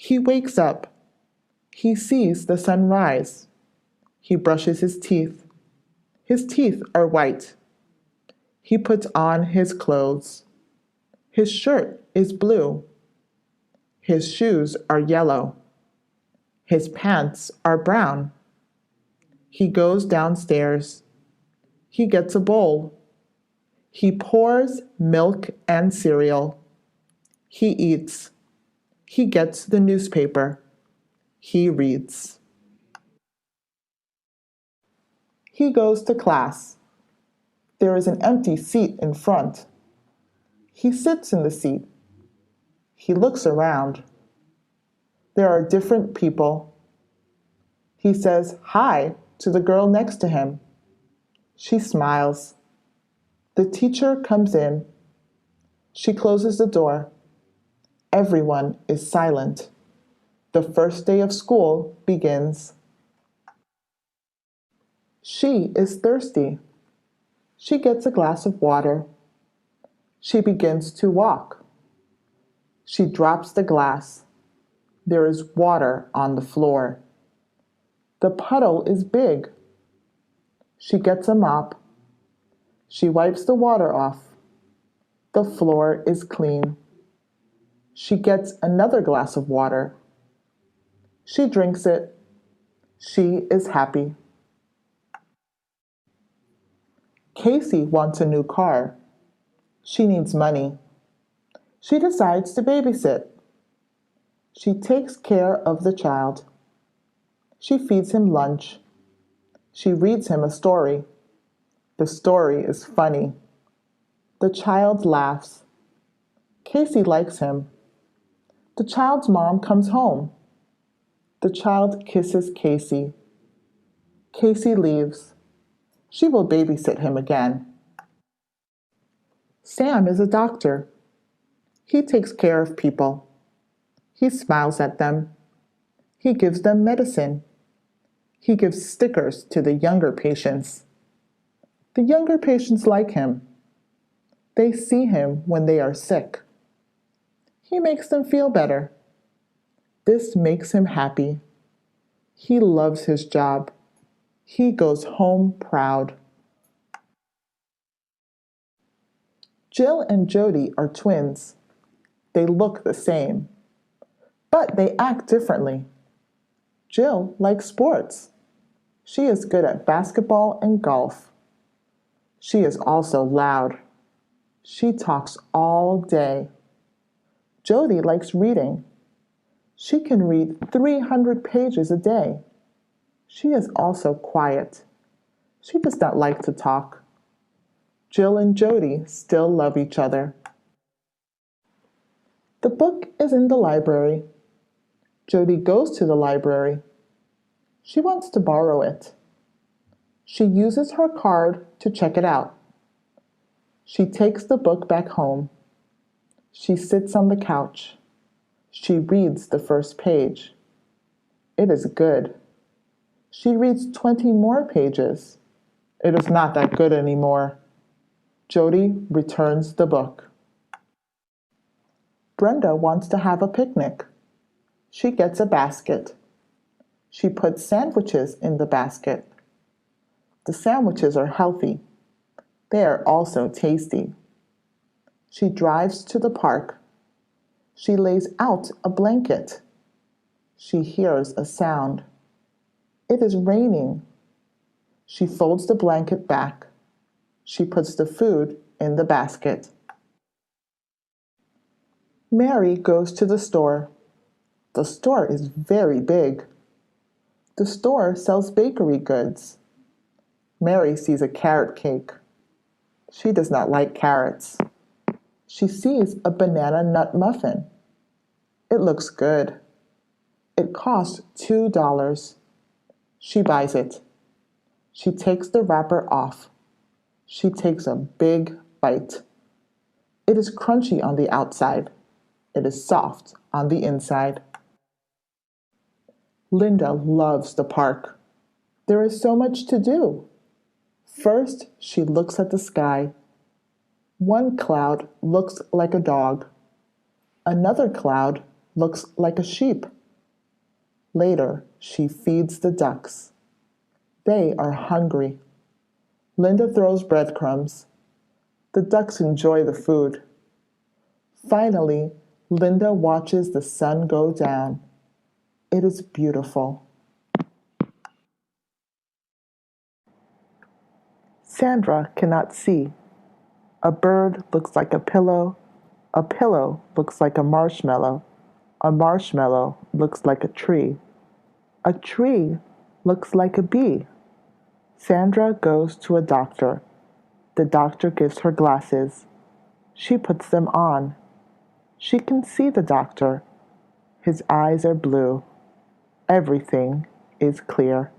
He wakes up. He sees the sun rise. He brushes his teeth. His teeth are white. He puts on his clothes. His shirt is blue. His shoes are yellow. His pants are brown. He goes downstairs. He gets a bowl. He pours milk and cereal. He eats. He gets the newspaper. He reads. He goes to class. There is an empty seat in front. He sits in the seat. He looks around. There are different people. He says hi to the girl next to him. She smiles. The teacher comes in. She closes the door. Everyone is silent. The first day of school begins. She is thirsty. She gets a glass of water. She begins to walk. She drops the glass. There is water on the floor. The puddle is big. She gets a mop. She wipes the water off. The floor is clean. She gets another glass of water. She drinks it. She is happy. Casey wants a new car. She needs money. She decides to babysit. She takes care of the child. She feeds him lunch. She reads him a story. The story is funny. The child laughs. Casey likes him. The child's mom comes home. The child kisses Casey. Casey leaves. She will babysit him again. Sam is a doctor. He takes care of people. He smiles at them. He gives them medicine. He gives stickers to the younger patients. The younger patients like him. They see him when they are sick. He makes them feel better. This makes him happy. He loves his job. He goes home proud. Jill and Jody are twins. They look the same, but they act differently. Jill likes sports. She is good at basketball and golf. She is also loud. She talks all day. Jody likes reading. She can read 300 pages a day. She is also quiet. She does not like to talk. Jill and Jody still love each other. The book is in the library. Jody goes to the library. She wants to borrow it. She uses her card to check it out. She takes the book back home. She sits on the couch. She reads the first page. It is good. She reads 20 more pages. It is not that good anymore. Jody returns the book. Brenda wants to have a picnic. She gets a basket. She puts sandwiches in the basket. The sandwiches are healthy. They are also tasty. She drives to the park. She lays out a blanket. She hears a sound. It is raining. She folds the blanket back. She puts the food in the basket. Mary goes to the store. The store is very big. The store sells bakery goods. Mary sees a carrot cake. She does not like carrots. She sees a banana nut muffin. It looks good. It costs $2. She buys it. She takes the wrapper off. She takes a big bite. It is crunchy on the outside. It is soft on the inside. Linda loves the park. There is so much to do. First, she looks at the sky. One cloud looks like a dog. Another cloud looks like a sheep. Later, she feeds the ducks. They are hungry. Linda throws breadcrumbs. The ducks enjoy the food. Finally, Linda watches the sun go down. It is beautiful. Sandra cannot see. A bird looks like a pillow. A pillow looks like a marshmallow. A marshmallow looks like a tree. A tree looks like a bee. Sandra goes to a doctor. The doctor gives her glasses. She puts them on. She can see the doctor. His eyes are blue. Everything is clear.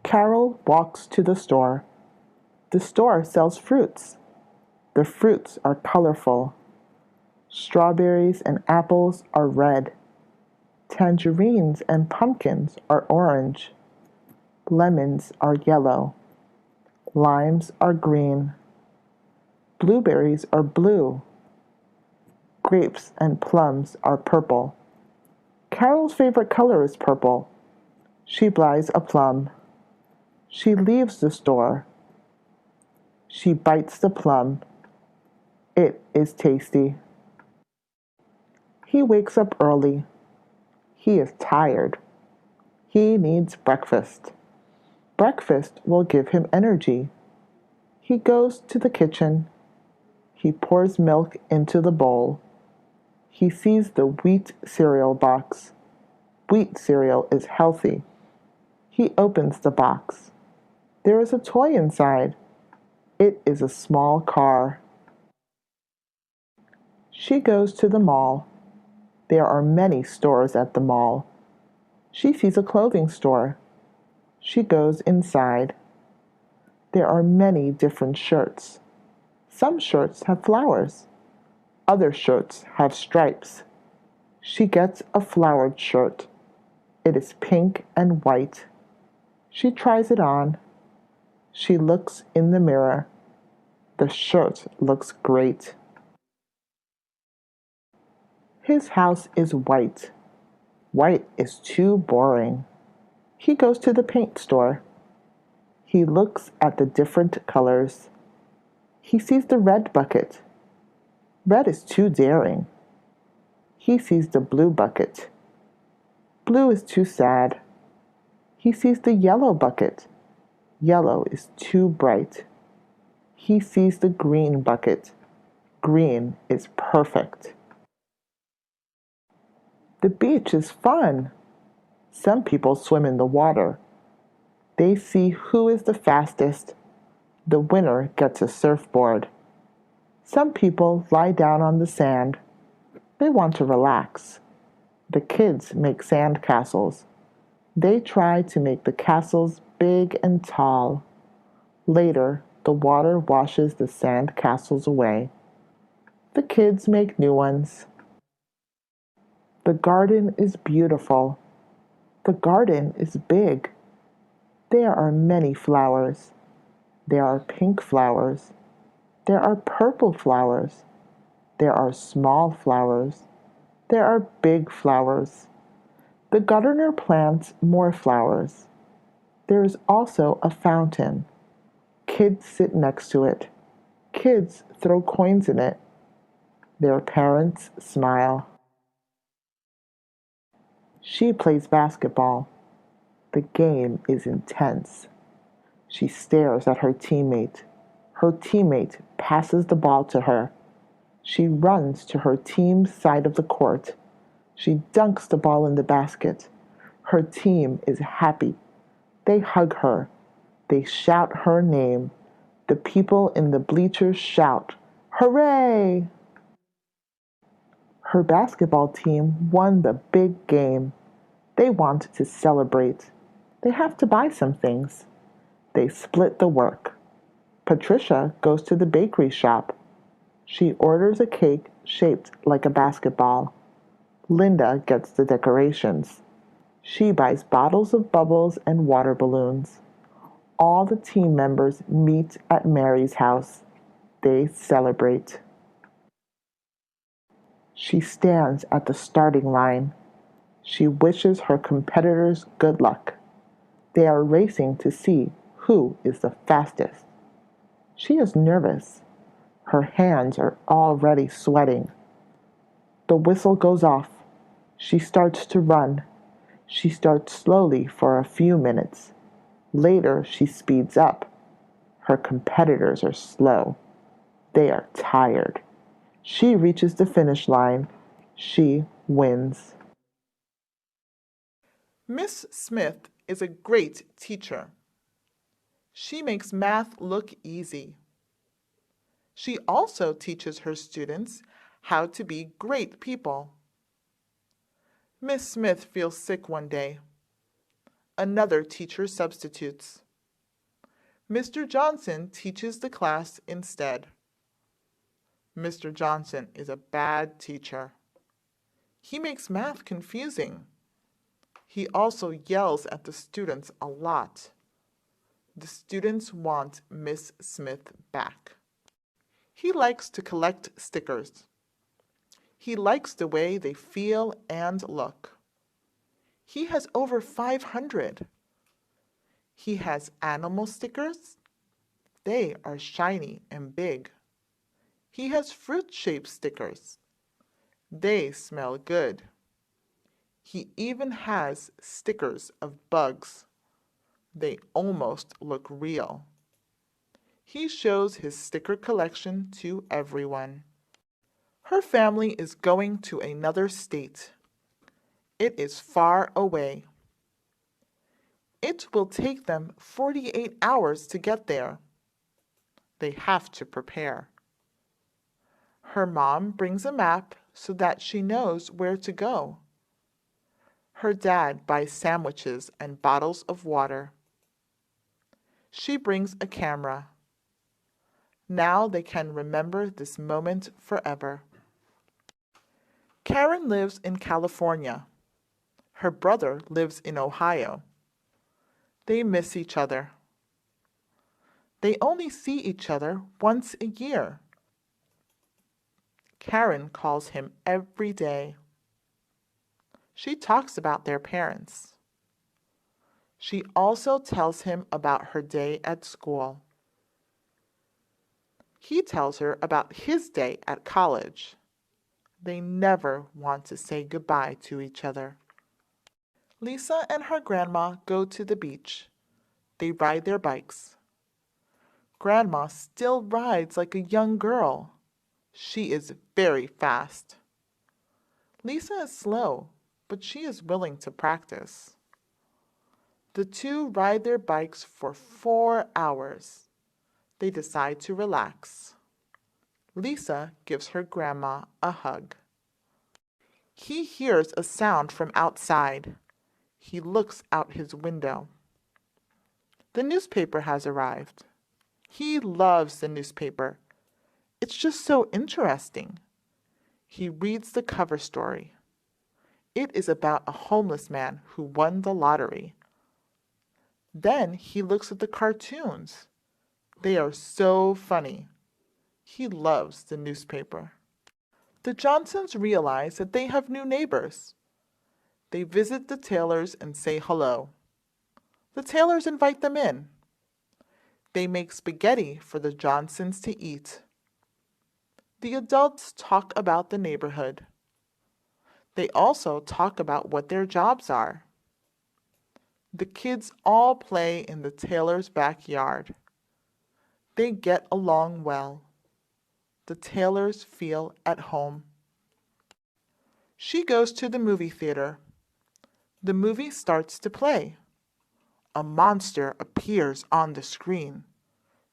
Carol walks to the store. The store sells fruits. The fruits are colorful. Strawberries and apples are red. Tangerines and pumpkins are orange. Lemons are yellow. Limes are green. Blueberries are blue. Grapes and plums are purple. Carol's favorite color is purple. She buys a plum. She leaves the store. She bites the plum. It is tasty. He wakes up early. He is tired. He needs breakfast. Breakfast will give him energy. He goes to the kitchen. He pours milk into the bowl. He sees the wheat cereal box. Wheat cereal is healthy. He opens the box. There is a toy inside. It is a small car. She goes to the mall. There are many stores at the mall. She sees a clothing store. She goes inside. There are many different shirts. Some shirts have flowers. Other shirts have stripes. She gets a flowered shirt. It is pink and white. She tries it on. She looks in the mirror. The shirt looks great. His house is white. White is too boring. He goes to the paint store. He looks at the different colors. He sees the red bucket. Red is too daring. He sees the blue bucket. Blue is too sad. He sees the yellow bucket. Yellow is too bright. He sees the green bucket. Green is perfect. The beach is fun. Some people swim in the water. They see who is the fastest. The winner gets a surfboard. Some people lie down on the sand. They want to relax. The kids make sand castles. They try to make the castles big and tall. Later, the water washes the sand castles away. The kids make new ones. The garden is beautiful. The garden is big. There are many flowers. There are pink flowers. There are purple flowers. There are small flowers. There are big flowers. The gardener plants more flowers. There is also a fountain. Kids sit next to it. Kids throw coins in it. Their parents smile. She plays basketball. The game is intense. She stares at her teammate. Her teammate passes the ball to her. She runs to her team's side of the court. She dunks the ball in the basket. Her team is happy. They hug her. They shout her name. The people in the bleachers shout, "Hooray!" Her basketball team won the big game. They want to celebrate. They have to buy some things. They split the work. Patricia goes to the bakery shop. She orders a cake shaped like a basketball. Linda gets the decorations. She buys bottles of bubbles and water balloons. All the team members meet at Mary's house. They celebrate. She stands at the starting line. She wishes her competitors good luck. They are racing to see who is the fastest. She is nervous. Her hands are already sweating. The whistle goes off. She starts to run. She starts slowly for a few minutes. Later, she speeds up. Her competitors are slow. They are tired. She reaches the finish line. She wins. Miss Smith is a great teacher. She makes math look easy. She also teaches her students how to be great people. Miss Smith feels sick one day. Another teacher substitutes. Mr. Johnson teaches the class instead. Mr. Johnson is a bad teacher. He makes math confusing. He also yells at the students a lot. The students want Miss Smith back. He likes to collect stickers. He likes the way they feel and look. He has over 500. He has animal stickers. They are shiny and big. He has fruit-shaped stickers. They smell good. He even has stickers of bugs. They almost look real. He shows his sticker collection to everyone. Her family is going to another state. It is far away. It will take them 48 hours to get there. They have to prepare. Her mom brings a map so that she knows where to go. Her dad buys sandwiches and bottles of water. She brings a camera. Now they can remember this moment forever. Karen lives in California. Her brother lives in Ohio. They miss each other. They only see each other once a year. Karen calls him every day. She talks about their parents. She also tells him about her day at school. He tells her about his day at college. They never want to say goodbye to each other. Lisa and her grandma go to the beach. They ride their bikes. Grandma still rides like a young girl. She is very fast. Lisa is slow, but she is willing to practice. The two ride their bikes for 4 hours. They decide to relax. Lisa gives her grandma a hug. He hears a sound from outside. He looks out his window. The newspaper has arrived. He loves the newspaper. It's just so interesting. He reads the cover story. It is about a homeless man who won the lottery. Then he looks at the cartoons. They are so funny. He loves the newspaper. The Johnsons realize that they have new neighbors. They visit the Taylors and say hello. The Taylors invite them in. They make spaghetti for the Johnsons to eat. The adults talk about the neighborhood. They also talk about what their jobs are. The kids all play in the Taylors' backyard. They get along well. The Taylors feel at home. She goes to the movie theater. The movie starts to play. A monster appears on the screen.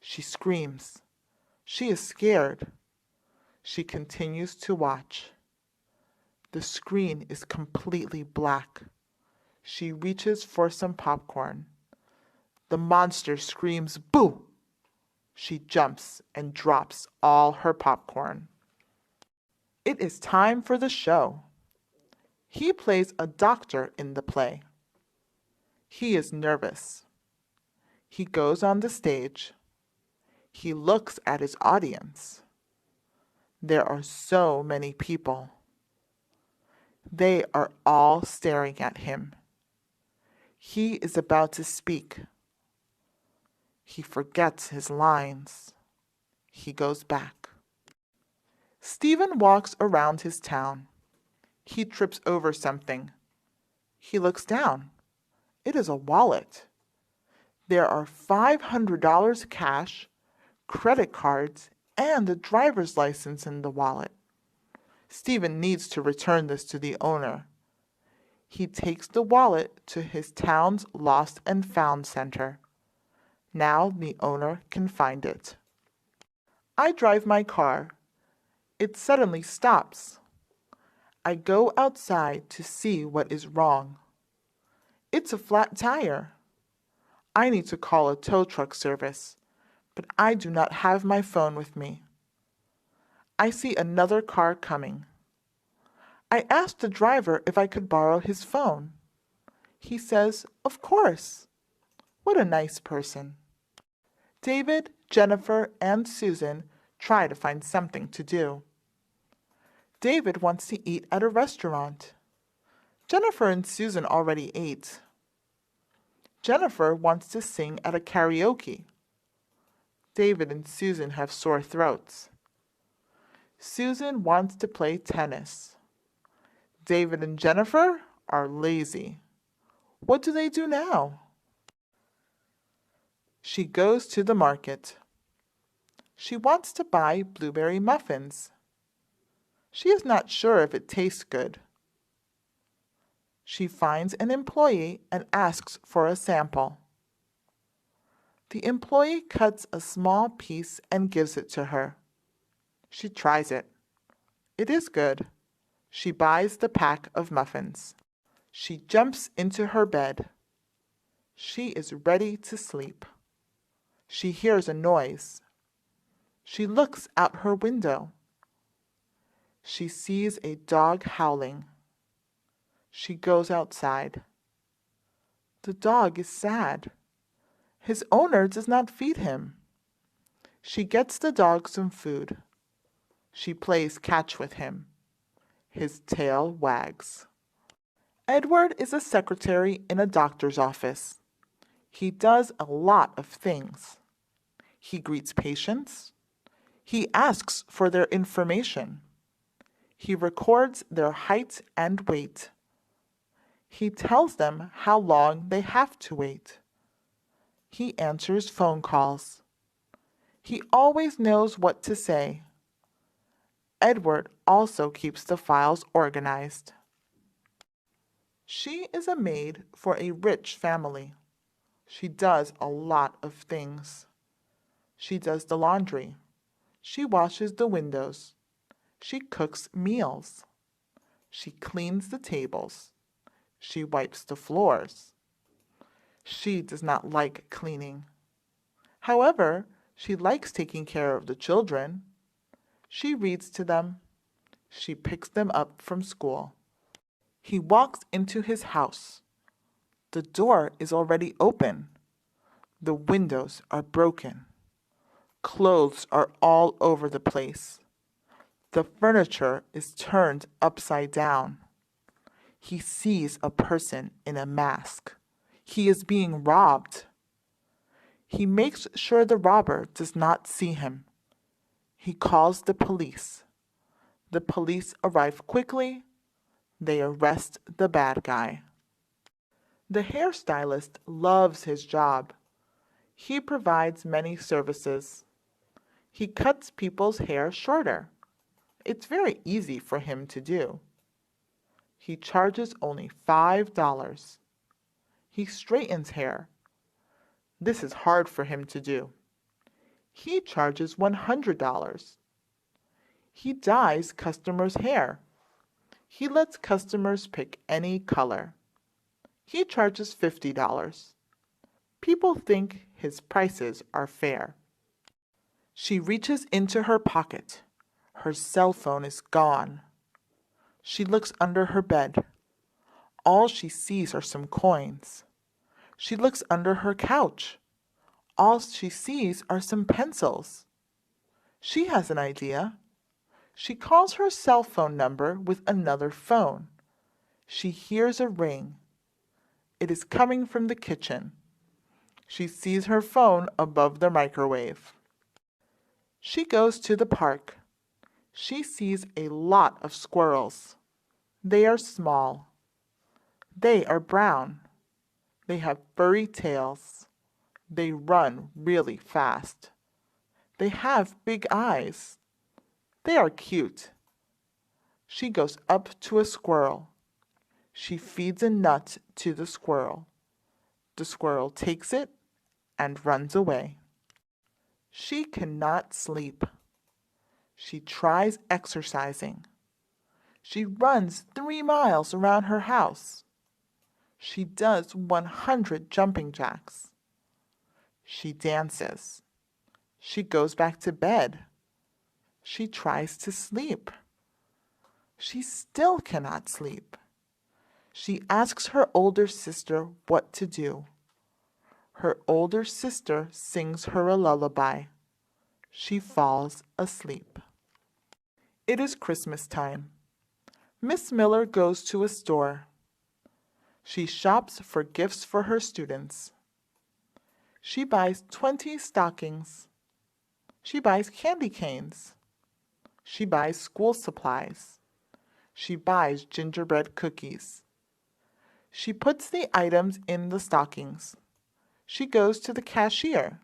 She screams. She is scared. She continues to watch. The screen is completely black. She reaches for some popcorn. The monster screams, "Boo!" She jumps and drops all her popcorn. It is time for the show. He plays a doctor in the play. He is nervous. He goes on the stage. He looks at his audience. There are so many people. They are all staring at him. He is about to speak. He forgets his lines. He goes back. Stephen walks around his town. He trips over something. He looks down. It is a wallet. There are $500 cash, credit cards, and a driver's license in the wallet. Stephen needs to return this to the owner. He takes the wallet to his town's lost and found center. Now the owner can find it. I drive my car. It suddenly stops. I go outside to see what is wrong. It's a flat tire. I need to call a tow truck service, but I do not have my phone with me. I see another car coming. I ask the driver if I could borrow his phone. He says, "Of course." What a nice person. David, Jennifer, and Susan try to find something to do. David wants to eat at a restaurant. Jennifer and Susan already ate. Jennifer wants to sing at a karaoke. David and Susan have sore throats. Susan wants to play tennis. David and Jennifer are lazy. What do they do now? She goes to the market. She wants to buy blueberry muffins. She is not sure if it tastes good. She finds an employee and asks for a sample. The employee cuts a small piece and gives it to her. She tries it. It is good. She buys the pack of muffins. She jumps into her bed. She is ready to sleep. She hears a noise. She looks out her window. She sees a dog howling. She goes outside. The dog is sad. His owner does not feed him. She gets the dog some food. She plays catch with him. His tail wags. Edward is a secretary in a doctor's office. He does a lot of things. He greets patients. He asks for their information. He records their height and weight. He tells them how long they have to wait. He answers phone calls. He always knows what to say. Edward also keeps the files organized. She is a maid for a rich family. She does a lot of things. She does the laundry. She washes the windows. She cooks meals. She cleans the tables. She wipes the floors. She does not like cleaning. However, she likes taking care of the children. She reads to them. She picks them up from school. He walks into his house. The door is already open. The windows are broken. Clothes are all over the place. The furniture is turned upside down. He sees a person in a mask. He is being robbed. He makes sure the robber does not see him. He calls the police. The police arrive quickly. They arrest the bad guy. The hairstylist loves his job. He provides many services. He cuts people's hair shorter. It's very easy for him to do. He charges only $5. He straightens hair. This is hard for him to do. He charges $100. He dyes customers' hair. He lets customers pick any color. He charges $50. People think his prices are fair. She reaches into her pocket. Her cell phone is gone. She looks under her bed. All she sees are some coins. She looks under her couch. All she sees are some pencils. She has an idea. She calls her cell phone number with another phone. She hears a ring. It is coming from the kitchen. She sees her phone above the microwave. She goes to the park. She sees a lot of squirrels. They are small. They are brown. They have furry tails. They run really fast. They have big eyes. They are cute. She goes up to a squirrel. She feeds a nut to the squirrel. The squirrel takes it and runs away. She cannot sleep. She tries exercising. She runs 3 miles around her house. She does 100 jumping jacks. She dances. She goes back to bed. She tries to sleep. She still cannot sleep. She asks her older sister what to do. Her older sister sings her a lullaby. She falls asleep. It is Christmas time. Miss Miller goes to a store. She shops for gifts for her students. She buys 20 stockings. She buys candy canes. She buys school supplies. She buys gingerbread cookies. She puts the items in the stockings. She goes to the cashier.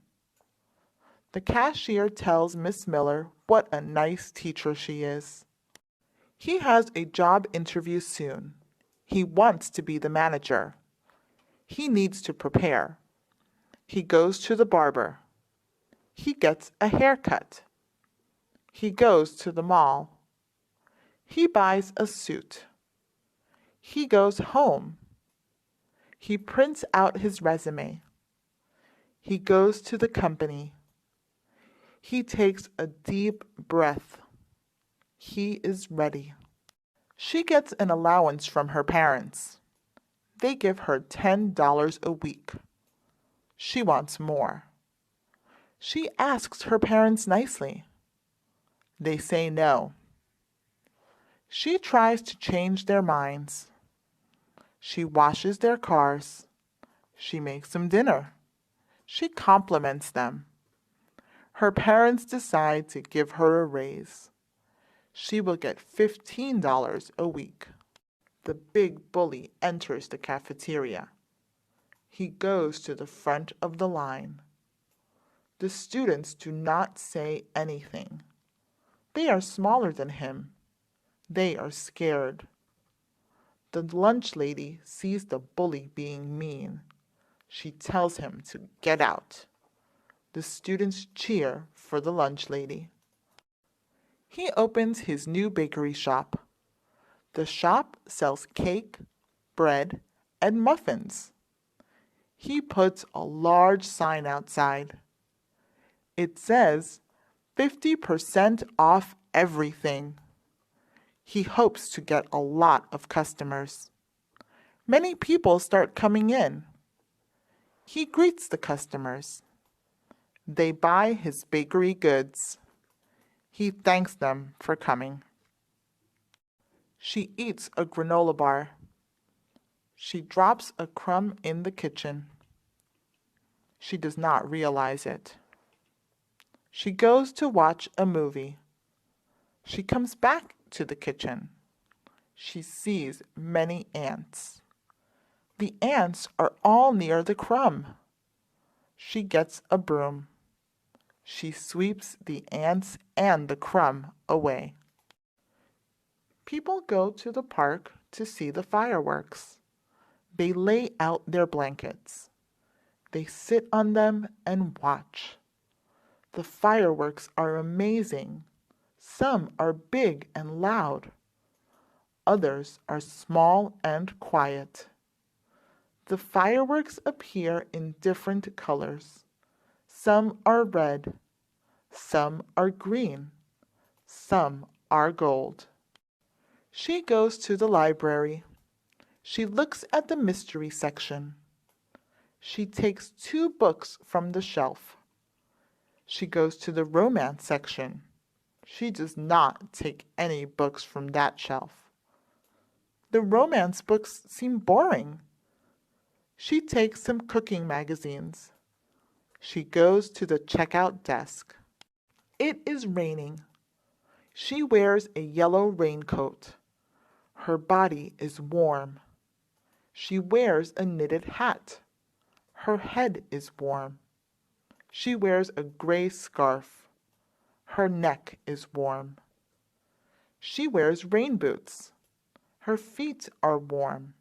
The cashier tells Miss Miller what a nice teacher she is. He has a job interview soon. He wants to be the manager. He needs to prepare. He goes to the barber. He gets a haircut. He goes to the mall. He buys a suit. He goes home. He prints out his resume. He goes to the company. He takes a deep breath. He is ready. She gets an allowance from her parents. They give her $10 a week. She wants more. She asks her parents nicely. They say no. She tries to change their minds. She washes their cars. She makes them dinner. She compliments them. Her parents decide to give her a raise. She will get $15 a week. The big bully enters the cafeteria. He goes to the front of the line. The students do not say anything. They are smaller than him. They are scared. The lunch lady sees the bully being mean. She tells him to get out. The students cheer for the lunch lady. He opens his new bakery shop. The shop sells cake, bread, and muffins. He puts a large sign outside. It says 50% off everything. He hopes to get a lot of customers. Many people start coming in. He greets the customers. They buy his bakery goods. He thanks them for coming. She eats a granola bar. She drops a crumb in the kitchen. She does not realize it. She goes to watch a movie. She comes back to the kitchen. She sees many ants. The ants are all near the crumb. She gets a broom. She sweeps the ants and the crumb away. People go to the park to see the fireworks. They lay out their blankets. They sit on them and watch. The fireworks are amazing. Some are big and loud. Others are small and quiet. The fireworks appear in different colors. Some are red. Some are green. Some are gold. She goes to the library. She looks at the mystery section. She takes 2 books from the shelf. She goes to the romance section. She does not take any books from that shelf. The romance books seem boring. She takes some cooking magazines. She goes to the checkout desk. It is raining. She wears a yellow raincoat. Her body is warm. She wears a knitted hat. Her head is warm. She wears a gray scarf. Her neck is warm. She wears rain boots. Her feet are warm.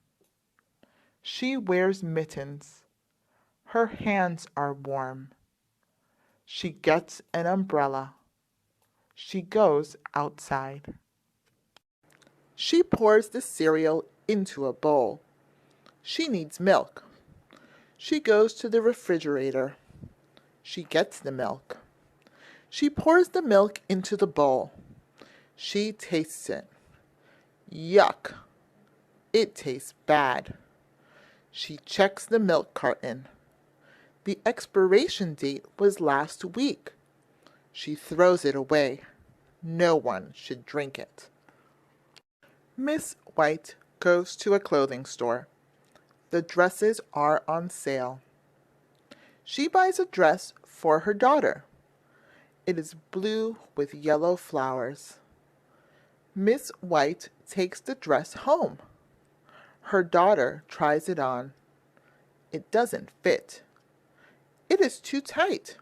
She wears mittens. Her hands are warm. She gets an umbrella. She goes outside. She pours the cereal into a bowl. She needs milk. She goes to the refrigerator. She gets the milk. She pours the milk into the bowl. She tastes it. Yuck! It tastes bad. She checks the milk carton. The expiration date was last week. She throws it away. No one should drink it. Miss White goes to a clothing store. The dresses are on sale. She buys a dress for her daughter. It is blue with yellow flowers. Miss White takes the dress home. Her daughter tries it on. It doesn't fit. It is too tight.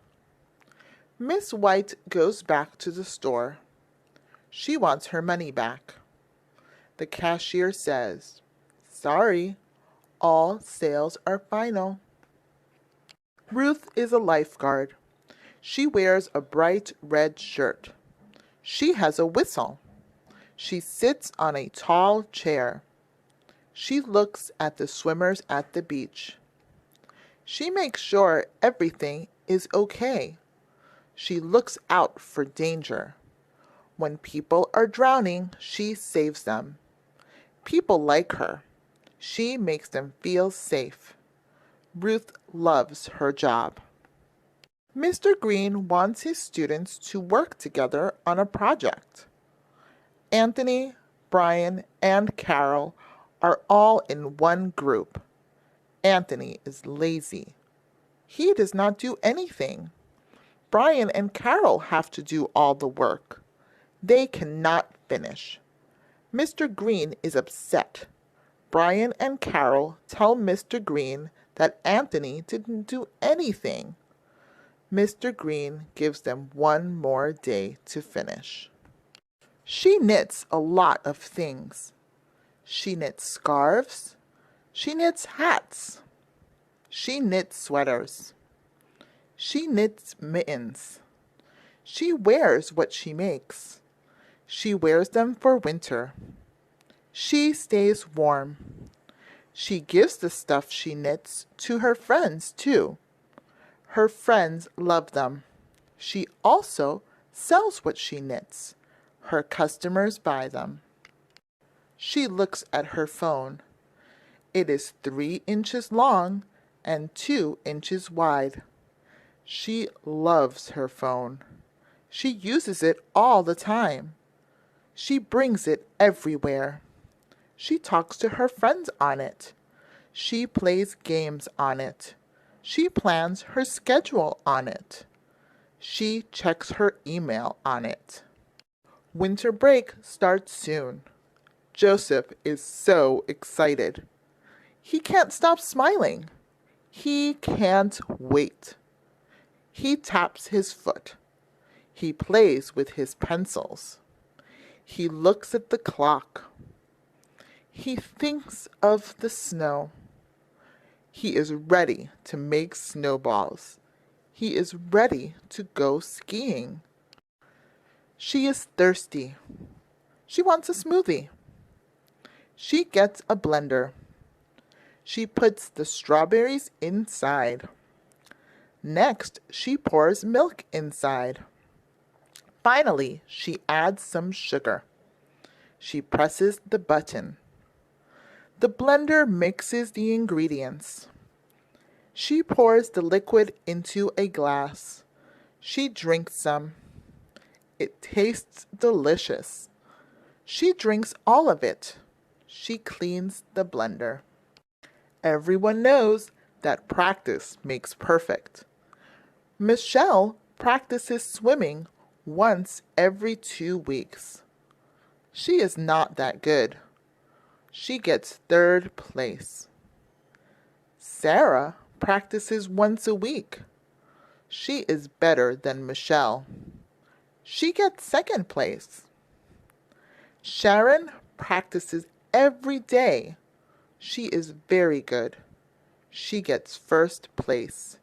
Miss White goes back to the store. She wants her money back. The cashier says, "Sorry, all sales are final." Ruth is a lifeguard. She wears a bright red shirt. She has a whistle. She sits on a tall chair. She looks at the swimmers at the beach. She makes sure everything is okay. She looks out for danger. When people are drowning, she saves them. People like her. She makes them feel safe. Ruth loves her job. Mr. Green wants his students to work together on a project. Anthony, Brian, and Carol are all in one group. Anthony is lazy. He does not do anything. Brian and Carol have to do all the work. They cannot finish. Mr. Green is upset. Brian and Carol tell Mr. Green that Anthony didn't do anything. Mr. Green gives them one more day to finish. She knits a lot of things. She knits scarves. She knits hats. She knits sweaters. She knits mittens. She wears what she makes. She wears them for winter. She stays warm. She gives the stuff she knits to her friends, too. Her friends love them. She also sells what she knits. Her customers buy them. She looks at her phone. It is 3 inches long and 2 inches wide. She loves her phone. She uses it all the time. She brings it everywhere. She talks to her friends on it. She plays games on it. She plans her schedule on it. She checks her email on it. Winter break starts soon. Joseph is so excited. He can't stop smiling. He can't wait. He taps his foot. He plays with his pencils. He looks at the clock. He thinks of the snow. He is ready to make snowballs. He is ready to go skiing. She is thirsty. She wants a smoothie. She gets a blender. She puts the strawberries inside. Next, she pours milk inside. Finally, she adds some sugar. She presses the button. The blender mixes the ingredients. She pours the liquid into a glass. She drinks some. It tastes delicious. She drinks all of it. She cleans the blender. Everyone knows that practice makes perfect. Michelle practices swimming once every 2 weeks. She is not that good. She gets third place. Sarah practices once a week. She is better than Michelle. She gets second place. Sharon practices every day. She is very good. She gets first place.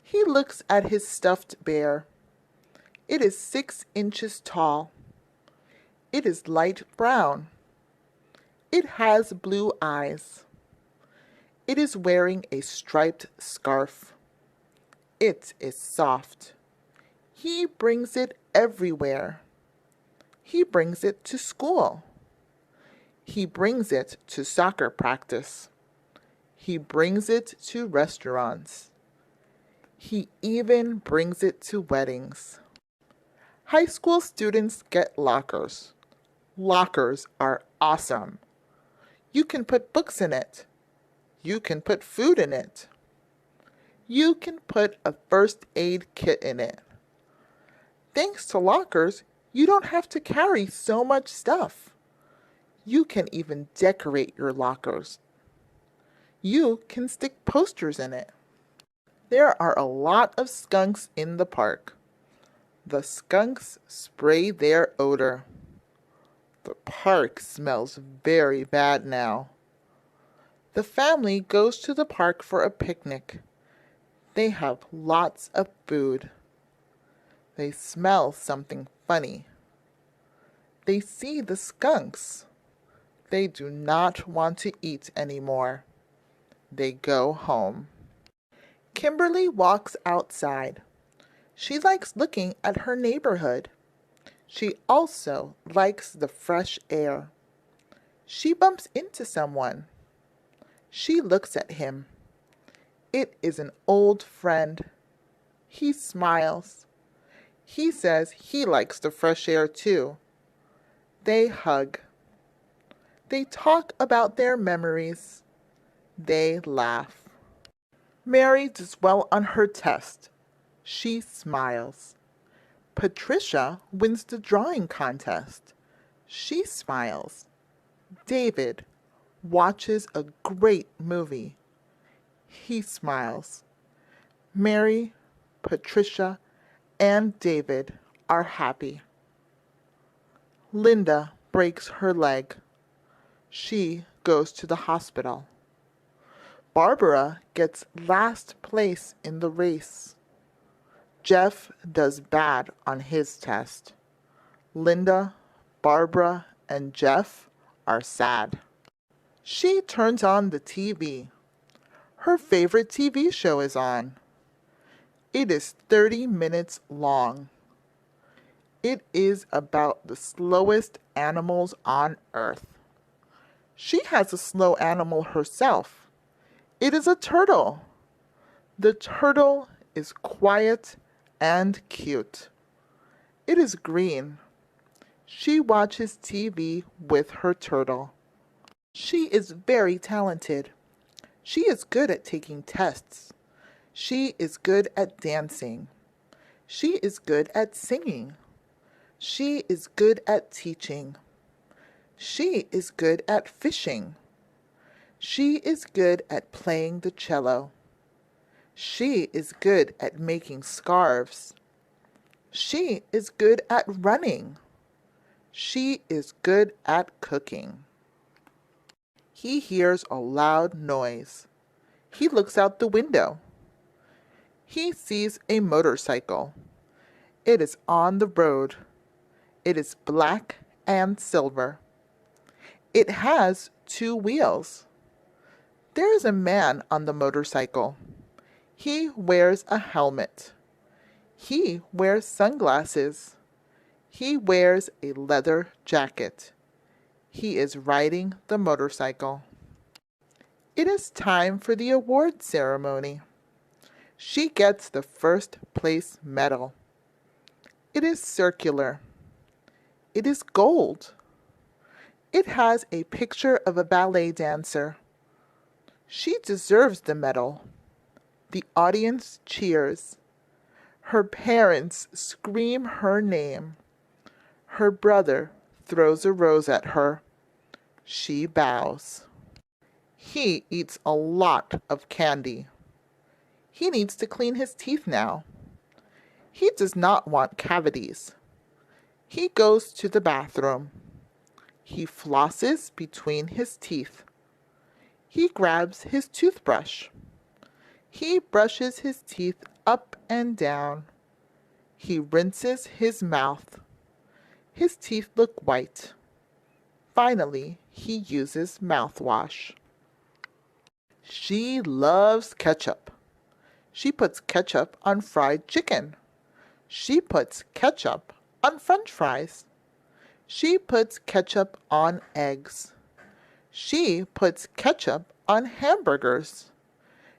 He looks at his stuffed bear. It is 6 inches tall. It is light brown. It has blue eyes. It is wearing a striped scarf. It is soft. He brings it everywhere. He brings it to school. He brings it to soccer practice. He brings it to restaurants. He even brings it to weddings. High school students get lockers. Lockers are awesome. You can put books in it. You can put food in it. You can put a first aid kit in it. Thanks to lockers, you don't have to carry so much stuff. You can even decorate your lockers. You can stick posters in it. There are a lot of skunks in the park. The skunks spray their odor. The park smells very bad now. The family goes to the park for a picnic. They have lots of food. They smell something funny. They see the skunks. They do not want to eat anymore. They go home. Kimberly walks outside. She likes looking at her neighborhood. She also likes the fresh air. She bumps into someone. She looks at him. It is an old friend. He smiles. He says he likes the fresh air too. They hug. They talk about their memories. They laugh. Mary does well on her test. She smiles. Patricia wins the drawing contest. She smiles. David watches a great movie. He smiles. Mary, Patricia, and David are happy. Linda breaks her leg. She goes to the hospital. Barbara gets last place in the race. Jeff does bad on his test. Linda, Barbara, and Jeff are sad. She turns on the TV. Her favorite TV show is on. It is 30 minutes long. It is about the slowest animals on earth. She has a slow animal herself. It is a turtle. The turtle is quiet and cute. It is green. She watches TV with her turtle. She is very talented. She is good at taking tests. She is good at dancing. She is good at singing. She is good at teaching. She is good at fishing. She is good at playing the cello. She is good at making scarves. She is good at running. She is good at cooking. He hears a loud noise. He looks out the window. He sees a motorcycle. It is on the road. It is black and silver. It has 2 wheels. There is a man on the motorcycle. He wears a helmet. He wears sunglasses. He wears a leather jacket. He is riding the motorcycle. It is time for the award ceremony. She gets the first place medal. It is circular. It is gold. It has a picture of a ballet dancer. She deserves the medal. The audience cheers. Her parents scream her name. Her brother throws a rose at her. She bows. He eats a lot of candy. He needs to clean his teeth now. He does not want cavities. He goes to the bathroom. He flosses between his teeth. He grabs his toothbrush. He brushes his teeth up and down. He rinses his mouth. His teeth look white. Finally, he uses mouthwash. She loves ketchup. She puts ketchup on fried chicken. She puts ketchup on French fries. She puts ketchup on eggs. She puts ketchup on hamburgers.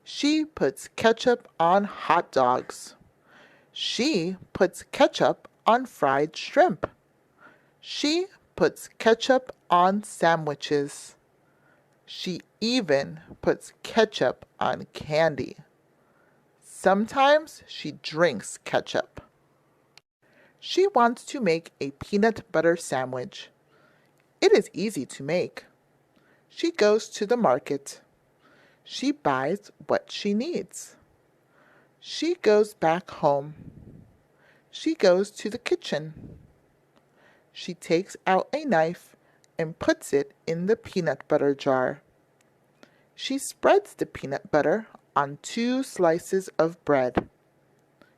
She puts ketchup on hot dogs. She puts ketchup on fried shrimp. She puts ketchup on sandwiches. She even puts ketchup on candy. Sometimes she drinks ketchup. She wants to make a peanut butter sandwich. It is easy to make. She goes to the market. She buys what she needs. She goes back home. She goes to the kitchen. She takes out a knife and puts it in the peanut butter jar. She spreads the peanut butter on 2 slices of bread.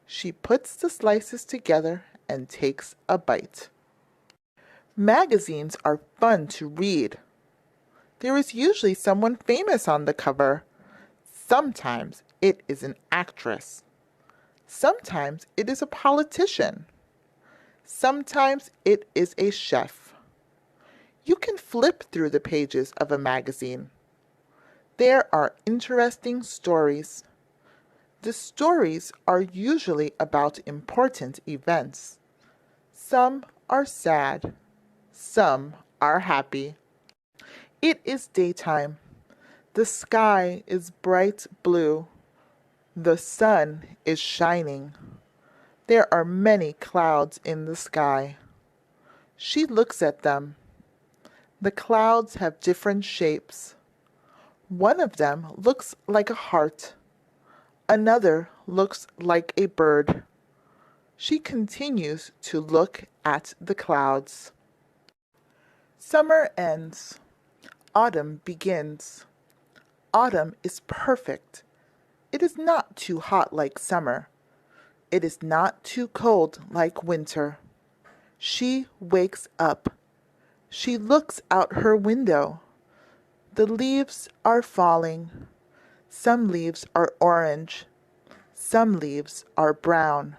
She puts the slices together and takes a bite. Magazines are fun to read. There is usually someone famous on the cover. Sometimes it is an actress. Sometimes it is a politician. Sometimes it is a chef. You can flip through the pages of a magazine. There are interesting stories. The stories are usually about important events. Some are sad. Some are happy. It is daytime. The sky is bright blue. The sun is shining. There are many clouds in the sky. She looks at them. The clouds have different shapes. One of them looks like a heart. Another looks like a bird. She continues to look at the clouds. Summer ends. Autumn begins. Autumn is perfect. It is not too hot like summer. It is not too cold like winter. She wakes up. She looks out her window. The leaves are falling. Some leaves are orange. Some leaves are brown.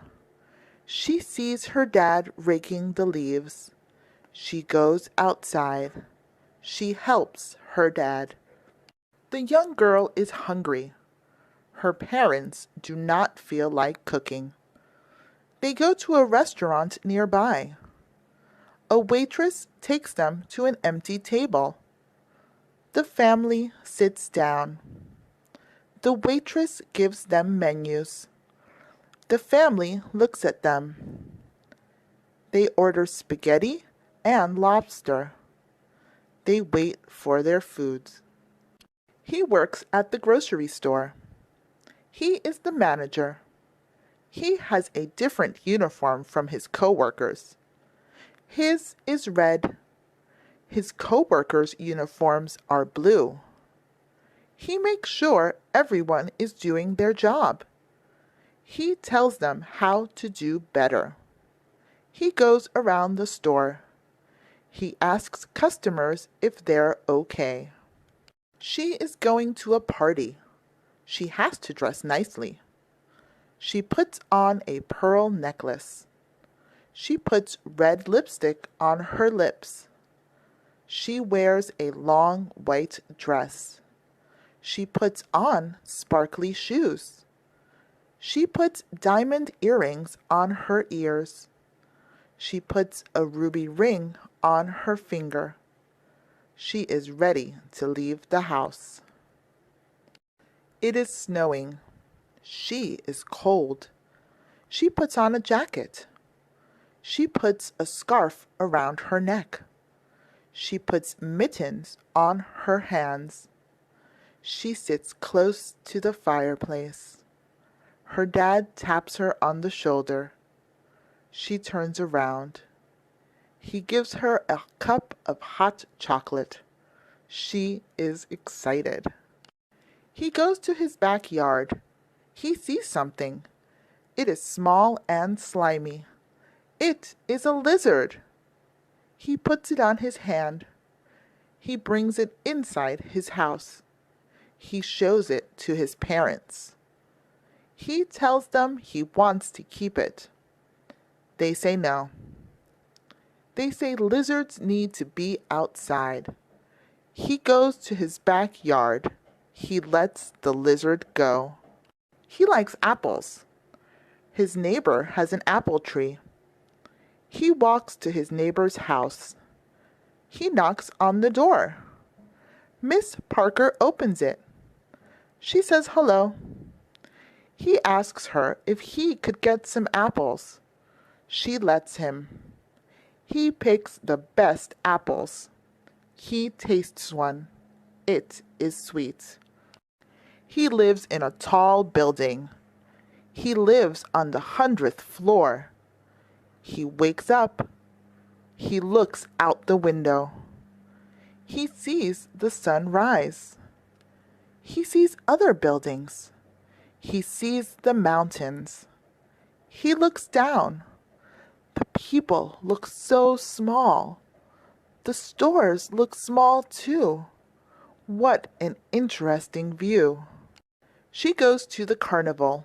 She sees her dad raking the leaves. She goes outside. She helps her dad. The young girl is hungry. Her parents do not feel like cooking. They go to a restaurant nearby. A waitress takes them to an empty table. The family sits down. The waitress gives them menus. The family looks at them. They order spaghetti and lobster. They wait for their foods. He works at the grocery store. He is the manager. He has a different uniform from his co-workers. His is red. His co-workers' uniforms are blue. He makes sure everyone is doing their job. He tells them how to do better. He goes around the store. He asks customers if they're okay. She is going to a party. She has to dress nicely. She puts on a pearl necklace. She puts red lipstick on her lips. She wears a long white dress. She puts on sparkly shoes. She puts diamond earrings on her ears. She puts a ruby ring on her finger. She is ready to leave the house. It is snowing. She is cold. She puts on a jacket. She puts a scarf around her neck. She puts mittens on her hands. She sits close to the fireplace. Her dad taps her on the shoulder. She turns around. He gives her a cup of hot chocolate. She is excited. He goes to his backyard. He sees something. It is small and slimy. It is a lizard. He puts it on his hand. He brings it inside his house. He shows it to his parents. He tells them he wants to keep it. They say no. They say lizards need to be outside. He goes to his backyard. He lets the lizard go. He likes apples. His neighbor has an apple tree. He walks to his neighbor's house. He knocks on the door. Miss Parker opens it. She says hello. He asks her if he could get some apples. She lets him. He picks the best apples. He tastes one. It is sweet. He lives in a tall building. He lives on the 100th floor. He wakes up. He looks out the window. He sees the sun rise. He sees other buildings. He sees the mountains. He looks down. The people look so small. The stores look small too. What an interesting view. She goes to the carnival.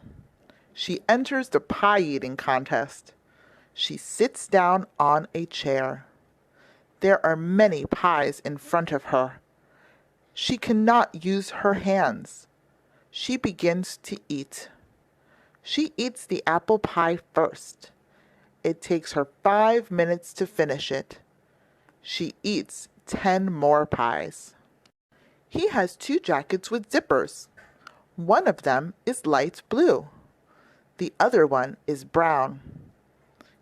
She enters the pie-eating contest. She sits down on a chair. There are many pies in front of her. She cannot use her hands. She begins to eat. She eats the apple pie first. It takes her 5 minutes to finish it. She eats 10 more pies. He has 2 jackets with zippers. One of them is light blue. The other one is brown.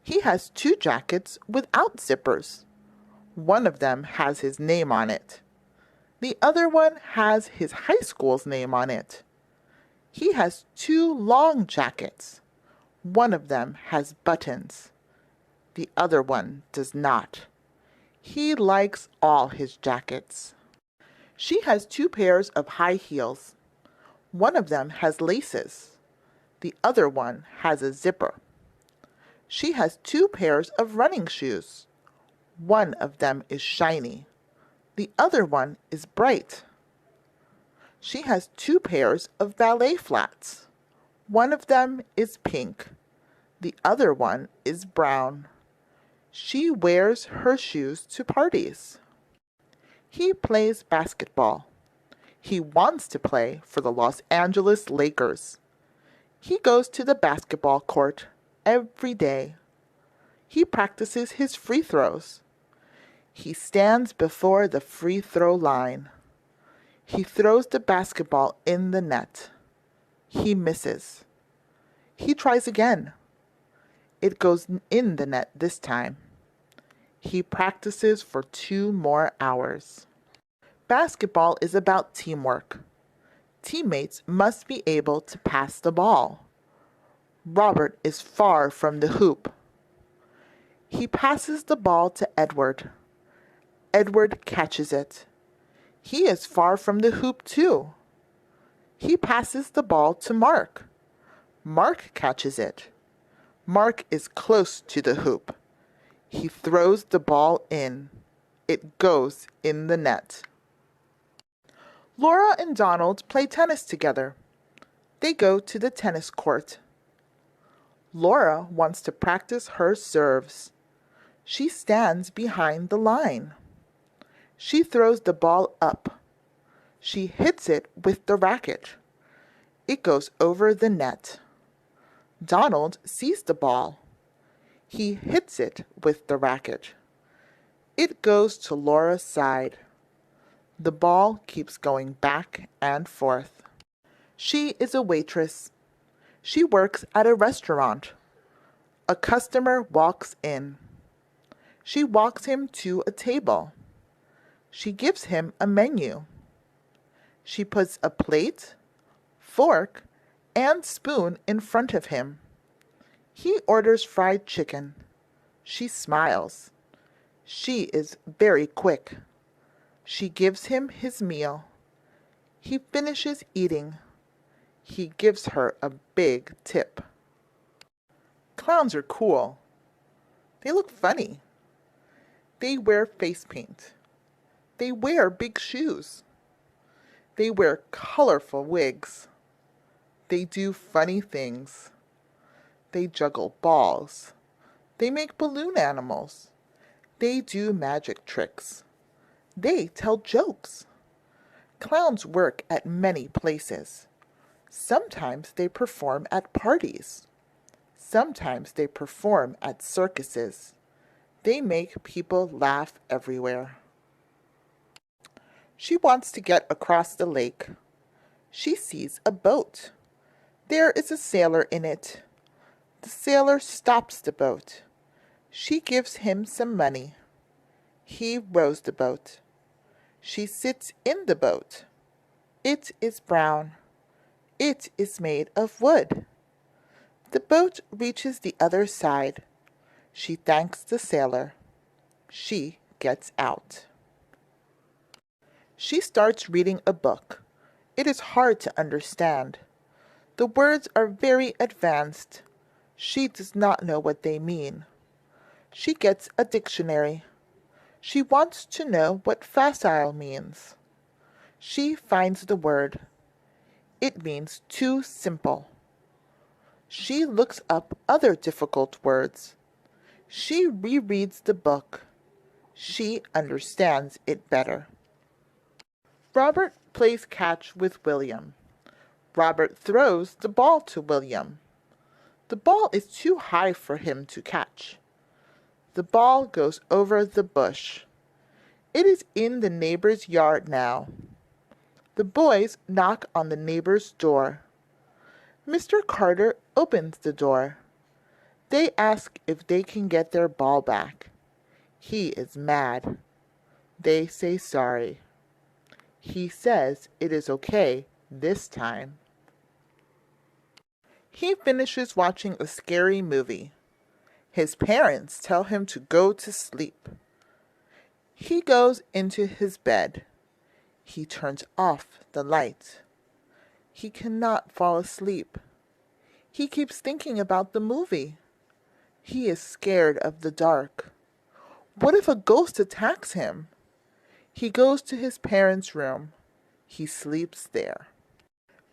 He has 2 jackets without zippers. One of them has his name on it. The other one has his high school's name on it. He has 2 long jackets. One of them has buttons. The other one does not. He likes all his jackets. She has 2 pairs of high heels. One of them has laces. The other one has a zipper. She has 2 pairs of running shoes. One of them is shiny. The other one is bright. She has 2 pairs of ballet flats. One of them is pink. The other one is brown. She wears her shoes to parties. He plays basketball. He wants to play for the Los Angeles Lakers. He goes to the basketball court every day. He practices his free throws. He stands before the free throw line. He throws the basketball in the net. He misses. He tries again. It goes in the net this time. He practices for 2 more hours. Basketball is about teamwork. Teammates must be able to pass the ball. Robert is far from the hoop. He passes the ball to Edward. Edward catches it. He is far from the hoop too. He passes the ball to Mark. Mark catches it. Mark is close to the hoop. He throws the ball in. It goes in the net. Laura and Donald play tennis together. They go to the tennis court. Laura wants to practice her serves. She stands behind the line. She throws the ball up. She hits it with the racket. It goes over the net. Donald sees the ball. He hits it with the racket. It goes to Laura's side. The ball keeps going back and forth. She is a waitress. She works at a restaurant. A customer walks in. She walks him to a table. She gives him a menu. She puts a plate, fork, and spoon in front of him. He orders fried chicken. She smiles. She is very quick. She gives him his meal. He finishes eating. He gives her a big tip. Clowns are cool. They look funny. They wear face paint. They wear big shoes. They wear colorful wigs. They do funny things. They juggle balls. They make balloon animals. They do magic tricks. They tell jokes. Clowns work at many places. Sometimes they perform at parties. Sometimes they perform at circuses. They make people laugh everywhere. She wants to get across the lake. She sees a boat. There is a sailor in it. The sailor stops the boat. She gives him some money. He rows the boat. She sits in the boat. It is brown. It is made of wood. The boat reaches the other side. She thanks the sailor. She gets out. She starts reading a book. It is hard to understand. The words are very advanced. She does not know what they mean. She gets a dictionary. She wants to know what facile means. She finds the word. It means too simple. She looks up other difficult words. She rereads the book. She understands it better. Robert plays catch with William. Robert throws the ball to William. The ball is too high for him to catch. The ball goes over the bush. It is in the neighbor's yard now. The boys knock on the neighbor's door. Mr. Carter opens the door. They ask if they can get their ball back. He is mad. They say sorry. He says it is okay this time. He finishes watching a scary movie. His parents tell him to go to sleep. He goes into his bed. He turns off the light. He cannot fall asleep. He keeps thinking about the movie. He is scared of the dark. What if a ghost attacks him? He goes to his parents' room. He sleeps there.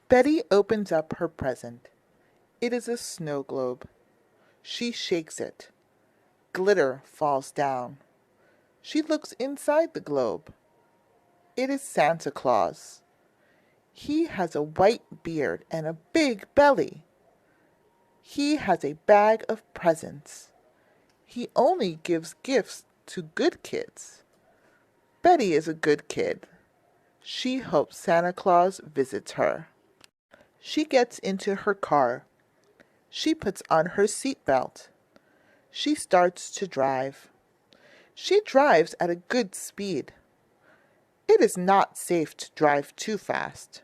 Betty opens up her present. It is a snow globe. She shakes it. Glitter falls down. She looks inside the globe. It is Santa Claus. He has a white beard and a big belly. He has a bag of presents. He only gives gifts to good kids. Betty is a good kid. She hopes Santa Claus visits her. She gets into her car. She puts on her seatbelt. She starts to drive. She drives at a good speed. It is not safe to drive too fast.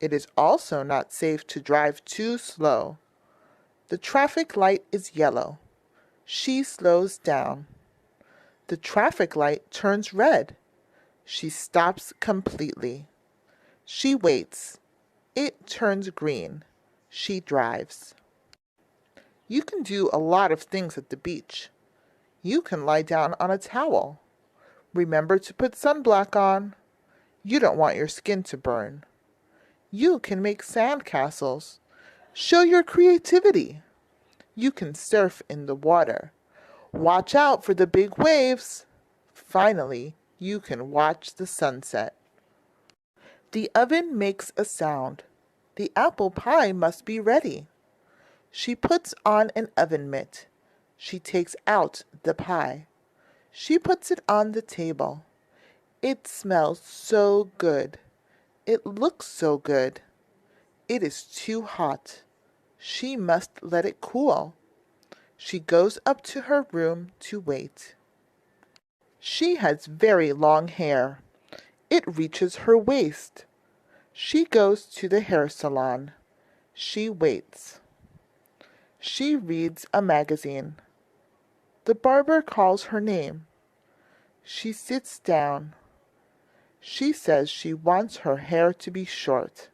It is also not safe to drive too slow. The traffic light is yellow. She slows down. The traffic light turns red. She stops completely. She waits. It turns green. She drives. You can do a lot of things at the beach. You can lie down on a towel. Remember to put sunblock on. You don't want your skin to burn. You can make sand castles. Show your creativity. You can surf in the water. Watch out for the big waves. Finally, you can watch the sunset. The oven makes a sound. The apple pie must be ready. She puts on an oven mitt. She takes out the pie. She puts it on the table. It smells so good. It looks so good. It is too hot. She must let it cool. She goes up to her room to wait. She has very long hair. It reaches her waist. She goes to the hair salon. She waits. She reads a magazine. The barber calls her name. She sits down. She says she wants her hair to be short.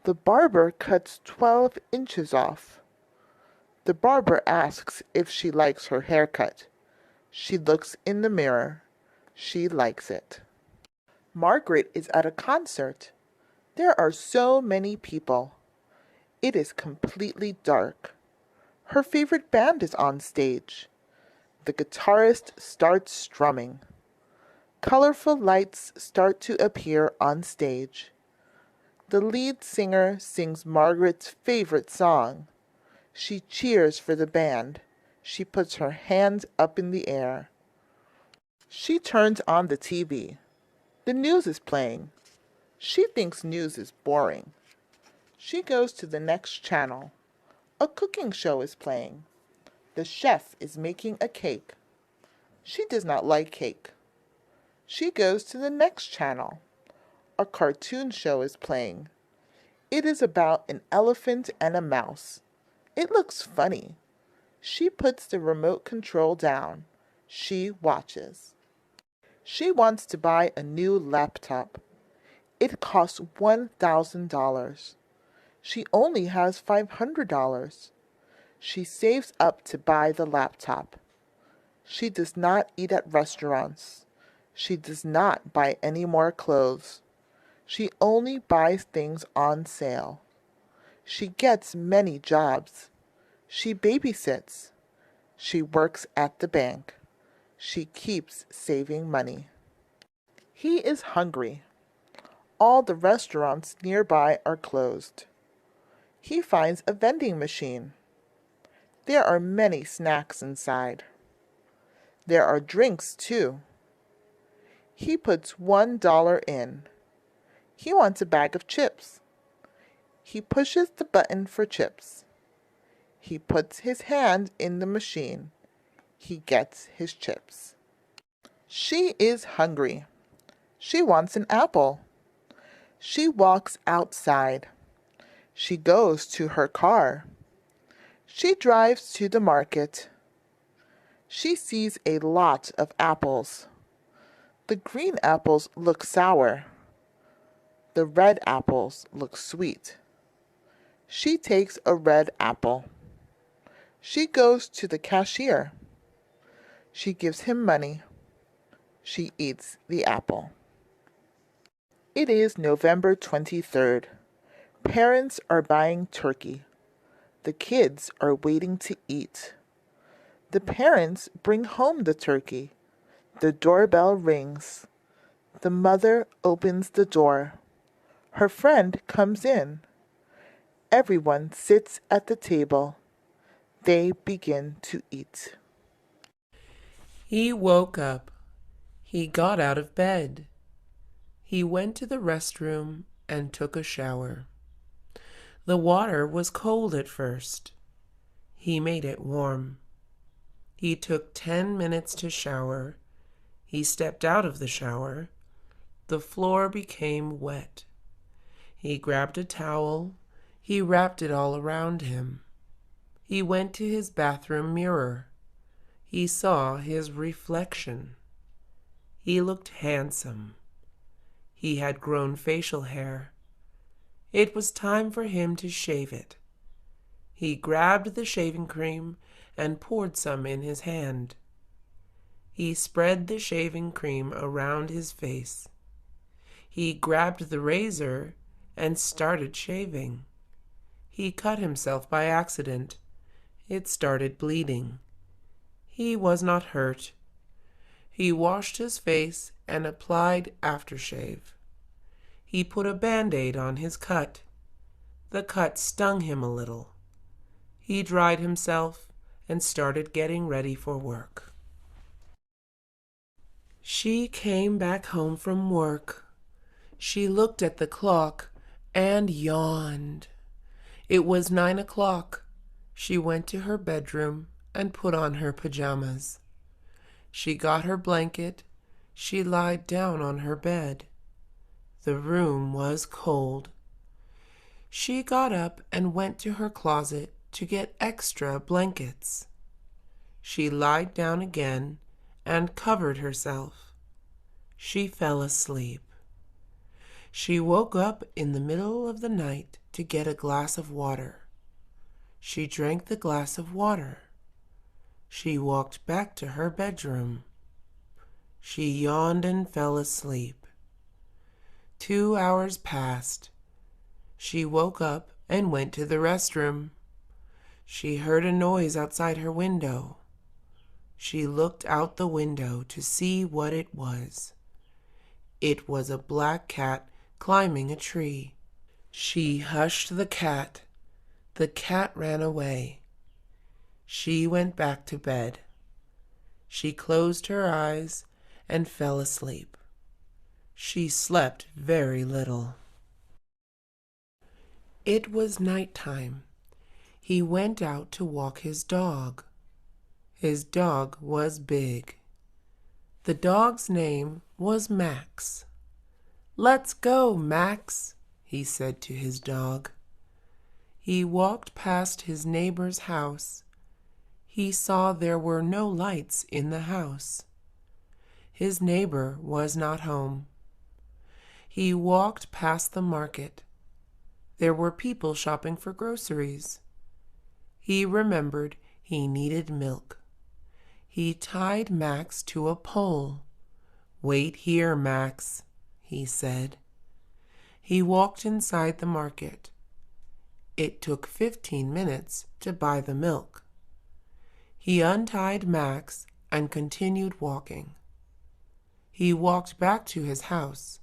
The barber cuts 12 inches off. The barber asks if she likes her haircut. She looks in the mirror. She likes it. Margaret is at a concert. There are so many people. It is completely dark. Her favorite band is on stage. The guitarist starts strumming. Colorful lights start to appear on stage. The lead singer sings Margaret's favorite song. She cheers for the band. She puts her hands up in the air. She turns on the TV. The news is playing. She thinks news is boring. She goes to the next channel. A cooking show is playing. The chef is making a cake. She does not like cake. She goes to the next channel. A cartoon show is playing. It is about an elephant and a mouse. It looks funny. She puts the remote control down. She watches. She wants to buy a new laptop. It costs $1,000. She only has $500. She saves up to buy the laptop. She does not eat at restaurants. She does not buy any more clothes. She only buys things on sale. She gets many jobs. She babysits. She works at the bank. She keeps saving money. He is hungry. All the restaurants nearby are closed. He finds a vending machine. There are many snacks inside. There are drinks, too. He puts $1 in. He wants a bag of chips. He pushes the button for chips. He puts his hand in the machine. He gets his chips. She is hungry. She wants an apple. She walks outside. She goes to her car. She drives to the market. She sees a lot of apples. The green apples look sour. The red apples look sweet. She takes a red apple. She goes to the cashier. She gives him money. She eats the apple. It is November 23rd. Parents are buying turkey. The kids are waiting to eat. The parents bring home the turkey. The doorbell rings. The mother opens the door. Her friend comes in. Everyone sits at the table. They begin to eat. He woke up. He got out of bed. He went to the restroom and took a shower. The water was cold at first. He made it warm. He took 10 minutes to shower. He stepped out of the shower. The floor became wet. He grabbed a towel. He wrapped it all around him. He went to his bathroom mirror. He saw his reflection. He looked handsome. He had grown facial hair. It was time for him to shave it. He grabbed the shaving cream and poured some in his hand. He spread the shaving cream around his face. He grabbed the razor and started shaving. He cut himself by accident. It started bleeding. He was not hurt. He washed his face and applied aftershave. He put a Band-Aid on his cut. The cut stung him a little. He dried himself and started getting ready for work. She came back home from work. She looked at the clock and yawned. It was 9 o'clock. She went to her bedroom and put on her pajamas. She got her blanket. She lied down on her bed. The room was cold. She got up and went to her closet to get extra blankets. She lied down again and covered herself. She fell asleep. She woke up in the middle of the night to get a glass of water. She drank the glass of water. She walked back to her bedroom. She yawned and fell asleep. 2 hours passed. She woke up and went to the restroom. She heard a noise outside her window. She looked out the window to see what it was. It was a black cat climbing a tree. She hushed the cat. The cat ran away. She went back to bed. She closed her eyes and fell asleep. She slept very little. It was night time. He went out to walk his dog. His dog was big. The dog's name was Max. "Let's go, Max," he said to his dog. He walked past his neighbor's house. He saw there were no lights in the house. His neighbor was not home. He walked past the market. There were people shopping for groceries. He remembered he needed milk. He tied Max to a pole. "Wait here, Max," he said. He walked inside the market. It took 15 minutes to buy the milk. He untied Max and continued walking. He walked back to his house.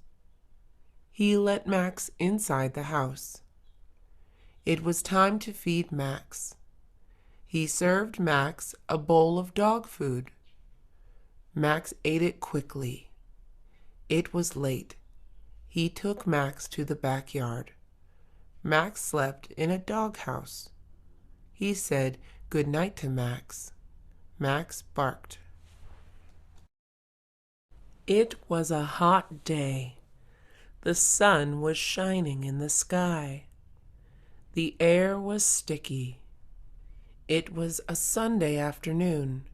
He let Max inside the house. It was time to feed Max. He served Max a bowl of dog food. Max ate it quickly. It was late. He took Max to the backyard. Max slept in a doghouse. He said good night to Max. Max barked. It was a hot day. The sun was shining in the sky. The air was sticky. It was a Sunday afternoon.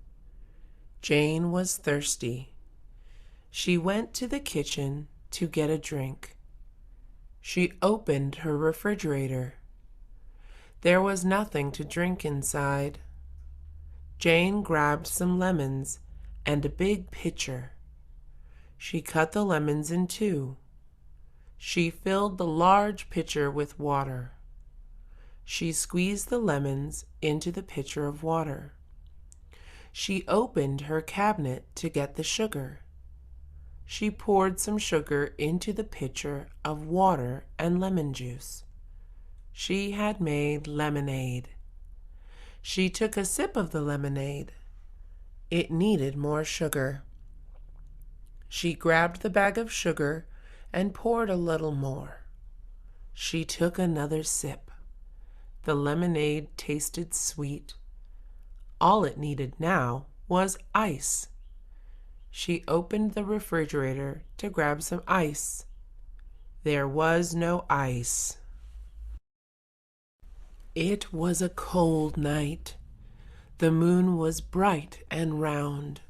Jane was thirsty. She went to the kitchen to get a drink. She opened her refrigerator. There was nothing to drink inside. Jane grabbed some lemons and a big pitcher. She cut the lemons in two. She filled the large pitcher with water. She squeezed the lemons into the pitcher of water. She opened her cabinet to get the sugar. She poured some sugar into the pitcher of water and lemon juice. She had made lemonade. She took a sip of the lemonade. It needed more sugar. She grabbed the bag of sugar and poured a little more. She took another sip. The lemonade tasted sweet. All it needed now was ice. She opened the refrigerator to grab some ice. There was no ice. It was a cold night. The moon was bright and round.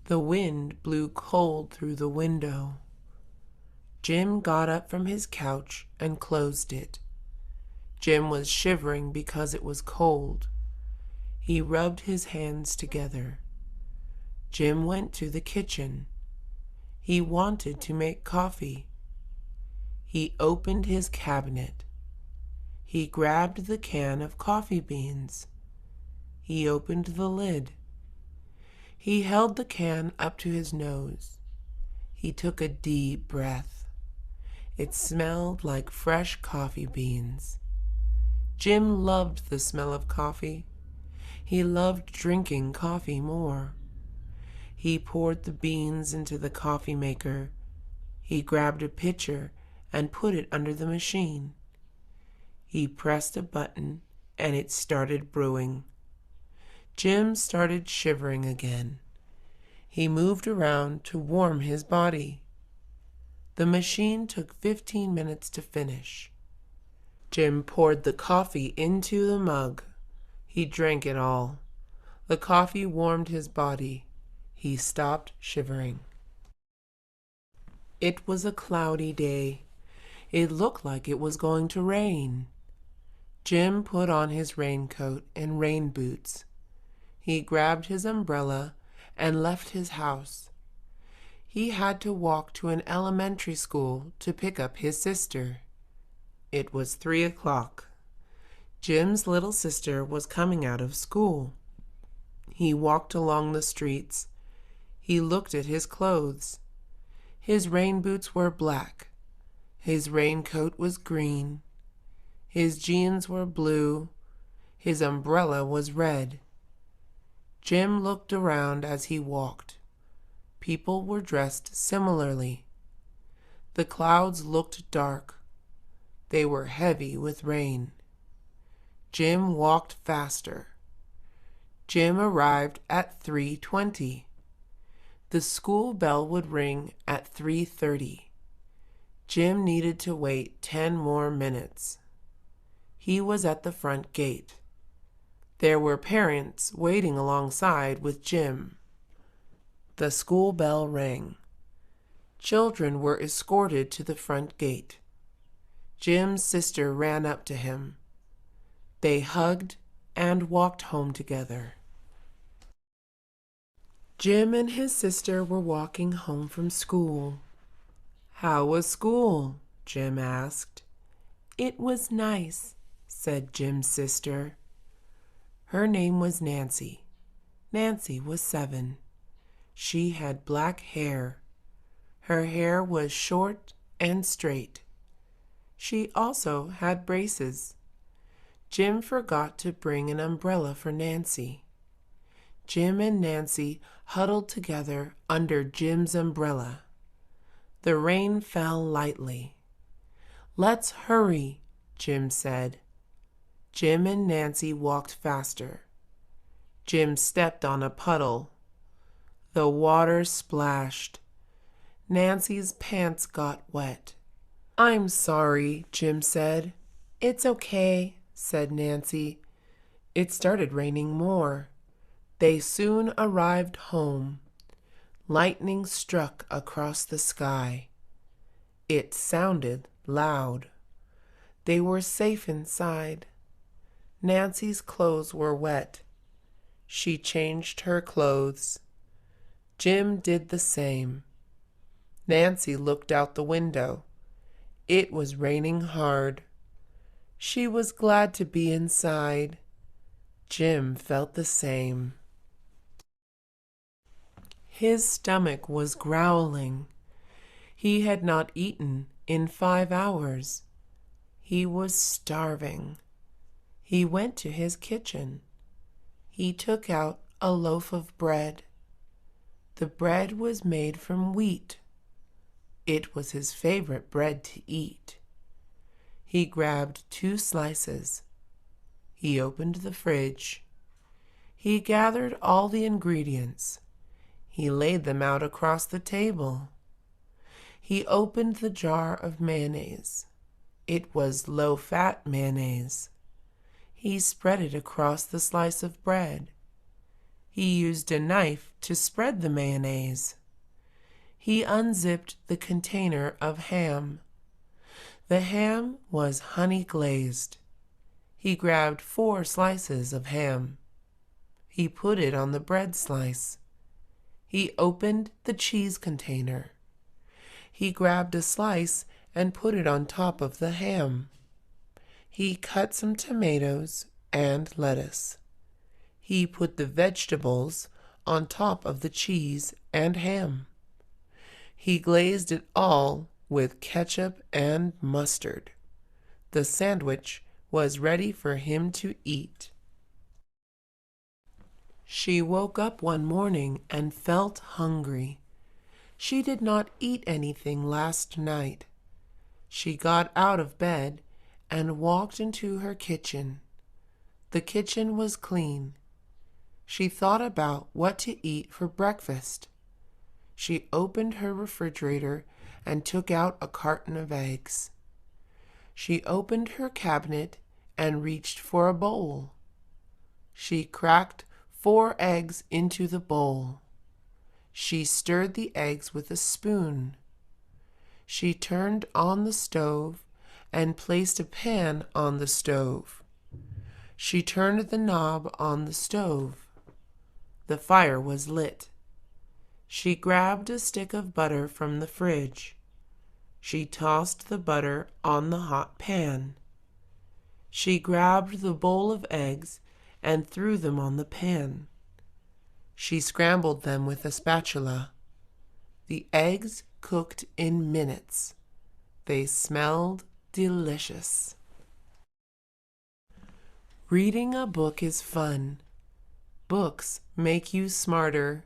The wind blew cold through the window. Jim got up from his couch and closed it. Jim was shivering because it was cold. He rubbed his hands together. Jim went to the kitchen. He wanted to make coffee. He opened his cabinet. He grabbed the can of coffee beans. He opened the lid. He held the can up to his nose. He took a deep breath. It smelled like fresh coffee beans. Jim loved the smell of coffee. He loved drinking coffee more. He poured the beans into the coffee maker. He grabbed a pitcher and put it under the machine. He pressed a button and it started brewing. Jim started shivering again. He moved around to warm his body. The machine took 15 minutes to finish. Jim poured the coffee into the mug. He drank it all. The coffee warmed his body. He stopped shivering. It was a cloudy day. It looked like it was going to rain. Jim put on his raincoat and rain boots. He grabbed his umbrella and left his house. He had to walk to an elementary school to pick up his sister. It was 3 o'clock. Jim's little sister was coming out of school. He walked along the streets. He looked at his clothes. His rain boots were black. His raincoat was green. His jeans were blue. His umbrella was red. Jim looked around as he walked. People were dressed similarly. The clouds looked dark. They were heavy with rain. Jim walked faster. Jim arrived at 3:20. The school bell would ring at 3:30. Jim needed to wait 10 more minutes. He was at the front gate. There were parents waiting alongside with Jim. The school bell rang. Children were escorted to the front gate. Jim's sister ran up to him. They hugged and walked home together. Jim and his sister were walking home from school. "How was school?" Jim asked. "It was nice," said Jim's sister. Her name was Nancy. Nancy was 7. She had black hair. Her hair was short and straight. She also had braces. Jim forgot to bring an umbrella for Nancy. Jim and Nancy huddled together under Jim's umbrella. The rain fell lightly. "Let's hurry," Jim said. Jim and Nancy walked faster. Jim stepped on a puddle. The water splashed. Nancy's pants got wet. "I'm sorry," Jim said. "It's okay," said Nancy. It started raining more. They soon arrived home. Lightning struck across the sky. It sounded loud. They were safe inside. Nancy's clothes were wet. She changed her clothes. Jim did the same. Nancy looked out the window. It was raining hard. She was glad to be inside. Jim felt the same. His stomach was growling. He had not eaten in 5 hours. He was starving. He went to his kitchen. He took out a loaf of bread. The bread was made from wheat. It was his favorite bread to eat. He grabbed 2 slices. He opened the fridge. He gathered all the ingredients. He laid them out across the table. He opened the jar of mayonnaise. It was low-fat mayonnaise. He spread it across the slice of bread. He used a knife to spread the mayonnaise. He unzipped the container of ham. The ham was honey glazed. He grabbed 4 slices of ham. He put it on the bread slice. He opened the cheese container. He grabbed a slice and put it on top of the ham. He cut some tomatoes and lettuce. He put the vegetables on top of the cheese and ham. He glazed it all with ketchup and mustard. The sandwich was ready for him to eat. She woke up one morning and felt hungry. She did not eat anything last night. She got out of bed and walked into her kitchen. The kitchen was clean. She thought about what to eat for breakfast. She opened her refrigerator and took out a carton of eggs. She opened her cabinet and reached for a bowl. She cracked 4 eggs into the bowl. She stirred the eggs with a spoon. She turned on the stove and placed a pan on the stove. She turned the knob on the stove. The fire was lit. She grabbed a stick of butter from the fridge. She tossed the butter on the hot pan. She grabbed the bowl of eggs and threw them on the pan. She scrambled them with a spatula. The eggs cooked in minutes. They smelled delicious. Reading a book is fun. Books make you smarter.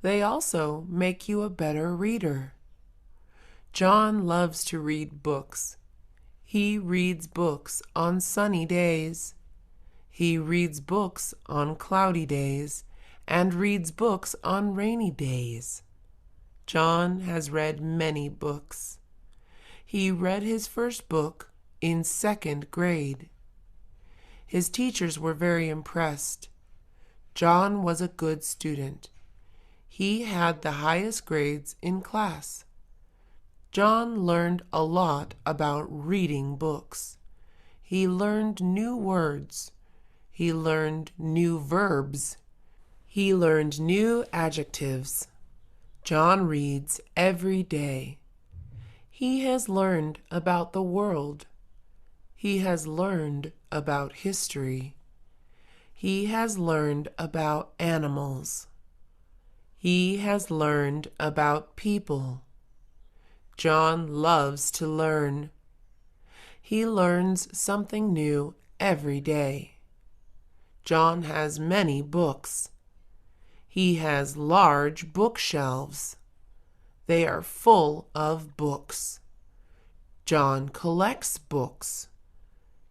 They also make you a better reader. John loves to read books. He reads books on sunny days. He reads books on cloudy days and reads books on rainy days. John has read many books. He read his first book in 2nd grade. His teachers were very impressed. John was a good student. He had the highest grades in class. John learned a lot about reading books. He learned new words. He learned new verbs. He learned new adjectives. John reads every day. He has learned about the world. He has learned about history. He has learned about animals. He has learned about people. John loves to learn. He learns something new every day. John has many books. He has large bookshelves. They are full of books. John collects books.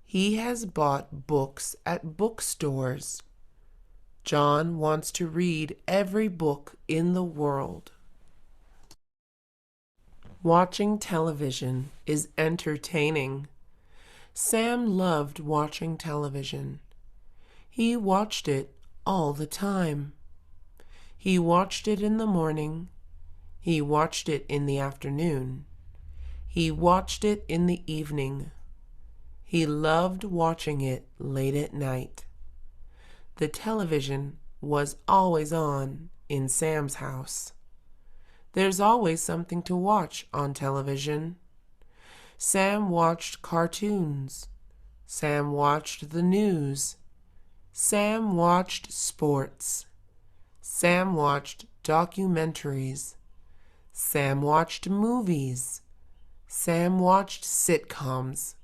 He has bought books at bookstores. John wants to read every book in the world. Watching television is entertaining. Sam loved watching television. He watched it all the time. He watched it in the morning. He watched it in the afternoon. He watched it in the evening. He loved watching it late at night. The television was always on in Sam's house. There's always something to watch on television. Sam watched cartoons. Sam watched the news. Sam watched sports. Sam watched documentaries. Sam watched movies. Sam watched sitcoms.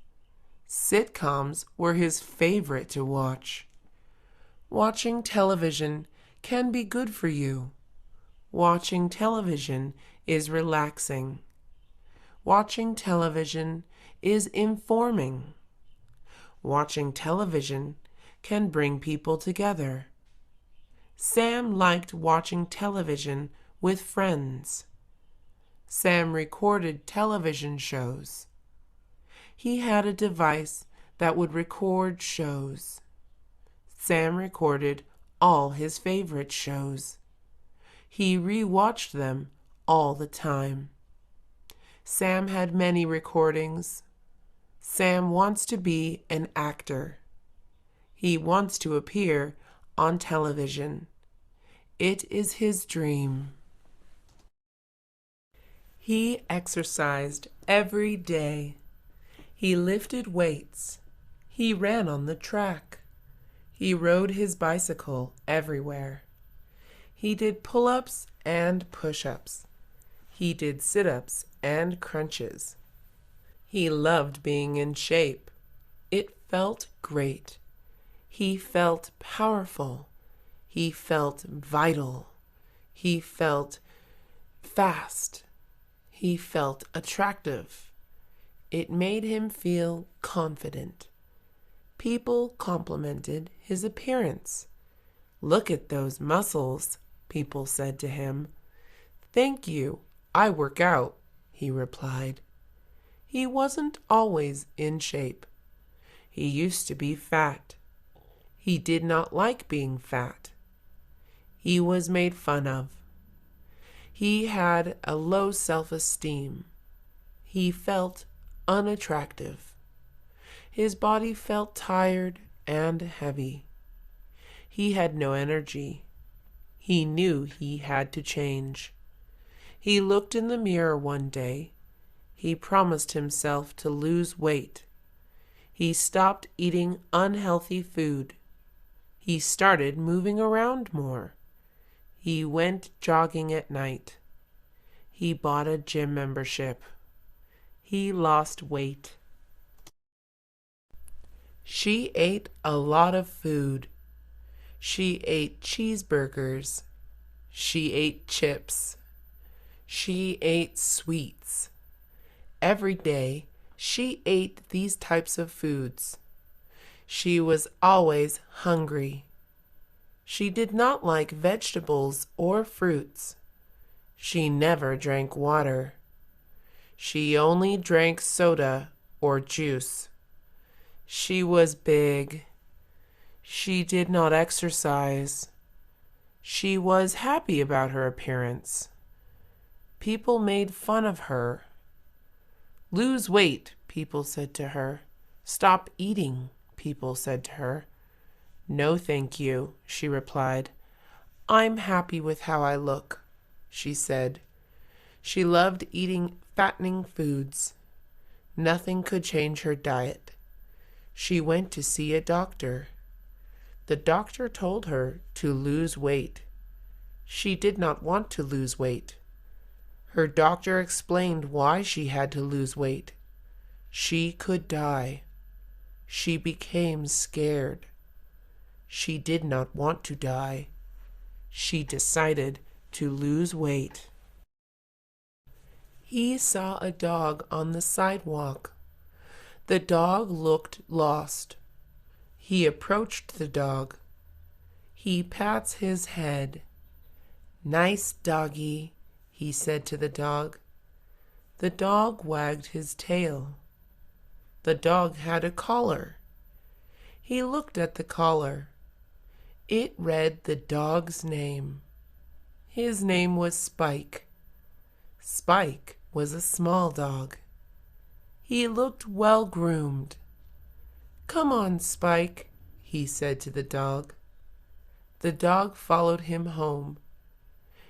Sitcoms were his favorite to watch. Watching television can be good for you. Watching television is relaxing. Watching television is informing. Watching television can bring people together. Sam liked watching television with friends. Sam recorded television shows. He had a device that would record shows. Sam recorded all his favorite shows. He re-watched them all the time. Sam had many recordings. Sam wants to be an actor. He wants to appear on television. It is his dream. He exercised every day. He lifted weights. He ran on the track. He rode his bicycle everywhere. He did pull-ups and push-ups. He did sit-ups and crunches. He loved being in shape. It felt great. He felt powerful. He felt vital. He felt fast. He felt attractive. It made him feel confident. People complimented his appearance. "Look at those muscles," people said to him. "Thank you, I work out," he replied. He wasn't always in shape. He used to be fat. He did not like being fat. He was made fun of. He had a low self-esteem. He felt unattractive. His body felt tired and heavy. He had no energy. He knew he had to change. He looked in the mirror one day. He promised himself to lose weight. He stopped eating unhealthy food. He started moving around more. He went jogging at night. He bought a gym membership. He lost weight. She ate a lot of food. She ate cheeseburgers. She ate chips. She ate sweets. Every day, she ate these types of foods. She was always hungry. She did not like vegetables or fruits. She never drank water. She only drank soda or juice. She was big. She did not exercise. She was happy about her appearance. People made fun of her. "Lose weight," people said to her. "Stop eating," people said to her. "No, thank you," she replied. "I'm happy with how I look," she said. She loved eating fattening foods. Nothing could change her diet. She went to see a doctor. The doctor told her to lose weight. She did not want to lose weight. Her doctor explained why she had to lose weight. She could die. She became scared. She did not want to die. She decided to lose weight. He saw a dog on the sidewalk. The dog looked lost. He approached the dog. He pats his head. "Nice doggy," he said to the dog. The dog wagged his tail. The dog had a collar. He looked at the collar. It read the dog's name. His name was Spike. Spike was a small dog. He looked well groomed. "Come on, Spike," he said to the dog. The dog followed him home.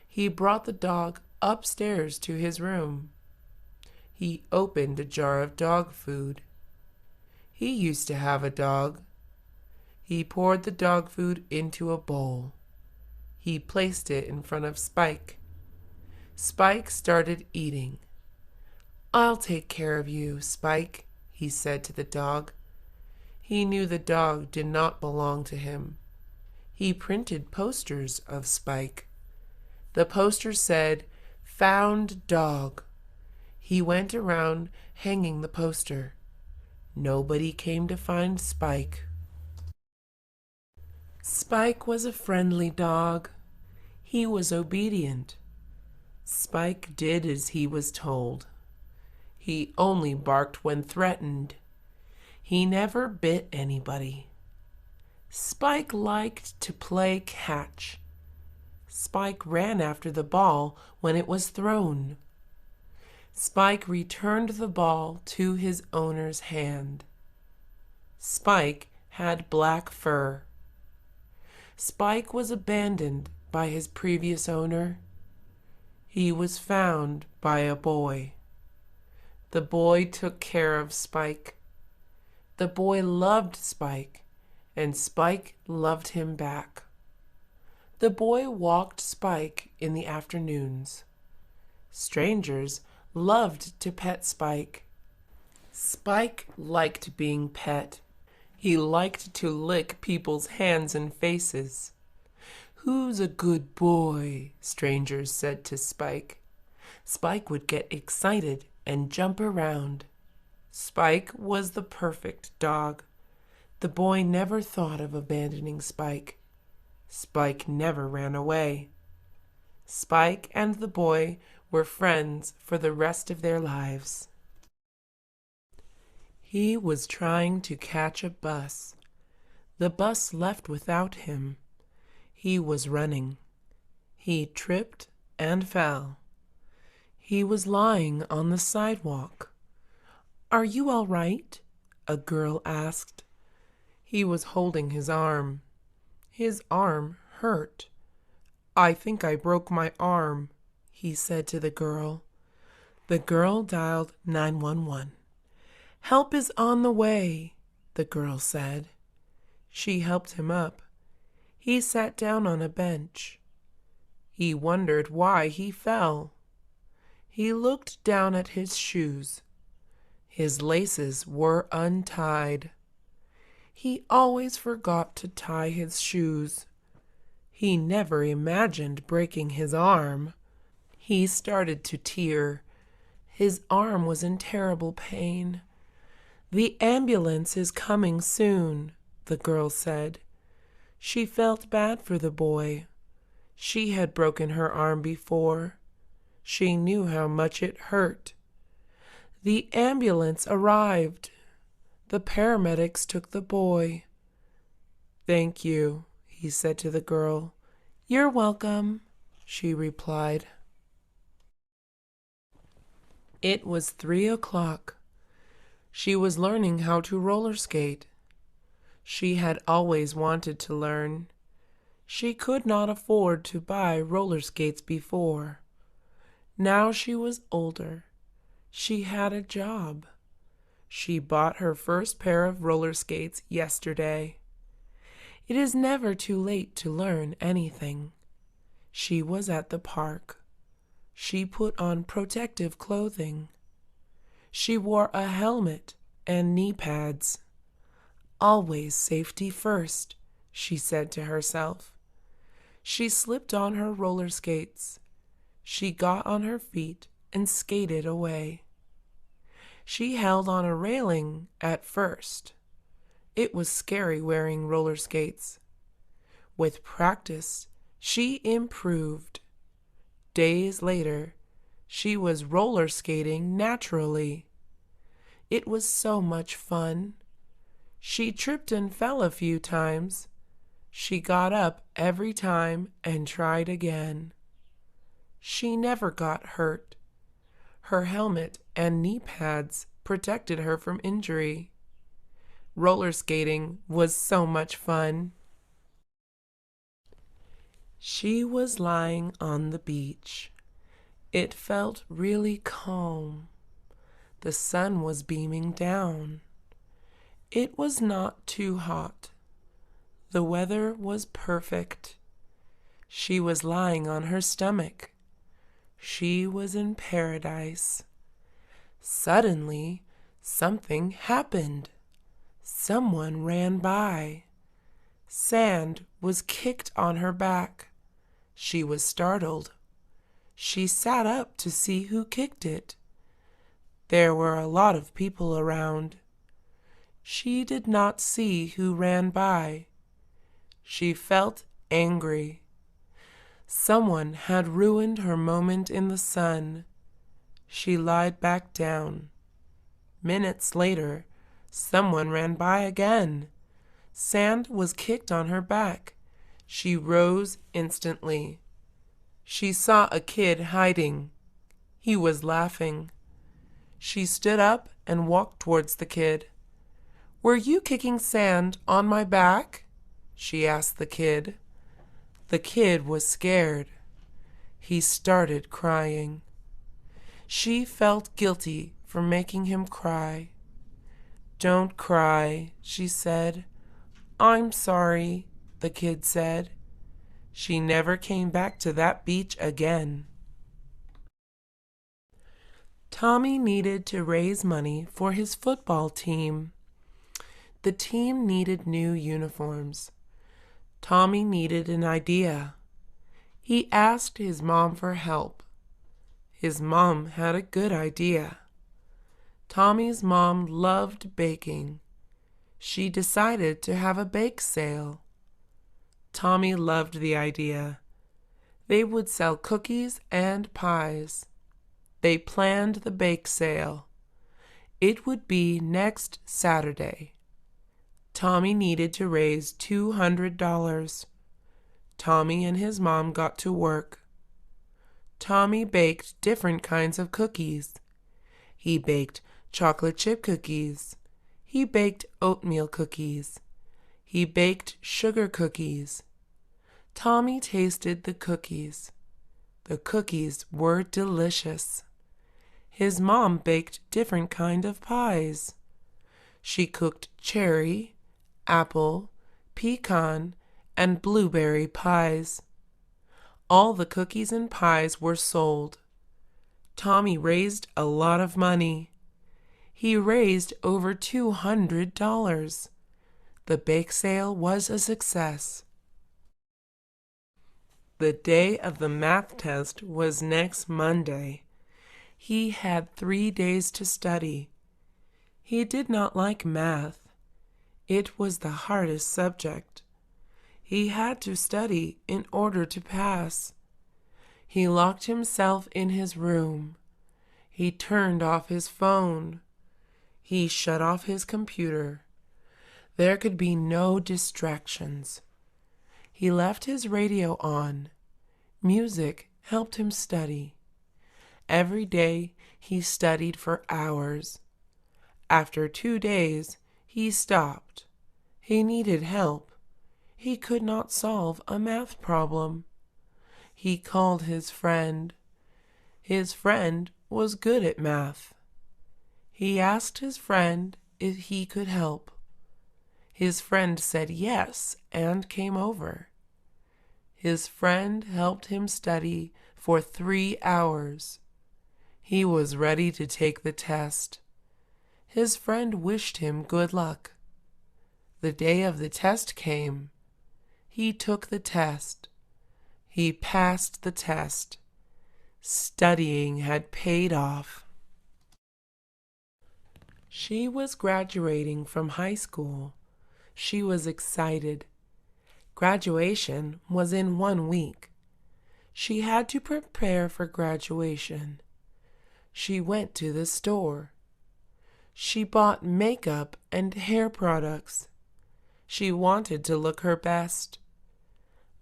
He brought the dog upstairs to his room. He opened a jar of dog food. He used to have a dog. He poured the dog food into a bowl. He placed it in front of Spike. Spike started eating. "I'll take care of you, Spike," he said to the dog. He knew the dog did not belong to him. He printed posters of Spike. The poster said, "Found dog." He went around hanging the poster. Nobody came to find Spike. Spike was a friendly dog. He was obedient. Spike did as he was told. He only barked when threatened. He never bit anybody. Spike liked to play catch. Spike ran after the ball when it was thrown. Spike returned the ball to his owner's hand. Spike had black fur. Spike was abandoned by his previous owner. He was found by a boy. The boy took care of Spike. The boy loved Spike, and Spike loved him back. The boy walked Spike in the afternoons. Strangers loved to pet Spike. Spike liked being pet. He liked to lick people's hands and faces. "Who's a good boy?" strangers said to Spike. Spike would get excited and jump around. Spike was the perfect dog. The boy never thought of abandoning Spike. Spike never ran away. Spike and the boy were friends for the rest of their lives. He was trying to catch a bus. The bus left without him. He was running. He tripped and fell. He was lying on the sidewalk. "Are you all right?" a girl asked. He was holding his arm. His arm hurt. "I think I broke my arm," he said to the girl. The girl dialed 911. "Help is on the way," the girl said. She helped him up. He sat down on a bench. He wondered why he fell. He looked down at his shoes. His laces were untied. He always forgot to tie his shoes. He never imagined breaking his arm. He started to tear. His arm was in terrible pain. "The ambulance is coming soon," the girl said. She felt bad for the boy. She had broken her arm before. She knew how much it hurt. The ambulance arrived. The paramedics took the boy. "Thank you," he said to the girl. "You're welcome," she replied. It was 3 o'clock. She was learning how to roller skate. She had always wanted to learn. She could not afford to buy roller skates before. Now she was older. She had a job. She bought her first pair of roller skates yesterday. It is never too late to learn anything. She was at the park. She put on protective clothing. She wore a helmet and knee pads. "Always safety first," she said to herself. She slipped on her roller skates. She got on her feet and skated away. She held on a railing at first. It was scary wearing roller skates. With practice, she improved. Days later, she was roller skating naturally. It was so much fun. She tripped and fell a few times. She got up every time and tried again. She never got hurt. Her helmet and knee pads protected her from injury. Roller skating was so much fun. She was lying on the beach. It felt really calm. The sun was beaming down. It was not too hot. The weather was perfect. She was lying on her stomach. She was in paradise. Suddenly, something happened. Someone ran by. Sand was kicked on her back. She was startled. She sat up to see who kicked it. There were a lot of people around. She did not see who ran by. She felt angry. Someone had ruined her moment in the sun. She lied back down. Minutes later, someone ran by again. Sand was kicked on her back. She rose instantly. She saw a kid hiding. He was laughing. She stood up and walked towards the kid. "Were you kicking sand on my back?" she asked the kid. The kid was scared. He started crying. She felt guilty for making him cry. "Don't cry," she said. "I'm sorry," the kid said. She never came back to that beach again. Tommy needed to raise money for his football team. The team needed new uniforms. Tommy needed an idea. He asked his mom for help. His mom had a good idea. Tommy's mom loved baking. She decided to have a bake sale. Tommy loved the idea. They would sell cookies and pies. They planned the bake sale. It would be next Saturday. Tommy needed to raise $200. Tommy and his mom got to work. Tommy baked different kinds of cookies. He baked chocolate chip cookies. He baked oatmeal cookies. He baked sugar cookies. Tommy tasted the cookies. The cookies were delicious. His mom baked different kind of pies. She cooked cherry, apple, pecan, and blueberry pies. All the cookies and pies were sold. Tommy raised a lot of money. He raised over $200. The bake sale was a success. The day of the math test was next Monday. He had 3 days to study. He did not like math. It was the hardest subject. He had to study in order to pass. He locked himself in his room. He turned off his phone. He shut off his computer. There could be no distractions. He left his radio on. Music helped him study. Every day he studied for hours. After 2 days, he stopped. He needed help. He could not solve a math problem. He called his friend. His friend was good at math. He asked his friend if he could help. His friend said yes and came over. His friend helped him study for 3 hours. He was ready to take the test. His friend wished him good luck. The day of the test came. He took the test. He passed the test. Studying had paid off. She was graduating from high school. She was excited. Graduation was in 1 week. She had to prepare for graduation. She went to the store. She bought makeup and hair products. She wanted to look her best.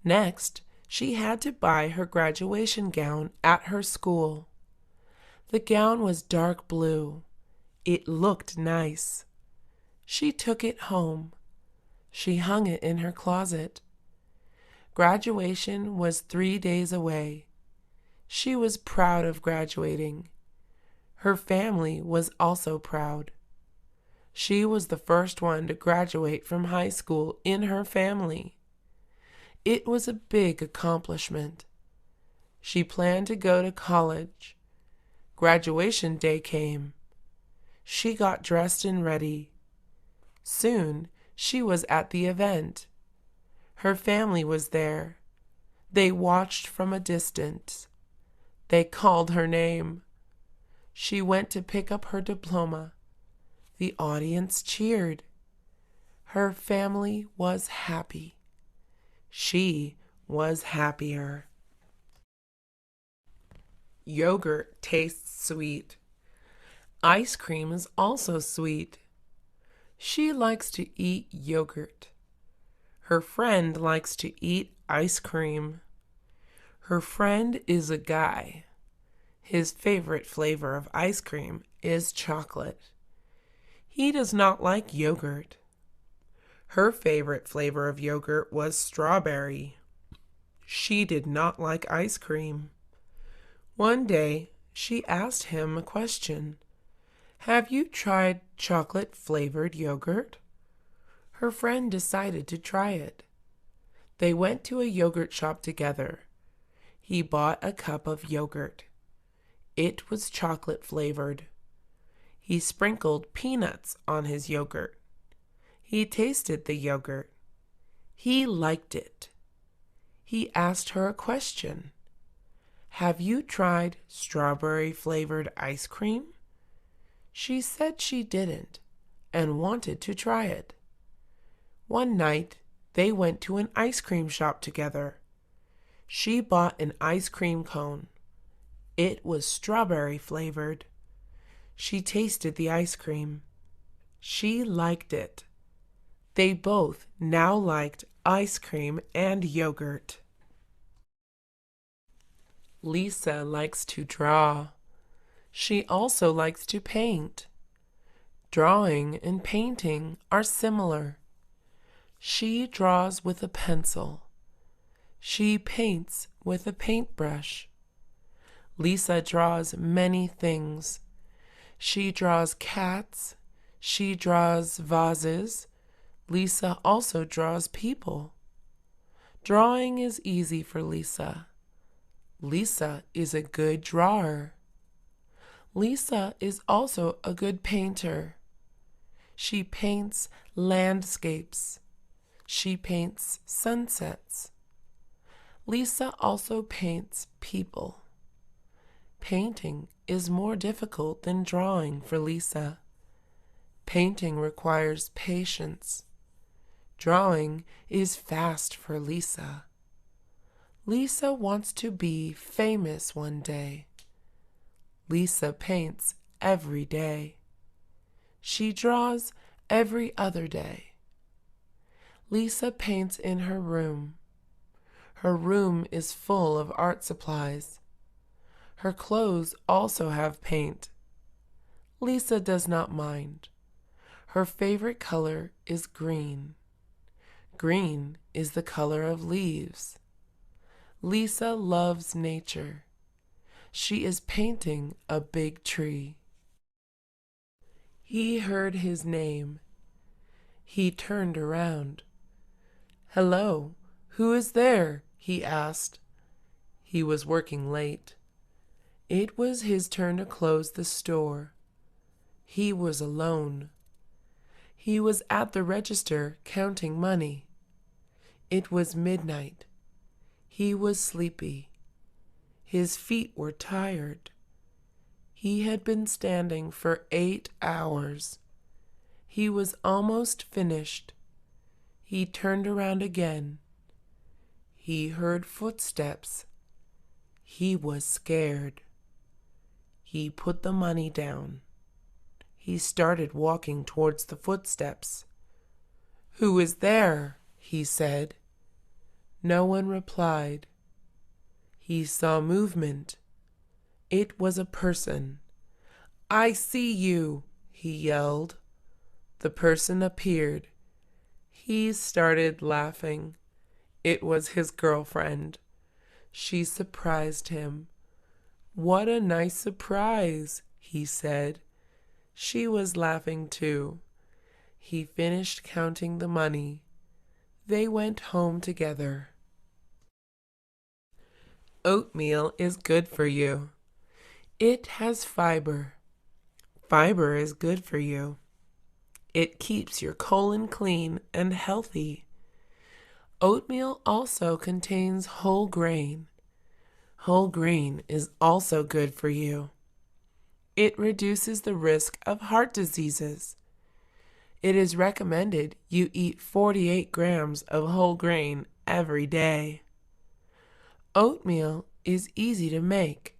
Next, she had to buy her graduation gown at her school. The gown was dark blue. It looked nice. She took it home. She hung it in her closet. Graduation was 3 days away. She was proud of graduating. Her family was also proud. She was the first one to graduate from high school in her family. It was a big accomplishment. She planned to go to college. Graduation day came. She got dressed and ready. Soon she was at the event. Her family was there. They watched from a distance. They called her name. She went to pick up her diploma. The audience cheered. Her family was happy. She was happier. Yogurt tastes sweet. Ice cream is also sweet. She likes to eat yogurt. Her friend likes to eat ice cream. Her friend is a guy. His favorite flavor of ice cream is chocolate. He does not like yogurt. Her favorite flavor of yogurt was strawberry. She did not like ice cream. One day, she asked him a question. "Have you tried chocolate-flavored yogurt?" Her friend decided to try it. They went to a yogurt shop together. He bought a cup of yogurt. It was chocolate-flavored. He sprinkled peanuts on his yogurt. He tasted the yogurt. He liked it. He asked her a question. Have you tried strawberry-flavored ice cream? She said she didn't and wanted to try it. One night, they went to an ice cream shop together. She bought an ice cream cone. It was strawberry flavored. She tasted the ice cream. She liked it. They both now liked ice cream and yogurt. Lisa likes to draw. She also likes to paint. Drawing and painting are similar. She draws with a pencil. She paints with a paintbrush. Lisa draws many things. She draws cats. She draws vases. Lisa also draws people. Drawing is easy for Lisa. Lisa is a good drawer. Lisa is also a good painter. She paints landscapes. She paints sunsets. Lisa also paints people. Painting is more difficult than drawing for Lisa. Painting requires patience. Drawing is fast for Lisa. Lisa wants to be famous one day. Lisa paints every day. She draws every other day. Lisa paints in her room. Her room is full of art supplies. Her clothes also have paint. Lisa does not mind. Her favorite color is green. Green is the color of leaves. Lisa loves nature. She is painting a big tree. He heard his name. He turned around. "Hello, who is there?" he asked. He was working late. It was his turn to close the store. He was alone. He was at the register counting money. It was midnight. He was sleepy. His feet were tired. He had been standing for 8 hours. He was almost finished. He turned around again. He heard footsteps. He was scared. He put the money down. He started walking towards the footsteps. "Who is there?" he said. No one replied. He saw movement. It was a person. "I see you," he yelled. The person appeared. He started laughing. It was his girlfriend. She surprised him. "What a nice surprise," he said. She was laughing too. He finished counting the money. They went home together. Oatmeal is good for you. It has fiber. Fiber is good for you. It keeps your colon clean and healthy. Oatmeal also contains whole grain. Whole grain is also good for you. It reduces the risk of heart diseases. It is recommended you eat 48 grams of whole grain every day. Oatmeal is easy to make.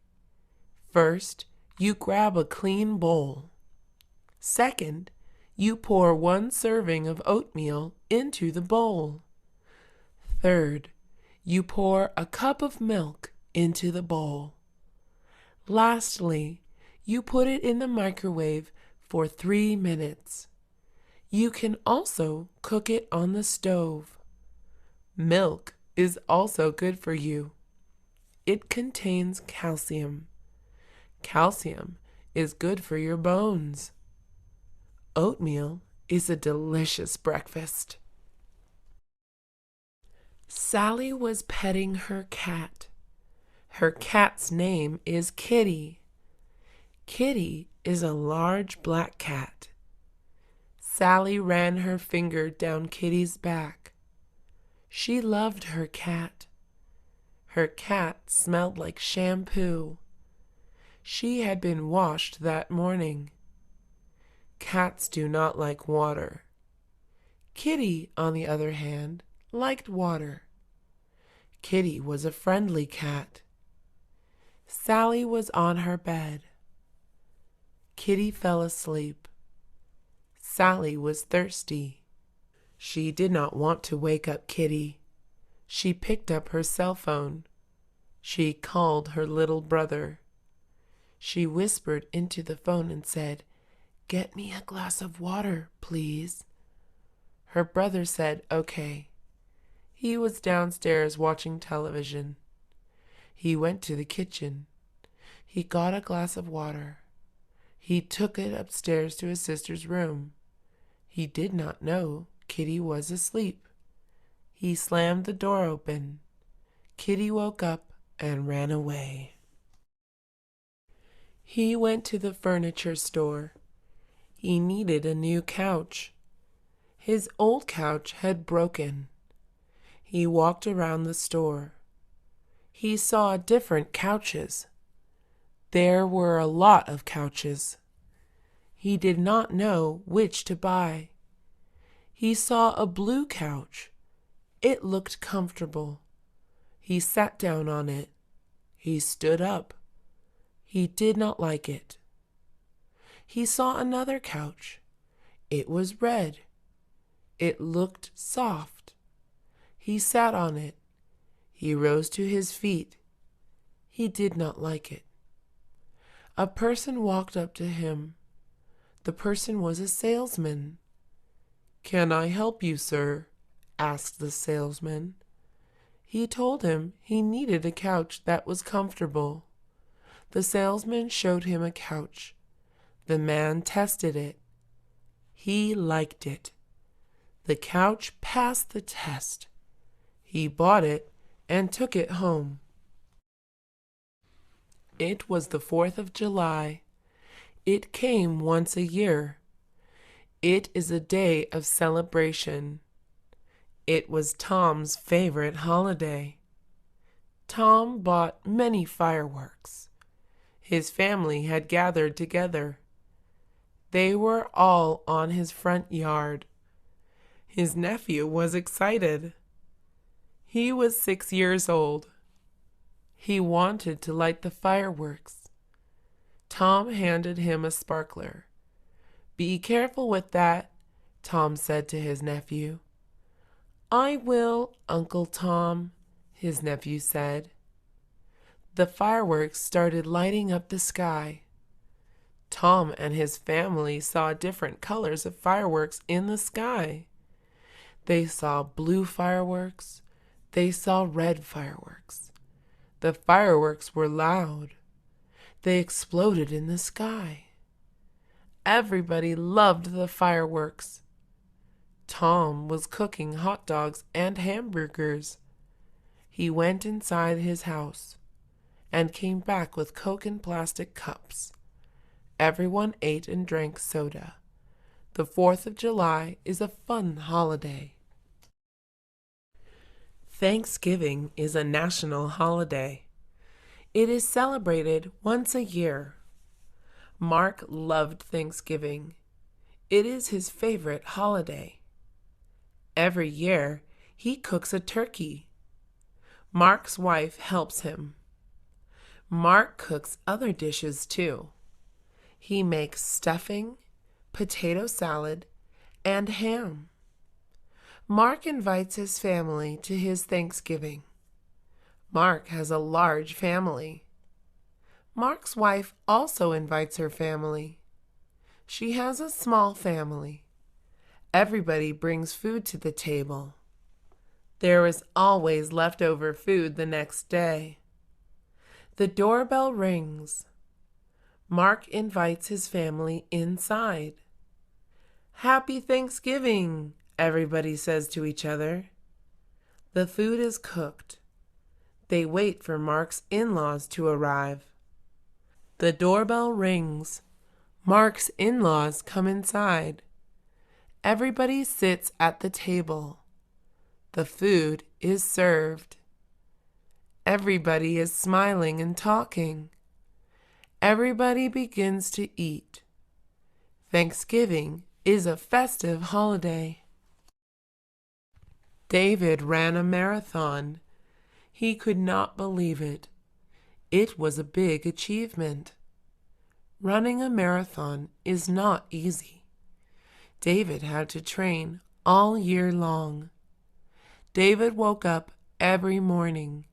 First, you grab a clean bowl. Second, you pour 1 serving of oatmeal into the bowl. Third, you pour a cup of milk into the bowl. Lastly, you put it in the microwave for 3 minutes. You can also cook it on the stove. Milk is also good for you. It contains calcium. Calcium is good for your bones. Oatmeal is a delicious breakfast. Sally was petting her cat. Her cat's name is Kitty. Kitty is a large black cat. Sally ran her finger down Kitty's back. She loved her cat. Her cat smelled like shampoo. She had been washed that morning. Cats do not like water. Kitty, on the other hand, liked water. Kitty was a friendly cat. Sally was on her bed. Kitty fell asleep. Sally was thirsty. She did not want to wake up Kitty. She picked up her cell phone. She called her little brother. She whispered into the phone and said, "Get me a glass of water, please." Her brother said, "Okay." He was downstairs watching television. He went to the kitchen. He got a glass of water. He took it upstairs to his sister's room. He did not know Kitty was asleep. He slammed the door open. Kitty woke up and ran away. He went to the furniture store. He needed a new couch. His old couch had broken. He walked around the store. He saw different couches. There were a lot of couches. He did not know which to buy. He saw a blue couch. It looked comfortable. He sat down on it. He stood up. He did not like it. He saw another couch. It was red. It looked soft. He sat on it. He rose to his feet. He did not like it. A person walked up to him. The person was a salesman. "Can I help you, sir?" asked the salesman. He told him he needed a couch that was comfortable. The salesman showed him a couch. The man tested it. He liked it. The couch passed the test. He bought it and took it home. It was the 4th of July. It came once a year. It is a day of celebration. It was Tom's favorite holiday. Tom bought many fireworks. His family had gathered together. They were all on his front yard. His nephew was excited. He was 6 years old. He wanted to light the fireworks. Tom handed him a sparkler. "Be careful with that," Tom said to his nephew. "I will, Uncle Tom," his nephew said. The fireworks started lighting up the sky. Tom and his family saw different colors of fireworks in the sky. They saw blue fireworks. They saw red fireworks. The fireworks were loud. They exploded in the sky. Everybody loved the fireworks. Tom was cooking hot dogs and hamburgers. He went inside his house and came back with Coke in plastic cups. Everyone ate and drank soda. The 4th of July is a fun holiday. Thanksgiving is a national holiday. It is celebrated once a year. Mark loved Thanksgiving. It is his favorite holiday. Every year, he cooks a turkey. Mark's wife helps him. Mark cooks other dishes too. He makes stuffing, potato salad, and ham. Mark invites his family to his Thanksgiving. Mark has a large family. Mark's wife also invites her family. She has a small family. Everybody brings food to the table. There is always leftover food the next day. The doorbell rings. Mark invites his family inside. "Happy Thanksgiving," everybody says to each other. The food is cooked. They wait for Mark's in-laws to arrive. The doorbell rings. Mark's in-laws come inside. Everybody sits at the table. The food is served. Everybody is smiling and talking. Everybody begins to eat. Thanksgiving is a festive holiday. David ran a marathon. He could not believe it. It was a big achievement. Running a marathon is not easy. David had to train all year long. David woke up every morning.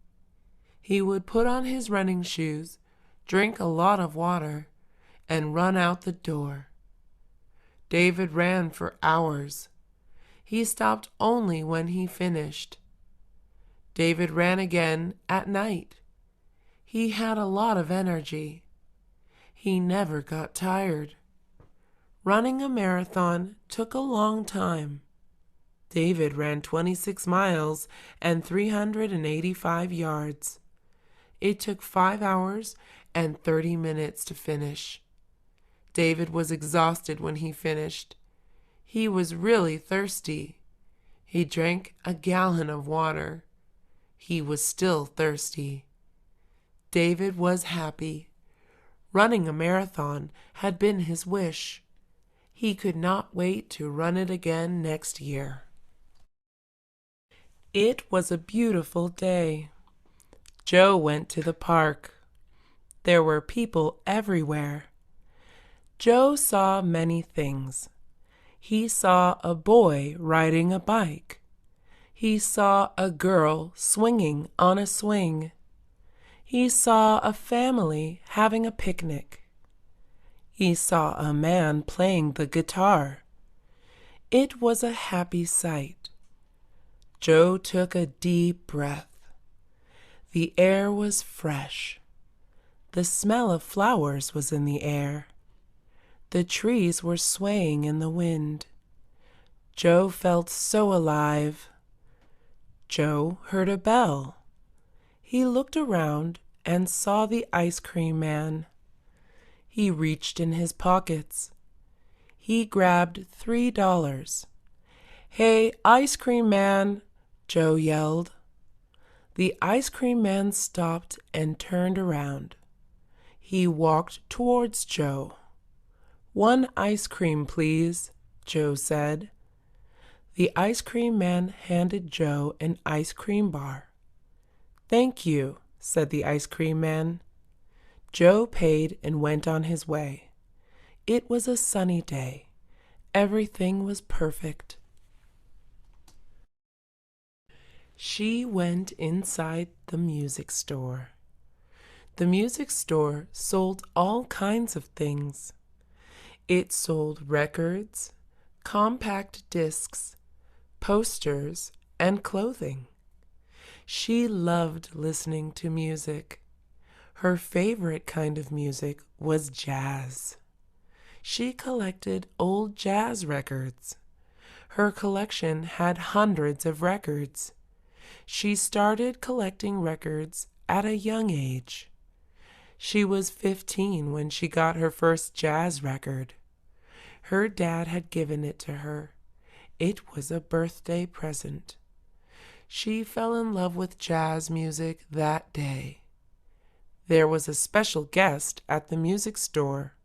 He would put on his running shoes, drink a lot of water, and run out the door. David ran for hours. He stopped only when he finished. David ran again at night. He had a lot of energy. He never got tired. Running a marathon took a long time. David ran 26 miles and 385 yards. It took 5 hours and 30 minutes to finish. David was exhausted when he finished. He was really thirsty. He drank a gallon of water. He was still thirsty. David was happy. Running a marathon had been his wish. He could not wait to run it again next year. It was a beautiful day. Joe went to the park. There were people everywhere. Joe saw many things. He saw a boy riding a bike. He saw a girl swinging on a swing. He saw a family having a picnic. He saw a man playing the guitar. It was a happy sight. Joe took a deep breath. The air was fresh. The smell of flowers was in the air. The trees were swaying in the wind. Joe felt so alive. Joe heard a bell. He looked around and saw the ice cream man. He reached in his pockets. He grabbed $3. "Hey, ice cream man!" Joe yelled. The ice cream man stopped and turned around. He walked towards Joe. "One ice cream, please," Joe said. The ice cream man handed Joe an ice cream bar. "Thank you," said the ice cream man. Joe paid and went on his way. It was a sunny day. Everything was perfect. She went inside the music store. The music store sold all kinds of things. It sold records, compact discs, posters, and clothing. She loved listening to music. Her favorite kind of music was jazz. She collected old jazz records. Her collection had hundreds of records. She started collecting records at a young age. She was 15 when she got her first jazz record. Her dad had given it to her. It was a birthday present. She fell in love with jazz music that day. There was a special guest at the music store.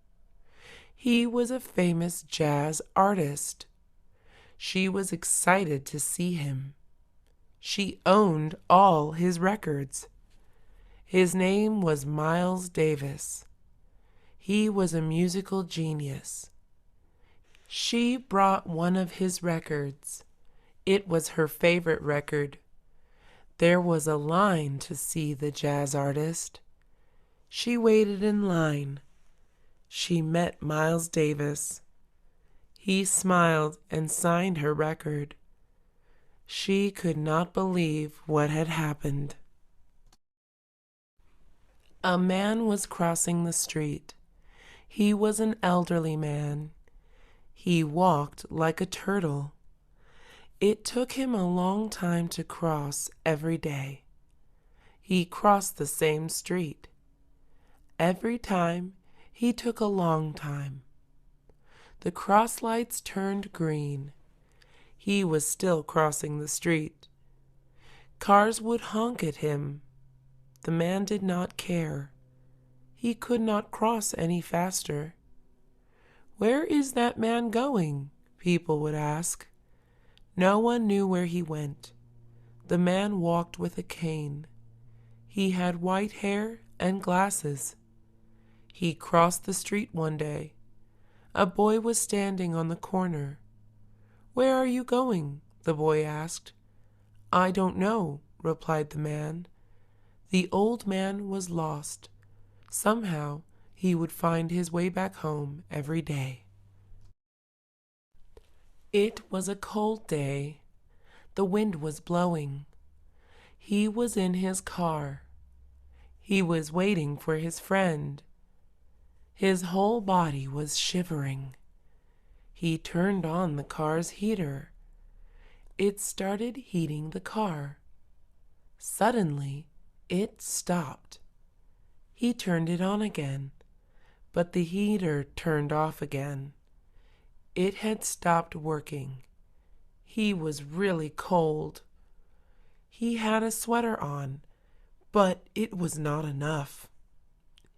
He was a famous jazz artist. She was excited to see him. She owned all his records. His name was Miles Davis. He was a musical genius. She brought one of his records. It was her favorite record. There was a line to see the jazz artist. She waited in line. She met Miles Davis. He smiled and signed her record. She could not believe what had happened. A man was crossing the street. He was an elderly man. He walked like a turtle. It took him a long time to cross every day. He crossed the same street. Every time he took a long time. The cross lights turned green. He was still crossing the street. Cars would honk at him. The man did not care. He could not cross any faster. "Where is that man going?" people would ask. No one knew where he went. The man walked with a cane. He had white hair and glasses. He crossed the street one day. A boy was standing on the corner. "Where are you going?" the boy asked. "I don't know," replied the man. The old man was lost. Somehow he would find his way back home every day. It was a cold day. The wind was blowing. He was in his car. He was waiting for his friend. His whole body was shivering. He turned on the car's heater. It started heating the car. Suddenly, it stopped. He turned it on again, but the heater turned off again. It had stopped working. He was really cold. He had a sweater on, but it was not enough.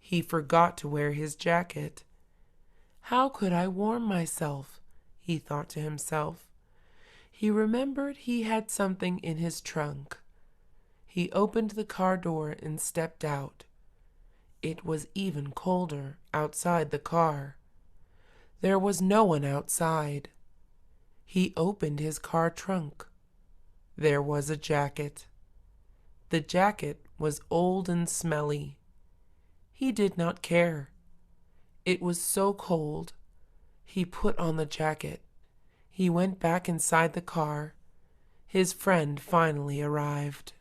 He forgot to wear his jacket. "How could I warm myself?" he thought to himself. He remembered he had something in his trunk. He opened the car door and stepped out. It was even colder outside the car. There was no one outside. He opened his car trunk. There was a jacket. The jacket was old and smelly. He did not care. It was so cold. He put on the jacket. He went back inside the car. His friend finally arrived.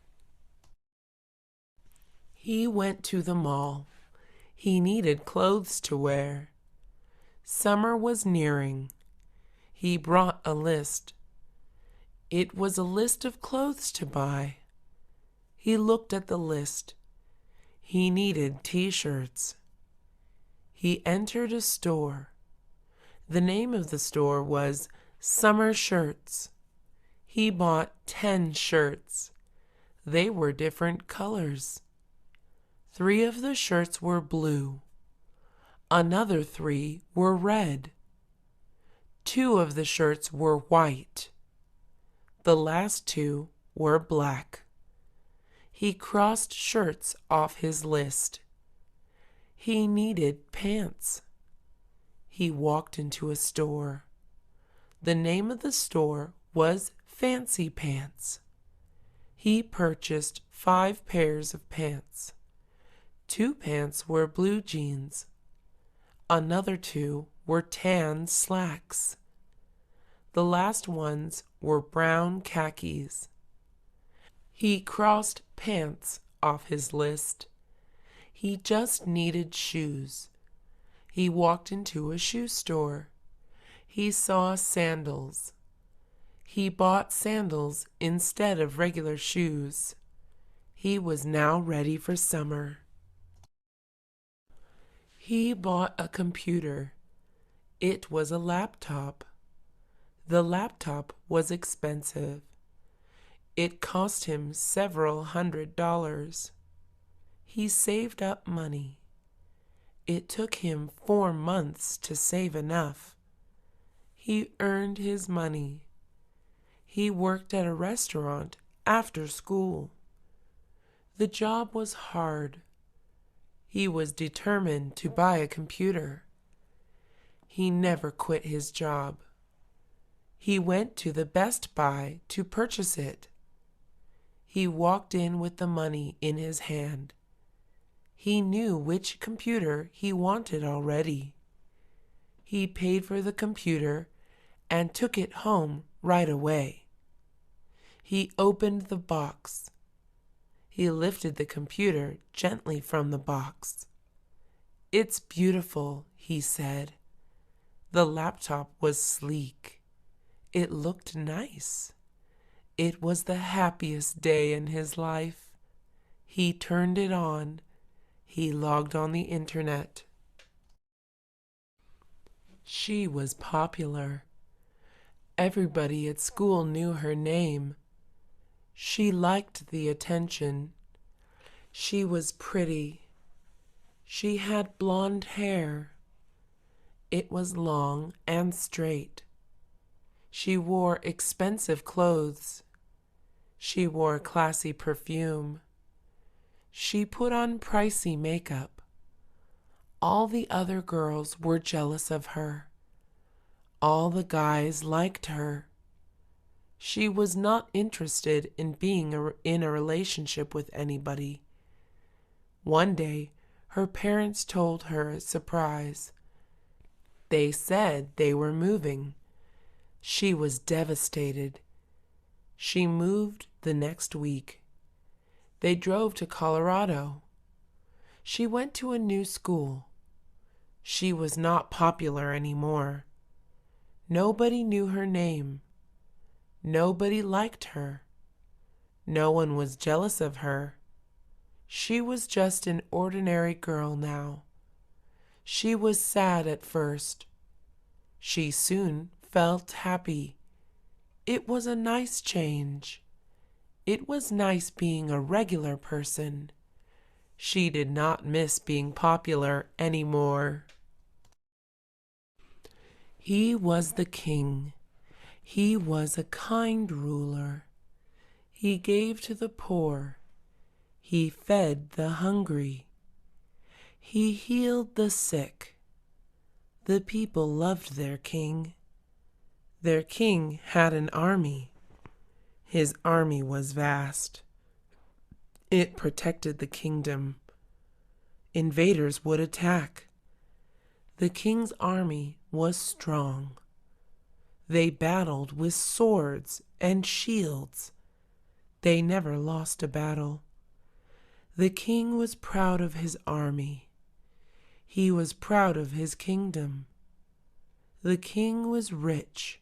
He went to the mall. He needed clothes to wear. Summer was nearing. He brought a list. It was a list of clothes to buy. He looked at the list. He needed t-shirts. He entered a store. The name of the store was Summer Shirts. He bought 10 shirts. They were different colors. 3 of the shirts were blue. Another 3 were red. 2 of the shirts were white. The last 2 were black. He crossed shirts off his list. He needed pants. He walked into a store. The name of the store was Fancy Pants. He purchased 5 pairs of pants. 2 pants were blue jeans. Another 2 were tan slacks. The last ones were brown khakis. He crossed pants off his list. He just needed shoes. He walked into a shoe store. He saw sandals. He bought sandals instead of regular shoes. He was now ready for summer. He bought a computer. It was a laptop. The laptop was expensive. It cost him several $100s. He saved up money. It took him 4 months to save enough. He earned his money. He worked at a restaurant after school. The job was hard. He was determined to buy a computer. He never quit his job. He went to the Best Buy to purchase it. He walked in with the money in his hand. He knew which computer he wanted already. He paid for the computer and took it home right away. He opened the box. He lifted the computer gently from the box. "It's beautiful," he said. The laptop was sleek. It looked nice. It was the happiest day in his life. He turned it on. He logged on the internet. She was popular. Everybody at school knew her name. She liked the attention. She was pretty. She had blonde hair. It was long and straight. She wore expensive clothes. She wore classy perfume. She put on pricey makeup. All the other girls were jealous of her. All the guys liked her. She was not interested in being in a relationship with anybody. One day, her parents told her a surprise. They said they were moving. She was devastated. She moved the next week. They drove to Colorado. She went to a new school. She was not popular anymore. Nobody knew her name. Nobody liked her. No one was jealous of her. She was just an ordinary girl now. She was sad at first. She soon felt happy. It was a nice change. It was nice being a regular person. She did not miss being popular anymore. He was the king. He was a kind ruler. He gave to the poor. He fed the hungry. He healed the sick. The people loved their king. Their king had an army. His army was vast. It protected the kingdom. Invaders would attack. The king's army was strong. They battled with swords and shields. They never lost a battle. The king was proud of his army. He was proud of his kingdom. The king was rich.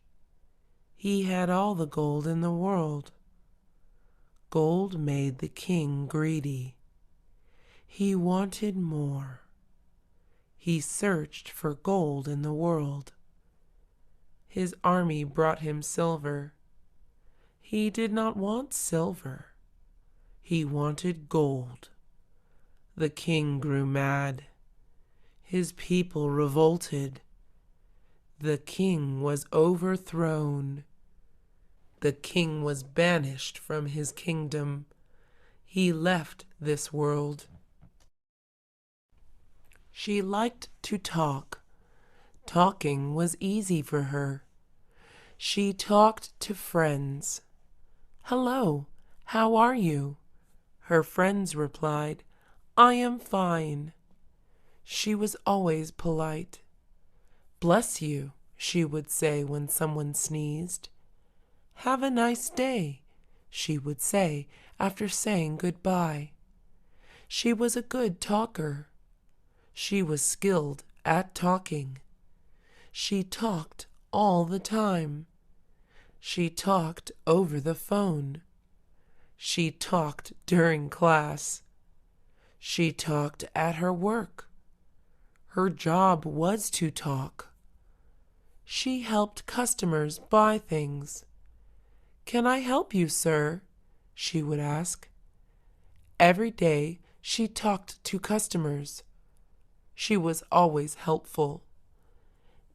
He had all the gold in the world. Gold made the king greedy. He wanted more. He searched for gold in the world. His army brought him silver. He did not want silver. He wanted gold. The king grew mad. His people revolted. The king was overthrown. The king was banished from his kingdom. He left this world. She liked to talk. Talking was easy for her. She talked to friends. "Hello, how are you?" Her friends replied, "I am fine." She was always polite. "Bless you," she would say when someone sneezed. "Have a nice day," she would say after saying goodbye. She was a good talker. She was skilled at talking. She talked all the time. She talked over the phone. She talked during class. She talked at her work. Her job was to talk. She helped customers buy things. "Can I help you, sir?" she would ask. Every day she talked to customers. She was always helpful.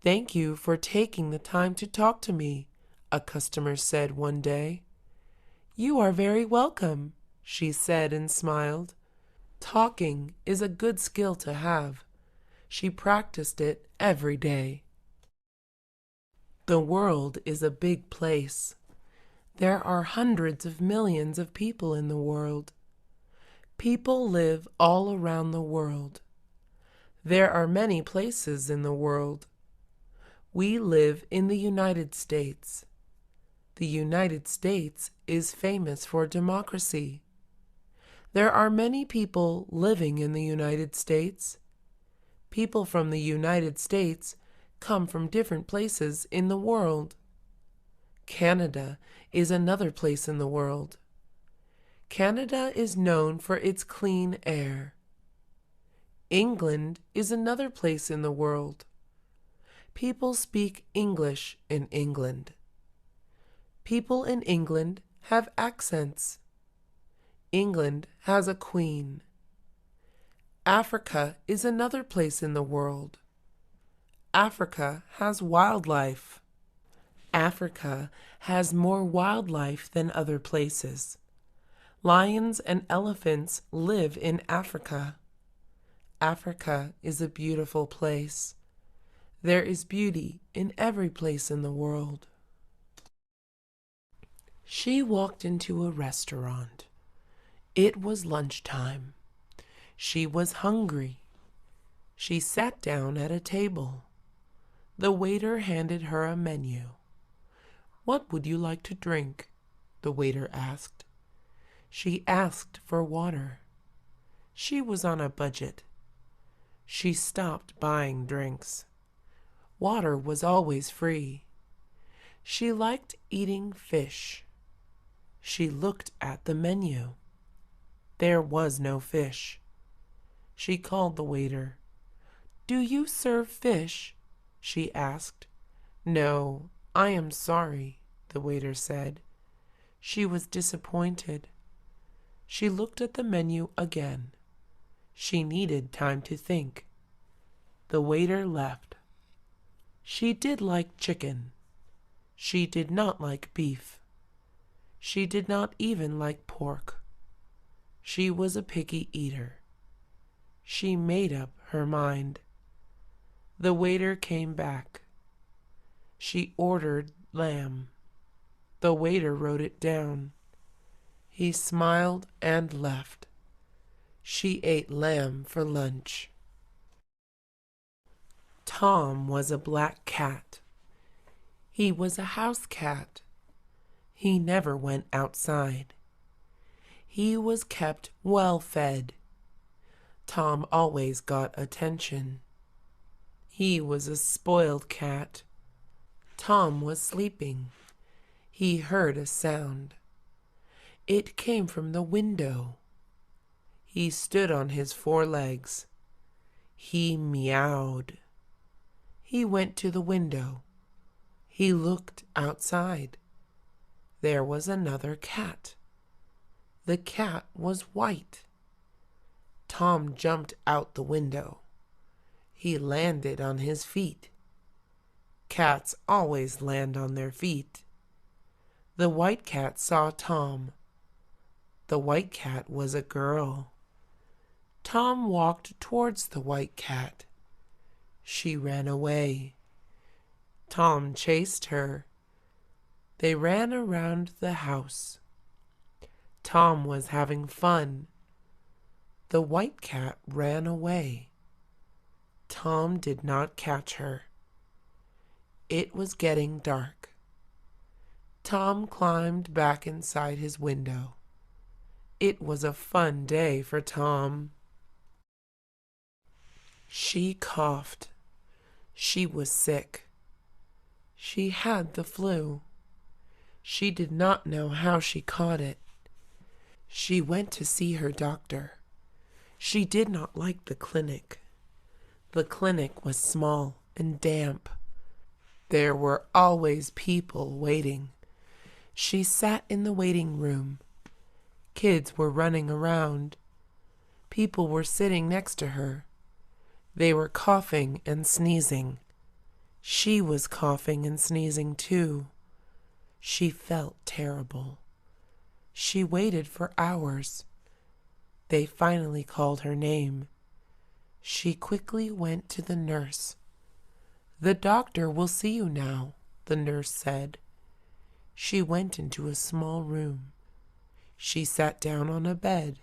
"Thank you for taking the time to talk to me," a customer said one day. "You are very welcome," she said and smiled. Talking is a good skill to have. She practiced it every day. The world is a big place. There are hundreds of millions of people in the world. People live all around the world. There are many places in the world. We live in the United States. The United States is famous for democracy. There are many people living in the United States. People from the United States come from different places in the world. Canada is another place in the world. Canada is known for its clean air. England is another place in the world. People speak English in England. People in England have accents. England has a queen. Africa is another place in the world. Africa has wildlife. Africa has more wildlife than other places. Lions and elephants live in Africa. Africa is a beautiful place. There is beauty in every place in the world. She walked into a restaurant. It was lunchtime. She was hungry. She sat down at a table. The waiter handed her a menu. "What would you like to drink?" the waiter asked. She asked for water. She was on a budget. She stopped buying drinks. Water was always free. She liked eating fish. She looked at the menu. There was no fish. She called the waiter. "Do you serve fish?" she asked. "No, I am sorry," the waiter said. She was disappointed. She looked at the menu again. She needed time to think. The waiter left. She did like chicken. She did not like beef. She did not even like pork. She was a picky eater. She made up her mind. The waiter came back. She ordered lamb. The waiter wrote it down. He smiled and left. She ate lamb for lunch. Tom was a black cat. He was a house cat. He never went outside. He was kept well fed. Tom always got attention. He was a spoiled cat. Tom was sleeping. He heard a sound. It came from the window. He stood on his 4 legs. He meowed. He went to the window. He looked outside. There was another cat. The cat was white. Tom jumped out the window. He landed on his feet. Cats always land on their feet. The white cat saw Tom. The white cat was a girl. Tom walked towards the white cat. She ran away. Tom chased her. They ran around the house. Tom was having fun. The white cat ran away. Tom did not catch her. It was getting dark. Tom climbed back inside his window. It was a fun day for Tom. She coughed. She was sick. She had the flu. She did not know how she caught it. She went to see her doctor. She did not like the clinic. The clinic was small and damp. There were always people waiting. She sat in the waiting room. Kids were running around. People were sitting next to her. They were coughing and sneezing. She was coughing and sneezing too. She felt terrible. She waited for hours. They finally called her name. She quickly went to the nurse. "The doctor will see you now," the nurse said. She went into a small room. She sat down on a bed.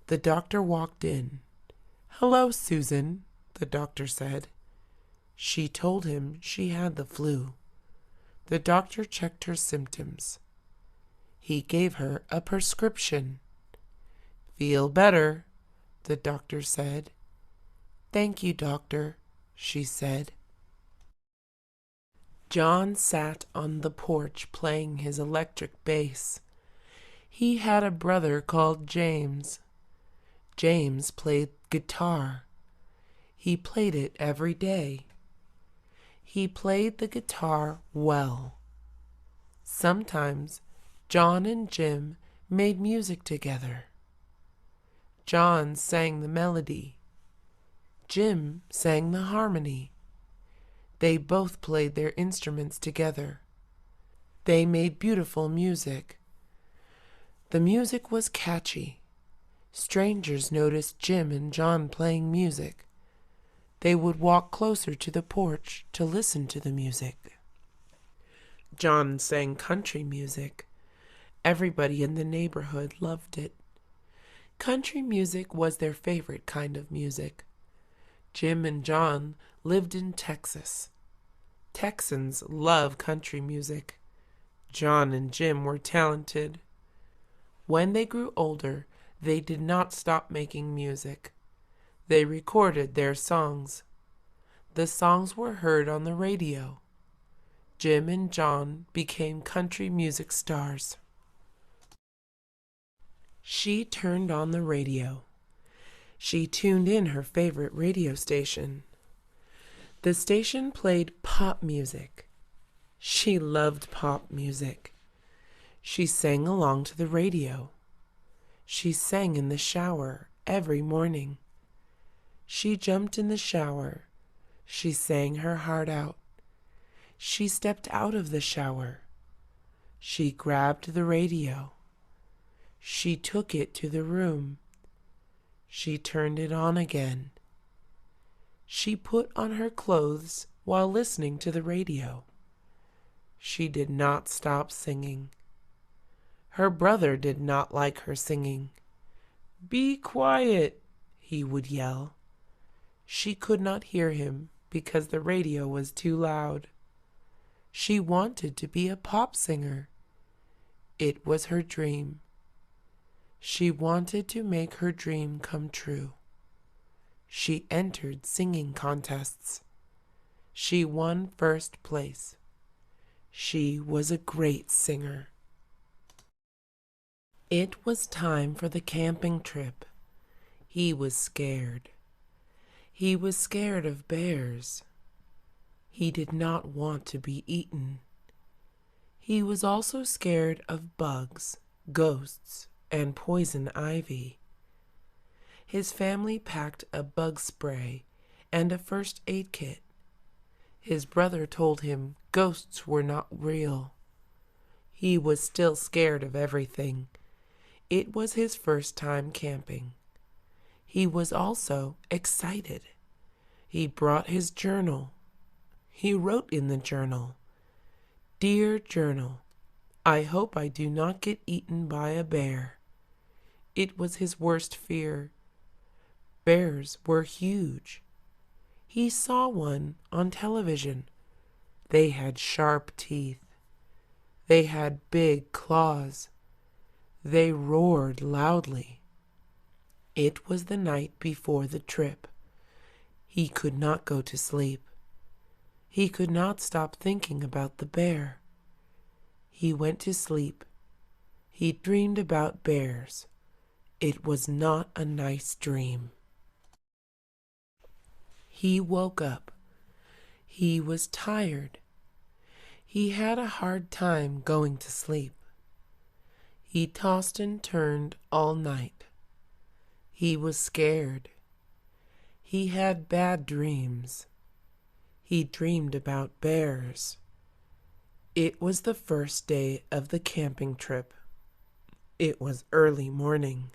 The doctor walked in. "Hello, Susan," the doctor said. She told him she had the flu. The doctor checked her symptoms. He gave her a prescription. "Feel better," the doctor said. "Thank you, doctor," she said. John sat on the porch playing his electric bass. He had a brother called James. James played guitar. He played it every day. He played the guitar well. Sometimes John and Jim made music together. John sang the melody. Jim sang the harmony. They both played their instruments together. They made beautiful music. The music was catchy. Strangers noticed Jim and John playing music. They would walk closer to the porch to listen to the music. John sang country music. Everybody in the neighborhood loved it. Country music was their favorite kind of music. Jim and John lived in Texas. Texans love country music. John and Jim were talented. When they grew older, they did not stop making music. They recorded their songs. The songs were heard on the radio. Jim and John became country music stars. She turned on the radio. She tuned in her favorite radio station. The station played pop music. She loved pop music. She sang along to the radio. She sang in the shower every morning. She jumped in the shower. She sang her heart out. She stepped out of the shower. She grabbed the radio. She took it to the room. She turned it on again. She put on her clothes while listening to the radio. She did not stop singing. Her brother did not like her singing. "Be quiet," he would yell. She could not hear him because the radio was too loud. She wanted to be a pop singer. It was her dream. She wanted to make her dream come true. She entered singing contests. She won first place. She was a great singer. It was time for the camping trip. He was scared. He was scared of bears. He did not want to be eaten. He was also scared of bugs, ghosts, and poison ivy. His family packed a bug spray and a first aid kit. His brother told him ghosts were not real. He was still scared of everything. It was his first time camping. He was also excited. He brought his journal. He wrote in the journal, "Dear Journal, I hope I do not get eaten by a bear." It was his worst fear. Bears were huge. He saw one on television. They had sharp teeth. They had big claws. They roared loudly. It was the night before the trip. He could not go to sleep. He could not stop thinking about the bear. He went to sleep. He dreamed about bears. It was not a nice dream. He woke up. He was tired. He had a hard time going to sleep. He tossed and turned all night. He was scared. He had bad dreams. He dreamed about bears. It was the first day of the camping trip. It was early morning.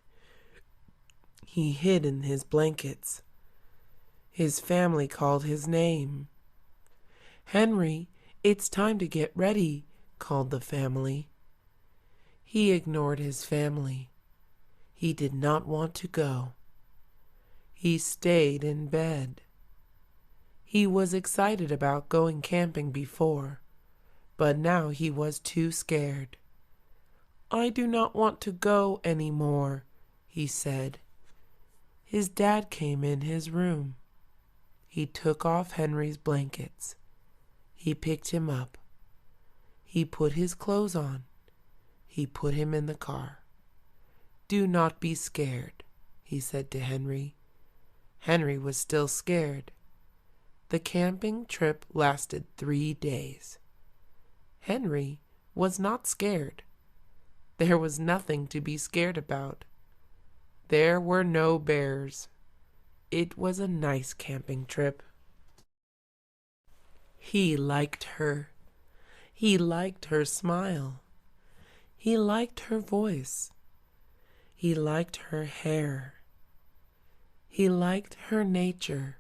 He hid in his blankets. His family called his name. "Henry, it's time to get ready," called the family. He ignored his family. He did not want to go. He stayed in bed. He was excited about going camping before, but now he was too scared. "I do not want to go anymore," he said. His dad came in his room. He took off Henry's blankets. He picked him up. He put his clothes on. He put him in the car. "Do not be scared," he said to Henry. Henry was still scared. The camping trip lasted 3 days. Henry was not scared. There was nothing to be scared about. There were no bears. It was a nice camping trip. He liked her. He liked her smile. He liked her voice. He liked her hair. He liked her nature.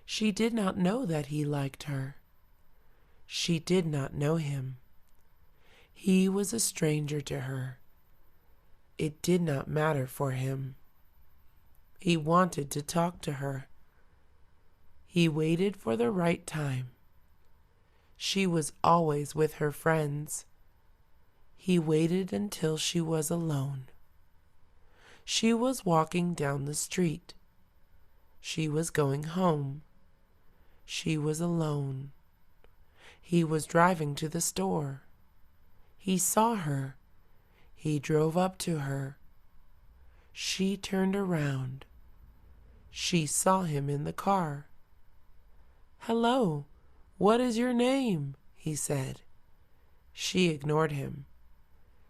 She did not know that he liked her. She did not know him. He was a stranger to her. It did not matter for him. He wanted to talk to her. He waited for the right time. She was always with her friends. He waited until she was alone. She was walking down the street. She was going home. She was alone. He was driving to the store. He saw her. He drove up to her. She turned around. She saw him in the car. "Hello, what is your name?" he said. She ignored him.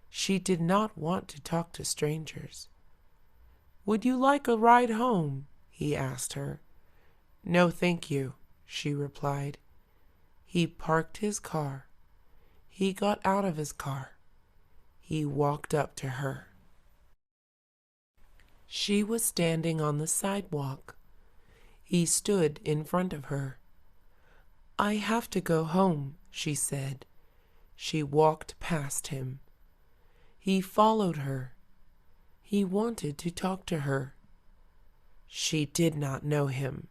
She did not want to talk to strangers. "Would you like a ride home?" he asked her. "No, thank you," she replied. He parked his car. He got out of his car. He walked up to her. She was standing on the sidewalk. He stood in front of her. "I have to go home," she said. She walked past him. He followed her. He wanted to talk to her. She did not know him.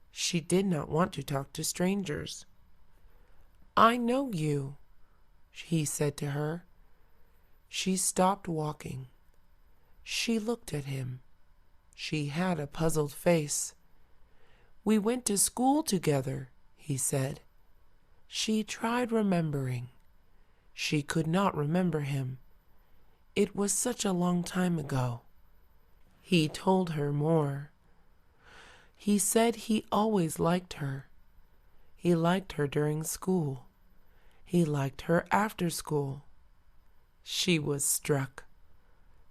She did not want to talk to strangers. "I know you," he said to her. She stopped walking. She looked at him. She had a puzzled face. "We went to school together," he said. She tried remembering. She could not remember him. It was such a long time ago. He told her more. He said he always liked her. He liked her during school. He liked her after school. She was struck.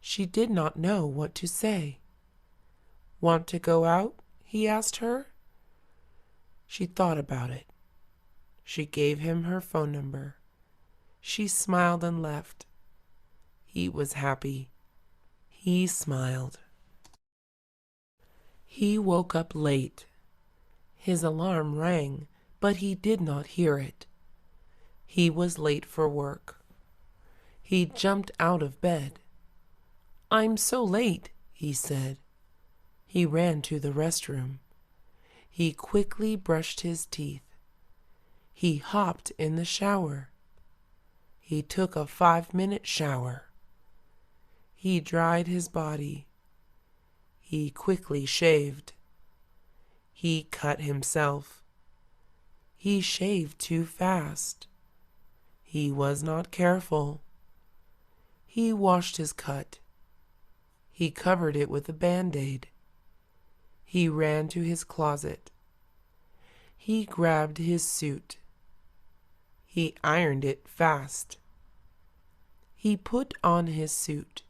She did not know what to say. "Want to go out?" he asked her. She thought about it. She gave him her phone number. She smiled and left. He was happy. He smiled. He woke up late. His alarm rang, but he did not hear it. He was late for work. He jumped out of bed. "I'm so late," he said. He ran to the restroom. He quickly brushed his teeth. He hopped in the shower. He took a 5-minute shower. He dried his body. He quickly shaved. He cut himself. He shaved too fast. He was not careful. He washed his cut. He covered it with a Band-Aid. He ran to his closet. He grabbed his suit. He ironed it fast. He put on his suit.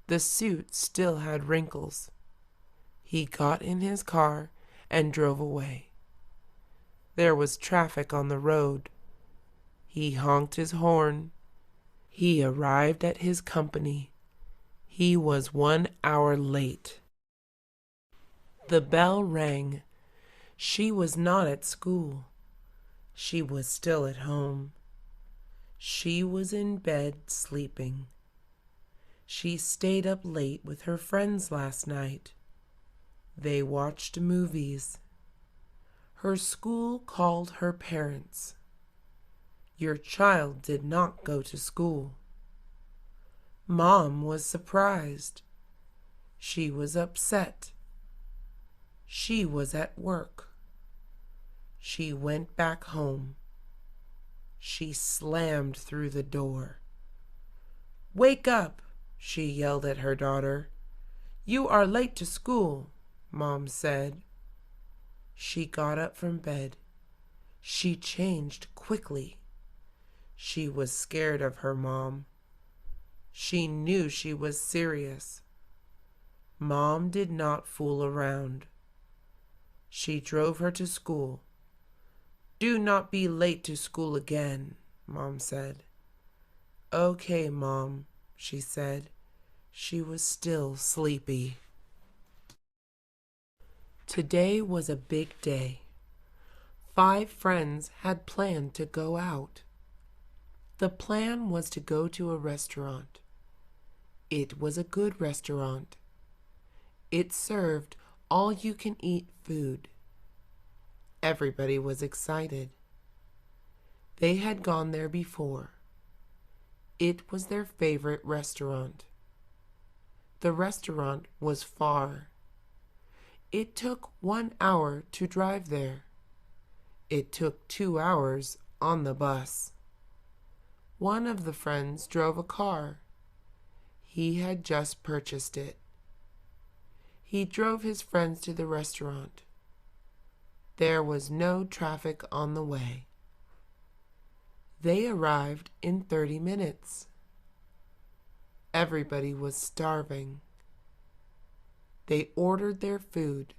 The suit still had wrinkles. He got in his car and drove away. There was traffic on the road. He honked his horn. He arrived at his company. He was 1 hour late. The bell rang. She was not at school. She was still at home. She was in bed sleeping. She stayed up late with her friends last night. They watched movies. Her school called her parents. Your child did not go to school. Mom was surprised. She was upset. She was at work. She went back home. She slammed through the door. "Wake up!" she yelled at her daughter. "You are late to school," Mom said. She got up from bed. She changed quickly. She was scared of her mom. She knew she was serious. Mom did not fool around. She drove her to school. "Do not be late to school again," Mom said. "Okay, Mom," she said. She was still sleepy. Today was a big day. 5 friends had planned to go out. The plan was to go to a restaurant. It was a good restaurant. It served all-you-can-eat food. Everybody was excited. They had gone there before. It was their favorite restaurant. The restaurant was far. It took 1 hour to drive there. It took 2 hours on the bus. One of the friends drove a car. He had just purchased it. He drove his friends to the restaurant. There was no traffic on the way. They arrived in 30 minutes. Everybody was starving. They ordered their food.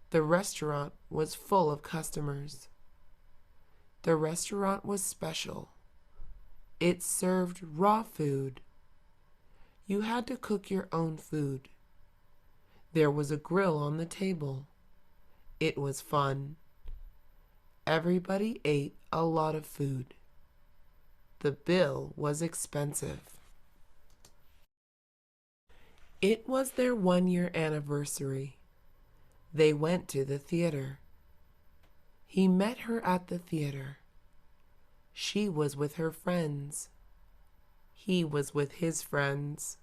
The restaurant was full of customers. The restaurant was special. It served raw food. You had to cook your own food. There was a grill on the table. It was fun. Everybody ate a lot of food. The bill was expensive. It was their 1-year anniversary. They went to the theater. He met her at the theater. She was with her friends. He was with his friends.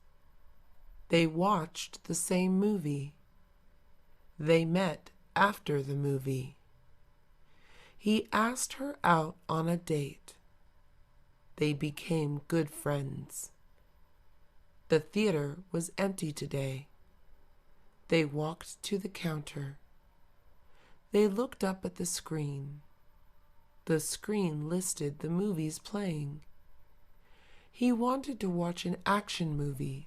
They watched the same movie. They met after the movie. He asked her out on a date. They became good friends. The theater was empty today. They walked to the counter. They looked up at the screen. The screen listed the movies playing. He wanted to watch an action movie.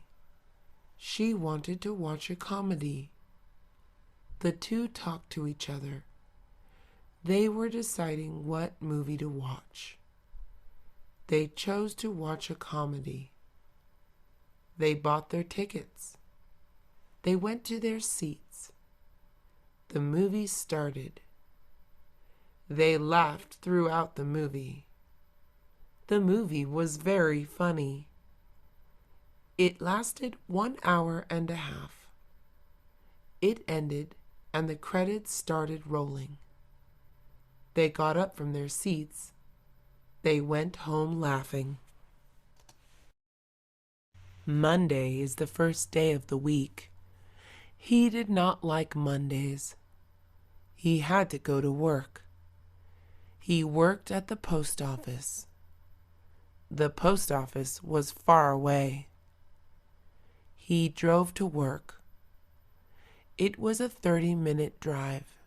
She wanted to watch a comedy. The two talked to each other. They were deciding what movie to watch. They chose to watch a comedy. They bought their tickets. They went to their seats. The movie started. They laughed throughout the movie. The movie was very funny. It lasted 1 hour and a half. It ended and the credits started rolling. They got up from their seats. They went home laughing. Monday is the first day of the week. He did not like Mondays. He had to go to work. He worked at the post office. The post office was far away. He drove to work. It was a 30-minute drive.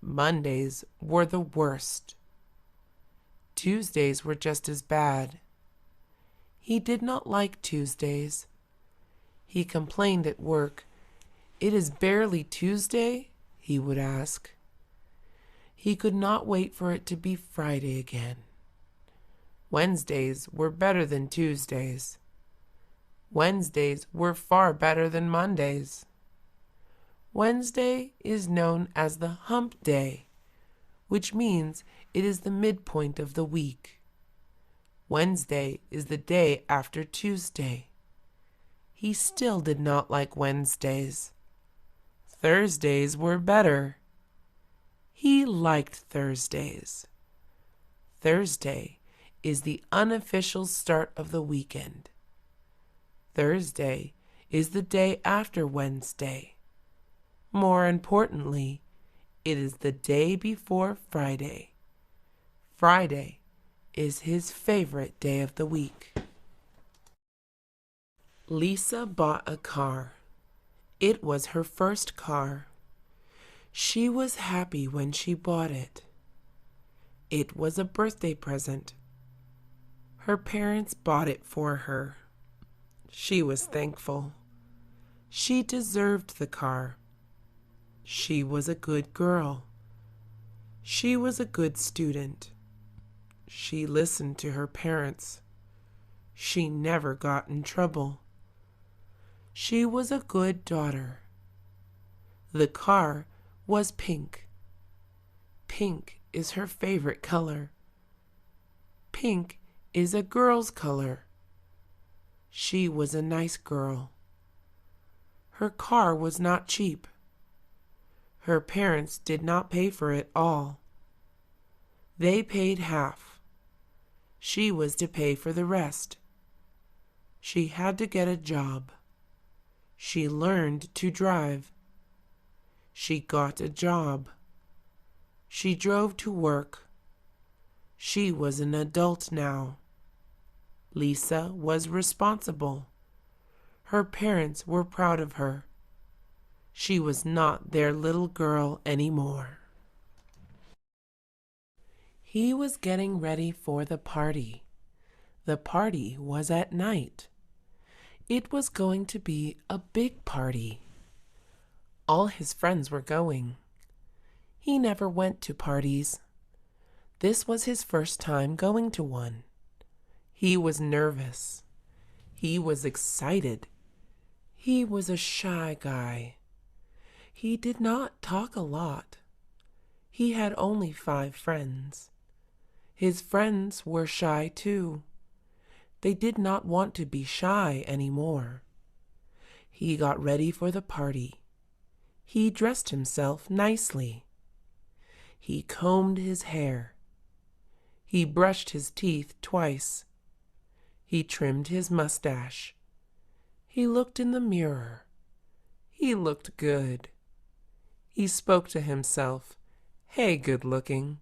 Mondays were the worst. Tuesdays were just as bad. He did not like Tuesdays. He complained at work. "It is barely Tuesday?" he would ask. He could not wait for it to be Friday again. Wednesdays were better than Tuesdays. Wednesdays were far better than Mondays. Wednesday is known as the hump day, which means it is the midpoint of the week. Wednesday is the day after Tuesday. He still did not like Wednesdays. Thursdays were better. He liked Thursdays. Thursday is the unofficial start of the weekend. Thursday is the day after Wednesday. More importantly, it is the day before Friday. Friday is his favorite day of the week. Lisa bought a car. It was her first car. She was happy when she bought it. It was a birthday present. Her parents bought it for her. She was thankful. She deserved the car. She was a good girl. She was a good student. She listened to her parents. She never got in trouble. She was a good daughter. The car was pink. Pink is her favorite color. Pink is a girl's color. She was a nice girl. Her car was not cheap. Her parents did not pay for it all. They paid half. She was to pay for the rest. She had to get a job. She learned to drive. She got a job. She drove to work. She was an adult now. Lisa was responsible. Her parents were proud of her. She was not their little girl anymore. He was getting ready for the party. The party was at night. It was going to be a big party. All his friends were going. He never went to parties. This was his first time going to one. He was nervous. He was excited. He was a shy guy. He did not talk a lot. He had only 5 friends. His friends were shy too. They did not want to be shy anymore. He got ready for the party. He dressed himself nicely. He combed his hair. He brushed his teeth twice. He trimmed his mustache. He looked in the mirror. He looked good. He spoke to himself. "Hey, good looking,"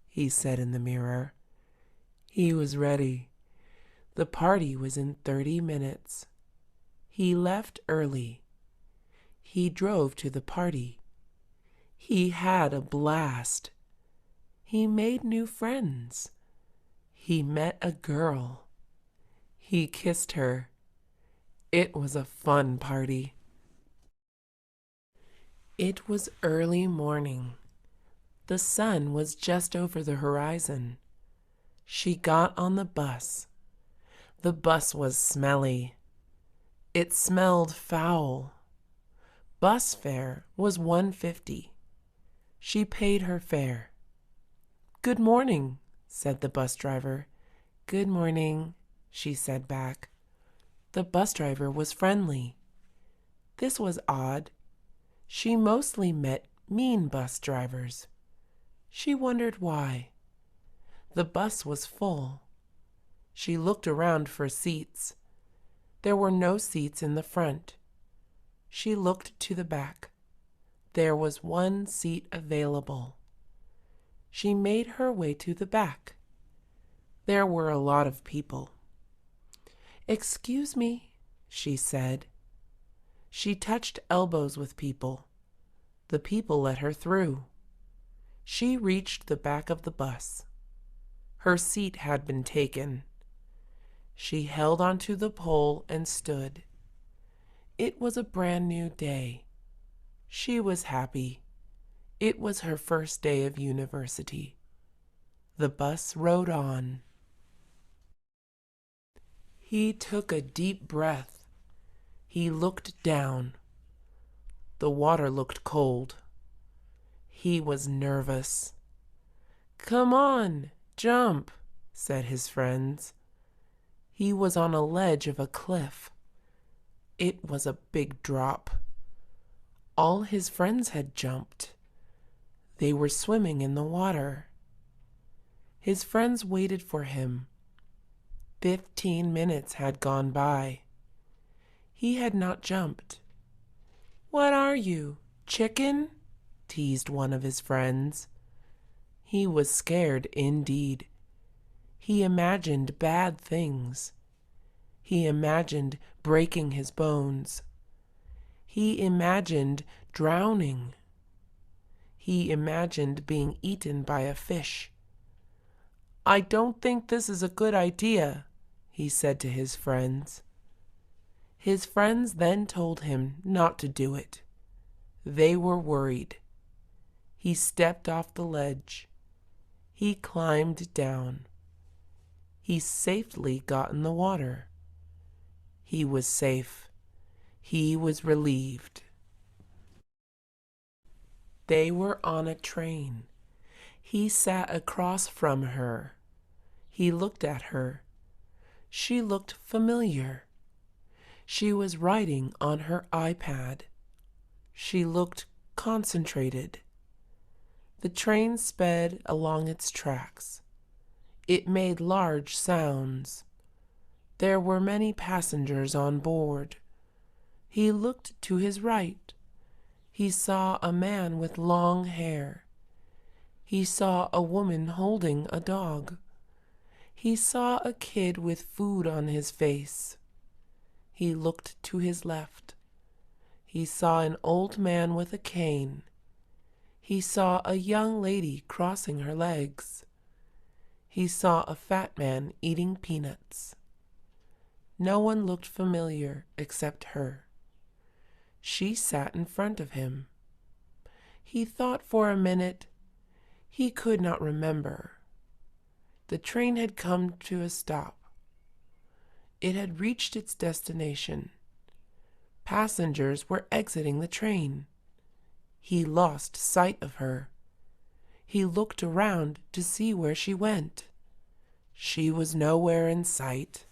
he said in the mirror. He was ready. The party was in 30 minutes. He left early. He drove to the party. He had a blast. He made new friends. He met a girl. He kissed her. It was a fun party. It was early morning. The sun was just over the horizon. She got on the bus. The bus was smelly. It smelled foul. Bus fare was $1.50. She paid her fare. "Good morning," said the bus driver. "Good morning," she said back. The bus driver was friendly. This was odd. She mostly met mean bus drivers. She wondered why. The bus was full. She looked around for seats. There were no seats in the front. She looked to the back. There was 1 seat available. She made her way to the back. There were a lot of people. "Excuse me," she said. She touched elbows with people. The people let her through. She reached the back of the bus. Her seat had been taken. She held onto the pole and stood. It was a brand new day. She was happy. It was her first day of university. The bus rode on. He took a deep breath. He looked down. The water looked cold. He was nervous. "Come on, jump," said his friends. He was on a ledge of a cliff. It was a big drop. All his friends had jumped. They were swimming in the water. His friends waited for him. 15 minutes had gone by. He had not jumped. "What are you, chicken?" teased one of his friends. He was scared indeed. He imagined bad things. He imagined breaking his bones. He imagined drowning. He imagined being eaten by a fish. "I don't think this is a good idea," he said to his friends. His friends then told him not to do it. They were worried. He stepped off the ledge. He climbed down. He safely got in the water. He was safe. He was relieved. They were on a train. He sat across from her. He looked at her. She looked familiar. She was writing on her iPad. She looked concentrated. The train sped along its tracks. It made large sounds. There were many passengers on board. He looked to his right. He saw a man with long hair. He saw a woman holding a dog. He saw a kid with food on his face. He looked to his left. He saw an old man with a cane. He saw a young lady crossing her legs. He saw a fat man eating peanuts. No one looked familiar except her. She sat in front of him. He thought for a minute. He could not remember. The train had come to a stop. It had reached its destination. Passengers were exiting the train. He lost sight of her. He looked around to see where she went. She was nowhere in sight.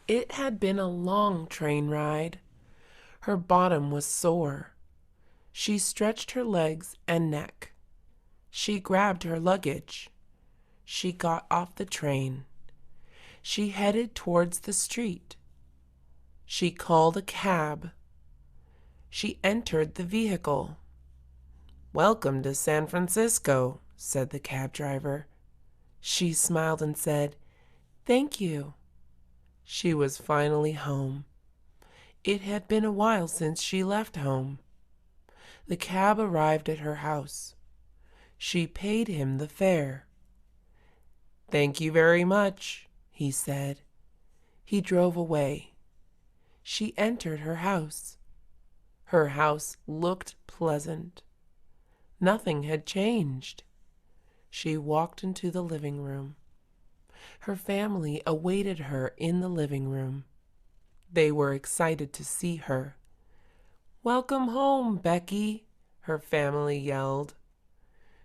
It had been a long train ride. Her bottom was sore. She stretched her legs and neck. She grabbed her luggage. She got off the train. She headed towards the street. She called a cab. She entered the vehicle. "Welcome to San Francisco," said the cab driver. She smiled and said, "Thank you." She was finally home. It had been a while since she left home. The cab arrived at her house. She paid him the fare. "Thank you very much," he said. He drove away. She entered her house. Her house looked pleasant. Nothing had changed. She walked into the living room. Her family awaited her in the living room. They were excited to see her. "Welcome home, Becky," her family yelled.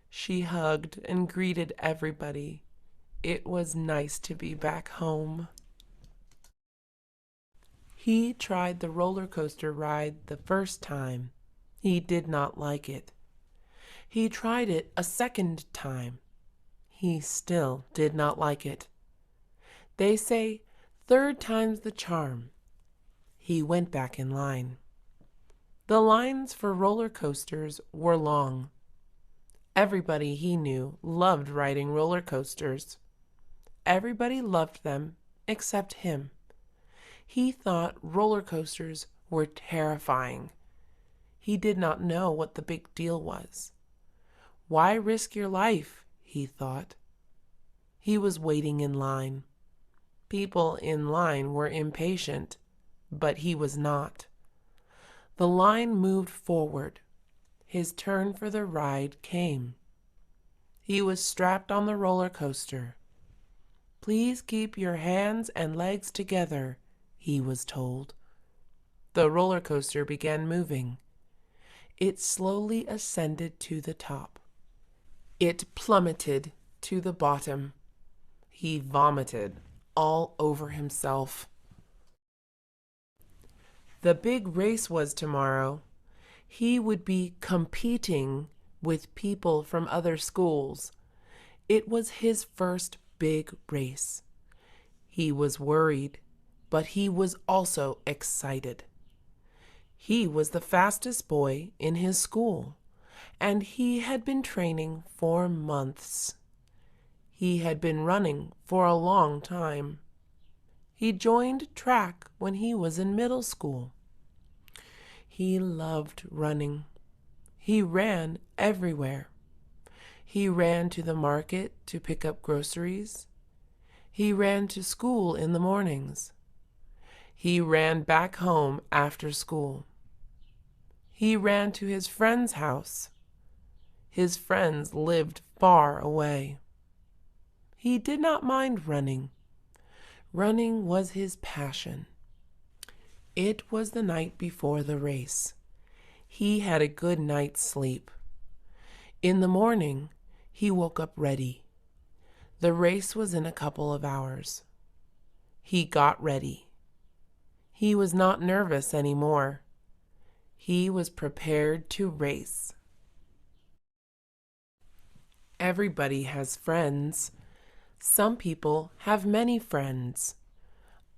She hugged and greeted everybody. It was nice to be back home. He tried the roller coaster ride the first time. He did not like it. He tried it a second time. He still did not like it. They say, "Third time's the charm." He went back in line. The lines for roller coasters were long. Everybody he knew loved riding roller coasters. Everybody loved them except him. He thought roller coasters were terrifying. He did not know what the big deal was. Why risk your life, he thought. He was waiting in line. People in line were impatient, but he was not. The line moved forward. His turn for the ride came. He was strapped on the roller coaster. "Please keep your hands and legs together," he was told. The roller coaster began moving. It slowly ascended to the top. It plummeted to the bottom. He vomited all over himself. The big race was tomorrow. He would be competing with people from other schools. It was his first big race. He was worried, but he was also excited. He was the fastest boy in his school, and he had been training for months. He had been running for a long time. He joined track when he was in middle school. He loved running. He ran everywhere. He ran to the market to pick up groceries. He ran to school in the mornings. He ran back home after school. He ran to his friend's house. His friends lived far away. He did not mind running. Running was his passion. It was the night before the race. He had a good night's sleep. In the morning, he woke up ready. The race was in a couple of hours. He got ready. He was not nervous anymore. He was prepared to race. Everybody has friends. Some people have many friends.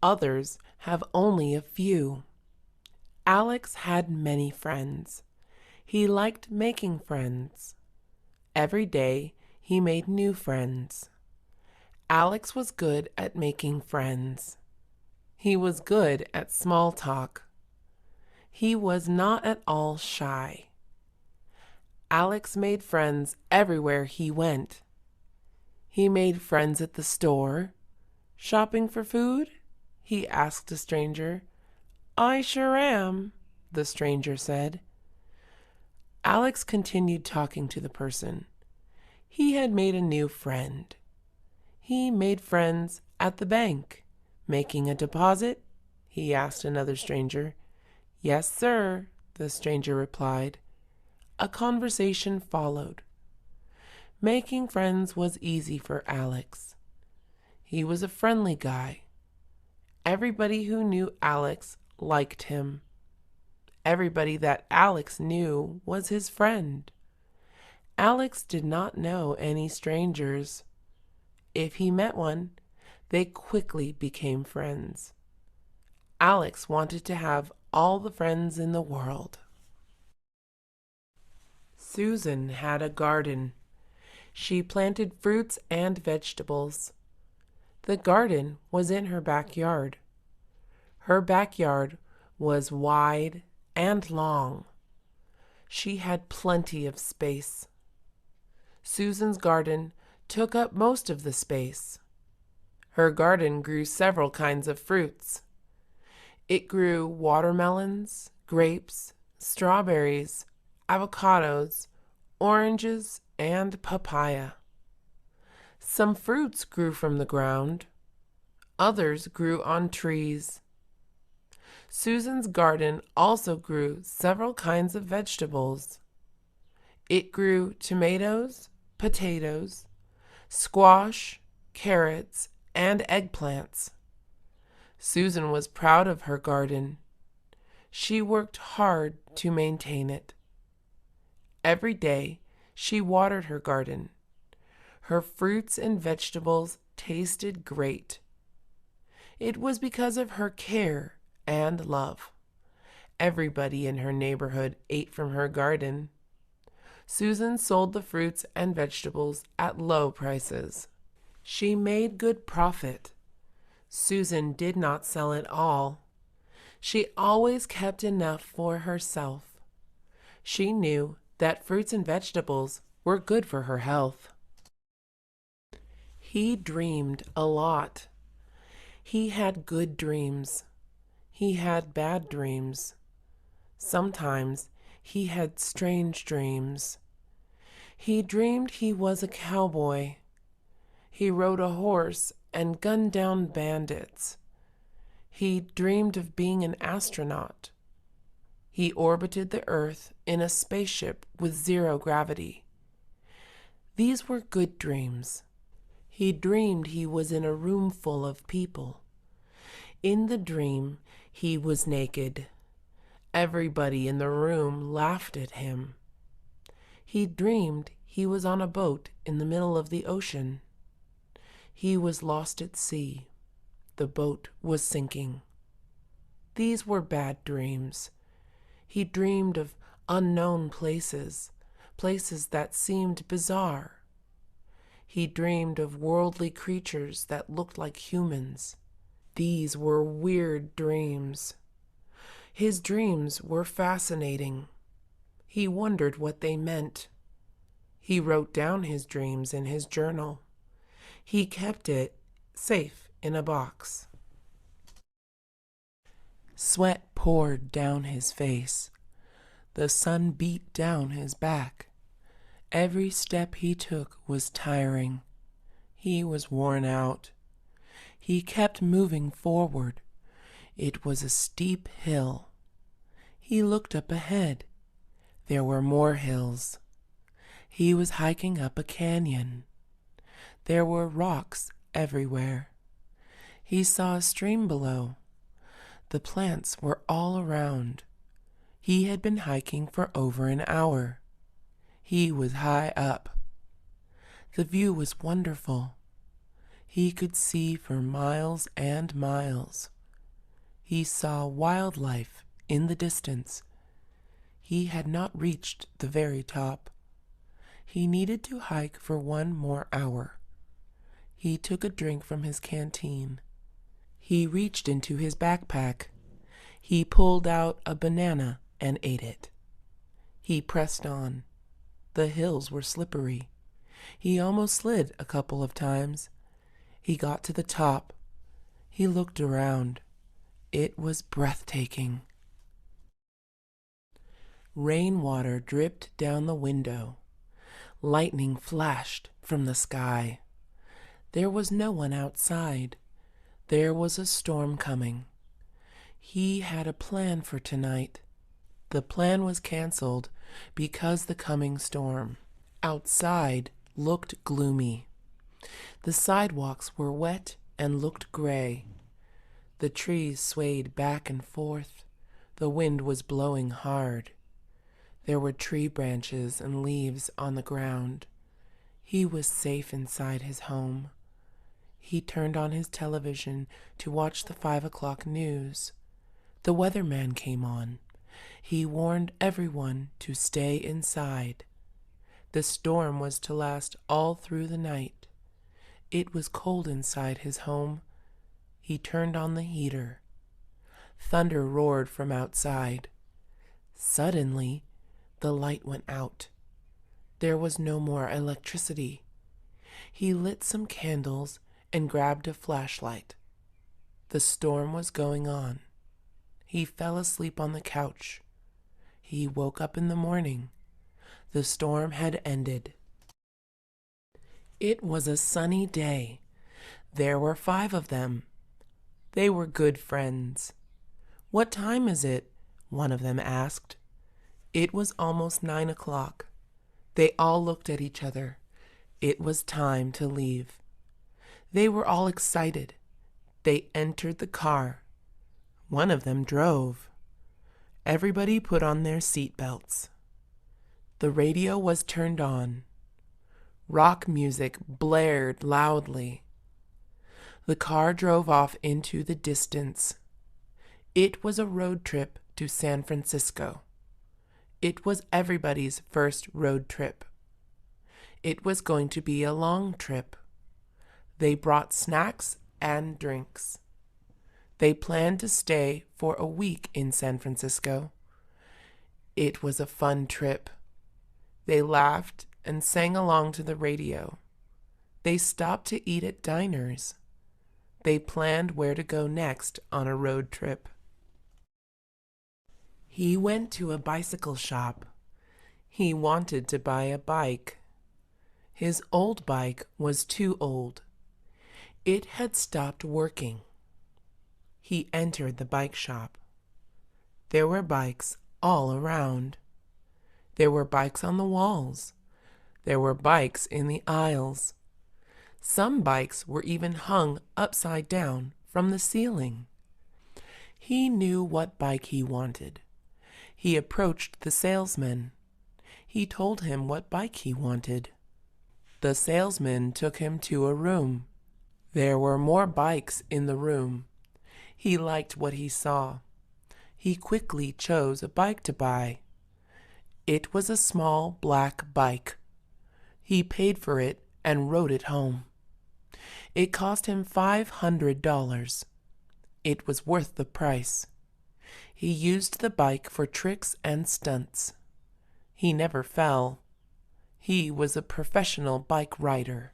Others have only a few. Alex had many friends. He liked making friends. Every day he made new friends. Alex was good at making friends. He was good at small talk. He was not at all shy. Alex made friends everywhere he went. He made friends at the store. Shopping for food? He asked a stranger. I sure am, the stranger said. Alex continued talking to the person. He had made a new friend. He made friends at the bank. Making a deposit? He asked another stranger. Yes, sir, the stranger replied. A conversation followed. Making friends was easy for Alex. He was a friendly guy. Everybody who knew Alex liked him. Everybody that Alex knew was his friend. Alex did not know any strangers. If he met one, they quickly became friends. Alex wanted to have all the friends in the world. Susan had a garden. She planted fruits and vegetables. The garden was in her backyard. Her backyard was wide and long. She had plenty of space. Susan's garden took up most of the space. Her garden grew several kinds of fruits. It grew watermelons, grapes, strawberries, avocados, oranges, and papaya. Some fruits grew from the ground. Others grew on trees. Susan's garden also grew several kinds of vegetables. It grew tomatoes, potatoes, squash, carrots, and eggplants. Susan was proud of her garden. She worked hard to maintain it. Every day she watered her garden. Her fruits and vegetables tasted great. It was because of her care and love. Everybody in her neighborhood ate from her garden. Susan sold the fruits and vegetables at low prices. She made good profit. Susan did not sell it all. She always kept enough for herself. She knew that fruits and vegetables were good for her health. He dreamed a lot. He had good dreams. He had bad dreams. Sometimes he had strange dreams. He dreamed he was a cowboy. He rode a horse and gunned down bandits. He dreamed of being an astronaut. He orbited the Earth in a spaceship with zero gravity. These were good dreams. He dreamed he was in a room full of people. In the dream, he was naked. Everybody in the room laughed at him. He dreamed he was on a boat in the middle of the ocean. He was lost at sea. The boat was sinking. These were bad dreams. He dreamed of unknown places, places that seemed bizarre. He dreamed of worldly creatures that looked like humans. These were weird dreams. His dreams were fascinating. He wondered what they meant. He wrote down his dreams in his journal. He kept it safe in a box. Sweat poured down his face. The sun beat down his back. Every step he took was tiring. He was worn out. He kept moving forward. It was a steep hill. He looked up ahead. There were more hills. He was hiking up a canyon. There were rocks everywhere. He saw a stream below. The plants were all around. He had been hiking for over an hour. He was high up. The view was wonderful. He could see for miles and miles. He saw wildlife in the distance. He had not reached the very top. He needed to hike for 1 more hour. He took a drink from his canteen. He reached into his backpack. He pulled out a banana and ate it. He pressed on. The hills were slippery. He almost slid a couple of times. He got to the top. He looked around. It was breathtaking. Rainwater dripped down the window. Lightning flashed from the sky. There was no one outside. There was a storm coming. He had a plan for tonight. The plan was canceled because the coming storm outside looked gloomy. The sidewalks were wet and looked gray. The trees swayed back and forth. The wind was blowing hard. There were tree branches and leaves on the ground. He was safe inside his home. He turned on his television to watch the 5 o'clock news. The weatherman came on. He warned everyone to stay inside. The storm was to last all through the night. It was cold inside his home. He turned on the heater. Thunder roared from outside. Suddenly, the light went out. There was no more electricity. He lit some candles and grabbed a flashlight. The storm was going on. He fell asleep on the couch. He woke up in the morning. The storm had ended. It was a sunny day. There were 5 of them. They were good friends. "What time is it?" one of them asked. It was almost 9 o'clock. They all looked at each other. It was time to leave. They were all excited. They entered the car. One of them drove. Everybody put on their seat belts. The radio was turned on. Rock music blared loudly. The car drove off into the distance. It was a road trip to San Francisco. It was everybody's first road trip. It was going to be a long trip. They brought snacks and drinks. They planned to stay for a week in San Francisco. It was a fun trip. They laughed and sang along to the radio. They stopped to eat at diners. They planned where to go next on a road trip. He went to a bicycle shop. He wanted to buy a bike. His old bike was too old. It had stopped working. He entered the bike shop. There were bikes all around. There were bikes on the walls. There were bikes in the aisles. Some bikes were even hung upside down from the ceiling. He knew what bike he wanted. He approached the salesman. He told him what bike he wanted. The salesman took him to a room. There were more bikes in the room. He liked what he saw. He quickly chose a bike to buy. It was a small black bike. He paid for it and rode it home. It cost him $500. It was worth the price. He used the bike for tricks and stunts. He never fell. He was a professional bike rider.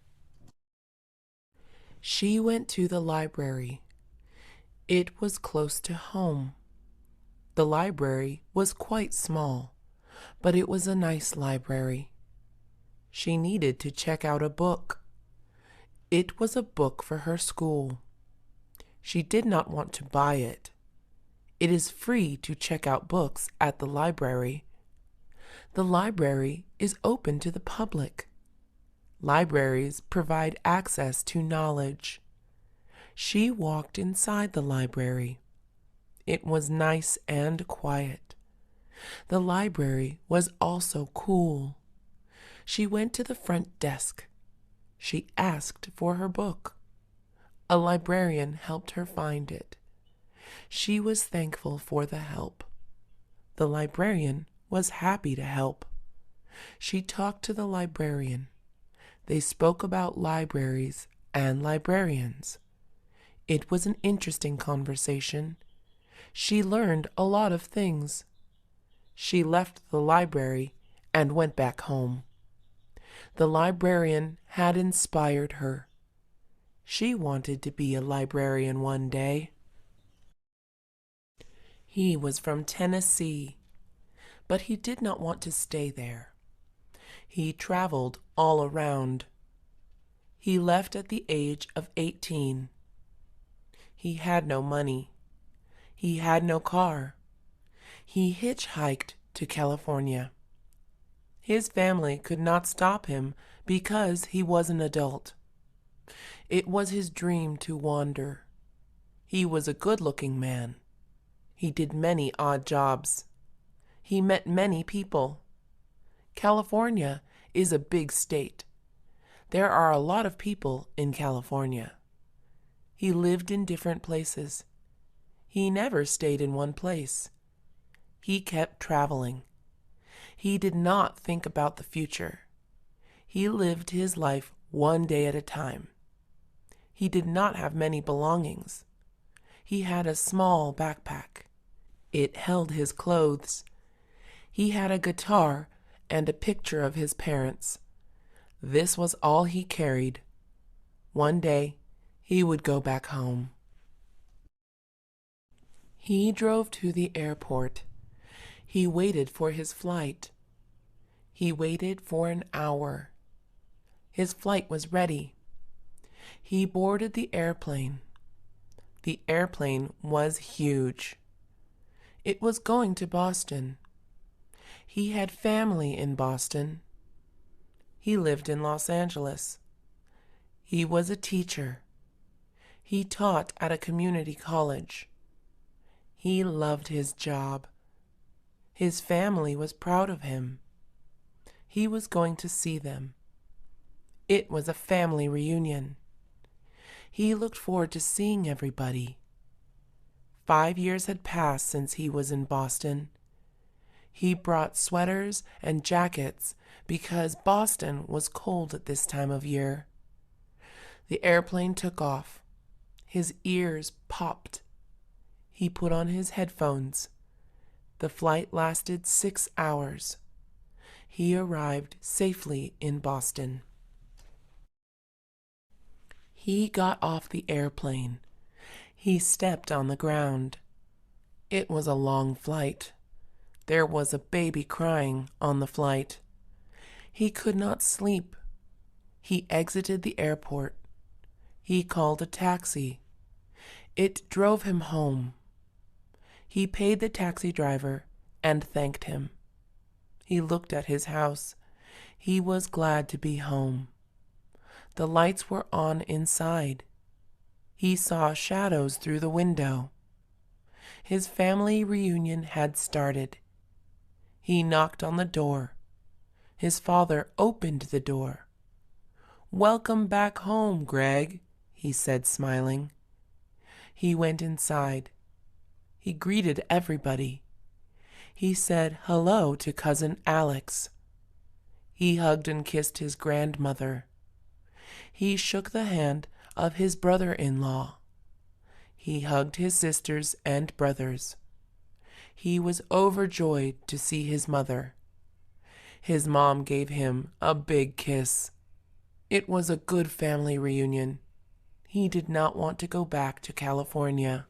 She went to the library. It was close to home. The library was quite small, but it was a nice library. She needed to check out a book. It was a book for her school. She did not want to buy it. It is free to check out books at the library. The library is open to the public. Libraries provide access to knowledge. She walked inside the library. It was nice and quiet. The library was also cool. She went to the front desk. She asked for her book. A librarian helped her find it. She was thankful for the help. The librarian was happy to help. She talked to the librarian. They spoke about libraries and librarians. It was an interesting conversation. She learned a lot of things. She left the library and went back home. The librarian had inspired her. She wanted to be a librarian one day. He was from Tennessee, but he did not want to stay there. He traveled all around. He left at the age of 18. He had no money. He had no car. He hitchhiked to California. His family could not stop him because he was an adult. It was his dream to wander. He was a good-looking man. He did many odd jobs. He met many people. California is a big state. There are a lot of people in California. He lived in different places. He never stayed in one place. He kept traveling. He did not think about the future. He lived his life one day at a time. He did not have many belongings. He had a small backpack. It held his clothes. He had a guitar and a picture of his parents. This was all he carried. One day, he would go back home. He drove to the airport. He waited for his flight. He waited for an hour. His flight was ready. He boarded the airplane. The airplane was huge. It was going to Boston. He had family in Boston. He lived in Los Angeles. He was a teacher. He taught at a community college. He loved his job. His family was proud of him. He was going to see them. It was a family reunion. He looked forward to seeing everybody. 5 years had passed since he was in Boston. He brought sweaters and jackets because Boston was cold at this time of year. The airplane took off. His ears popped. He put on his headphones. The flight lasted 6 hours. He arrived safely in Boston. He got off the airplane. He stepped on the ground. It was a long flight. There was a baby crying on the flight. He could not sleep. He exited the airport. He called a taxi. It drove him home. He paid the taxi driver and thanked him. He looked at his house. He was glad to be home. The lights were on inside. He saw shadows through the window. His family reunion had started. He knocked on the door. His father opened the door. "Welcome back home, Greg," he said, smiling. He went inside. He greeted everybody. He said hello to cousin Alex. He hugged and kissed his grandmother. He shook the hand of his brother-in-law. He hugged his sisters and brothers. He was overjoyed to see his mother. His mom gave him a big kiss. It was a good family reunion. He did not want to go back to California.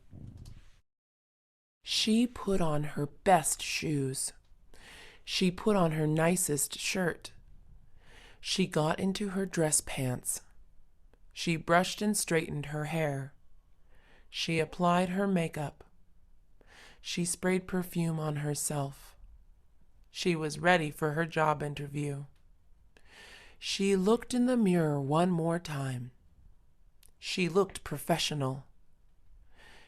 She put on her best shoes. She put on her nicest shirt. She got into her dress pants. She brushed and straightened her hair. She applied her makeup. She sprayed perfume on herself. She was ready for her job interview. She looked in the mirror one more time. She looked professional.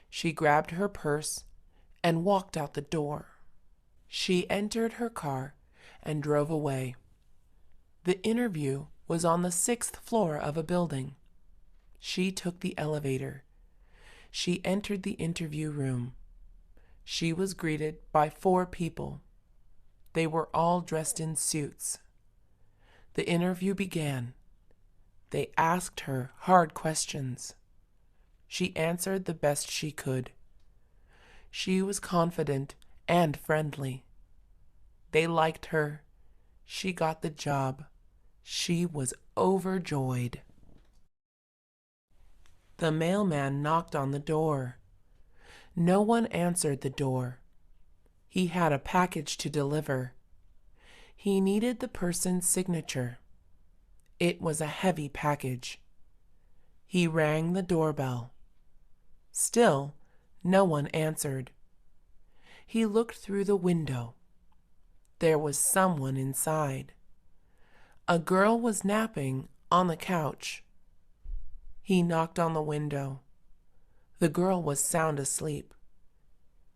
She grabbed her purse and walked out the door. She entered her car and drove away. The interview was on the 6th floor of a building. She took the elevator. She entered the interview room. She was greeted by 4 people. They were all dressed in suits. The interview began. They asked her hard questions. She answered the best she could. She was confident and friendly. They liked her. She got the job. She was overjoyed. The mailman knocked on the door. No one answered the door. He had a package to deliver. He needed the person's signature. It was a heavy package. He rang the doorbell. Still, no one answered. He looked through the window. There was someone inside. A girl was napping on the couch. He knocked on the window. The girl was sound asleep.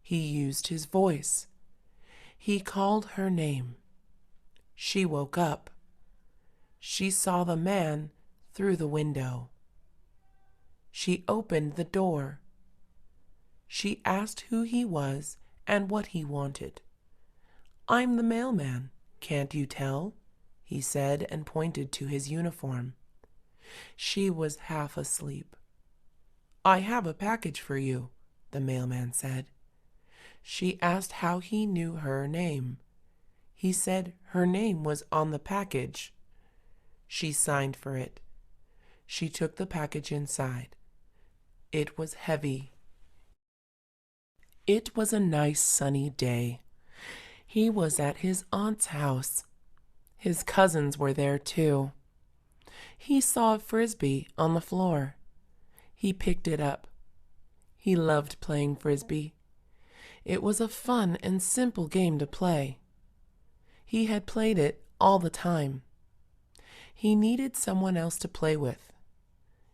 He used his voice. He called her name. She woke up. She saw the man through the window. She opened the door. She asked who he was and what he wanted. "I'm the mailman, can't you tell?" he said and pointed to his uniform. She was half asleep. "I have a package for you," the mailman said. She asked how he knew her name. He said her name was on the package. She signed for it. She took the package inside. It was heavy. It was a nice sunny day. He was at his aunt's house. His cousins were there too. He saw a frisbee on the floor. He picked it up. He loved playing frisbee. It was a fun and simple game to play. He had played it all the time. He needed someone else to play with.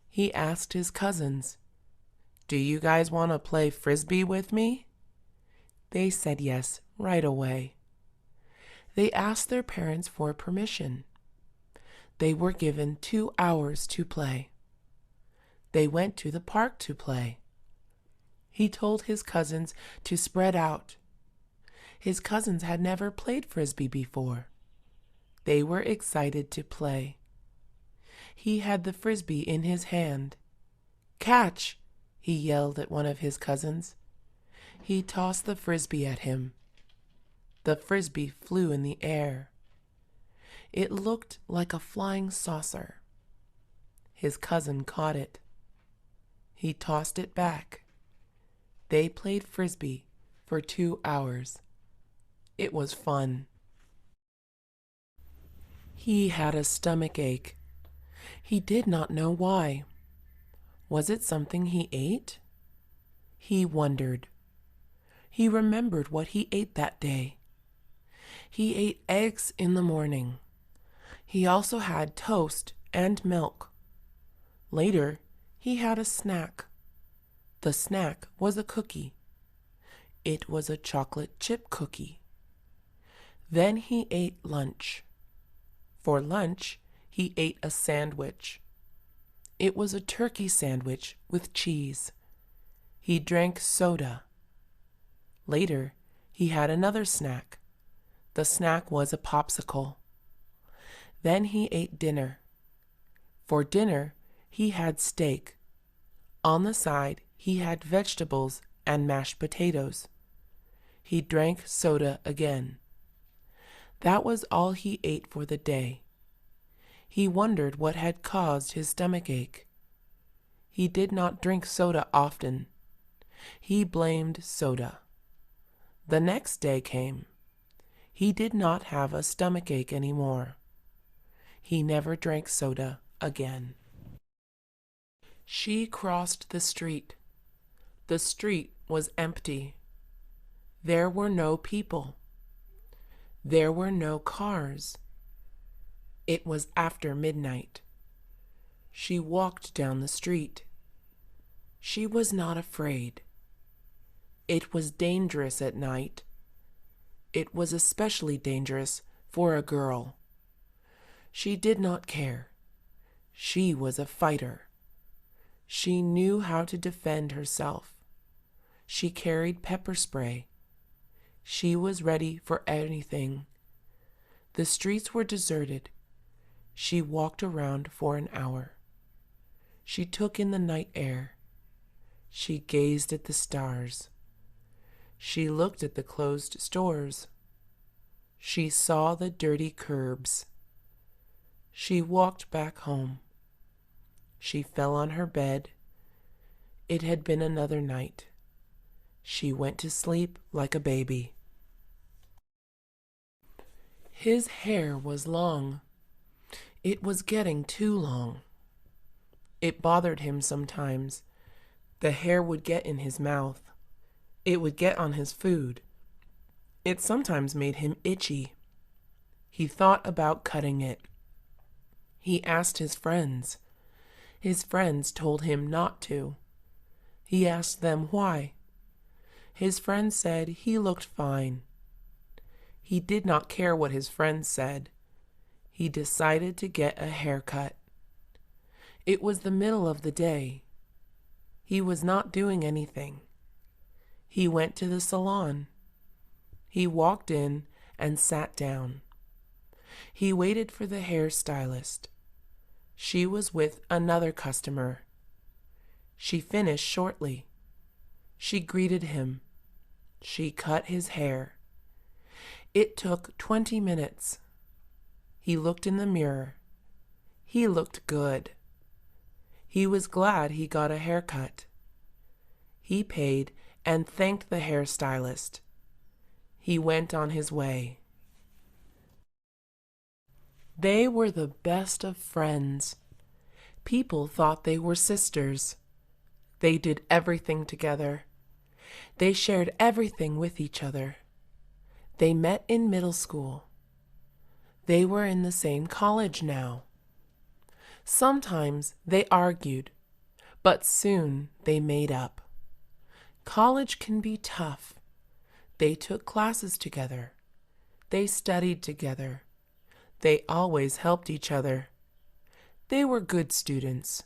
He asked his cousins, "Do you guys want to play frisbee with me?" They said yes right away. They asked their parents for permission. They were given 2 hours to play. They went to the park to play. He told his cousins to spread out. His cousins had never played frisbee before. They were excited to play. He had the frisbee in his hand. "Catch!" he yelled at one of his cousins. He tossed the frisbee at him. The frisbee flew in the air. It looked like a flying saucer. His cousin caught it. He tossed it back. They played frisbee for 2 hours. It was fun. He had a stomach ache. He did not know why. Was it something he ate? He wondered. He remembered what he ate that day. He ate eggs in the morning. He also had toast and milk. Later, he had a snack. The snack was a cookie. It was a chocolate chip cookie. Then he ate lunch. For lunch, he ate a sandwich. It was a turkey sandwich with cheese. He drank soda. Later, he had another snack. The snack was a popsicle. Then he ate dinner. For dinner, he had steak. On the side, he had vegetables and mashed potatoes. He drank soda again. That was all he ate for the day. He wondered what had caused his stomach ache. He did not drink soda often. He blamed soda. The next day came. He did not have a stomachache anymore. He never drank soda again. She crossed the street. The street was empty. There were no people. There were no cars. It was after midnight. She walked down the street. She was not afraid. It was dangerous at night. It was especially dangerous for a girl. She did not care. She was a fighter. She knew how to defend herself. She carried pepper spray. She was ready for anything. The streets were deserted. She walked around for an hour. She took in the night air. She gazed at the stars. She looked at the closed stores. She saw the dirty curbs. She walked back home. She fell on her bed. It had been another night. She went to sleep like a baby. His hair was long. It was getting too long. It bothered him sometimes. The hair would get in his mouth. It would get on his food. It sometimes made him itchy. He thought about cutting it. He asked his friends. His friends told him not to. He asked them why. His friends said he looked fine. He did not care what his friends said. He decided to get a haircut. It was the middle of the day. He was not doing anything. He went to the salon. He walked in and sat down. He waited for the hairstylist. She was with another customer. She finished shortly. She greeted him. She cut his hair. It took 20 minutes. He looked in the mirror. He looked good. He was glad he got a haircut. He paid and thanked the hairstylist. He went on his way. They were the best of friends. People thought they were sisters. They did everything together. They shared everything with each other. They met in middle school. They were in the same college now. Sometimes they argued, but soon they made up. College can be tough. They took classes together. They studied together. They always helped each other. They were good students.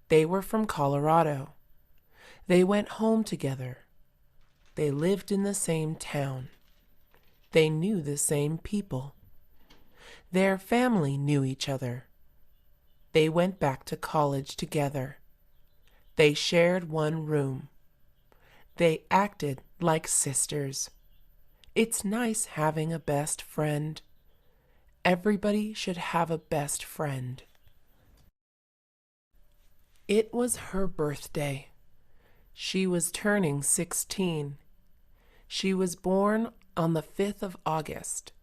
They were from Colorado. They went home together. They lived in the same town. They knew the same people. Their family knew each other. They went back to college together. They shared one room. They acted like sisters. It's nice having a best friend. Everybody should have a best friend. It was her birthday. She was turning 16. She was born on the 5th of August.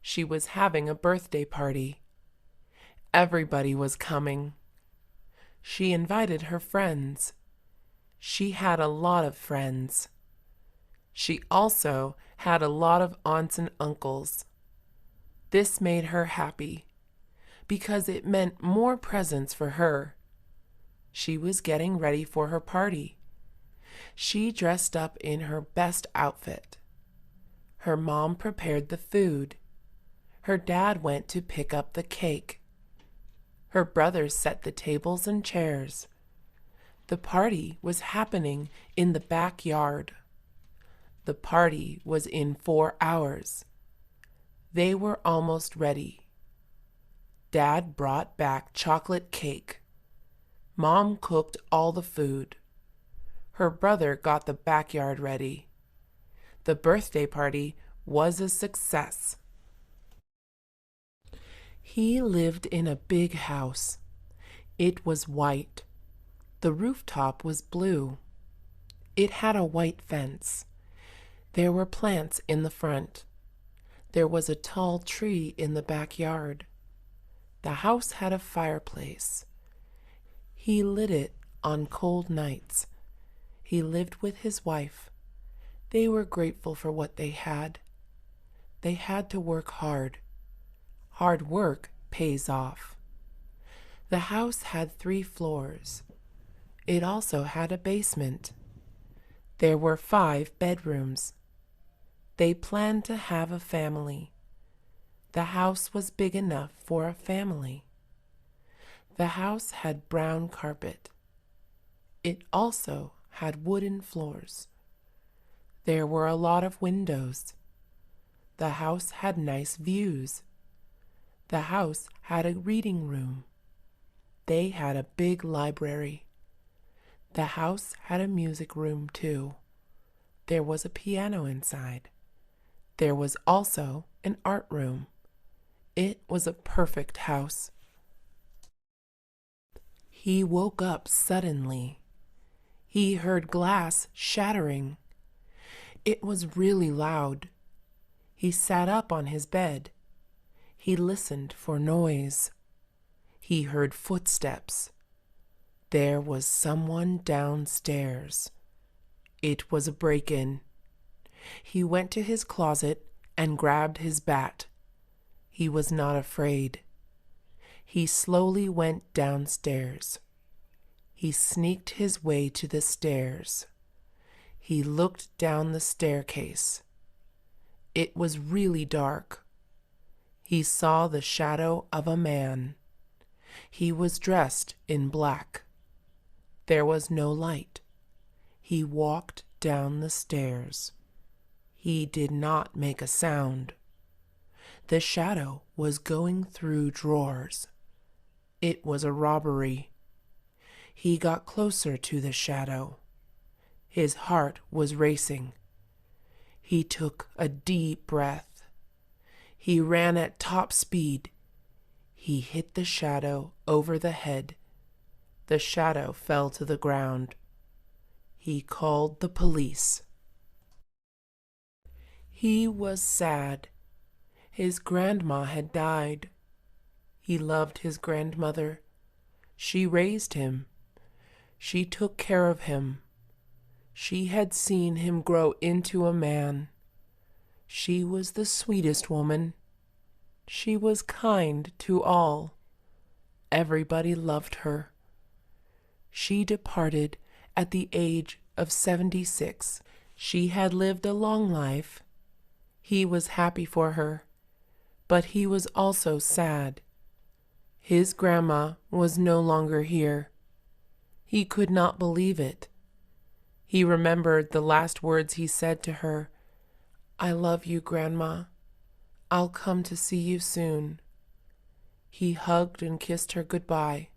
She was having a birthday party. Everybody was coming. She invited her friends. She had a lot of friends. She also had a lot of aunts and uncles. This made her happy because it meant more presents for her. She was getting ready for her party. She dressed up in her best outfit. Her mom prepared the food. Her dad went to pick up the cake. Her brothers set the tables and chairs. The party was happening in the backyard. The party was in 4 hours. They were almost ready. Dad brought back chocolate cake. Mom cooked all the food. Her brother got the backyard ready. The birthday party was a success. He lived in a big house. It was white. The rooftop was blue. It had a white fence. There were plants in the front. There was a tall tree in the backyard. The house had a fireplace. He lit it on cold nights. He lived with his wife. They were grateful for what they had. They had to work hard. Hard work pays off. The house had 3 floors. It also had a basement. There were 5 bedrooms. They planned to have a family. The house was big enough for a family. The house had brown carpet. It also had wooden floors. There were a lot of windows. The house had nice views. The house had a reading room. They had a big library. The house had a music room too. There was a piano inside. There was also an art room. It was a perfect house. He woke up suddenly. He heard glass shattering. It was really loud. He sat up on his bed. He listened for noise. He heard footsteps. There was someone downstairs. It was a break-in. He went to his closet and grabbed his bat. He was not afraid. He slowly went downstairs. He sneaked his way to the stairs. He looked down the staircase. It was really dark. He saw the shadow of a man. He was dressed in black. There was no light. He walked down the stairs. He did not make a sound. The shadow was going through drawers. It was a robbery. He got closer to the shadow. His heart was racing. He took a deep breath. He ran at top speed. He hit the shadow over the head. The shadow fell to the ground. He called the police. He was sad. His grandma had died. He loved his grandmother. She raised him. She took care of him. She had seen him grow into a man. She was the sweetest woman. She was kind to all. Everybody loved her. She departed at the age of 76. She had lived a long life. He was happy for her, but he was also sad. His grandma was no longer here. He could not believe it. He remembered the last words he said to her, "I love you, Grandma. I'll come to see you soon." He hugged and kissed her goodbye.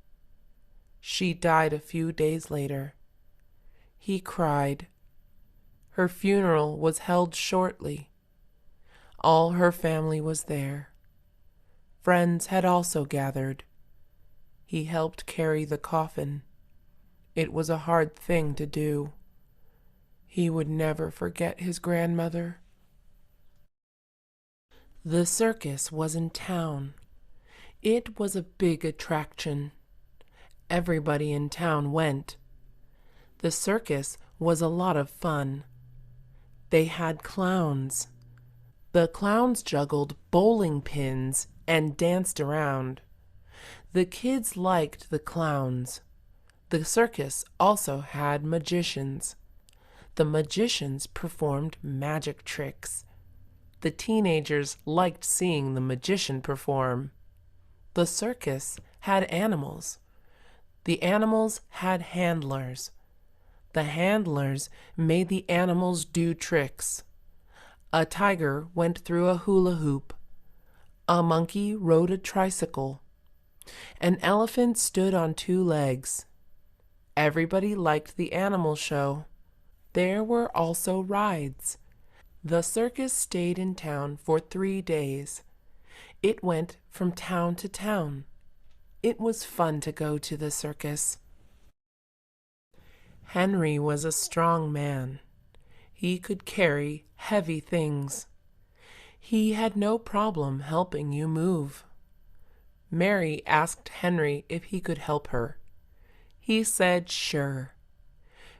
She died a few days later. He cried. Her funeral was held shortly. All her family was there. Friends had also gathered. He helped carry the coffin. It was a hard thing to do. He would never forget his grandmother. The circus was in town. It was a big attraction. Everybody in town went. The circus was a lot of fun. They had clowns. The clowns juggled bowling pins and danced around. The kids liked the clowns. The circus also had magicians. The magicians performed magic tricks. The teenagers liked seeing the magician perform. The circus had animals. The animals had handlers. The handlers made the animals do tricks. A tiger went through a hula hoop. A monkey rode a tricycle. An elephant stood on 2 legs. Everybody liked the animal show. There were also rides. The circus stayed in town for 3 days. It went from town to town. It was fun to go to the circus. Henry was a strong man. He could carry heavy things. He had no problem helping you move. Mary asked Henry if he could help her. He said sure.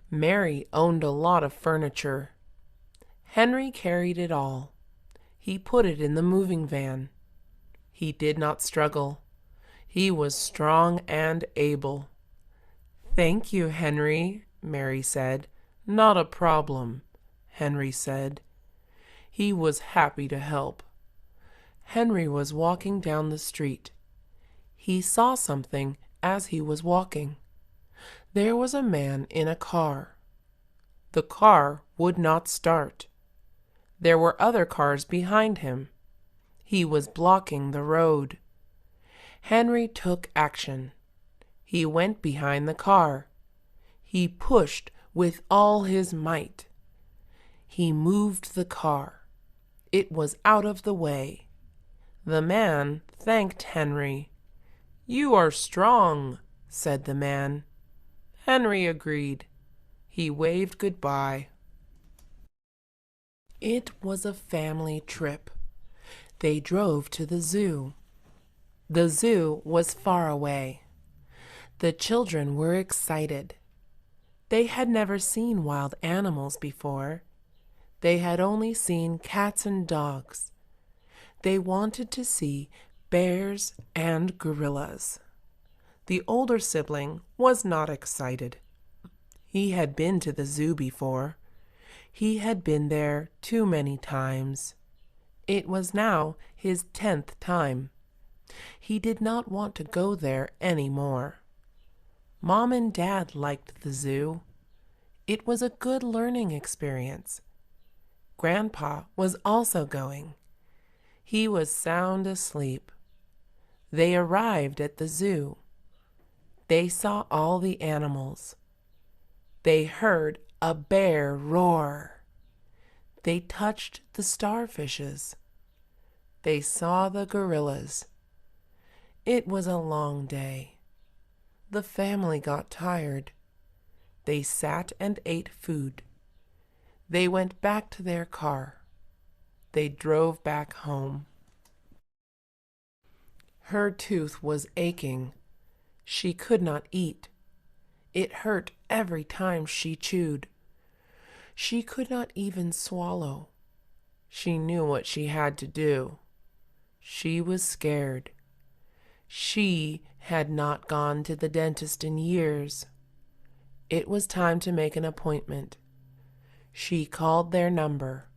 Mary owned a lot of furniture. Henry carried it all. He put it in the moving van. He did not struggle. He was strong and able. "Thank you, Henry," Mary said. "Not a problem," Henry said. He was happy to help. Henry was walking down the street. He saw something as he was walking. There was a man in a car. The car would not start. There were other cars behind him. He was blocking the road. Henry took action. He went behind the car. He pushed with all his might. He moved the car. It was out of the way. The man thanked Henry. "You are strong," said the man. Henry agreed. He waved goodbye. It was a family trip. They drove to the zoo. The zoo was far away. The children were excited. They had never seen wild animals before. They had only seen cats and dogs. They wanted to see bears and gorillas. The older sibling was not excited. He had been to the zoo before. He had been there too many times. It was now his 10th time. He did not want to go there any more. Mom and Dad liked the zoo. It was a good learning experience. Grandpa was also going. He was sound asleep. They arrived at the zoo. They saw all the animals. They heard a bear roar. They touched the starfishes. They saw the gorillas. It was a long day. The family got tired. They sat and ate food. They went back to their car. They drove back home. Her tooth was aching. She could not eat. It hurt every time she chewed. She could not even swallow. She knew what she had to do. She was scared. She had not gone to the dentist in years. It was time to make an appointment. She called their number.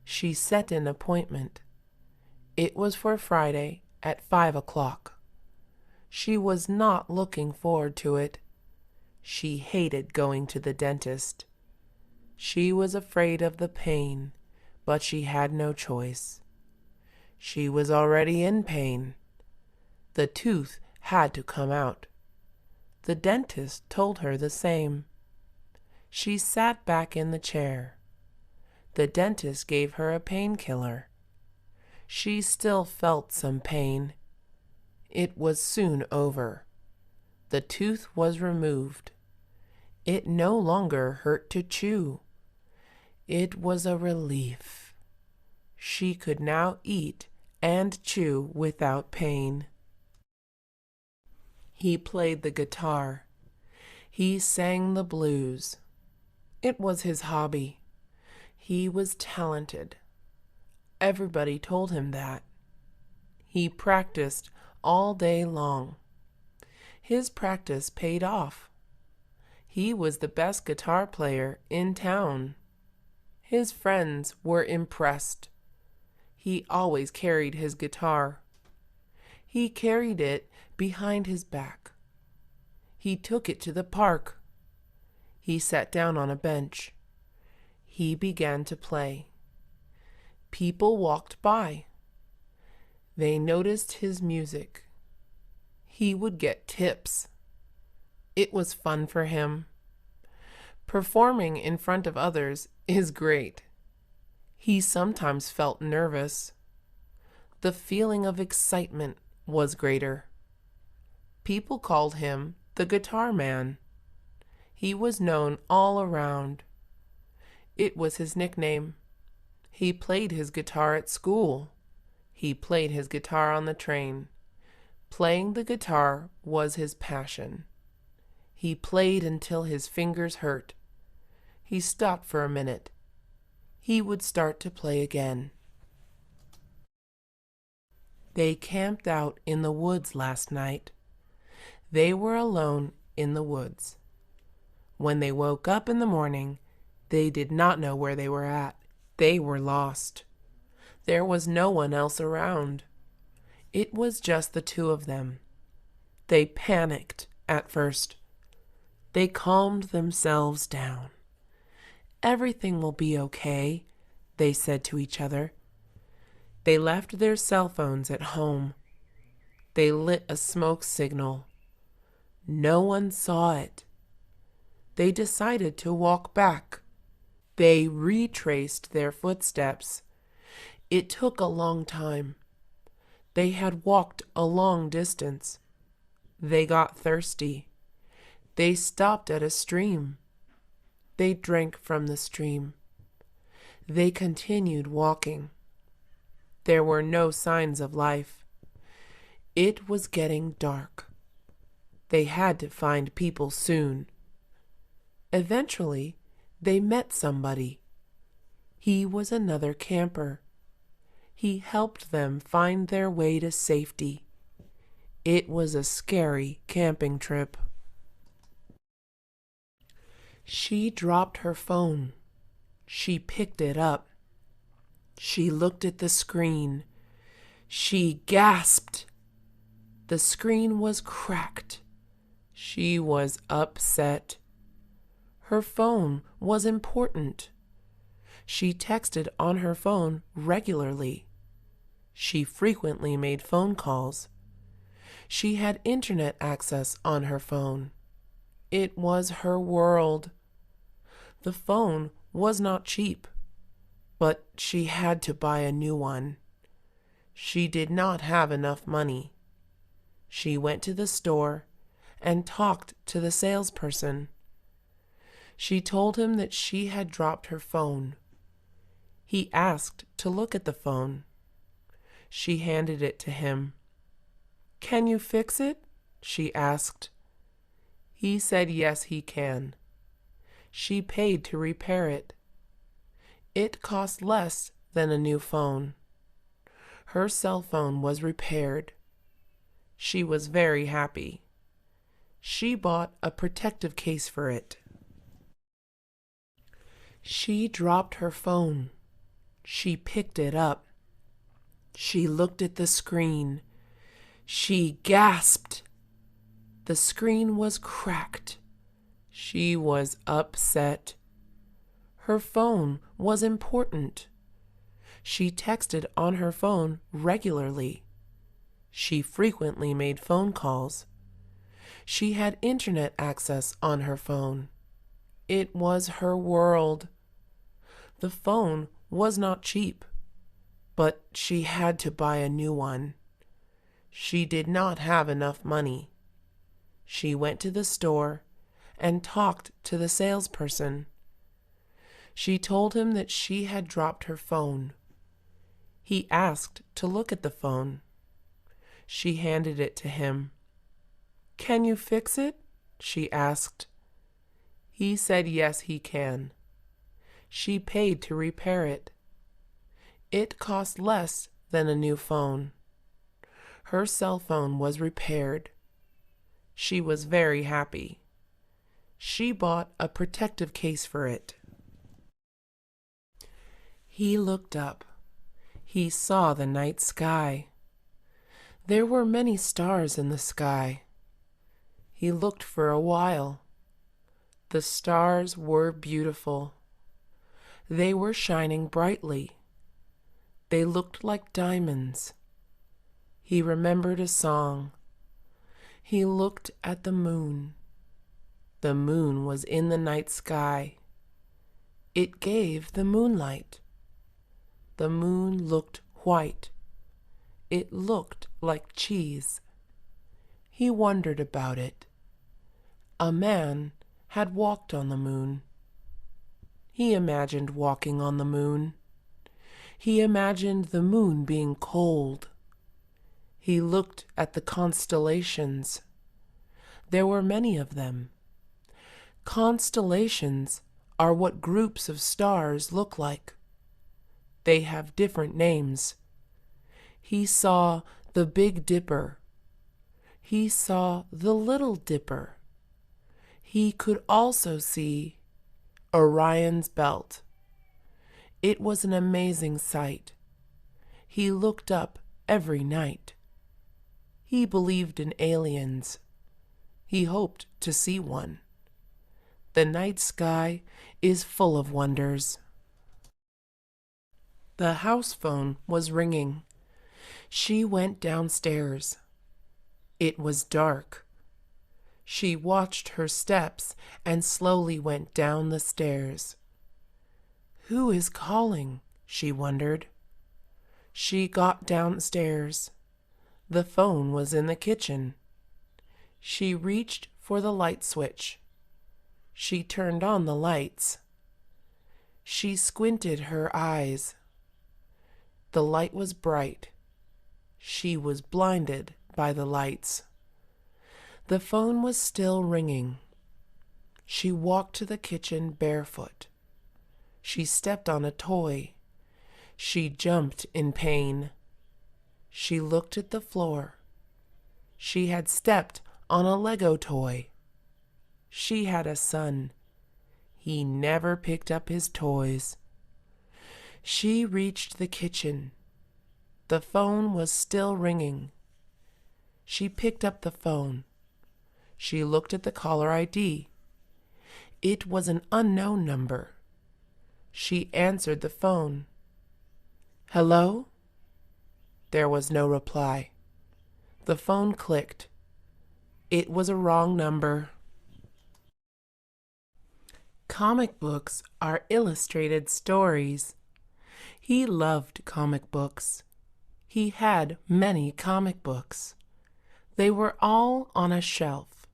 She set an appointment. It was for Friday at 5 o'clock. She was not looking forward to it. She hated going to the dentist. She was afraid of the pain, but she had no choice. She was already in pain. The tooth had to come out. The dentist told her the same. She sat back in the chair. The dentist gave her a painkiller. She still felt some pain. It was soon over. The tooth was removed. It no longer hurt to chew. It was a relief. She could now eat and chew without pain. He played the guitar. He sang the blues. It was his hobby. He was talented. Everybody told him that. He practiced all day long. His practice paid off. He was the best guitar player in town. His friends were impressed. He always carried his guitar. He carried it behind his back. He took it to the park. He sat down on a bench. He began to play. People walked by. They noticed his music. He would get tips. It was fun for him. Performing in front of others is great. He sometimes felt nervous. The feeling of excitement was greater. People called him the guitar man. He was known all around. It was his nickname. He played his guitar at school. He played his guitar on the train. Playing the guitar was his passion. He played until his fingers hurt. He stopped for a minute. He would start to play again. They camped out in the woods last night. They were alone in the woods. When they woke up in the morning, they did not know where they were at. They were lost. There was no one else around. It was just the two of them. They panicked at first. They calmed themselves down. "Everything will be okay," they said to each other. They left their cell phones at home. They lit a smoke signal. No one saw it. They decided to walk back. They retraced their footsteps. It took a long time. They had walked a long distance. They got thirsty. They stopped at a stream. They drank from the stream. They continued walking. There were no signs of life. It was getting dark. They had to find people soon. Eventually, they met somebody. He was another camper. He helped them find their way to safety. It was a scary camping trip. She dropped her phone. She picked it up. She looked at the screen. She gasped. The screen was cracked. She was upset. Her phone was important. She texted on her phone regularly. She frequently made phone calls. She had internet access on her phone. It was her world. The phone was not cheap, but she had to buy a new one. She did not have enough money. She went to the store and talked to the salesperson. She told him that she had dropped her phone. He asked to look at the phone. She handed it to him. "Can you fix it?" she asked. He said yes, he can. She paid to repair it. It cost less than a new phone. Her cell phone was repaired. She was very happy. She bought a protective case for it. She dropped her phone. She picked it up. She looked at the screen. She gasped. The screen was cracked. She was upset. Her phone was important. She texted on her phone regularly. She frequently made phone calls. She had internet access on her phone. It was her world. The phone was not cheap, but she had to buy a new one. She did not have enough money. She went to the store and talked to the salesperson. She told him that she had dropped her phone. He asked to look at the phone. She handed it to him. "Can you fix it?" she asked. He said yes, he can. She paid to repair it. It cost less than a new phone. Her cell phone was repaired. She was very happy. She bought a protective case for it. He looked up. He saw the night sky. There were many stars in the sky. He looked for a while. The stars were beautiful. They were shining brightly. They looked like diamonds. He remembered a song. He looked at the moon. The moon was in the night sky. It gave the moonlight. The moon looked white. It looked like cheese. He wondered about it. A man had walked on the moon. He imagined walking on the moon. He imagined the moon being cold. He looked at the constellations. There were many of them. Constellations are what groups of stars look like. They have different names. He saw the Big Dipper. He saw the Little Dipper. He could also see Orion's belt. It was an amazing sight. He looked up every night. He believed in aliens. He hoped to see one. The night sky is full of wonders. The house phone was ringing. She went downstairs. It was dark. She watched her steps and slowly went down the stairs. Who is calling? She wondered. She got downstairs. The phone was in the kitchen. She reached for the light switch. She turned on the lights. She squinted her eyes. The light was bright. She was blinded by the lights. The phone was still ringing. She walked to the kitchen barefoot. She stepped on a toy. She jumped in pain. She looked at the floor. She had stepped on a Lego toy. She had a son. He never picked up his toys. She reached the kitchen. The phone was still ringing. She picked up the phone. She looked at the caller ID. It was an unknown number. She answered the phone. Hello? There was no reply. The phone clicked. It was a wrong number. Comic books are illustrated stories. He loved comic books. He had many comic books. They were all on a shelf.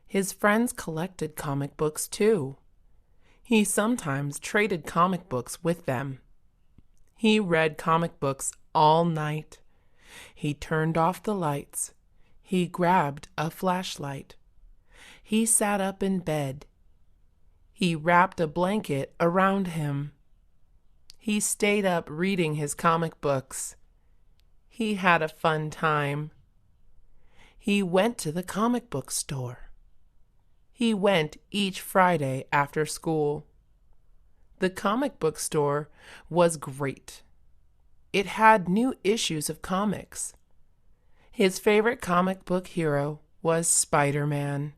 His friends collected comic books too. He sometimes traded comic books with them. He read comic books all night. He turned off the lights. He grabbed a flashlight. He sat up in bed. He wrapped a blanket around him. He stayed up reading his comic books. He had a fun time. He went to the comic book store. He went each Friday after school. The comic book store was great. It had new issues of comics. His favorite comic book hero was Spider-Man.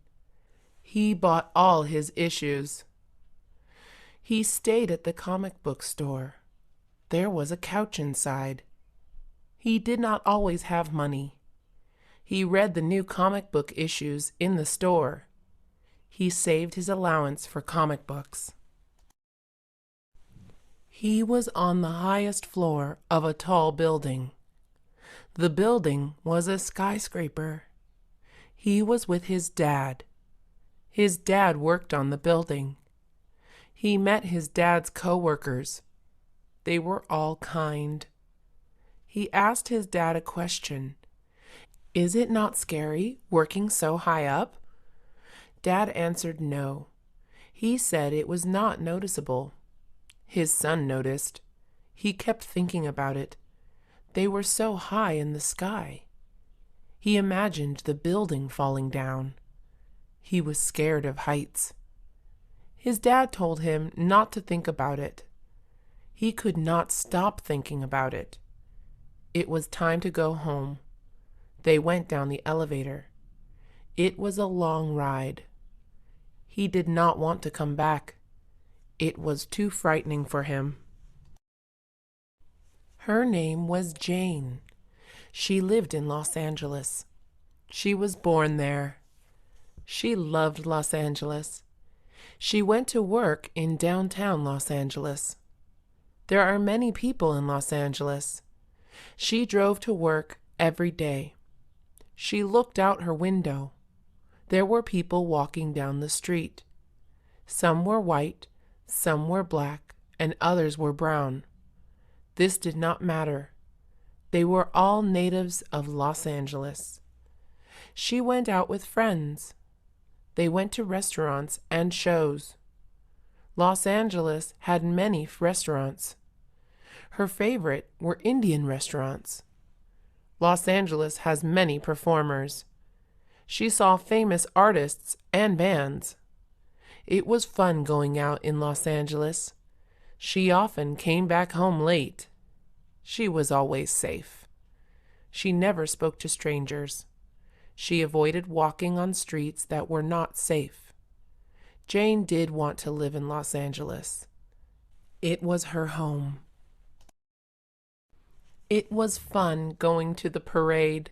He bought all his issues. He stayed at the comic book store. There was a couch inside. He did not always have money. He read the new comic book issues in the store. He saved his allowance for comic books. He was on the highest floor of a tall building. The building was a skyscraper. He was with his dad. His dad worked on the building. He met his dad's co-workers. They were all kind. He asked his dad a question. Is it not scary working so high up? Dad answered no. He said it was not noticeable. His son noticed. He kept thinking about it. They were so high in the sky. He imagined the building falling down. He was scared of heights. His dad told him not to think about it. He could not stop thinking about it. It was time to go home. They went down the elevator. It was a long ride. He did not want to come back. It was too frightening for him. Her name was Jane. She lived in Los Angeles. She was born there. She loved Los Angeles. She went to work in downtown Los Angeles. There are many people in Los Angeles. She drove to work every day. She looked out her window. There were people walking down the street. Some were white, some were black, and others were brown. This did not matter. They were all natives of Los Angeles. She went out with friends. They went to restaurants and shows. Los Angeles had many restaurants. Her favorite were Indian restaurants. Los Angeles has many performers. She saw famous artists and bands. It was fun going out in Los Angeles. She often came back home late. She was always safe. She never spoke to strangers. She avoided walking on streets that were not safe. Jane did want to live in Los Angeles. It was her home. It was fun going to the parade.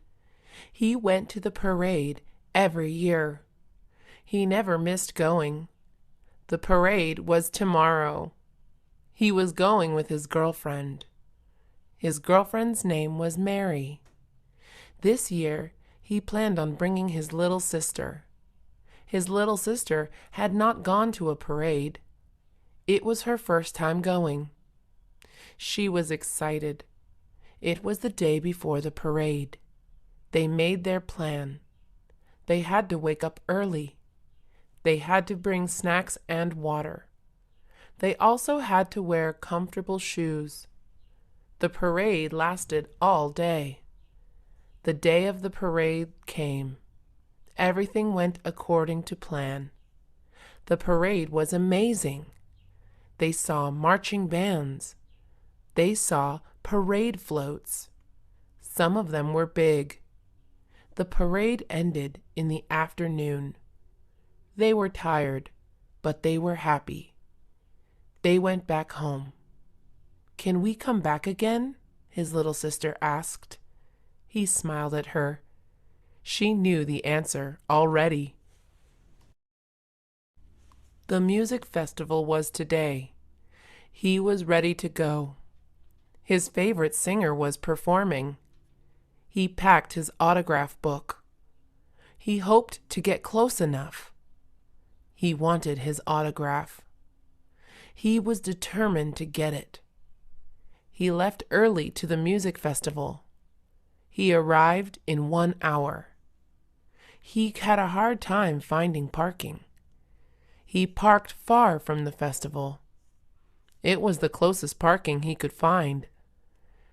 He went to the parade every year. He never missed going. The parade was tomorrow. He was going with his girlfriend. His girlfriend's name was Mary. This year, he planned on bringing his little sister. His little sister had not gone to a parade. It was her first time going. She was excited. It was the day before the parade. They made their plan. They had to wake up early. They had to bring snacks and water. They also had to wear comfortable shoes. The parade lasted all day. The day of the parade came. Everything went according to plan. The parade was amazing. They saw marching bands. They saw parade floats. Some of them were big. The parade ended in the afternoon. They were tired, but they were happy. They went back home. "Can we come back again?" his little sister asked. He smiled at her. She knew the answer already. The music festival was today. He was ready to go. His favorite singer was performing. He packed his autograph book. He hoped to get close enough. He wanted his autograph. He was determined to get it. He left early to the music festival. He arrived in 1 hour. He had a hard time finding parking. He parked far from the festival. It was the closest parking he could find.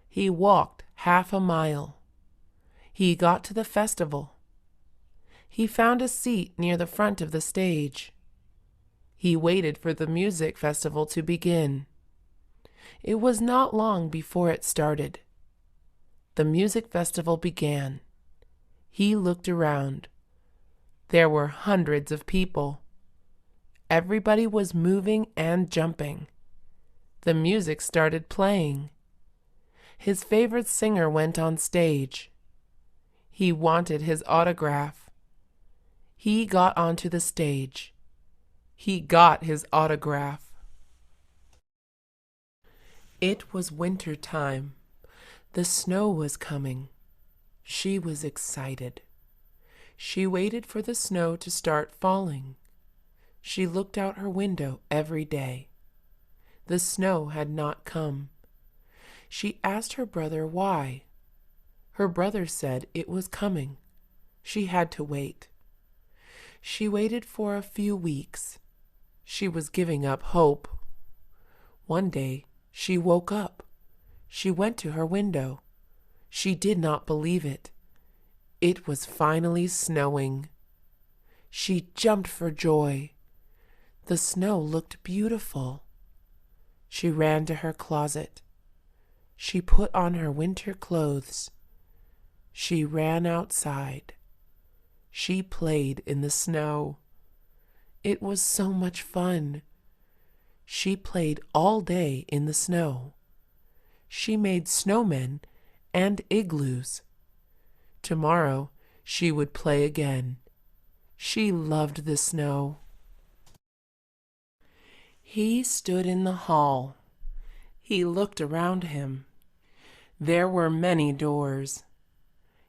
He walked half a mile. He got to the festival. He found a seat near the front of the stage. He waited for the music festival to begin. It was not long before it started. The music festival began. He looked around. There were hundreds of people. Everybody was moving and jumping. The music started playing. His favorite singer went on stage. He wanted his autograph. He got onto the stage. He got his autograph. It was winter time. The snow was coming. She was excited. She waited for the snow to start falling. She looked out her window every day. The snow had not come. She asked her brother why. Her brother said it was coming. She had to wait. She waited for a few weeks. She was giving up hope. One day, she woke up. She went to her window. She did not believe it. It was finally snowing. She jumped for joy. The snow looked beautiful. She ran to her closet. She put on her winter clothes. She ran outside. She played in the snow. It was so much fun. She played all day in the snow. She made snowmen and igloos. Tomorrow she would play again. She loved the snow. He stood in the hall. He looked around him. There were many doors.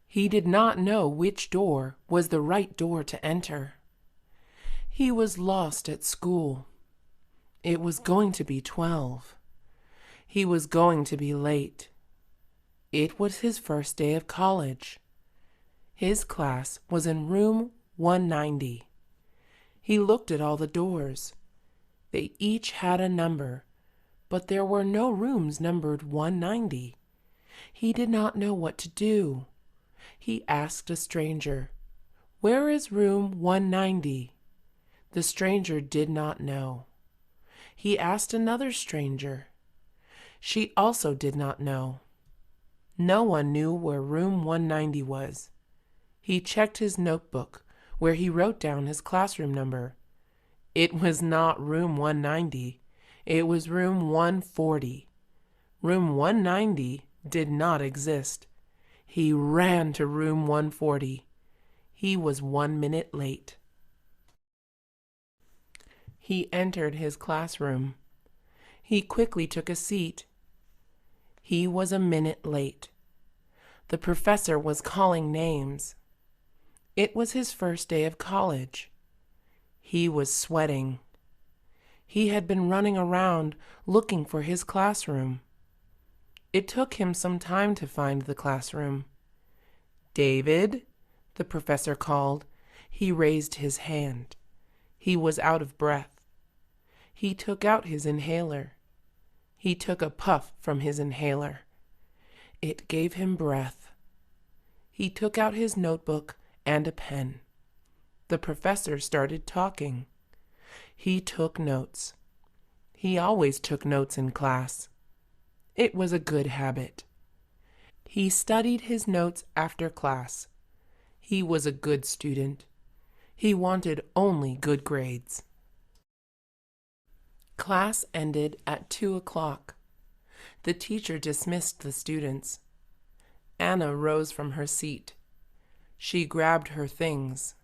He did not know which door was the right door to enter. He was lost at school. It was going to be 12. He was going to be late. It was his first day of college. His class was in room 190. He looked at all the doors. They each had a number, but there were no rooms numbered 190. He did not know what to do. He asked a stranger, "Where is room 190?" The stranger did not know. He asked another stranger. She also did not know. No one knew where room 190 was. He checked his notebook, where he wrote down his classroom number. It was not room 190. It was room 140. Room 190 did not exist. He ran to room 140. He was 1 minute late. He entered his classroom. He quickly took a seat. He was a minute late. The professor was calling names. It was his first day of college. He was sweating. He had been running around looking for his classroom. It took him some time to find the classroom. "David," the professor called. He raised his hand. He was out of breath. He took out his inhaler. He took a puff from his inhaler. It gave him breath. He took out his notebook and a pen. The professor started talking. He took notes. He always took notes in class. It was a good habit. He studied his notes after class. He was a good student. He wanted only good grades. Class ended at 2 o'clock. The teacher dismissed the students. Anna rose from her seat. She grabbed her things.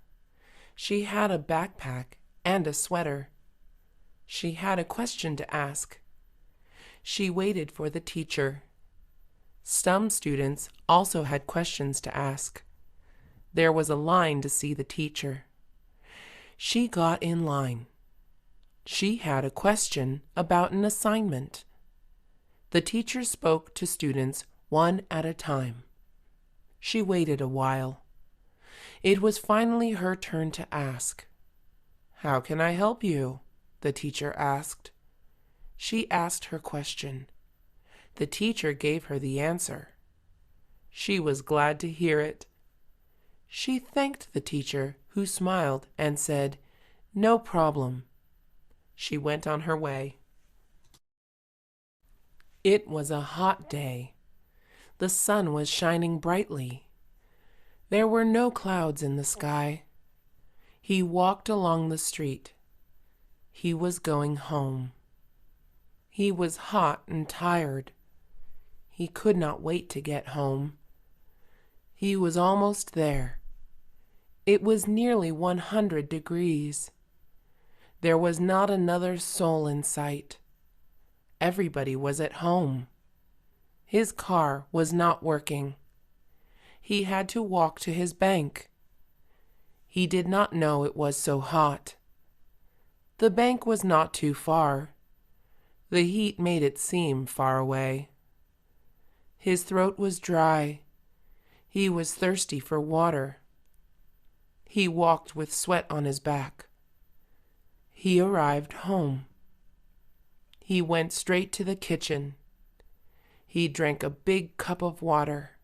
She had a backpack and a sweater. She had a question to ask. She waited for the teacher. Some students also had questions to ask. There was a line to see the teacher. She got in line. She had a question about an assignment. The teacher spoke to students one at a time. She waited a while. It was finally her turn to ask. "How can I help you?" the teacher asked. She asked her question. The teacher gave her the answer. She was glad to hear it. She thanked the teacher, who smiled and said, "No problem." She went on her way. It was a hot day. The sun was shining brightly. There were no clouds in the sky. He walked along the street. He was going home. He was hot and tired. He could not wait to get home. He was almost there. It was nearly 100 degrees. There was not another soul in sight. Everybody was at home. His car was not working. He had to walk to his bank. He did not know it was so hot. The bank was not too far. The heat made it seem far away. His throat was dry. He was thirsty for water. He walked with sweat on his back. He arrived home. He went straight to the kitchen. He drank a big cup of water.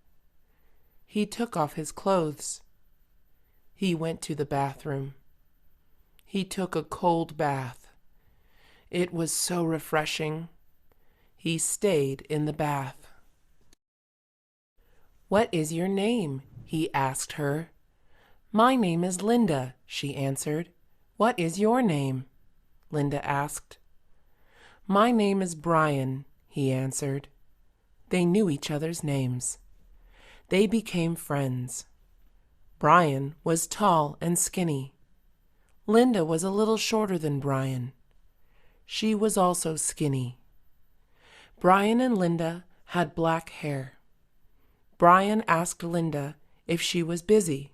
He took off his clothes. He went to the bathroom. He took a cold bath. It was so refreshing. He stayed in the bath. "What is your name?" he asked her. "My name is Linda," she answered. "What is your name?" Linda asked. "My name is Brian," he answered. They knew each other's names. They became friends. Brian was tall and skinny. Linda was a little shorter than Brian. She was also skinny. Brian and Linda had black hair. Brian asked Linda if she was busy.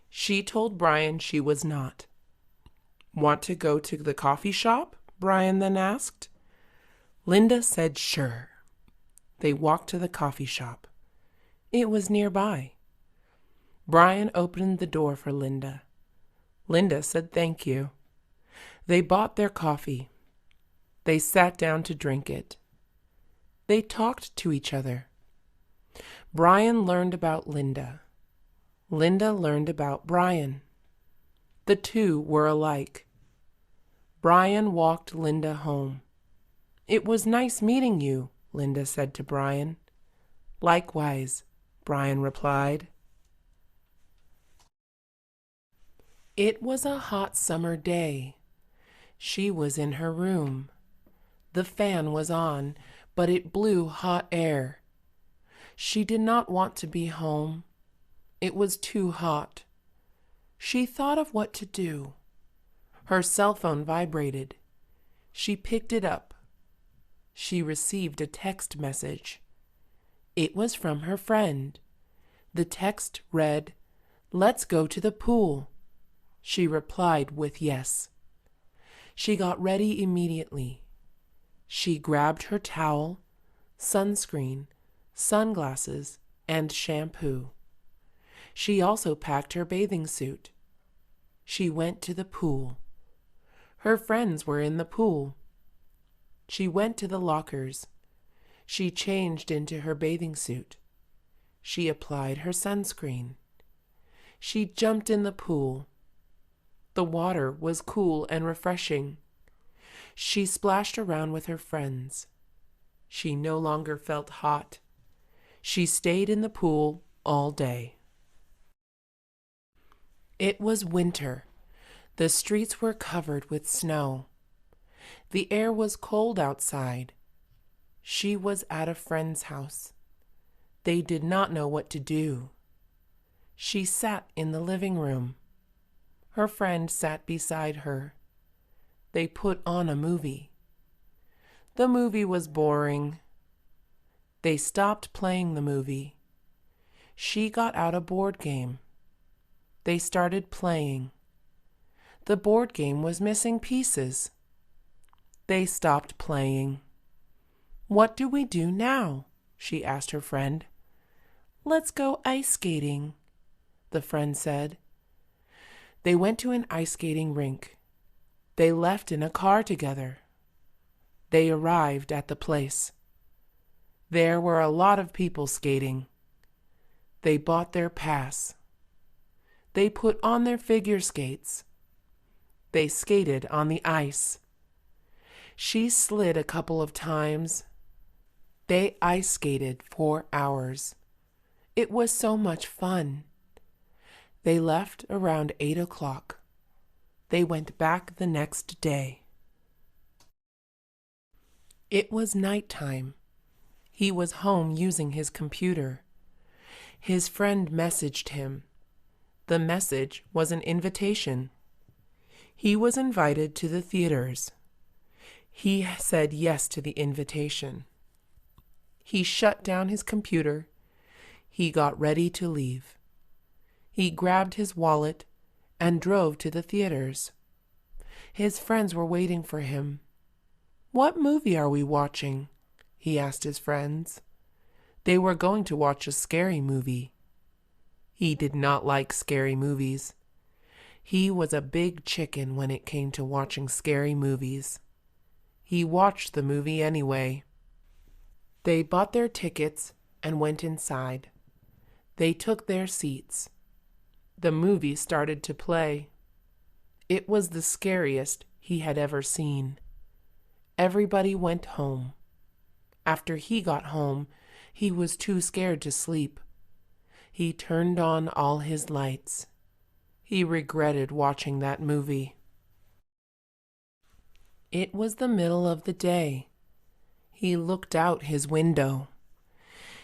She told Brian she was not. Want to go to the coffee shop? Brian then asked. Linda said sure. They walked to the coffee shop. It was nearby. Brian opened the door for Linda. Linda said thank you. They bought their coffee. They sat down to drink it. They talked to each other. Brian learned about Linda. Linda learned about Brian. The two were alike. Brian walked Linda home. It was nice meeting you, Linda said to Brian. Likewise, Brian replied. It was a hot summer day. She was in her room. The fan was on, but it blew hot air. She did not want to be home. It was too hot. She thought of what to do. Her cell phone vibrated. She picked it up. She received a text message. It was from her friend. The text read, "Let's go to the pool." She replied with yes. She got ready immediately. She grabbed her towel, sunscreen, sunglasses, and shampoo. She also packed her bathing suit. She went to the pool. Her friends were in the pool. She went to the lockers. She changed into her bathing suit. She applied her sunscreen. She jumped in the pool. The water was cool and refreshing. She splashed around with her friends. She no longer felt hot. She stayed in the pool all day. It was winter. The streets were covered with snow. The air was cold outside. She was at a friend's house. They did not know what to do. She sat in the living room. Her friend sat beside her. They put on a movie. The movie was boring. They stopped playing the movie. She got out a board game. They started playing. The board game was missing pieces. They stopped playing. "What do we do now?" she asked her friend. "Let's go ice skating," the friend said. They went to an ice skating rink. They left in a car together. They arrived at the place. There were a lot of people skating. They bought their pass. They put on their figure skates. They skated on the ice. She slid a couple of times. They ice skated for hours. It was so much fun. They left around 8 o'clock. They went back the next day. It was nighttime. He was home using his computer. His friend messaged him. The message was an invitation. He was invited to the theaters. He said yes to the invitation. He shut down his computer. He got ready to leave. He grabbed his wallet and drove to the theaters. His friends were waiting for him. "What movie are we watching?" he asked his friends. They were going to watch a scary movie. He did not like scary movies. He was a big chicken when it came to watching scary movies. He watched the movie anyway. They bought their tickets and went inside. They took their seats. The movie started to play. It was the scariest he had ever seen. Everybody went home. After he got home, he was too scared to sleep. He turned on all his lights. He regretted watching that movie. It was the middle of the day. He looked out his window.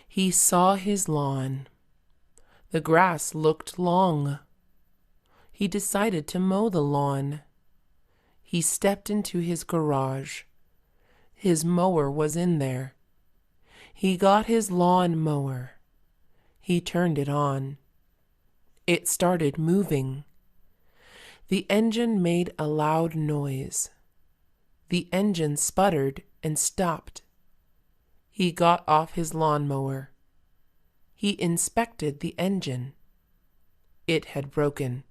He saw his lawn. The grass looked long. He decided to mow the lawn. He stepped into his garage. His mower was in there. He got his lawn mower. He turned it on. It started moving. The engine made a loud noise. The engine sputtered and stopped. He got off his lawnmower. He inspected the engine. It had broken.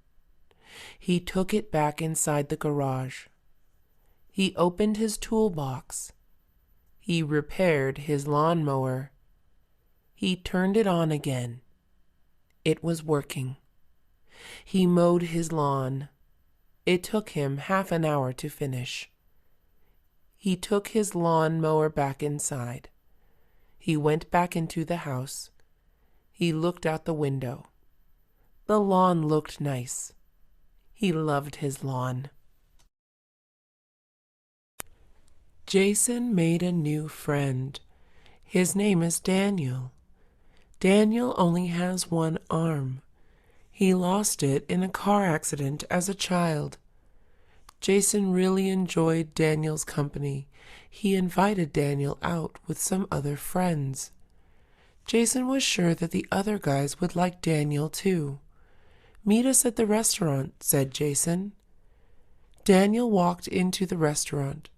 He took it back inside the garage. He opened his toolbox. He repaired his lawnmower. He turned it on again. It was working. He mowed his lawn. It took him half an hour to finish. He took his lawn mower back inside. He went back into the house. He looked out the window. The lawn looked nice. He loved his lawn. Jason made a new friend. His name is Daniel. Daniel only has one arm. He lost it in a car accident as a child. Jason really enjoyed Daniel's company. He invited Daniel out with some other friends. Jason was sure that the other guys would like Daniel too. "Meet us at the restaurant," said Jason. Daniel walked into the restaurant.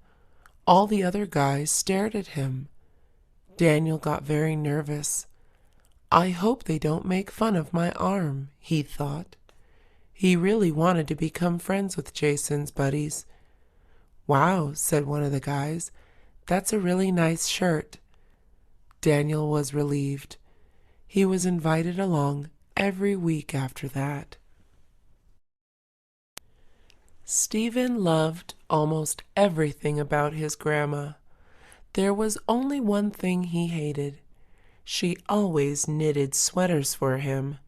All the other guys stared at him. Daniel got very nervous. "I hope they don't make fun of my arm," he thought. He really wanted to become friends with Jason's buddies. "Wow," said one of the guys. "That's a really nice shirt." Daniel was relieved. He was invited along every week after that. Stephen loved almost everything about his grandma. There was only one thing he hated. She always knitted sweaters for him.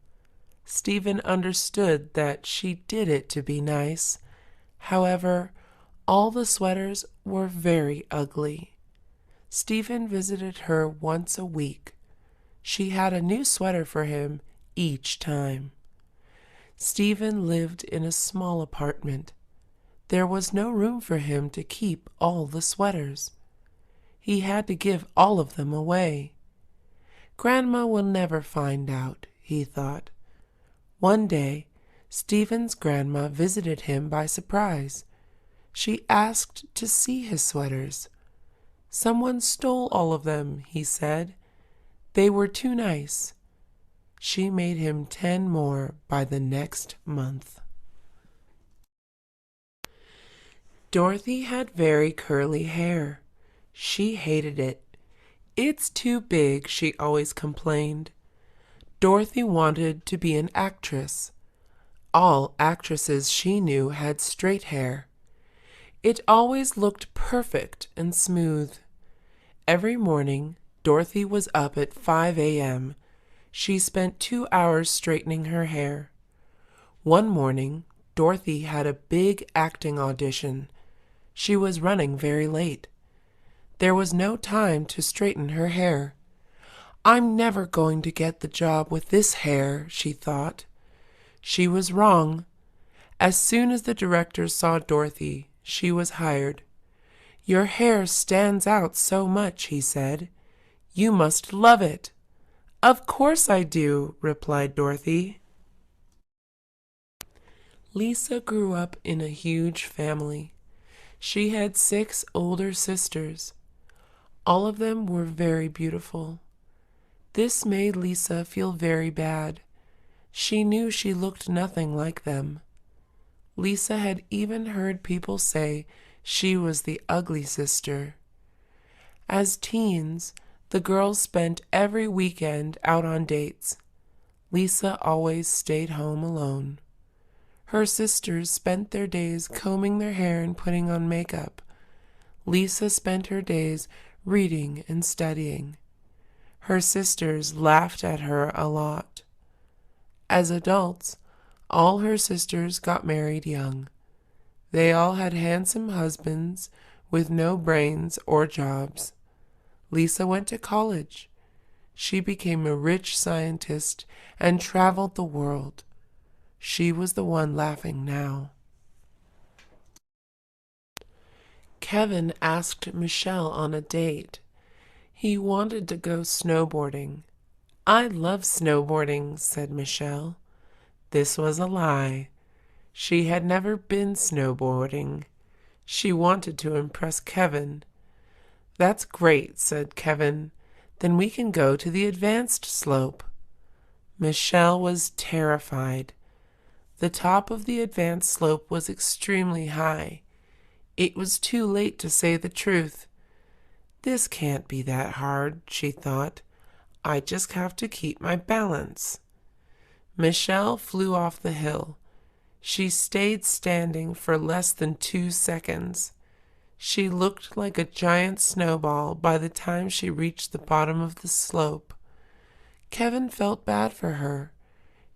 Stephen understood that she did it to be nice. However, all the sweaters were very ugly. Stephen visited her once a week. She had a new sweater for him each time. Stephen lived in a small apartment. There was no room for him to keep all the sweaters. He had to give all of them away. Grandma will never find out, he thought. One day, Stephen's grandma visited him by surprise. She asked to see his sweaters. "Someone stole all of them," he said. "They were too nice." She made him 10 more by the next month. Dorothy had very curly hair. She hated it. "It's too big," she always complained. Dorothy wanted to be an actress. All actresses she knew had straight hair. It always looked perfect and smooth. Every morning, Dorothy was up at 5 a.m. She spent 2 hours straightening her hair. One morning, Dorothy had a big acting audition. She was running very late. There was no time to straighten her hair. "I'm never going to get the job with this hair," she thought. She was wrong. As soon as the director saw Dorothy, she was hired. "Your hair stands out so much," he said. "You must love it." "Of course I do," replied Dorothy. Lisa grew up in a huge family. She had 6 older sisters. All of them were very beautiful. This made Lisa feel very bad. She knew she looked nothing like them. Lisa had even heard people say she was the ugly sister. As teens, the girls spent every weekend out on dates. Lisa always stayed home alone. Her sisters spent their days combing their hair and putting on makeup. Lisa spent her days reading and studying. Her sisters laughed at her a lot. As adults, all her sisters got married young. They all had handsome husbands with no brains or jobs. Lisa went to college. She became a rich scientist and traveled the world. She was the one laughing now. Kevin asked Michelle on a date. He wanted to go snowboarding. "I love snowboarding," said Michelle. This was a lie. She had never been snowboarding. She wanted to impress Kevin. "That's great," said Kevin. "Then we can go to the advanced slope." Michelle was terrified. The top of the advanced slope was extremely high. It was too late to say the truth. "This can't be that hard," she thought. "I just have to keep my balance." Michelle flew off the hill. She stayed standing for less than 2 seconds. She looked like a giant snowball by the time she reached the bottom of the slope. Kevin felt bad for her.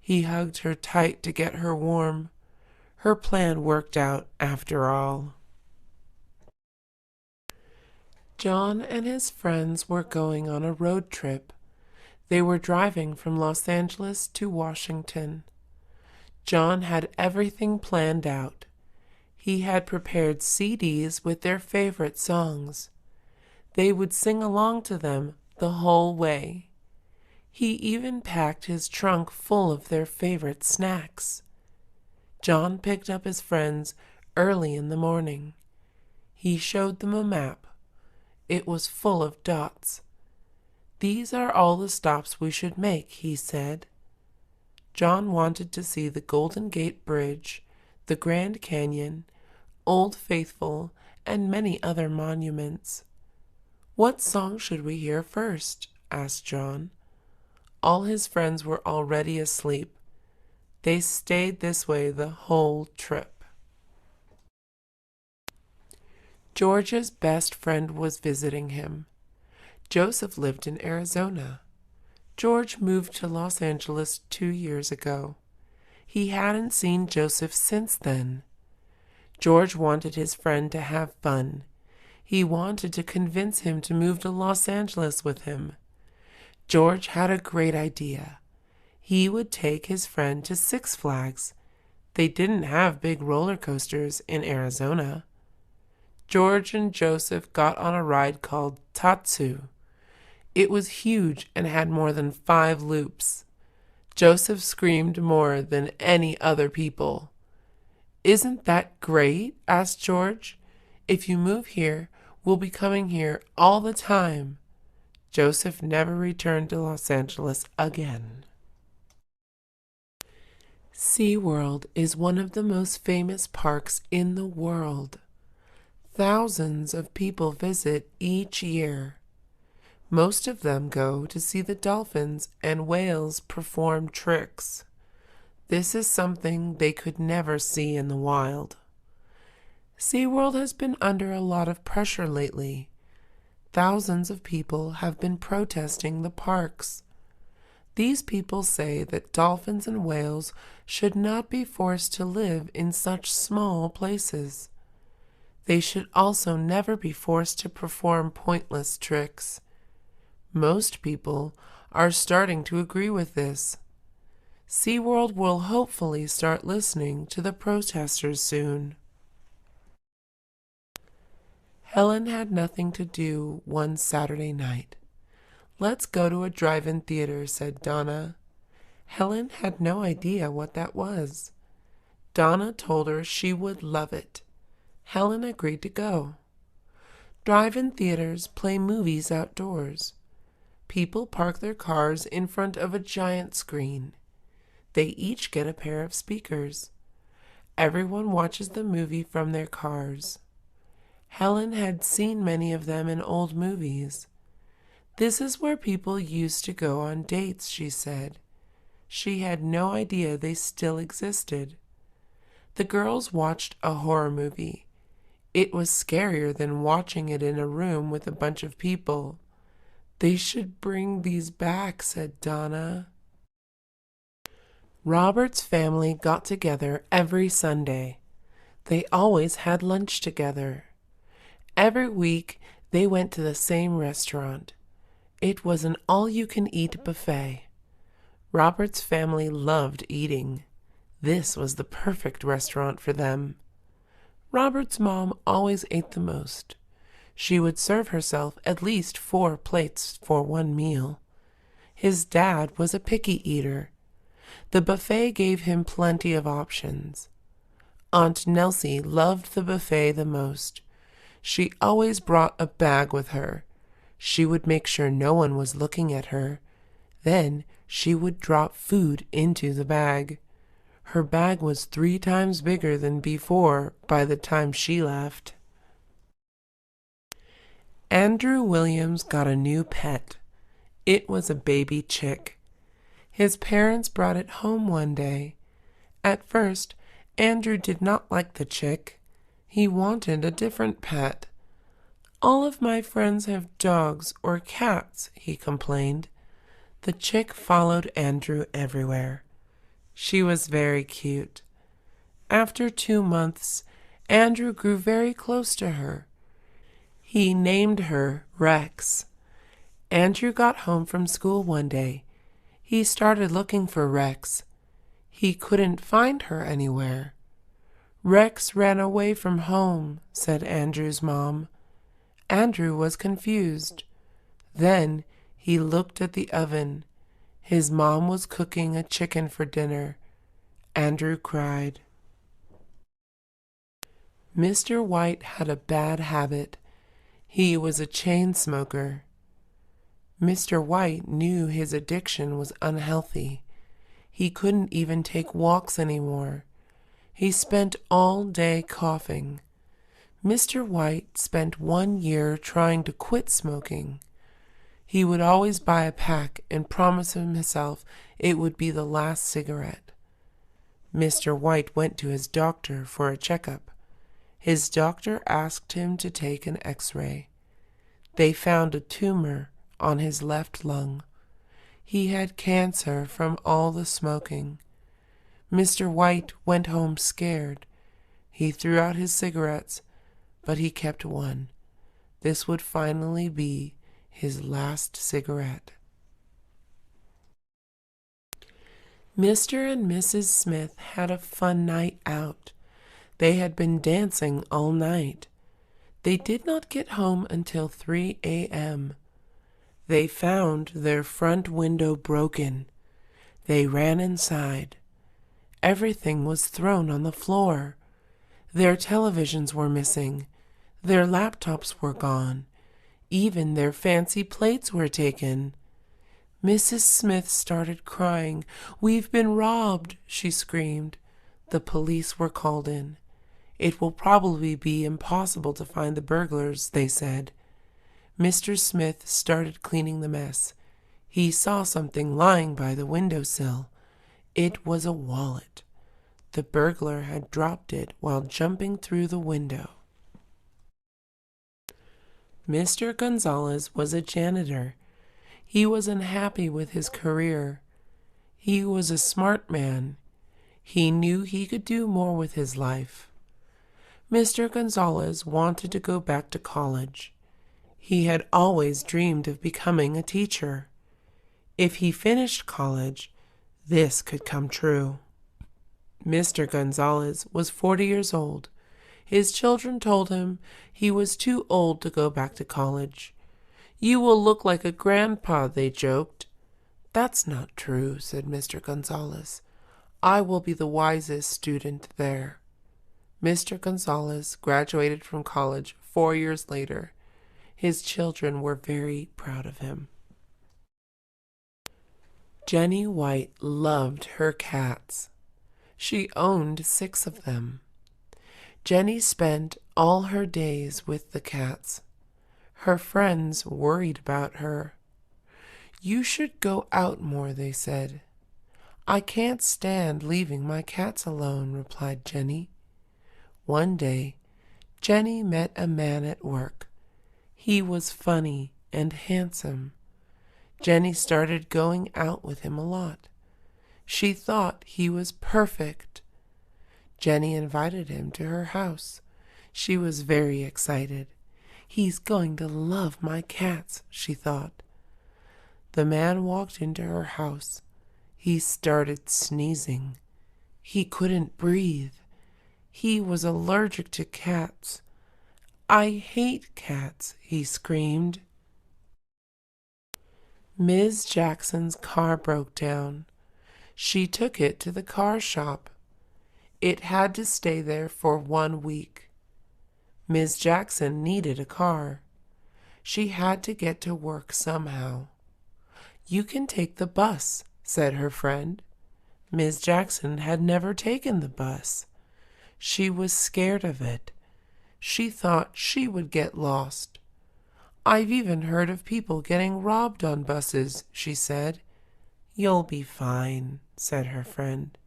He hugged her tight to get her warm. Her plan worked out after all. John and his friends were going on a road trip. They were driving from Los Angeles to Washington. John had everything planned out. He had prepared CDs with their favorite songs. They would sing along to them the whole way. He even packed his trunk full of their favorite snacks. John picked up his friends early in the morning. He showed them a map. It was full of dots. "These are all the stops we should make," he said. John wanted to see the Golden Gate Bridge, the Grand Canyon, Old Faithful, and many other monuments. "What song should we hear first?" asked John. All his friends were already asleep. They stayed this way the whole trip. George's best friend was visiting him. Joseph lived in Arizona. George moved to Los Angeles 2 years ago. He hadn't seen Joseph since then. George wanted his friend to have fun. He wanted to convince him to move to Los Angeles with him. George had a great idea. He would take his friend to Six Flags. They didn't have big roller coasters in Arizona. George and Joseph got on a ride called Tatsu. It was huge and had more than 5 loops. Joseph screamed more than any other people. "Isn't that great?" asked George. "If you move here, we'll be coming here all the time." Joseph never returned to Los Angeles again. SeaWorld is one of the most famous parks in the world. Thousands of people visit each year. Most of them go to see the dolphins and whales perform tricks. This is something they could never see in the wild. SeaWorld has been under a lot of pressure lately. Thousands of people have been protesting the parks. These people say that dolphins and whales should not be forced to live in such small places. They should also never be forced to perform pointless tricks. Most people are starting to agree with this. SeaWorld will hopefully start listening to the protesters soon. Helen had nothing to do one Saturday night. "Let's go to a drive-in theater," said Donna. Helen had no idea what that was. Donna told her she would love it. Helen agreed to go. Drive-in theaters play movies outdoors. People park their cars in front of a giant screen. They each get a pair of speakers. Everyone watches the movie from their cars. Helen had seen many of them in old movies. "This is where people used to go on dates," she said. She had no idea they still existed. The girls watched a horror movie. It was scarier than watching it in a room with a bunch of people. "They should bring these back," said Donna. Robert's family got together every Sunday. They always had lunch together. Every week they went to the same restaurant. It was an all-you-can-eat buffet. Robert's family loved eating. This was the perfect restaurant for them. Robert's mom always ate the most. She would serve herself at least 4 plates for one meal. His dad was a picky eater. The buffet gave him plenty of options. Aunt Nelsie loved the buffet the most. She always brought a bag with her. She would make sure no one was looking at her. Then she would drop food into the bag. Her bag was 3 times bigger than before by the time she left. Andrew Williams got a new pet. It was a baby chick. His parents brought it home one day. At first, Andrew did not like the chick. He wanted a different pet. "All of my friends have dogs or cats," he complained. The chick followed Andrew everywhere. She was very cute. After 2 months, Andrew grew very close to her. He named her Rex. Andrew got home from school one day. He started looking for Rex. He couldn't find her anywhere. "Rex ran away from home," said Andrew's mom. Andrew was confused. Then he looked at the oven. His mom was cooking a chicken for dinner. Andrew cried. Mr. White had a bad habit. He was a chain smoker. Mr. White knew his addiction was unhealthy. He couldn't even take walks anymore. He spent all day coughing. Mr. White spent 1 year trying to quit smoking. He would always buy a pack and promise himself it would be the last cigarette. Mr. White went to his doctor for a checkup. His doctor asked him to take an X-ray. They found a tumor on his left lung. He had cancer from all the smoking. Mr. White went home scared. He threw out his cigarettes, but he kept one. This would finally be his last cigarette. Mr. and Mrs. Smith had a fun night out. They had been dancing all night. They did not get home until 3 a.m. They found their front window broken. They ran inside. Everything was thrown on the floor. Their televisions were missing. Their laptops were gone. Even their fancy plates were taken. Mrs. Smith started crying. "We've been robbed," she screamed. The police were called in. "It will probably be impossible to find the burglars," they said. Mr. Smith started cleaning the mess. He saw something lying by the windowsill. It was a wallet. The burglar had dropped it while jumping through the window. Mr. Gonzalez was a janitor. He was unhappy with his career. He was a smart man. He knew he could do more with his life. Mr. Gonzalez wanted to go back to college. He had always dreamed of becoming a teacher. If he finished college, this could come true. Mr. Gonzalez was 40 years old. His children told him he was too old to go back to college. "You will look like a grandpa," they joked. "That's not true," said Mr. Gonzalez. "I will be the wisest student there." Mr. Gonzalez graduated from college 4 years later. His children were very proud of him. Jenny White loved her cats. She owned 6 of them. Jenny spent all her days with the cats. Her friends worried about her. "You should go out more," they said. "I can't stand leaving my cats alone," replied Jenny. One day, Jenny met a man at work. He was funny and handsome. Jenny started going out with him a lot. She thought he was perfect. Jenny invited him to her house. She was very excited. "He's going to love my cats," she thought. The man walked into her house. He started sneezing. He couldn't breathe. He was allergic to cats. "I hate cats," he screamed. Ms. Jackson's car broke down. She took it to the car shop. It had to stay there for 1 week. Ms. Jackson needed a car. She had to get to work somehow. "You can take the bus," said her friend. Ms. Jackson had never taken the bus. She was scared of it. She thought she would get lost. "I've even heard of people getting robbed on buses," she said. "You'll be fine," said her friend.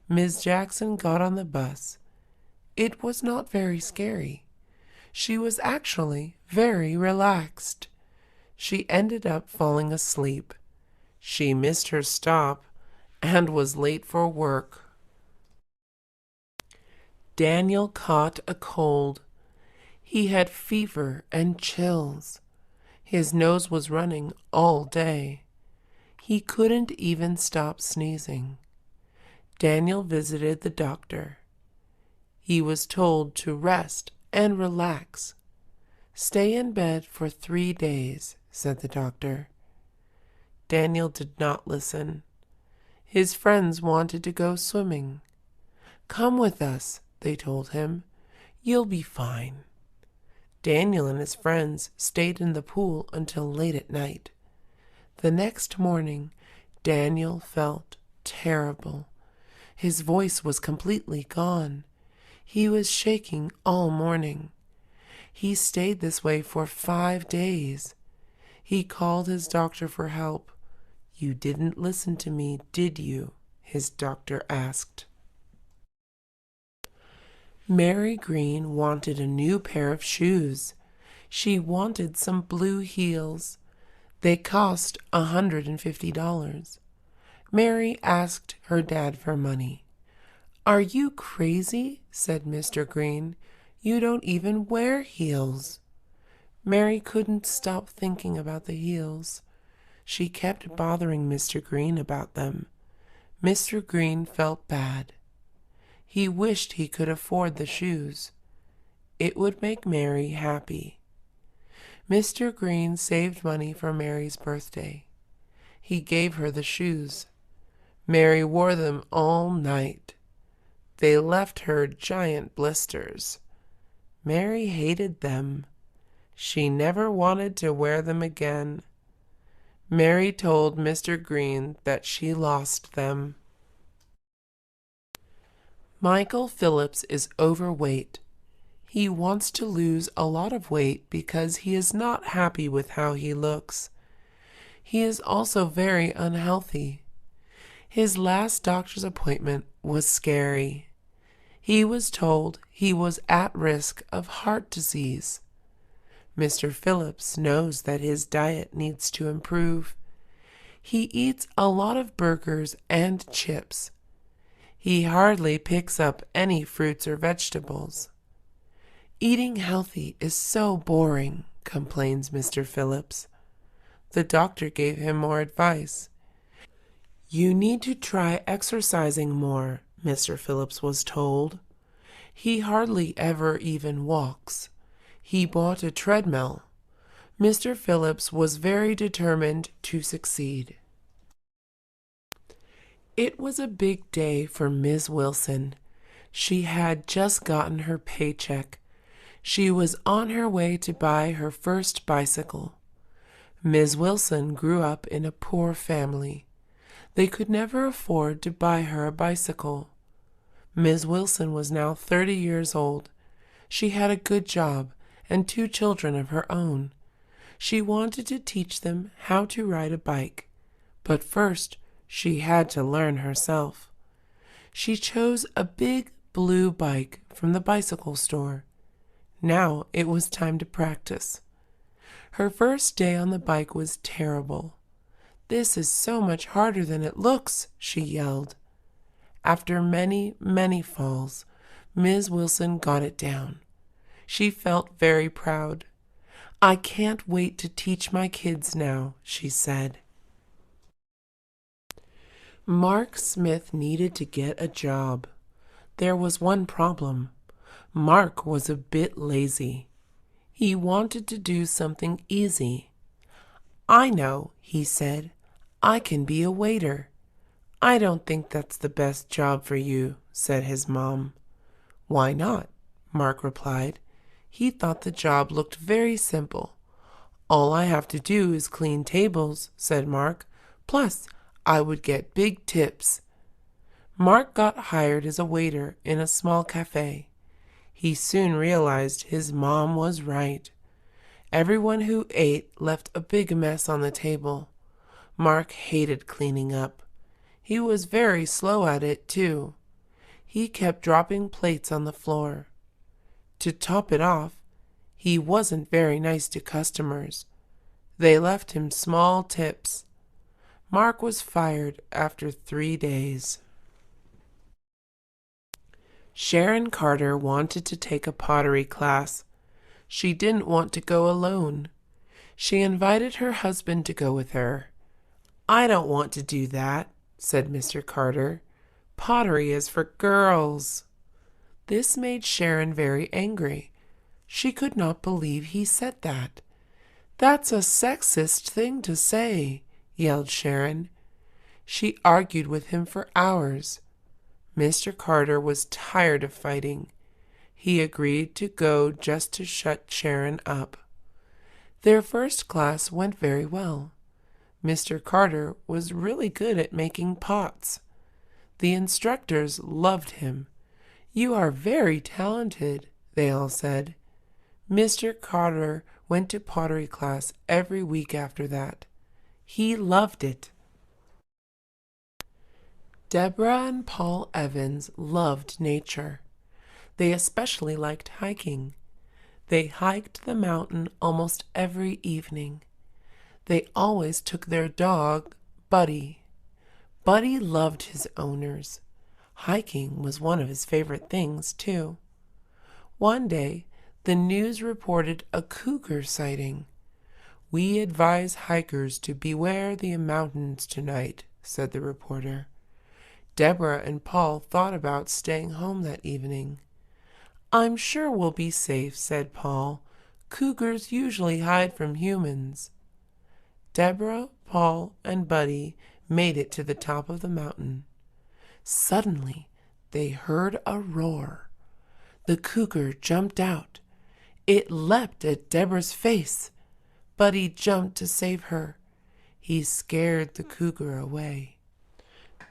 Ms. Jackson got on the bus. It was not very scary. She was actually very relaxed. She ended up falling asleep. She missed her stop and was late for work. Daniel caught a cold. He had fever and chills. His nose was running all day. He couldn't even stop sneezing. Daniel visited the doctor. He was told to rest and relax. "Stay in bed for 3 days," said the doctor. Daniel did not listen. His friends wanted to go swimming. "Come with us," they told him. "You'll be fine." Daniel and his friends stayed in the pool until late at night. The next morning, Daniel felt terrible. His voice was completely gone. He was shaking all morning. He stayed this way for 5 days. He called his doctor for help. "You didn't listen to me, did you?" his doctor asked. Mary Green wanted a new pair of shoes. She wanted some blue heels. They cost $150. Mary asked her dad for money. "Are you crazy?" said Mr. Green. "You don't even wear heels." Mary couldn't stop thinking about the heels. She kept bothering Mr. Green about them. Mr. Green felt bad. He wished he could afford the shoes. It would make Mary happy. Mr. Green saved money for Mary's birthday. He gave her the shoes. Mary wore them all night. They left her giant blisters. Mary hated them. She never wanted to wear them again. Mary told Mr. Green that she lost them. Michael Phillips is overweight. He wants to lose a lot of weight because he is not happy with how he looks. He is also very unhealthy. His last doctor's appointment was scary. He was told he was at risk of heart disease. Mr. Phillips knows that his diet needs to improve. He eats a lot of burgers and chips. He hardly picks up any fruits or vegetables. "Eating healthy is so boring," complains Mr. Phillips. The doctor gave him more advice. "You need to try exercising more," Mr. Phillips was told. He hardly ever even walks. He bought a treadmill. Mr. Phillips was very determined to succeed. It was a big day for Ms. Wilson. She had just gotten her paycheck. She was on her way to buy her first bicycle. Ms. Wilson grew up in a poor family. They could never afford to buy her a bicycle. Ms. Wilson was now 30 years old. She had a good job and 2 children of her own. She wanted to teach them how to ride a bike, but first she had to learn herself. She chose a big blue bike from the bicycle store. Now it was time to practice. Her first day on the bike was terrible. "This is so much harder than it looks," she yelled. After many, many falls, Ms. Wilson got it down. She felt very proud. "I can't wait to teach my kids now," she said. Mark Smith needed to get a job. There was one problem. Mark was a bit lazy. He wanted to do something easy. "I know," he said. "I can be a waiter." "I don't think that's the best job for you," said his mom. "Why not?" Mark replied. He thought the job looked very simple. "All I have to do is clean tables," said Mark. "Plus, I would get big tips." Mark got hired as a waiter in a small cafe. He soon realized his mom was right. Everyone who ate left a big mess on the table. Mark hated cleaning up. He was very slow at it, too. He kept dropping plates on the floor. To top it off, he wasn't very nice to customers. They left him small tips. Mark was fired after 3 days. Sharon Carter wanted to take a pottery class. She didn't want to go alone. She invited her husband to go with her. "I don't want to do that," said Mr. Carter. "Pottery is for girls." This made Sharon very angry. She could not believe he said that. "That's a sexist thing to say," yelled Sharon. She argued with him for hours. Mr. Carter was tired of fighting. He agreed to go just to shut Sharon up. Their first class went very well. Mr. Carter was really good at making pots. The instructors loved him. "You are very talented," they all said. Mr. Carter went to pottery class every week after that. He loved it. Deborah and Paul Evans loved nature. They especially liked hiking. They hiked the mountain almost every evening. They always took their dog, Buddy. Buddy loved his owners. Hiking was one of his favorite things, too. One day, the news reported a cougar sighting. "We advise hikers to beware the mountains tonight," said the reporter. Deborah and Paul thought about staying home that evening. "I'm sure we'll be safe," said Paul. "Cougars usually hide from humans." Deborah, Paul, and Buddy made it to the top of the mountain. Suddenly, they heard a roar. The cougar jumped out. It leapt at Deborah's face. Buddy jumped to save her. He scared the cougar away.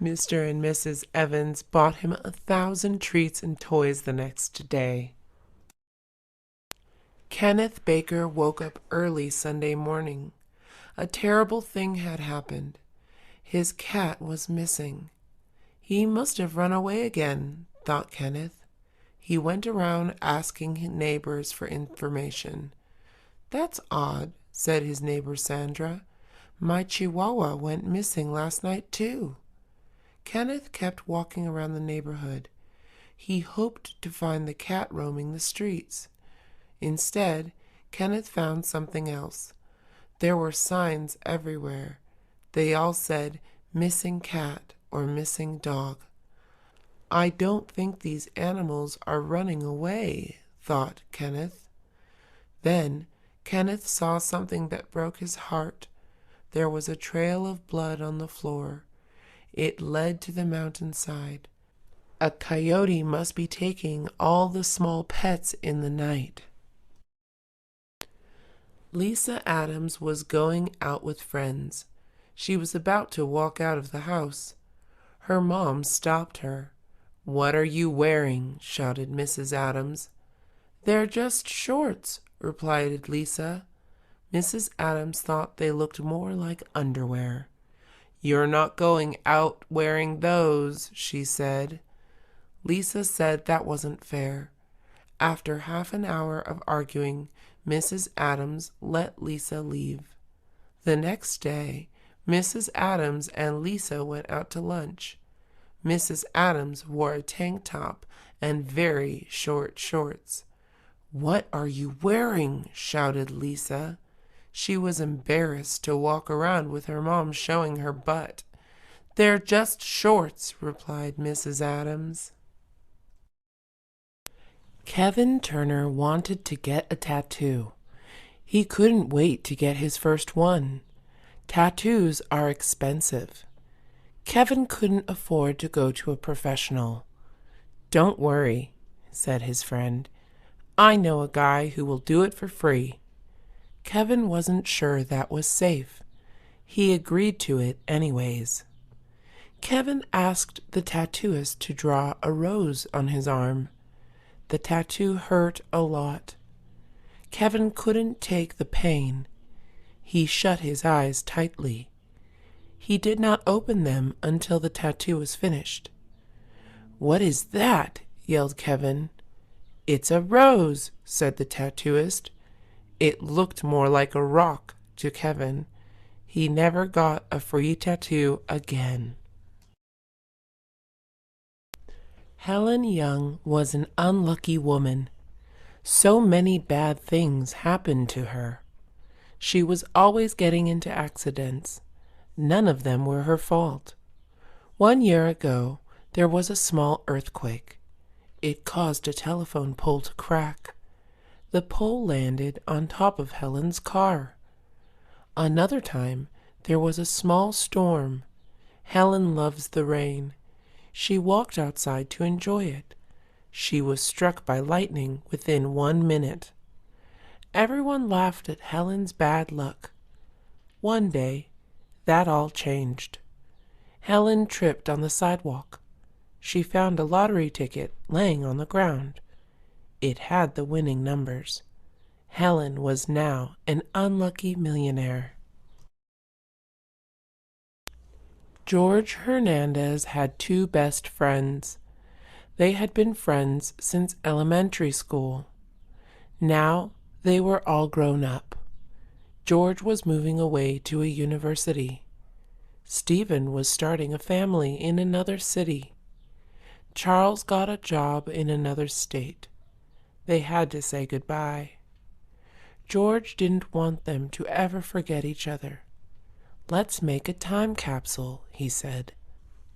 Mr. and Mrs. Evans bought him 1,000 treats and toys the next day. Kenneth Baker woke up early Sunday morning. A terrible thing had happened. His cat was missing. "He must have run away again," thought Kenneth. He went around asking neighbors for information. "That's odd," said his neighbor Sandra. "My Chihuahua went missing last night, too." Kenneth kept walking around the neighborhood. He hoped to find the cat roaming the streets. Instead, Kenneth found something else. There were signs everywhere. They all said, "Missing cat" or "Missing dog." "I don't think these animals are running away," thought Kenneth. Then Kenneth saw something that broke his heart. There was a trail of blood on the floor. It led to the mountainside. A coyote must be taking all the small pets in the night. Lisa Adams was going out with friends. She was about to walk out of the house. Her mom stopped her. "What are you wearing?" shouted Mrs. Adams. "They're just shorts," replied Lisa. Mrs. Adams thought they looked more like underwear. "You're not going out wearing those," she said. Lisa said that wasn't fair. After half an hour of arguing, Mrs. Adams let Lisa leave. The next day, Mrs. Adams and Lisa went out to lunch. Mrs. Adams wore a tank top and very short shorts. "What are you wearing?" shouted Lisa. She was embarrassed to walk around with her mom showing her butt. "They're just shorts," replied Mrs. Adams. Kevin Turner wanted to get a tattoo. He couldn't wait to get his first one. Tattoos are expensive. Kevin couldn't afford to go to a professional. "Don't worry," said his friend. "I know a guy who will do it for free." Kevin wasn't sure that was safe. He agreed to it anyways. Kevin asked the tattooist to draw a rose on his arm. The tattoo hurt a lot. Kevin couldn't take the pain. He shut his eyes tightly. He did not open them until the tattoo was finished. "What is that?" yelled Kevin. "It's a rose," said the tattooist. It looked more like a rock to Kevin. He never got a free tattoo again. Helen Young was an unlucky woman. So many bad things happened to her. She was always getting into accidents. None of them were her fault. 1 year ago, there was a small earthquake. It caused a telephone pole to crack. The pole landed on top of Helen's car. Another time, there was a small storm. Helen loves the rain. She walked outside to enjoy it. She was struck by lightning within 1 minute. Everyone laughed at Helen's bad luck. One day, that all changed. Helen tripped on the sidewalk. She found a lottery ticket laying on the ground. It had the winning numbers. Helen was now an unlucky millionaire. George Hernandez had two best friends. They had been friends since elementary school. Now they were all grown up. George was moving away to a university. Stephen was starting a family in another city. Charles got a job in another state. They had to say goodbye. George didn't want them to ever forget each other. "Let's make a time capsule," he said.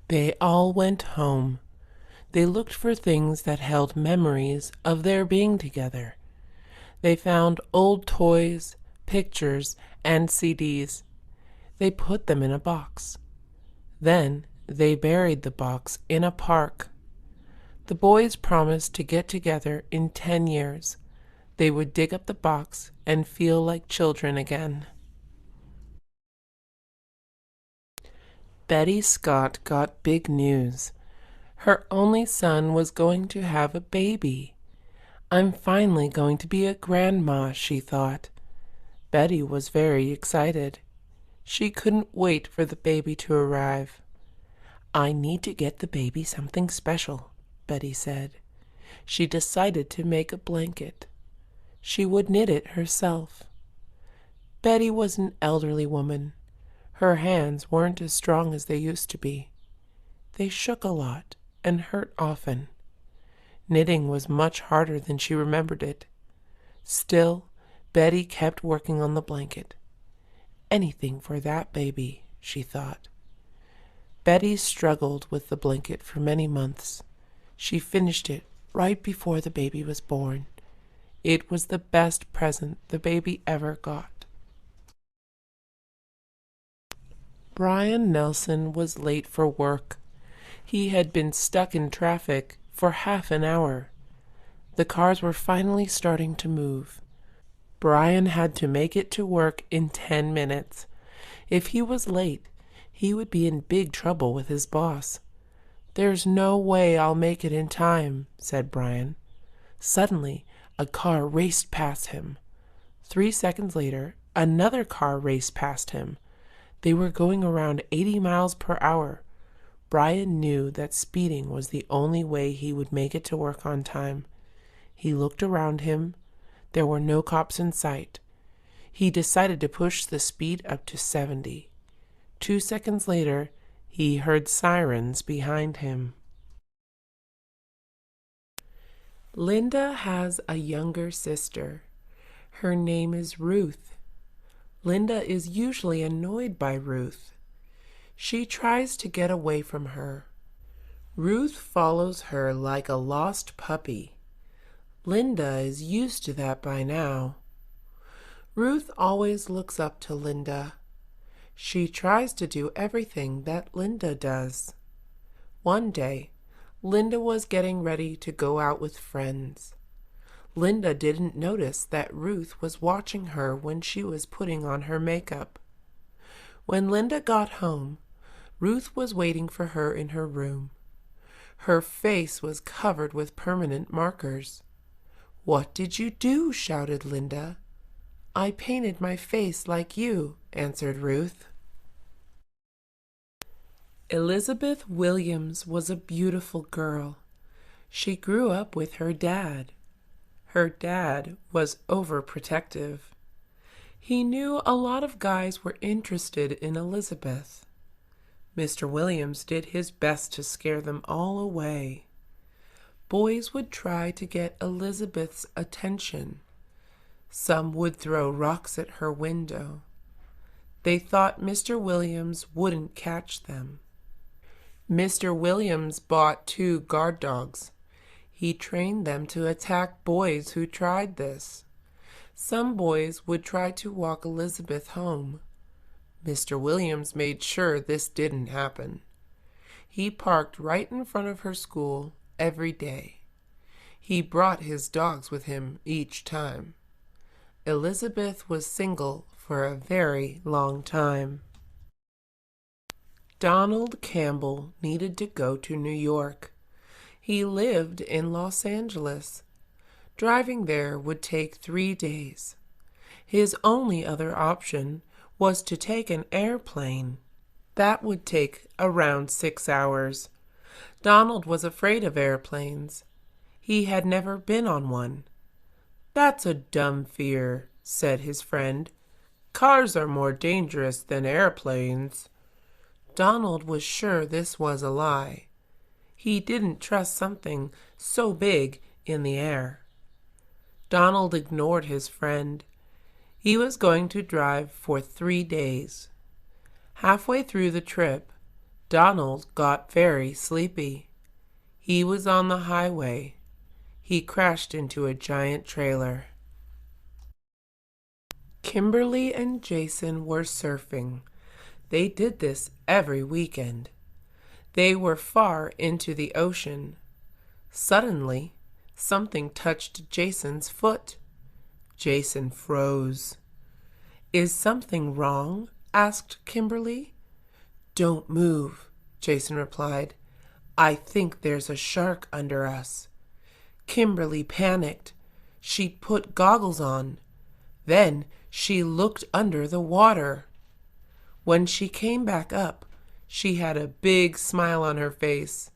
They all went home. They looked for things that held memories of their being together. They found old toys, pictures, and CDs. They put them in a box. Then they buried the box in a park. The boys promised to get together in 10 years. They would dig up the box and feel like children again. Betty Scott got big news. Her only son was going to have a baby. "I'm finally going to be a grandma," she thought. Betty was very excited. She couldn't wait for the baby to arrive. "I need to get the baby something special," Betty said. She decided to make a blanket. She would knit it herself. Betty was an elderly woman. Her hands weren't as strong as they used to be. They shook a lot and hurt often. Knitting was much harder than she remembered it. Still, Betty kept working on the blanket. "Anything for that baby," she thought. Betty struggled with the blanket for many months. She finished it right before the baby was born. It was the best present the baby ever got. Brian Nelson was late for work. He had been stuck in traffic for half an hour. The cars were finally starting to move. Brian had to make it to work in 10 minutes. If he was late, he would be in big trouble with his boss. "There's no way I'll make it in time," said Brian. Suddenly, a car raced past him. 3 seconds later, another car raced past him. They were going around 80 miles per hour. Brian knew that speeding was the only way he would make it to work on time. He looked around him. There were no cops in sight. He decided to push the speed up to 70. 2 seconds later, he heard sirens behind him. Linda has a younger sister. Her name is Ruth. Linda is usually annoyed by Ruth. She tries to get away from her. Ruth follows her like a lost puppy. Linda is used to that by now. Ruth always looks up to Linda. She tries to do everything that Linda does. One day, Linda was getting ready to go out with friends. Linda didn't notice that Ruth was watching her when she was putting on her makeup. When Linda got home, Ruth was waiting for her in her room. Her face was covered with permanent markers. "What did you do?" shouted Linda. "I painted my face like you," answered Ruth. Elizabeth Williams was a beautiful girl. She grew up with her dad. Her dad was overprotective. He knew a lot of guys were interested in Elizabeth. Mr. Williams did his best to scare them all away. Boys would try to get Elizabeth's attention. Some would throw rocks at her window. They thought Mr. Williams wouldn't catch them. Mr. Williams bought 2 guard dogs. He trained them to attack boys who tried this. Some boys would try to walk Elizabeth home. Mr. Williams made sure this didn't happen. He parked right in front of her school every day. He brought his dogs with him each time. Elizabeth was single for a very long time. Donald Campbell needed to go to New York. He lived in Los Angeles. Driving there would take 3 days. His only other option was to take an airplane. That would take around 6 hours. Donald was afraid of airplanes. He had never been on one. "That's a dumb fear," said his friend. "Cars are more dangerous than airplanes." Donald was sure this was a lie. He didn't trust something so big in the air. Donald ignored his friend. He was going to drive for 3 days. Halfway through the trip, Donald got very sleepy. He was on the highway. He crashed into a giant trailer. Kimberly and Jason were surfing. They did this every weekend. They were far into the ocean. Suddenly, something touched Jason's foot. Jason froze. "Is something wrong?" asked Kimberly. "Don't move," Jason replied. "I think there's a shark under us." Kimberly panicked. She put goggles on. Then she looked under the water. When she came back up, she had a big smile on her face.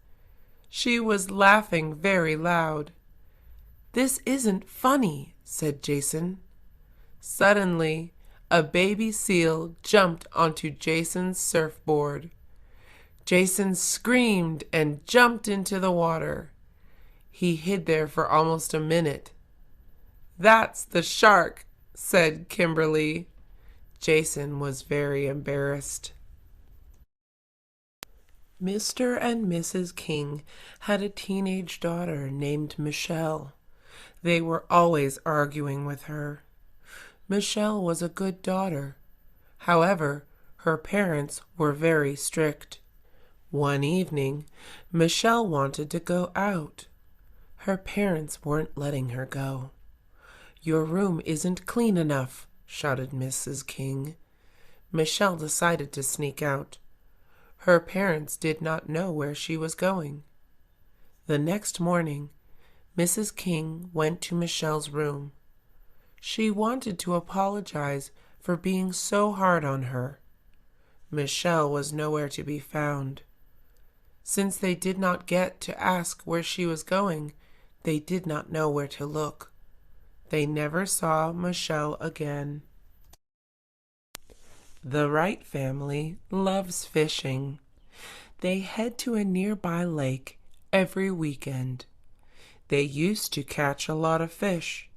She was laughing very loud. "This isn't funny," said Jason. Suddenly, a baby seal jumped onto Jason's surfboard. Jason screamed and jumped into the water. He hid there for almost a minute. "That's the shark," said Kimberly. Jason was very embarrassed. Mr. and Mrs. King had a teenage daughter named Michelle. They were always arguing with her. Michelle was a good daughter. However, her parents were very strict. One evening, Michelle wanted to go out. Her parents weren't letting her go. "Your room isn't clean enough," shouted Mrs. King. Michelle decided to sneak out. Her parents did not know where she was going. The next morning, Mrs. King went to Michelle's room. She wanted to apologize for being so hard on her. Michelle was nowhere to be found. Since they did not get to ask where she was going, they did not know where to look. They never saw Michelle again. The Wright family loves fishing. They head to a nearby lake every weekend. They used to catch a lot of fish.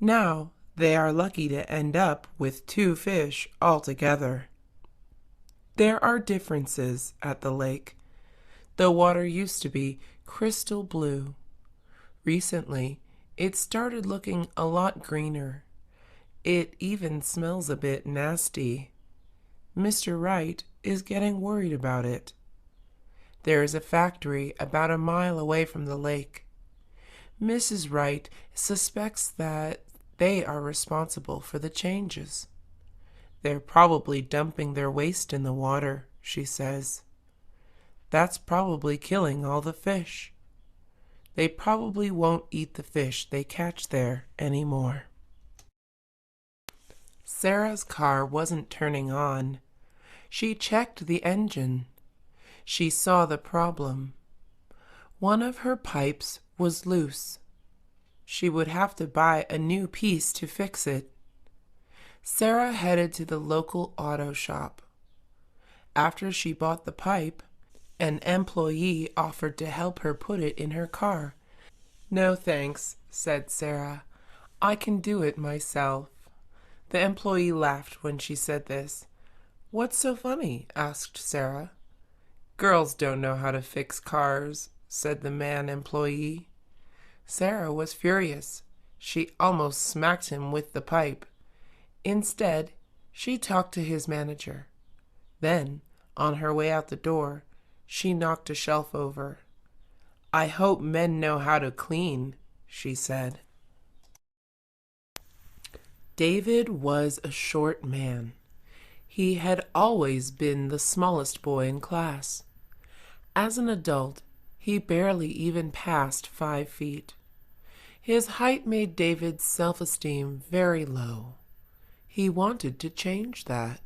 Now they are lucky to end up with 2 fish altogether. There are differences at the lake. The water used to be crystal blue. Recently, it started looking a lot greener. It even smells a bit nasty. Mr. Wright is getting worried about it. There is a factory about a mile away from the lake. Mrs. Wright suspects that they are responsible for the changes. They're probably dumping their waste in the water, she says. That's probably killing all the fish. They probably won't eat the fish they catch there anymore. Sarah's car wasn't turning on. She checked the engine. She saw the problem. One of her pipes was loose. She would have to buy a new piece to fix it. Sarah headed to the local auto shop. After she bought the pipe, an employee offered to help her put it in her car. "No thanks," said Sarah. "I can do it myself." The employee laughed when she said this. "What's so funny?" asked Sarah. "Girls don't know how to fix cars," said the man employee. Sarah was furious. She almost smacked him with the pipe. Instead, she talked to his manager. Then, on her way out the door, she knocked a shelf over. "I hope men know how to clean," she said. David was a short man. He had always been the smallest boy in class. As an adult, he barely even passed 5 feet. His height made David's self-esteem very low. He wanted to change that.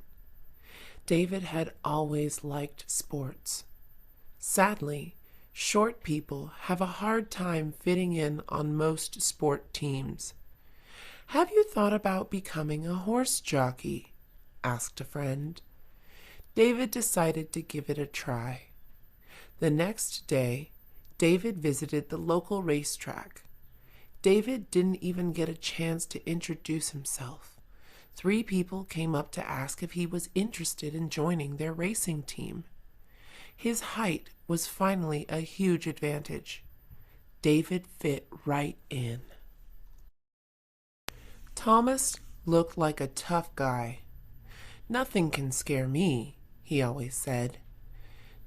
David had always liked sports. Sadly, short people have a hard time fitting in on most sport teams. "Have you thought about becoming a horse jockey?" asked a friend. David decided to give it a try. The next day, David visited the local racetrack. David didn't even get a chance to introduce himself. 3 people came up to ask if he was interested in joining their racing team. His height was finally a huge advantage. David fit right in. Thomas looked like a tough guy. "Nothing can scare me," he always said.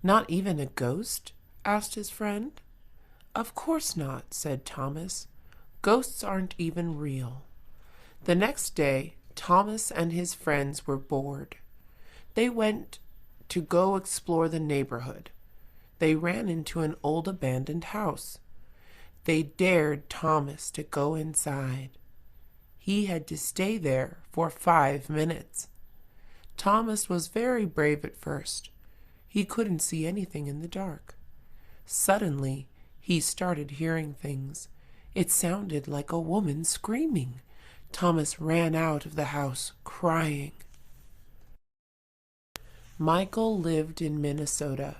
"Not even a ghost?" asked his friend. "Of course not," said Thomas. "Ghosts aren't even real." The next day, Thomas and his friends were bored. They went to go explore the neighborhood. They ran into an old abandoned house. They dared Thomas to go inside. He had to stay there for 5 minutes. Thomas was very brave at first. He couldn't see anything in the dark. Suddenly, he started hearing things. It sounded like a woman screaming. Thomas ran out of the house, crying. Michael lived in Minnesota.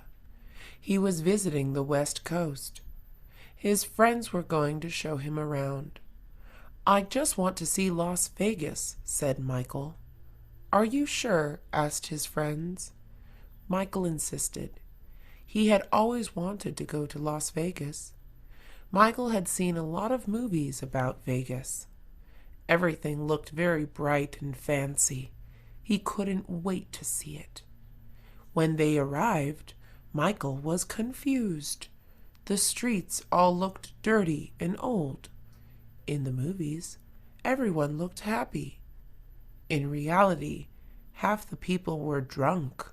He was visiting the West Coast. His friends were going to show him around. "I just want to see Las Vegas," said Michael. "Are you sure?" asked his friends. Michael insisted. He had always wanted to go to Las Vegas. Michael had seen a lot of movies about Vegas. Everything looked very bright and fancy. He couldn't wait to see it. When they arrived, Michael was confused. The streets all looked dirty and old. In the movies, everyone looked happy. In reality, half the people were drunk.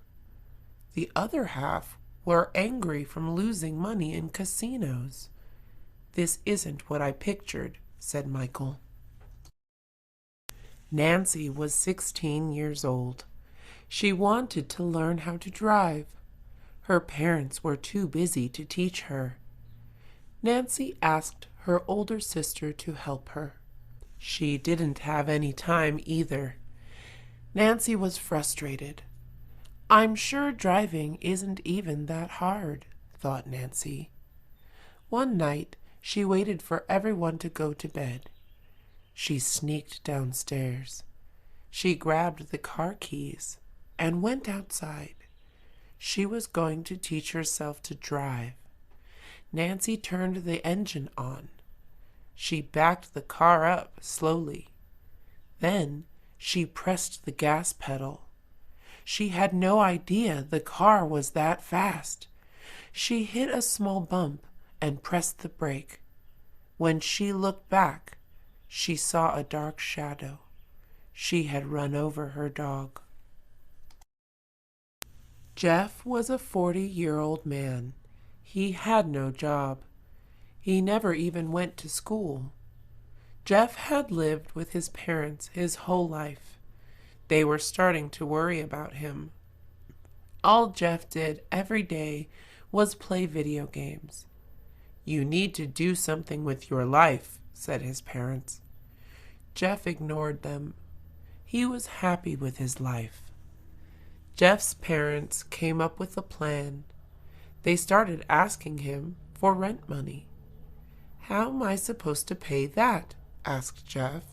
The other half were angry from losing money in casinos. "This isn't what I pictured," said Michael. Nancy was 16 years old. She wanted to learn how to drive. Her parents were too busy to teach her. Nancy asked her older sister to help her. She didn't have any time either. Nancy was frustrated. "I'm sure driving isn't even that hard," thought Nancy. One night, she waited for everyone to go to bed. She sneaked downstairs. She grabbed the car keys and went outside. She was going to teach herself to drive. Nancy turned the engine on. She backed the car up slowly. Then she pressed the gas pedal. She had no idea the car was that fast. She hit a small bump and pressed the brake. When she looked back, she saw a dark shadow. She had run over her dog. Jeff was a 40-year-old man. He had no job. He never even went to school. Jeff had lived with his parents his whole life. They were starting to worry about him. All Jeff did every day was play video games. "You need to do something with your life," said his parents. Jeff ignored them. He was happy with his life. Jeff's parents came up with a plan. They started asking him for rent money. "How am I supposed to pay that?" asked Jeff.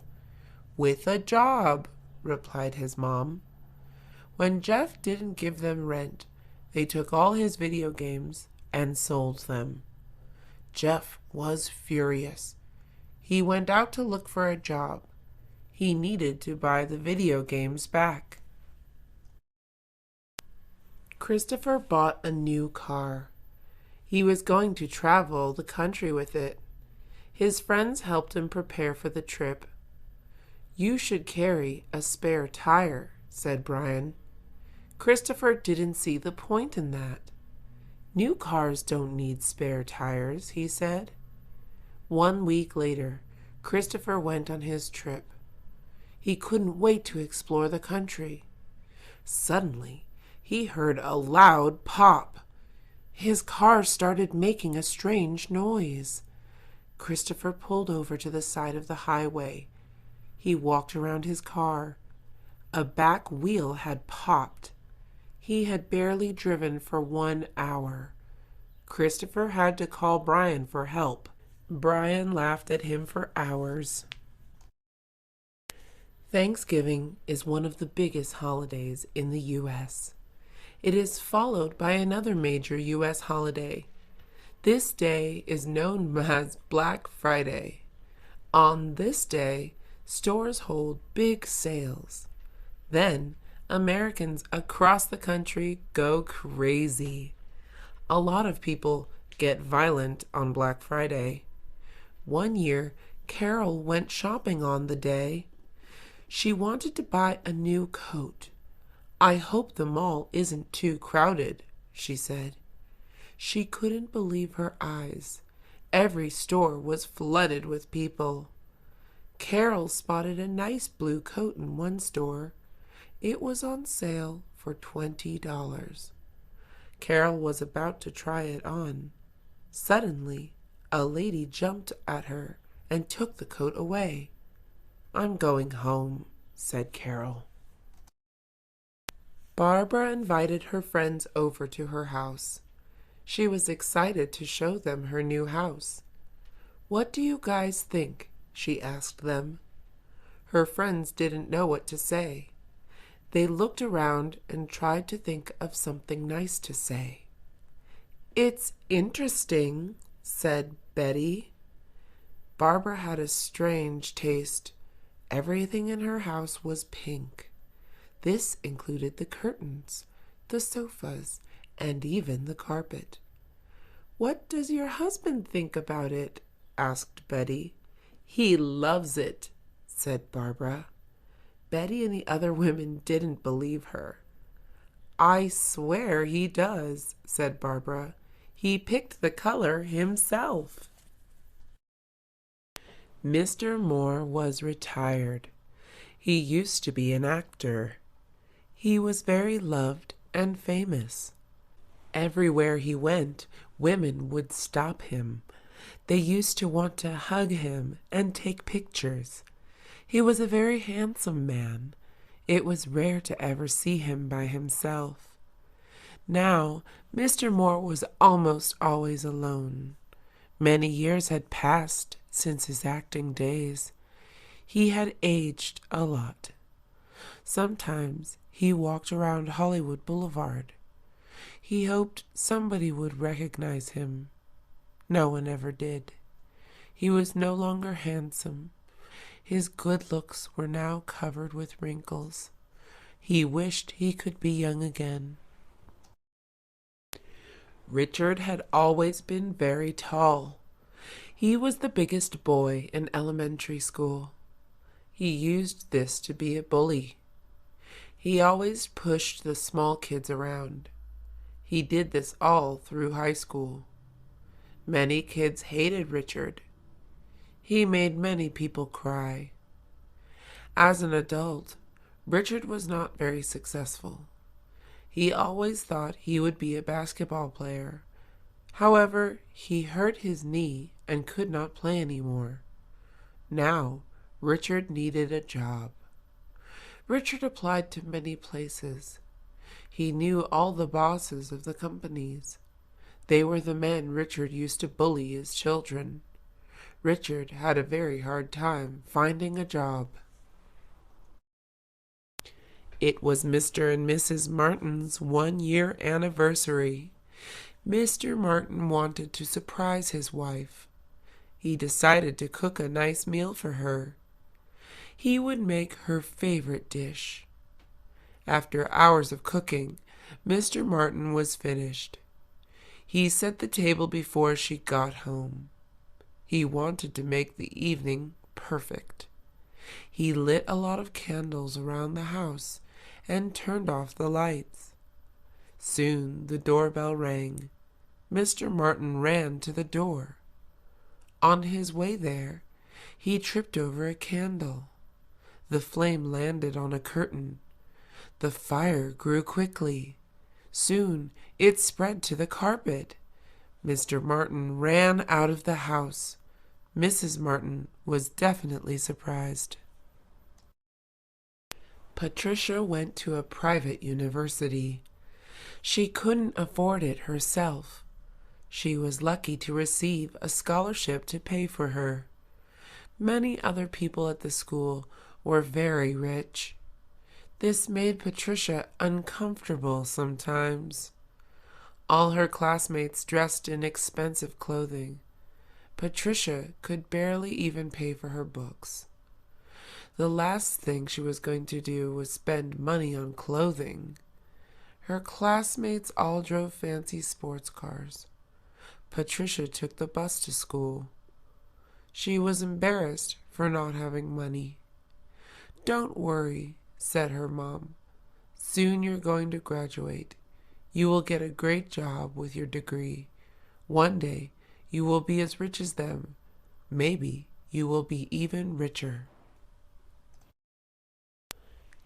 "With a job," replied his mom. When Jeff didn't give them rent, they took all his video games and sold them. Jeff was furious. He went out to look for a job. He needed to buy the video games back. Christopher bought a new car. He was going to travel the country with it. His friends helped him prepare for the trip. "You should carry a spare tire," said Brian. Christopher didn't see the point in that. "New cars don't need spare tires," he said. 1 week later, Christopher went on his trip. He couldn't wait to explore the country. Suddenly, he heard a loud pop. His car started making a strange noise. Christopher pulled over to the side of the highway. He walked around his car. A back wheel had popped. He had barely driven for 1 hour. Christopher had to call Brian for help. Brian laughed at him for hours. Thanksgiving is one of the biggest holidays in the U.S. It is followed by another major U.S. holiday. This day is known as Black Friday. On this day, stores hold big sales. Then, Americans across the country go crazy. A lot of people get violent on Black Friday. One year, Carol went shopping on the day. She wanted to buy a new coat. "I hope the mall isn't too crowded," she said. She couldn't believe her eyes. Every store was flooded with people. Carol spotted a nice blue coat in one store. It was on sale for $20. Carol was about to try it on. Suddenly, a lady jumped at her and took the coat away. "I'm going home," said Carol. Barbara invited her friends over to her house. She was excited to show them her new house. "What do you guys think?" she asked them. Her friends didn't know what to say. They looked around and tried to think of something nice to say. "It's interesting," said Betty. Barbara had a strange taste. Everything in her house was pink. This included the curtains, the sofas, and even the carpet. "What does your husband think about it?" asked Betty. "He loves it," said Barbara. Betty and the other women didn't believe her. "I swear he does," said Barbara. "He picked the color himself." Mr. Moore was retired. He used to be an actor. He was very loved and famous. Everywhere he went, women would stop him. They used to want to hug him and take pictures. He was a very handsome man. It was rare to ever see him by himself. Now, Mr. Moore was almost always alone. Many years had passed since his acting days. He had aged a lot. Sometimes he walked around Hollywood Boulevard. He hoped somebody would recognize him. No one ever did. He was no longer handsome. His good looks were now covered with wrinkles. He wished he could be young again. Richard had always been very tall. He was the biggest boy in elementary school. He used this to be a bully. He always pushed the small kids around. He did this all through high school. Many kids hated Richard. He made many people cry. As an adult, Richard was not very successful. He always thought he would be a basketball player. However, he hurt his knee and could not play anymore. Now, Richard needed a job. Richard applied to many places. He knew all the bosses of the companies. They were the men Richard used to bully as children. Richard had a very hard time finding a job. It was Mr. and Mrs. Martin's 1-year anniversary. Mr. Martin wanted to surprise his wife. He decided to cook a nice meal for her. He would make her favorite dish. After hours of cooking, Mr. Martin was finished. He set the table before she got home. He wanted to make the evening perfect. He lit a lot of candles around the house and turned off the lights. Soon the doorbell rang. Mr. Martin ran to the door. On his way there, he tripped over a candle. The flame landed on a curtain. The fire grew quickly. Soon it spread to the carpet. Mr. Martin ran out of the house. Mrs. Martin was definitely surprised. Patricia went to a private university. She couldn't afford it herself. She was lucky to receive a scholarship to pay for her. Many other people at the school were very rich. This made Patricia uncomfortable sometimes. All her classmates dressed in expensive clothing. Patricia could barely even pay for her books. The last thing she was going to do was spend money on clothing. Her classmates all drove fancy sports cars. Patricia took the bus to school. She was embarrassed for not having money. "Don't worry," said her mom. "Soon you're going to graduate. You will get a great job with your degree. One day you will be as rich as them. Maybe you will be even richer."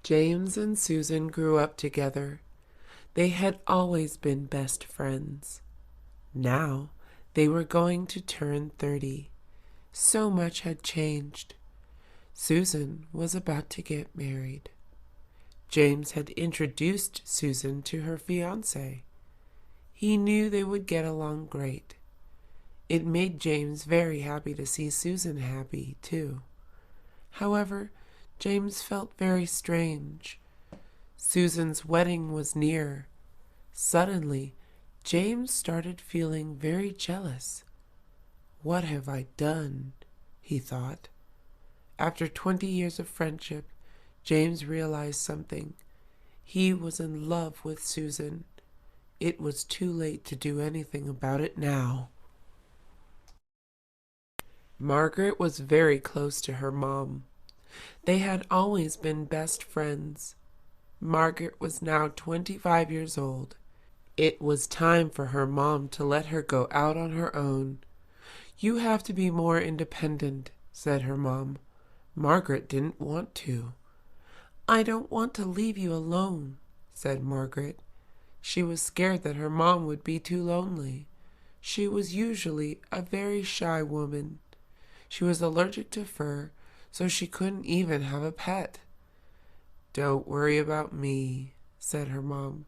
James and Susan grew up together. They had always been best friends. Now they were going to turn 30. So much had changed. Susan was about to get married. James had introduced Susan to her fiancé. He knew they would get along great. It made James very happy to see Susan happy, too. However, James felt very strange. Susan's wedding was near. Suddenly, James started feeling very jealous. "What have I done?" he thought. After 20 years of friendship, James realized something. He was in love with Susan. It was too late to do anything about it now. Margaret was very close to her mom. They had always been best friends. Margaret was now 25 years old. It was time for her mom to let her go out on her own. "You have to be more independent," said her mom. Margaret didn't want to. "I don't want to leave you alone," said Margaret. She was scared that her mom would be too lonely. She was usually a very shy woman. She was allergic to fur, so she couldn't even have a pet. "Don't worry about me," said her mom.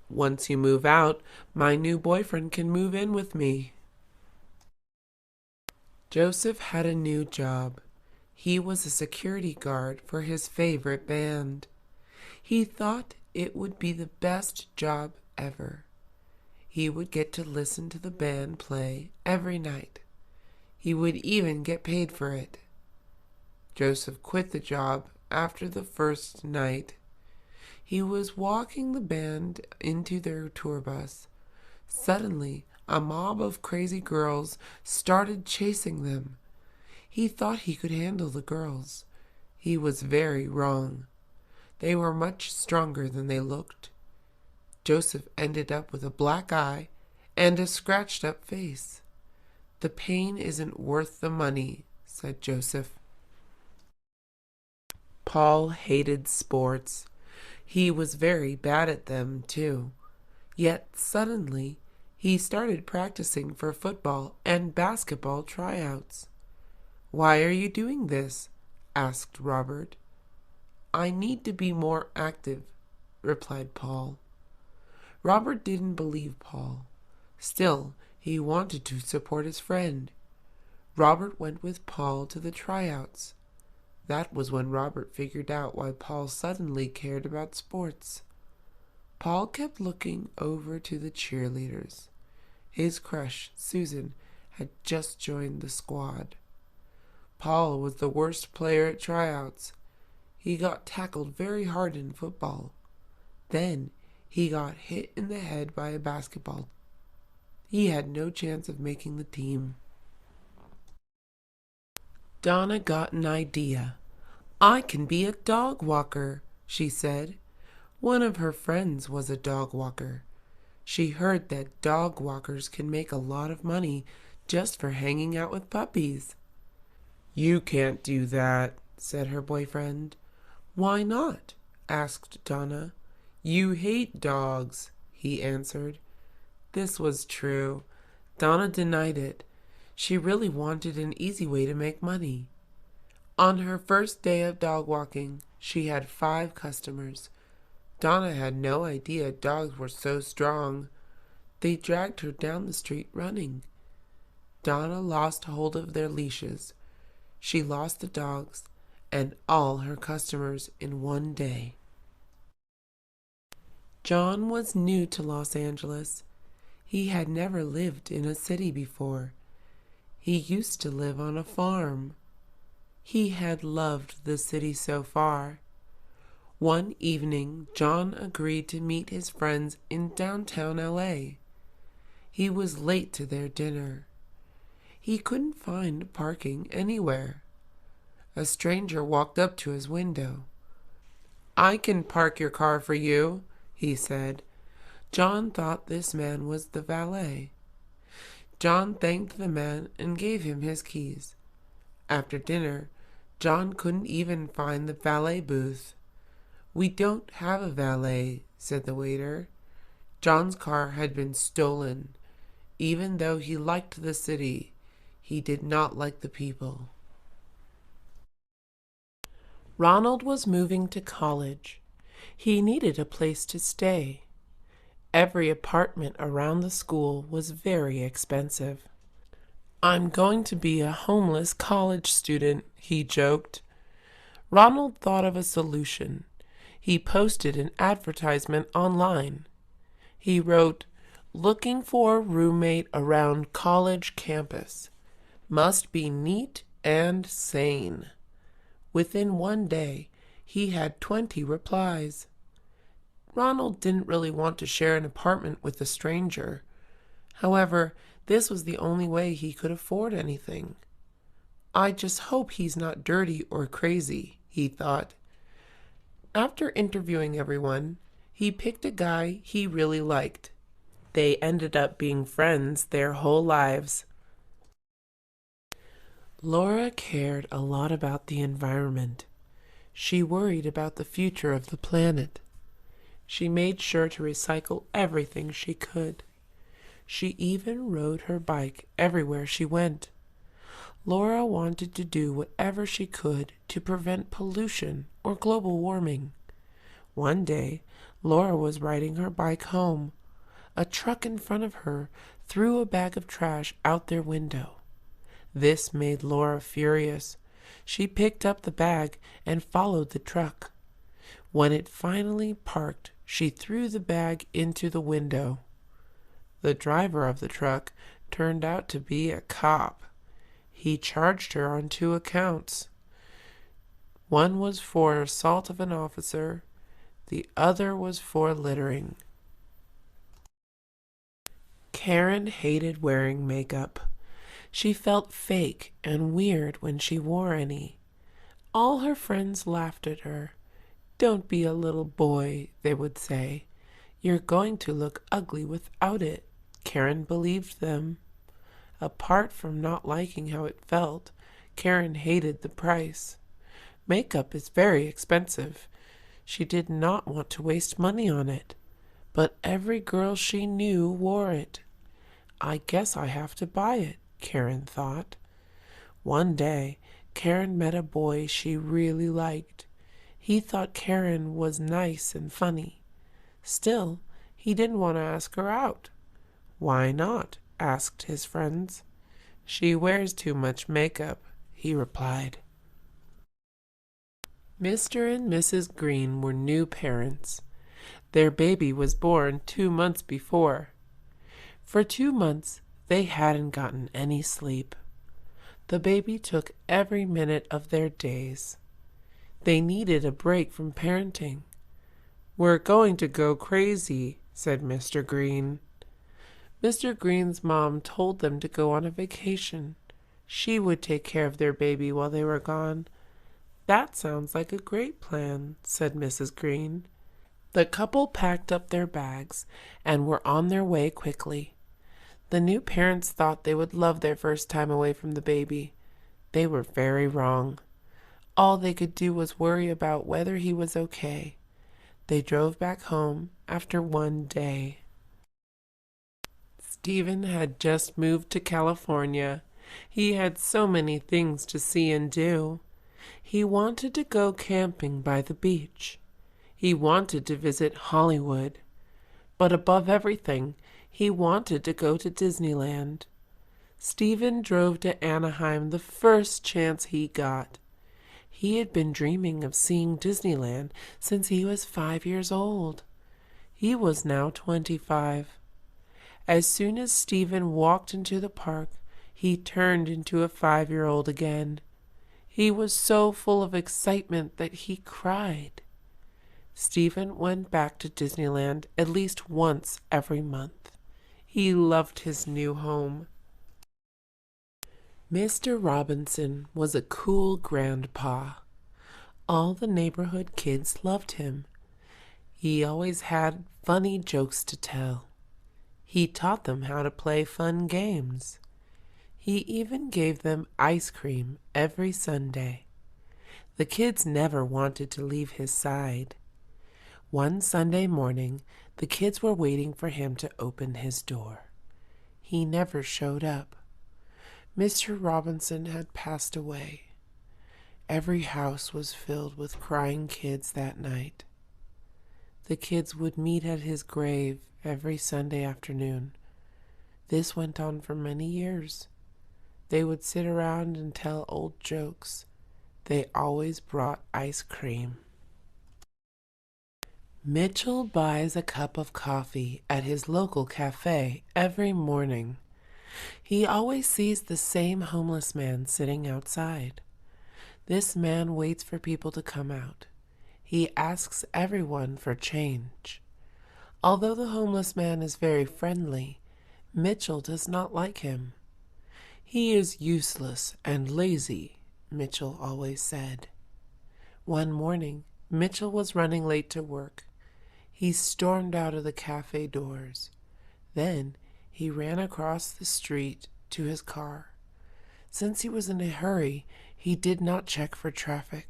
"Once you move out, my new boyfriend can move in with me." Joseph had a new job. He was a security guard for his favorite band. He thought it would be the best job ever. He would get to listen to the band play every night. He would even get paid for it. Joseph quit the job after the first night. He was walking the band into their tour bus. Suddenly, a mob of crazy girls started chasing them. He thought he could handle the girls. He was very wrong. They were much stronger than they looked. Joseph ended up with a black eye and a scratched up face. "The pain isn't worth the money," said Joseph. Paul hated sports. He was very bad at them, too. Yet suddenly, he started practicing for football and basketball tryouts. "Why are you doing this?" asked Robert. "I need to be more active," replied Paul. Robert didn't believe Paul. Still, he wanted to support his friend. Robert went with Paul to the tryouts. That was when Robert figured out why Paul suddenly cared about sports. Paul kept looking over to the cheerleaders. His crush, Susan, had just joined the squad. Paul was the worst player at tryouts. He got tackled very hard in football. Then he got hit in the head by a basketball. He had no chance of making the team. Donna got an idea. "I can be a dog walker," she said. One of her friends was a dog walker. She heard that dog walkers can make a lot of money just for hanging out with puppies. "You can't do that," said her boyfriend. "Why not?" asked Donna. "You hate dogs," he answered. This was true. Donna denied it. She really wanted an easy way to make money. On her first day of dog walking, she had 5 customers. Donna had no idea dogs were so strong. They dragged her down the street running. Donna lost hold of their leashes. She lost the dogs and all her customers in one day. John was new to Los Angeles. He had never lived in a city before. He used to live on a farm. He had loved the city so far. One evening, John agreed to meet his friends in downtown LA. He was late to their dinner. He couldn't find parking anywhere. A stranger walked up to his window. "I can park your car for you," he said. John thought this man was the valet. John thanked the man and gave him his keys. After dinner, John couldn't even find the valet booth. "We don't have a valet," said the waiter. John's car had been stolen. Even though he liked the city, he did not like the people. Ronald was moving to college. He needed a place to stay. Every apartment around the school was very expensive. "I'm going to be a homeless college student," he joked. Ronald thought of a solution. He posted an advertisement online. He wrote, "Looking for a roommate around college campus. Must be neat and sane." Within one day, he had 20 replies. Ronald didn't really want to share an apartment with a stranger. However, this was the only way he could afford anything. "I just hope he's not dirty or crazy," he thought. After interviewing everyone, he picked a guy he really liked. They ended up being friends their whole lives. Laura cared a lot about the environment. She worried about the future of the planet. She made sure to recycle everything she could. She even rode her bike everywhere she went. Laura wanted to do whatever she could to prevent pollution or global warming. One day, Laura was riding her bike home. A truck in front of her threw a bag of trash out their window. This made Laura furious. She picked up the bag and followed the truck. When it finally parked, she threw the bag into the window. The driver of the truck turned out to be a cop. He charged her on 2 accounts. One was for assault of an officer. The other was for littering. Karen hated wearing makeup. She felt fake and weird when she wore any. All her friends laughed at her. "Don't be a little boy," they would say. "You're going to look ugly without it." Karen believed them. Apart from not liking how it felt, Karen hated the price. Makeup is very expensive. She did not want to waste money on it, but every girl she knew wore it. "I guess I have to buy it," Karen thought. One day, Karen met a boy she really liked. He thought Karen was nice and funny. Still, he didn't want to ask her out. "Why not?" asked his friends. "She wears too much makeup," he replied. Mr. and Mrs. Green were new parents. Their baby was born 2 months before. For 2 months, they hadn't gotten any sleep. The baby took every minute of their days. They needed a break from parenting. "We're going to go crazy," said Mr. Green. Mr. Green's mom told them to go on a vacation. She would take care of their baby while they were gone. "That sounds like a great plan," said Mrs. Green. The couple packed up their bags and were on their way quickly. The new parents thought they would love their first time away from the baby. They were very wrong. All they could do was worry about whether he was okay. They drove back home after one day. Stephen had just moved to California. He had so many things to see and do. He wanted to go camping by the beach. He wanted to visit Hollywood. But above everything, he wanted to go to Disneyland. Stephen drove to Anaheim the first chance he got. He had been dreaming of seeing Disneyland since he was 5 years old. He was now 25. As soon as Stephen walked into the park, he turned into a 5-year-old again. He was so full of excitement that he cried. Stephen went back to Disneyland at least once every month. He loved his new home. Mr. Robinson was a cool grandpa. All the neighborhood kids loved him. He always had funny jokes to tell. He taught them how to play fun games. He even gave them ice cream every Sunday. The kids never wanted to leave his side. One Sunday morning, the kids were waiting for him to open his door. He never showed up. Mr. Robinson had passed away. Every house was filled with crying kids that night. The kids would meet at his grave every Sunday afternoon. This went on for many years. They would sit around and tell old jokes. They always brought ice cream. Mitchell buys a cup of coffee at his local cafe every morning. He always sees the same homeless man sitting outside. This man waits for people to come out. He asks everyone for change. Although the homeless man is very friendly, Mitchell does not like him. "He is useless and lazy," Mitchell always said. One morning, Mitchell was running late to work. He stormed out of the cafe doors. Then he ran across the street to his car. Since he was in a hurry, he did not check for traffic.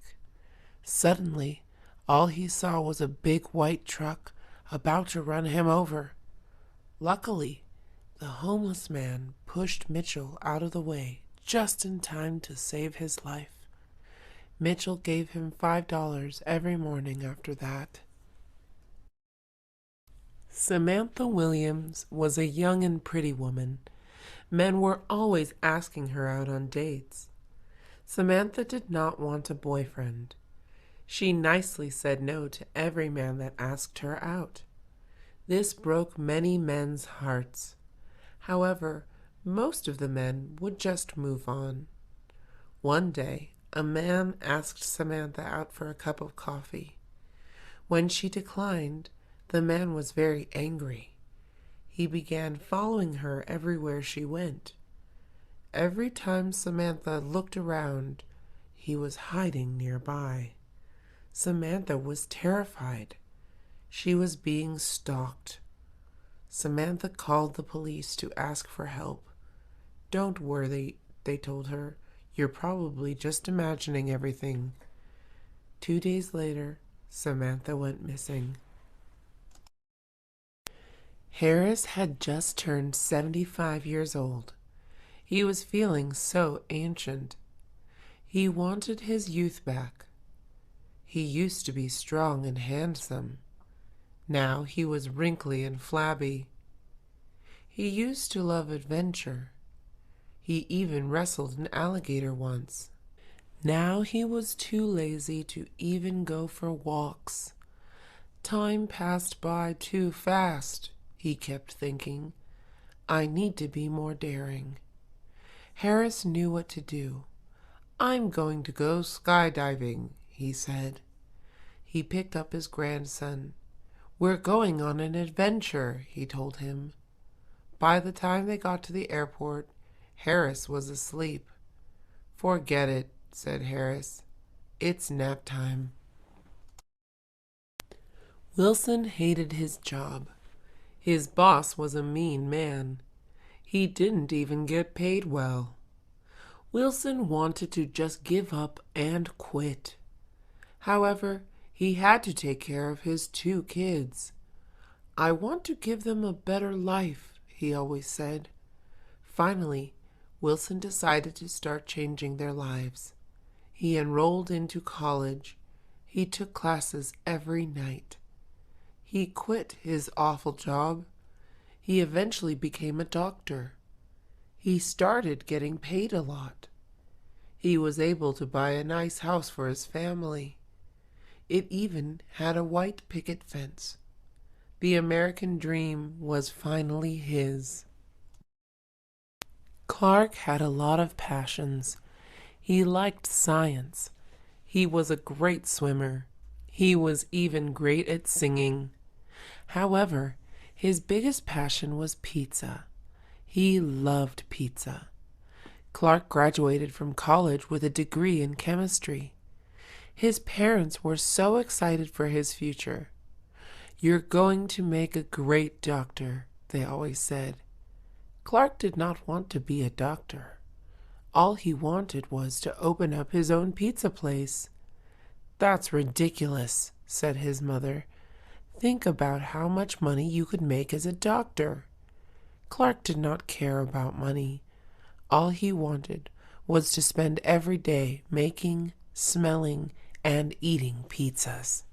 Suddenly, all he saw was a big white truck about to run him over. Luckily, the homeless man pushed Mitchell out of the way just in time to save his life. Mitchell gave him $5 every morning after that. Samantha Williams was a young and pretty woman. Men were always asking her out on dates. Samantha did not want a boyfriend. She nicely said no to every man that asked her out. This broke many men's hearts. However, most of the men would just move on. One day, a man asked Samantha out for a cup of coffee. When she declined, the man was very angry. He began following her everywhere she went. Every time Samantha looked around, he was hiding nearby. Samantha was terrified. She was being stalked. Samantha called the police to ask for help. "Don't worry," they told her. "You're probably just imagining everything." 2 days later, Samantha went missing. Harris had just turned 75 years old. He was feeling so ancient. He wanted his youth back. He used to be strong and handsome. Now he was wrinkly and flabby. He used to love adventure. He even wrestled an alligator once. Now he was too lazy to even go for walks. Time passed by too fast, he kept thinking. I need to be more daring. Harris knew what to do. "I'm going to go skydiving," he said. He picked up his grandson. "We're going on an adventure," he told him. By the time they got to the airport, Harris was asleep. "Forget it," said Harris. "It's nap time." Wilson hated his job. His boss was a mean man. He didn't even get paid well. Wilson wanted to just give up and quit. However, he had to take care of his 2 kids. "I want to give them a better life," he always said. Finally, Wilson decided to start changing their lives. He enrolled into college. He took classes every night. He quit his awful job. He eventually became a doctor. He started getting paid a lot. He was able to buy a nice house for his family. It even had a white picket fence. The American dream was finally his. Clark had a lot of passions. He liked science. He was a great swimmer. He was even great at singing. However, his biggest passion was pizza. He loved pizza. Clark graduated from college with a degree in chemistry. His parents were so excited for his future. "You're going to make a great doctor," they always said. Clark did not want to be a doctor. All he wanted was to open up his own pizza place. "That's ridiculous," said his mother. "Think about how much money you could make as a doctor." Clark did not care about money. All he wanted was to spend every day making, smelling, and eating pizzas.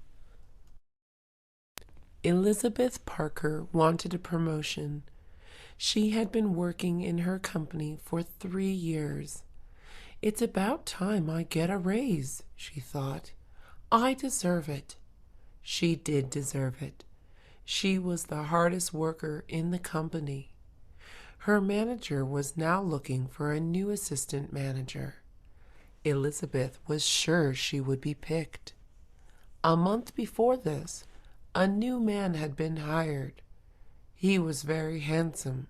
Elizabeth Parker wanted a promotion. She had been working in her company for 3 years. "It's about time I get a raise," she thought. "I deserve it." She did deserve it. She was the hardest worker in the company. Her manager was now looking for a new assistant manager. Elizabeth was sure she would be picked. A month before this, a new man had been hired. He was very handsome,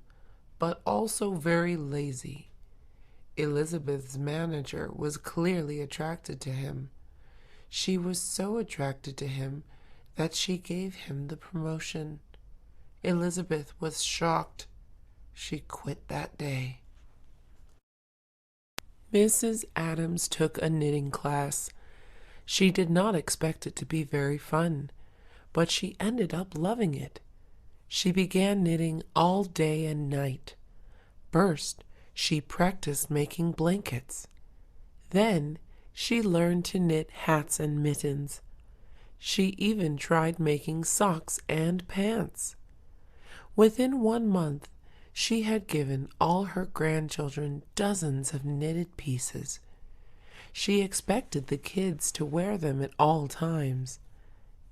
but also very lazy. Elizabeth's manager was clearly attracted to him. She was so attracted to him that she gave him the promotion. Elizabeth was shocked. She quit that day. Mrs. Adams took a knitting class. She did not expect it to be very fun, but she ended up loving it. She began knitting all day and night. First, she practiced making blankets. Then, she learned to knit hats and mittens. She even tried making socks and pants. Within 1 month, she had given all her grandchildren dozens of knitted pieces. She expected the kids to wear them at all times.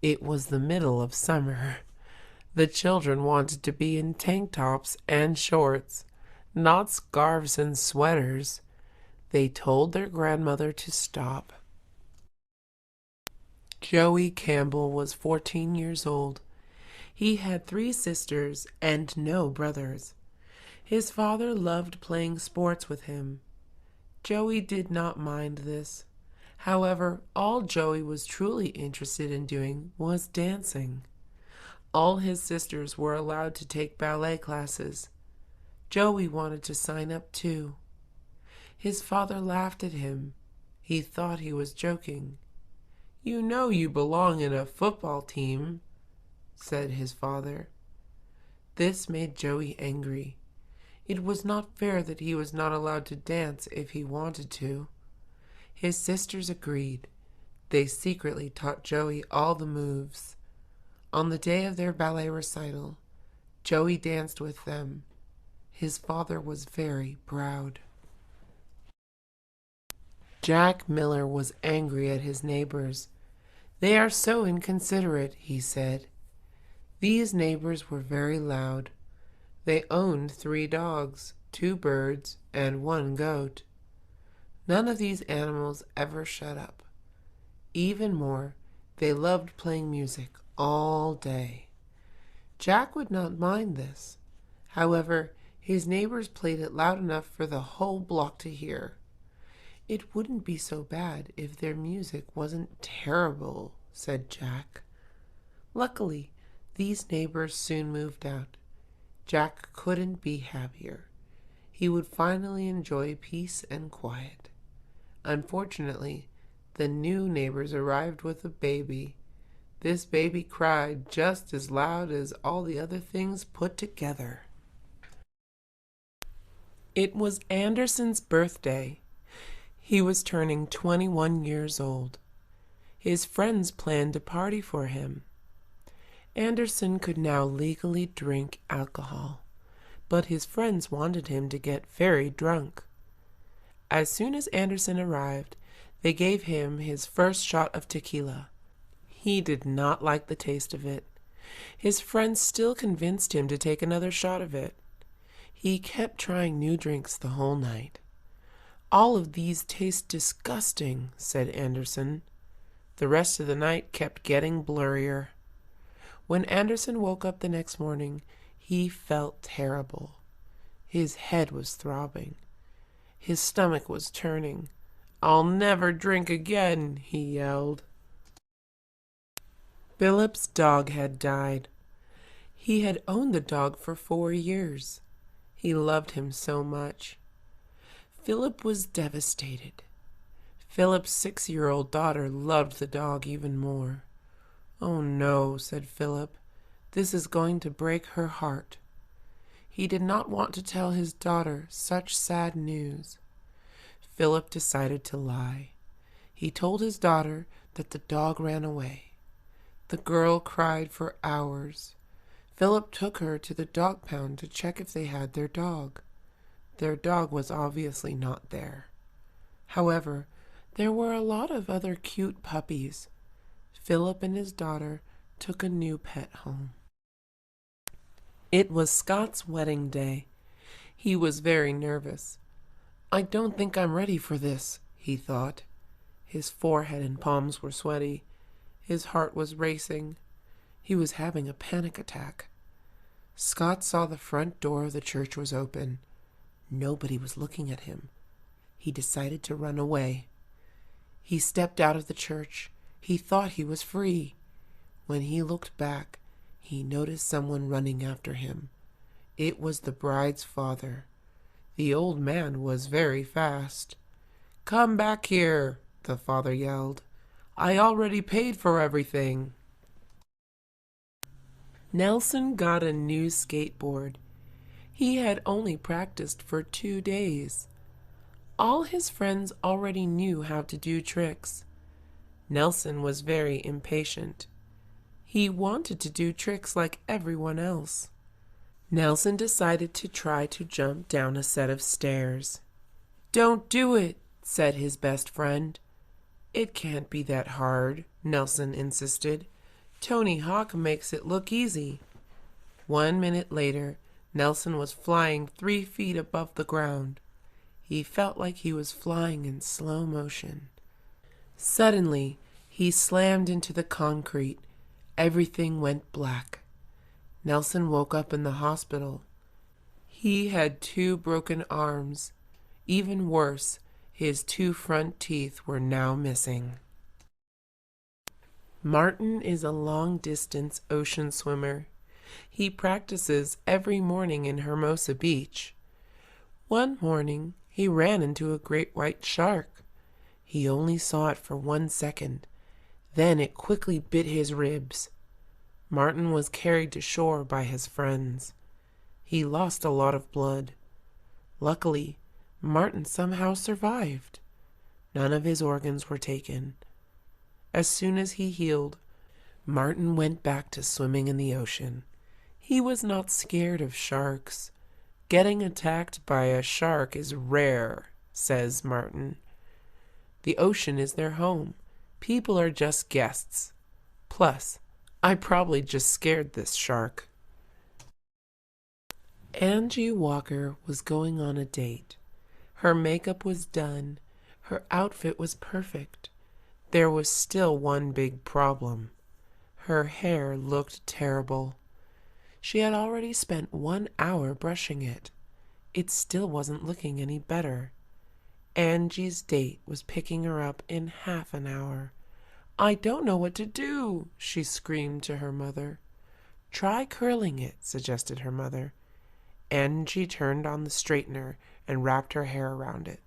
It was the middle of summer. The children wanted to be in tank tops and shorts, not scarves and sweaters. They told their grandmother to stop. Joey Campbell was 14 years old. He had 3 sisters and no brothers. His father loved playing sports with him. Joey did not mind this. However, all Joey was truly interested in doing was dancing. All his sisters were allowed to take ballet classes. Joey wanted to sign up too. His father laughed at him. He thought he was joking. "You know you belong in a football team," said his father. This made Joey angry. It was not fair that he was not allowed to dance if he wanted to. His sisters agreed. They secretly taught Joey all the moves. On the day of their ballet recital, Joey danced with them. His father was very proud. Jack Miller was angry at his neighbors. "They are so inconsiderate," he said. These neighbors were very loud. They owned 3 dogs, 2 birds, and 1 goat. None of these animals ever shut up. Even more, they loved playing music all day. Jack would not mind this. However, his neighbors played it loud enough for the whole block to hear. "It wouldn't be so bad if their music wasn't terrible," said Jack. Luckily, these neighbors soon moved out. Jack couldn't be happier. He would finally enjoy peace and quiet. Unfortunately, the new neighbors arrived with a baby. This baby cried just as loud as all the other things put together. It was Anderson's birthday. He was turning 21 years old. His friends planned a party for him. Anderson could now legally drink alcohol, but his friends wanted him to get very drunk. As soon as Anderson arrived, they gave him his first shot of tequila. He did not like the taste of it. His friends still convinced him to take another shot of it. He kept trying new drinks the whole night. "All of these taste disgusting," said Anderson. The rest of the night kept getting blurrier. When Anderson woke up the next morning, he felt terrible. His head was throbbing. His stomach was turning. "I'll never drink again," he yelled. Philip's dog had died. He had owned the dog for 4 years. He loved him so much. Philip was devastated. Philip's 6-year-old daughter loved the dog even more. "Oh no," said Philip. "This is going to break her heart." He did not want to tell his daughter such sad news. Philip decided to lie. He told his daughter that the dog ran away. The girl cried for hours. Philip took her to the dog pound to check if they had their dog. Their dog was obviously not there. However, there were a lot of other cute puppies. Philip and his daughter took a new pet home. It was Scott's wedding day. He was very nervous. "I don't think I'm ready for this," he thought. His forehead and palms were sweaty. His heart was racing. He was having a panic attack. Scott saw the front door of the church was open. Nobody was looking at him. He decided to run away. He stepped out of the church. He thought he was free. When he looked back, he noticed someone running after him. It was the bride's father. The old man was very fast. "Come back here," the father yelled. "I already paid for everything." Nelson got a new skateboard. He had only practiced for 2 days. All his friends already knew how to do tricks. Nelson was very impatient. He wanted to do tricks like everyone else. Nelson decided to try to jump down a set of stairs. "Don't do it," said his best friend. "It can't be that hard," Nelson insisted. "Tony Hawk makes it look easy." 1 minute later, Nelson was flying 3 feet above the ground. He felt like he was flying in slow motion. Suddenly, He slammed into the concrete. Everything went black. Nelson woke up in the hospital. He had 2 broken arms. Even worse, his 2 front teeth were now missing. Martin is a long-distance ocean swimmer. He practices every morning in Hermosa Beach. One morning, he ran into a great white shark. He only saw it for 1 second. Then it quickly bit his ribs. Martin was carried to shore by his friends. He lost a lot of blood. Luckily, Martin somehow survived. None of his organs were taken. As soon as he healed, Martin went back to swimming in the ocean. He was not scared of sharks. Getting attacked by a shark is rare, says Martin. The ocean is their home. People are just guests. Plus, I probably just scared this shark. Angie Walker was going on a date. Her makeup was done. Her outfit was perfect. There was still one big problem. Her hair looked terrible. She had already spent 1 hour brushing it. It still wasn't looking any better. Angie's date was picking her up in half an hour. "I don't know what to do," she screamed to her mother. "Try curling it," suggested her mother. Angie turned on the straightener and wrapped her hair around it.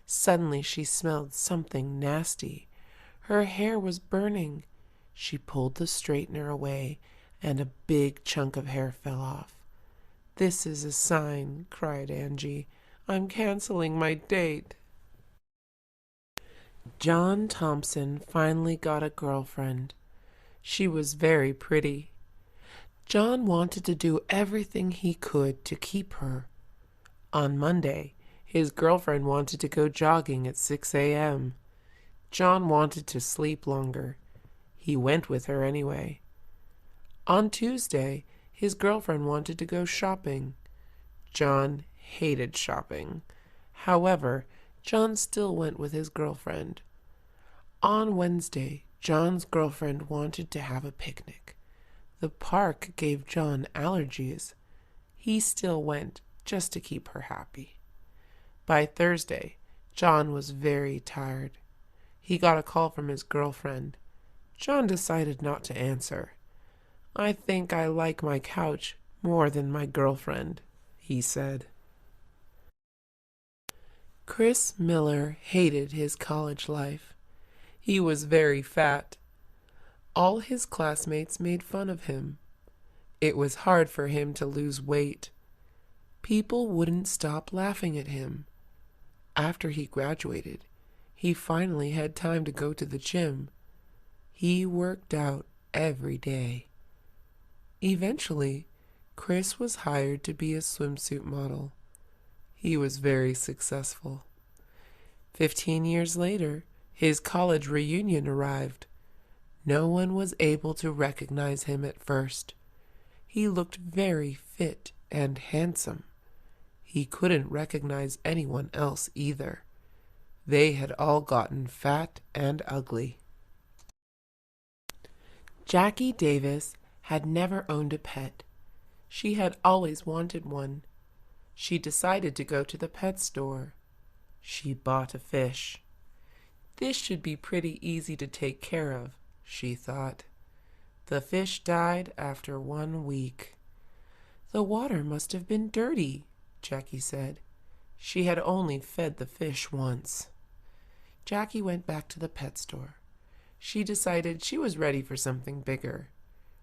Suddenly she smelled something nasty. Her hair was burning. She pulled the straightener away, and a big chunk of hair fell off. "This is a sign," cried Angie. "I'm canceling my date." John Thompson finally got a girlfriend. She was very pretty. John wanted to do everything he could to keep her. On Monday, his girlfriend wanted to go jogging at 6 a.m. John wanted to sleep longer. He went with her anyway. On Tuesday, his girlfriend wanted to go shopping. John hated shopping. However, John still went with his girlfriend. On Wednesday, John's girlfriend wanted to have a picnic. The park gave John allergies. He still went just to keep her happy. By Thursday, John was very tired. He got a call from his girlfriend. John decided not to answer. "I think I like my couch more than my girlfriend," he said. Chris Miller hated his college life. He was very fat. All his classmates made fun of him. It was hard for him to lose weight. People wouldn't stop laughing at him. After he graduated, he finally had time to go to the gym. He worked out every day. Eventually, Chris was hired to be a swimsuit model. He was very successful. 15 years later, his college reunion arrived. No one was able to recognize him at first. He looked very fit and handsome. He couldn't recognize anyone else either. They had all gotten fat and ugly. Jackie Davis had never owned a pet. She had always wanted one. She decided to go to the pet store. She bought a fish. This should be pretty easy to take care of, she thought. The fish died after 1 week. The water must have been dirty, Jackie said. She had only fed the fish once. Jackie went back to the pet store. She decided she was ready for something bigger.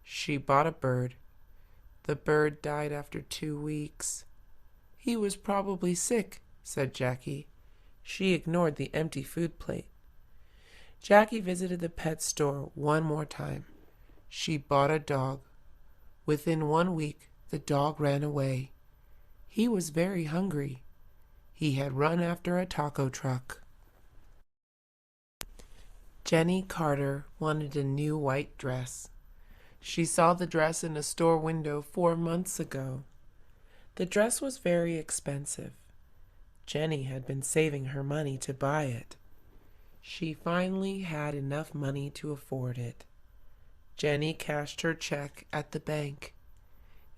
She bought a bird. The bird died after 2 weeks. "He was probably sick," said Jackie. She ignored the empty food plate. Jackie visited the pet store one more time. She bought a dog. Within 1 week, the dog ran away. He was very hungry. He had run after a taco truck. Jenny Carter wanted a new white dress. She saw the dress in a store window 4 months ago. The dress was very expensive. Jenny had been saving her money to buy it. She finally had enough money to afford it. Jenny cashed her check at the bank.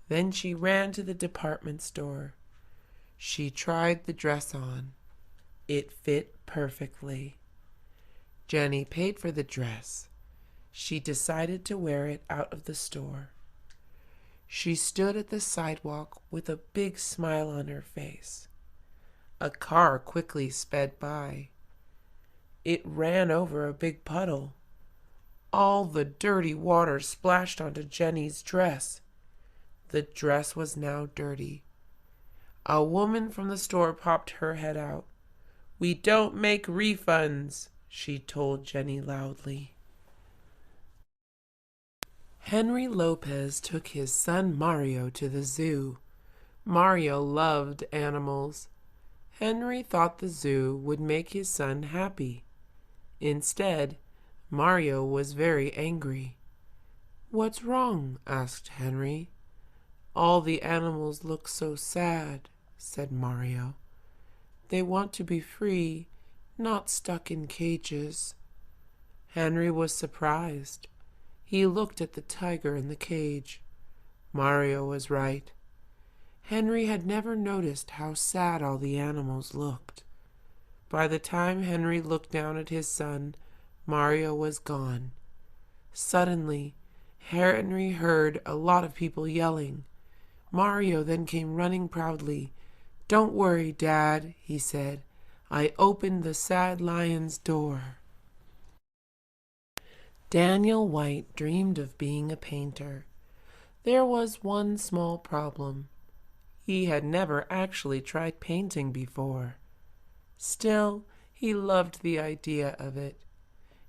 Then she ran to the department store. She tried the dress on. It fit perfectly. Jenny paid for the dress. She decided to wear it out of the store. She stood at the sidewalk with a big smile on her face. A car quickly sped by. It ran over a big puddle. All the dirty water splashed onto Jenny's dress. The dress was now dirty. A woman from the store popped her head out. "We don't make refunds," she told Jenny loudly. Henry Lopez took his son Mario to the zoo. Mario loved animals. Henry thought the zoo would make his son happy. Instead, Mario was very angry. "What's wrong?" asked Henry. "All the animals look so sad," said Mario. "They want to be free, not stuck in cages." Henry was surprised. He looked at the tiger in the cage. Mario was right. Henry had never noticed how sad all the animals looked. By the time Henry looked down at his son, Mario was gone. Suddenly, Henry heard a lot of people yelling. Mario then came running proudly. "Don't worry, Dad," he said. "I opened the sad lion's door." Daniel White dreamed of being a painter. There was one small problem. He had never actually tried painting before. Still, he loved the idea of it.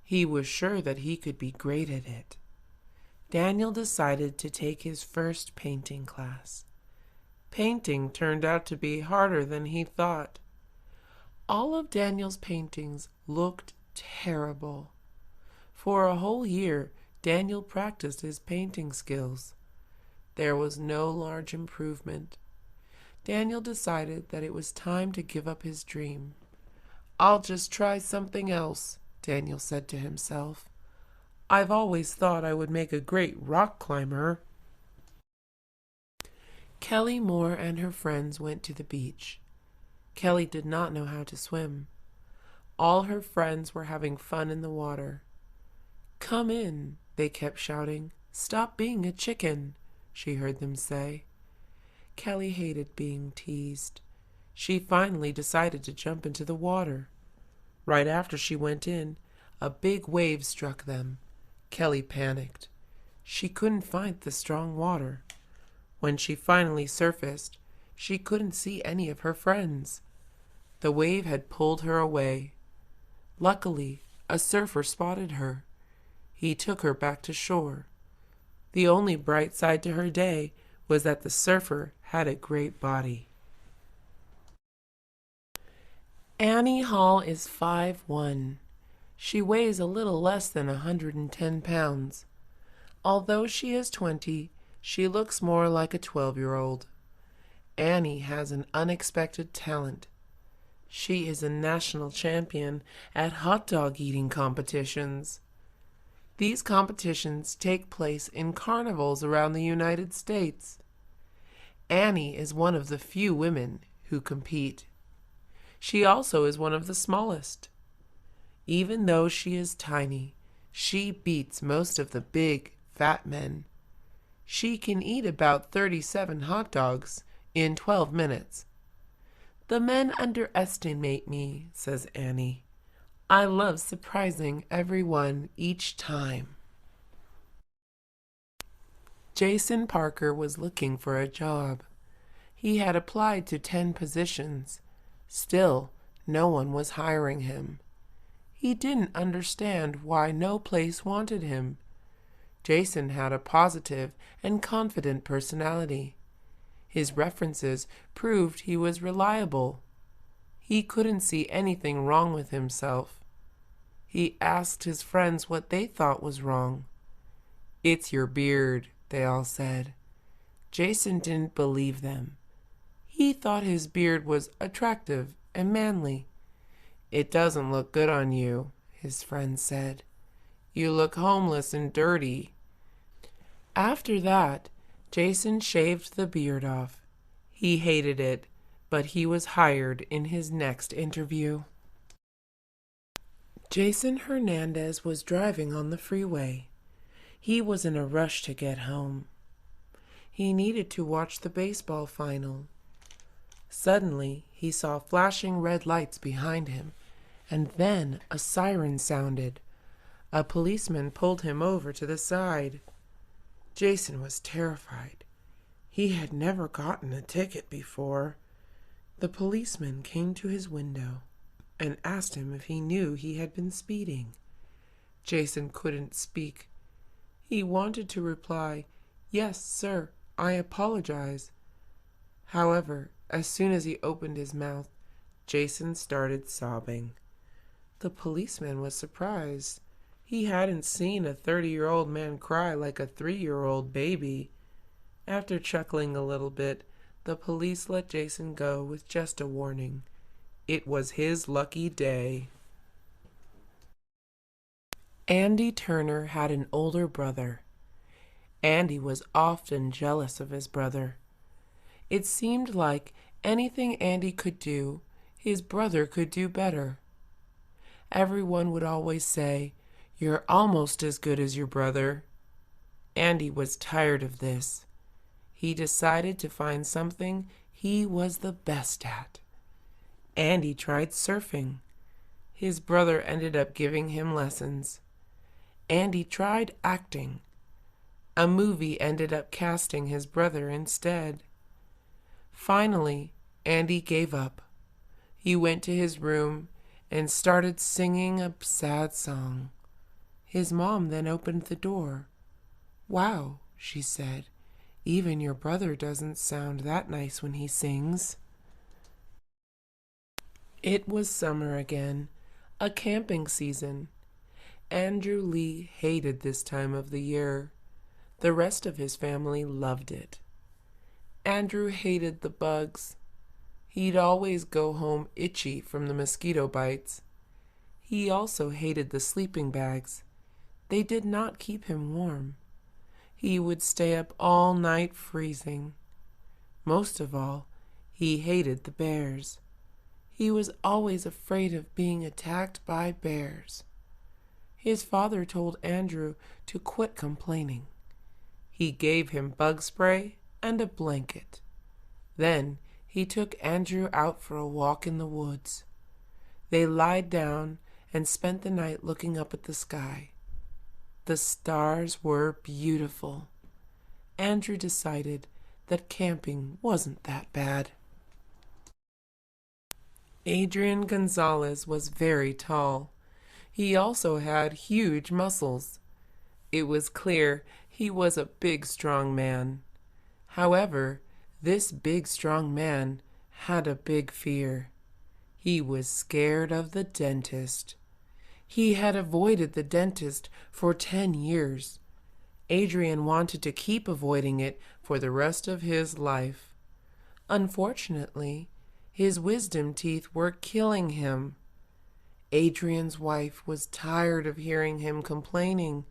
He was sure that he could be great at it. Daniel decided to take his first painting class. Painting turned out to be harder than he thought. All of Daniel's paintings looked terrible. For a whole year, Daniel practiced his painting skills. There was no large improvement. Daniel decided that it was time to give up his dream. "I'll just try something else," Daniel said to himself. "I've always thought I would make a great rock climber." Kelly Moore and her friends went to the beach. Kelly did not know how to swim. All her friends were having fun in the water. "Come in," they kept shouting. "Stop being a chicken," she heard them say. Kelly hated being teased. She finally decided to jump into the water. Right after she went in, a big wave struck them. Kelly panicked. She couldn't find the strong water. When she finally surfaced, she couldn't see any of her friends. The wave had pulled her away. Luckily, a surfer spotted her. He took her back to shore. The only bright side to her day was that the surfer had a great body. Annie Hall is 5'1". She weighs a little less than 110 pounds. Although she is 20, she looks more like a 12-year-old. Annie has an unexpected talent. She is a national champion at hot dog eating competitions. These competitions take place in carnivals around the United States. Annie is one of the few women who compete. She also is one of the smallest. Even though she is tiny, she beats most of the big, fat men. She can eat about 37 hot dogs in 12 minutes. "The men underestimate me," says Annie. "I love surprising everyone each time." Jason Parker was looking for a job. He had applied to 10 positions. Still, no one was hiring him. He didn't understand why no place wanted him. Jason had a positive and confident personality. His references proved he was reliable. He couldn't see anything wrong with himself. He asked his friends what they thought was wrong. "It's your beard," they all said. Jason didn't believe them. He thought his beard was attractive and manly. "It doesn't look good on you," his friend said. "You look homeless and dirty." After that, Jason shaved the beard off. He hated it, but he was hired in his next interview. Jason Hernandez was driving on the freeway. He was in a rush to get home. He needed to watch the baseball final. Suddenly, he saw flashing red lights behind him, and then a siren sounded. A policeman pulled him over to the side. Jason was terrified. He had never gotten a ticket before. The policeman came to his window and asked him if he knew he had been speeding. Jason couldn't speak. He wanted to reply, "Yes, sir, I apologize." However, as soon as he opened his mouth, Jason started sobbing. The policeman was surprised. He hadn't seen a 30-year-old man cry like a 3-year-old baby. After chuckling a little bit, the police let Jason go with just a warning. It was his lucky day. Andy Turner had an older brother. Andy was often jealous of his brother. It seemed like anything Andy could do, his brother could do better. Everyone would always say, "You're almost as good as your brother." Andy was tired of this. He decided to find something he was the best at. Andy tried surfing. His brother ended up giving him lessons. Andy tried acting. A movie ended up casting his brother instead. Finally, Andy gave up. He went to his room and started singing a sad song. His mom then opened the door. "Wow," she said, "even your brother doesn't sound that nice when he sings." It was summer again, a camping season. Andrew Lee hated this time of the year. The rest of his family loved it. Andrew hated the bugs. He'd always go home itchy from the mosquito bites. He also hated the sleeping bags. They did not keep him warm. He would stay up all night freezing. Most of all, he hated the bears. He was always afraid of being attacked by bears. His father told Andrew to quit complaining. He gave him bug spray and a blanket. Then he took Andrew out for a walk in the woods. They lied down and spent the night looking up at the sky. The stars were beautiful. Andrew decided that camping wasn't that bad. Adrian Gonzalez was very tall. He also had huge muscles. It was clear he was a big, strong man. However, this big, strong man had a big fear. He was scared of the dentist. He had avoided the dentist for 10 years. Adrian wanted to keep avoiding it for the rest of his life. Unfortunately, his wisdom teeth were killing him. Adrian's wife was tired of hearing him complaining.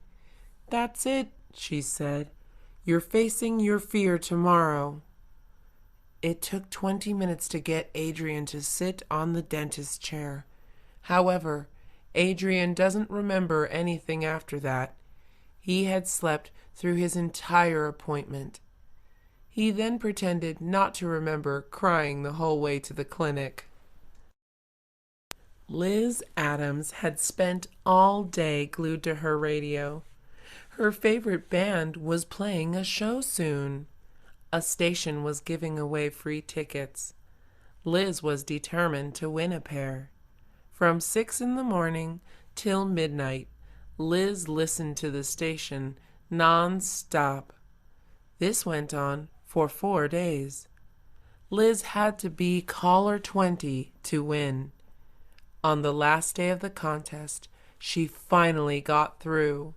"That's it," she said. "You're facing your fear tomorrow." It took 20 minutes to get Adrian to sit on the dentist's chair. However, Adrian doesn't remember anything after that. He had slept through his entire appointment. He then pretended not to remember crying the whole way to the clinic. Liz Adams had spent all day glued to her radio. Her favorite band was playing a show soon. A station was giving away free tickets. Liz was determined to win a pair. From 6 in the morning till midnight, Liz listened to the station non-stop. This went on for 4 days. Liz had to be caller 20 to win. On the last day of the contest, she finally got through.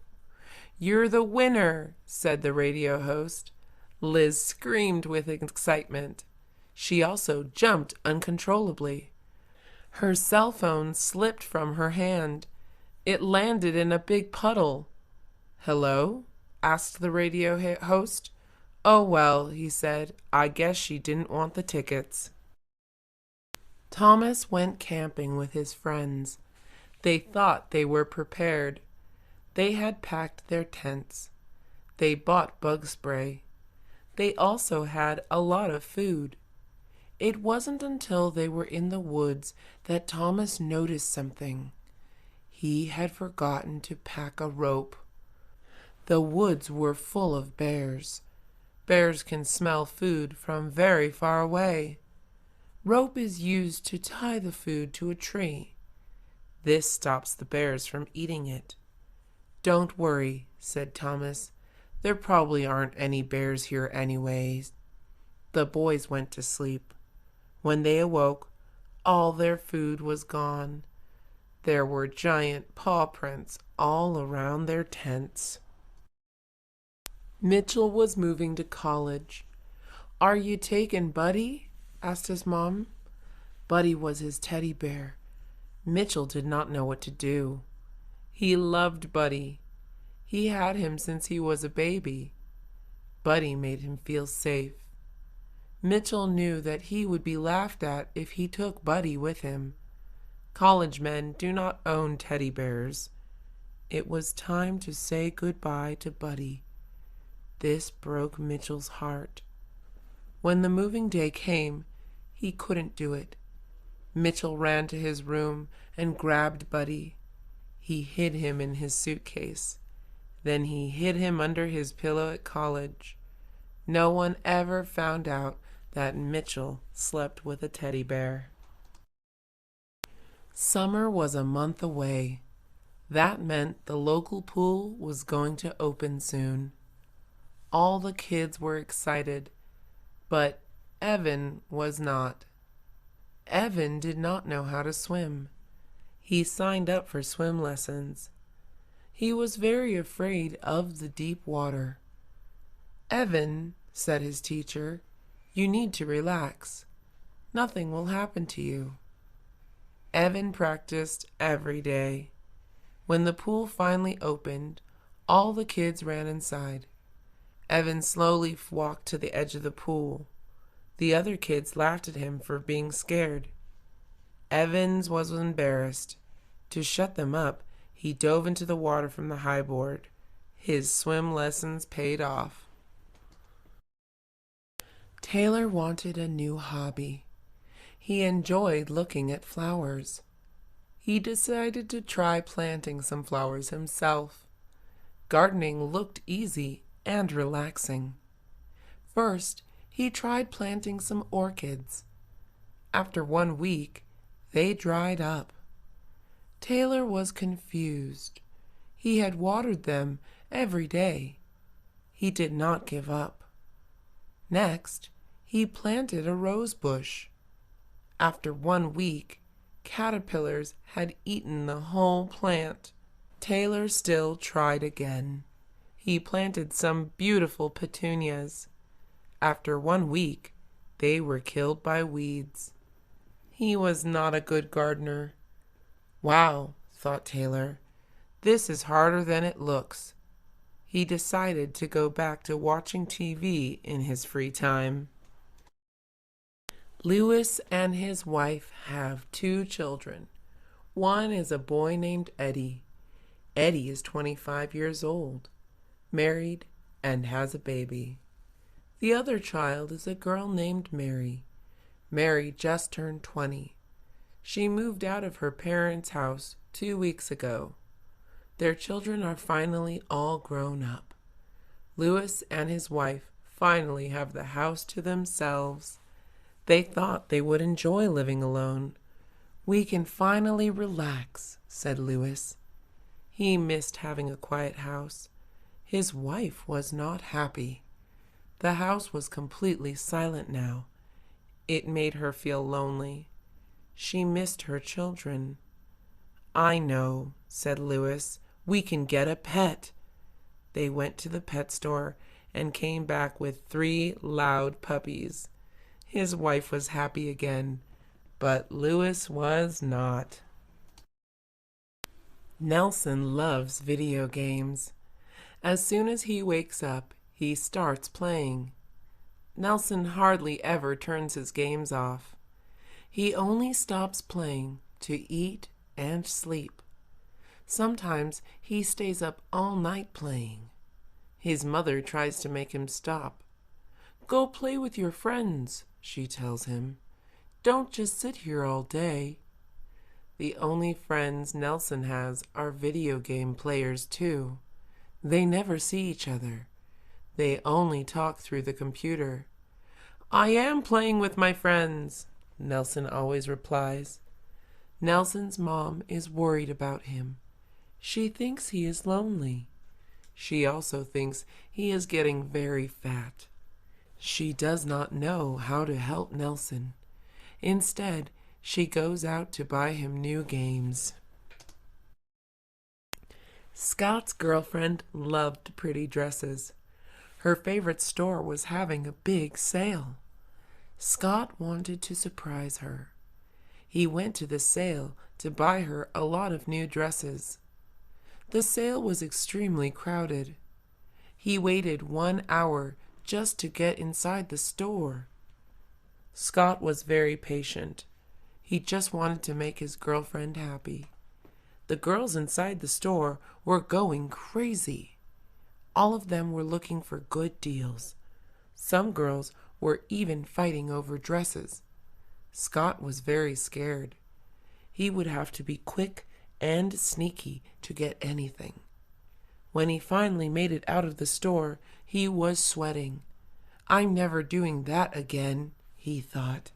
"You're the winner," said the radio host. Liz screamed with excitement. She also jumped uncontrollably. Her cell phone slipped from her hand. It landed in a big puddle. Hello? Asked the radio host. Oh, well, he said, I guess she didn't want the tickets. Thomas went camping with his friends. They thought they were prepared. They had packed their tents. They bought bug spray. They also had a lot of food. It wasn't until they were in the woods that Thomas noticed something. He had forgotten to pack a rope. The woods were full of bears. Bears can smell food from very far away. Rope is used to tie the food to a tree. This stops the bears from eating it. Don't worry, said Thomas. There probably aren't any bears here anyways. The boys went to sleep. When they awoke, all their food was gone. There were giant paw prints all around their tents. Mitchell was moving to college. Are you taking Buddy? Asked his mom. Buddy was his teddy bear. Mitchell did not know what to do. He loved Buddy. He had him since he was a baby. Buddy made him feel safe. Mitchell knew that he would be laughed at if he took Buddy with him. College men do not own teddy bears. It was time to say goodbye to Buddy. This broke Mitchell's heart. When the moving day came, he couldn't do it. Mitchell ran to his room and grabbed Buddy. He hid him in his suitcase. Then he hid him under his pillow at college. No one ever found out that Mitchell slept with a teddy bear. Summer was a month away. That meant the local pool was going to open soon. All the kids were excited, but Evan was not. Evan did not know how to swim. He signed up for swim lessons. He was very afraid of the deep water. Evan, said his teacher, you need to relax. Nothing will happen to you. Evan practiced every day. When the pool finally opened, all the kids ran inside. Evan slowly walked to the edge of the pool. The other kids laughed at him for being scared. Evans was embarrassed. To shut them up, he dove into the water from the high board. His swim lessons paid off. Taylor wanted a new hobby. He enjoyed looking at flowers. He decided to try planting some flowers himself. Gardening looked easy and relaxing. First, he tried planting some orchids. After 1 week, they dried up. Taylor was confused. He had watered them every day. He did not give up. Next, he planted a rose bush. After 1 week, caterpillars had eaten the whole plant. Taylor still tried again. He planted some beautiful petunias. After 1 week, they were killed by weeds. He was not a good gardener. Wow, thought Taylor, this is harder than it looks. He decided to go back to watching TV in his free time. Lewis and his wife have 2 children. One is a boy named Eddie. Eddie is 25 years old, married, and has a baby. The other child is a girl named Mary. Mary just turned 20. She moved out of her parents' house 2 weeks ago. Their children are finally all grown up. Lewis and his wife finally have the house to themselves. They thought they would enjoy living alone. We can finally relax, said Lewis. He missed having a quiet house. His wife was not happy. The house was completely silent now. It made her feel lonely. She missed her children. I know, said Lewis. We can get a pet. They went to the pet store and came back with 3 loud puppies. His wife was happy again, but Lewis was not. Nelson loves video games. As soon as he wakes up, he starts playing. Nelson hardly ever turns his games off. He only stops playing to eat and sleep. Sometimes he stays up all night playing. His mother tries to make him stop. "Go play with your friends," she tells him. "Don't just sit here all day." The only friends Nelson has are video game players too. They never see each other. They only talk through the computer. "I am playing with my friends," Nelson always replies. Nelson's mom is worried about him. She thinks he is lonely. She also thinks he is getting very fat. She does not know how to help Nelson. Instead, she goes out to buy him new games. Scott's girlfriend loved pretty dresses. Her favorite store was having a big sale. Scott wanted to surprise her. He went to the sale to buy her a lot of new dresses. The sale was extremely crowded. He waited 1 hour just to get inside the store. Scott was very patient. He just wanted to make his girlfriend happy. The girls inside the store were going crazy. All of them were looking for good deals. Some girls were even fighting over dresses. Scott was very scared. He would have to be quick and sneaky to get anything. When he finally made it out of the store, he was sweating. "I'm never doing that again," he thought.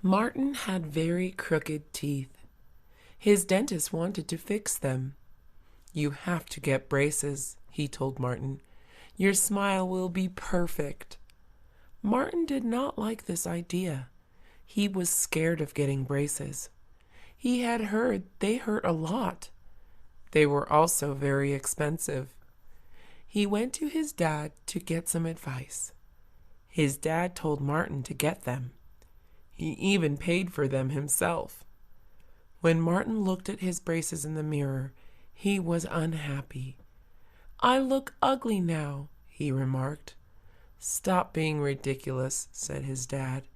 Martin had very crooked teeth. His dentist wanted to fix them. "You have to get braces," he told Martin. "Your smile will be perfect." Martin did not like this idea. He was scared of getting braces. He had heard they hurt a lot. They were also very expensive. He went to his dad to get some advice. His dad told Martin to get them. He even paid for them himself. When Martin looked at his braces in the mirror, he was unhappy. "I look ugly now," he remarked. "Stop being ridiculous," said his dad.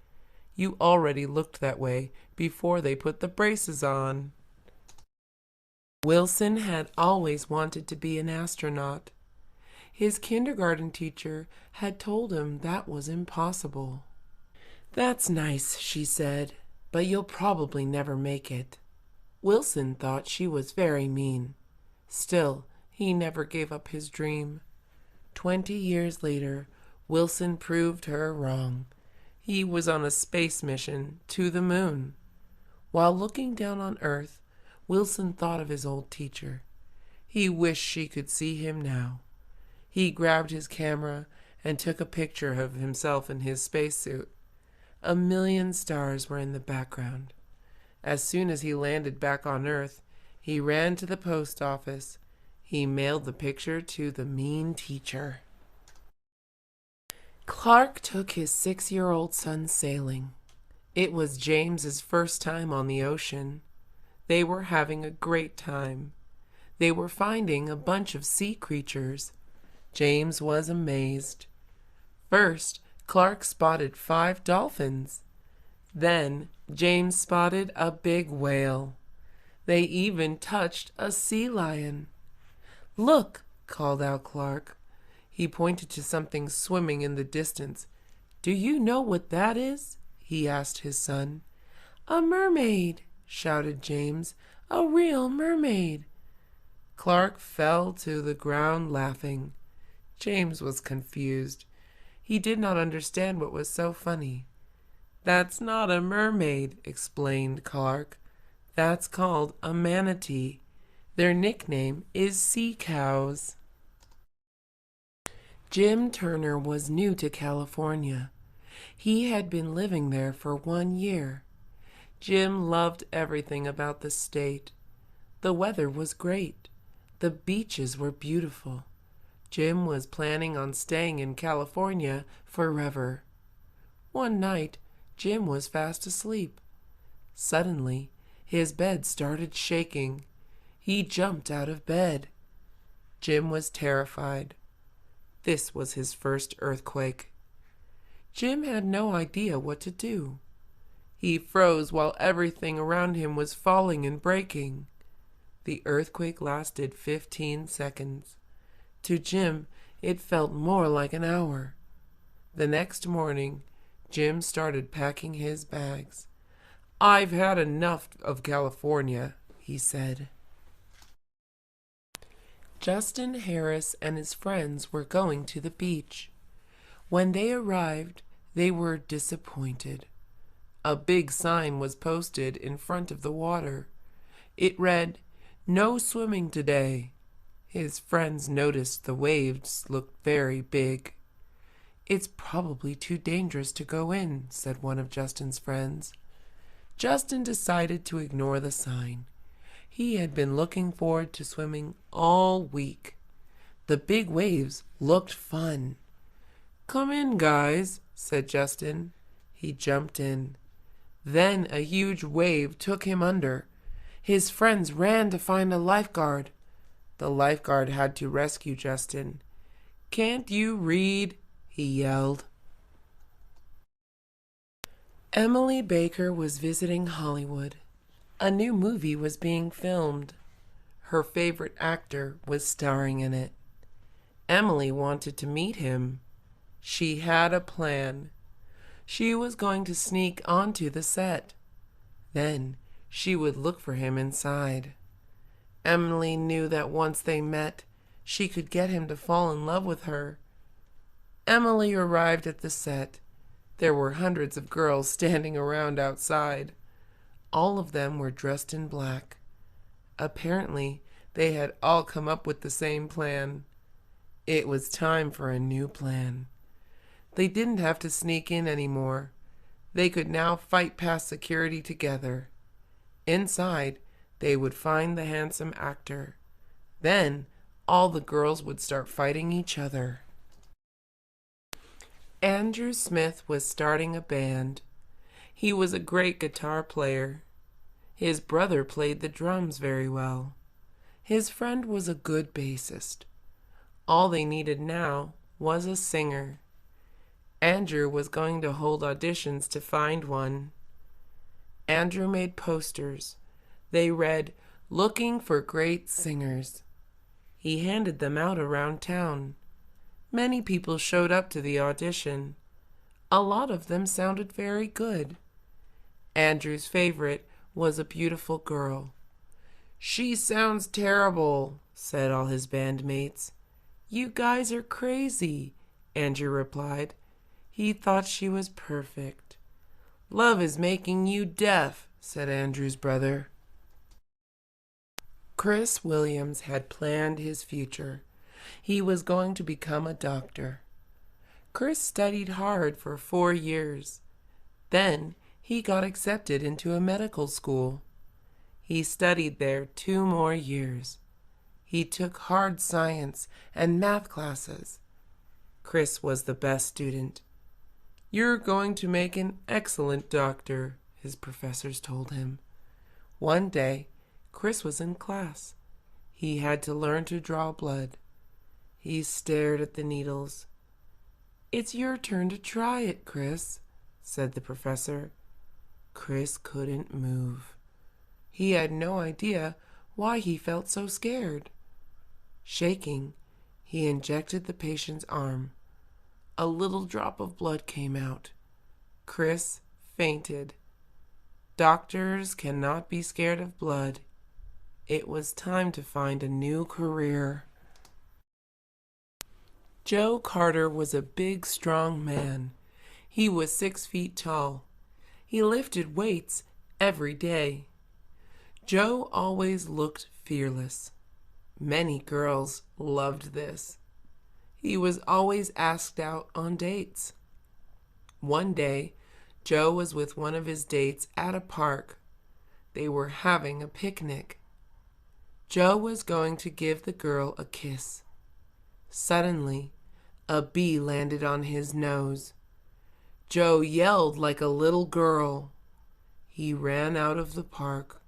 "You already looked that way before they put the braces on." Wilson had always wanted to be an astronaut. His kindergarten teacher had told him that was impossible. "That's nice," she said, "but you'll probably never make it." Wilson thought she was very mean. Still, he never gave up his dream. 20 years later, Wilson proved her wrong. He was on a space mission to the moon. While looking down on Earth, Wilson thought of his old teacher. He wished she could see him now. He grabbed his camera and took a picture of himself in his spacesuit. A million stars were in the background. As soon as he landed back on Earth, he ran to the post office. He mailed the picture to the mean teacher. Clark took his 6-year-old son sailing. It was James's first time on the ocean. They were having a great time. They were finding a bunch of sea creatures. James was amazed. First, Clark spotted 5 dolphins. Then, James spotted a big whale. They even touched a sea lion. "Look," called out Clark. He pointed to something swimming in the distance. "Do you know what that is?" he asked his son. "A mermaid," shouted James. "A real mermaid." Clark fell to the ground laughing. James was confused. He did not understand what was so funny. "That's not a mermaid," explained Clark. "That's called a manatee. Their nickname is sea cows." Jim Turner was new to California. He had been living there for 1 year. Jim loved everything about the state. The weather was great. The beaches were beautiful. Jim was planning on staying in California forever. One night, Jim was fast asleep. Suddenly, His bed started shaking. He jumped out of bed. Jim was terrified. This was his first earthquake. Jim had no idea what to do. He froze while everything around him was falling and breaking. The earthquake lasted 15 seconds. To Jim, it felt more like an hour. The next morning, Jim started packing his bags. "I've had enough of California," he said. Justin Harris and his friends were going to the beach. When they arrived, they were disappointed. A big sign was posted in front of the water. It read, "No swimming today." His friends noticed the waves looked very big. "It's probably too dangerous to go in," said one of Justin's friends. Justin decided to ignore the sign. He had been looking forward to swimming all week. The big waves looked fun. "Come in, guys," said Justin. He jumped in. Then a huge wave took him under. His friends ran to find a lifeguard. The lifeguard had to rescue Justin. "Can't you read?" he yelled. Emily Baker was visiting Hollywood. A new movie was being filmed. Her favorite actor was starring in it. Emily wanted to meet him. She had a plan. She was going to sneak onto the set. Then she would look for him inside. Emily knew that once they met, she could get him to fall in love with her. Emily arrived at the set. There were hundreds of girls standing around outside. All of them were dressed in black. Apparently, they had all come up with the same plan. It was time for a new plan. They didn't have to sneak in anymore. They could now fight past security together. Inside, they would find the handsome actor. Then, all the girls would start fighting each other. Andrew Smith was starting a band. He was a great guitar player. His brother played the drums very well. His friend was a good bassist. All they needed now was a singer. Andrew was going to hold auditions to find one. Andrew made posters. They read, "Looking for great singers." He handed them out around town. Many people showed up to the audition. A lot of them sounded very good. Andrew's favorite was a beautiful girl. "She sounds terrible," said all his bandmates. "You guys are crazy," Andrew replied. He thought she was perfect. "Love is making you deaf," said Andrew's brother. Chris Williams had planned his future. He was going to become a doctor. Chris studied hard for 4 years. Then he got accepted into a medical school. He studied there 2 more years. He took hard science and math classes. Chris was the best student. "You're going to make an excellent doctor," his professors told him. One day, Chris was in class. He had to learn to draw blood. He stared at the needles. "It's your turn to try it, Chris," said the professor. Chris couldn't move. He had no idea why he felt so scared. Shaking, he injected the patient's arm. A little drop of blood came out. Chris fainted. Doctors cannot be scared of blood. It was time to find a new career. Joe Carter was a big, strong man. He was 6 feet tall. He lifted weights every day. Joe always looked fearless. Many girls loved this. He was always asked out on dates. One day, Joe was with one of his dates at a park. They were having a picnic. Joe was going to give the girl a kiss. Suddenly, a bee landed on his nose. Joe yelled like a little girl. He ran out of the park.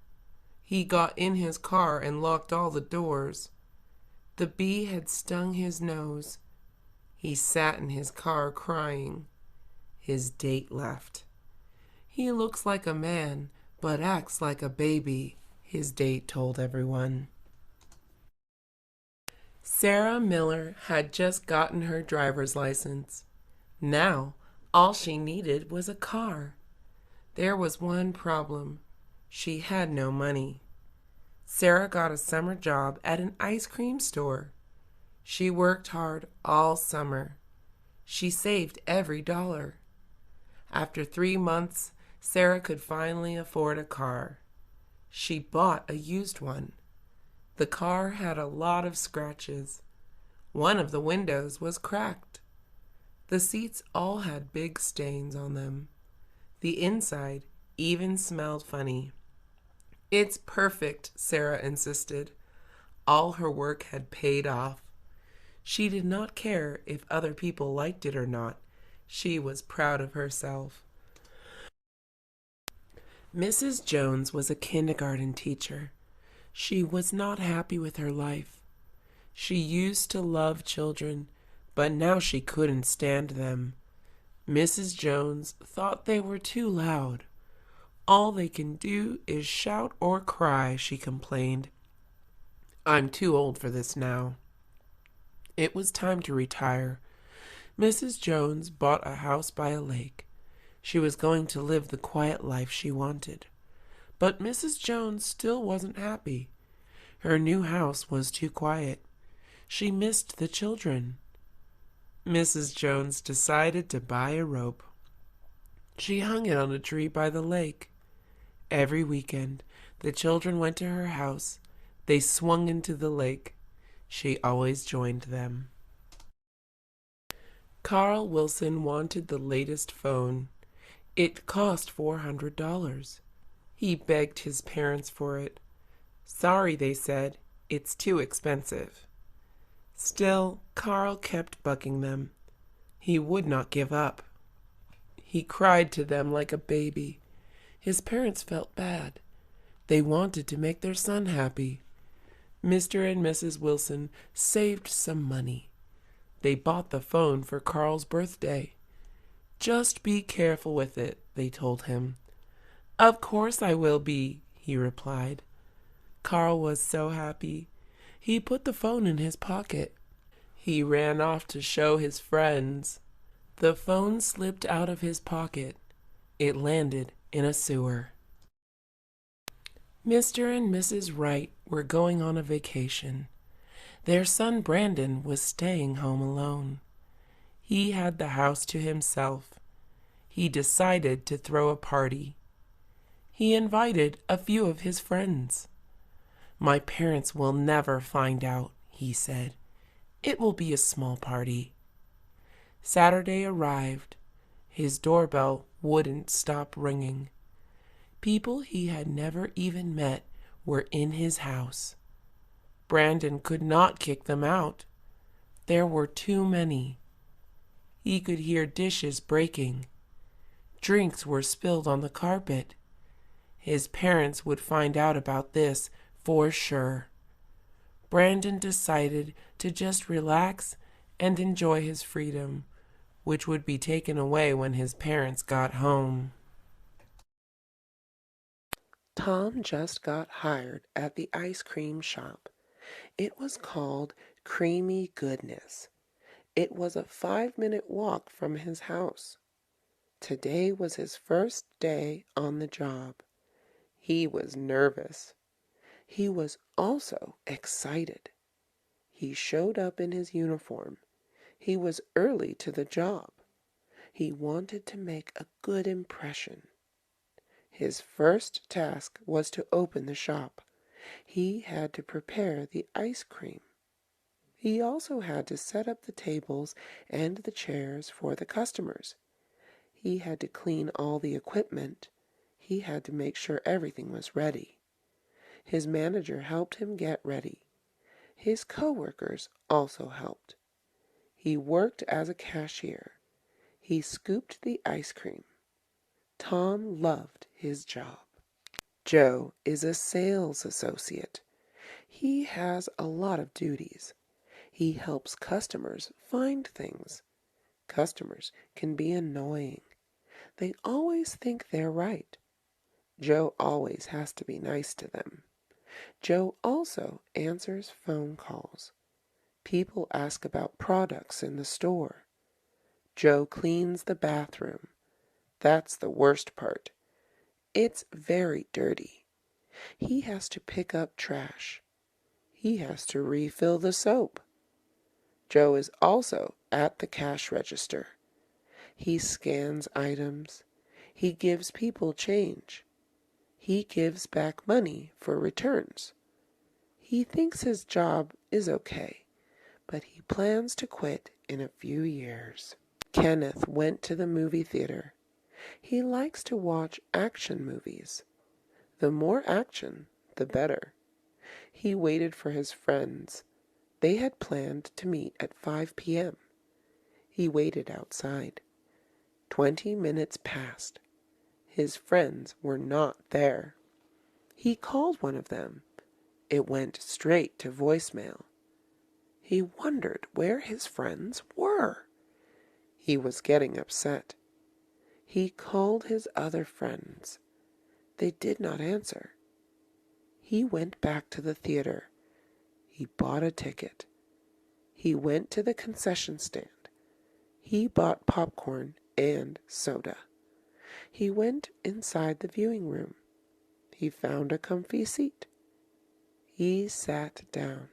He got in his car and locked all the doors. The bee had stung his nose. He sat in his car crying. His date left. He looks like a man, but acts like a baby, his date told everyone. Sarah Miller had just gotten her driver's license. Now, all she needed was a car. There was one problem. She had no money. Sarah got a summer job at an ice cream store. She worked hard all summer. She saved every dollar. After 3 months, Sarah could finally afford a car. She bought a used one. The car had a lot of scratches. One of the windows was cracked. The seats all had big stains on them. The inside even smelled funny. "It's perfect," Sarah insisted. All her work had paid off. She did not care if other people liked it or not. She was proud of herself. Mrs. Jones was a kindergarten teacher. She was not happy with her life. She used to love children, but now she couldn't stand them. Mrs. Jones thought they were too loud. "All they can do is shout or cry," she complained. "I'm too old for this now." It was time to retire. Mrs. Jones bought a house by a lake. She was going to live the quiet life she wanted. But Mrs. Jones still wasn't happy. Her new house was too quiet. She missed the children. Mrs. Jones decided to buy a rope. She hung it on a tree by the lake. Every weekend, the children went to her house. They swung into the lake. She always joined them. Carl Wilson wanted the latest phone. It cost $400. He begged his parents for it. "Sorry," they said, "it's too expensive." Still, Carl kept bugging them. He would not give up. He cried to them like a baby. His parents felt bad. They wanted to make their son happy. Mr. and Mrs. Wilson saved some money. They bought the phone for Carl's birthday. "Just be careful with it," they told him. "Of course I will be," he replied. Carl was so happy. He put the phone in his pocket. He ran off to show his friends. The phone slipped out of his pocket. It landed in a sewer. Mr. and Mrs. Wright were going on a vacation. Their son Brandon was staying home alone. He had the house to himself. He decided to throw a party. He invited a few of his friends. "My parents will never find out," he said. "It will be a small party." Saturday arrived. His doorbell wouldn't stop ringing. People he had never even met were in his house. Brandon could not kick them out. There were too many. He could hear dishes breaking. Drinks were spilled on the carpet. His parents would find out about this for sure. Brandon decided to just relax and enjoy his freedom, which would be taken away when his parents got home. Tom just got hired at the ice cream shop. It was called Creamy Goodness. It was a 5-minute walk from his house. Today was his first day on the job. He was nervous. He was also excited. He showed up in his uniform. He was early to the job. He wanted to make a good impression. His first task was to open the shop. He had to prepare the ice cream. He also had to set up the tables and the chairs for the customers. He had to clean all the equipment. He had to make sure everything was ready. His manager helped him get ready. His coworkers also helped. He worked as a cashier. He scooped the ice cream. Tom loved his job. Joe is a sales associate. He has a lot of duties. He helps customers find things. Customers can be annoying. They always think they're right. Joe always has to be nice to them. Joe also answers phone calls. People ask about products in the store. Joe cleans the bathroom. That's the worst part. It's very dirty. He has to pick up trash. He has to refill the soap. Joe is also at the cash register. He scans items. He gives people change. He gives back money for returns. He thinks his job is okay, but he plans to quit in a few years. Kenneth went to the movie theater. He likes to watch action movies. The more action, the better. He waited for his friends. They had planned to meet at 5 p.m. He waited outside. 20 minutes passed. His friends were not there. He called one of them. It went straight to voicemail. He wondered where his friends were. He was getting upset. He called his other friends. They did not answer. He went back to the theater. He bought a ticket. He went to the concession stand. He bought popcorn and soda. He went inside the viewing room. He found a comfy seat. He sat down.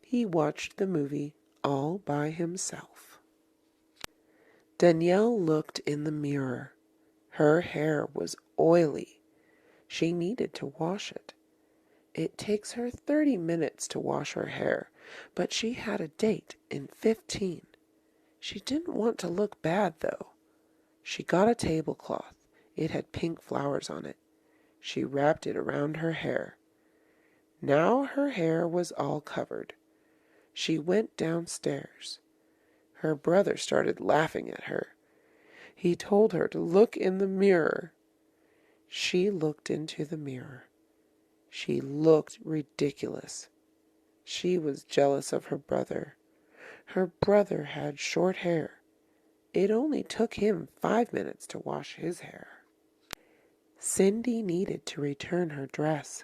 He watched the movie all by himself. Danielle looked in the mirror. Her hair was oily. She needed to wash it. It takes her 30 minutes to wash her hair, but she had a date in 15. She didn't want to look bad, though. She got a tablecloth. It had pink flowers on it. She wrapped it around her hair. Now her hair was all covered. She went downstairs. Her brother started laughing at her. He told her to look in the mirror. She looked into the mirror. She looked ridiculous. She was jealous of her brother. Her brother had short hair. It only took him 5 minutes to wash his hair. Cindy needed to return her dress.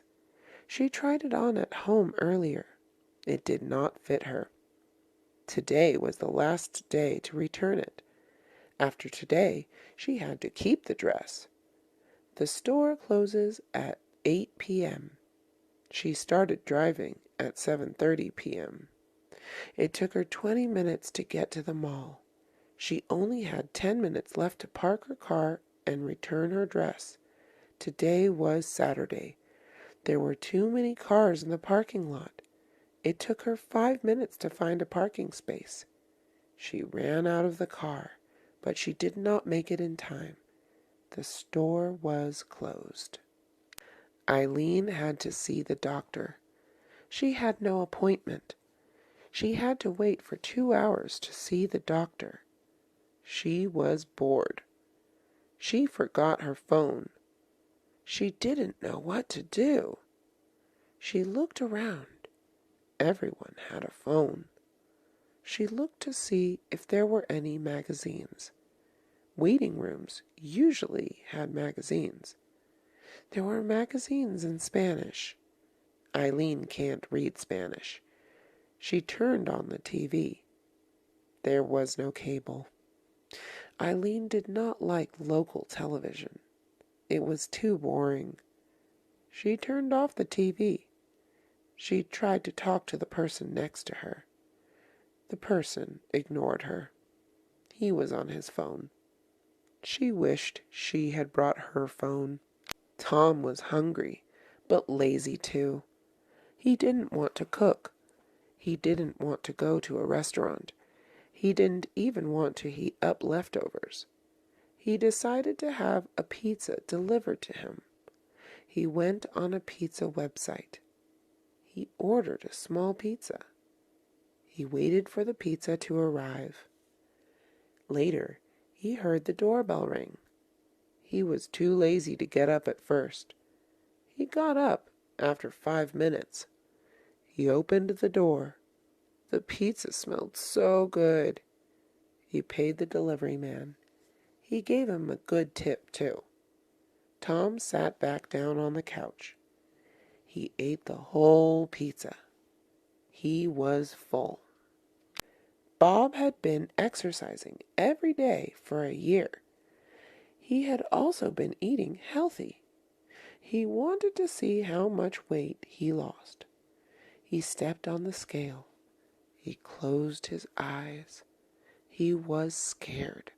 She tried it on at home earlier. It did not fit her. Today was the last day to return it. After today, she had to keep the dress. The store closes at 8 p.m. She started driving at 7:30 p.m. It took her 20 minutes to get to the mall. She only had 10 minutes left to park her car and return her dress. Today was Saturday. There were too many cars in the parking lot. It took her 5 minutes to find a parking space. She ran out of the car, but she did not make it in time. The store was closed. Eileen had to see the doctor. She had no appointment. She had to wait for 2 hours to see the doctor. She was bored. She forgot her phone. She didn't know what to do. She looked around. Everyone had a phone. She looked to see if there were any magazines. Waiting rooms usually had magazines. There were magazines in Spanish. Eileen can't read Spanish. She turned on the TV. There was no cable. Eileen did not like local television. It was too boring. She turned off the TV. She tried to talk to the person next to her. The person ignored her. He was on his phone. She wished she had brought her phone. Tom was hungry, but lazy too. He didn't want to cook. He didn't want to go to a restaurant. He didn't even want to heat up leftovers. He decided to have a pizza delivered to him. He went on a pizza website. He ordered a small pizza. He waited for the pizza to arrive. Later, he heard the doorbell ring. He was too lazy to get up at first. He got up after 5 minutes. He opened the door. The pizza smelled so good. He paid the delivery man. He gave him a good tip, too. Tom sat back down on the couch. He ate the whole pizza. He was full. Bob had been exercising every day for a year. He had also been eating healthy. He wanted to see how much weight he lost. He stepped on the scale. He closed his eyes. He was scared.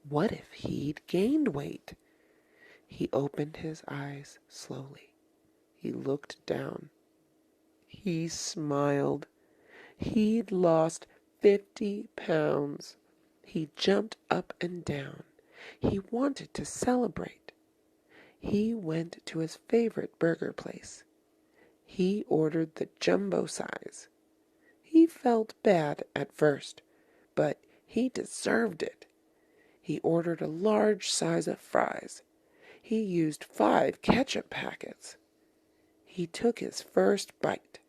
What if he'd gained weight? He opened his eyes slowly. He looked down. He smiled. He'd lost 50 pounds. He jumped up and down. He wanted to celebrate. He went to his favorite burger place. He ordered the jumbo size. He felt bad at first, but he deserved it. He ordered a large size of fries. He used 5 ketchup packets. He took his first bite.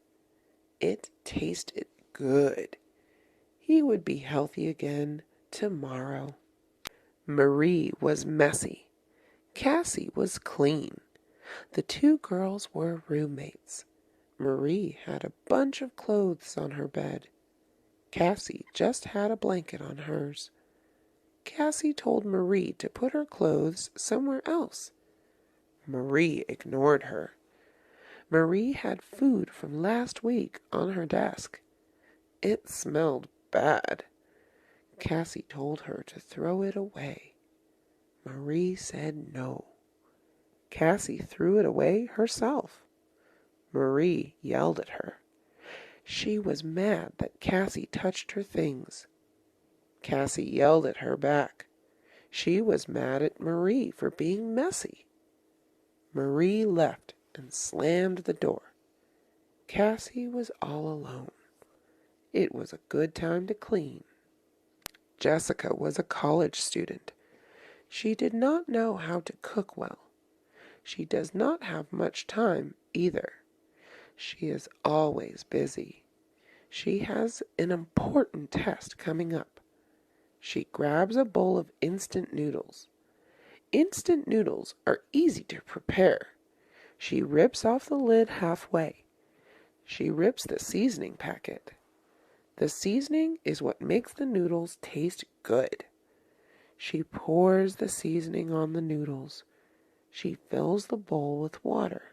It tasted good. He would be healthy again tomorrow. Marie was messy. Cassie was clean. The 2 girls were roommates. Marie had a bunch of clothes on her bed. Cassie just had a blanket on hers. Cassie told Marie to put her clothes somewhere else. Marie ignored her. Marie had food from last week on her desk. It smelled bad. Cassie told her to throw it away. Marie said no. Cassie threw it away herself. Marie yelled at her. She was mad that Cassie touched her things. Cassie yelled at her back. She was mad at Marie for being messy. Marie left and slammed the door. Cassie was all alone. It was a good time to clean. Jessica was a college student. She did not know how to cook well. She does not have much time either. She is always busy. She has an important test coming up. She grabs a bowl of instant noodles. Instant noodles are easy to prepare. She rips off the lid halfway. She rips the seasoning packet. The seasoning is what makes the noodles taste good. She pours the seasoning on the noodles. She fills the bowl with water.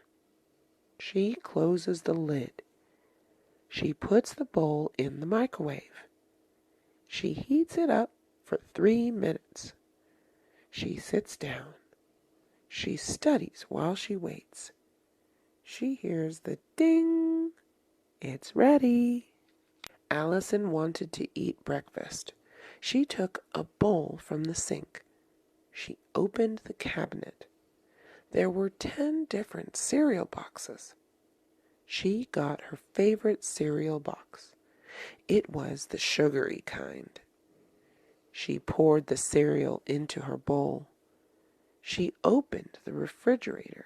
She closes the lid. She puts the bowl in the microwave. She heats it up for 3 minutes. She sits down. She studies while she waits. She hears the ding. It's ready. Allison wanted to eat breakfast. She took a bowl from the sink. She opened the cabinet. There were 10 different cereal boxes. She got her favorite cereal box. It was the sugary kind. She poured the cereal into her bowl. She opened the refrigerator.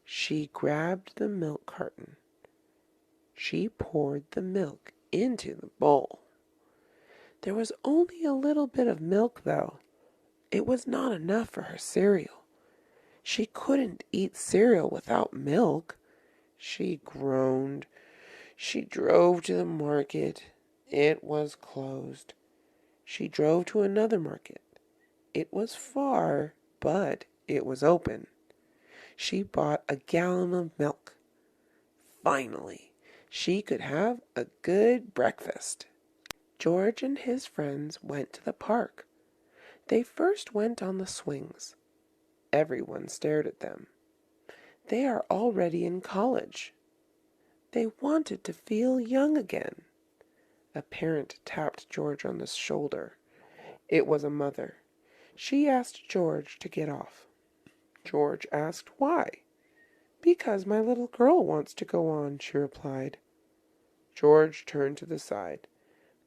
She grabbed the milk carton. She poured the milk into the bowl. There was only a little bit of milk, though. It was not enough for her cereal. She couldn't eat cereal without milk. She groaned. She drove to the market. It was closed. She drove to another market. It was far, but it was open. She bought a gallon of milk. Finally, she could have a good breakfast. George and his friends went to the park. They first went on the swings. Everyone stared at them. They are already in college. They wanted to feel young again. A parent tapped George on the shoulder. It was a mother. She asked George to get off. George asked why. Because my little girl wants to go on, she replied. George turned to the side.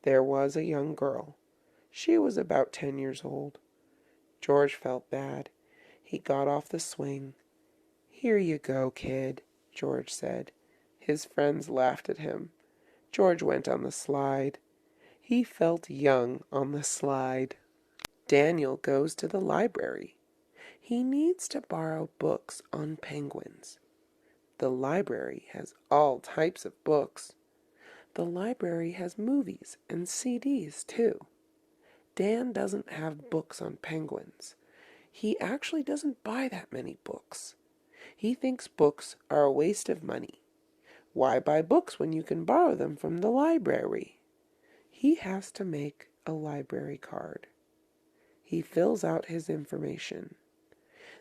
There was a young girl. She was about 10 years old. George felt bad. He got off the swing. "Here you go, kid," George said. His friends laughed at him. George went on the slide. He felt young on the slide. Daniel goes to the library. He needs to borrow books on penguins. The library has all types of books. The library has movies and CDs too. Dan doesn't have books on penguins. He actually doesn't buy that many books. He thinks books are a waste of money. Why buy books when you can borrow them from the library? He has to make a library card. He fills out his information.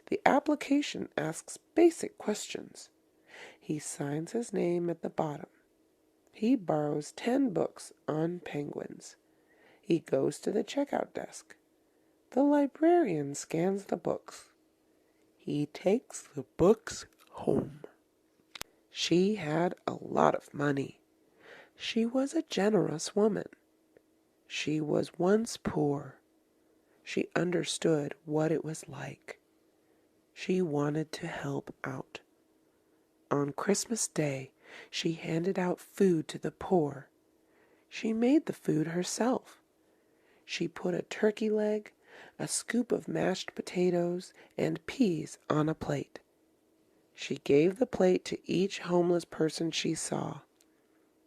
The application asks basic questions. He signs his name at the bottom. He borrows 10 books on penguins. He goes to the checkout desk. The librarian scans the books. He takes the books home. She had a lot of money. She was a generous woman. She was once poor. She understood what it was like. She wanted to help out. On Christmas Day, she handed out food to the poor. She made the food herself. She put a turkey leg, a scoop of mashed potatoes, and peas on a plate. She gave the plate to each homeless person she saw.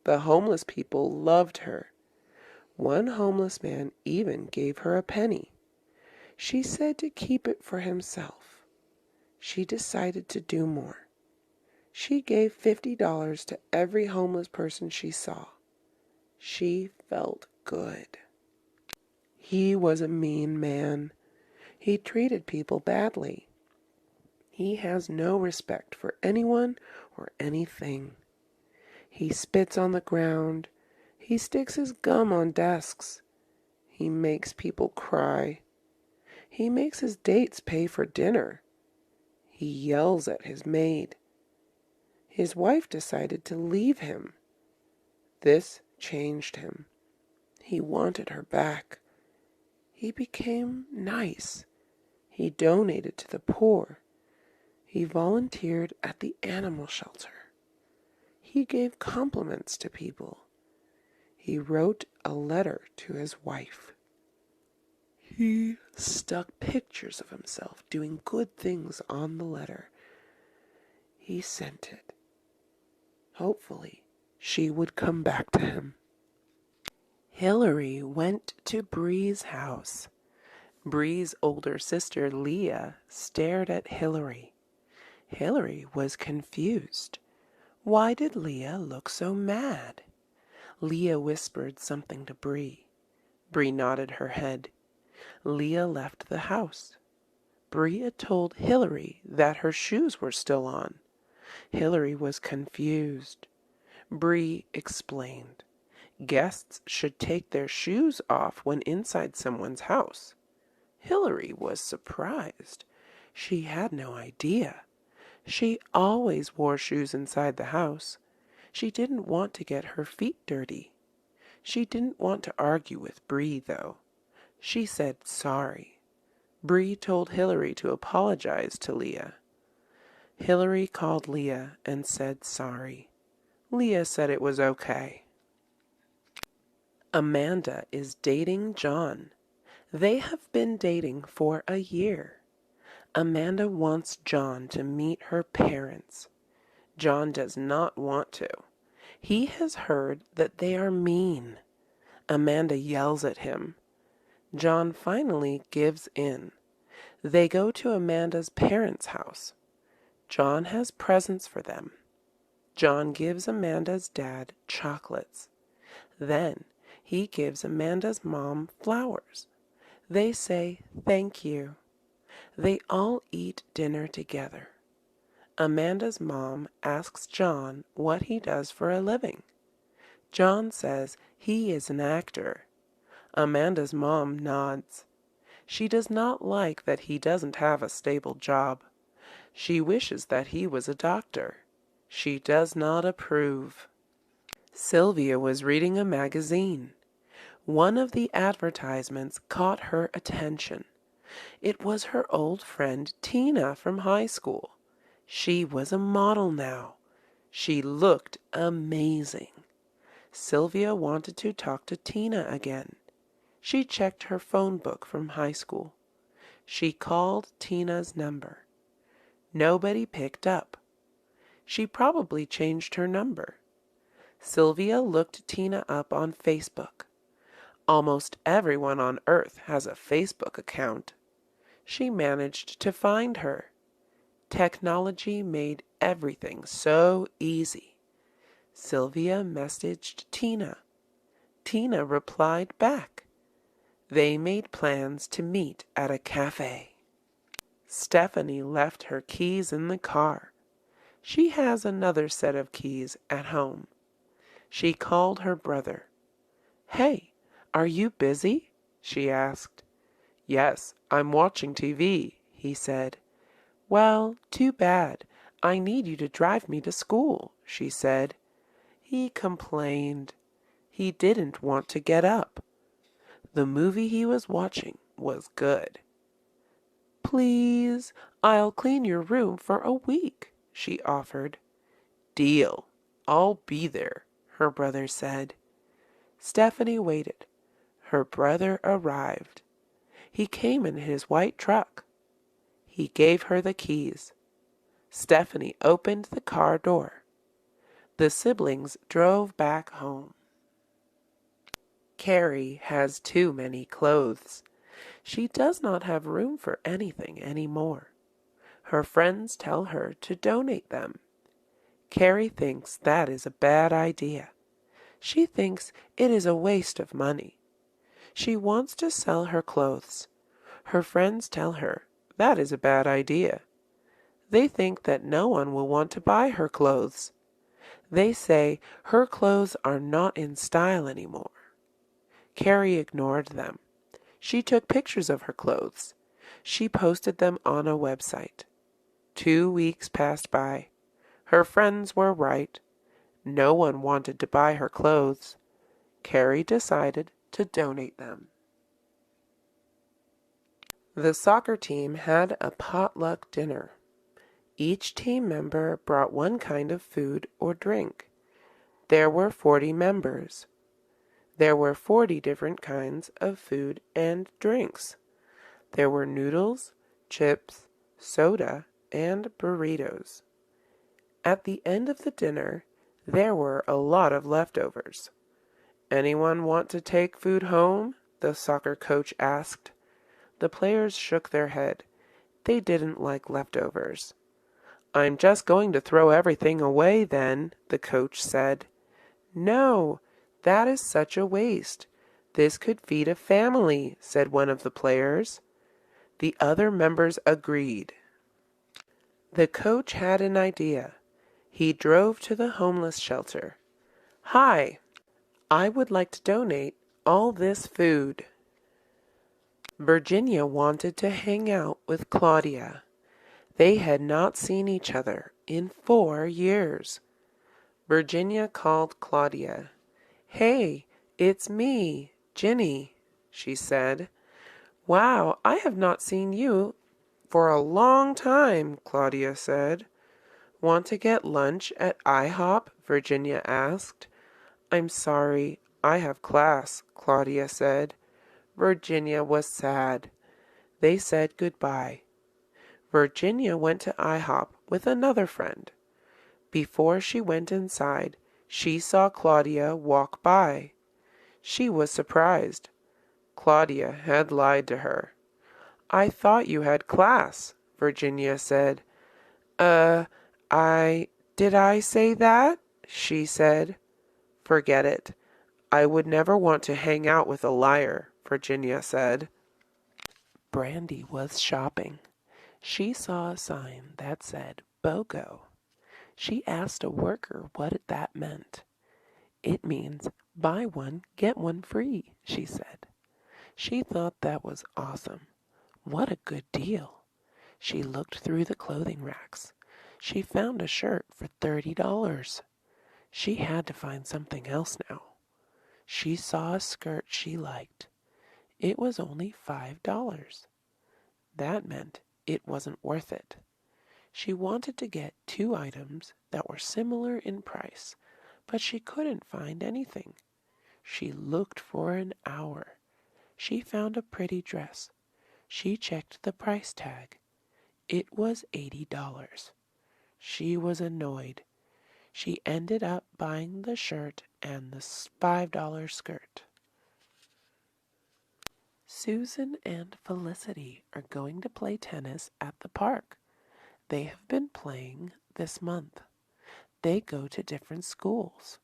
The homeless people loved her. One homeless man even gave her a penny. She said to keep it for himself. She decided to do more. She gave $50 to every homeless person she saw. She felt good. He was a mean man. He treated people badly. He has no respect for anyone or anything. He spits on the ground. He sticks his gum on desks. He makes people cry. He makes his dates pay for dinner. He yells at his maid. His wife decided to leave him. This changed him. He wanted her back. He became nice. He donated to the poor. He volunteered at the animal shelter. He gave compliments to people. He wrote a letter to his wife. He stuck pictures of himself doing good things on the letter. He sent it. Hopefully, she would come back to him. Hillary went to Bree's house. Bree's older sister, Leah, stared at Hillary. Hillary was confused. Why did Leah look so mad? Leah whispered something to Bree. Bree nodded her head. Leah left the house. Bree had told Hillary that her shoes were still on. Hillary was confused. Bree explained. Guests should take their shoes off when inside someone's house. Hillary was surprised. She had no idea. She always wore shoes inside the house. She didn't want to get her feet dirty. She didn't want to argue with Bree, though. She said sorry. Bree told Hillary to apologize to Leah. Hillary called Leah and said sorry. Leah said it was okay. Amanda is dating John. They have been dating for a year. Amanda wants John to meet her parents. John does not want to. He has heard that they are mean. Amanda yells at him. John finally gives in. They go to Amanda's parents' house. John has presents for them. John gives Amanda's dad chocolates. Then he gives Amanda's mom flowers. They say thank you. They all eat dinner together. Amanda's mom asks John what he does for a living. John says he is an actor. Amanda's mom nods. She does not like that he doesn't have a stable job. She wishes that he was a doctor. She does not approve. Sylvia was reading a magazine. One of the advertisements caught her attention. It was her old friend Tina from high school. She was a model now. She looked amazing. Sylvia wanted to talk to Tina again. She checked her phone book from high school. She called Tina's number. Nobody picked up. She probably changed her number. Sylvia looked Tina up on Facebook. Almost everyone on Earth has a Facebook account. She managed to find her. Technology made everything so easy. Sylvia messaged Tina. Tina replied back. They made plans to meet at a cafe. Stephanie left her keys in the car. She has another set of keys at home. She called her brother. "Hey, are you busy?" she asked. "Yes, I'm watching TV," he said. "Well, too bad. I need you to drive me to school," she said. He complained. He didn't want to get up. The movie he was watching was good. "Please, I'll clean your room for a week," she offered. "Deal. I'll be there," her brother said. Stephanie waited. Her brother arrived. He came in his white truck. He gave her the keys. Stephanie opened the car door. The siblings drove back home. Carrie has too many clothes. She does not have room for anything anymore. Her friends tell her to donate them. Carrie thinks that is a bad idea. She thinks it is a waste of money. She wants to sell her clothes. Her friends tell her that is a bad idea. They think that no one will want to buy her clothes. They say her clothes are not in style anymore. Carrie ignored them. She took pictures of her clothes. She posted them on a website. 2 weeks passed by. Her friends were right. No one wanted to buy her clothes. Carrie decided to donate them. The soccer team had a potluck dinner. Each team member brought one kind of food or drink. There were 40 members. There were 40 different kinds of food and drinks. There were noodles, chips, soda, and burritos. At the end of the dinner, there were a lot of leftovers. "Anyone want to take food home?" the soccer coach asked. The players shook their head. They didn't like leftovers. "I'm just going to throw everything away then," the coach said. "No, that is such a waste. This could feed a family," said one of the players. The other members agreed. The coach had an idea. He drove to the homeless shelter. "Hi, I would like to donate all this food." Virginia wanted to hang out with Claudia. They had not seen each other in 4 years. Virginia called Claudia. "Hey, it's me, Ginny," she said. "Wow, I have not seen you for a long time," Claudia said. "Want to get lunch at IHOP?" Virginia asked. "I'm sorry, I have class," Claudia said. Virginia was sad. They said goodbye. Virginia went to IHOP with another friend. Before she went inside, she saw Claudia walk by. She was surprised. Claudia had lied to her. "I thought you had class," Virginia said. Did I say that?" she said. "Forget it. I would never want to hang out with a liar," Virginia said. Brandy was shopping. She saw a sign that said BOGO. She asked a worker what that meant. "It means buy one, get one free," she said. She thought that was awesome. What a good deal. She looked through the clothing racks. She found a shirt for $30. She had to find something else now. She saw a skirt she liked. It was only $5. That meant it wasn't worth it. She wanted to get 2 items that were similar in price, but she couldn't find anything. She looked for an hour. She found a pretty dress. She checked the price tag. It was $80. She was annoyed. She ended up buying the shirt and the $5 skirt. Susan and Felicity are going to play tennis at the park. They have been playing this month. They go to different schools.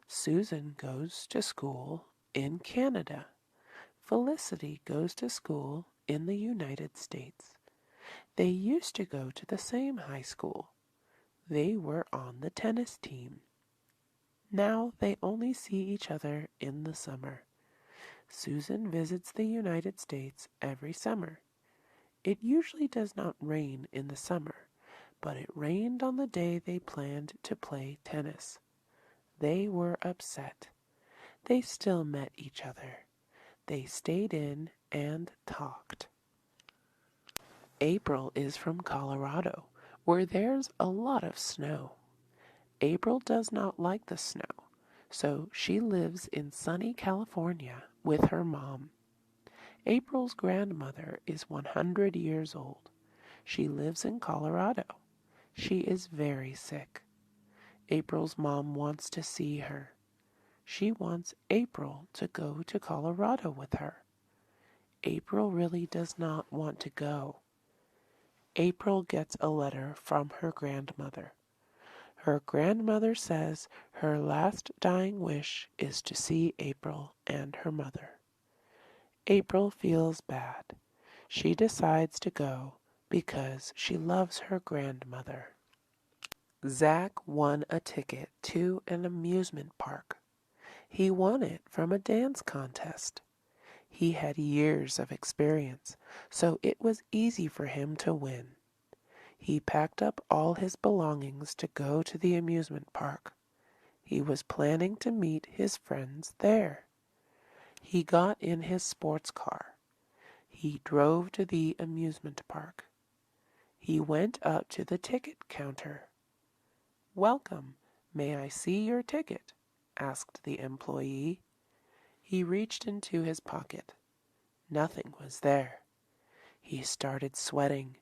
Susan goes to school in Canada. Felicity goes to school in the United States. They used to go to the same high school. They were on the tennis team. Now they only see each other in the summer. Susan visits the United States every summer. It usually does not rain in the summer, but it rained on the day they planned to play tennis. They were upset. They still met each other. They stayed in and talked. April is from Colorado, where there's a lot of snow. April does not like the snow, so she lives in sunny California with her mom. April's grandmother is 100 years old. She lives in Colorado. She is very sick. April's mom wants to see her. She wants April to go to Colorado with her. April really does not want to go. April gets a letter from her grandmother. Her grandmother says her last dying wish is to see April and her mother. April feels bad. She decides to go because she loves her grandmother. Zach won a ticket to an amusement park. He won it from a dance contest. He had years of experience, so it was easy for him to win. He packed up all his belongings to go to the amusement park. He was planning to meet his friends there. He got in his sports car. He drove to the amusement park. He went up to the ticket counter. "Welcome. May I see your ticket?" asked the employee. He reached into his pocket. Nothing was there. He started sweating.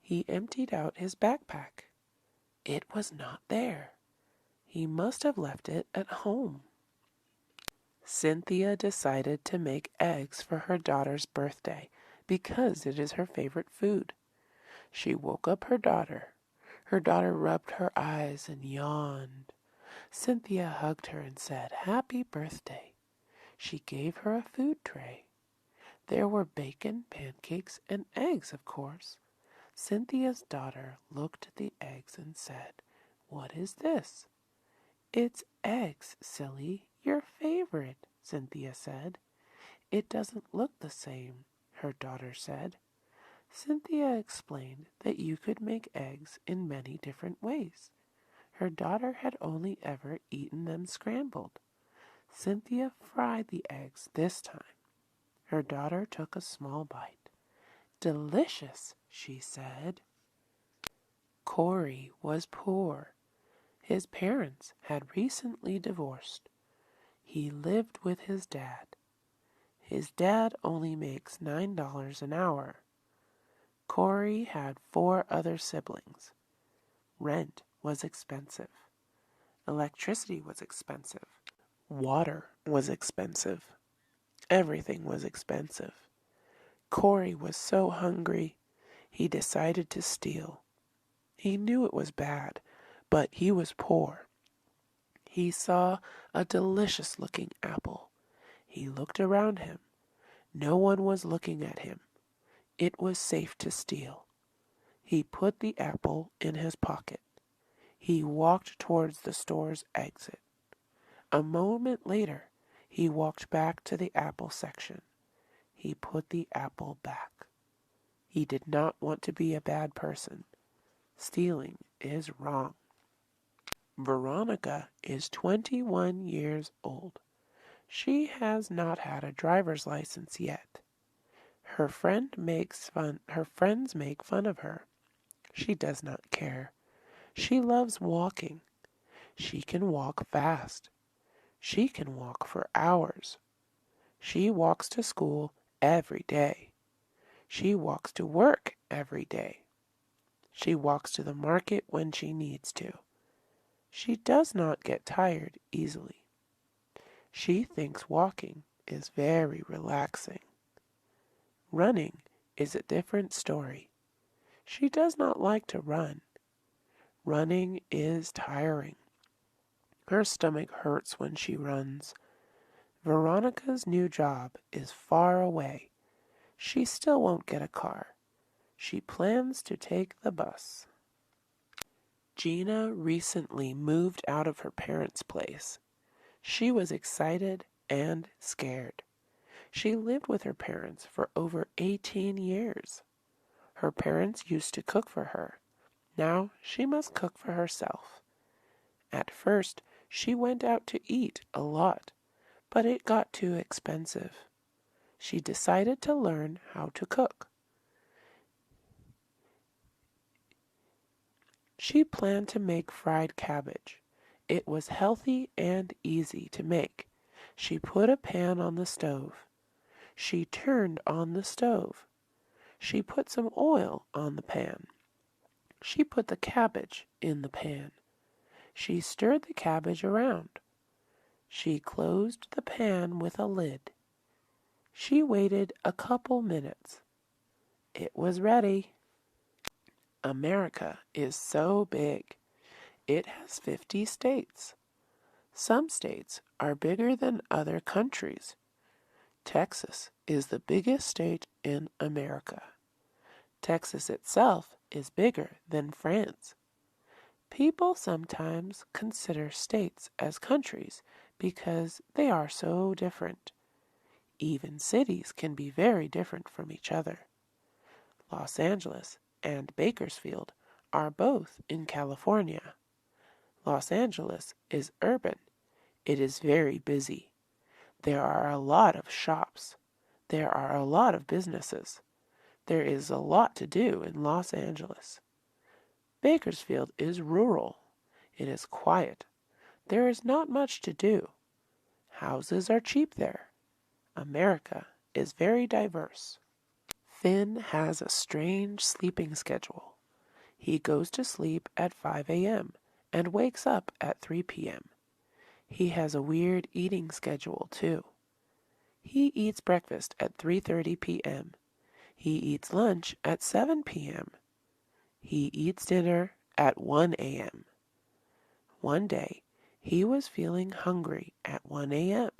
He emptied out his backpack. It was not there. He must have left it at home. Cynthia decided to make eggs for her daughter's birthday because it is her favorite food. She woke up her daughter. Her daughter rubbed her eyes and yawned. Cynthia hugged her and said, "Happy birthday." She gave her a food tray. There were bacon, pancakes, and eggs, of course. Cynthia's daughter looked at the eggs and said, "What is this?" "It's eggs, silly, your favorite," Cynthia said. "It doesn't look the same," her daughter said. Cynthia explained that you could make eggs in many different ways. Her daughter had only ever eaten them scrambled. Cynthia fried the eggs this time. Her daughter took a small bite. "Delicious," she said. Corey was poor. His parents had recently divorced. He lived with his dad. His dad only makes $9 an hour. Corey had 4 other siblings. Rent was expensive. Electricity was expensive. Water was expensive. Everything was expensive. Corey was so hungry, he decided to steal. He knew it was bad, but he was poor. He saw a delicious-looking apple. He looked around him. No one was looking at him. It was safe to steal. He put the apple in his pocket. He walked towards the store's exit. A moment later, he walked back to the apple section. He put the apple back. He did not want to be a bad person. Stealing is wrong. Veronica is 21 years old. She has not had a driver's license yet. Her friends make fun of her. She does not care. She loves walking. She can walk fast. She can walk for hours. She walks to school every day. She walks to work every day. She walks to the market when she needs to. She does not get tired easily. She thinks walking is very relaxing. Running is a different story. She does not like to run. Running is tiring. Her stomach hurts when she runs. Veronica's new job is far away. She still won't get a car. She plans to take the bus. Gina recently moved out of her parents' place. She was excited and scared. She lived with her parents for over 18 years. Her parents used to cook for her. Now she must cook for herself. At first, she went out to eat a lot, but it got too expensive. She decided to learn how to cook. She planned to make fried cabbage. It was healthy and easy to make. She put a pan on the stove. She turned on the stove. She put some oil on the pan. She put the cabbage in the pan. She stirred the cabbage around. She closed the pan with a lid. She waited a couple minutes. It was ready. America is so big. It has 50 states. Some states are bigger than other countries. Texas is the biggest state in America. Texas itself is bigger than France. People sometimes consider states as countries because they are so different. Even cities can be very different from each other. Los Angeles and Bakersfield are both in California. Los Angeles is urban. It is very busy. There are a lot of shops. There are a lot of businesses. There is a lot to do in Los Angeles. Bakersfield is rural. It is quiet. There is not much to do. Houses are cheap there. America is very diverse. Finn has a strange sleeping schedule. He goes to sleep at 5 a.m. and wakes up at 3 p.m. He has a weird eating schedule, too. He eats breakfast at 3:30 p.m. He eats lunch at 7 p.m. He eats dinner at 1 a.m. One day, he was feeling hungry at 1 a.m.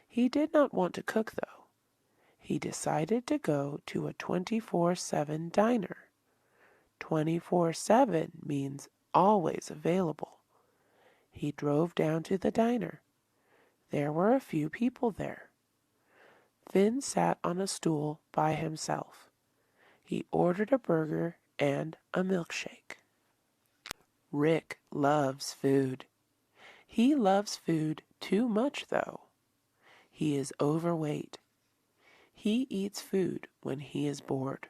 He did not want to cook, though. He decided to go to a 24/7 diner. 24/7 means always available. He drove down to the diner. There were a few people there. Finn sat on a stool by himself. He ordered a burger and a milkshake. Rick loves food. He loves food too much, though. He is overweight. He eats food when he is bored.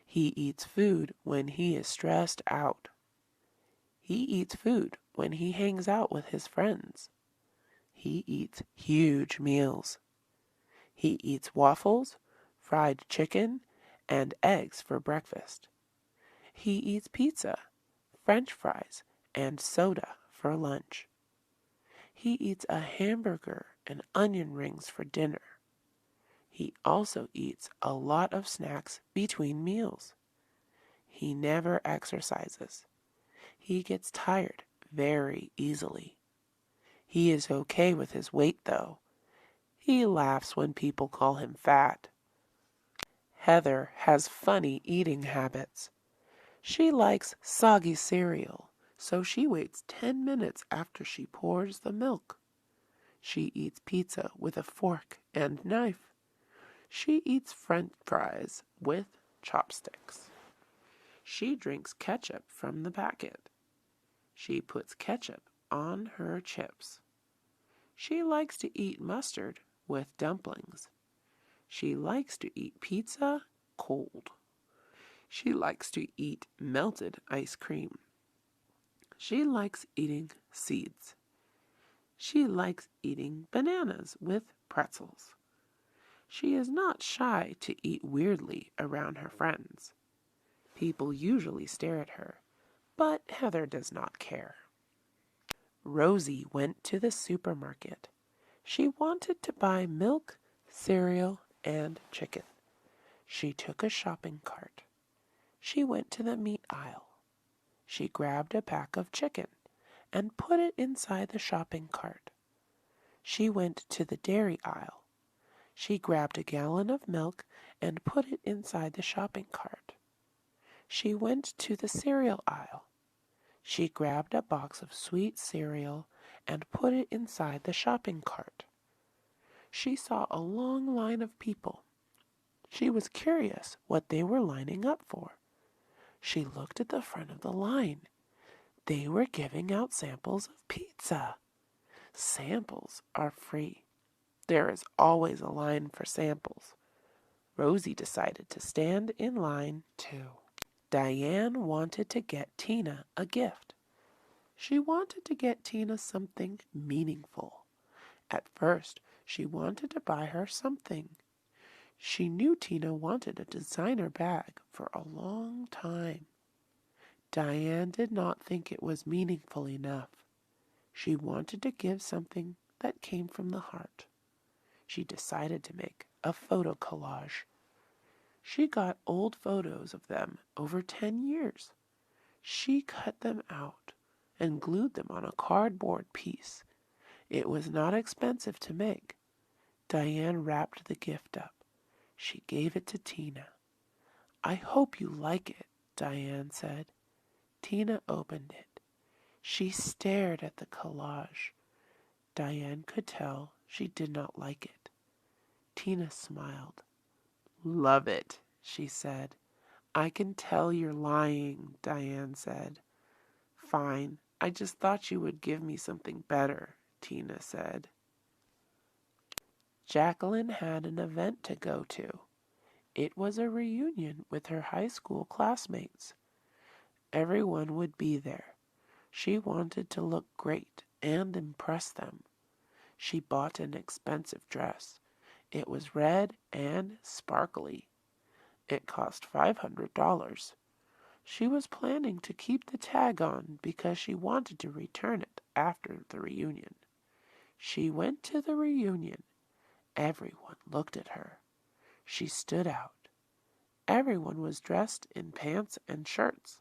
He eats food when he is stressed out. He eats food when he hangs out with his friends. He eats huge meals. He eats waffles, fried chicken, and eggs for breakfast. He eats pizza, French fries, and soda for lunch. He eats a hamburger and onion rings for dinner. He also eats a lot of snacks between meals. He never exercises. He gets tired very easily. He is okay with his weight, though. He laughs when people call him fat. Heather has funny eating habits. She likes soggy cereal, so she waits 10 minutes after she pours the milk. She eats pizza with a fork and knife. She eats French fries with chopsticks. She drinks ketchup from the packet. She puts ketchup on her chips. She likes to eat mustard with dumplings. She likes to eat pizza cold. She likes to eat melted ice cream. She likes eating seeds. She likes eating bananas with pretzels. She is not shy to eat weirdly around her friends. People usually stare at her, but Heather does not care. Rosie went to the supermarket. She wanted to buy milk, cereal, and chicken. She took a shopping cart. She went to the meat aisle. She grabbed a pack of chicken and put it inside the shopping cart. She went to the dairy aisle. She grabbed a gallon of milk and put it inside the shopping cart. She went to the cereal aisle. She grabbed a box of sweet cereal and put it inside the shopping cart. She saw a long line of people. She was curious what they were lining up for. She looked at the front of the line. They were giving out samples of pizza. Samples are free. There is always a line for samples. Rosie decided to stand in line too. Diane wanted to get Tina a gift. She wanted to get Tina something meaningful. At first, she wanted to buy her something. She knew Tina wanted a designer bag for a long time. Diane did not think it was meaningful enough. She wanted to give something that came from the heart. She decided to make a photo collage. She got old photos of them over 10 years. She cut them out and glued them on a cardboard piece. It was not expensive to make. Diane wrapped the gift up. She gave it to Tina. "I hope you like it," Diane said. Tina opened it. She stared at the collage. Diane could tell she did not like it. Tina smiled. "Love it," she said. "I can tell you're lying," Diane said. "Fine, I just thought you would give me something better," Tina said. Jacqueline had an event to go to. It was a reunion with her high school classmates. Everyone would be there. She wanted to look great and impress them. She bought an expensive dress. It was red and sparkly. It cost $500. She was planning to keep the tag on because she wanted to return it after the reunion. She went to the reunion. Everyone looked at her. She stood out. Everyone was dressed in pants and shirts.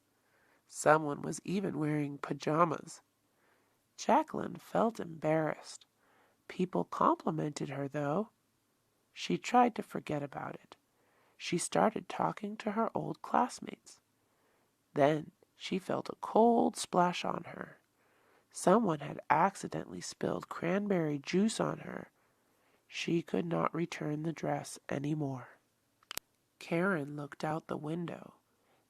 Someone was even wearing pajamas. Jacqueline felt embarrassed. People complimented her, though. She tried to forget about it. She started talking to her old classmates. Then she felt a cold splash on her. Someone had accidentally spilled cranberry juice on her. She could not return the dress any more. Karen looked out the window.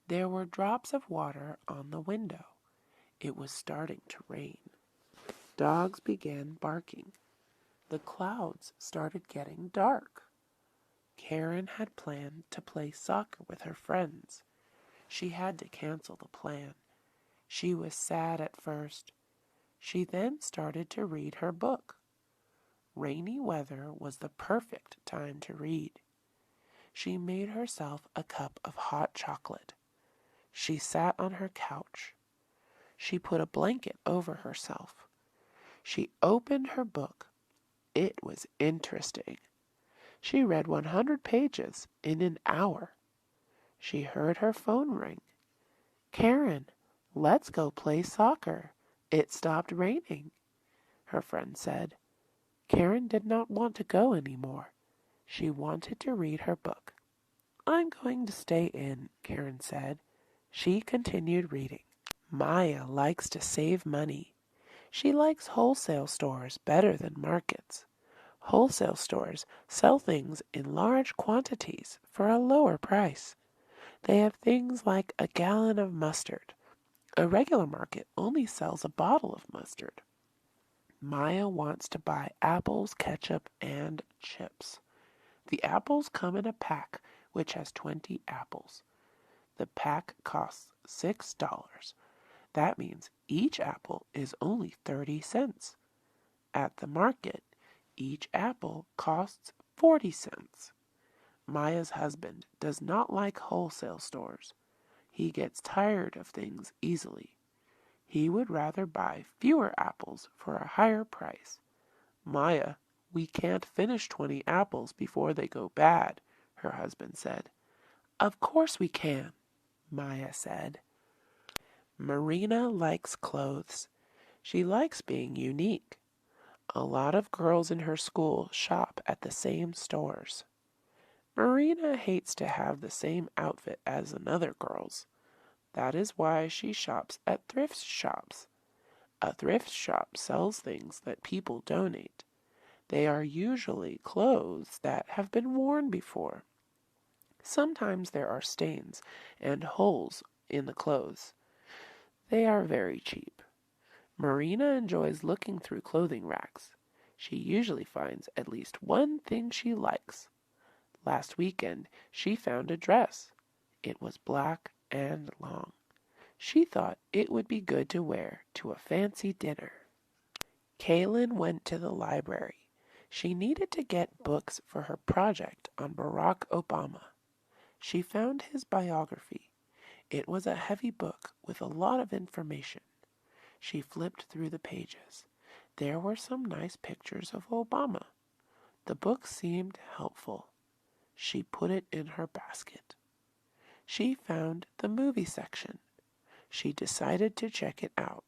There were drops of water on the window. It was starting to rain. Dogs began barking. The clouds started getting dark. Karen had planned to play soccer with her friends. She had to cancel the plan. She was sad at first. She then started to read her book. Rainy weather was the perfect time to read. She made herself a cup of hot chocolate. She sat on her couch. She put a blanket over herself. She opened her book. It was interesting. She read 100 pages in an hour. She heard her phone ring. "Karen, let's go play soccer. It stopped raining," her friend said. Karen did not want to go anymore. She wanted to read her book. "I'm going to stay in," Karen said. She continued reading. Maya likes to save money. She likes wholesale stores better than markets. Wholesale stores sell things in large quantities for a lower price. They have things like a gallon of mustard. A regular market only sells a bottle of mustard. Maya wants to buy apples, ketchup, and chips. The apples come in a pack which has 20 apples. The pack costs $6. That means each apple is only 30 cents. At the market, each apple costs 40 cents. Maya's husband does not like wholesale stores. He gets tired of things easily. He would rather buy fewer apples for a higher price. Maya, we can't finish 20 apples before they go bad, her husband said. Of course we can, Maya said. Marina likes clothes. She likes being unique. A lot of girls in her school shop at the same stores. Marina hates to have the same outfit as another girl's. That is why she shops at thrift shops. A thrift shop sells things that people donate. They are usually clothes that have been worn before. Sometimes there are stains and holes in the clothes. They are very cheap. Marina enjoys looking through clothing racks. She usually finds at least one thing she likes. Last weekend, she found a dress. It was black and long. She thought it would be good to wear to a fancy dinner. Kaylin went to the library. She needed to get books for her project on Barack Obama. She found his biography. It was a heavy book with a lot of information. She flipped through the pages. There were some nice pictures of Obama. The book seemed helpful. She put it in her basket. She found the movie section. She decided to check it out.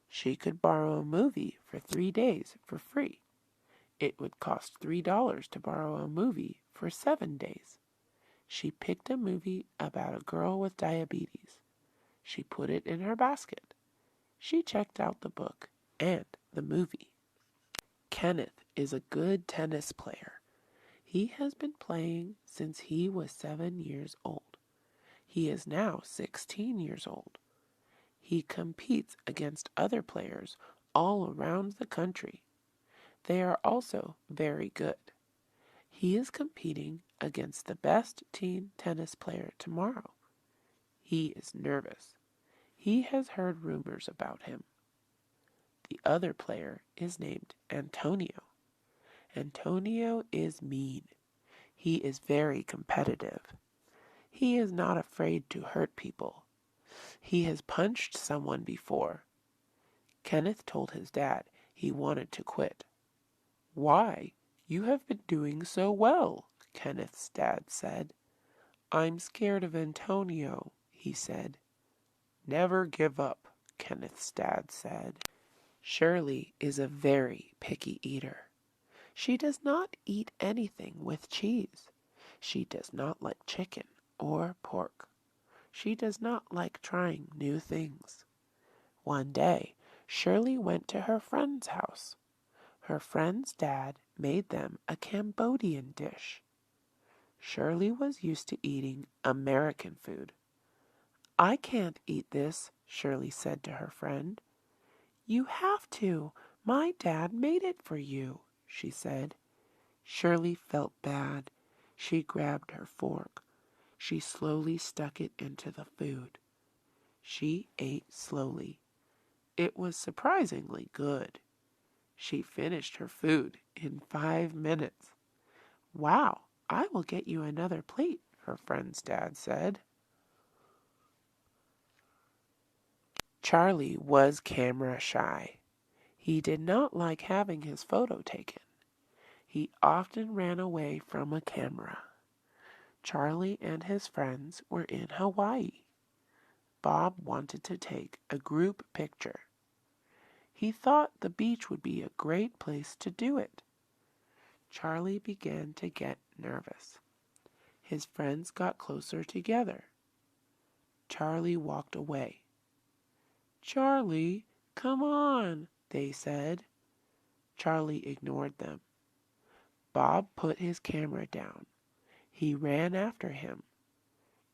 She could borrow a movie for 3 days for free. It would cost $3 to borrow a movie for 7 days. She picked a movie about a girl with diabetes. She put it in her basket. She checked out the book and the movie. Kenneth is a good tennis player. He has been playing since he was 7 years old. He is now 16 years old. He competes against other players all around the country. They are also very good. He is competing against the best teen tennis player tomorrow. He is nervous. He has heard rumors about him. The other player is named Antonio. Antonio is mean. He is very competitive. He is not afraid to hurt people. He has punched someone before. Kenneth told his dad he wanted to quit. Why? You have been doing so well, Kenneth's dad said. I'm scared of Antonio, he said. Never give up, Kenneth's dad said. Shirley is a very picky eater. She does not eat anything with cheese. She does not like chicken or pork. She does not like trying new things. One day, Shirley went to her friend's house. Her friend's dad made them a Cambodian dish. Shirley was used to eating American food. I can't eat this, Shirley said to her friend. You have to. My dad made it for you, she said. Shirley felt bad. She grabbed her fork. She slowly stuck it into the food. She ate slowly. It was surprisingly good. She finished her food in 5 minutes. Wow, I will get you another plate, her friend's dad said. Charlie was camera shy. He did not like having his photo taken. He often ran away from a camera. Charlie and his friends were in Hawaii. Bob wanted to take a group picture. He thought the beach would be a great place to do it. Charlie began to get nervous. His friends got closer together. Charlie walked away. Charlie, come on, they said. Charlie ignored them. Bob put his camera down. He ran after him.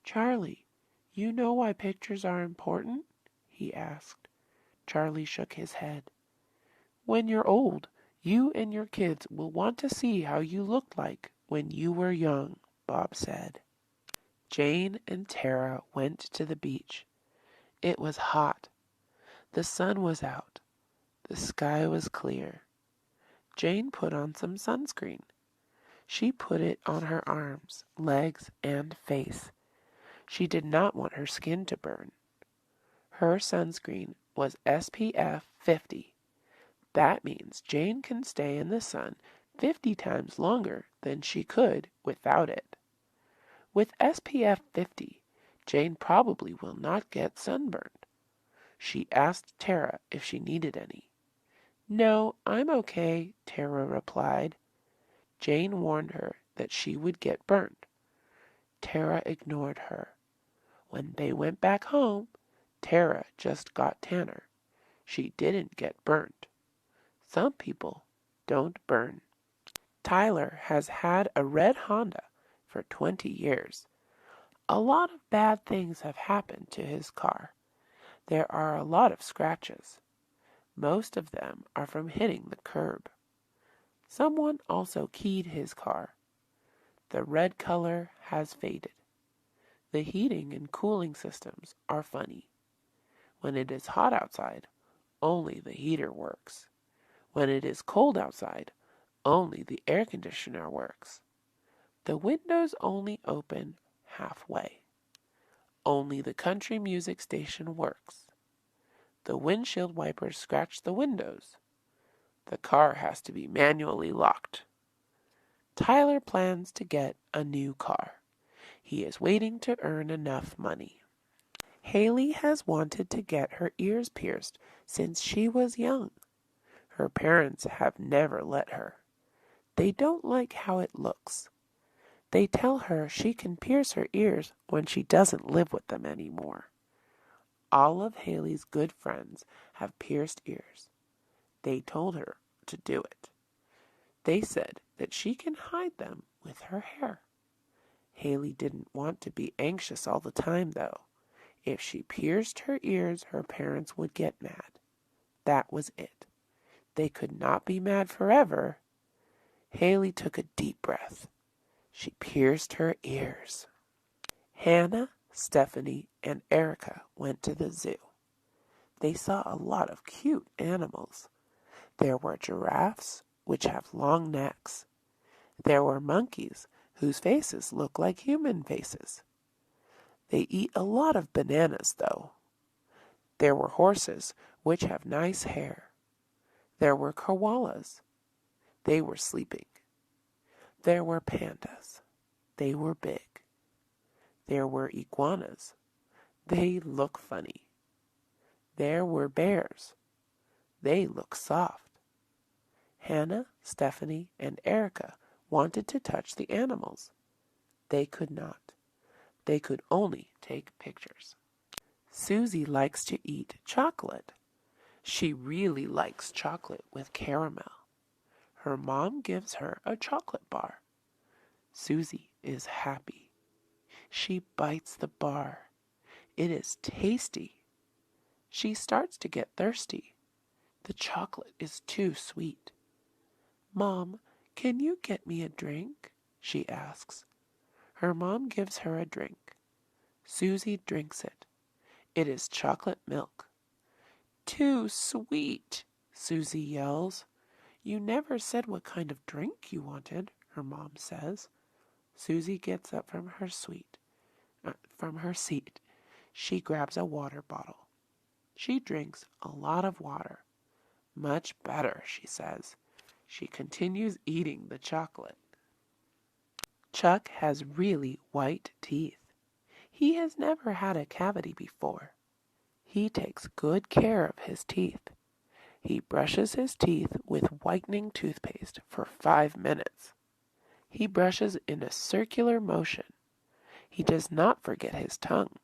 Charlie, you know why pictures are important? He asked. Charlie shook his head. When you're old, you and your kids will want to see how you looked like when you were young, Bob said. Jane and Tara went to the beach. It was hot. The sun was out. The sky was clear. Jane put on some sunscreen. She put it on her arms, legs, and face. She did not want her skin to burn. Her sunscreen was SPF 50. That means Jane can stay in the sun 50 times longer than she could without it. With SPF 50, Jane probably will not get sunburned. She asked Tara if she needed any. No, I'm okay, Tara replied. Jane warned her that she would get burned. Tara ignored her. When they went back home, Tara just got tanner. She didn't get burned. Some people don't burn. Tyler has had a red Honda for 20 years. A lot of bad things have happened to his car. There are a lot of scratches. Most of them are from hitting the curb. Someone also keyed his car. The red color has faded. The heating and cooling systems are funny. When it is hot outside, only the heater works. When it is cold outside, only the air conditioner works. The windows only open halfway. Only the country music station works. The windshield wipers scratch the windows. The car has to be manually locked. Tyler plans to get a new car. He is waiting to earn enough money. Haley has wanted to get her ears pierced since she was young. Her parents have never let her. They don't like how it looks. They tell her she can pierce her ears when she doesn't live with them anymore. All of Haley's good friends have pierced ears. They told her to do it. They said that she can hide them with her hair. Haley didn't want to be anxious all the time, though. If she pierced her ears, her parents would get mad. That was it. They could not be mad forever. Haley took a deep breath. She pierced her ears. Hannah, Stephanie, and Erica went to the zoo. They saw a lot of cute animals. There were giraffes, which have long necks. There were monkeys, whose faces look like human faces. They eat a lot of bananas, though. There were horses, which have nice hair. There were koalas. They were sleeping. There were pandas. They were big. There were iguanas. They look funny. There were bears. They look soft. Hannah, Stephanie, and Erica wanted to touch the animals. They could not. They could only take pictures. Susie likes to eat chocolate. She really likes chocolate with caramel. Her mom gives her a chocolate bar. Susie is happy. She bites the bar. It is tasty. She starts to get thirsty. The chocolate is too sweet. Mom, can you get me a drink? She asks. Her mom gives her a drink. Susie drinks it. It is chocolate milk. Too sweet, Susie yells. You never said what kind of drink you wanted, her mom says. Susie gets up from her seat. She grabs a water bottle. She drinks a lot of water. Much better, she says. She continues eating the chocolate. Chuck has really white teeth. He has never had a cavity before. He takes good care of his teeth. He brushes his teeth with whitening toothpaste for 5 minutes. He brushes in a circular motion. He does not forget his tongue.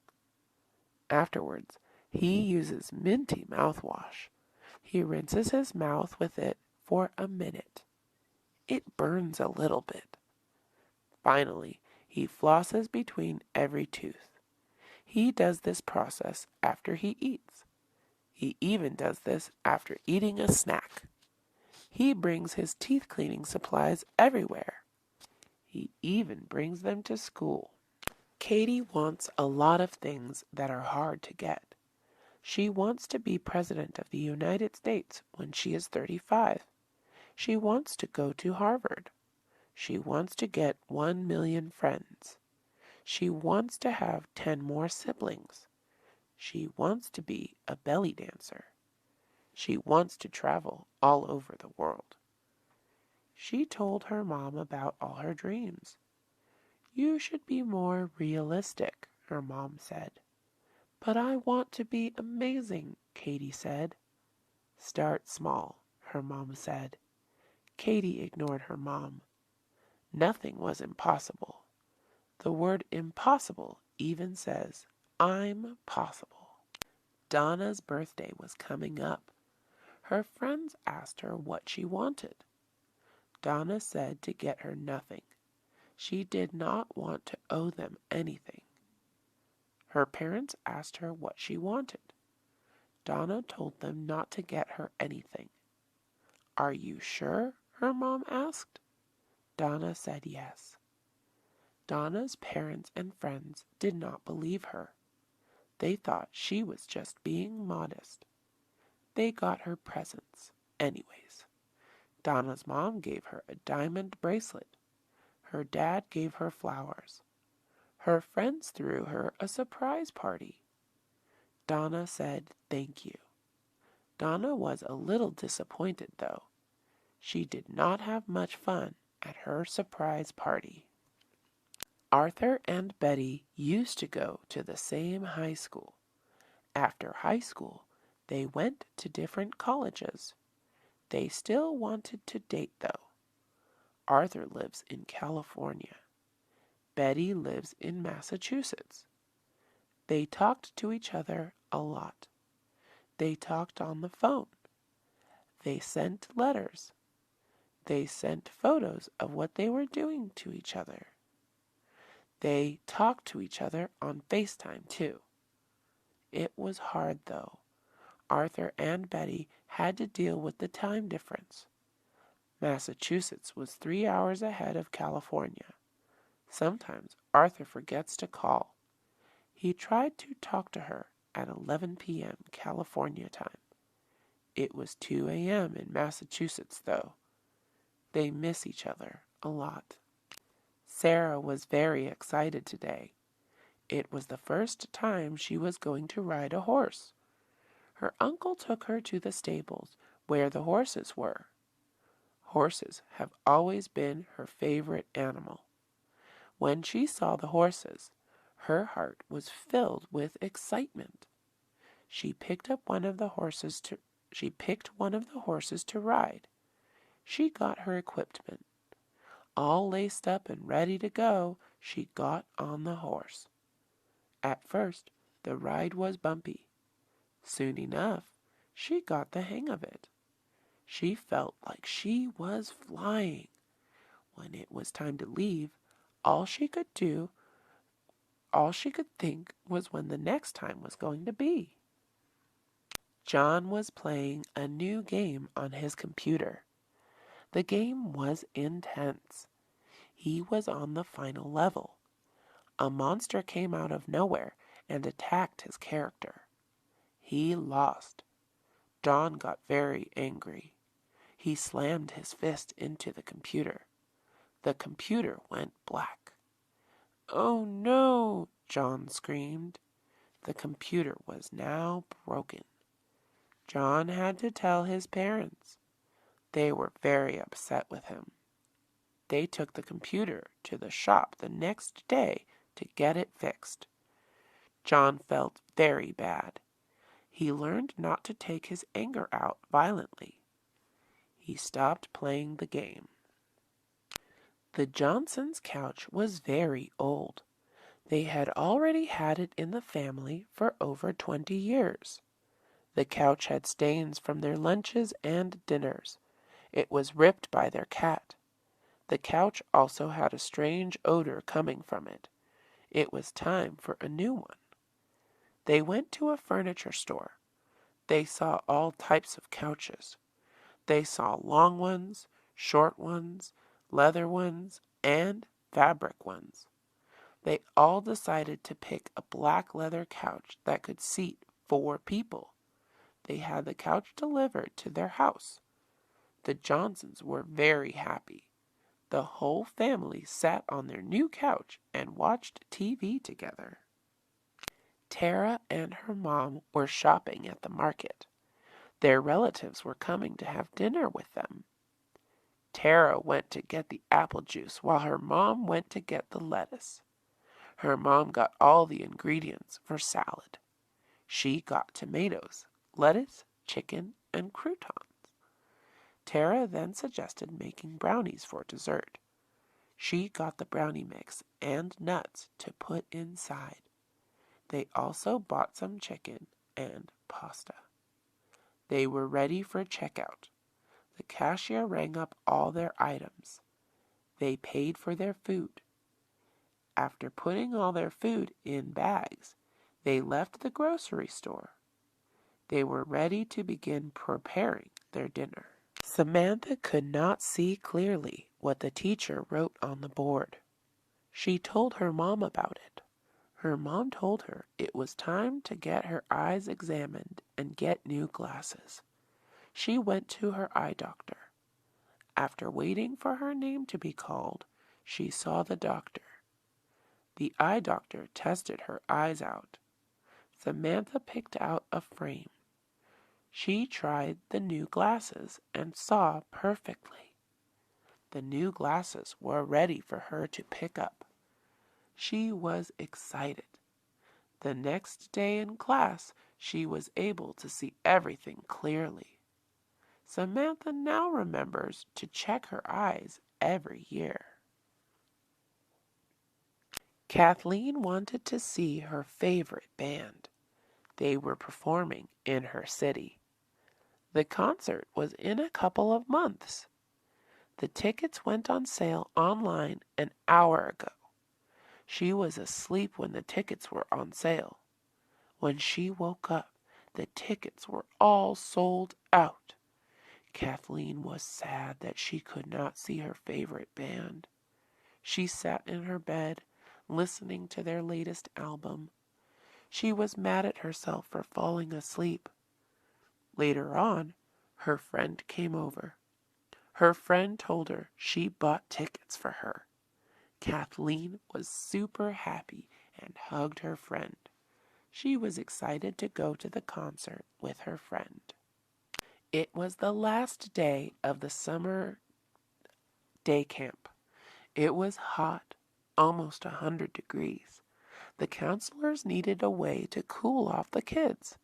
Afterwards, he uses minty mouthwash. He rinses his mouth with it for a minute. It burns a little bit. Finally, he flosses between every tooth. He does this process after he eats. He even does this after eating a snack. He brings his teeth cleaning supplies everywhere. He even brings them to school. Katie wants a lot of things that are hard to get. She wants to be President of the United States when she is 35. She wants to go to Harvard. She wants to get 1 million friends. She wants to have 10 more siblings. She wants to be a belly dancer. She wants to travel all over the world. She told her mom about all her dreams. You should be more realistic, her mom said. But I want to be amazing, Katie said. Start small, her mom said. Katie ignored her mom. Nothing was impossible. The word impossible even says, I'm possible. Donna's birthday was coming up. Her friends asked her what she wanted. Donna said to get her nothing. She did not want to owe them anything. Her parents asked her what she wanted. Donna told them not to get her anything. Are you sure? Her mom asked. Donna said yes. Donna's parents and friends did not believe her. They thought she was just being modest. They got her presents, anyways. Donna's mom gave her a diamond bracelet. Her dad gave her flowers. Her friends threw her a surprise party. Donna said thank you. Donna was a little disappointed, though. She did not have much fun at her surprise party. Arthur and Betty used to go to the same high school. After high school, they went to different colleges. They still wanted to date, though. Arthur lives in California. Betty lives in Massachusetts. They talked to each other a lot. They talked on the phone. They sent letters. They sent photos of what they were doing to each other. They talked to each other on FaceTime, too. It was hard, though. Arthur and Betty had to deal with the time difference. Massachusetts was 3 hours ahead of California. Sometimes Arthur forgets to call. He tried to talk to her at 11 p.m. California time. It was 2 a.m. in Massachusetts, though. They miss each other a lot. Sarah was very excited today. It was the first time she was going to ride a horse. Her uncle took her to the stables where the horses were. Horses have always been her favorite animal. When she saw the horses, her heart was filled with excitement. She picked one of the horses to ride. She got her equipment. All laced up and ready to go, she got on the horse. At first, the ride was bumpy. Soon enough, she got the hang of it. She felt like she was flying. When it was time to leave, all she could think was when the next time was going to be. John was playing a new game on his computer. The game was intense. He was on the final level. A monster came out of nowhere and attacked his character. He lost. John got very angry. He slammed his fist into the computer. The computer went black. "Oh no!" John screamed. The computer was now broken. John had to tell his parents. They were very upset with him. They took the computer to the shop the next day to get it fixed. John felt very bad. He learned not to take his anger out violently. He stopped playing the game. The Johnsons' couch was very old. They had already had it in the family for over 20 years. The couch had stains from their lunches and dinners. It was ripped by their cat. The couch also had a strange odor coming from it. It was time for a new one. They went to a furniture store. They saw all types of couches. They saw long ones, short ones, leather ones, and fabric ones. They all decided to pick a black leather couch that could seat 4 people. They had the couch delivered to their house. The Johnsons were very happy. The whole family sat on their new couch and watched TV together. Tara and her mom were shopping at the market. Their relatives were coming to have dinner with them. Tara went to get the apple juice while her mom went to get the lettuce. Her mom got all the ingredients for salad. She got tomatoes, lettuce, chicken, and croutons. Tara then suggested making brownies for dessert. She got the brownie mix and nuts to put inside. They also bought some chicken and pasta. They were ready for checkout. The cashier rang up all their items. They paid for their food. After putting all their food in bags, they left the grocery store. They were ready to begin preparing their dinner. Samantha could not see clearly what the teacher wrote on the board. She told her mom about it. Her mom told her it was time to get her eyes examined and get new glasses. She went to her eye doctor. After waiting for her name to be called, she saw the doctor. The eye doctor tested her eyes out. Samantha picked out a frame. She tried the new glasses and saw perfectly. The new glasses were ready for her to pick up. She was excited. The next day in class, she was able to see everything clearly. Samantha now remembers to check her eyes every year. Kathleen wanted to see her favorite band. They were performing in her city. The concert was in a couple of months. The tickets went on sale online an hour ago. She was asleep when the tickets were on sale. When she woke up, the tickets were all sold out. Kathleen was sad that she could not see her favorite band. She sat in her bed, listening to their latest album. She was mad at herself for falling asleep. Later on, her friend came over. Her friend told her she bought tickets for her. Kathleen was super happy and hugged her friend. She was excited to go to the concert with her friend. It was the last day of the summer day camp. It was hot, almost 100 degrees. The counselors needed a way to cool off the kids.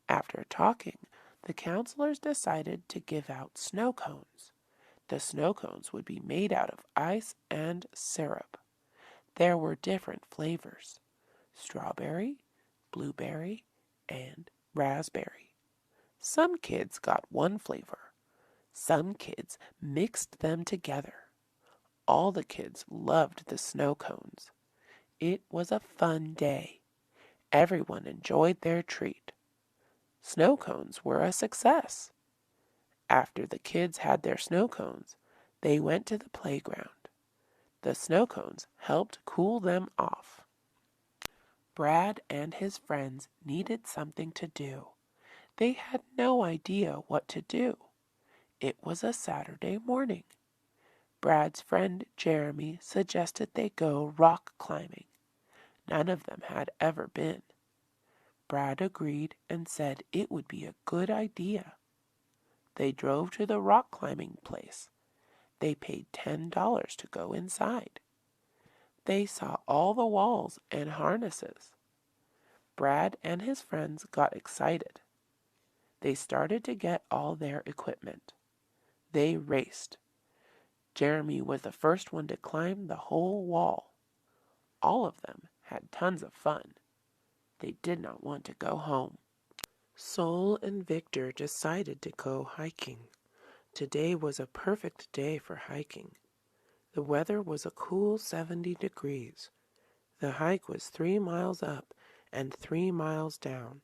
After talking, the counselors decided to give out snow cones. The snow cones would be made out of ice and syrup. There were different flavors: strawberry, blueberry, and raspberry. Some kids got one flavor. Some kids mixed them together. All the kids loved the snow cones. It was a fun day. Everyone enjoyed their treat. Snow cones were a success. After the kids had their snow cones, they went to the playground. The snow cones helped cool them off. Brad and his friends needed something to do. They had no idea what to do. It was a Saturday morning. Brad's friend Jeremy suggested they go rock climbing. None of them had ever been. Brad agreed and said it would be a good idea. They drove to the rock climbing place. They paid $10 to go inside. They saw all the walls and harnesses. Brad and his friends got excited. They started to get all their equipment. They raced. Jeremy was the first one to climb the whole wall. All of them had tons of fun. They did not want to go home. Sol and Victor decided to go hiking. Today was a perfect day for hiking. The weather was a cool 70 degrees. The hike was 3 miles up and 3 miles down.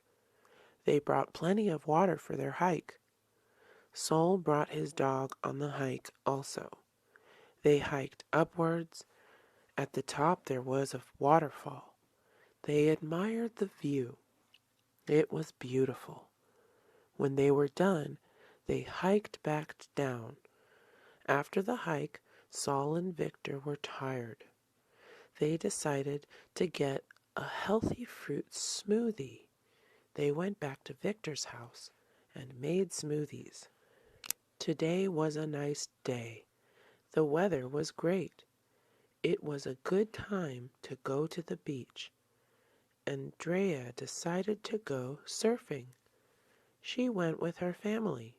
They brought plenty of water for their hike. Sol brought his dog on the hike also. They hiked upwards At the top there was a waterfall. They admired the view. It was beautiful. When they were done, they hiked back down. After the hike, Saul and Victor were tired. They decided to get a healthy fruit smoothie. They went back to Victor's house and made smoothies. Today was a nice day. The weather was great. It was a good time to go to the beach. Andrea decided to go surfing. She went with her family.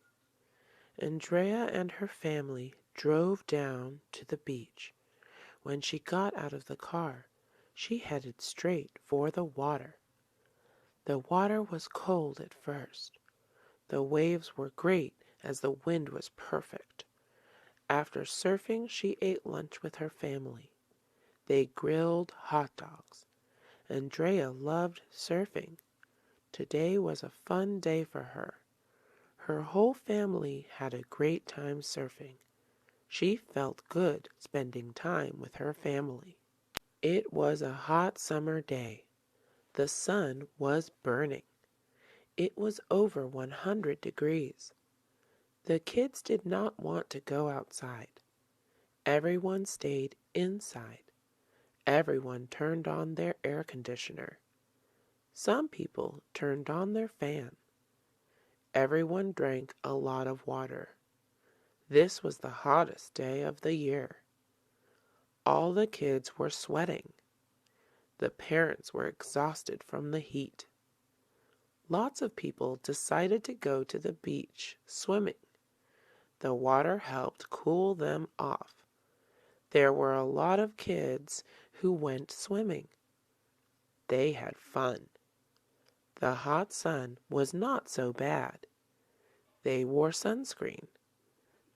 Andrea and her family drove down to the beach. When she got out of the car, she headed straight for the water. The water was cold at first. The waves were great as the wind was perfect. After surfing, she ate lunch with her family. They grilled hot dogs. Andrea loved surfing. Today was a fun day for her. Her whole family had a great time surfing. She felt good spending time with her family. It was a hot summer day. The sun was burning. It was over 100 degrees. The kids did not want to go outside. Everyone stayed inside. Everyone turned on their air conditioner. Some people turned on their fan. Everyone drank a lot of water. This was the hottest day of the year. All the kids were sweating. The parents were exhausted from the heat. Lots of people decided to go to the beach swimming. The water helped cool them off. There were a lot of kids who went swimming. They had fun. The hot sun was not so bad. They wore sunscreen.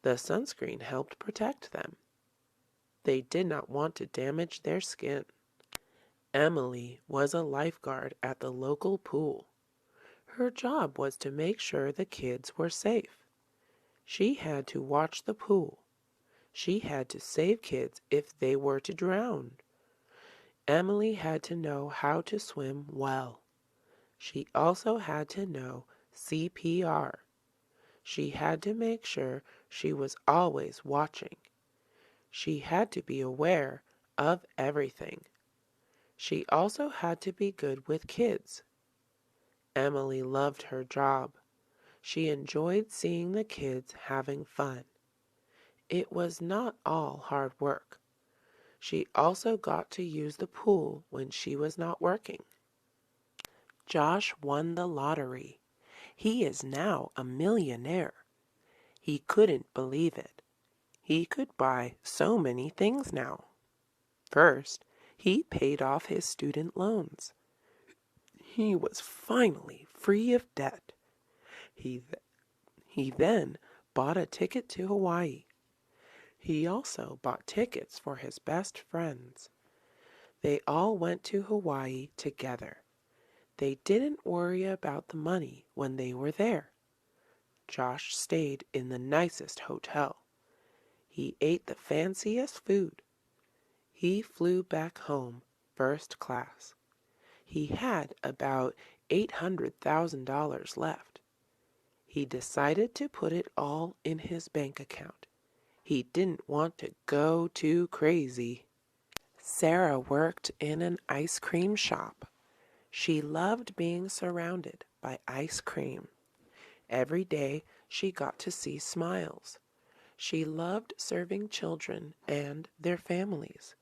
The sunscreen helped protect them. They did not want to damage their skin. Emily was a lifeguard at the local pool. Her job was to make sure the kids were safe. She had to watch the pool. She had to save kids if they were to drown. Emily had to know how to swim well. She also had to know CPR. She had to make sure she was always watching. She had to be aware of everything. She also had to be good with kids. Emily loved her job. She enjoyed seeing the kids having fun. It was not all hard work. She also got to use the pool when she was not working. Josh won the lottery. He is now a millionaire. He couldn't believe it. He could buy so many things now. First, he paid off his student loans. He was finally free of debt. He then bought a ticket to Hawaii. He also bought tickets for his best friends. They all went to Hawaii together. They didn't worry about the money when they were there. Josh stayed in the nicest hotel. He ate the fanciest food. He flew back home first class. He had about $800,000 left. He decided to put it all in his bank account. He didn't want to go too crazy. Sarah worked in an ice cream shop. She loved being surrounded by ice cream. Every day she got to see smiles. She loved serving children and their families.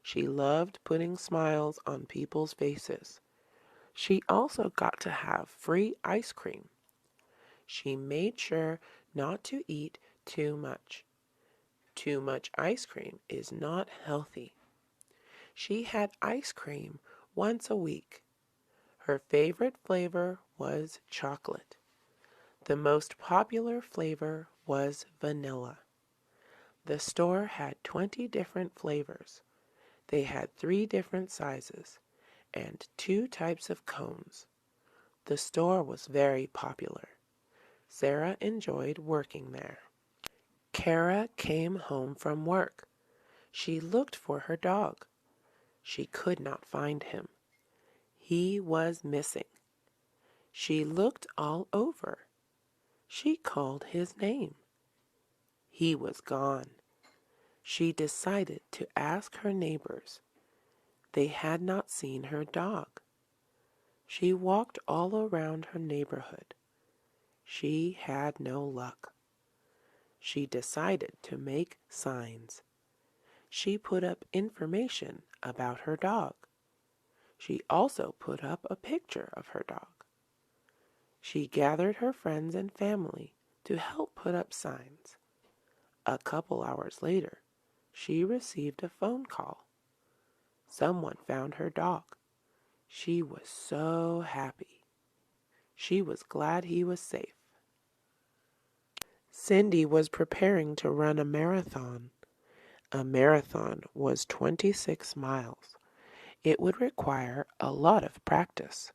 She loved putting smiles on people's faces. She also got to have free ice cream. She made sure not to eat too much. Too much ice cream is not healthy. She had ice cream once a week. Her favorite flavor was chocolate. The most popular flavor was vanilla. The store had 20 different flavors. They had 3 different sizes and 2 types of cones. The store was very popular. Sarah enjoyed working there. Kara came home from work. She looked for her dog. She could not find him. He was missing. She looked all over. She called his name. He was gone. She decided to ask her neighbors. They had not seen her dog. She walked all around her neighborhood. She had no luck. She decided to make signs. She put up information about her dog. She also put up a picture of her dog. She gathered her friends and family to help put up signs. A couple hours later, she received a phone call. Someone found her dog. She was so happy. She was glad he was safe. Cindy was preparing to run a marathon. A marathon was 26 miles. It would require a lot of practice.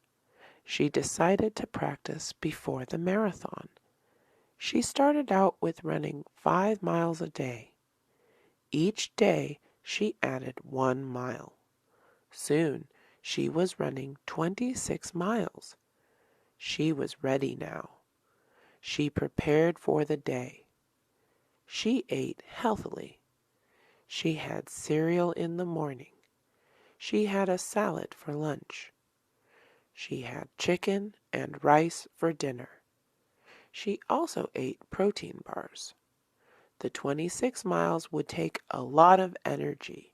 She decided to practice before the marathon. She started out with running 5 miles a day. Each day she added 1 mile. Soon she was running 26 miles. She was ready now. She prepared for the day. She ate healthily. She had cereal in the morning. She had a salad for lunch. She had chicken and rice for dinner. She also ate protein bars. The 26 miles would take a lot of energy.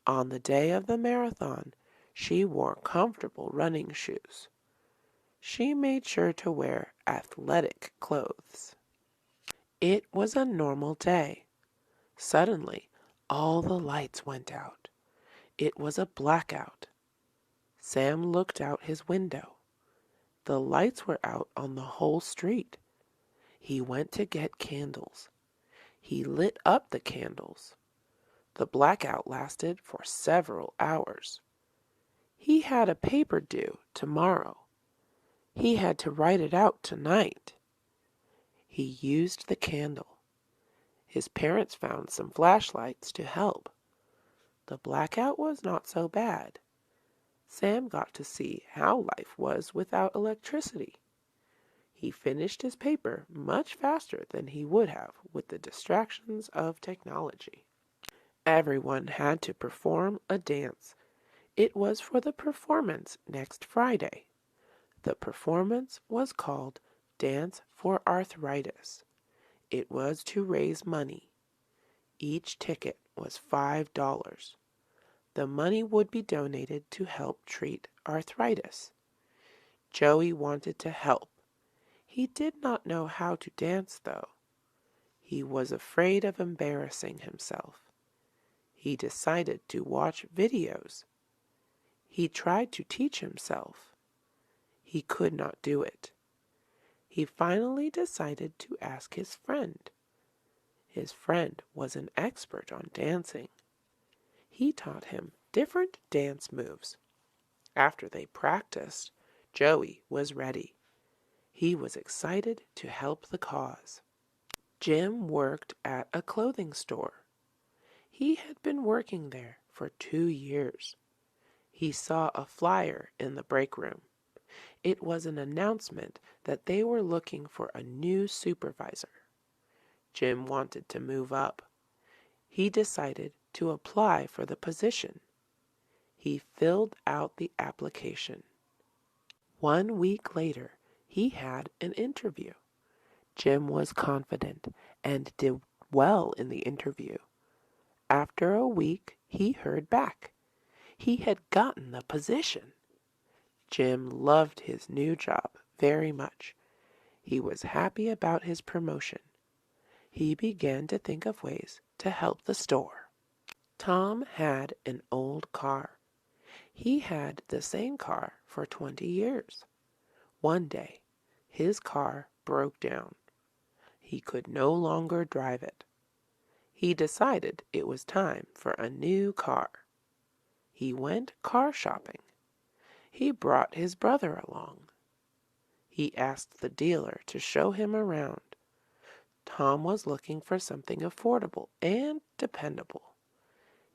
On the day of the marathon, she wore comfortable running shoes. She made sure to wear athletic clothes. It was a normal day. Suddenly, all the lights went out. It was a blackout. Sam looked out his window. The lights were out on the whole street. He went to get candles. He lit up the candles. The blackout lasted for several hours. He had a paper due tomorrow. He had to write it out tonight. He used the candle. His parents found some flashlights to help. The blackout was not so bad. Sam got to see how life was without electricity. He finished his paper much faster than he would have with the distractions of technology. Everyone had to perform a dance. It was for the performance next Friday. The performance was called Dance for Arthritis. It was to raise money. Each ticket was $5. The money would be donated to help treat arthritis. Joey wanted to help. He did not know how to dance, though. He was afraid of embarrassing himself. He decided to watch videos. He tried to teach himself. He could not do it. He finally decided to ask his friend. His friend was an expert on dancing. He taught him different dance moves. After they practiced, Joey was ready. He was excited to help the cause. Jim worked at a clothing store. He had been working there for 2 years. He saw a flyer in the break room. It was an announcement that they were looking for a new supervisor. Jim wanted to move up. He decided to apply for the position. He filled out the application. 1 week later, he had an interview. Jim was confident and did well in the interview. After a week, he heard back. He had gotten the position. Jim loved his new job very much. He was happy about his promotion. He began to think of ways to help the store. Tom had an old car. He had the same car for 20 years. One day, his car broke down. He could no longer drive it. He decided it was time for a new car. He went car shopping. He brought his brother along. He asked the dealer to show him around. Tom was looking for something affordable and dependable.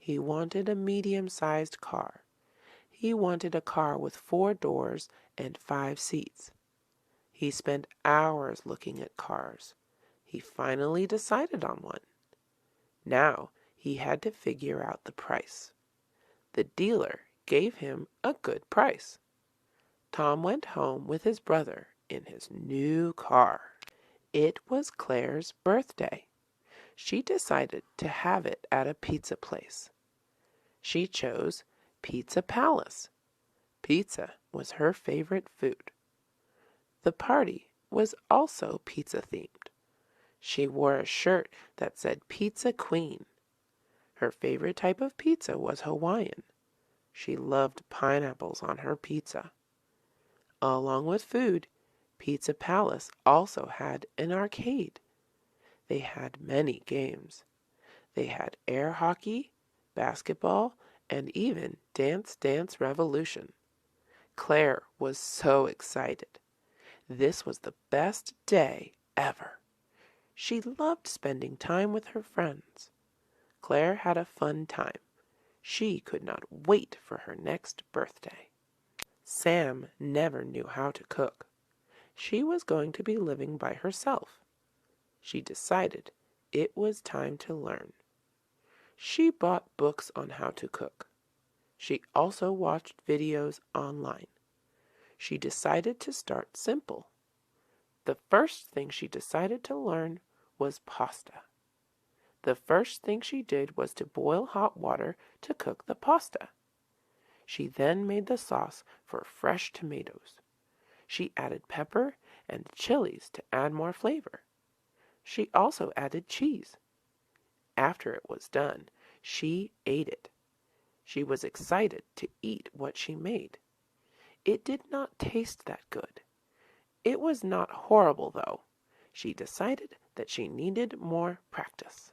He wanted a medium-sized car. He wanted a car with 4 doors and 5 seats. He spent hours looking at cars. He finally decided on one. Now he had to figure out the price. The dealer gave him a good price. Tom went home with his brother in his new car. It was Claire's birthday. She decided to have it at a pizza place. She chose Pizza Palace. Pizza was her favorite food. The party was also pizza themed. She wore a shirt that said Pizza Queen. Her favorite type of pizza was Hawaiian. She loved pineapples on her pizza. Along with food, Pizza Palace also had an arcade. They had many games. They had air hockey, basketball, and even Dance Dance Revolution. Claire was so excited. This was the best day ever. She loved spending time with her friends. Claire had a fun time. She could not wait for her next birthday. Sam never knew how to cook. She was going to be living by herself. She decided it was time to learn. She bought books on how to cook. She also watched videos online. She decided to start simple. The first thing she decided to learn was pasta. The first thing she did was to boil hot water to cook the pasta. She then made the sauce for fresh tomatoes. She added pepper and chilies to add more flavor. She also added cheese. After it was done, she ate it. She was excited to eat what she made. It did not taste that good. It was not horrible, though. She decided that she needed more practice.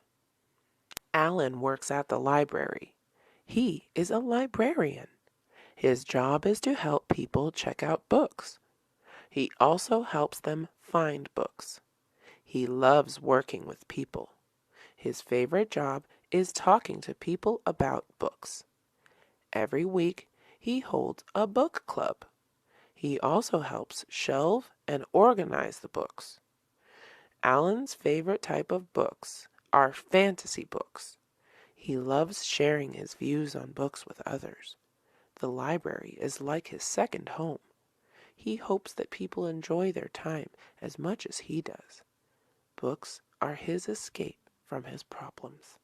Alan works at the library. He is a librarian. His job is to help people check out books. He also helps them find books. He loves working with people. His favorite job is talking to people about books. Every week, he holds a book club. He also helps shelve and organize the books. Alan's favorite type of books are fantasy books. He loves sharing his views on books with others. The library is like his second home. He hopes that people enjoy their time as much as he does. Books are his escape from his problems.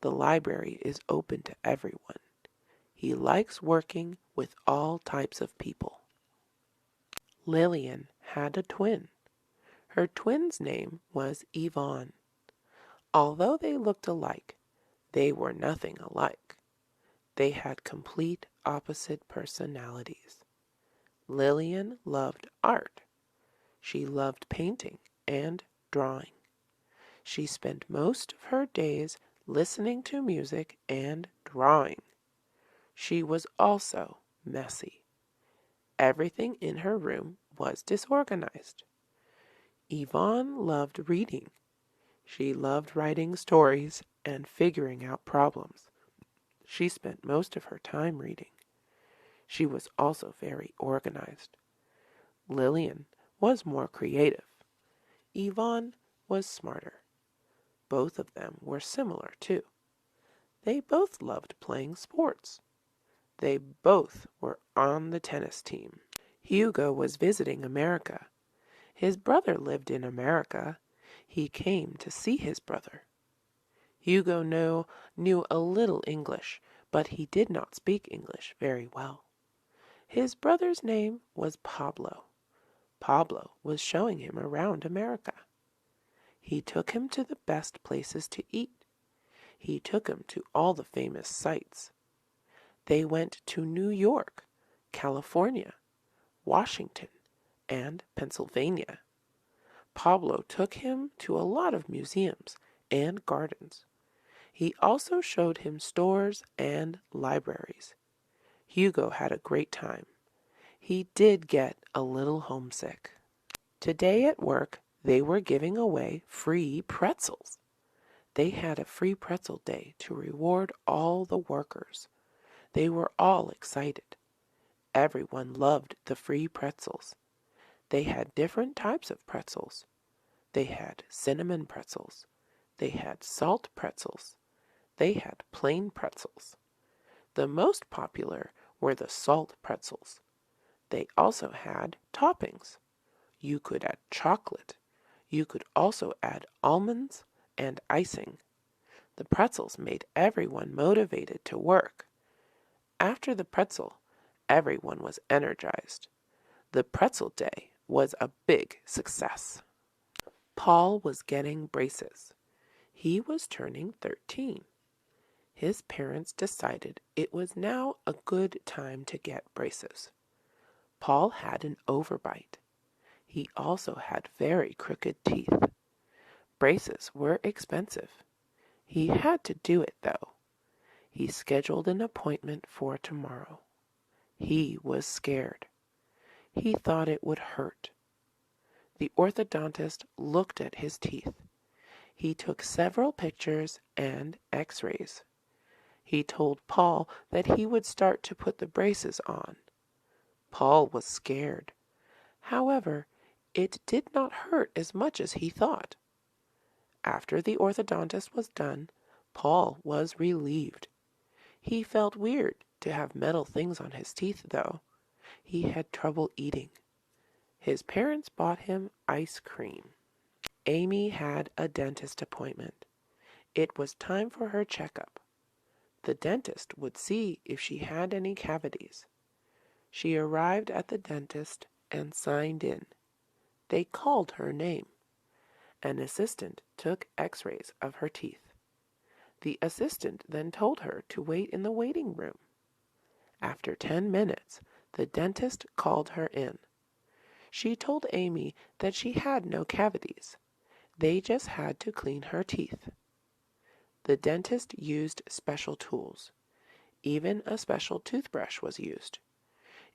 The library is open to everyone. He likes working with all types of people. Lillian had a twin. Her twin's name was Yvonne. Although they looked alike, they were nothing alike. They had complete opposite personalities. Lillian loved art. She loved painting and drawing. She spent most of her days listening to music and drawing. She was also messy. Everything in her room was disorganized. Yvonne loved reading. She loved writing stories and figuring out problems. She spent most of her time reading. She was also very organized. Lillian was more creative. Yvonne was smarter. Both of them were similar, too. They both loved playing sports. They both were on the tennis team. Hugo was visiting America. His brother lived in America. He came to see his brother. Hugo knew a little English, but he did not speak English very well. His brother's name was Pablo. Pablo was showing him around America. He took him to the best places to eat. He took him to all the famous sites. They went to New York, California, Washington, and Pennsylvania. Pablo took him to a lot of museums and gardens. He also showed him stores and libraries. Hugo had a great time. He did get a little homesick. Today at work, they were giving away free pretzels. They had a free pretzel day to reward all the workers. They were all excited. Everyone loved the free pretzels. They had different types of pretzels. They had cinnamon pretzels. They had salt pretzels. They had plain pretzels. The most popular were the salt pretzels. They also had toppings. You could add chocolate. You could also add almonds and icing. The pretzels made everyone motivated to work. After the pretzel, everyone was energized. The pretzel day was a big success. Paul was getting braces. He was turning 13. His parents decided it was now a good time to get braces. Paul had an overbite. He also had very crooked teeth. Braces were expensive. He had to do it, though. He scheduled an appointment for tomorrow. He was scared. He thought it would hurt. The orthodontist looked at his teeth. He took several pictures and x-rays. He told Paul that he would start to put the braces on. Paul was scared. However, it did not hurt as much as he thought. After the orthodontist was done, Paul was relieved. He felt weird to have metal things on his teeth, though. He had trouble eating. His parents bought him ice cream. Amy had a dentist appointment. It was time for her checkup. The dentist would see if she had any cavities. She arrived at the dentist and signed in. They called her name. An assistant took x-rays of her teeth. The assistant then told her to wait in the waiting room. After 10 minutes, the dentist called her in. She told Amy that she had no cavities. They just had to clean her teeth. The dentist used special tools. Even a special toothbrush was used.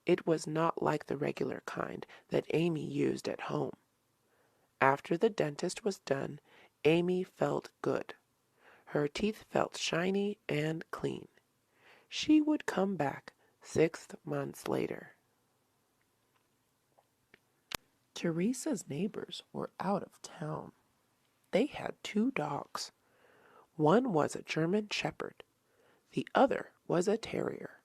It was not like the regular kind that Amy used at home. After the dentist was done, Amy felt good. Her teeth felt shiny and clean. She would come back 6 months later. Teresa's neighbors were out of town. They had 2 dogs. One was a German shepherd. The other was a terrier.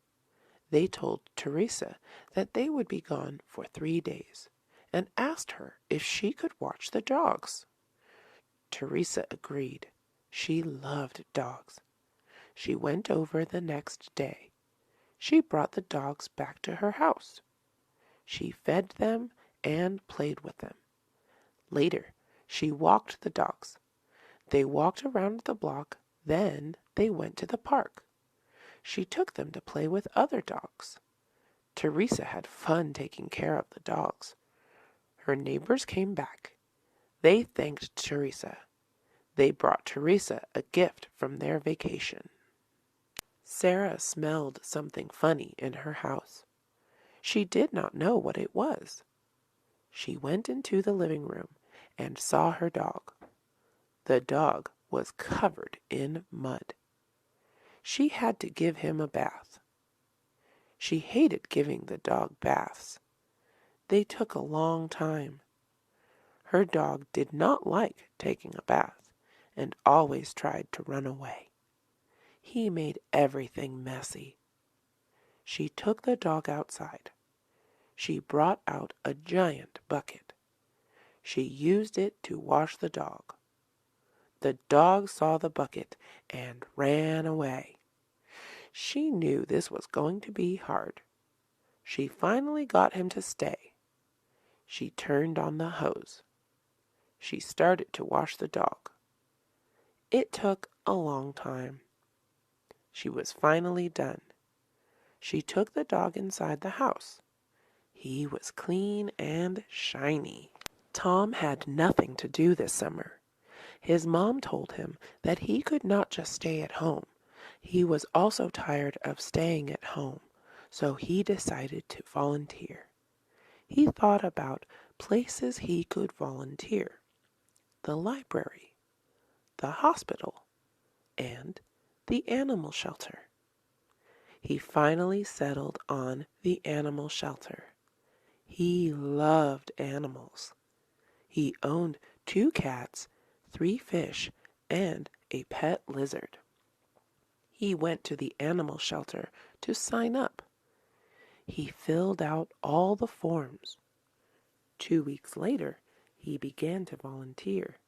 They told Teresa that they would be gone for 3 days and asked her if she could watch the dogs. Teresa agreed. She loved dogs. She went over the next day. She brought the dogs back to her house. She fed them and played with them. Later, she walked the dogs. They walked around the block, then they went to the park. She took them to play with other dogs. Teresa had fun taking care of the dogs. Her neighbors came back. They thanked Teresa. They brought Teresa a gift from their vacation. Sarah smelled something funny in her house. She did not know what it was. She went into the living room and saw her dog. The dog was covered in mud. She had to give him a bath. She hated giving the dog baths. They took a long time. Her dog did not like taking a bath and always tried to run away. He made everything messy. She took the dog outside. She brought out a giant bucket. She used it to wash the dog. The dog saw the bucket and ran away. She knew this was going to be hard. She finally got him to stay. She turned on the hose. She started to wash the dog. It took a long time. She was finally done. She took the dog inside the house. He was clean and shiny. Tom had nothing to do this summer. His mom told him that he could not just stay at home. He was also tired of staying at home, so he decided to volunteer. He thought about places he could volunteer: the library, the hospital, and the animal shelter. He finally settled on the animal shelter. He loved animals. He owned 2 cats, 3 fish, and a pet lizard. He went to the animal shelter to sign up. He filled out all the forms. 2 weeks later, he began to volunteer.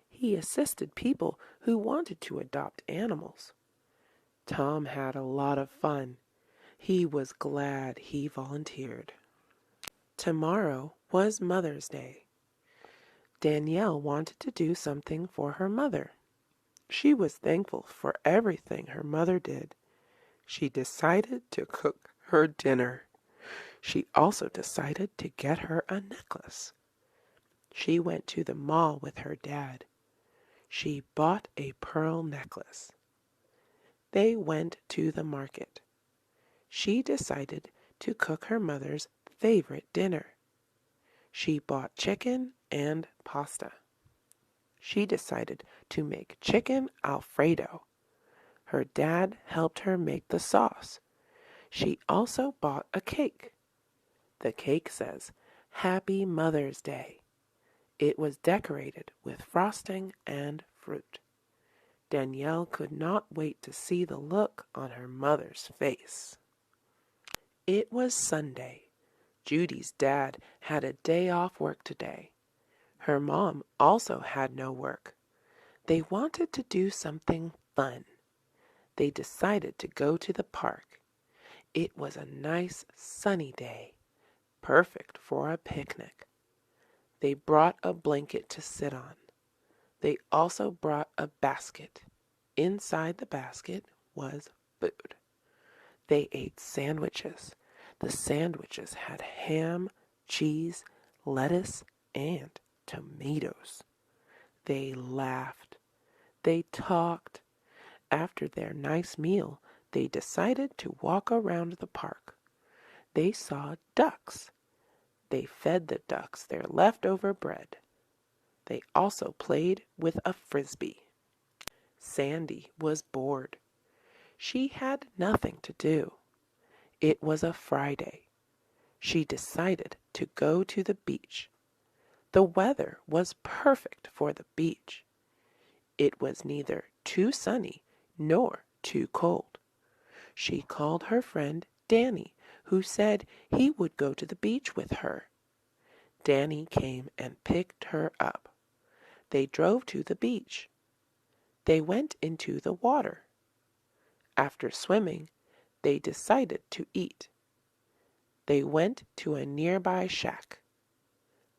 He assisted people who wanted to adopt animals. Tom had a lot of fun. He was glad he volunteered. Tomorrow was Mother's Day. Danielle wanted to do something for her mother. She was thankful for everything her mother did. She decided to cook her dinner. She also decided to get her a necklace. She went to the mall with her dad. She bought a pearl necklace. They went to the market. She decided to cook her mother's favorite dinner. She bought chicken and pasta. She decided to make chicken Alfredo. Her dad helped her make the sauce. She also bought a cake. The cake says, "Happy Mother's Day." It was decorated with frosting and fruit. Danielle could not wait to see the look on her mother's face. It was Sunday. Judy's dad had a day off work today. Her mom also had no work. They wanted to do something fun. They decided to go to the park. It was a nice sunny day, perfect for a picnic. They brought a blanket to sit on. They also brought a basket. Inside the basket was food. They ate sandwiches. The sandwiches had ham, cheese, lettuce, and tomatoes. They laughed. They talked. After their nice meal, they decided to walk around the park. They saw ducks. They fed the ducks their leftover bread. They also played with a frisbee. Sandy was bored. She had nothing to do. It was a Friday. She decided to go to the beach. The weather was perfect for the beach. It was neither too sunny nor too cold. She called her friend Danny, who said he would go to the beach with her. Danny came and picked her up. They drove to the beach. They went into the water. After swimming, they decided to eat. They went to a nearby shack.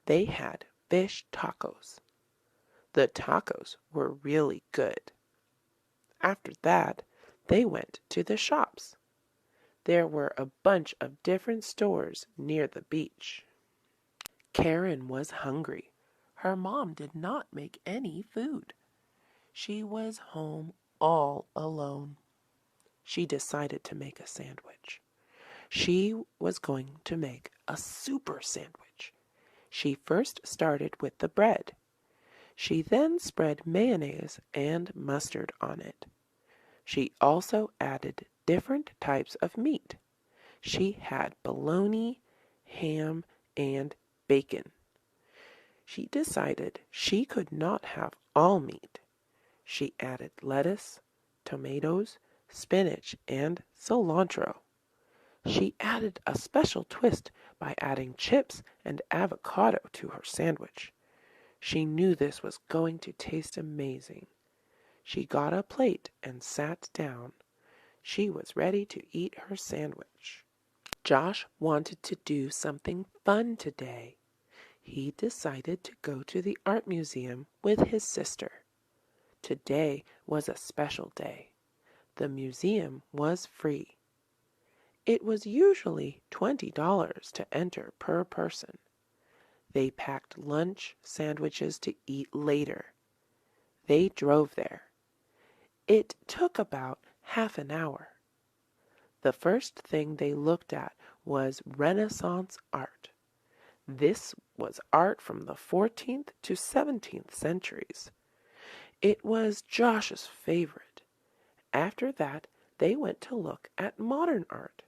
They had fish tacos. The tacos were really good. After that, they went to the shops. There were a bunch of different stores near the beach. Karen was hungry. Her mom did not make any food. She was home all alone. She decided to make a sandwich. She was going to make a super sandwich. She first started with the bread. She then spread mayonnaise and mustard on it. She also added different types of meat. She had bologna, ham, and bacon. She decided she could not have all meat. She added lettuce, tomatoes, spinach, and cilantro. She added a special twist by adding chips and avocado to her sandwich. She knew this was going to taste amazing. She got a plate and sat down. She was ready to eat her sandwich. Josh wanted to do something fun today. He decided to go to the art museum with his sister. Today was a special day. The museum was free. It was usually $20 to enter per person. They packed lunch sandwiches to eat later. They drove there. It took about half an hour. The first thing they looked at was Renaissance art. This was art from the 14th to 17th centuries. It was Josh's favorite. After that, they went to look at modern art.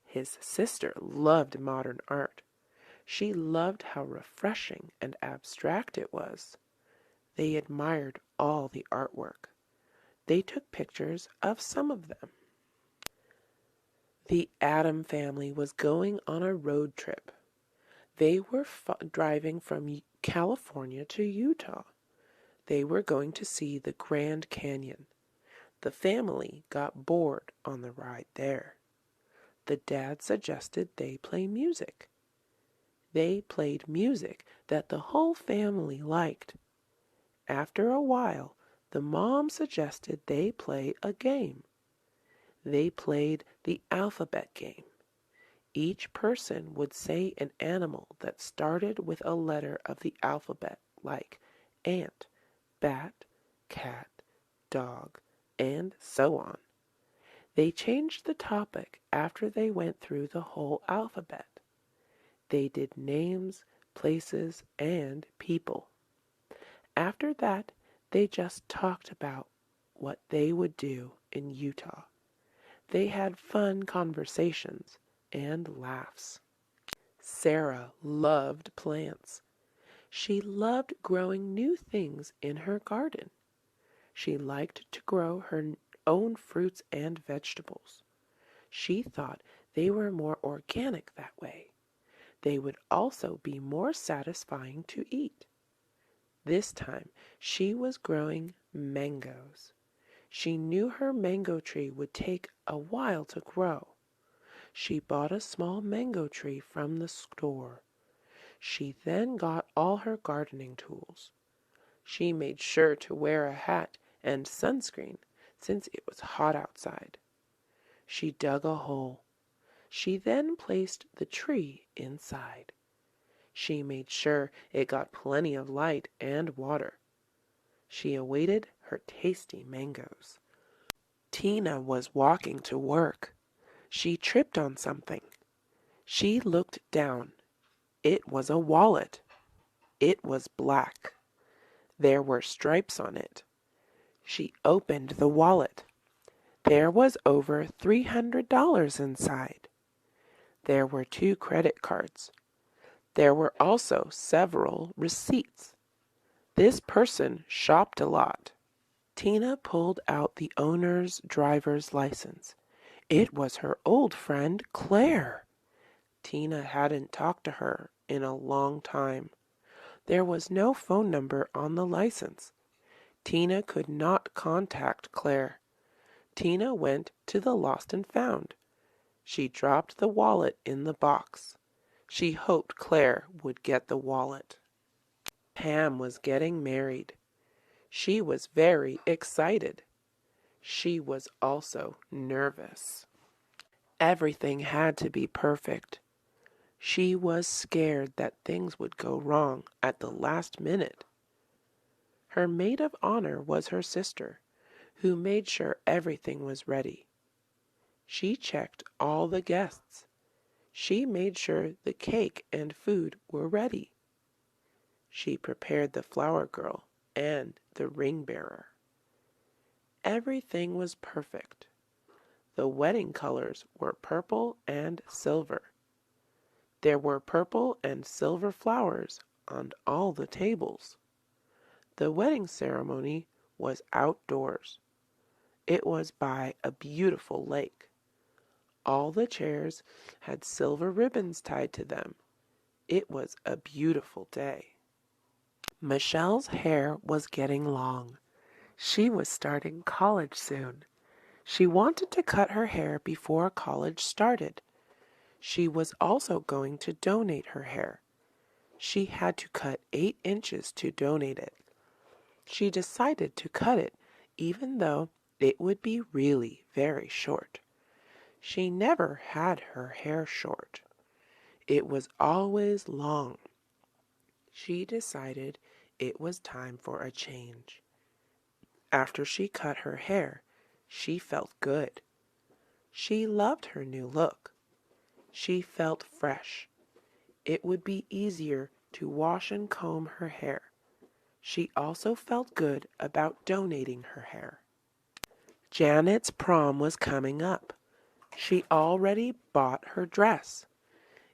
His sister loved modern art. She loved how refreshing and abstract it was. They admired all the artwork. They took pictures of some of them. The Adam family was going on a road trip. They were driving from California to Utah. They were going to see the Grand Canyon. The family got bored on the ride there. The dad suggested they play music. They played music that the whole family liked. After a while, the mom suggested they play a game. They played the alphabet game. Each person would say an animal that started with a letter of the alphabet, like ant, bat, cat, dog, and so on. They changed the topic after they went through the whole alphabet. They did names, places, and people. After that, they just talked about what they would do in Utah. They had fun conversations and laughs. Sarah loved plants. She loved growing new things in her garden. She liked to grow her own fruits and vegetables. She thought they were more organic that way. They would also be more satisfying to eat. This time she was growing mangoes. She knew her mango tree would take a while to grow. She bought a small mango tree from the store. She then got all her gardening tools. She made sure to wear a hat and sunscreen since it was hot outside. She dug a hole. She then placed the tree inside. She made sure it got plenty of light and water. She awaited her tasty mangoes. Tina was walking to work. She tripped on something. She looked down. It was a wallet. It was black. There were stripes on it. She opened the wallet. There was over $300 inside. There were 2 credit cards. There were also several receipts. This person shopped a lot. Tina pulled out the owner's driver's license. It was her old friend, Claire. Tina hadn't talked to her in a long time. There was no phone number on the license. Tina could not contact Claire. Tina went to the lost and found. She dropped the wallet in the box. She hoped Claire would get the wallet. Pam was getting married. She was very excited. She was also nervous. Everything had to be perfect. She was scared that things would go wrong at the last minute. Her maid of honor was her sister, who made sure everything was ready. She checked all the guests. She made sure the cake and food were ready. She prepared the flower girl and the ring bearer. Everything was perfect. The wedding colors were purple and silver. There were purple and silver flowers on all the tables. The wedding ceremony was outdoors. It was by a beautiful lake. All the chairs had silver ribbons tied to them. It was a beautiful day. Michelle's hair was getting long. She was starting college soon. She wanted to cut her hair before college started. She was also going to donate her hair. She had to cut 8 inches to donate it. She decided to cut it even though it would be really very short. She never had her hair short. It was always long. She decided it was time for a change. After she cut her hair, she felt good. She loved her new look. She felt fresh. It would be easier to wash and comb her hair. She also felt good about donating her hair. Janet's prom was coming up. She already bought her dress.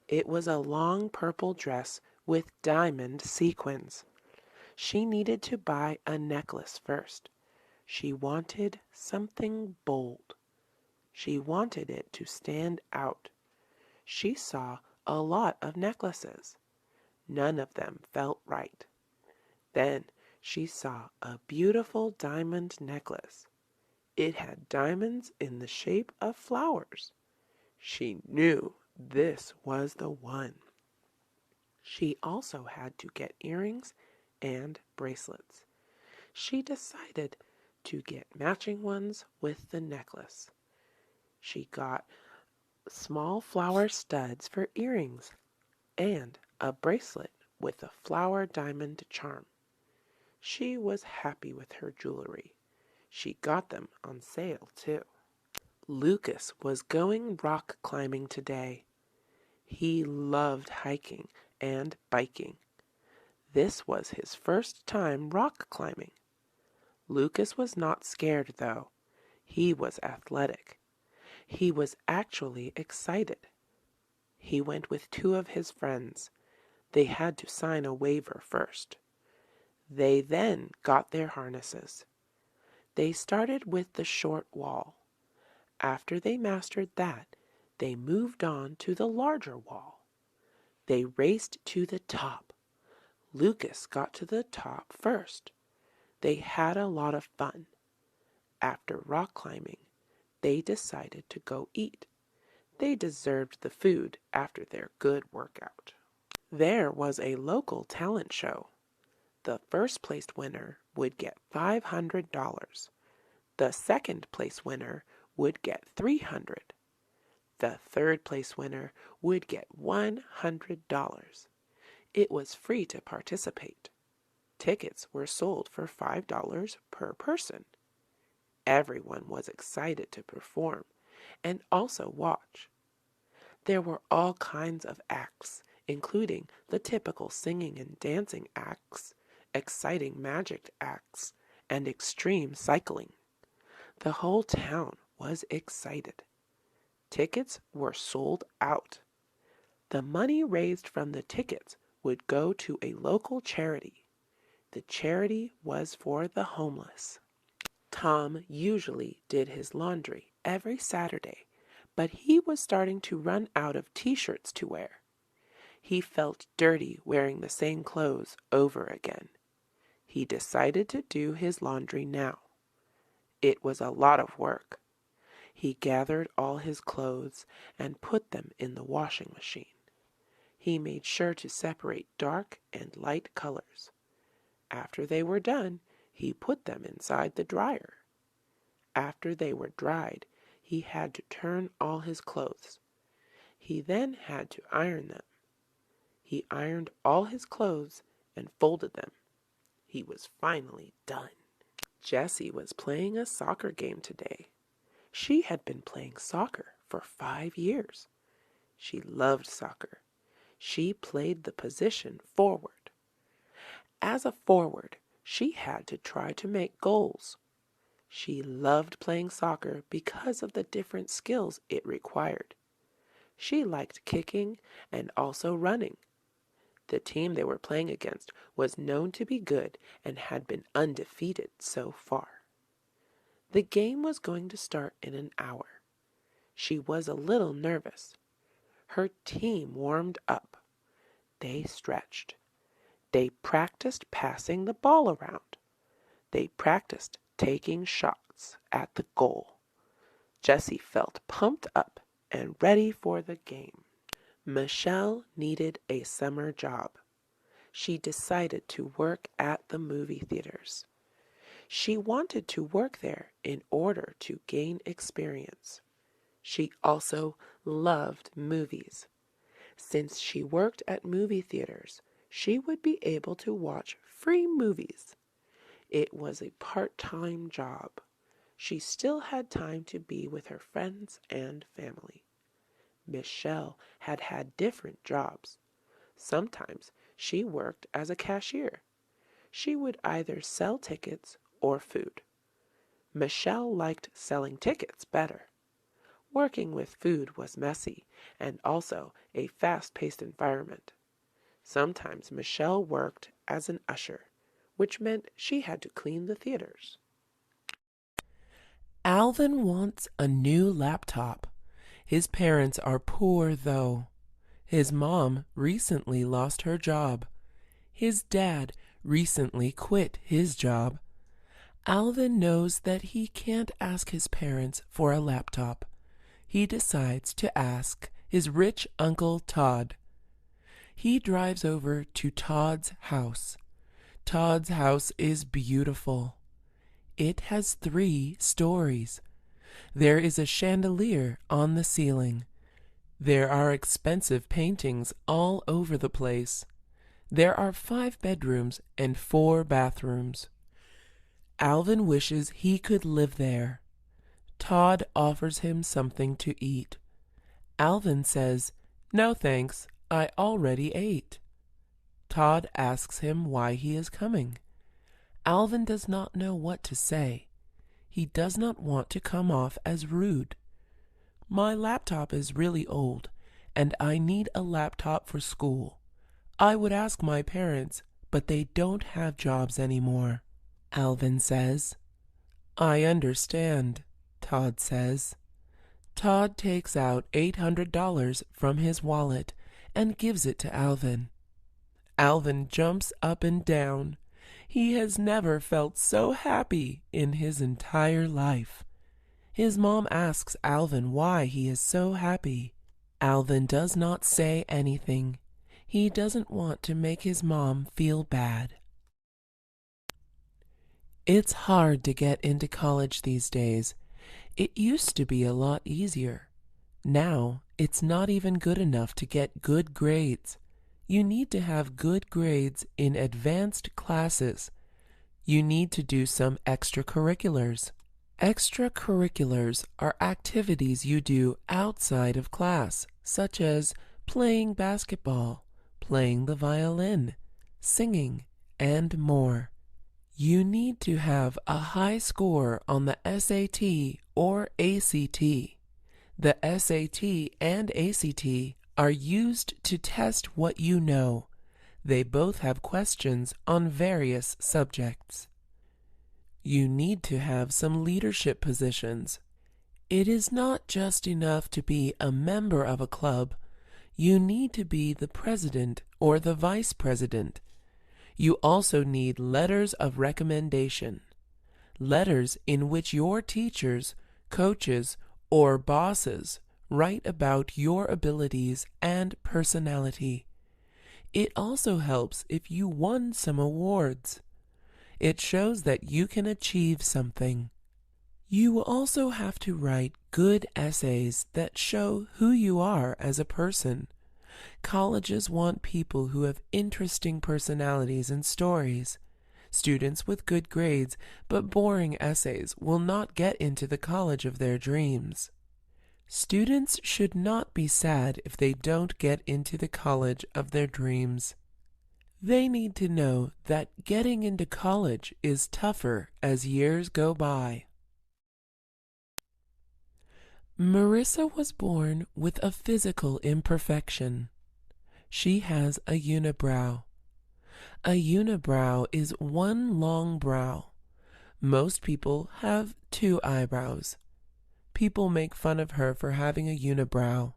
It was a long purple dress with diamond sequins. She needed to buy a necklace first. She wanted something bold. She wanted it to stand out. She saw a lot of necklaces. None of them felt right. Then she saw a beautiful diamond necklace. It had diamonds in the shape of flowers. She knew this was the one. She also had to get earrings and bracelets. She decided to get matching ones with the necklace. She got small flower studs for earrings and a bracelet with a flower diamond charm. She was happy with her jewelry. She got them on sale, too. Lucas was going rock climbing today. He loved hiking and biking. This was his first time rock climbing. Lucas was not scared, though. He was athletic. He was actually excited. He went with two of his friends. They had to sign a waiver first. They then got their harnesses. They started with the short wall. After they mastered that, they moved on to the larger wall. They raced to the top. Lucas got to the top first. They had a lot of fun. After rock climbing, they decided to go eat. They deserved the food after their good workout. There was a local talent show. The first place winner would get $500. The second place winner would get $300. The third place winner would get $100. It was free to participate. Tickets were sold for $5 per person. Everyone was excited to perform and also watch. There were all kinds of acts, including the typical singing and dancing acts, exciting magic acts, and extreme cycling. The whole town was excited. Tickets were sold out. The money raised from the tickets would go to a local charity. The charity was for the homeless. Tom usually did his laundry every Saturday, but he was starting to run out of t-shirts to wear. He felt dirty wearing the same clothes over again. He decided to do his laundry now. It was a lot of work. He gathered all his clothes and put them in the washing machine. He made sure to separate dark and light colors. After they were done, he put them inside the dryer. After they were dried, he had to turn all his clothes. He then had to iron them. He ironed all his clothes and folded them. He was finally done. Jessie was playing a soccer game today. She had been playing soccer for 5 years. She loved soccer. She played the position forward. As a forward, she had to try to make goals. She loved playing soccer because of the different skills it required. She liked kicking and also running. The team they were playing against was known to be good and had been undefeated so far. The game was going to start in an hour. She was a little nervous. Her team warmed up. They stretched. They practiced passing the ball around. They practiced taking shots at the goal. Jessie felt pumped up and ready for the game. Michelle needed a summer job. She decided to work at the movie theaters. She wanted to work there in order to gain experience. She also loved movies. Since she worked at movie theaters, she would be able to watch free movies. It was a part-time job. She still had time to be with her friends and family. Michelle had had different jobs. Sometimes she worked as a cashier. She would either sell tickets or food. Michelle liked selling tickets better. Working with food was messy and also a fast-paced environment. Sometimes Michelle worked as an usher, which meant she had to clean the theaters. Alvin wants a new laptop. His parents are poor, though. His mom recently lost her job. His dad recently quit his job. Alvin knows that he can't ask his parents for a laptop. He decides to ask his rich Uncle Todd. He drives over to Todd's house. Todd's house is beautiful. It has 3 stories. There is a chandelier on the ceiling. There are expensive paintings all over the place. There are 5 bedrooms and 4 bathrooms. Alvin wishes he could live there. Todd offers him something to eat. Alvin says, "No thanks, I already ate." Todd asks him why he is coming. Alvin does not know what to say. He does not want to come off as rude. "My laptop is really old, and I need a laptop for school. I would ask my parents, but they don't have jobs anymore," Alvin says. "I understand," Todd says. Todd takes out $800 from his wallet and gives it to Alvin. Alvin jumps up and down. He has never felt so happy in his entire life. His mom asks Alvin why he is so happy. Alvin does not say anything. He doesn't want to make his mom feel bad. It's hard to get into college these days. It used to be a lot easier. Now, it's not even good enough to get good grades. You need to have good grades in advanced classes. You need to do some extracurriculars. Extracurriculars are activities you do outside of class, such as playing basketball, playing the violin, singing, and more. You need to have a high score on the SAT or ACT. The SAT and ACT are used to test what you know. They both have questions on various subjects. You need to have some leadership positions. It is not just enough to be a member of a club. You need to be the president or the vice president. You also need letters of recommendation, letters in which your teachers, coaches, or bosses write about your abilities and personality. It also helps if you won some awards. It shows that you can achieve something. You also have to write good essays that show who you are as a person. Colleges want people who have interesting personalities and stories. Students with good grades but boring essays will not get into the college of their dreams. Students should not be sad if they don't get into the college of their dreams. They need to know that getting into college is tougher as years go by. Marissa was born with a physical imperfection. She has a unibrow. A unibrow is one long brow. Most people have 2 eyebrows. People make fun of her for having a unibrow.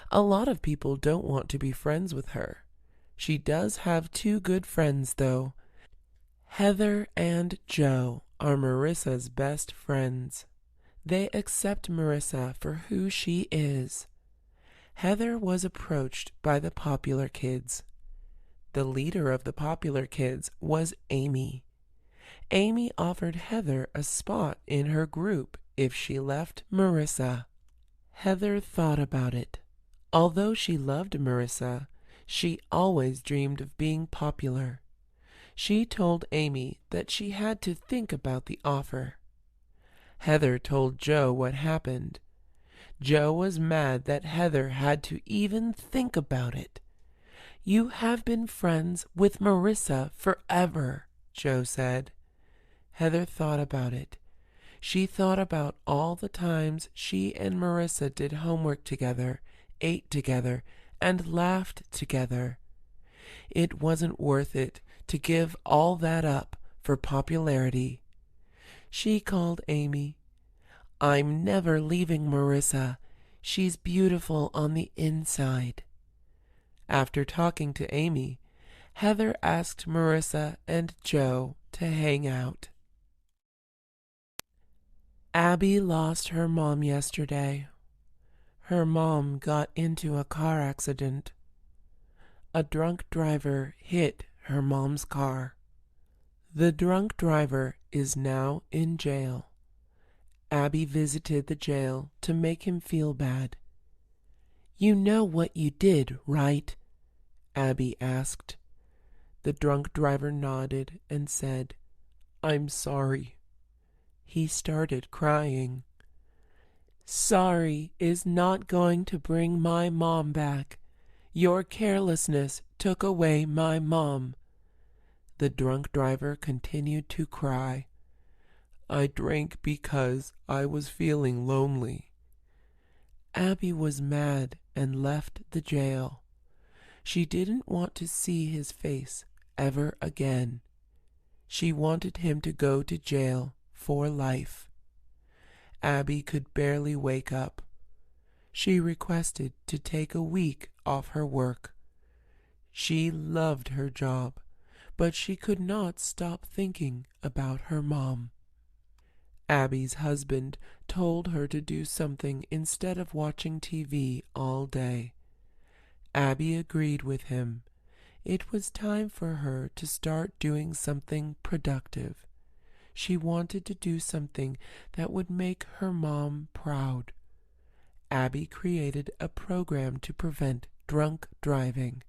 A lot of people don't want to be friends with her. She does have 2 good friends, though. Heather and Joe are Marissa's best friends. They accept Marissa for who she is. Heather was approached by the popular kids. The leader of the popular kids was Amy. Amy offered Heather a spot in her group if she left Marissa. Heather thought about it. Although she loved Marissa, she always dreamed of being popular. She told Amy that she had to think about the offer. Heather told Joe what happened. Joe was mad that Heather had to even think about it. "You have been friends with Marissa forever," Joe said. Heather thought about it. She thought about all the times she and Marissa did homework together, ate together, and laughed together. It wasn't worth it to give all that up for popularity. She called Amy. I'm never leaving Marissa. She's beautiful on the inside. After talking to Amy, Heather asked Marissa and Joe to hang out. Abby lost her mom yesterday. Her mom got into a car accident. A drunk driver hit her mom's car. The drunk driver is now in jail. Abby visited the jail to make him feel bad. You know what you did, right? Abby asked. The drunk driver nodded and said, I'm sorry. He started crying. Sorry is not going to bring my mom back. Your carelessness took away my mom. The drunk driver continued to cry. I drank because I was feeling lonely. Abby was mad and left the jail. She didn't want to see his face ever again. She wanted him to go to jail for life. Abby could barely wake up. She requested to take a week off her work. She loved her job, but she could not stop thinking about her mom. Abby's husband told her to do something instead of watching TV all day. Abby agreed with him. It was time for her to start doing something productive. She wanted to do something that would make her mom proud. Abby created a program to prevent drunk driving.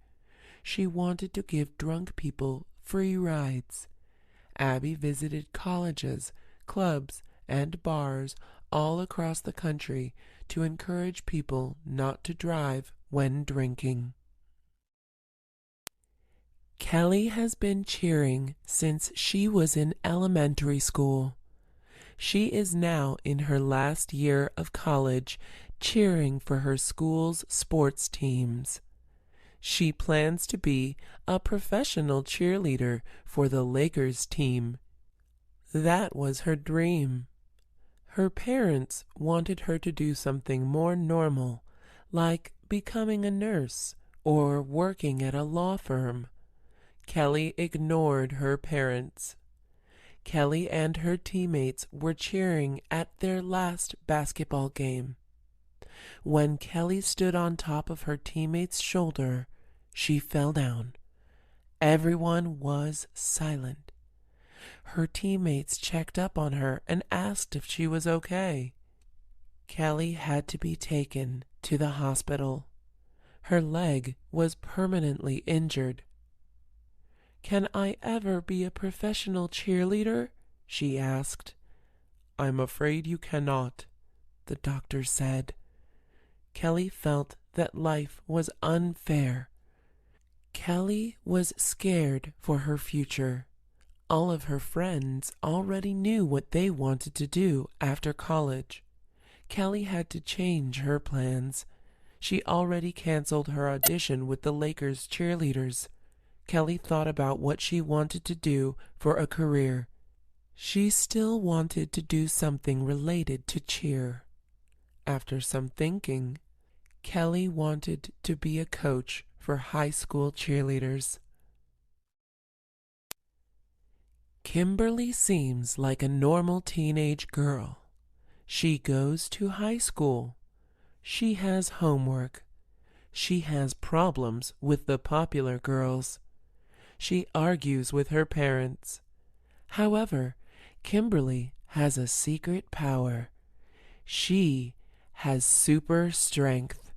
She wanted to give drunk people free rides. Abby visited colleges, clubs, and bars all across the country to encourage people not to drive when drinking. Kelly has been cheering since she was in elementary school. She is now in her last year of college, cheering for her school's sports teams. She plans to be a professional cheerleader for the Lakers team. That was her dream. Her parents wanted her to do something more normal, like becoming a nurse or working at a law firm. Kelly ignored her parents. Kelly and her teammates were cheering at their last basketball game. When Kelly stood on top of her teammate's shoulder, she fell down. Everyone was silent. Her teammates checked up on her and asked if she was okay. Kelly had to be taken to the hospital. Her leg was permanently injured. Can I ever be a professional cheerleader? She asked. I'm afraid you cannot, the doctor said. Kelly felt that life was unfair. Kelly was scared for her future. All of her friends already knew what they wanted to do after college. Kelly had to change her plans. She already canceled her audition with the Lakers cheerleaders. Kelly thought about what she wanted to do for a career. She still wanted to do something related to cheer. After some thinking, Kelly wanted to be a coach for high school cheerleaders. Kimberly seems like a normal teenage girl. She goes to high school. She has homework. She has problems with the popular girls. She argues with her parents. However, Kimberly has a secret power. She has super strength.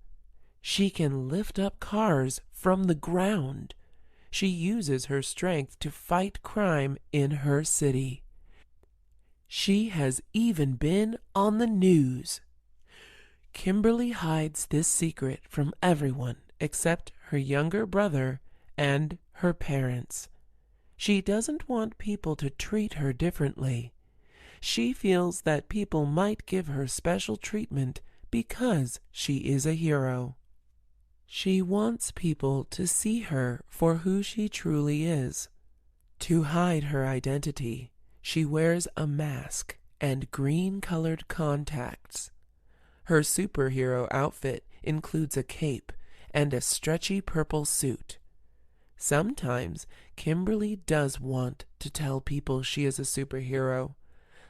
She can lift up cars from the ground. She uses her strength to fight crime in her city. She has even been on the news. Kimberly hides this secret from everyone except her younger brother and her parents. She doesn't want people to treat her differently. She feels that people might give her special treatment because she is a hero. She wants people to see her for who she truly is. To hide her identity, she wears a mask and green-colored contacts. Her superhero outfit includes a cape and a stretchy purple suit. Sometimes Kimberly does want to tell people she is a superhero,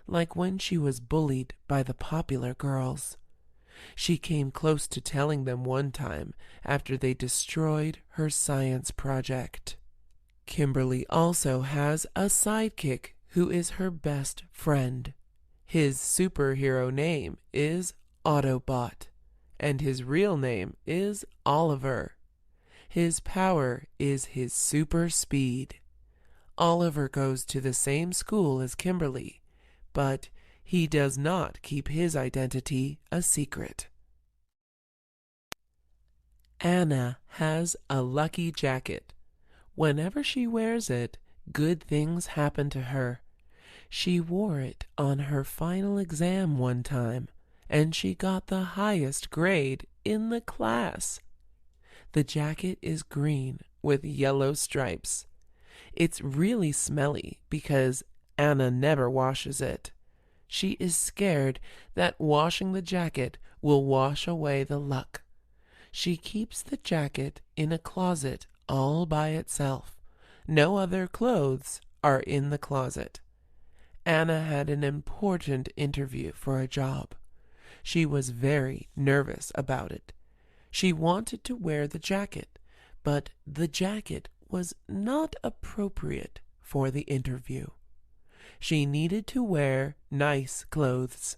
like when she was bullied by the popular girls. She came close to telling them one time after they destroyed her science project. Kimberly also has a sidekick who is her best friend. His superhero name is Autobot, and his real name is Oliver. His power is his super speed. Oliver goes to the same school as Kimberly, but he does not keep his identity a secret. Anna has a lucky jacket. Whenever she wears it, good things happen to her. She wore it on her final exam one time, and she got the highest grade in the class. The jacket is green with yellow stripes. It's really smelly because Anna never washes it. She is scared that washing the jacket will wash away the luck. She keeps the jacket in a closet all by itself. No other clothes are in the closet. Anna had an important interview for a job. She was very nervous about it. She wanted to wear the jacket, but the jacket was not appropriate for the interview. She needed to wear nice clothes.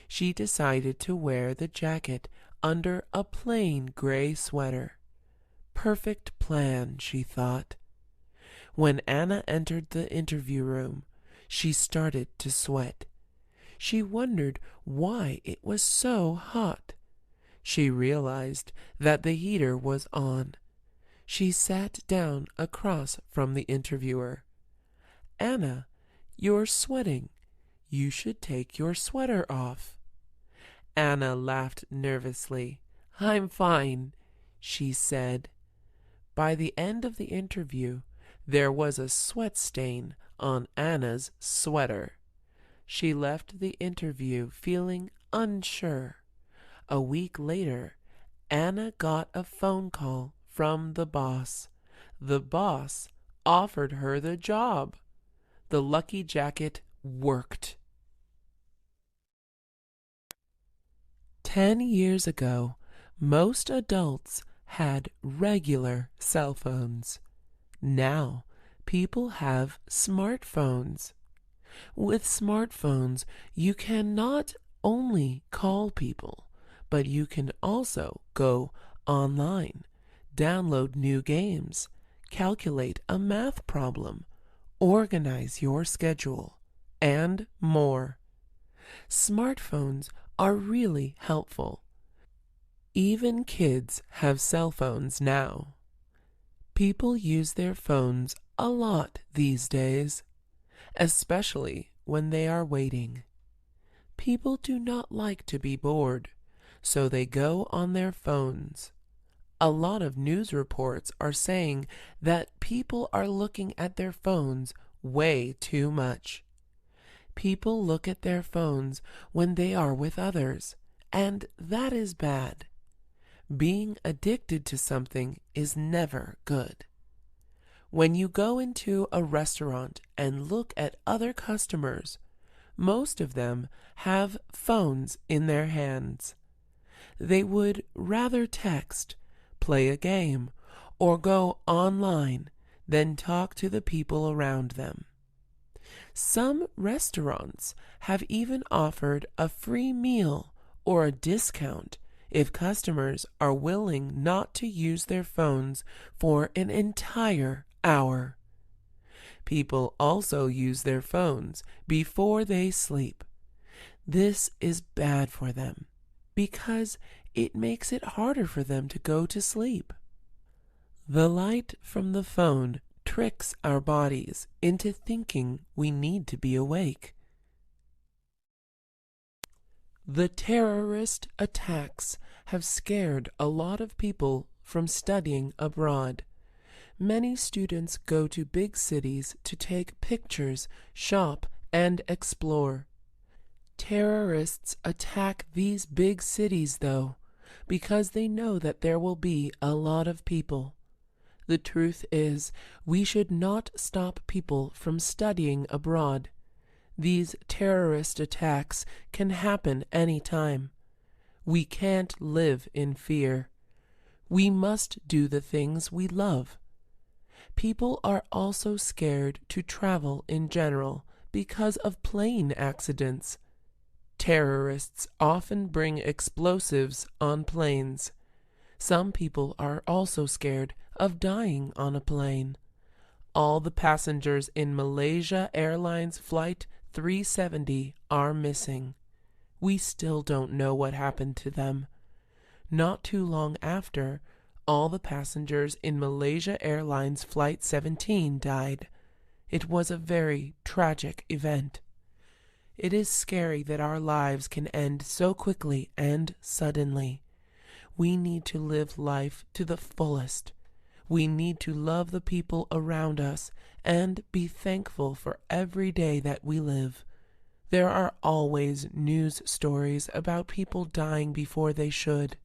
She decided to wear the jacket under a plain gray sweater. Perfect plan, she thought. When Anna entered the interview room, she started to sweat. She wondered why it was so hot. She realized that the heater was on. She sat down across from the interviewer. "Anna, you're sweating. You should take your sweater off." Anna laughed nervously. "I'm fine," she said. By the end of the interview, there was a sweat stain on Anna's sweater. She left the interview feeling unsure. A week later, Anna got a phone call from the boss. The boss offered her the job. The lucky jacket worked. 10 years ago, most adults had regular cell phones. Now, people have smartphones. With smartphones, you can not only call people, but you can also go online, download new games, calculate a math problem, organize your schedule, and more. Smartphones are really helpful. Even kids have cell phones now. People use their phones a lot these days, especially when they are waiting. People do not like to be bored, so they go on their phones. A lot of news reports are saying that people are looking at their phones way too much. People look at their phones when they are with others, and that is bad. Being addicted to something is never good. When you go into a restaurant and look at other customers, most of them have phones in their hands. They would rather text, play a game, or go online than talk to the people around them. Some restaurants have even offered a free meal or a discount if customers are willing not to use their phones for an entire hour. People also use their phones before they sleep. This is bad for them because it makes it harder for them to go to sleep. The light from the phone tricks our bodies into thinking we need to be awake. The terrorist attacks have scared a lot of people from studying abroad. Many students go to big cities to take pictures, shop, and explore. Terrorists attack these big cities, though, because they know that there will be a lot of people. The truth is, we should not stop people from studying abroad. These terrorist attacks can happen any time. We can't live in fear. We must do the things we love. People are also scared to travel in general because of plane accidents. Terrorists often bring explosives on planes. Some people are also scared of dying on a plane. All the passengers in Malaysia Airlines Flight 370 are missing. We still don't know what happened to them. Not too long after, all the passengers in Malaysia Airlines Flight 17 died. It was a very tragic event. It is scary that our lives can end so quickly and suddenly. We need to live life to the fullest. We need to love the people around us and be thankful for every day that we live. There are always news stories about people dying before they should.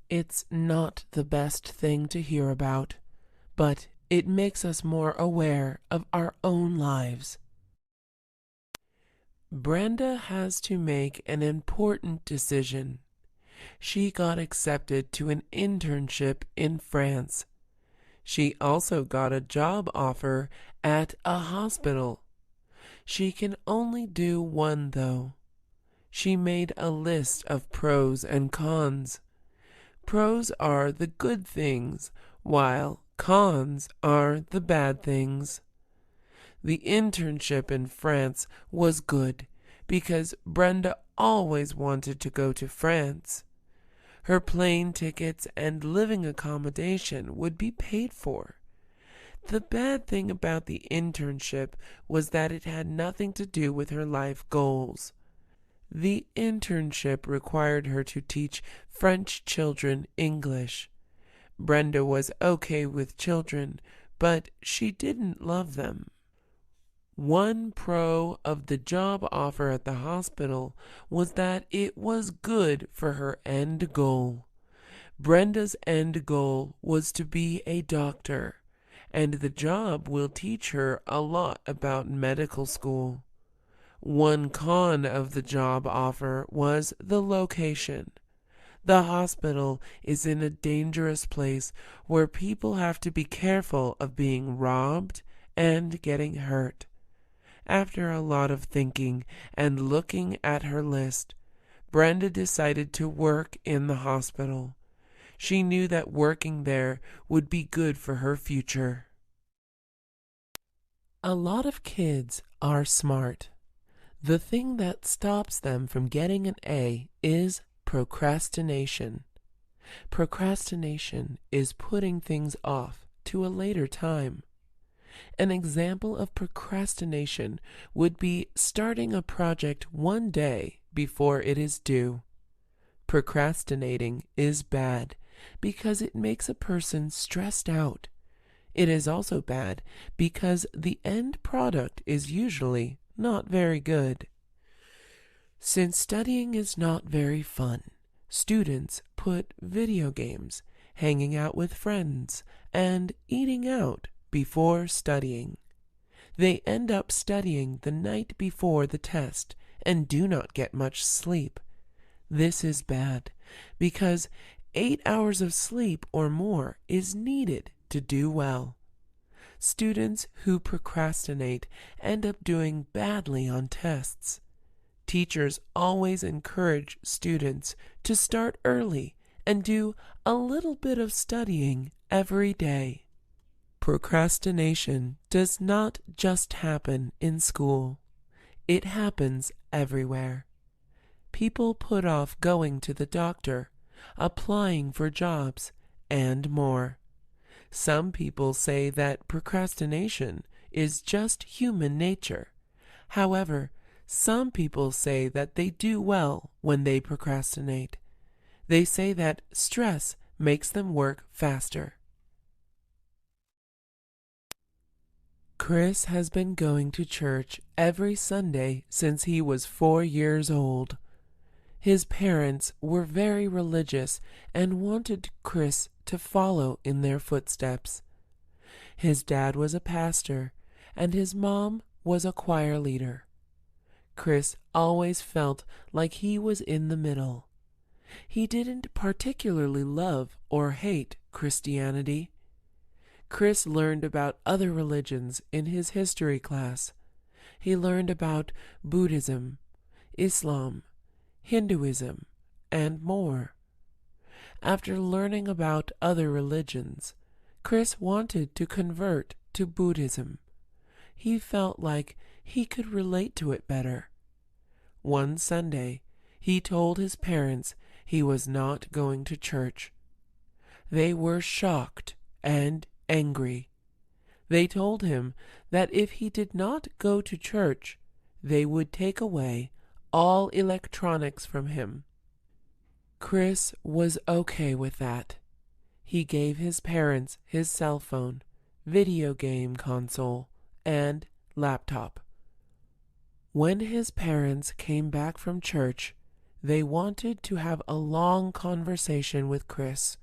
It's not the best thing to hear about, but it makes us more aware of our own lives. Brenda has to make an important decision. She got accepted to an internship in France. She also got a job offer at a hospital. She can only do one, though. She made a list of pros and cons. Pros are the good things, while cons are the bad things. The internship in France was good because Brenda always wanted to go to France. Her plane tickets and living accommodation would be paid for. The bad thing about the internship was that it had nothing to do with her life goals. The internship required her to teach French children English. Brenda was okay with children, but she didn't love them. One pro of the job offer at the hospital was that it was good for her end goal. Brenda's end goal was to be a doctor, and the job will teach her a lot about medical school. One con of the job offer was the location. The hospital is in a dangerous place where people have to be careful of being robbed and getting hurt. After a lot of thinking and looking at her list, Brenda decided to work in the hospital. She knew that working there would be good for her future. A lot of kids are smart. The thing that stops them from getting an A is procrastination. Procrastination is putting things off to a later time. An example of procrastination would be starting a project one day before it is due. Procrastinating is bad because it makes a person stressed out. It is also bad because the end product is usually not very good. Since studying is not very fun, students put video games, hanging out with friends, and eating out before studying. They end up studying the night before the test and do not get much sleep. This is bad because 8 hours of sleep or more is needed to do well. Students who procrastinate end up doing badly on tests. Teachers always encourage students to start early and do a little bit of studying every day. Procrastination does not just happen in school. It happens everywhere. People put off going to the doctor, applying for jobs, and more. Some people say that procrastination is just human nature. However, some people say that they do well when they procrastinate. They say that stress makes them work faster. Chris has been going to church every Sunday since he was 4 years old. His parents were very religious and wanted Chris to follow in their footsteps. His dad was a pastor, and his mom was a choir leader. Chris always felt like he was in the middle. He didn't particularly love or hate Christianity. Chris learned about other religions in his history class. He learned about Buddhism, Islam, Hinduism, and more. After learning about other religions, Chris wanted to convert to Buddhism. He felt like he could relate to it better. One Sunday, he told his parents he was not going to church. They were shocked and angry. They told him that if he did not go to church, they would take away all electronics from him. Chris was okay with that. He gave his parents his cell phone, video game console, and laptop. When his parents came back from church, they wanted to have a long conversation with Chris.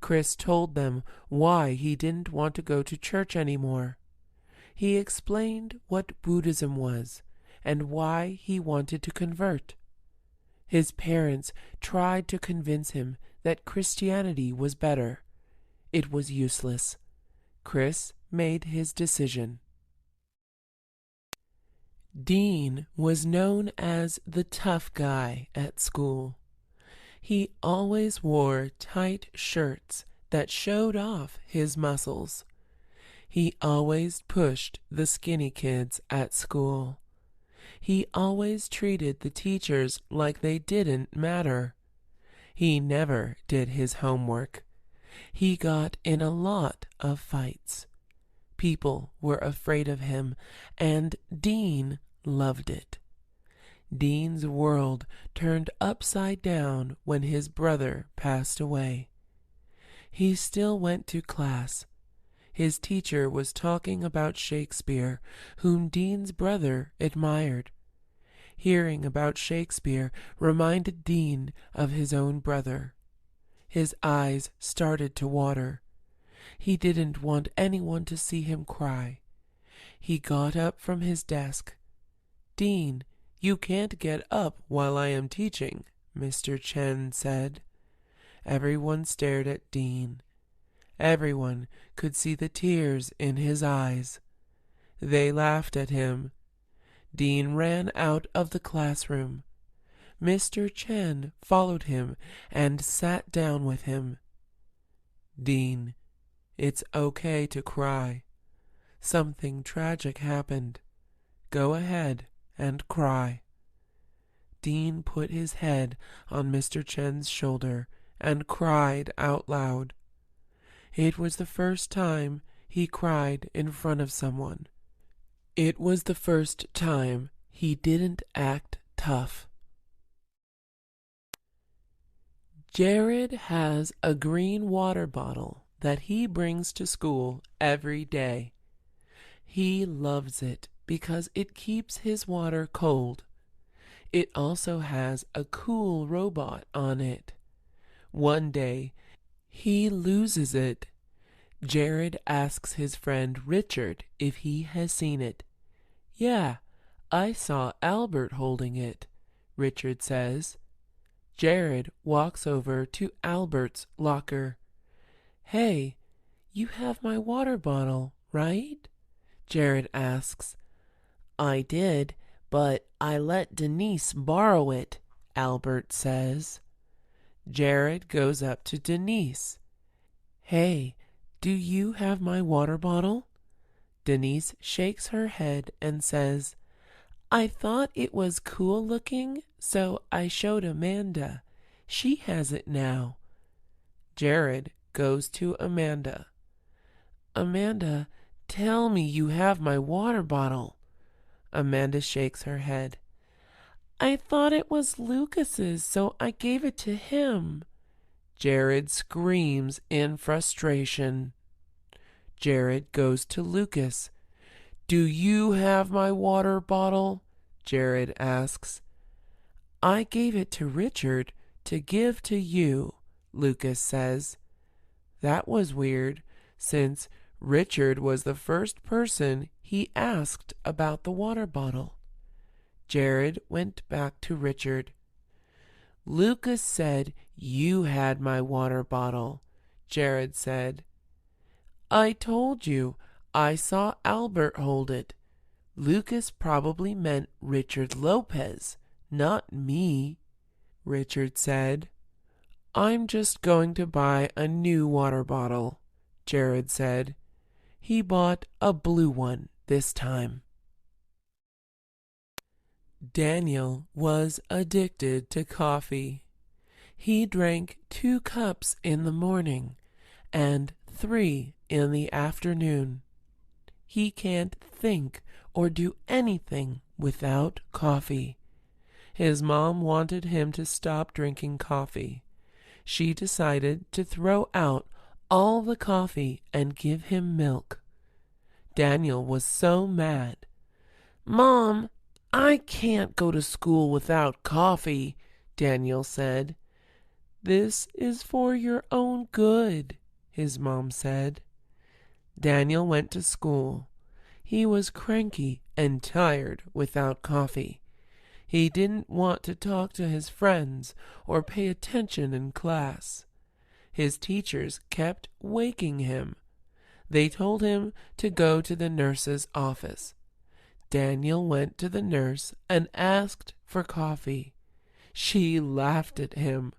Chris told them why he didn't want to go to church anymore. He explained what Buddhism was and why he wanted to convert. His parents tried to convince him that Christianity was better. It was useless. Chris made his decision. Dean was known as the tough guy at school. He always wore tight shirts that showed off his muscles. He always pushed the skinny kids at school. He always treated the teachers like they didn't matter. He never did his homework. He got in a lot of fights. People were afraid of him, and Dean loved it. Dean's world turned upside down when his brother passed away. He still went to class. His teacher was talking about Shakespeare, whom Dean's brother admired. Hearing about Shakespeare reminded Dean of his own brother. His eyes started to water. He didn't want anyone to see him cry. He got up from his desk. "Dean, you can't get up while I am teaching," Mr. Chen said. Everyone stared at Dean. Everyone could see the tears in his eyes. They laughed at him. Dean ran out of the classroom. Mr. Chen followed him and sat down with him. "Dean, it's okay to cry. Something tragic happened. Go ahead and cry." Dean put his head on Mr. Chen's shoulder and cried out loud. It was the first time he cried in front of someone. It was the first time he didn't act tough. Jared has a green water bottle that he brings to school every day. He loves it because it keeps his water cold. It also has a cool robot on it. One day, he loses it. Jared asks his friend Richard if he has seen it. "Yeah, I saw Albert holding it," Richard says. Jared walks over to Albert's locker. "Hey, you have my water bottle, right?" Jared asks. "I did, but I let Denise borrow it," Albert says. Jared goes up to Denise. "Hey, do you have my water bottle?" Denise shakes her head and says, "I thought it was cool looking, so I showed Amanda. She has it now." Jared goes to Amanda. Amanda, tell me you have my water bottle. Amanda shakes her head. I thought it was Lucas's, so I gave it to him. Jared screams in frustration. Jared goes to Lucas. Do you have my water bottle? Jared asks. I gave it to Richard to give to you, Lucas says. That was weird, since Richard was the first person he asked about the water bottle. Jared went back to Richard. Lucas said you had my water bottle, Jared said. I told you, I saw Albert hold it. Lucas probably meant Richard Lopez, not me, Richard said. I'm just going to buy a new water bottle, Jared said. He bought a blue one this time. Daniel was addicted to coffee. He drank 2 cups in the morning and 3 in the afternoon. He can't think or do anything without coffee. His mom wanted him to stop drinking coffee. She decided to throw out all the coffee and give him milk. Daniel was so mad. Mom, I can't go to school without coffee, Daniel said. This is for your own good, his mom said. Daniel went to school. He was cranky and tired without coffee. He didn't want to talk to his friends or pay attention in class. His teachers kept waking him. They told him to go to the nurse's office. Daniel went to the nurse and asked for coffee. She laughed at him.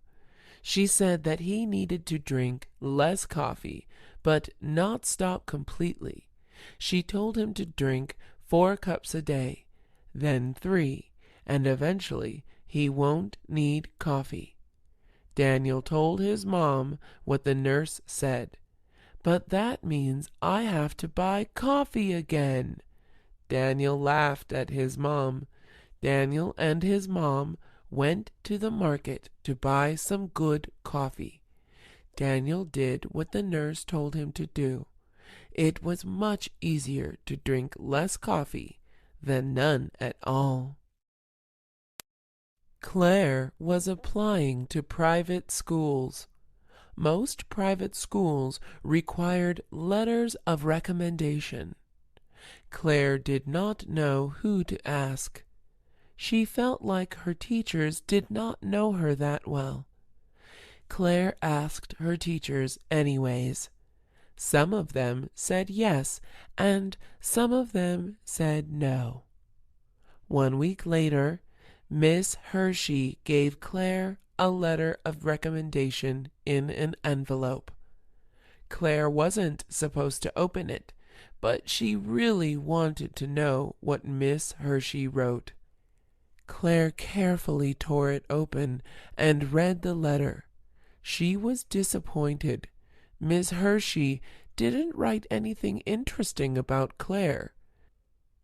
She said that he needed to drink less coffee, but not stop completely. She told him to drink 4 cups a day, then 3, and eventually he won't need coffee. Daniel told his mom what the nurse said. But that means I have to buy coffee again. Daniel laughed at his mom. Daniel and his mom went to the market to buy some good coffee. Daniel did what the nurse told him to do. It was much easier to drink less coffee than none at all. Claire was applying to private schools. Most private schools required letters of recommendation. Claire did not know who to ask. She felt like her teachers did not know her that well. Claire asked her teachers anyways. Some of them said yes, and some of them said no. 1 week later, Miss Hershey gave Claire a letter of recommendation in an envelope. Claire wasn't supposed to open it, but she really wanted to know what Miss Hershey wrote. Claire carefully tore it open and read the letter. She was disappointed. Miss Hershey didn't write anything interesting about Claire.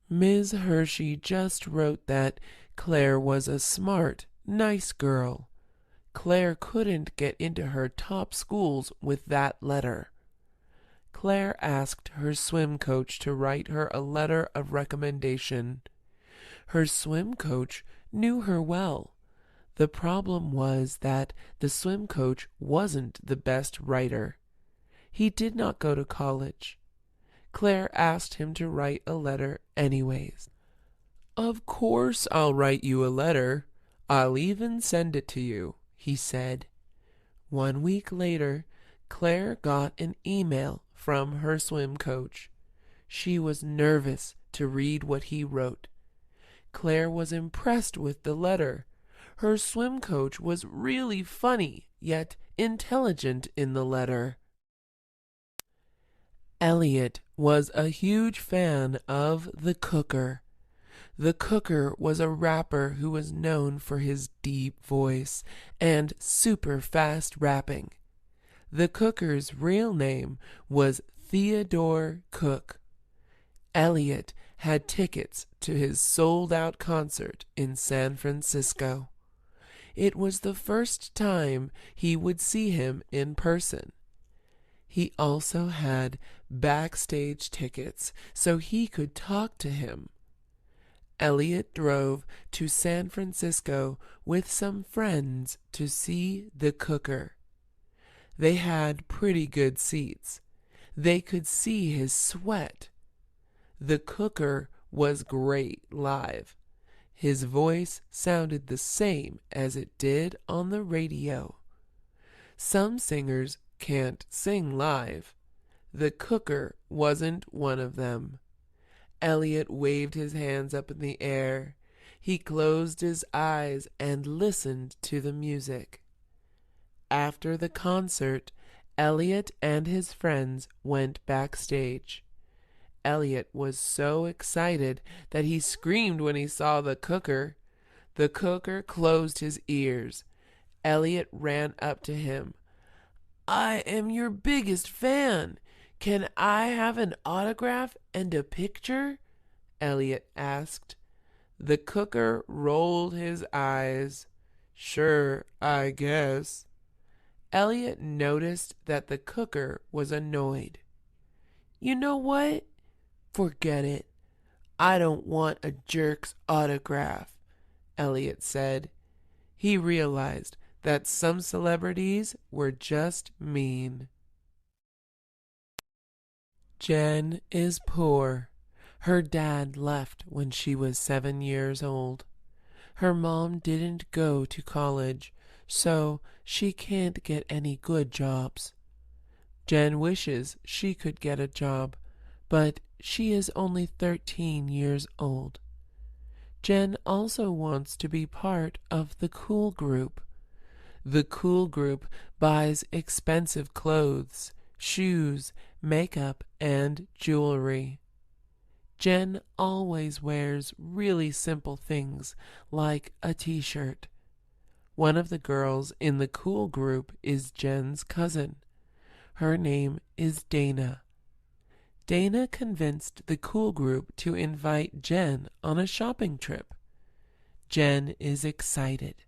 Miss Hershey just wrote that Claire was a smart, nice girl. Claire couldn't get into her top schools with that letter. Claire asked her swim coach to write her a letter of recommendation. Her swim coach knew her well. The problem was that the swim coach wasn't the best writer. He did not go to college. Claire asked him to write a letter anyways. Of course I'll write you a letter. I'll even send it to you, he said. 1 week later, Claire got an email from her swim coach. She was nervous to read what he wrote. Claire was impressed with the letter. Her swim coach was really funny, yet intelligent in the letter. Elliot was a huge fan of The Cooker. The Cooker was a rapper who was known for his deep voice and super fast rapping. The Cooker's real name was Theodore Cook. Elliot had tickets to his sold-out concert in San Francisco. It was the first time he would see him in person. He also had backstage tickets so he could talk to him. Elliot drove to San Francisco with some friends to see the Cooker. They had pretty good seats. They could see his sweat. The Cooker was great live. His voice sounded the same as it did on the radio. Some singers can't sing live. The Cooker wasn't one of them. Elliot waved his hands up in the air. He closed his eyes and listened to the music. After the concert, Elliot and his friends went backstage. Elliot was so excited that he screamed when he saw the Cooker. The Cooker closed his ears. Elliot ran up to him. "I am your biggest fan. Can I have an autograph and a picture?" Elliot asked. The Cooker rolled his eyes. "Sure, I guess." Elliot noticed that the Cooker was annoyed. "You know what? Forget it. I don't want a jerk's autograph," Elliot said. He realized that some celebrities were just mean. Jen is poor. Her dad left when she was 7 years old. Her mom didn't go to college, so she can't get any good jobs. Jen wishes she could get a job, but she is only 13 years old. Jen also wants to be part of the cool group. The cool group buys expensive clothes, shoes, makeup, and jewelry. Jen always wears really simple things like a t-shirt. One of the girls in the cool group is Jen's cousin. Her name is Dana. Dana convinced the cool group to invite Jen on a shopping trip. Jen is excited.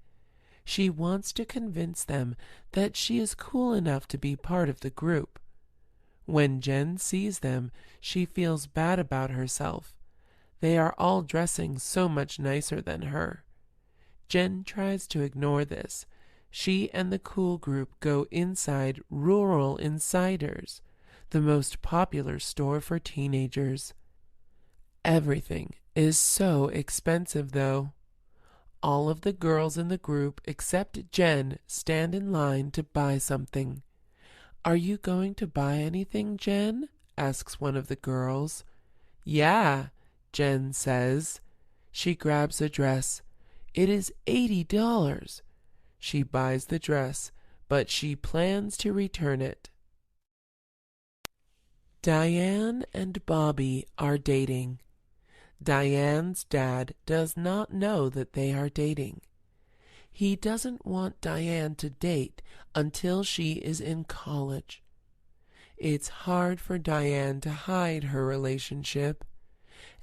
She wants to convince them that she is cool enough to be part of the group. When Jen sees them, she feels bad about herself. They are all dressing so much nicer than her. Jen tries to ignore this. She and the cool group go inside Rural Insiders, the most popular store for teenagers. Everything is so expensive, though. All of the girls in the group except Jen stand in line to buy something. "Are you going to buy anything, Jen?" asks one of the girls. "Yeah," Jen says. She grabs a dress. It is $80. She buys the dress, but she plans to return it. Diane and Bobby are dating. Diane's dad does not know that they are dating. He doesn't want Diane to date until she is in college. It's hard for Diane to hide her relationship.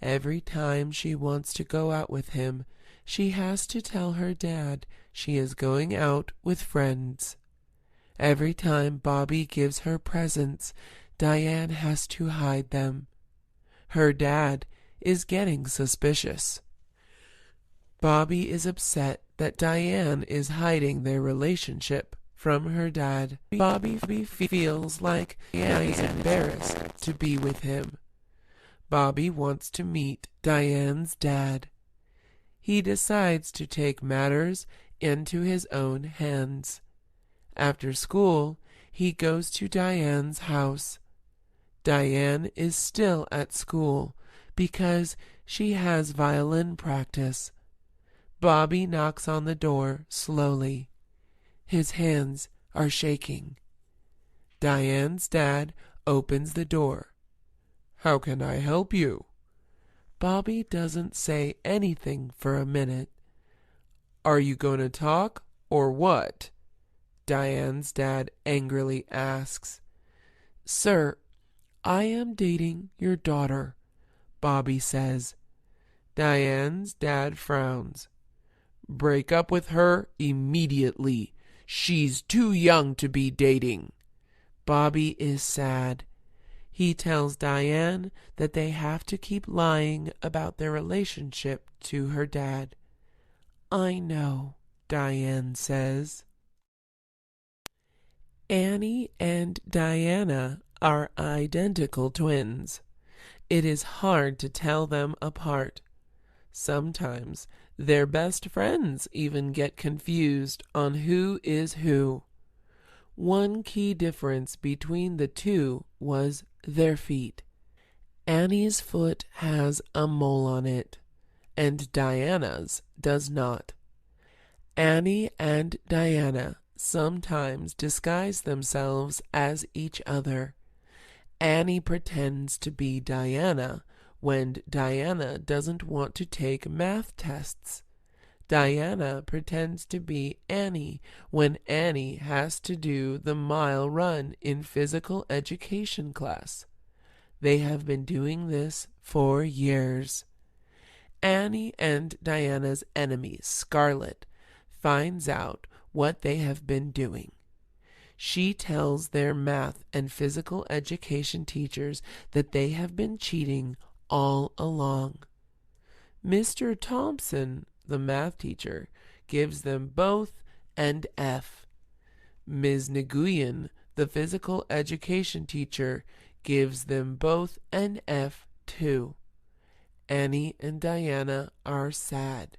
Every time she wants to go out with him, she has to tell her dad she is going out with friends. Every time Bobby gives her presents, Diane has to hide them. Her dad is getting suspicious. Bobby is upset that Diane is hiding their relationship from her dad. Bobby feels like Diane is embarrassed to be with him. Bobby wants to meet Diane's dad. He decides to take matters into his own hands. After school, he goes to Diane's house. Diane is still at school because she has violin practice. Bobby knocks on the door slowly. His hands are shaking. Diane's dad opens the door. "How can I help you?" Bobby doesn't say anything for a minute. "Are you going to talk or what?" Diane's dad angrily asks. "Sir, I am dating your daughter, Bobby says. Diane's dad frowns. Break up with her immediately. She's too young to be dating. Bobby is sad. He tells Diane that they have to keep lying about their relationship to her dad. I know, Diane says. Annie and Diana are identical twins. It is hard to tell them apart. Sometimes their best friends even get confused on who is who. One key difference between the two was their feet. Annie's foot has a mole on it, and Diana's does not. Annie and Diana sometimes disguise themselves as each other. Annie pretends to be Diana when Diana doesn't want to take math tests. Diana pretends to be Annie when Annie has to do the mile run in physical education class. They have been doing this for years. Annie and Diana's enemy, Scarlett, finds out what they have been doing. She tells their math and physical education teachers that they have been cheating all along. Mr. Thompson, the math teacher, gives them both an F. Ms. Nguyen, the physical education teacher, gives them both an F too. Annie and Diana are sad.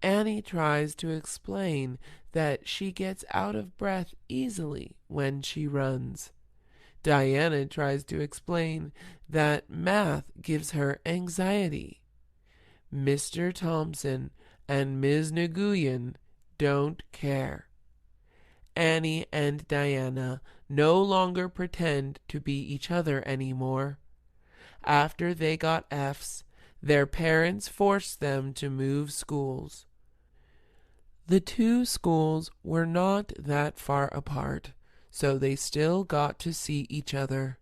Annie tries to explain that she gets out of breath easily when she runs. Diana tries to explain that math gives her anxiety. Mr. Thompson and Ms. Nguyen don't care. Annie and Diana no longer pretend to be each other anymore. After they got F's, their parents forced them to move schools. The two schools were not that far apart, so they still got to see each other.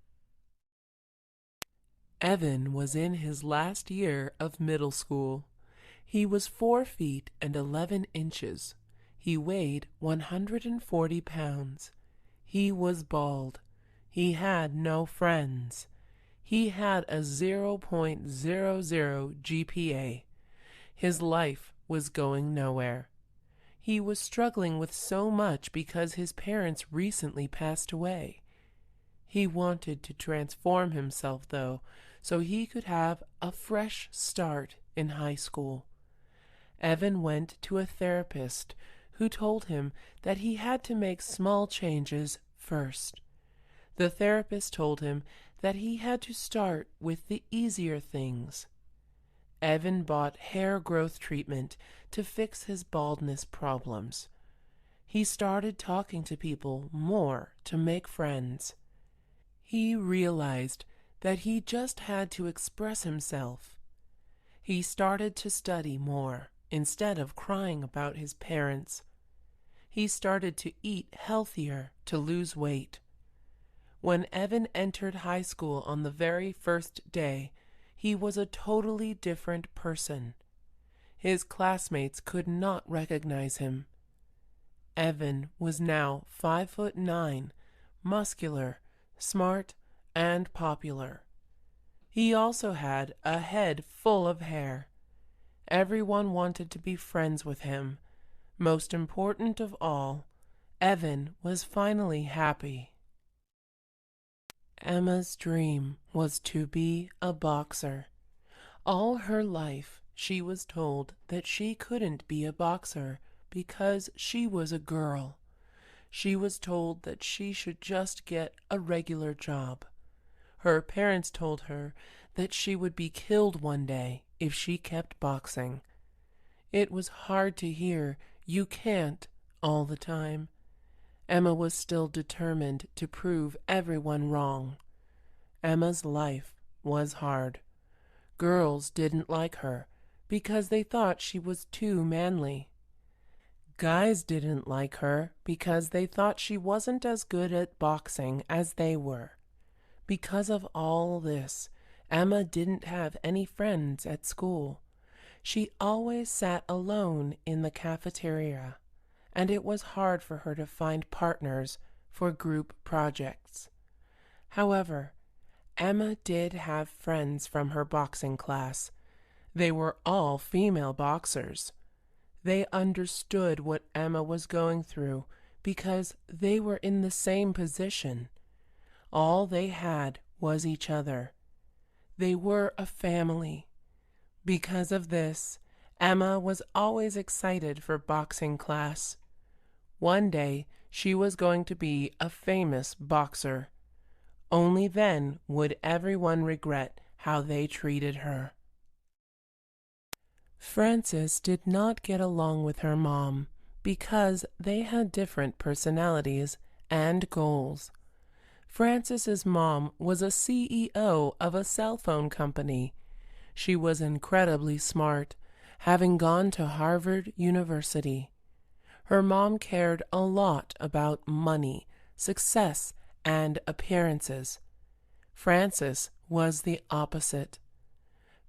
Evan was in his last year of middle school. He was 4 feet and 11 inches. He weighed 140 pounds. He was bald. He had no friends. He had a 0.00 GPA. His life was going nowhere. He was struggling with so much because his parents recently passed away. He wanted to transform himself, though, so he could have a fresh start in high school. Evan went to a therapist who told him that he had to make small changes first. The therapist told him that he had to start with the easier things. Evan bought hair growth treatment to fix his baldness problems. He started talking to people more to make friends. He realized that he just had to express himself. He started to study more instead of crying about his parents. He started to eat healthier to lose weight. When Evan entered high school on the very first day, he was a totally different person. His classmates could not recognize him. Evan was now 5'9", muscular, smart, and popular. He also had a head full of hair. Everyone wanted to be friends with him. Most important of all, Evan was finally happy. Emma's dream was to be a boxer. All her life, she was told that she couldn't be a boxer because she was a girl. She was told that she should just get a regular job. Her parents told her that she would be killed one day if she kept boxing. It was hard to hear "you can't" all the time. Emma was still determined to prove everyone wrong. Emma's life was hard. Girls didn't like her because they thought she was too manly. Guys didn't like her because they thought she wasn't as good at boxing as they were. Because of all this, Emma didn't have any friends at school. She always sat alone in the cafeteria, and it was hard for her to find partners for group projects. However, Emma did have friends from her boxing class. They were all female boxers. They understood what Emma was going through because they were in the same position. All they had was each other. They were a family. Because of this, Emma was always excited for boxing class. One day, she was going to be a famous boxer. Only then would everyone regret how they treated her. Frances did not get along with her mom because they had different personalities and goals. Frances's mom was a CEO of a cell phone company. She was incredibly smart, having gone to Harvard University. Her mom cared a lot about money, success, and appearances. Frances was the opposite.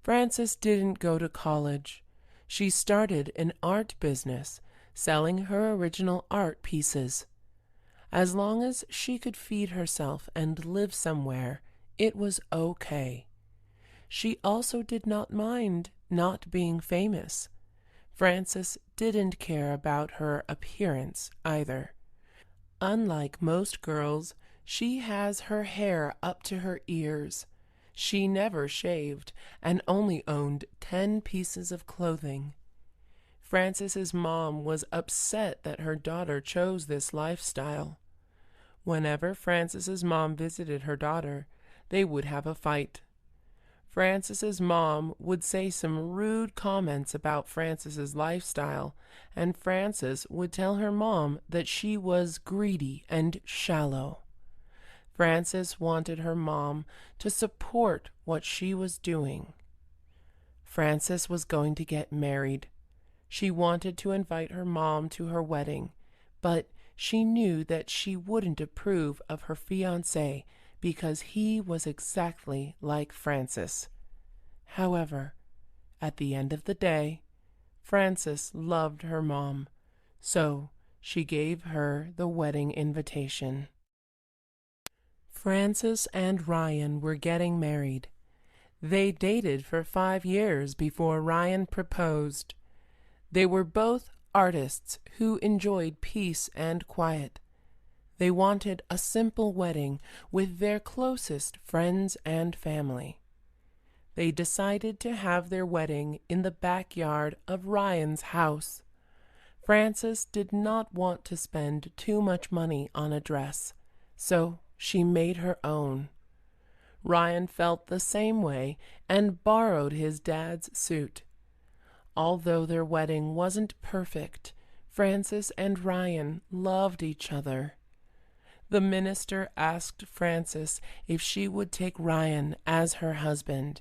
Frances didn't go to college. She started an art business, selling her original art pieces. As long as she could feed herself and live somewhere, it was okay. She also did not mind not being famous. Frances didn't care about her appearance either. Unlike most girls, she has her hair up to her ears. She never shaved and only owned 10 pieces of clothing. Frances's mom was upset that her daughter chose this lifestyle. Whenever Frances's mom visited her daughter, they would have a fight. Frances's mom would say some rude comments about Frances's lifestyle, and Frances would tell her mom that she was greedy and shallow. Frances wanted her mom to support what she was doing. Frances was going to get married. She wanted to invite her mom to her wedding, but she knew that she wouldn't approve of her fiancé because he was exactly like Frances. However, at the end of the day, Frances loved her mom, so she gave her the wedding invitation. Frances and Ryan were getting married. They dated for 5 years before Ryan proposed. They were both artists who enjoyed peace and quiet. They wanted a simple wedding with their closest friends and family. They decided to have their wedding in the backyard of Ryan's house. Frances did not want to spend too much money on a dress, so she made her own. Ryan felt the same way and borrowed his dad's suit. Although their wedding wasn't perfect, Frances and Ryan loved each other. The minister asked Frances if she would take Ryan as her husband.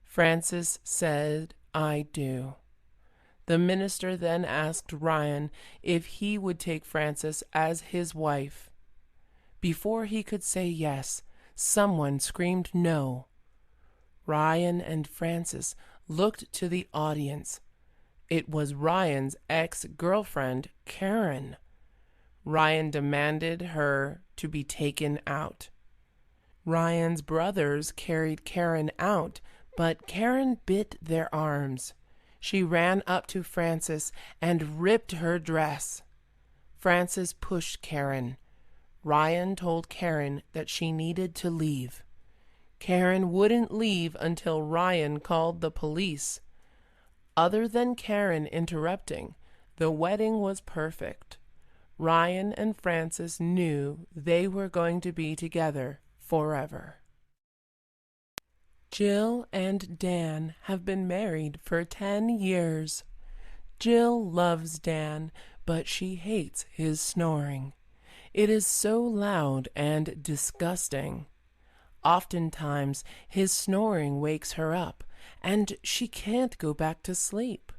Frances said, "I do." The minister then asked Ryan if he would take Frances as his wife. Before he could say yes, someone screamed no. Ryan and Frances looked to the audience. It was Ryan's ex-girlfriend, Karen. Ryan demanded her to be taken out. Ryan's brothers carried Karen out, but Karen bit their arms. She ran up to Frances and ripped her dress. Frances pushed Karen. Ryan told Karen that she needed to leave. Karen wouldn't leave until Ryan called the police. Other than Karen interrupting, the wedding was perfect. Ryan and Frances knew they were going to be together forever. Jill and Dan have been married for 10 years. Jill loves Dan, but she hates his snoring. It is so loud and disgusting. Oftentimes, his snoring wakes her up, and she can't go back to sleep.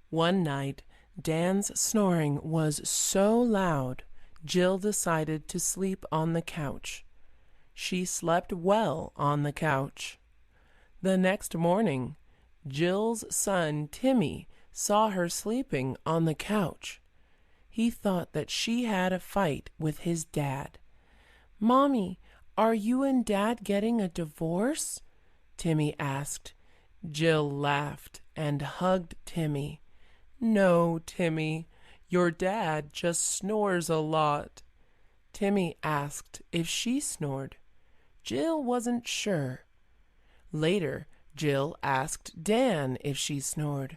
One night, Dan's snoring was so loud, Jill decided to sleep on the couch. She slept well on the couch. The next morning, Jill's son Timmy saw her sleeping on the couch. He thought that she had a fight with his dad. "Mommy, are you and Dad getting a divorce?" Timmy asked. Jill laughed and hugged Timmy. "No, Timmy, your dad just snores a lot." Timmy asked if she snored. Jill wasn't sure. Later, Jill asked Dan if she snored.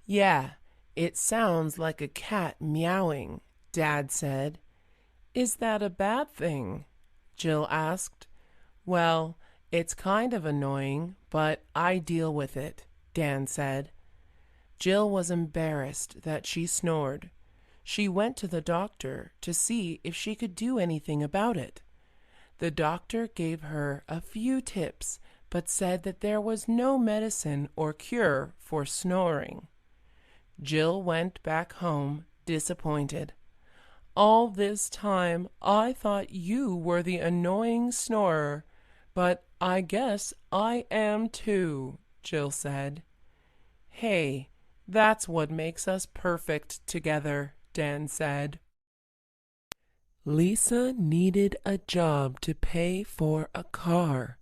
"Yeah, it sounds like a cat meowing," Dad said. "Is that a bad thing?" Jill asked. "Well, it's kind of annoying, but I deal with it," Dan said. Jill was embarrassed that she snored. She went to the doctor to see if she could do anything about it. The doctor gave her a few tips, but said that there was no medicine or cure for snoring. Jill went back home disappointed. "All this time I thought you were the annoying snorer, but I guess I am too," Jill said. "Hey, that's what makes us perfect together," Dan said. Lisa needed a job to pay for a car.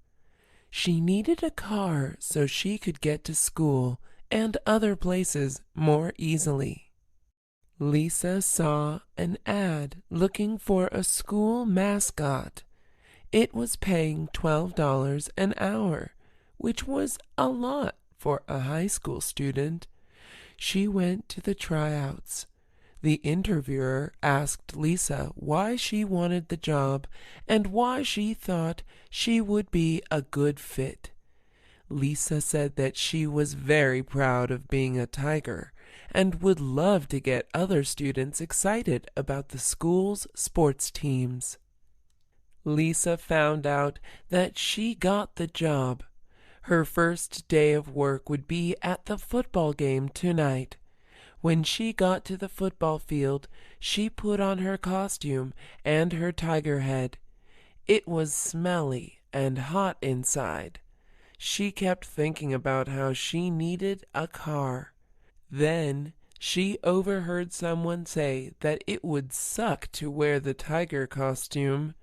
She needed a car so she could get to school and other places more easily. Lisa saw an ad looking for a school mascot. It was paying $12 an hour, which was a lot for a high school student. She went to the tryouts. The interviewer asked Lisa why she wanted the job and why she thought she would be a good fit. Lisa said that she was very proud of being a tiger and would love to get other students excited about the school's sports teams. Lisa found out that she got the job. Her first day of work would be at the football game tonight. When she got to the football field, she put on her costume and her tiger head. It was smelly and hot inside. She kept thinking about how she needed a car. Then she overheard someone say that it would suck to wear the tiger costume.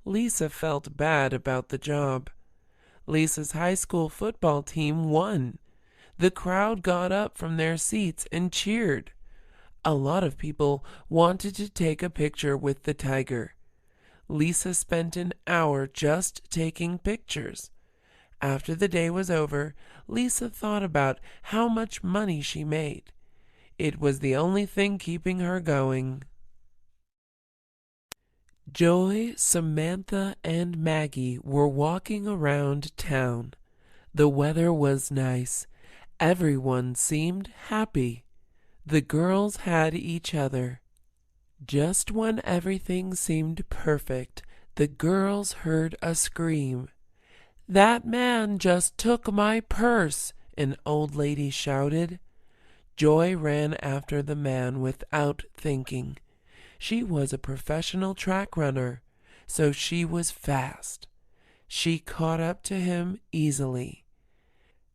Lisa felt bad about the job. Lisa's high school football team won. The crowd got up from their seats and cheered. A lot of people wanted to take a picture with the tiger. Lisa spent an hour just taking pictures. After the day was over, Lisa thought about how much money she made. It was the only thing keeping her going. Joy, Samantha, and Maggie were walking around town. The weather was nice. Everyone seemed happy. The girls had each other. Just when everything seemed perfect, the girls heard a scream. "That man just took my purse," an old lady shouted. Joy ran after the man without thinking. She was a professional track runner, so she was fast. She caught up to him easily.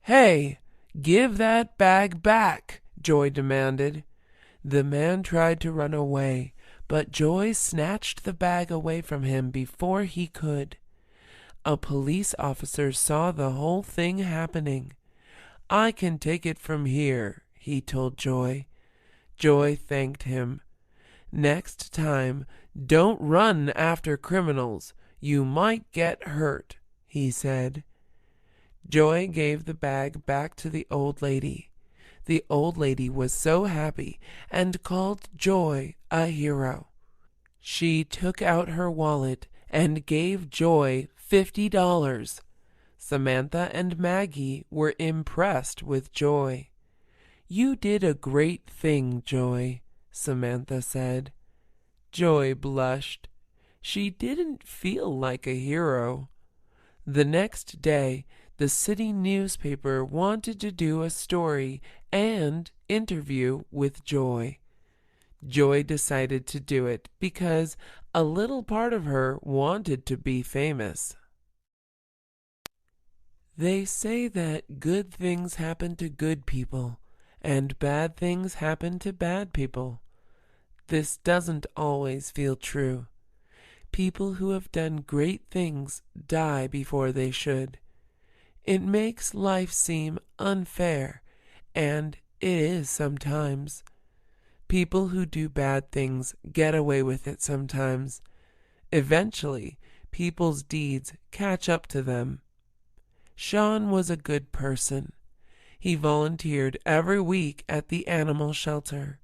"Hey! Give that bag back," Joy demanded. The man tried to run away, but Joy snatched the bag away from him before he could. A police officer saw the whole thing happening. "I can take it from here," he told Joy. Joy thanked him. "Next time, don't run after criminals. You might get hurt," he said. Joy gave the bag back to the old lady. The old lady was so happy and called Joy a hero. She took out her wallet and gave Joy $50. Samantha and Maggie were impressed with Joy. "You did a great thing, Joy," Samantha said. Joy blushed. She didn't feel like a hero. The next day, the city newspaper wanted to do a story and interview with Joy. Joy decided to do it because a little part of her wanted to be famous. They say that good things happen to good people and bad things happen to bad people. This doesn't always feel true. People who have done great things die before they should. It makes life seem unfair, and it is sometimes. People who do bad things get away with it sometimes. Eventually, people's deeds catch up to them. Sean was a good person. He volunteered every week at the animal shelter.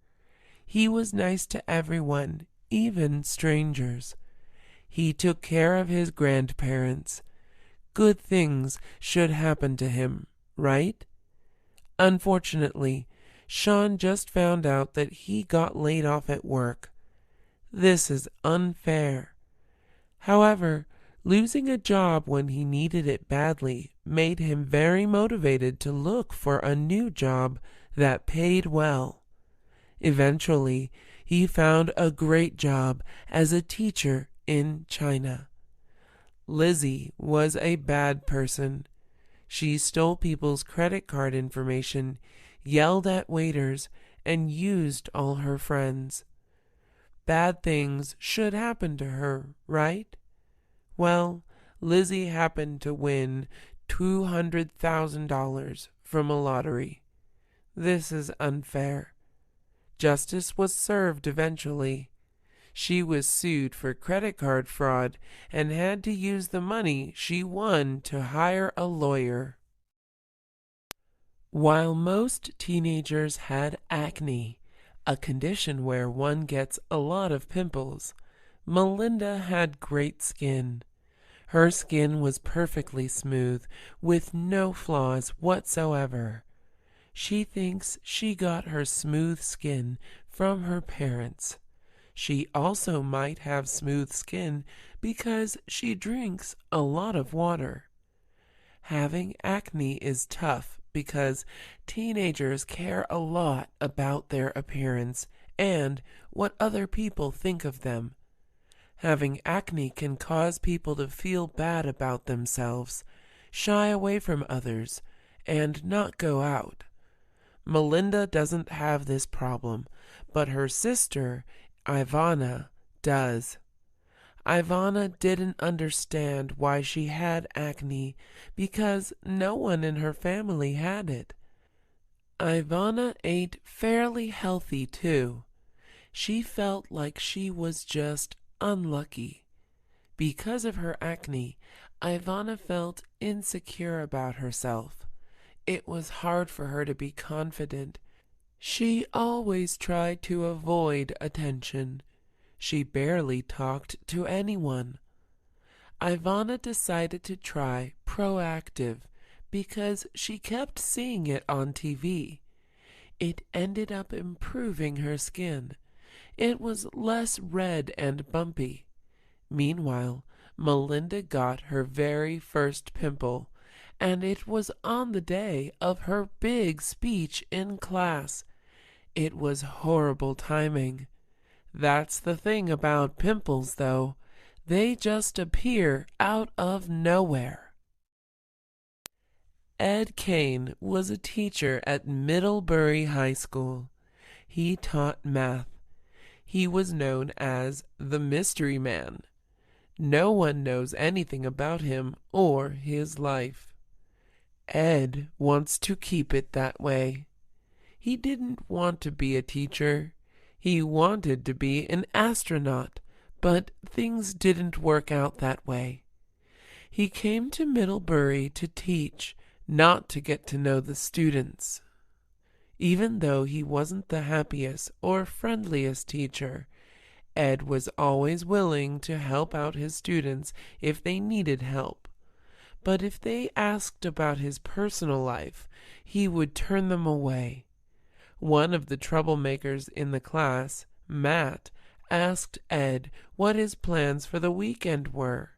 He was nice to everyone, even strangers. He took care of his grandparents. Good things should happen to him, right? Unfortunately, Sean just found out that he got laid off at work. This is unfair. However, losing a job when he needed it badly made him very motivated to look for a new job that paid well. Eventually, he found a great job as a teacher in China. Lizzie was a bad person. She stole people's credit card information, yelled at waiters, and used all her friends. Bad things should happen to her, right? Well, Lizzie happened to win $200,000 from a lottery. This is unfair. Justice was served eventually. She was sued for credit card fraud and had to use the money she won to hire a lawyer. While most teenagers had acne, a condition where one gets a lot of pimples, Melinda had great skin. Her skin was perfectly smooth, with no flaws whatsoever. She thinks she got her smooth skin from her parents. She also might have smooth skin because she drinks a lot of water. Having acne is tough because teenagers care a lot about their appearance and what other people think of them. Having acne can cause people to feel bad about themselves, shy away from others, and not go out. Melinda doesn't have this problem, but her sister, Ivana, does. Ivana didn't understand why she had acne because no one in her family had it. Ivana ate fairly healthy too. She felt like she was just unlucky. Because of her acne, Ivana felt insecure about herself. It was hard for her to be confident. She always tried to avoid attention. She barely talked to anyone. Ivana decided to try Proactive because she kept seeing it on TV. It ended up improving her skin. It was less red and bumpy. Meanwhile, Melinda got her very first pimple, and it was on the day of her big speech in class. It was horrible timing. That's the thing about pimples, though. They just appear out of nowhere. Ed Kane was a teacher at Middlebury High School. He taught math. He was known as the Mystery Man. No one knows anything about him or his life. Ed wants to keep it that way. He didn't want to be a teacher. He wanted to be an astronaut, but things didn't work out that way. He came to Middlebury to teach, not to get to know the students. Even though he wasn't the happiest or friendliest teacher, Ed was always willing to help out his students if they needed help. But if they asked about his personal life, he would turn them away. One of the troublemakers in the class, Matt, asked Ed what his plans for the weekend were.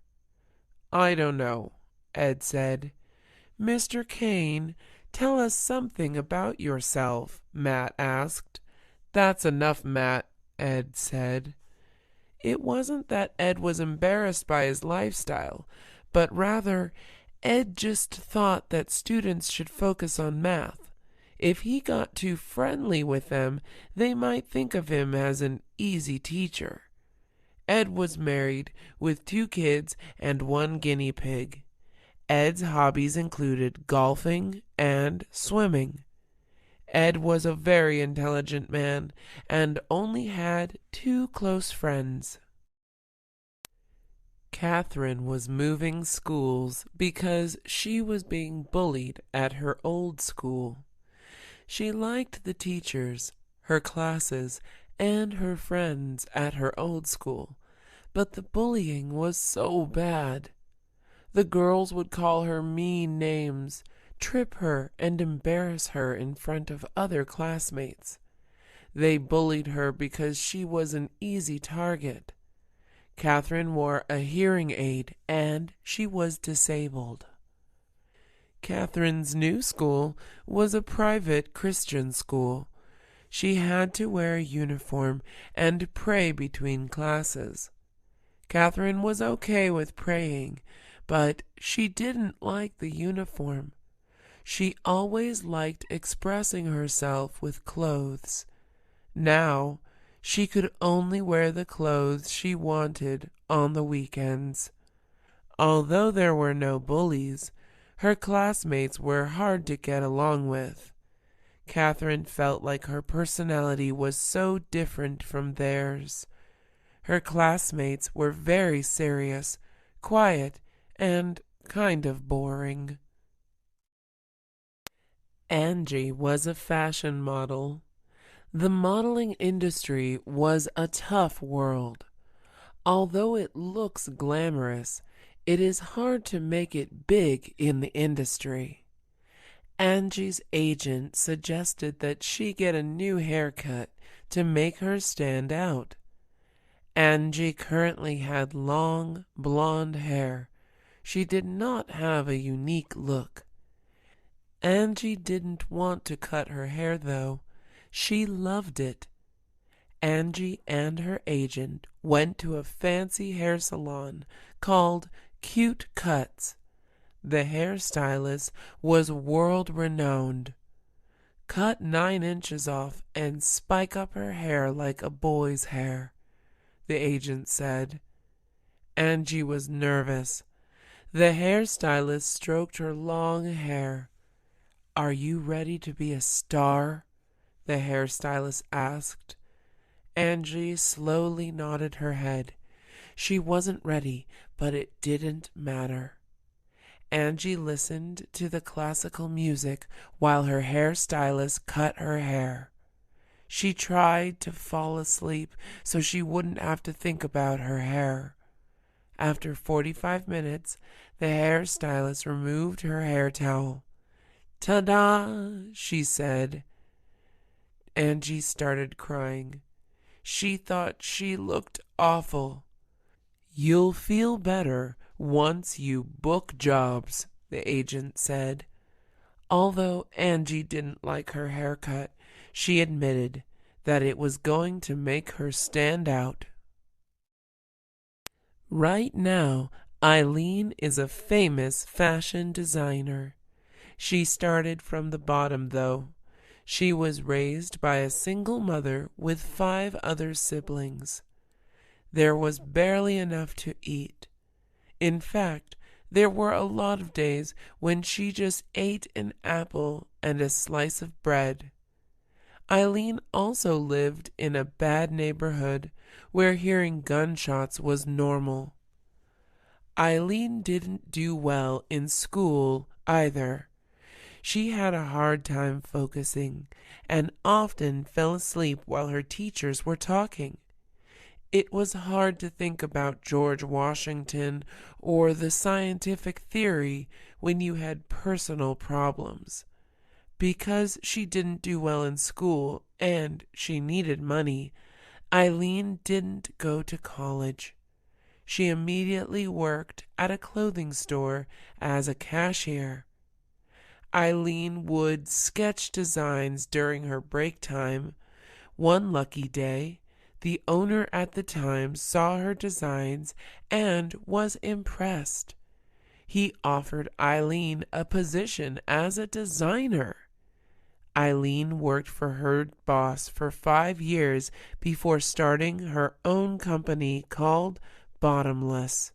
"I don't know," Ed said. "Mr. Kane, tell us something about yourself," Matt asked. "That's enough, Matt," Ed said. It wasn't that Ed was embarrassed by his lifestyle, but rather, Ed just thought that students should focus on math. If he got too friendly with them, they might think of him as an easy teacher. Ed was married with 2 kids and 1 guinea pig. Ed's hobbies included golfing and swimming. Ed was a very intelligent man and only had 2 close friends. Catherine was moving schools because she was being bullied at her old school. She liked the teachers, her classes, and her friends at her old school, but the bullying was so bad. The girls would call her mean names, trip her, and embarrass her in front of other classmates. They bullied her because she was an easy target. Catherine wore a hearing aid and she was disabled. Catherine's new school was a private Christian school. She had to wear a uniform and pray between classes. Catherine was okay with praying, but she didn't like the uniform. She always liked expressing herself with clothes. Now, she could only wear the clothes she wanted on the weekends. Although there were no bullies, her classmates were hard to get along with. Catherine felt like her personality was so different from theirs. Her classmates were very serious, quiet, and kind of boring. Angie was a fashion model. The modeling industry was a tough world. Although it looks glamorous, it is hard to make it big in the industry. Angie's agent suggested that she get a new haircut to make her stand out. Angie currently had long, blonde hair. She did not have a unique look. Angie didn't want to cut her hair, though. She loved it. Angie and her agent went to a fancy hair salon called Cute Cuts. The hairstylist was world-renowned. Cut 9 inches off and spike up her hair like a boy's hair, the agent said. Angie was nervous. The hairstylist stroked her long hair. "Are you ready to be a star?" the hairstylist asked. Angie slowly nodded her head. She wasn't ready, but it didn't matter. Angie listened to the classical music while her hairstylist cut her hair. She tried to fall asleep so she wouldn't have to think about her hair. After 45 minutes, the hairstylist removed her hair towel. "Ta-da!" she said. Angie started crying. She thought she looked awful. "You'll feel better once you book jobs," the agent said. Although Angie didn't like her haircut, she admitted that it was going to make her stand out. Right now, Eileen is a famous fashion designer. She started from the bottom, though. She was raised by a single mother with 5 other siblings. There was barely enough to eat. In fact, there were a lot of days when she just ate an apple and a slice of bread. Eileen also lived in a bad neighborhood where hearing gunshots was normal. Eileen didn't do well in school either. She had a hard time focusing and often fell asleep while her teachers were talking. It was hard to think about George Washington or the scientific theory when you had personal problems. Because she didn't do well in school and she needed money, Eileen didn't go to college. She immediately worked at a clothing store as a cashier. Eileen would sketch designs during her break time. One lucky day, The owner at the time saw her designs and was impressed. He offered Eileen a position as a designer. Eileen worked for her boss for 5 years before starting her own company called Bottomless.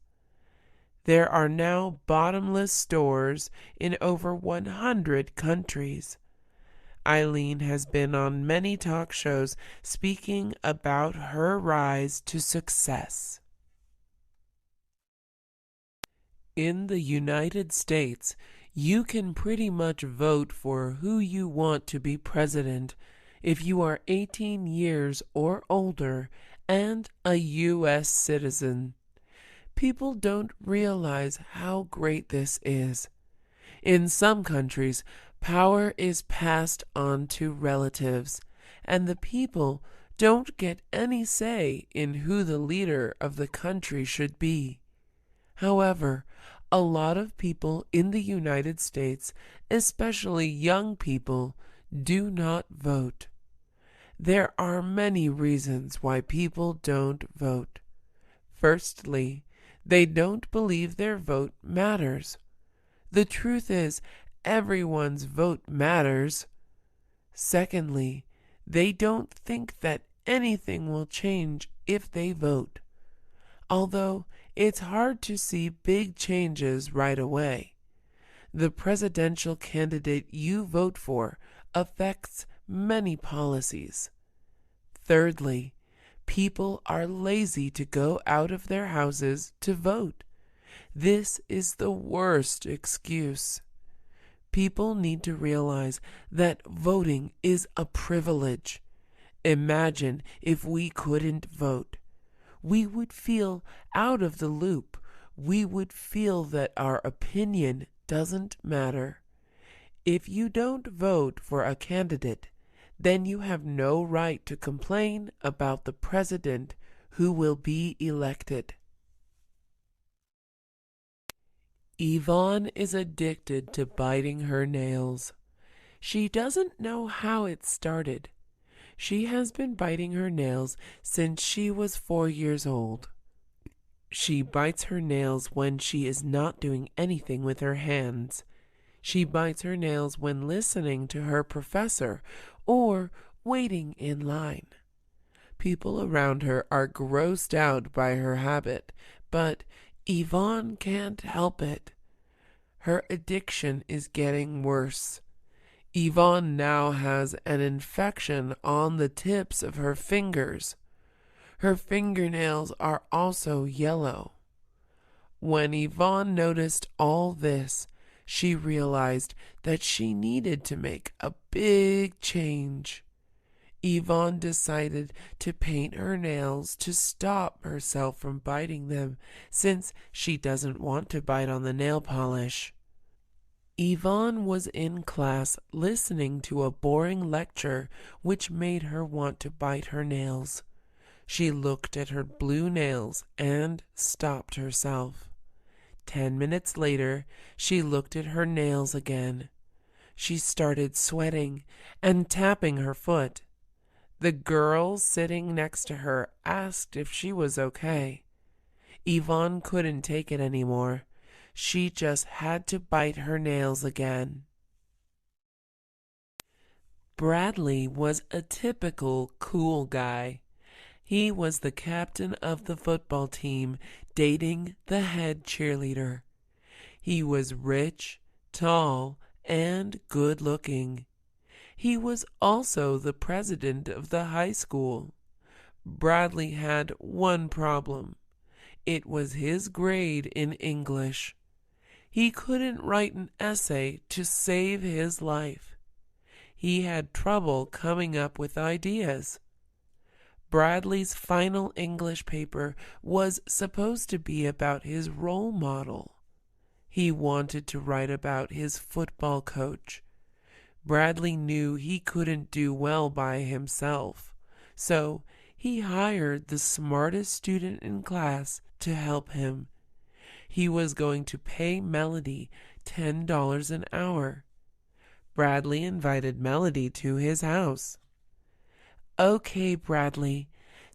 There are now bottomless stores in over 100 countries. Eileen has been on many talk shows speaking about her rise to success. In the United States, you can pretty much vote for who you want to be president if you are 18 years or older and a U.S. citizen. People don't realize how great this is. In some countries, power is passed on to relatives, and the people don't get any say in who the leader of the country should be. However, a lot of people in the United States, especially young people, do not vote. There are many reasons why people don't vote. Firstly, they don't believe their vote matters. The truth is, everyone's vote matters. Secondly, they don't think that anything will change if they vote. Although it's hard to see big changes right away. The presidential candidate you vote for affects many policies. Thirdly, people are lazy to go out of their houses to vote. This is the worst excuse. People need to realize that voting is a privilege. Imagine if we couldn't vote. We would feel out of the loop. We would feel that our opinion doesn't matter. If you don't vote for a candidate, then you have no right to complain about the president who will be elected. Yvonne is addicted to biting her nails. She doesn't know how it started. She has been biting her nails since she was 4 years old. She bites her nails when she is not doing anything with her hands. She bites her nails when listening to her professor or waiting in line. People around her are grossed out by her habit, but Yvonne can't help it. Her addiction is getting worse. Yvonne now has an infection on the tips of her fingers. Her fingernails are also yellow. When Yvonne noticed all this, she realized that she needed to make a big change. Yvonne decided to paint her nails to stop herself from biting them, since she doesn't want to bite on the nail polish. Yvonne was in class listening to a boring lecture which made her want to bite her nails. She looked at her blue nails and stopped herself. 10 minutes later, she looked at her nails again. She started sweating and tapping her foot. The girl sitting next to her asked if she was okay. Yvonne couldn't take it anymore. She just had to bite her nails again. Bradley was a typical cool guy. He was the captain of the football team, dating the head cheerleader. He was rich, tall, and good-looking. He was also the president of the high school. Bradley had one problem. It was his grade in English. He couldn't write an essay to save his life. He had trouble coming up with ideas. Bradley's final English paper was supposed to be about his role model. He wanted to write about his football coach. Bradley knew he couldn't do well by himself, so he hired the smartest student in class to help him. He was going to pay Melody $10 an hour. Bradley invited Melody to his house. "Okay, Bradley,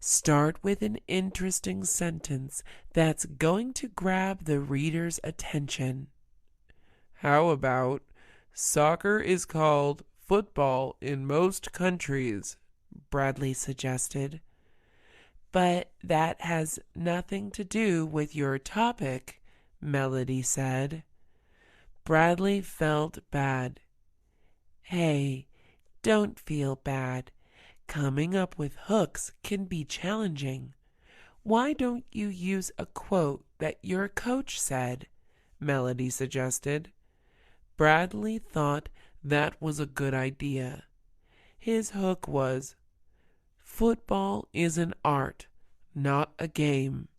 Start with an interesting sentence that's going to grab the reader's attention. How about, soccer is called football in most countries, Bradley suggested. But that has nothing to do with your topic, Melody said. Bradley felt bad. Hey, don't feel bad. Coming up with hooks can be challenging. Why don't you use a quote that your coach said? Melody suggested. Bradley thought that was a good idea. His hook was, football is an art, not a game.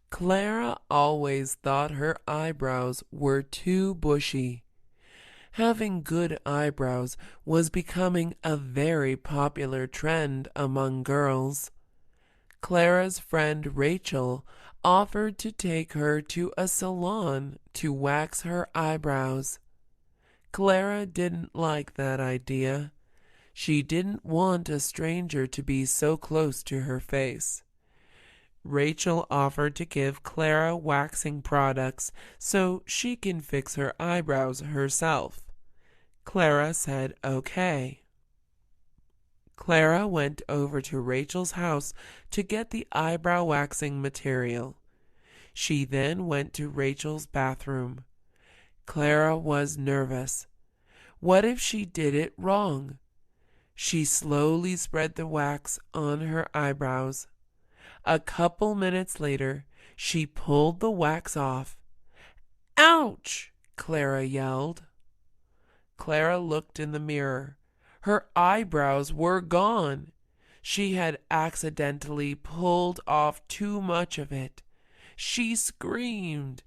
Clara always thought her eyebrows were too bushy. Having good eyebrows was becoming a very popular trend among girls. Clara's friend Rachel offered to take her to a salon to wax her eyebrows. Clara didn't like that idea. She didn't want a stranger to be so close to her face. Rachel offered to give Clara waxing products so she can fix her eyebrows herself. Clara said okay. Clara went over to Rachel's house to get the eyebrow waxing material. She then went to Rachel's bathroom. Clara was nervous. What if she did it wrong? She slowly spread the wax on her eyebrows. A couple minutes later, she pulled the wax off. Ouch! Clara yelled. Clara looked in the mirror. Her eyebrows were gone. She had accidentally pulled off too much of it. She screamed.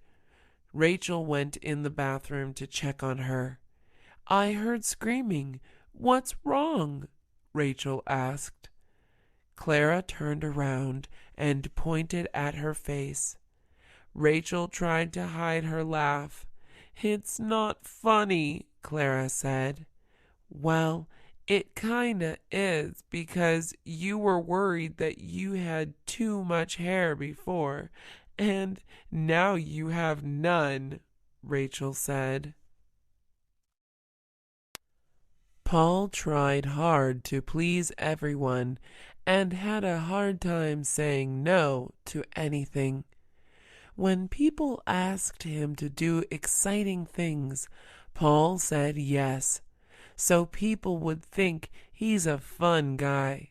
Rachel went in the bathroom to check on her. I heard screaming. What's wrong? Rachel asked. Clara turned around and pointed at her face. Rachel tried to hide her laugh. It's not funny, Clara said. Well, it kinda is because you were worried that you had too much hair before, and now you have none, Rachel said. Paul tried hard to please everyone and had a hard time saying no to anything. When people asked him to do exciting things, Paul said yes, so people would think he's a fun guy.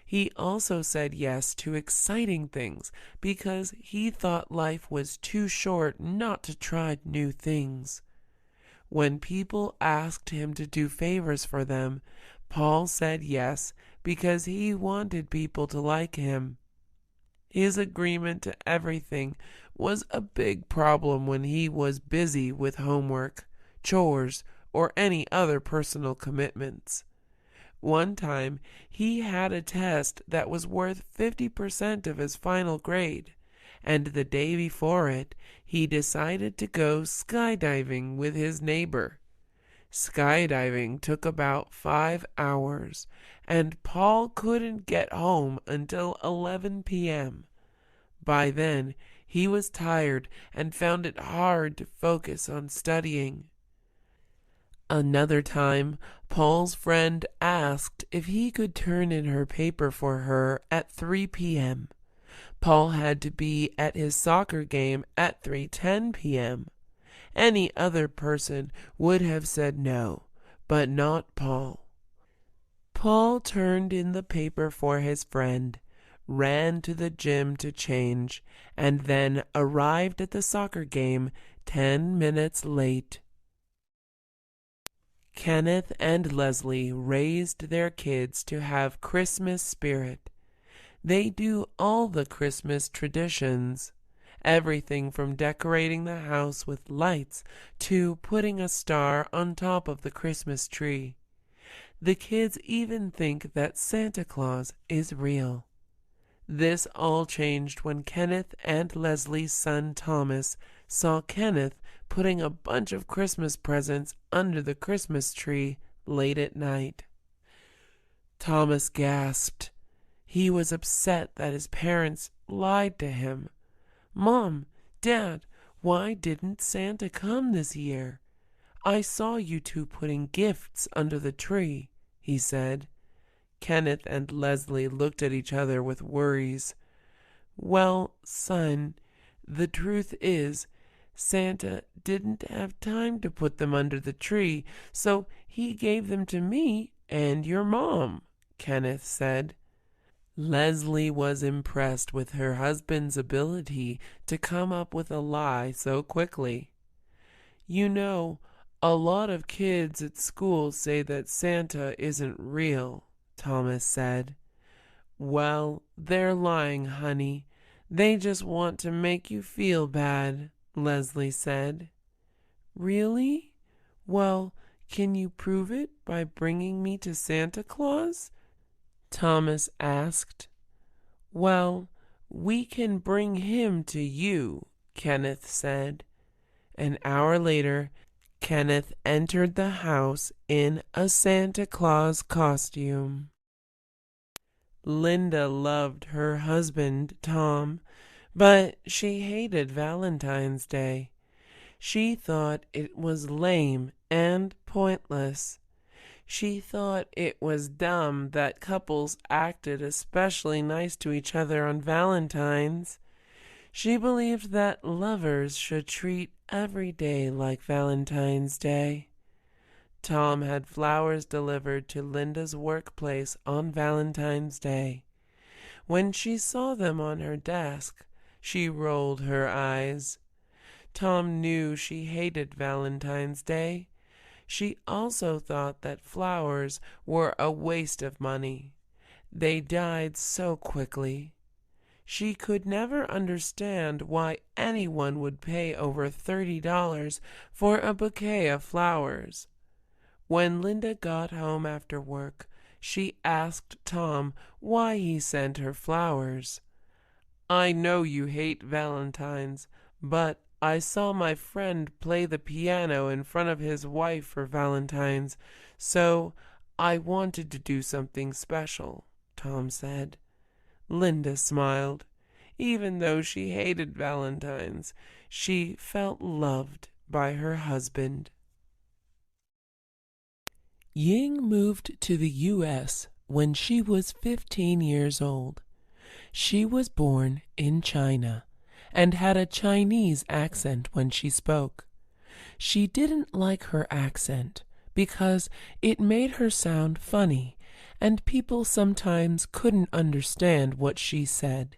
He also said yes to exciting things because he thought life was too short not to try new things. When people asked him to do favors for them, Paul said yes because he wanted people to like him. His agreement to everything was a big problem when he was busy with homework, chores, or any other personal commitments. One time, he had a test that was worth 50% of his final grade, and the day before it, he decided to go skydiving with his neighbor. Skydiving took about 5 hours, and Paul couldn't get home until 11 p.m. By then, he was tired and found it hard to focus on studying. Another time, Paul's friend asked if he could turn in her paper for her at 3 p.m. Paul had to be at his soccer game at 3:10 p.m. Any other person would have said no, but not Paul. Paul turned in the paper for his friend, ran to the gym to change, and then arrived at the soccer game 10 minutes late. Kenneth and Leslie raised their kids to have Christmas spirit. They do all the Christmas traditions, everything from decorating the house with lights to putting a star on top of the Christmas tree. The kids even think that Santa Claus is real. This all changed when Kenneth and Leslie's son Thomas saw Kenneth putting a bunch of Christmas presents under the Christmas tree late at night. Thomas gasped. He was upset that his parents lied to him. Mom, Dad, why didn't Santa come this year? I saw you two putting gifts under the tree, he said. Kenneth and Leslie looked at each other with worries. Well, son, the truth is, Santa didn't have time to put them under the tree, so he gave them to me and your mom, Kenneth said. Leslie was impressed with her husband's ability to come up with a lie so quickly. You know, a lot of kids at school say that Santa isn't real, Thomas said. Well, they're lying, honey. They just want to make you feel bad, Leslie said. Really? Well, can you prove it by bringing me to Santa Claus? Thomas asked. Well, we can bring him to you, Kenneth said. An hour later, Kenneth entered the house in a Santa Claus costume. Linda loved her husband, Tom, but she hated Valentine's Day. She thought it was lame and pointless. She thought it was dumb that couples acted especially nice to each other on Valentine's. She believed that lovers should treat every day like Valentine's Day. Tom had flowers delivered to Linda's workplace on Valentine's Day. When she saw them on her desk, she rolled her eyes. Tom knew she hated Valentine's Day. She also thought that flowers were a waste of money. They died so quickly. She could never understand why anyone would pay over $30 for a bouquet of flowers. When Linda got home after work, she asked Tom why he sent her flowers. I know you hate Valentine's, but I saw my friend play the piano in front of his wife for Valentine's, so I wanted to do something special, Tom said. Linda smiled. Even though she hated Valentine's, she felt loved by her husband. Ying moved to the U.S. when she was 15 years old. She was born in China and had a Chinese accent when she spoke. She didn't like her accent because it made her sound funny, and people sometimes couldn't understand what she said.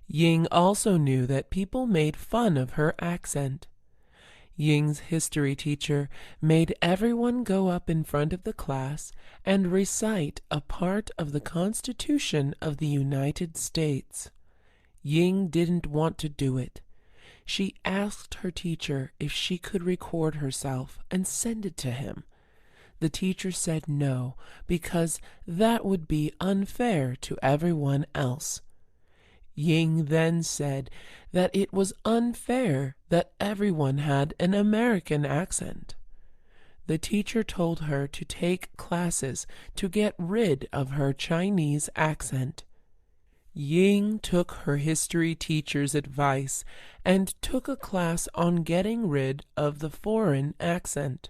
Ying also knew that people made fun of her accent. Ying's history teacher made everyone go up in front of the class and recite a part of the Constitution of the United States. Ying didn't want to do it. She asked her teacher if she could record herself and send it to him. The teacher said no, because that would be unfair to everyone else. Ying then said that it was unfair that everyone had an American accent. The teacher told her to take classes to get rid of her Chinese accent. Ying took her history teacher's advice and took a class on getting rid of the foreign accent.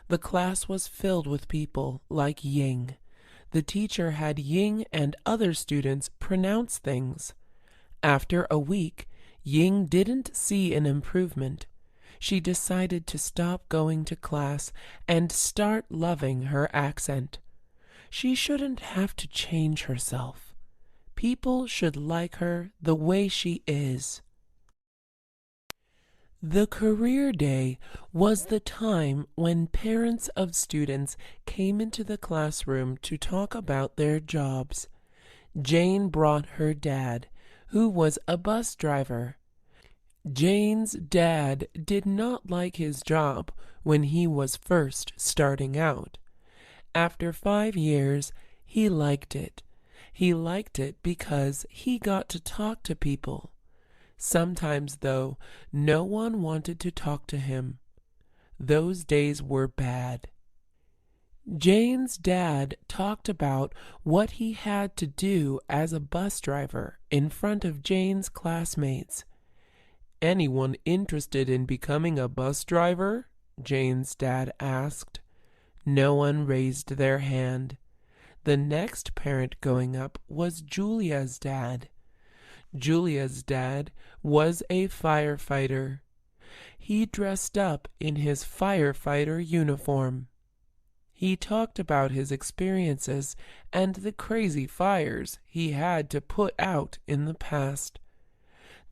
The class was filled with people like Ying. The teacher had Ying and other students pronounce things. After a week, Ying didn't see an improvement. She decided to stop going to class and start loving her accent. She shouldn't have to change herself. People should like her the way she is. The career day was the time when parents of students came into the classroom to talk about their jobs. Jane brought her dad, who was a bus driver. Jane's dad did not like his job when he was first starting out. After 5 years, he liked it. He liked it because he got to talk to people. Sometimes, though, no one wanted to talk to him. Those days were bad. Jane's dad talked about what he had to do as a bus driver in front of Jane's classmates. "Anyone interested in becoming a bus driver?" Jane's dad asked. No one raised their hand. The next parent going up was Julia's dad. Julia's dad was a firefighter. He dressed up in his firefighter uniform. He talked about his experiences and the crazy fires he had to put out in the past.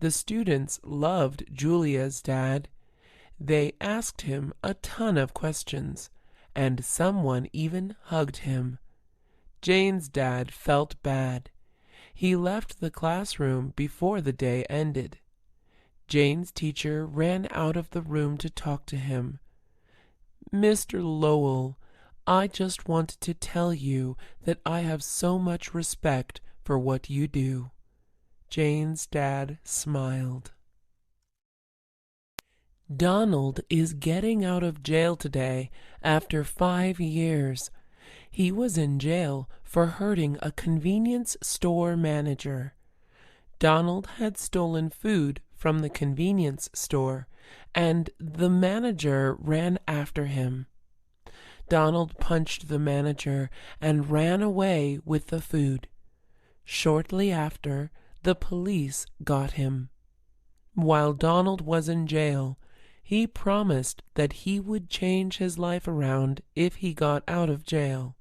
The students loved Julia's dad. They asked him a ton of questions, and someone even hugged him. Jane's dad felt bad. He left the classroom before the day ended. Jane's teacher ran out of the room to talk to him. "Mr. Lowell, I just wanted to tell you that I have so much respect for what you do." Jane's dad smiled. Donald is getting out of jail today after 5 years. He was in jail for hurting a convenience store manager. Donald had stolen food from the convenience store, and the manager ran after him. Donald punched the manager and ran away with the food. Shortly after, the police got him. While Donald was in jail, he promised that he would change his life around if he got out of jail.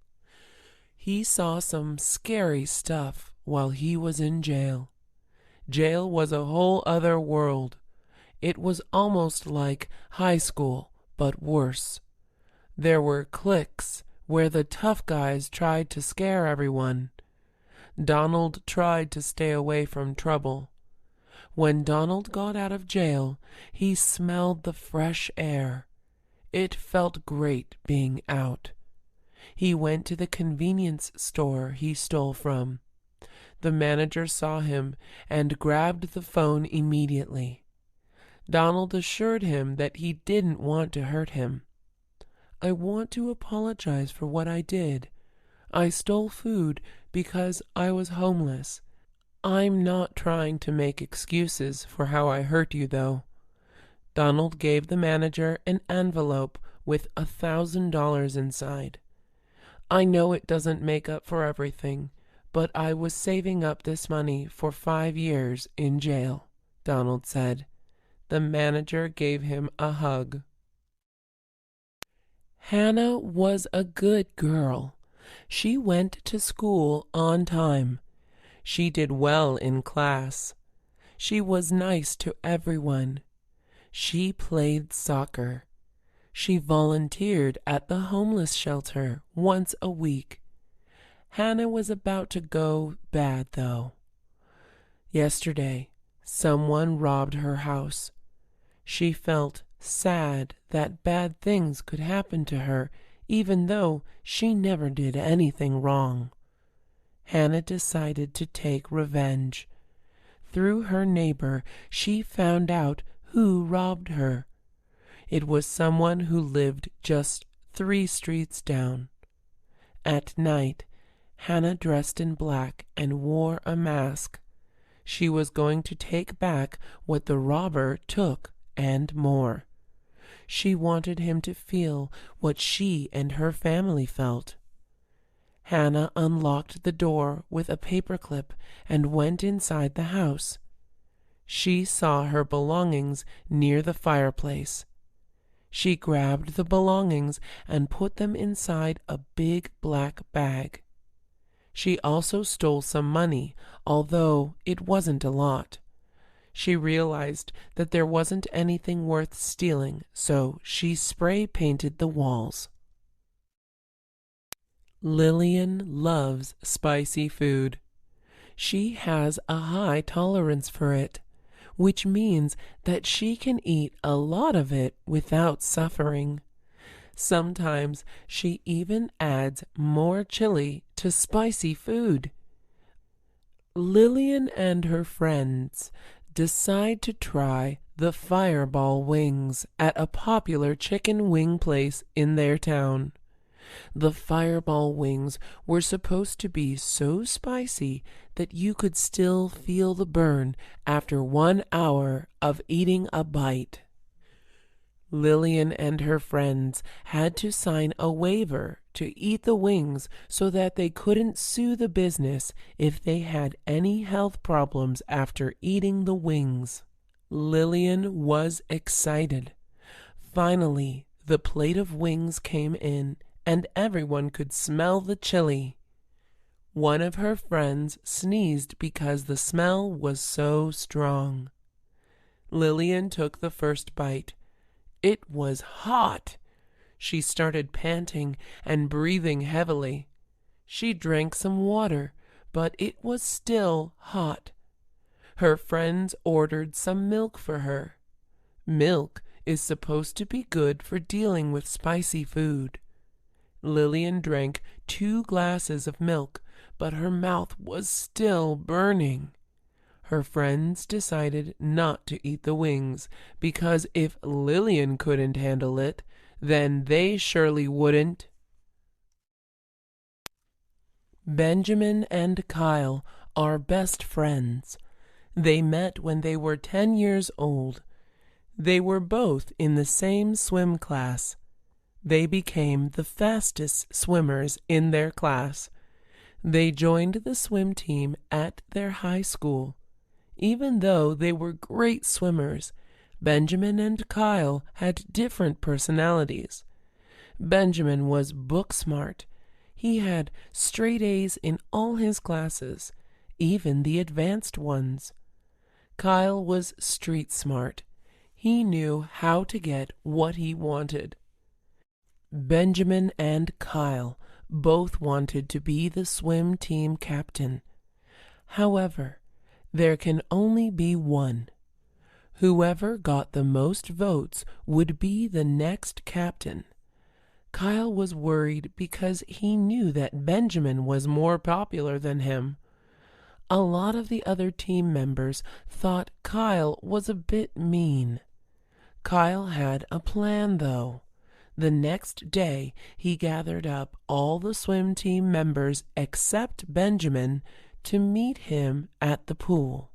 He saw some scary stuff while he was in jail. Jail was a whole other world. It was almost like high school, but worse. There were cliques where the tough guys tried to scare everyone. Donald tried to stay away from trouble. When Donald got out of jail, he smelled the fresh air. It felt great being out. He went to the convenience store he stole from. The manager saw him and grabbed the phone immediately. Donald assured him that he didn't want to hurt him. "I want to apologize for what I did. I stole food because I was homeless. I'm not trying to make excuses for how I hurt you, though." Donald gave the manager an envelope with $1,000 inside. "I know it doesn't make up for everything, but I was saving up this money for 5 years in jail," Donald said. The manager gave him a hug. Hannah was a good girl. She went to school on time. She did well in class. She was nice to everyone. She played soccer. She volunteered at the homeless shelter once a week. Hannah was about to go bad, though. Yesterday, someone robbed her house. She felt sad that bad things could happen to her, even though she never did anything wrong. Hannah decided to take revenge. Through her neighbor, she found out who robbed her. It was someone who lived just 3 streets down. At night, Hannah dressed in black and wore a mask. She was going to take back what the robber took and more. She wanted him to feel what she and her family felt. Hannah unlocked the door with a paperclip and went inside the house. She saw her belongings near the fireplace. She grabbed the belongings and put them inside a big black bag. She also stole some money, although it wasn't a lot. She realized that there wasn't anything worth stealing, so she spray painted the walls. Lillian loves spicy food. She has a high tolerance for it, which means that she can eat a lot of it without suffering. Sometimes she even adds more chili to spicy food. Lillian and her friends decide to try the fireball wings at a popular chicken wing place in their town. The fireball wings were supposed to be so spicy that you could still feel the burn after 1 hour of eating a bite. Lillian and her friends had to sign a waiver to eat the wings so that they couldn't sue the business if they had any health problems after eating the wings. Lillian was excited. Finally, the plate of wings came in, and everyone could smell the chili. One of her friends sneezed because the smell was so strong. Lillian took the first bite. It was hot. She started panting and breathing heavily. She drank some water, but it was still hot. Her friends ordered some milk for her. Milk is supposed to be good for dealing with spicy food. Lillian drank 2 glasses of milk, but her mouth was still burning. Her friends decided not to eat the wings, because if Lillian couldn't handle it, then they surely wouldn't. Benjamin and Kyle are best friends. They met when they were 10 years old. They were both in the same swim class. They became the fastest swimmers in their class. They joined the swim team at their high school. Even though they were great swimmers, Benjamin and Kyle had different personalities. Benjamin was book smart. He had straight A's in all his classes, even the advanced ones. Kyle was street smart. He knew how to get what he wanted. Benjamin and Kyle both wanted to be the swim team captain. However, there can only be one. Whoever got the most votes would be the next captain. Kyle was worried because he knew that Benjamin was more popular than him. A lot of the other team members thought Kyle was a bit mean. Kyle had a plan, though. The next day, he gathered up all the swim team members except Benjamin to meet him at the pool.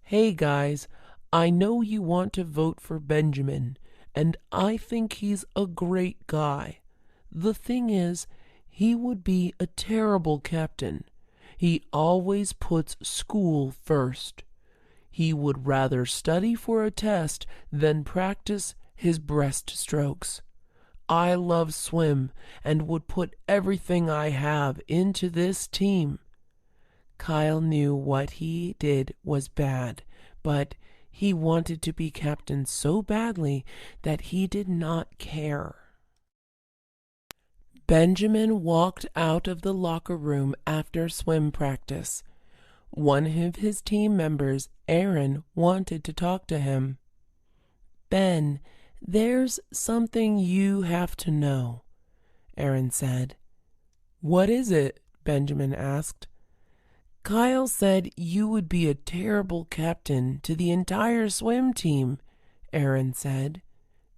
"Hey guys, I know you want to vote for Benjamin, and I think he's a great guy. The thing is, he would be a terrible captain. He always puts school first. He would rather study for a test than practice his breaststrokes. I love swim and would put everything I have into this team." Kyle knew what he did was bad, but he wanted to be captain so badly that he did not care. Benjamin walked out of the locker room after swim practice. One of his team members, Aaron, wanted to talk to him. "Ben, there's something you have to know," Aaron said. "What is it?" Benjamin asked. "Kyle said you would be a terrible captain to the entire swim team," Aaron said.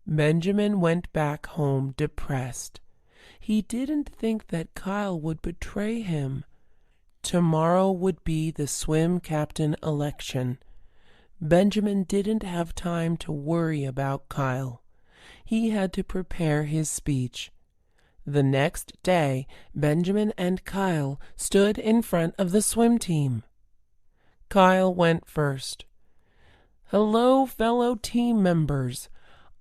Benjamin went back home depressed. He didn't think that Kyle would betray him. Tomorrow would be the swim captain election. Benjamin didn't have time to worry about Kyle. He had to prepare his speech. The next day, Benjamin and Kyle stood in front of the swim team. Kyle went first. "Hello, fellow team members.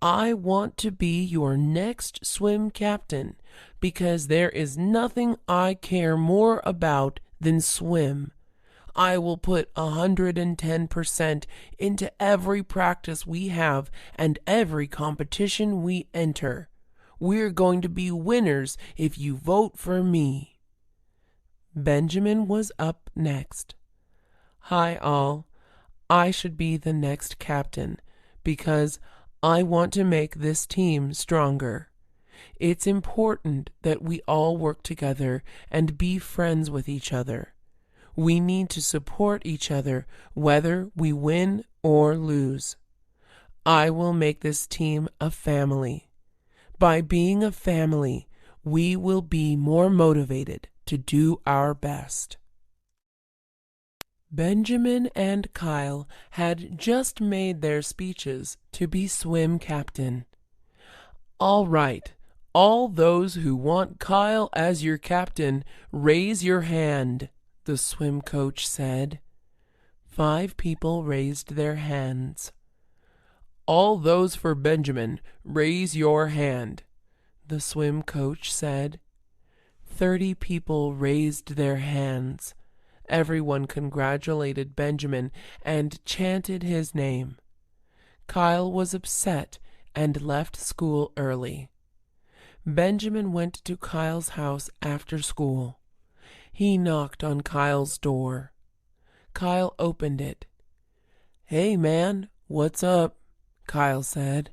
I want to be your next swim captain because there is nothing I care more about than swim. I will put 110% into every practice we have and every competition we enter. We're going to be winners if you vote for me." Benjamin was up next. "Hi all. I should be the next captain because I want to make this team stronger. It's important that we all work together and be friends with each other. We need to support each other whether we win or lose. I will make this team a family. By being a family, we will be more motivated to do our best. Benjamin and Kyle had just made their speeches to be swim captain. All right, all those who want Kyle as your captain, raise your hand, the swim coach said. 5 people raised their hands. All those for Benjamin, raise your hand, the swim coach said. 30 people raised their hands. Everyone congratulated Benjamin and chanted his name. Kyle was upset and left school early. Benjamin went to Kyle's house after school. He knocked on Kyle's door. Kyle opened it. "Hey, man, what's up?" Kyle said.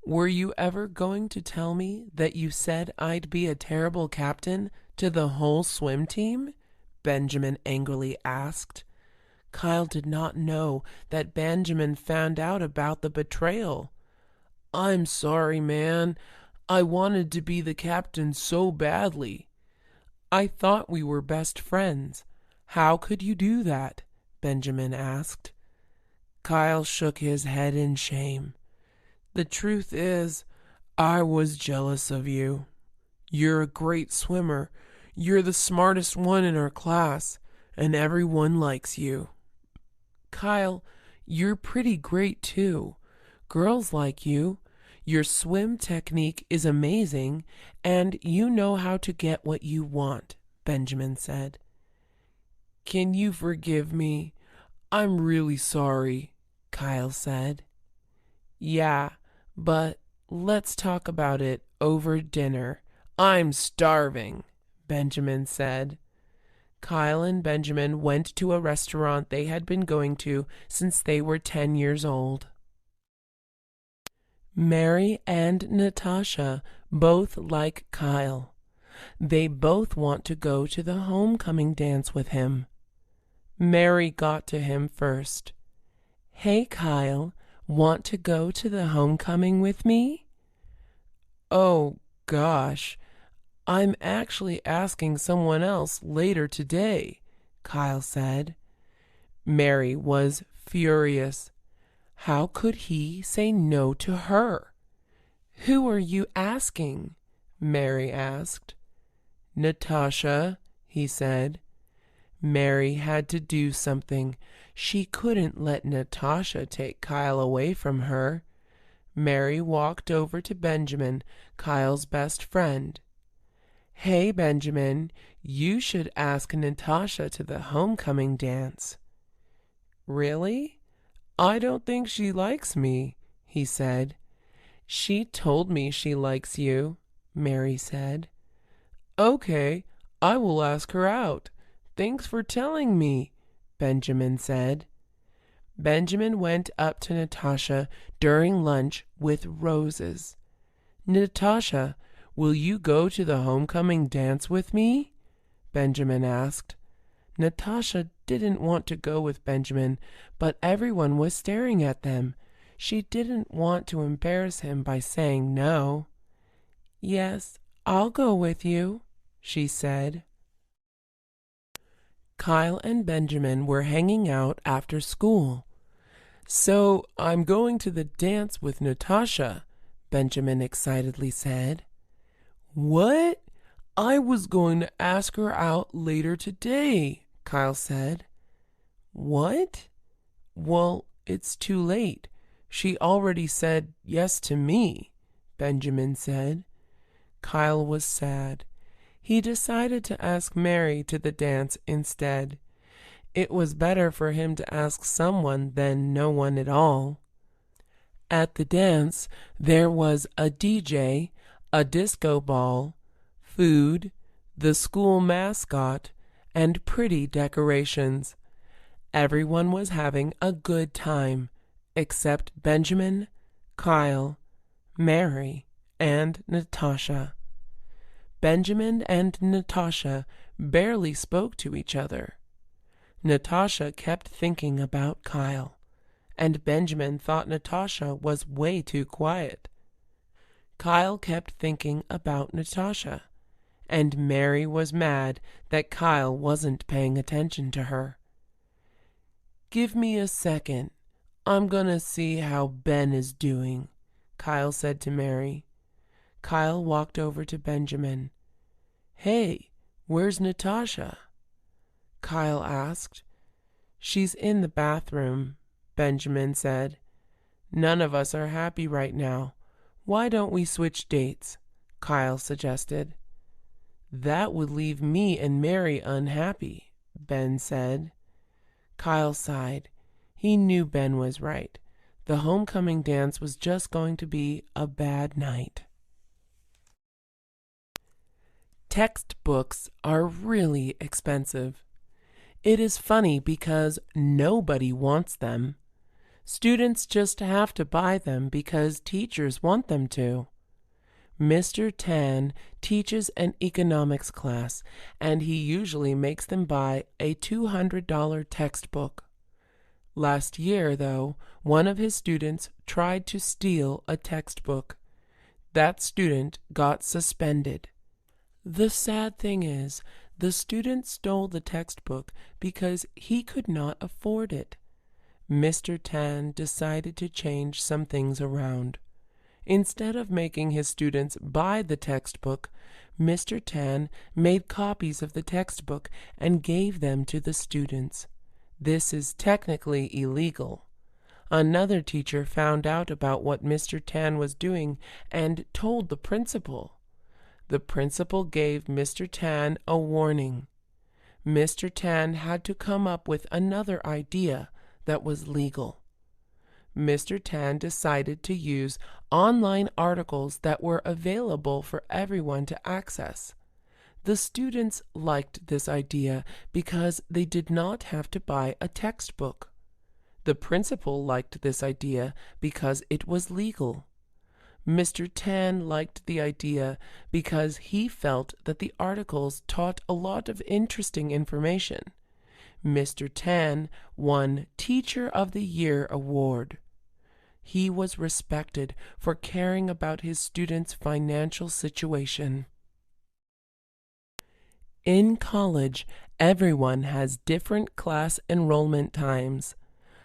"Were you ever going to tell me that you said I'd be a terrible captain to the whole swim team?" Benjamin angrily asked. Kyle did not know that Benjamin found out about the betrayal. "I'm sorry, man. I wanted to be the captain so badly." "I thought we were best friends. How could you do that?" Benjamin asked. Kyle shook his head in shame. "The truth is, I was jealous of you. You're a great swimmer. You're the smartest one in our class, and everyone likes you." "Kyle, you're pretty great too. Girls like you. Your swim technique is amazing, and you know how to get what you want," Benjamin said. "Can you forgive me? I'm really sorry," Kyle said. "Yeah, but let's talk about it over dinner. I'm starving," Benjamin said. Kyle and Benjamin went to a restaurant they had been going to since they were 10 years old. Mary and Natasha both like Kyle. They both want to go to the homecoming dance with him. Mary got to him first. "Hey, Kyle, want to go to the homecoming with me?" "Oh, gosh, I'm actually asking someone else later today," Kyle said. Mary was furious. How could he say no to her? "Who are you asking?" Mary asked. "Natasha," he said. Mary had to do something. She couldn't let Natasha take Kyle away from her. Mary walked over to Benjamin, Kyle's best friend. "Hey, Benjamin, you should ask Natasha to the homecoming dance." "Really? I don't think she likes me," he said. "She told me she likes you," Mary said. "Okay, I will ask her out. Thanks for telling me," Benjamin said. Benjamin went up to Natasha during lunch with roses. "Natasha, will you go to the homecoming dance with me?" Benjamin asked. Natasha didn't want to go with Benjamin, but everyone was staring at them. She didn't want to embarrass him by saying no. "Yes, I'll go with you," she said. Kyle and Benjamin were hanging out after school. "So I'm going to the dance with Natasha," Benjamin excitedly said. "What? I was going to ask her out later today," Kyle said. "What? Well, it's too late. She already said yes to me," Benjamin said. Kyle was sad. He decided to ask Mary to the dance instead. It was better for him to ask someone than no one at all. At the dance, there was a DJ, a disco ball, food, the school mascot, and pretty decorations. Everyone was having a good time, except Benjamin, Kyle, Mary, and Natasha. Benjamin and Natasha barely spoke to each other. Natasha kept thinking about Kyle, and Benjamin thought Natasha was way too quiet. Kyle kept thinking about Natasha, and Mary was mad that Kyle wasn't paying attention to her. "Give me a second. I'm gonna see how Ben is doing," Kyle said to Mary. Kyle walked over to Benjamin. "Hey, where's Natasha?" Kyle asked. "She's in the bathroom," Benjamin said. "None of us are happy right now. Why don't we switch dates?" Kyle suggested. "That would leave me and Mary unhappy," Ben said. Kyle sighed. He knew Ben was right. The homecoming dance was just going to be a bad night. Textbooks are really expensive. It is funny because nobody wants them. Students just have to buy them because teachers want them to. Mr. Tan teaches an economics class, and he usually makes them buy a $200 textbook. Last year, though, one of his students tried to steal a textbook. That student got suspended. The sad thing is, the student stole the textbook because he could not afford it. Mr. Tan decided to change some things around. Instead of making his students buy the textbook, Mr. Tan made copies of the textbook and gave them to the students. This is technically illegal. Another teacher found out about what Mr. Tan was doing and told the principal. The principal gave Mr. Tan a warning. Mr. Tan had to come up with another idea that was legal. Mr. Tan decided to use online articles that were available for everyone to access. The students liked this idea because they did not have to buy a textbook. The principal liked this idea because it was legal. Mr. Tan liked the idea because he felt that the articles taught a lot of interesting information. Mr. Tan won Teacher of the Year award. He was respected for caring about his students' financial situation. In college, everyone has different class enrollment times.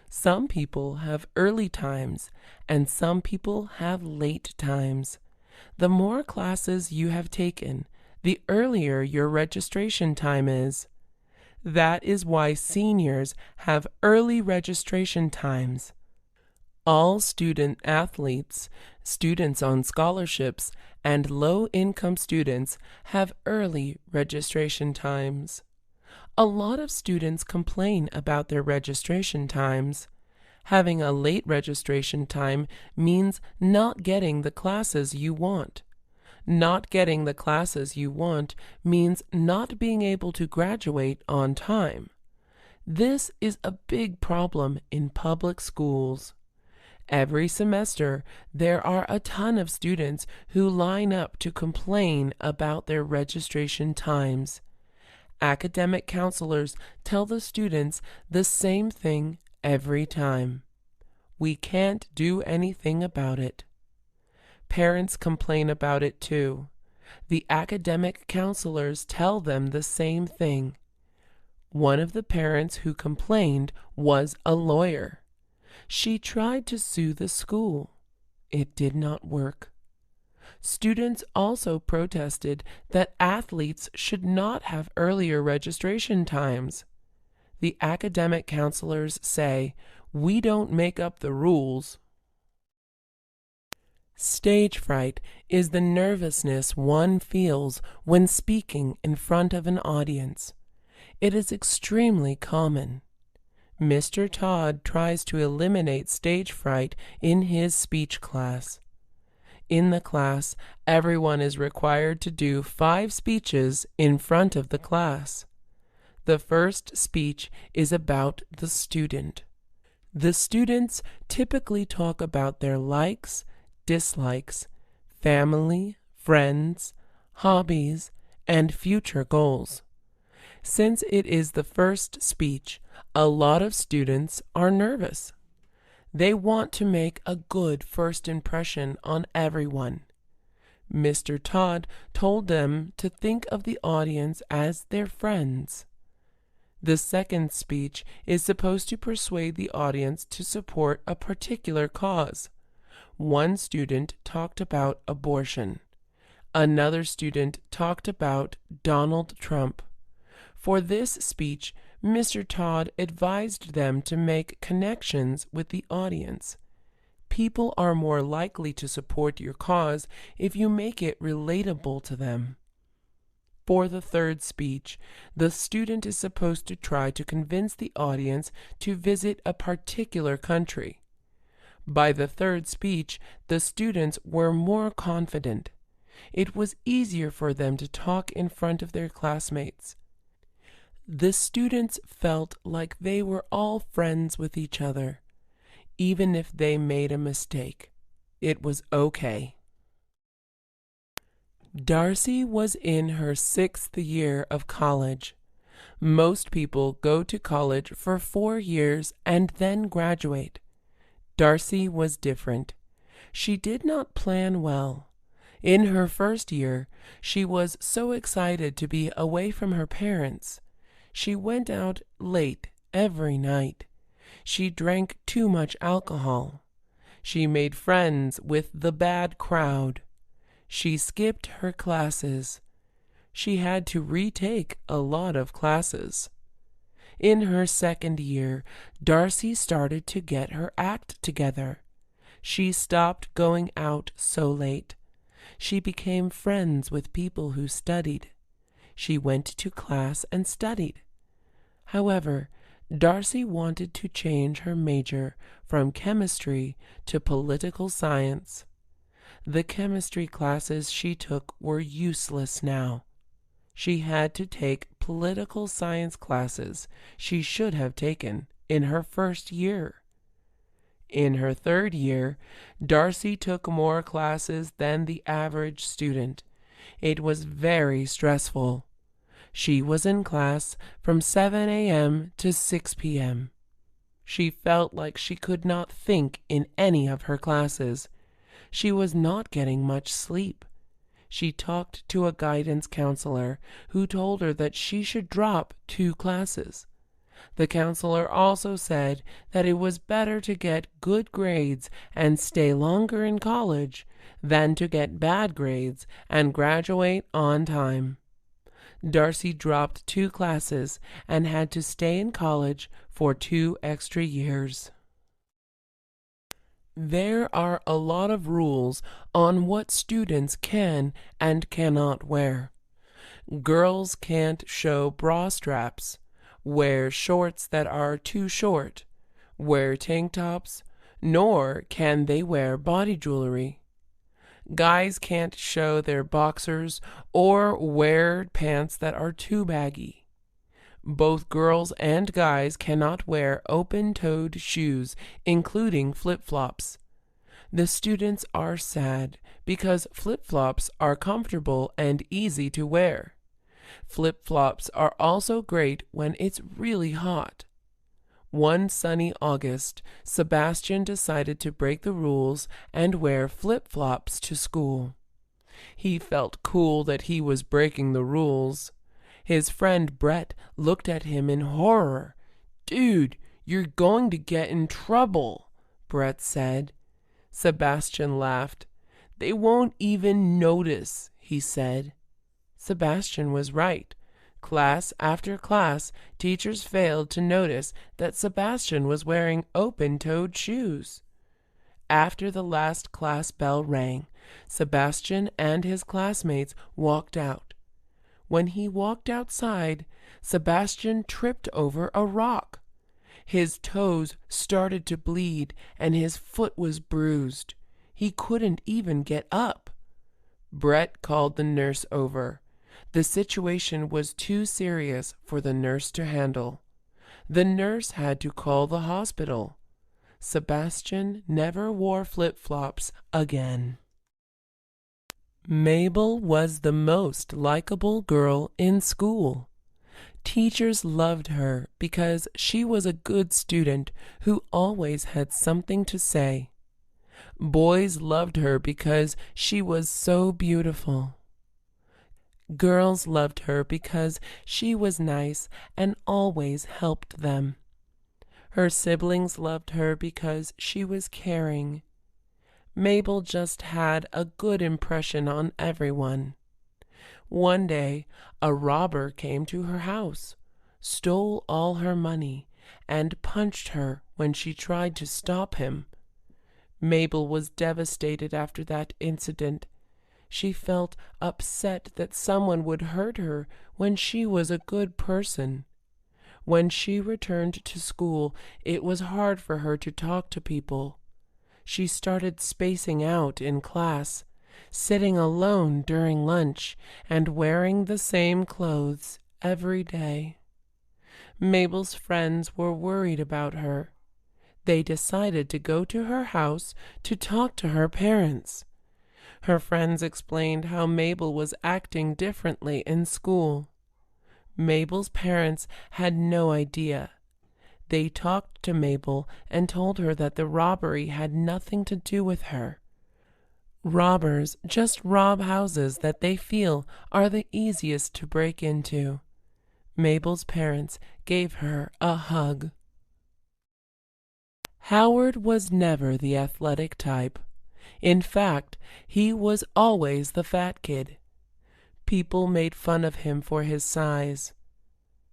Some people have early times, and some people have late times. The more classes you have taken, the earlier your registration time is. That is why seniors have early registration times. All student athletes, students on scholarships, and low-income students have early registration times. A lot of students complain about their registration times. Having a late registration time means not getting the classes you want. Not getting the classes you want means not being able to graduate on time. This is a big problem in public schools. Every semester, there are a ton of students who line up to complain about their registration times. Academic counselors tell the students the same thing every time. We can't do anything about it. Parents complain about it too. The academic counselors tell them the same thing. One of the parents who complained was a lawyer. She tried to sue the school. It did not work. Students also protested that athletes should not have earlier registration times. The academic counselors say, "We don't make up the rules." Stage fright is the nervousness one feels when speaking in front of an audience. It is extremely common. Mr. Todd tries to eliminate stage fright in his speech class. In the class, everyone is required to do 5 speeches in front of the class. The first speech is about the student. The students typically talk about their likes, dislikes, family, friends, hobbies, and future goals. Since it is the first speech, a lot of students are nervous. They want to make a good first impression on everyone. Mr. Todd told them to think of the audience as their friends. The second speech is supposed to persuade the audience to support a particular cause. One student talked about abortion. Another student talked about Donald Trump. For this speech, Mr. Todd advised them to make connections with the audience. People are more likely to support your cause if you make it relatable to them. For the third speech, the student is supposed to try to convince the audience to visit a particular country. By the third speech, the students were more confident. It was easier for them to talk in front of their classmates. The students felt like they were all friends with each other. Even if they made a mistake, it was okay. Darcy was in her 6th year of college. Most people go to college for 4 years and then graduate. Darcy was different. She did not plan well. In her first year, she was so excited to be away from her parents. She went out late every night. She drank too much alcohol. She made friends with the bad crowd. She skipped her classes. She had to retake a lot of classes. In her second year, Darcy started to get her act together. She stopped going out so late. She became friends with people who studied. She went to class and studied. However, Darcy wanted to change her major from chemistry to political science. The chemistry classes she took were useless now. She had to take political science classes she should have taken in her first year. In her third year, Darcy took more classes than the average student. It was very stressful. She was in class from 7 a.m. to 6 p.m. She felt like she could not think in any of her classes. She was not getting much sleep. She talked to a guidance counselor who told her that she should drop 2 classes. The counselor also said that it was better to get good grades and stay longer in college than to get bad grades and graduate on time. Darcy dropped 2 classes and had to stay in college for 2 extra years. There are a lot of rules on what students can and cannot wear. Girls can't show bra straps, wear shorts that are too short, wear tank tops, nor can they wear body jewelry. Guys can't show their boxers or wear pants that are too baggy. Both girls and guys cannot wear open-toed shoes, including flip-flops. The students are sad because flip-flops are comfortable and easy to wear. Flip-flops are also great when it's really hot. One sunny August, Sebastian decided to break the rules and wear flip-flops to school. He felt cool that he was breaking the rules. His friend Brett looked at him in horror. "Dude, you're going to get in trouble," Brett said. Sebastian laughed. "They won't even notice," he said. Sebastian was right. Class after class, teachers failed to notice that Sebastian was wearing open-toed shoes. After the last class bell rang, Sebastian and his classmates walked out. When he walked outside, Sebastian tripped over a rock. His toes started to bleed and his foot was bruised. He couldn't even get up. Brett called the nurse over. The situation was too serious for the nurse to handle. The nurse had to call the hospital. Sebastian never wore flip-flops again. Mabel was the most likable girl in school. Teachers loved her because she was a good student who always had something to say. Boys loved her because she was so beautiful. Girls loved her because she was nice and always helped them. Her siblings loved her because she was caring. Mabel just had a good impression on everyone. One day, a robber came to her house, stole all her money, and punched her when she tried to stop him. Mabel was devastated after that incident. She felt upset that someone would hurt her when she was a good person. When she returned to school, it was hard for her to talk to people. She started spacing out in class, sitting alone during lunch, and wearing the same clothes every day. Mabel's friends were worried about her. They decided to go to her house to talk to her parents. Her friends explained how Mabel was acting differently in school. Mabel's parents had no idea. They talked to Mabel and told her that the robbery had nothing to do with her. Robbers just rob houses that they feel are the easiest to break into. Mabel's parents gave her a hug. Howard was never the athletic type. In fact, he was always the fat kid. People made fun of him for his size.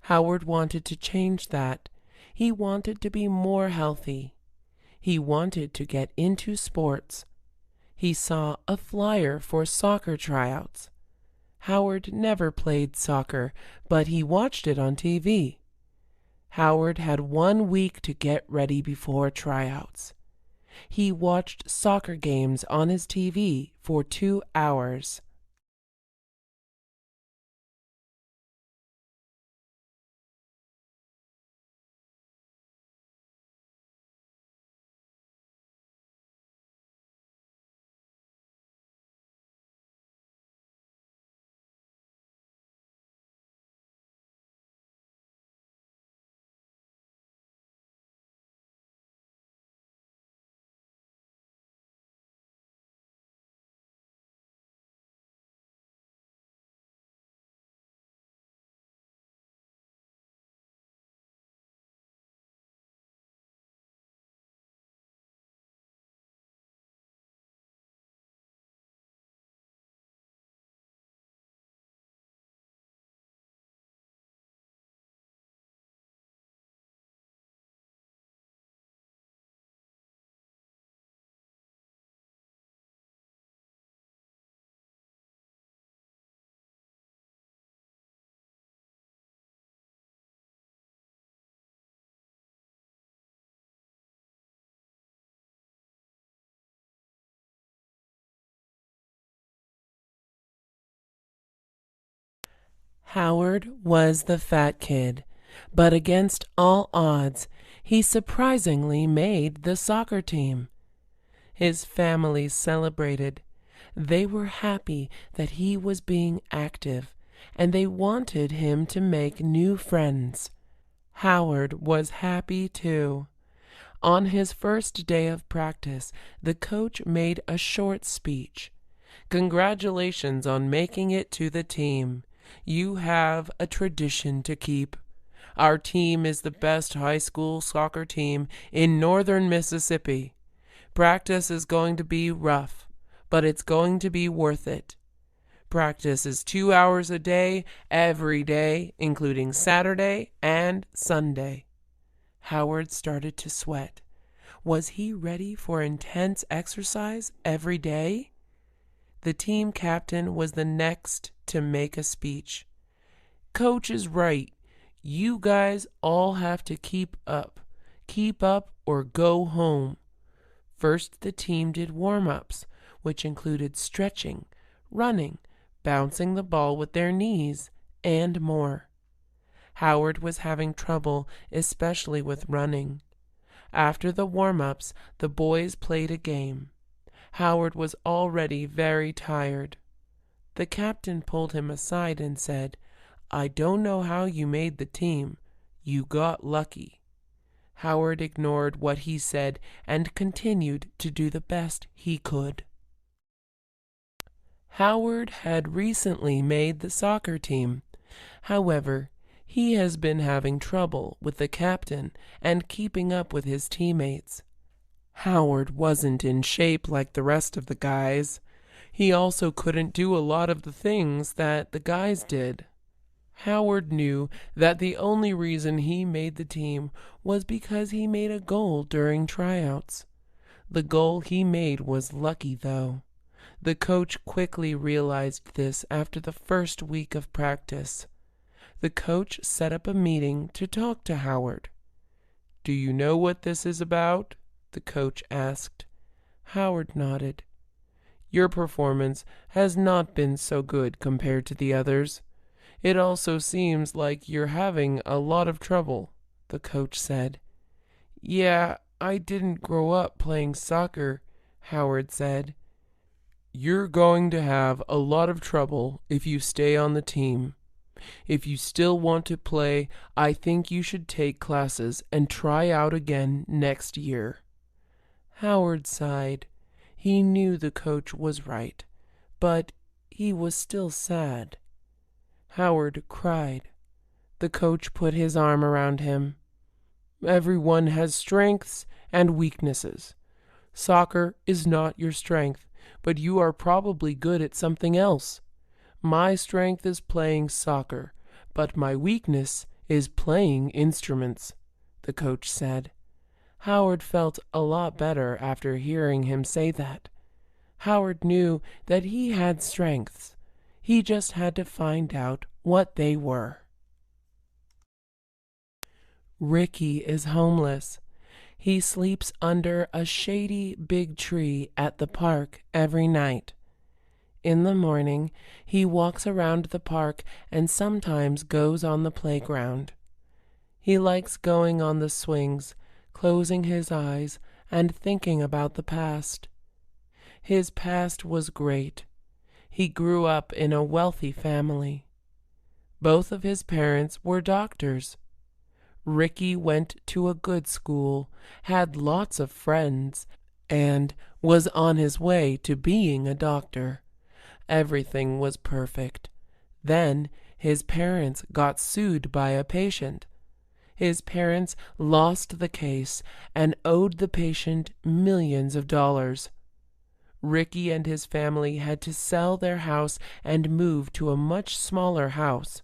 Howard wanted to change that. He wanted to be more healthy. He wanted to get into sports. He saw a flyer for soccer tryouts. Howard never played soccer, but he watched it on TV. Howard had 1 week to get ready before tryouts. He watched soccer games on his TV for 2 hours. Howard was the fat kid, but against all odds, he surprisingly made the soccer team. His family celebrated. They were happy that he was being active, and they wanted him to make new friends. Howard was happy too. On his first day of practice, the coach made a short speech. Congratulations on making it to the team. You have a tradition to keep. Our team is the best high school soccer team in northern Mississippi. Practice is going to be rough, but it's going to be worth it. Practice is 2 hours a day, every day, including Saturday and Sunday. Howard started to sweat. Was he ready for intense exercise every day? The team captain was the next to make a speech. Coach is right. You guys all have to keep up. Keep up or go home. First, the team did warm-ups, which included stretching, running, bouncing the ball with their knees, and more. Howard was having trouble, especially with running. After the warm-ups, the boys played a game. Howard was already very tired. The captain pulled him aside and said, "I don't know how you made the team. You got lucky." Howard ignored what he said and continued to do the best he could. Howard had recently made the soccer team. However, he has been having trouble with the captain and keeping up with his teammates. Howard wasn't in shape like the rest of the guys. He also couldn't do a lot of the things that the guys did. Howard knew that the only reason he made the team was because he made a goal during tryouts. The goal he made was lucky, though. The coach quickly realized this after the first week of practice. The coach set up a meeting to talk to Howard. "Do you know what this is about?" the coach asked. Howard nodded. "Your performance has not been so good compared to the others. It also seems like you're having a lot of trouble," the coach said. "Yeah, I didn't grow up playing soccer," Howard said. "You're going to have a lot of trouble if you stay on the team. If you still want to play, I think you should take classes and try out again next year." Howard sighed. He knew the coach was right, but he was still sad. Howard cried. The coach put his arm around him. "Everyone has strengths and weaknesses. Soccer is not your strength, but you are probably good at something else. My strength is playing soccer, but my weakness is playing instruments," the coach said. Howard felt a lot better after hearing him say that. Howard knew that he had strengths. He just had to find out what they were. Ricky is homeless. He sleeps under a shady big tree at the park every night. In the morning, he walks around the park and sometimes goes on the playground. He likes going on the swings, closing his eyes and thinking about the past. His past was great. He grew up in a wealthy family. Both of his parents were doctors. Ricky went to a good school, had lots of friends, and was on his way to being a doctor. Everything was perfect. Then his parents got sued by a patient. His parents lost the case and owed the patient millions of dollars. Ricky and his family had to sell their house and move to a much smaller house.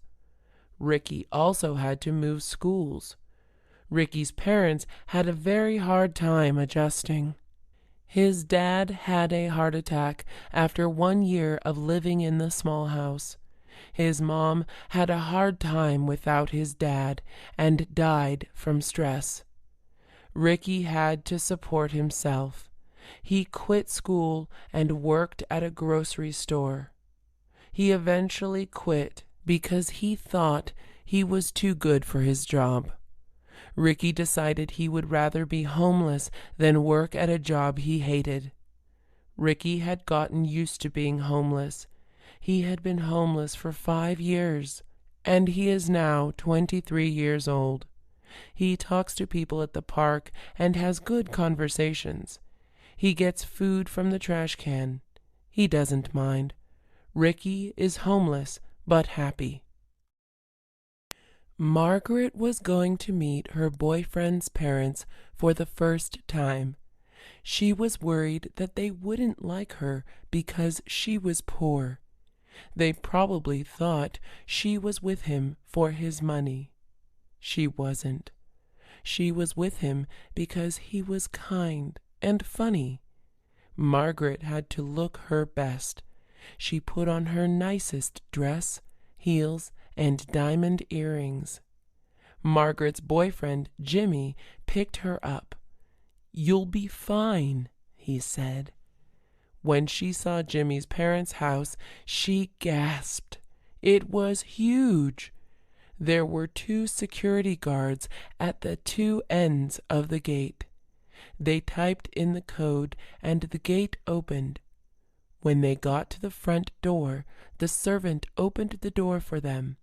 Ricky also had to move schools. Ricky's parents had a very hard time adjusting. His dad had a heart attack after 1 year of living in the small house. His mom had a hard time without his dad and died from stress. Ricky had to support himself. He quit school and worked at a grocery store. He eventually quit because he thought he was too good for his job. Ricky decided he would rather be homeless than work at a job he hated. Ricky had gotten used to being homeless. He had been homeless for 5 years, and he is now 23 years old. He talks to people at the park and has good conversations. He gets food from the trash can. He doesn't mind. Ricky is homeless but happy. Margaret was going to meet her boyfriend's parents for the first time. She was worried that they wouldn't like her because she was poor. They probably thought she was with him for his money. She wasn't. She was with him because he was kind and funny. Margaret had to look her best. She put on her nicest dress, heels, and diamond earrings. Margaret's boyfriend, Jimmy, picked her up. "You'll be fine," he said. When she saw Jimmy's parents' house, she gasped. It was huge. There were 2 security guards at the 2 ends of the gate. They typed in the code and the gate opened. When they got to the front door, the servant opened the door for them.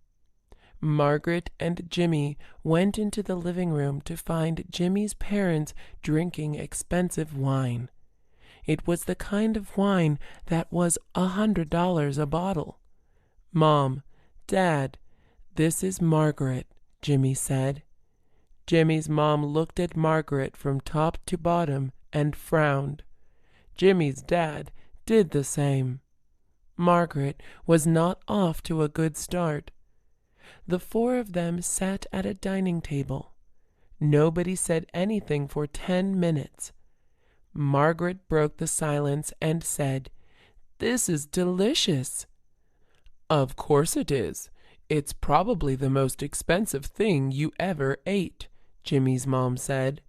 Margaret and Jimmy went into the living room to find Jimmy's parents drinking expensive wine. It was the kind of wine that was $100 a bottle. "Mom, Dad, this is Margaret," Jimmy said. Jimmy's mom looked at Margaret from top to bottom and frowned. Jimmy's dad did the same. Margaret was not off to a good start. The four of them sat at a dining table. Nobody said anything for 10 minutes. Margaret broke the silence and said, "This is delicious." "Of course it is. It's probably the most expensive thing you ever ate," Jimmy's mom said.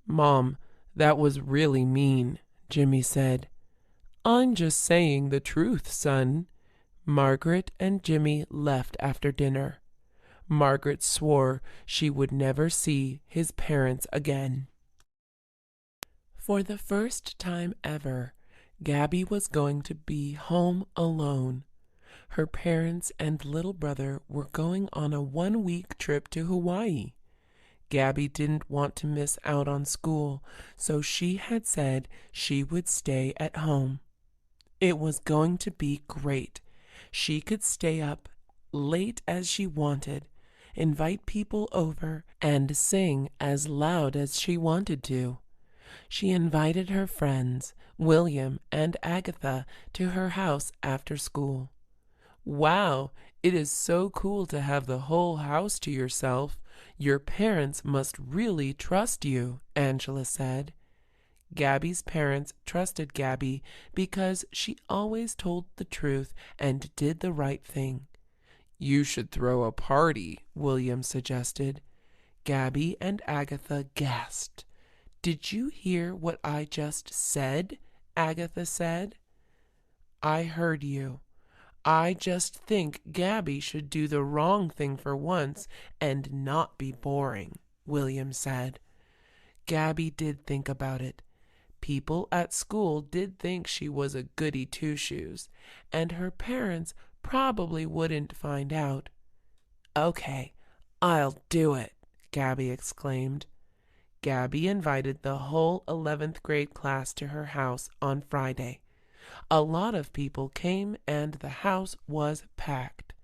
"Mom, that was really mean," Jimmy said. "I'm just saying the truth, son." Margaret and Jimmy left after dinner. Margaret swore she would never see his parents again. For the first time ever, Gabby was going to be home alone. Her parents and little brother were going on a 1-week trip to Hawaii. Gabby didn't want to miss out on school, so she had said she would stay at home. It was going to be great. She could stay up late as she wanted, invite people over, and sing as loud as she wanted to. She invited her friends, William and Agatha, to her house after school. "Wow, it is so cool to have the whole house to yourself. Your parents must really trust you," Angela said. Gabby's parents trusted Gabby because she always told the truth and did the right thing. "You should throw a party," William suggested. Gabby and Agatha gasped. "Did you hear what I just said?" Agatha said. "I heard you. I just think Gabby should do the wrong thing for once and not be boring," William said. Gabby did think about it. People at school did think she was a goody two-shoes, and her parents probably wouldn't find out. "Okay, I'll do it," Gabby exclaimed. Gabby invited the whole 11th grade class to her house on Friday. A lot of people came and the house was packed.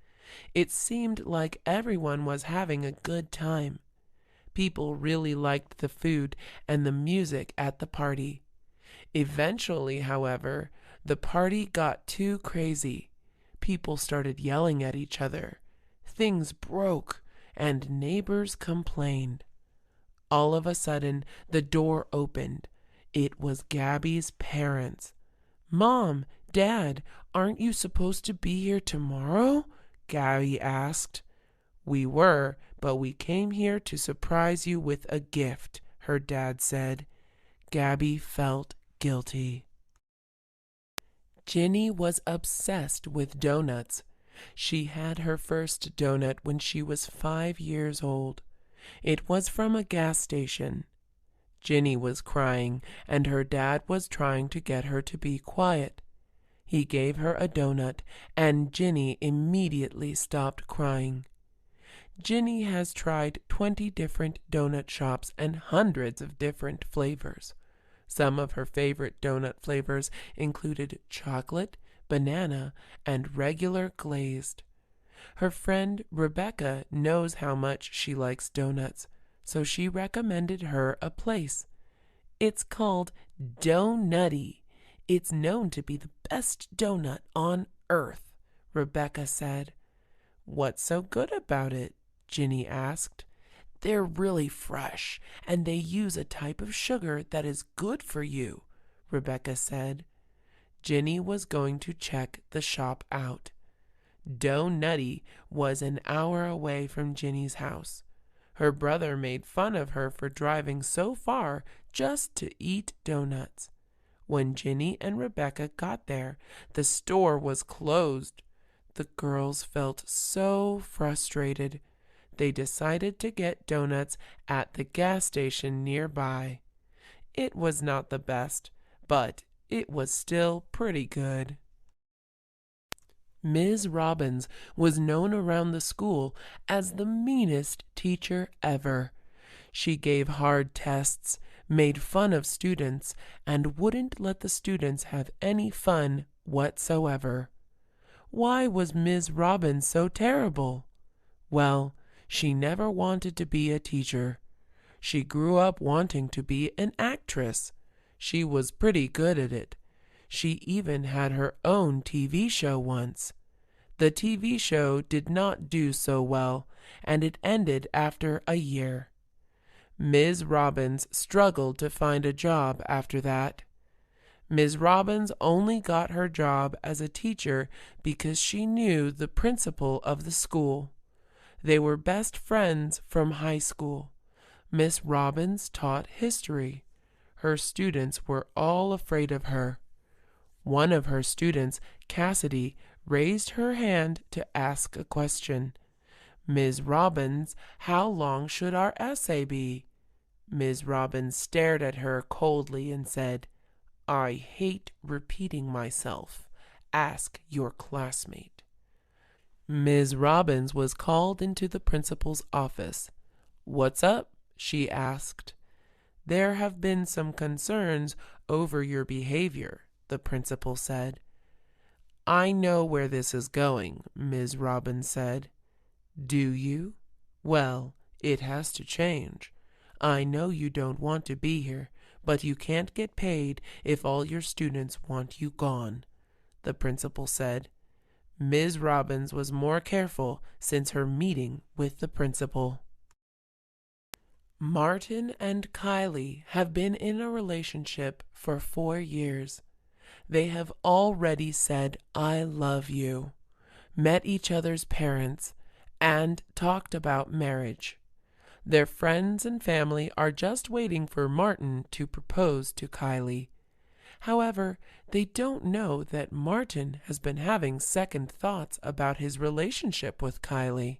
It seemed like everyone was having a good time. People really liked the food and the music at the party. Eventually, however, the party got too crazy. People started yelling at each other. Things broke, and neighbors complained. All of a sudden, the door opened. It was Gabby's parents. "Mom, Dad, aren't you supposed to be here tomorrow?" Gabby asked. "We were, but we came here to surprise you with a gift," her dad said. Gabby felt guilty. Ginny was obsessed with donuts. She had her first donut when she was 5 years old. It was from a gas station. Ginny was crying, and her dad was trying to get her to be quiet. He gave her a donut, and Ginny immediately stopped crying. Ginny has tried 20 different donut shops and hundreds of different flavors. Some of her favorite donut flavors included chocolate, banana, and regular glazed. Her friend Rebecca knows how much she likes donuts, so she recommended her a place. "It's called Doughnutty. It's known to be the best donut on earth," Rebecca said. "What's so good about it?" Ginny asked. "They're really fresh, and they use a type of sugar that is good for you," Rebecca said. Ginny was going to check the shop out. Doughnutty was an hour away from Ginny's house. Her brother made fun of her for driving so far just to eat donuts. When Ginny and Rebecca got there, the store was closed. The girls felt so frustrated. They decided to get donuts at the gas station nearby. It was not the best, but it was still pretty good. Ms. Robbins was known around the school as the meanest teacher ever. She gave hard tests, made fun of students, and wouldn't let the students have any fun whatsoever. Why was Ms. Robbins so terrible? Well, she never wanted to be a teacher. She grew up wanting to be an actress. She was pretty good at it. She even had her own TV show once. The TV show did not do so well, and it ended after a year. Ms. Robbins struggled to find a job after that. Ms. Robbins only got her job as a teacher because she knew the principal of the school. They were best friends from high school. Miss Robbins taught history. Her students were all afraid of her. One of her students, Cassidy, raised her hand to ask a question. Ms. Robbins, how long should our essay be? Ms. Robbins stared at her coldly and said, I hate repeating myself. Ask your classmate. Ms. Robbins was called into the principal's office. What's up? She asked. There have been some concerns over your behavior, the principal said. I know where this is going, Ms. Robbins said. Do you? Well, it has to change. I know you don't want to be here, but you can't get paid if all your students want you gone, the principal said. Ms. Robbins was more careful since her meeting with the principal. Martin and Kylie have been in a relationship for 4 years. They have already said, I love you, met each other's parents, and talked about marriage. Their friends and family are just waiting for Martin to propose to Kylie. However, they don't know that Martin has been having second thoughts about his relationship with Kylie.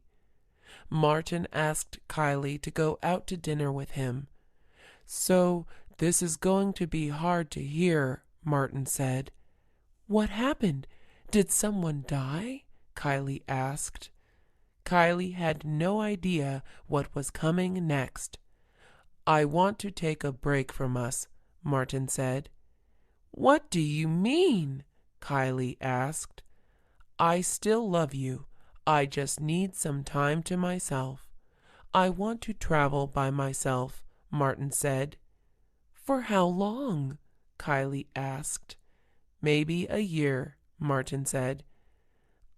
Martin asked Kylie to go out to dinner with him. So, this is going to be hard to hear, Martin said. What happened? Did someone die? Kylie asked. Kylie had no idea what was coming next. I want to take a break from us, Martin said. What do you mean? Kylie asked. I still love you. I just need some time to myself. I want to travel by myself, Martin said. For how long? Kylie asked. Maybe a year, Martin said.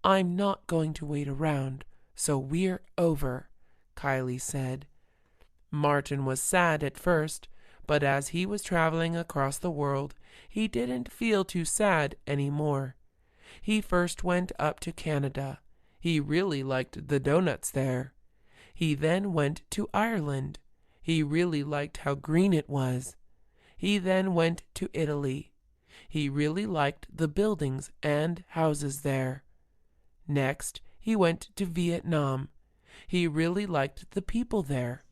I'm not going to wait around, so we're over, Kylie said. Martin was sad at first, but as he was traveling across the world, he didn't feel too sad anymore. He first went up to Canada. He really liked the donuts there. He then went to Ireland. He really liked how green it was. He then went to Italy. He really liked the buildings and houses there. Next, he went to Vietnam. He really liked the people there.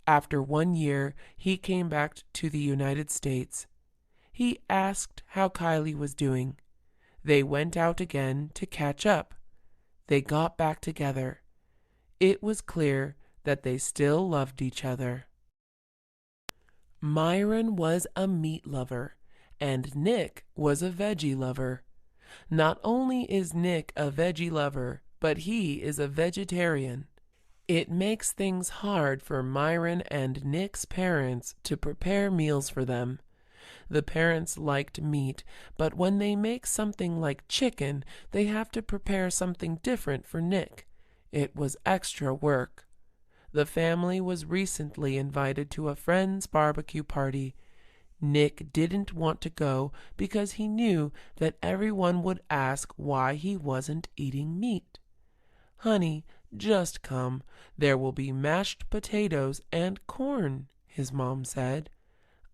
After 1 year, he came back to the United States. He asked how Kylie was doing. They went out again to catch up. They got back together. It was clear that they still loved each other. Myron was a meat lover, and Nick was a veggie lover. Not only is Nick a veggie lover, but he is a vegetarian. It makes things hard for Myron and Nick's parents to prepare meals for them. The parents liked meat, but when they make something like chicken, they have to prepare something different for Nick. It was extra work. The family was recently invited to a friend's barbecue party. Nick didn't want to go because he knew that everyone would ask why he wasn't eating meat. Honey, just come. There will be mashed potatoes and corn, his mom said.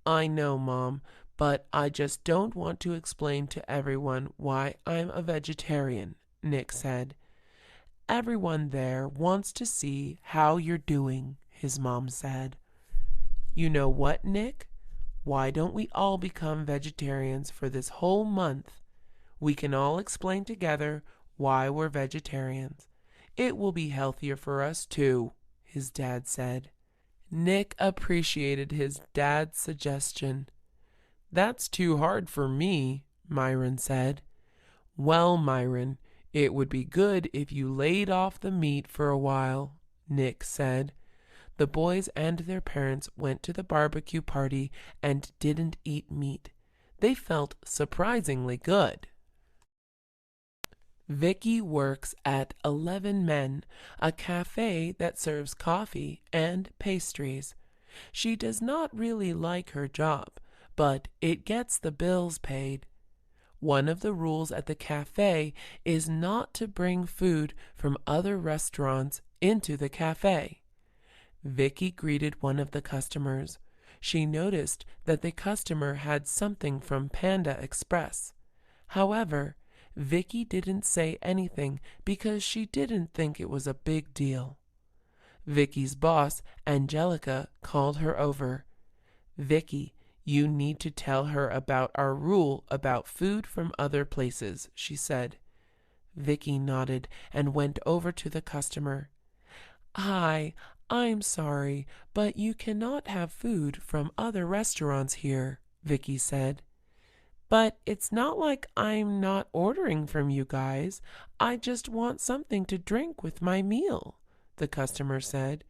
I know, Mom, but I just don't want to explain to everyone why I'm a vegetarian, Nick said. Everyone there wants to see how you're doing, his mom said. You know what, Nick? Why don't we all become vegetarians for this whole month? We can all explain together why we're vegetarians. It will be healthier for us too, his dad said. Nick appreciated his dad's suggestion. That's too hard for me, Myron said. Well, Myron, it would be good if you laid off the meat for a while, Nick said. The boys and their parents went to the barbecue party and didn't eat meat. They felt surprisingly good. Vicky works at 11 Men, a cafe that serves coffee and pastries. She does not really like her job, but it gets the bills paid. One of the rules at the cafe is not to bring food from other restaurants into the cafe. Vicky greeted one of the customers. She noticed that the customer had something from Panda Express. However, Vicky didn't say anything because she didn't think it was a big deal. Vicky's boss, Angelica, called her over. Vicky, you need to tell her about our rule about food from other places, she said. Vicky nodded and went over to the customer. Hi, I'm sorry, but you cannot have food from other restaurants here, Vicky said. But it's not like I'm not ordering from you guys. I just want something to drink with my meal, the customer said.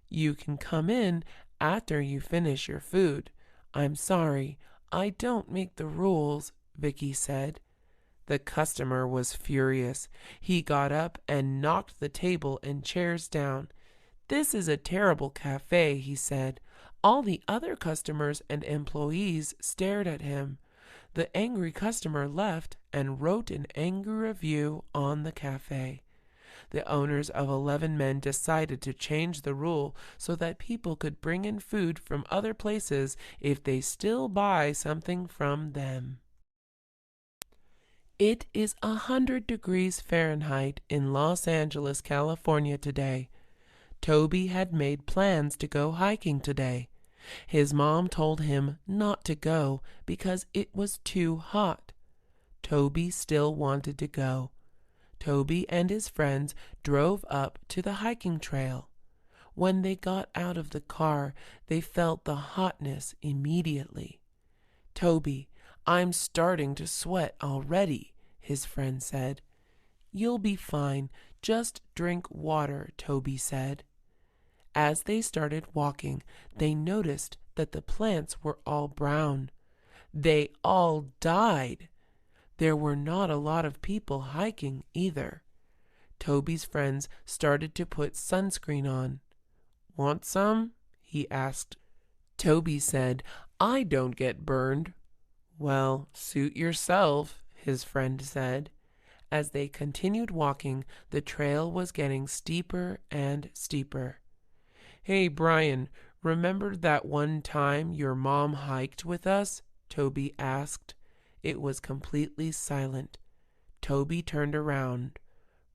You can come in after you finish your food. I'm sorry, I don't make the rules, Vicky said. The customer was furious. He got up and knocked the table and chairs down. This is a terrible cafe, he said. All the other customers and employees stared at him. The angry customer left and wrote an angry review on the cafe. The owners of 11 Men decided to change the rule so that people could bring in food from other places if they still buy something from them. It is 100 degrees Fahrenheit in Los Angeles, California today. Toby had made plans to go hiking today. His mom told him not to go because it was too hot. Toby still wanted to go. Toby and his friends drove up to the hiking trail. When they got out of the car, they felt the hotness immediately. Toby, I'm starting to sweat already, his friend said. You'll be fine. Just drink water, Toby said. As they started walking, they noticed that the plants were all brown. They all died. There were not a lot of people hiking either. Toby's friends started to put sunscreen on. Want some? He asked. Toby said, I don't get burned. Well, suit yourself, his friend said. As they continued walking, the trail was getting steeper and steeper. Hey, Brian, remember that one time your mom hiked with us? Toby asked. It was completely silent. Toby turned around.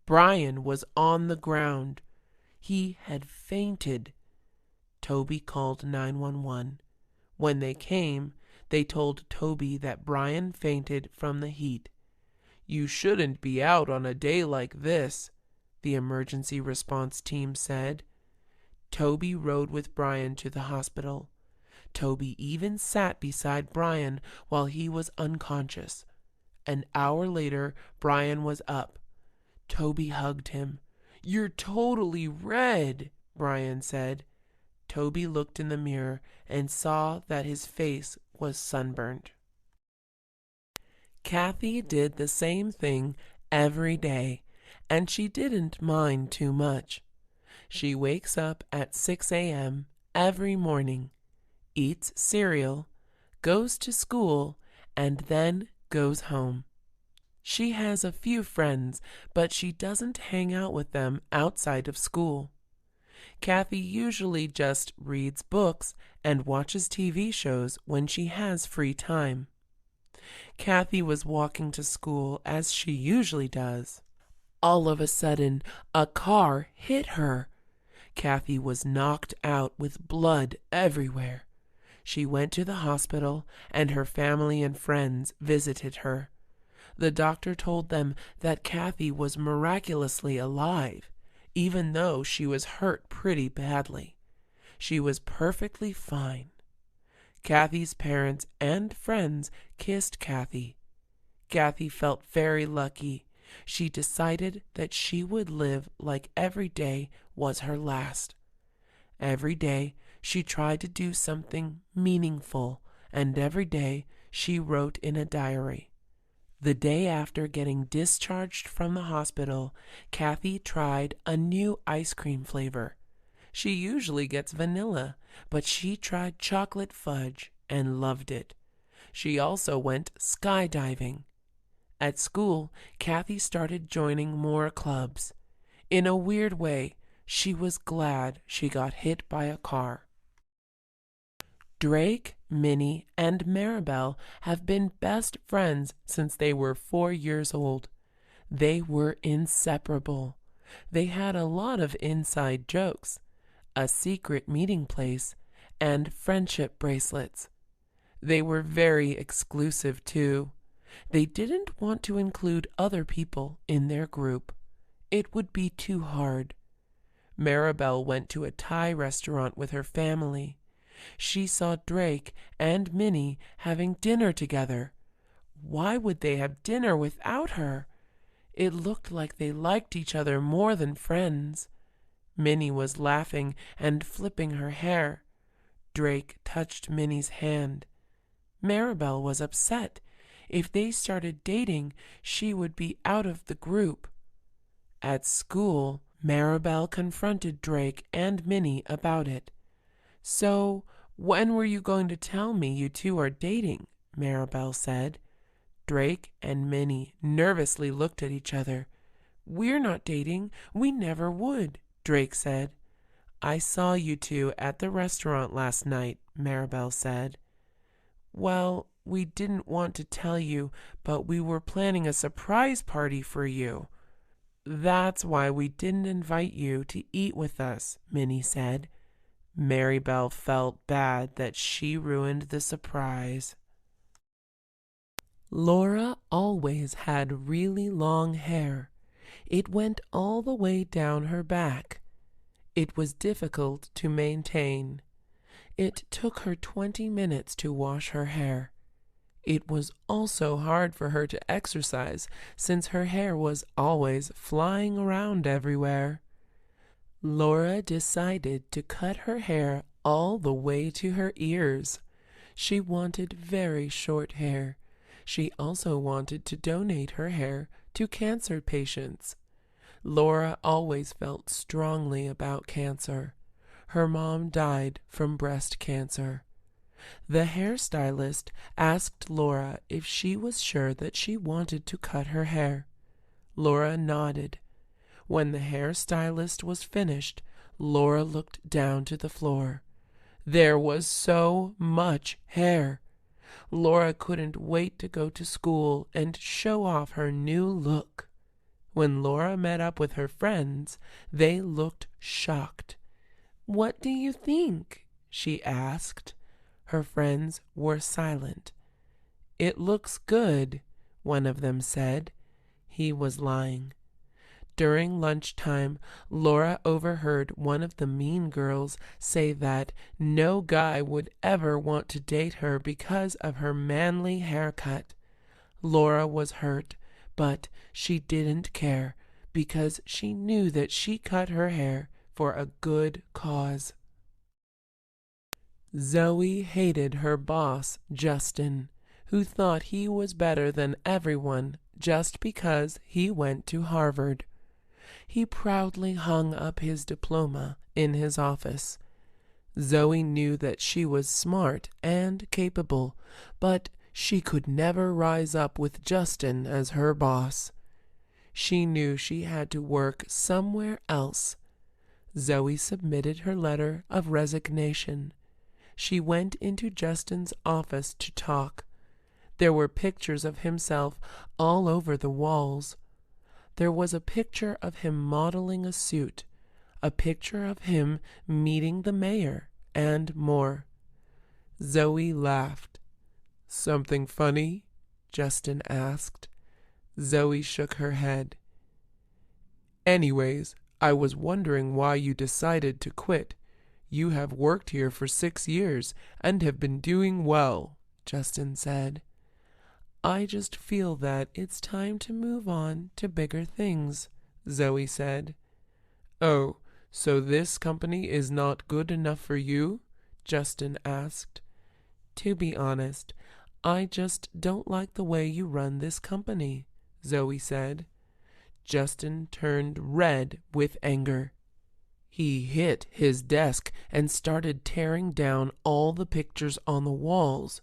Brian was on the ground. He had fainted. Toby called 911. When they came, they told Toby that Brian fainted from the heat. You shouldn't be out on a day like this, the emergency response team said. Toby rode with Brian to the hospital. Toby even sat beside Brian while he was unconscious. An hour later, Brian was up. Toby hugged him. You're totally red, Brian said. Toby looked in the mirror and saw that his face was sunburned. Kathy did the same thing every day, and she didn't mind too much. She wakes up at 6 a.m. every morning, eats cereal, goes to school, and then goes home. She has a few friends, but she doesn't hang out with them outside of school. Kathy usually just reads books and watches TV shows when she has free time. Kathy was walking to school as she usually does. All of a sudden, a car hit her. Kathy was knocked out with blood everywhere. She went to the hospital, and her family and friends visited her. The doctor told them that Kathy was miraculously alive, even though she was hurt pretty badly. She was perfectly fine. Kathy's parents and friends kissed Kathy. Kathy felt very lucky. She decided that she would live like every day was her last. Every day she tried to do something meaningful, and every day she wrote in a diary. The day after getting discharged from the hospital, Kathy tried a new ice cream flavor. She usually gets vanilla, but she tried chocolate fudge and loved it. She also went skydiving. At school, Kathy started joining more clubs. In a weird way, she was glad she got hit by a car. Drake, Minnie, and Maribel have been best friends since they were 4 years old. They were inseparable. They had a lot of inside jokes, a secret meeting place, and friendship bracelets. They were very exclusive, too. They didn't want to include other people in their group. It would be too hard. Maribel went to a Thai restaurant with her family. She saw Drake and Minnie having dinner together. Why would they have dinner without her? It looked like they liked each other more than friends. Minnie was laughing and flipping her hair. Drake touched Minnie's hand. Maribel was upset. If they started dating, she would be out of the group. At school, Maribel confronted Drake and Minnie about it. "So, when were you going to tell me you two are dating?" Maribel said. Drake and Minnie nervously looked at each other. "We're not dating. We never would," Drake said. "I saw you two at the restaurant last night," Maribel said. "Well, we didn't want to tell you, but we were planning a surprise party for you. That's why we didn't invite you to eat with us," Minnie said. Maribel felt bad that she ruined the surprise. Laura always had really long hair. It went all the way down her back. It was difficult to maintain. It took her 20 minutes to wash her hair. It was also hard for her to exercise since her hair was always flying around everywhere. Laura decided to cut her hair all the way to her ears. She wanted very short hair. She also wanted to donate her hair to cancer patients. Laura always felt strongly about cancer. Her mom died from breast cancer. The hairstylist asked Laura if she was sure that she wanted to cut her hair. Laura nodded. When the hairstylist was finished, Laura looked down to the floor. There was so much hair. Laura couldn't wait to go to school and show off her new look. When Laura met up with her friends, they looked shocked. "What do you think?" she asked. Her friends were silent. "It looks good," one of them said. He was lying. During lunchtime, Laura overheard one of the mean girls say that no guy would ever want to date her because of her manly haircut. Laura was hurt, but she didn't care because she knew that she cut her hair for a good cause. Zoe hated her boss, Justin, who thought he was better than everyone just because he went to Harvard. He proudly hung up his diploma in his office. Zoe knew that she was smart and capable, but she could never rise up with Justin as her boss. She knew she had to work somewhere else. Zoe submitted her letter of resignation. She went into Justin's office to talk. There were pictures of himself all over the walls. There was a picture of him modeling a suit, a picture of him meeting the mayor, and more. Zoe laughed. "Something funny?" Justin asked. Zoe shook her head. Anyways, I was wondering why you decided to quit. You have worked here for 6 years and have been doing well, Justin said. I just feel that it's time to move on to bigger things, Zoe said. Oh, so this company is not good enough for you? Justin asked. To be honest, I just don't like the way you run this company, Zoe said. Justin turned red with anger. He hit his desk and started tearing down all the pictures on the walls.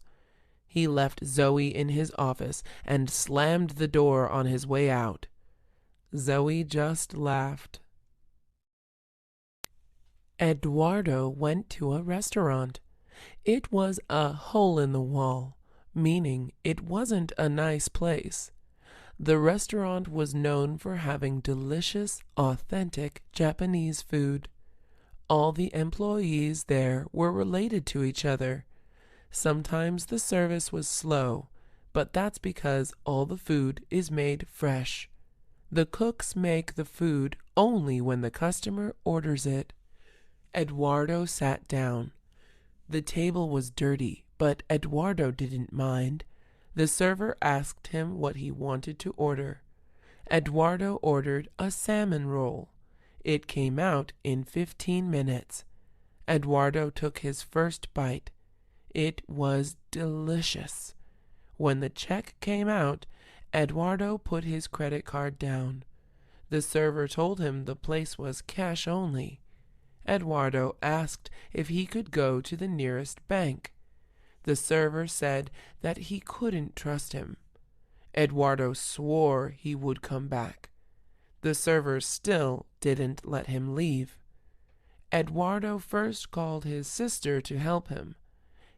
He left Zoe in his office and slammed the door on his way out. Zoe just laughed. Eduardo went to a restaurant. It was a hole in the wall, meaning it wasn't a nice place. The restaurant was known for having delicious, authentic Japanese food. All the employees there were related to each other. Sometimes the service was slow, but that's because all the food is made fresh. The cooks make the food only when the customer orders it. Eduardo sat down. The table was dirty, but Eduardo didn't mind. The server asked him what he wanted to order. Eduardo ordered a salmon roll. It came out in 15 minutes. Eduardo took his first bite. It was delicious. When the check came out, Eduardo put his credit card down. The server told him the place was cash only. Eduardo asked if he could go to the nearest bank. The server said that he couldn't trust him. Eduardo swore he would come back. The server still didn't let him leave. Eduardo first called his sister to help him.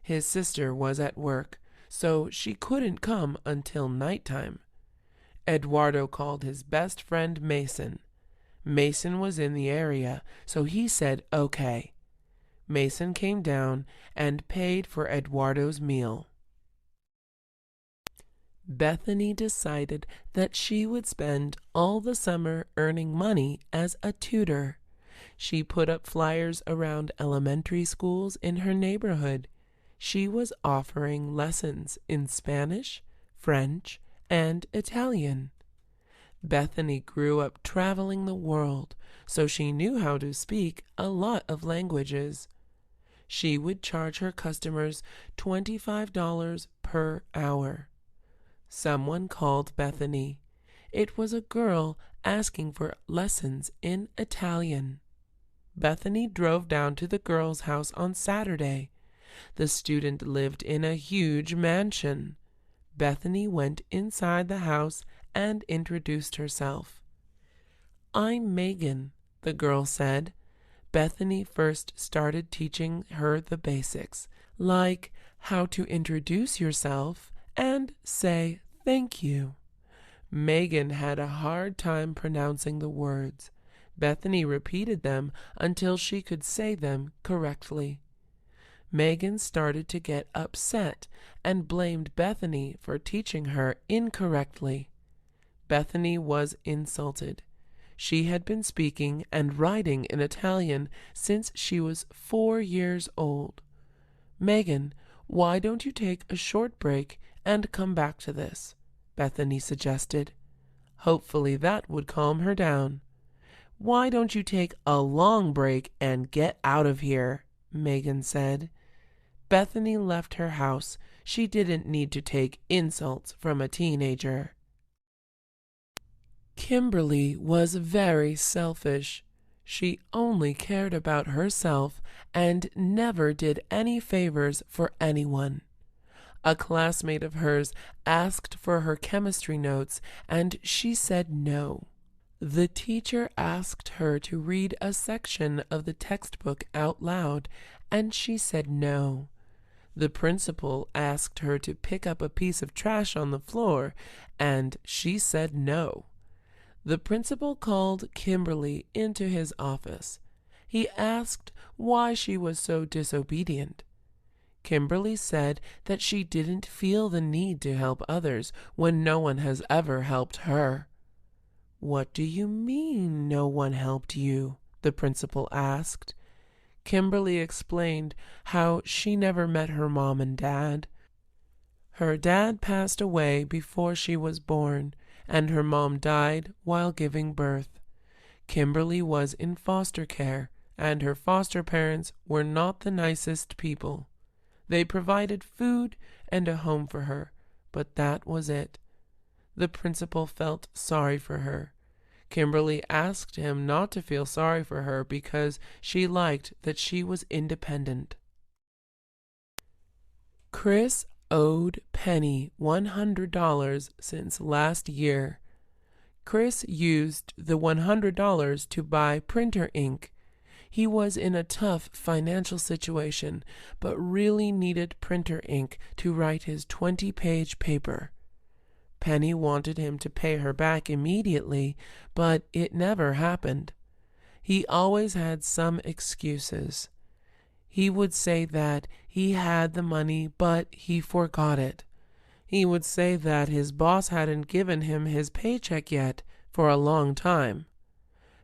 His sister was at work, so she couldn't come until nighttime. Eduardo called his best friend Mason. Mason was in the area, so he said okay. Mason came down and paid for Eduardo's meal. Bethany decided that she would spend all the summer earning money as a tutor. She put up flyers around elementary schools in her neighborhood. She was offering lessons in Spanish, French, and Italian. Bethany grew up traveling the world, so she knew how to speak a lot of languages. She would charge her customers $25 per hour. Someone called Bethany. It was a girl asking for lessons in Italian. Bethany drove down to the girl's house on Saturday. The student lived in a huge mansion. Bethany went inside the house and introduced herself. I'm Megan, the girl said. Bethany first started teaching her the basics, like how to introduce yourself and say thank you. Megan had a hard time pronouncing the words. Bethany repeated them until she could say them correctly. Megan started to get upset and blamed Bethany for teaching her incorrectly. Bethany was insulted. She had been speaking and writing in Italian since she was 4 years old. Megan, why don't you take a short break and come back to this? Bethany suggested. Hopefully that would calm her down. Why don't you take a long break and get out of here? Megan said. Bethany left her house. She didn't need to take insults from a teenager. Kimberly was very selfish. She only cared about herself and never did any favors for anyone. A classmate of hers asked for her chemistry notes and she said no. The teacher asked her to read a section of the textbook out loud and she said no. The principal asked her to pick up a piece of trash on the floor and she said no. The principal called Kimberly into his office. He asked why she was so disobedient. Kimberly said that she didn't feel the need to help others when no one has ever helped her. "What do you mean no one helped you?" the principal asked. Kimberly explained how she never met her mom and dad. Her dad passed away before she was born, and her mom died while giving birth. Kimberly was in foster care, and her foster parents were not the nicest people. They provided food and a home for her, but that was it. The principal felt sorry for her. Kimberly asked him not to feel sorry for her because she liked that she was independent. Chris owed Penny $100 since last year. Chris used the $100 to buy printer ink. He was in a tough financial situation, but really needed printer ink to write his 20-page paper. Penny wanted him to pay her back immediately, but it never happened. He always had some excuses. He would say that he had the money, but he forgot it. He would say that his boss hadn't given him his paycheck yet for a long time.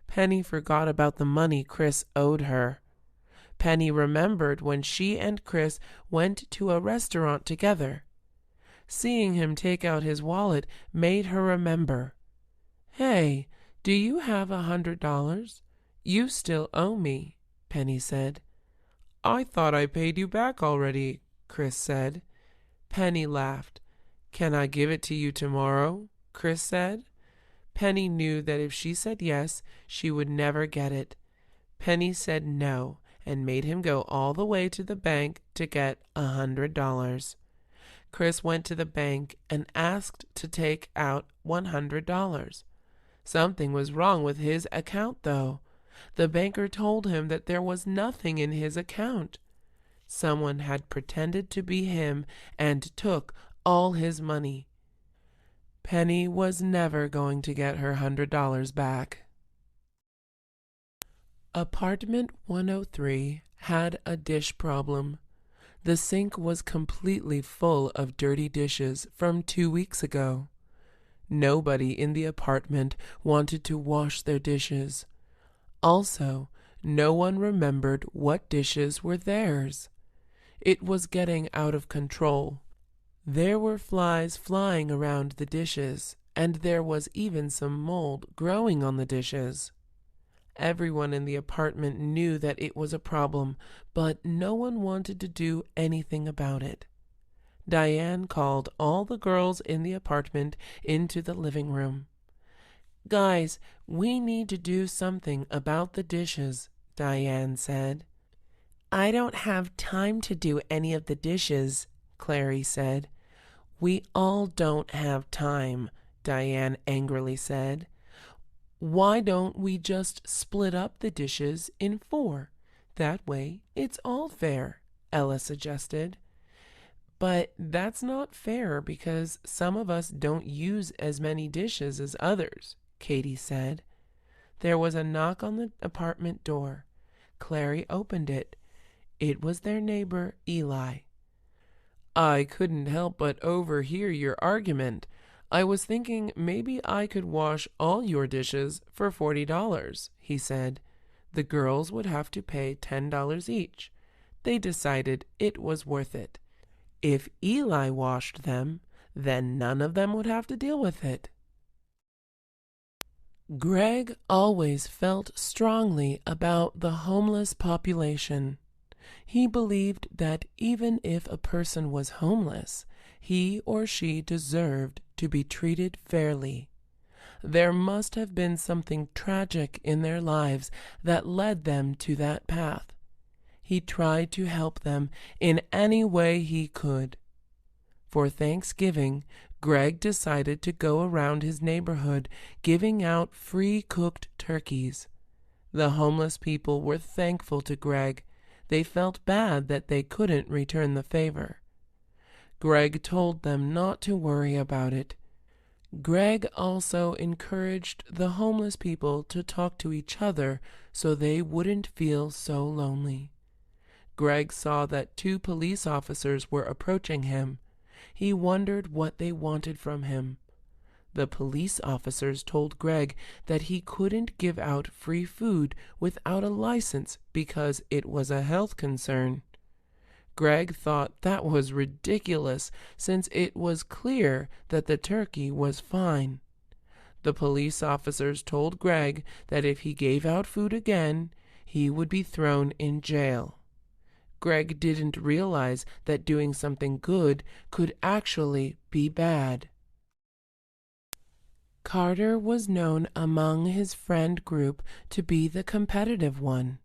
Penny forgot about the money Chris owed her. Penny remembered when she and Chris went to a restaurant together. Seeing him take out his wallet made her remember. "Hey, do you have $100? You still owe me," Penny said. "I thought I paid you back already," Chris said. Penny laughed. "Can I give it to you tomorrow?" Chris said. Penny knew that if she said yes, she would never get it. Penny said no and made him go all the way to the bank to get $100. Chris went to the bank and asked to take out $100. Something was wrong with his account, though. The banker told him that there was nothing in his account. Someone had pretended to be him and took all his money. Penny was never going to get her $100 back. Apartment 103 had a dish problem. The sink was completely full of dirty dishes from 2 weeks ago. Nobody in the apartment wanted to wash their dishes. Also, no one remembered what dishes were theirs. It was getting out of control. There were flies flying around the dishes, and there was even some mold growing on the dishes. Everyone in the apartment knew that it was a problem, but no one wanted to do anything about it. Diane called all the girls in the apartment into the living room. "Guys, we need to do something about the dishes," Diane said. "I don't have time to do any of the dishes," Clary said. "We all don't have time," Diane angrily said. "Why don't we just split up the dishes in 4? That way it's all fair," Ella suggested. "But that's not fair because some of us don't use as many dishes as others," Katie said. There was a knock on the apartment door. Clary opened it. It was their neighbor, Eli. "I couldn't help but overhear your argument. I was thinking maybe I could wash all your dishes for $40, he said. The girls would have to pay $10 each. They decided it was worth it. If Eli washed them, then none of them would have to deal with it. Greg always felt strongly about the homeless population. He believed that even if a person was homeless, he or she deserved to be treated fairly. There must have been something tragic in their lives that led them to that path. He tried to help them in any way he could. For Thanksgiving, Greg decided to go around his neighborhood giving out free cooked turkeys. The homeless people were thankful to Greg. They felt bad that they couldn't return the favor. Greg told them not to worry about it. Greg also encouraged the homeless people to talk to each other so they wouldn't feel so lonely. Greg saw that two police officers were approaching him. He wondered what they wanted from him. The police officers told Greg that he couldn't give out free food without a license because it was a health concern. Greg thought that was ridiculous since it was clear that the turkey was fine. The police officers told Greg that if he gave out food again, he would be thrown in jail. Greg didn't realize that doing something good could actually be bad. Carter was known among his friend group to be the competitive one.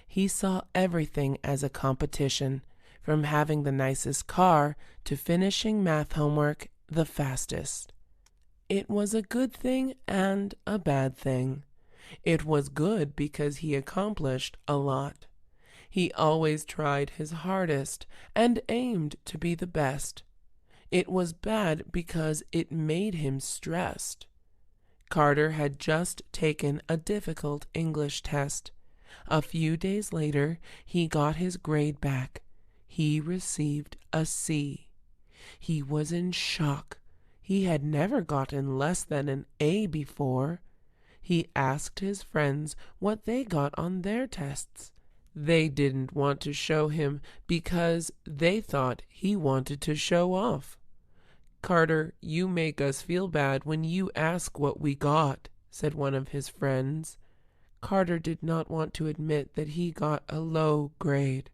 He saw everything as a competition, from having the nicest car to finishing math homework the fastest. It was a good thing and a bad thing. It was good because he accomplished a lot. He always tried his hardest and aimed to be the best. It was bad because it made him stressed. Carter had just taken a difficult English test. A few days later, he got his grade back. He received a C. He was in shock. He had never gotten less than an A before. He asked his friends what they got on their tests. They didn't want to show him because they thought he wanted to show off. "Carter, you make us feel bad when you ask what we got," said one of his friends. Carter did not want to admit that he got a low grade.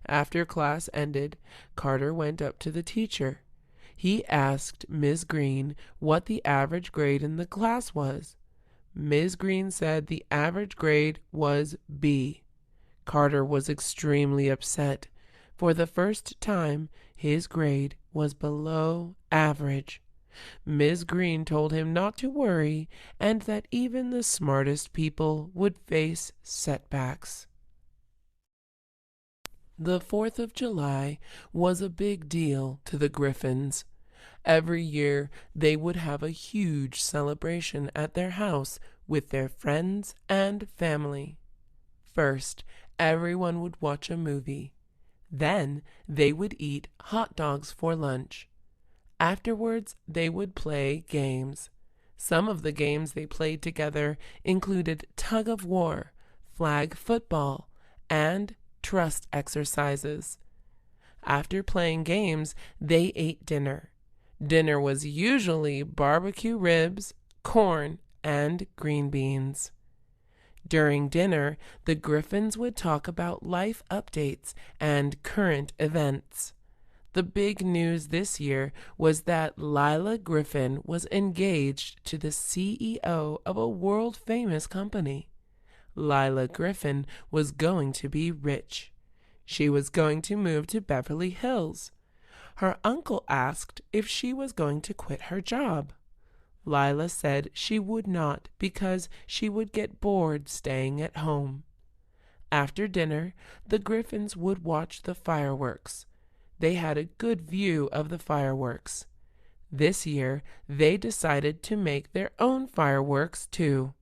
After class ended, Carter went up to the teacher. He asked Ms. Green what the average grade in the class was. Ms. Green said the average grade was B. Carter was extremely upset. For the first time, his grade was below average. Ms. Green told him not to worry and that even the smartest people would face setbacks. The 4th of July was a big deal to the Griffins. Every year, they would have a huge celebration at their house with their friends and family. First, everyone would watch a movie. Then, they would eat hot dogs for lunch. Afterwards, they would play games. Some of the games they played together included tug of war, flag football, and trust exercises. After playing games, they ate dinner. Dinner was usually barbecue ribs, corn, and green beans. During dinner, the Griffins would talk about life updates and current events. The big news this year was that Lila Griffin was engaged to the CEO of a world-famous company. Lila Griffin was going to be rich. She was going to move to Beverly Hills. Her uncle asked if she was going to quit her job. Lila said she would not because she would get bored staying at home. After dinner, the Griffins would watch the fireworks. They had a good view of the fireworks. This year, they decided to make their own fireworks too.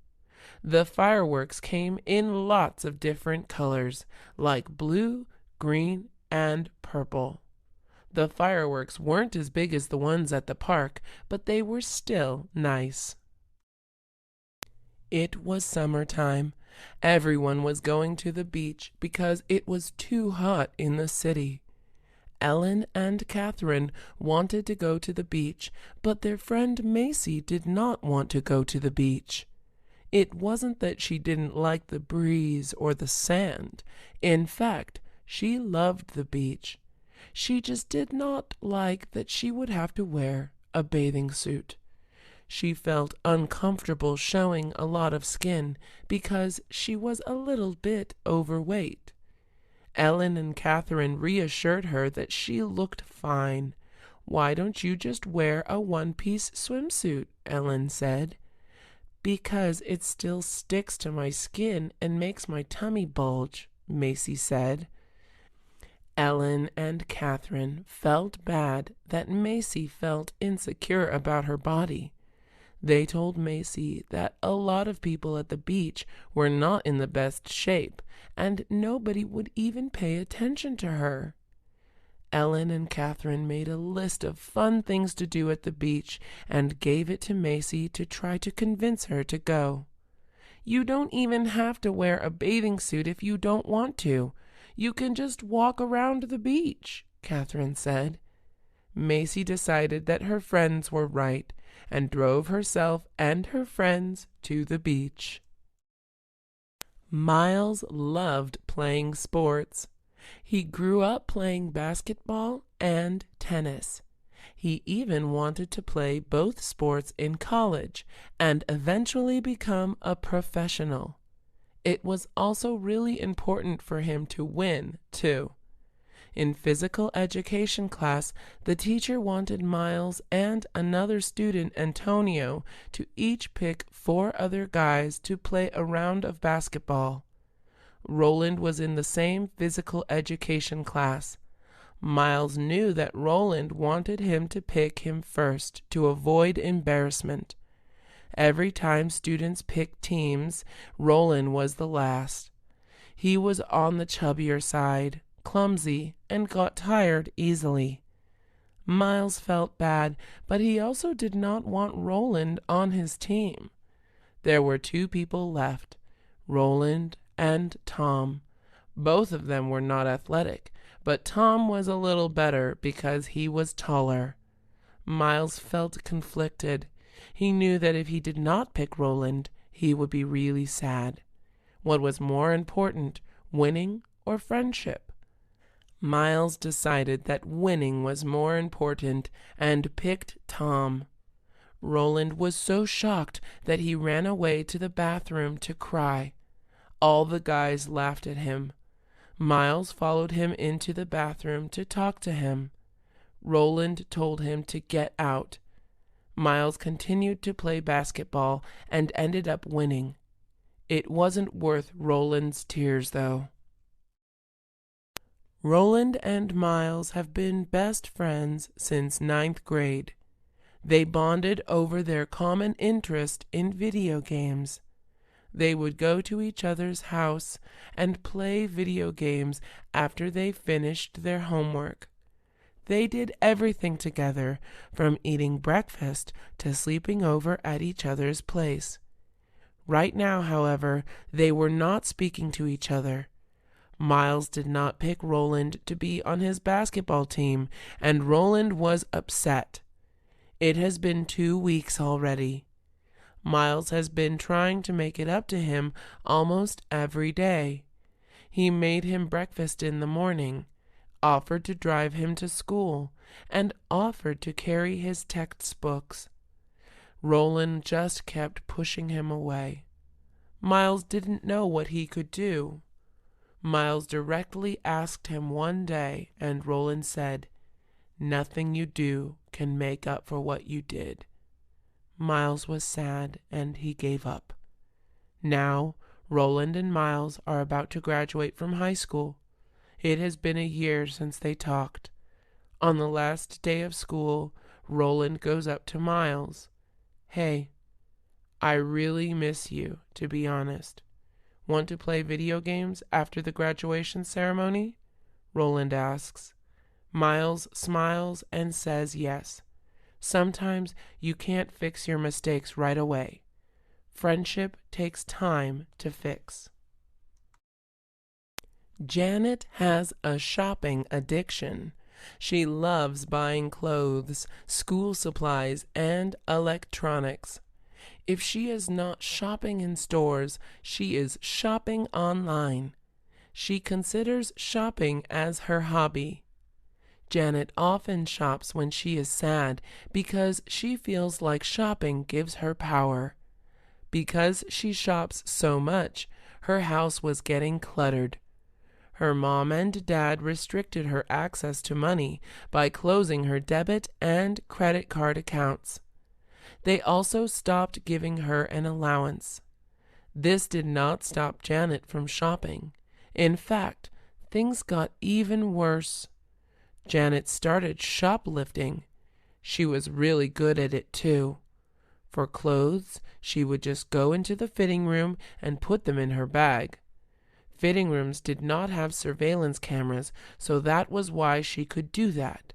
The fireworks came in lots of different colors, like blue, green, and purple. The fireworks weren't as big as the ones at the park, but they were still nice. It was summertime. Everyone was going to the beach because it was too hot in the city. Ellen and Catherine wanted to go to the beach, but their friend Macy did not want to go to the beach. It wasn't that she didn't like the breeze or the sand. In fact, she loved the beach. She just did not like that she would have to wear a bathing suit. She felt uncomfortable showing a lot of skin because she was a little bit overweight. Ellen and Catherine reassured her that she looked fine. "Why don't you just wear a one-piece swimsuit?" Ellen said. "Because it still sticks to my skin and makes my tummy bulge," Macy said. Ellen and Catherine felt bad that Macy felt insecure about her body. They told Macy that a lot of people at the beach were not in the best shape, and nobody would even pay attention to her. Ellen and Catherine made a list of fun things to do at the beach and gave it to Macy to try to convince her to go. You don't even have to wear a bathing suit if you don't want to. You can just walk around the beach, Catherine said. Macy decided that her friends were right and drove herself and her friends to the beach. Miles loved playing sports. He grew up playing basketball and tennis. He even wanted to play both sports in college and eventually become a professional. It was also really important for him to win, too. In physical education class, the teacher wanted Miles and another student, Antonio, to each pick 4 other guys to play a round of basketball. Roland was in the same physical education class. Miles knew that Roland wanted him to pick him first to avoid embarrassment. Every time students picked teams, Roland was the last. He was on the chubbier side, clumsy, and got tired easily. Miles felt bad, but he also did not want Roland on his team. There were 2 people left, Roland and Tom. Both of them were not athletic, but Tom was a little better because he was taller. Miles felt conflicted. He knew that if he did not pick Roland, he would be really sad. What was more important, winning or friendship? Miles decided that winning was more important and picked Tom. Roland was so shocked that he ran away to the bathroom to cry. All the guys laughed at him. Miles followed him into the bathroom to talk to him. Roland told him to get out. Miles continued to play basketball and ended up winning. It wasn't worth Roland's tears, though. Roland and Miles have been best friends since 9th grade. They bonded over their common interest in video games. They would go to each other's house and play video games after they finished their homework. They did everything together, from eating breakfast to sleeping over at each other's place. Right now, however, they were not speaking to each other. Miles did not pick Roland to be on his basketball team, and Roland was upset. It has been 2 weeks already. Miles has been trying to make it up to him almost every day. He made him breakfast in the morning, offered to drive him to school, and offered to carry his textbooks. Roland just kept pushing him away. Miles didn't know what he could do. Miles directly asked him one day, and Roland said, "Nothing you do can make up for what you did." Miles was sad, and he gave up. Now, Roland and Miles are about to graduate from high school. It has been a year since they talked. On the last day of school, Roland goes up to Miles. "Hey, I really miss you, to be honest. Want to play video games after the graduation ceremony?" Roland asks. Miles smiles and says yes. Sometimes you can't fix your mistakes right away. Friendship takes time to fix. Janet has a shopping addiction. She loves buying clothes, school supplies, and electronics. If she is not shopping in stores, she is shopping online. She considers shopping as her hobby. Janet often shops when she is sad because she feels like shopping gives her power. Because she shops so much, her house was getting cluttered. Her mom and dad restricted her access to money by closing her debit and credit card accounts. They also stopped giving her an allowance. This did not stop Janet from shopping. In fact, things got even worse. Janet started shoplifting. She was really good at it too. For clothes, she would just go into the fitting room and put them in her bag. Fitting rooms did not have surveillance cameras, so that was why she could do that.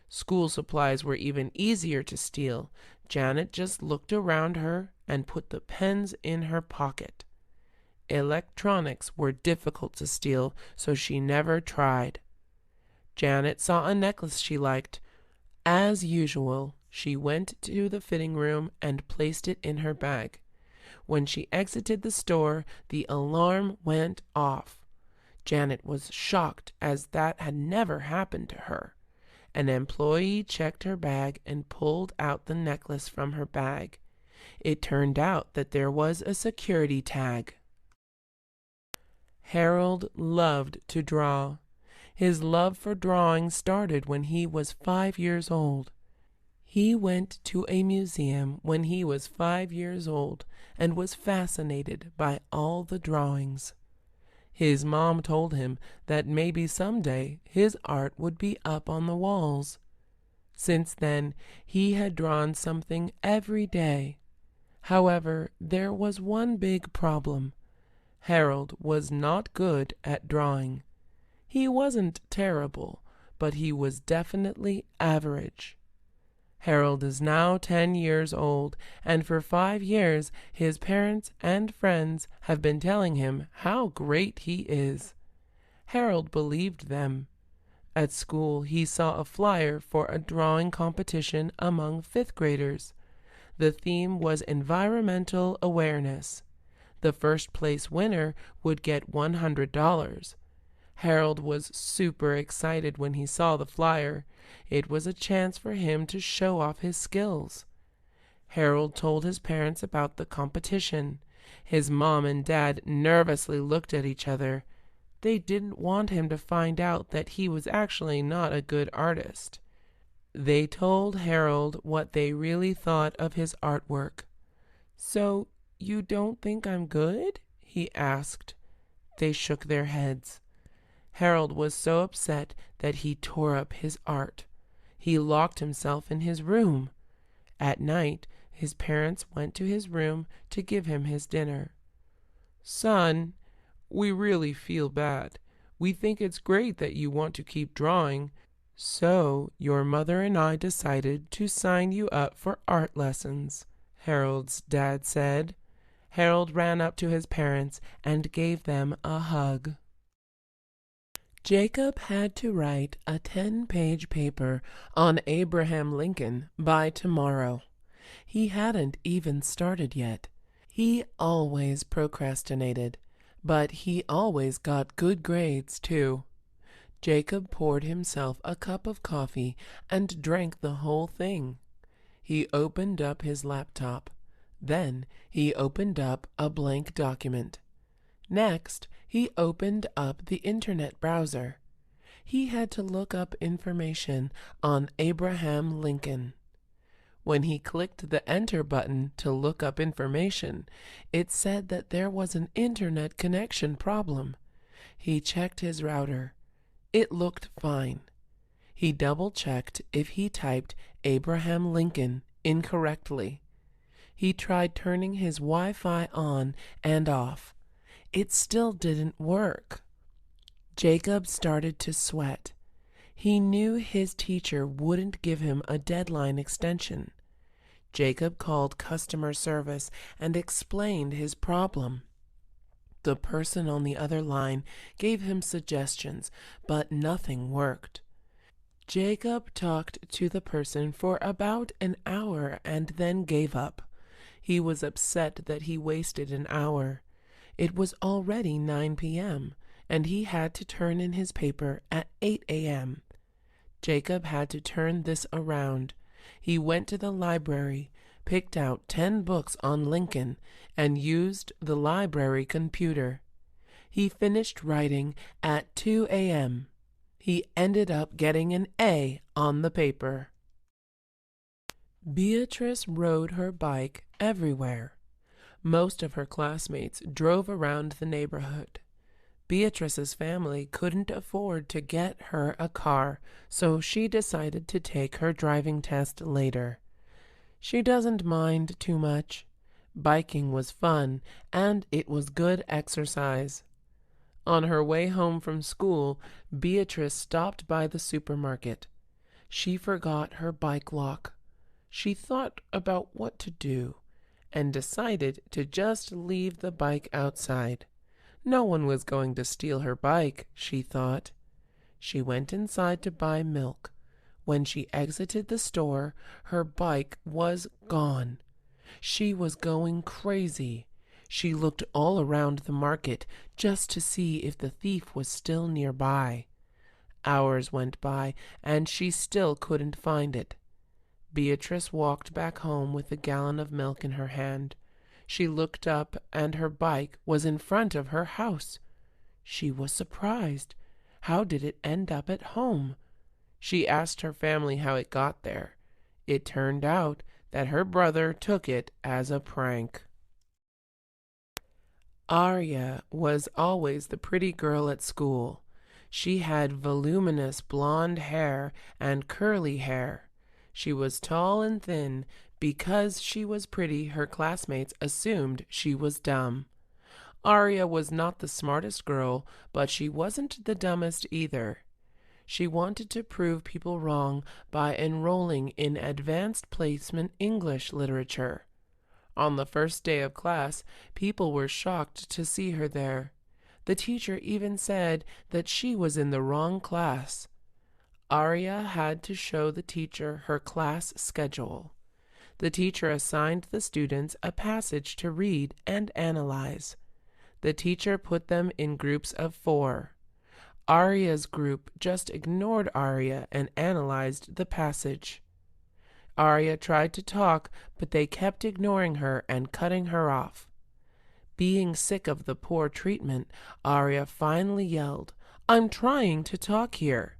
School supplies were even easier to steal. Janet just looked around her and put the pens in her pocket. Electronics were difficult to steal, so she never tried. Janet saw a necklace she liked. As usual, she went to the fitting room and placed it in her bag. When she exited the store, the alarm went off. Janet was shocked, as that had never happened to her. An employee checked her bag and pulled out the necklace from her bag. It turned out that there was a security tag. Harold loved to draw. His love for drawing started when he was 5 years old. He went to a museum when he was 5 years old and was fascinated by all the drawings. His mom told him that maybe someday his art would be up on the walls. Since then, he had drawn something every day. However, there was one big problem. Harold was not good at drawing. He wasn't terrible, but he was definitely average. Harold is now 10 years old, and for 5 years his parents and friends have been telling him how great he is. Harold believed them. At school, he saw a flyer for a drawing competition among 5th graders. The theme was environmental awareness. The first place winner would get $100. Harold was super excited when he saw the flyer. It was a chance for him to show off his skills. Harold told his parents about the competition. His mom and dad nervously looked at each other. They didn't want him to find out that he was actually not a good artist. They told Harold what they really thought of his artwork. "So, you don't think I'm good?" he asked. They shook their heads. Harold was so upset that he tore up his art. He locked himself in his room. At night, his parents went to his room to give him his dinner. "Son, we really feel bad. We think it's great that you want to keep drawing. So your mother and I decided to sign you up for art lessons," Harold's dad said. Harold ran up to his parents and gave them a hug. Jacob had to write a 10-page paper on Abraham Lincoln by tomorrow. He hadn't even started yet. He always procrastinated, but he always got good grades too. Jacob poured himself a cup of coffee and drank the whole thing. He opened up his laptop. Then he opened up a blank document. Next, he opened up the internet browser. He had to look up information on Abraham Lincoln. When he clicked the enter button to look up information, it said that there was an internet connection problem. He checked his router. It looked fine. He double-checked if he typed Abraham Lincoln incorrectly. He tried turning his Wi-Fi on and off. It still didn't work. Jacob started to sweat. He knew his teacher wouldn't give him a deadline extension. Jacob called customer service and explained his problem. The person on the other line gave him suggestions, but nothing worked. Jacob talked to the person for about an hour and then gave up. He was upset that he wasted an hour. It was already 9 p.m., and he had to turn in his paper at 8 a.m. Jacob had to turn this around. He went to the library, picked out 10 books on Lincoln, and used the library computer. He finished writing at 2 a.m. He ended up getting an A on the paper. Beatrice rode her bike everywhere. Most of her classmates drove around the neighborhood. Beatrice's family couldn't afford to get her a car, so she decided to take her driving test later. She doesn't mind too much. Biking was fun, and it was good exercise. On her way home from school, Beatrice stopped by the supermarket. She forgot her bike lock. She thought about what to do and decided to just leave the bike outside. No one was going to steal her bike, she thought. She went inside to buy milk. When she exited the store, her bike was gone. She was going crazy. She looked all around the market just to see if the thief was still nearby. Hours went by, and she still couldn't find it. Beatrice walked back home with a gallon of milk in her hand. She looked up, and her bike was in front of her house. She was surprised. How did it end up at home? She asked her family how it got there. It turned out that her brother took it as a prank. Arya was always the pretty girl at school. She had voluminous blonde hair and curly hair. She was tall and thin. Because she was pretty, her classmates assumed she was dumb. Arya was not the smartest girl, but she wasn't the dumbest either. She wanted to prove people wrong by enrolling in advanced placement English literature. On the first day of class, people were shocked to see her there. The teacher even said that she was in the wrong class. Arya had to show the teacher her class schedule. The teacher assigned the students a passage to read and analyze. The teacher put them in groups of 4. Arya's group just ignored Arya and analyzed the passage. Arya tried to talk, but they kept ignoring her and cutting her off. Being sick of the poor treatment, Arya finally yelled, "I'm trying to talk here."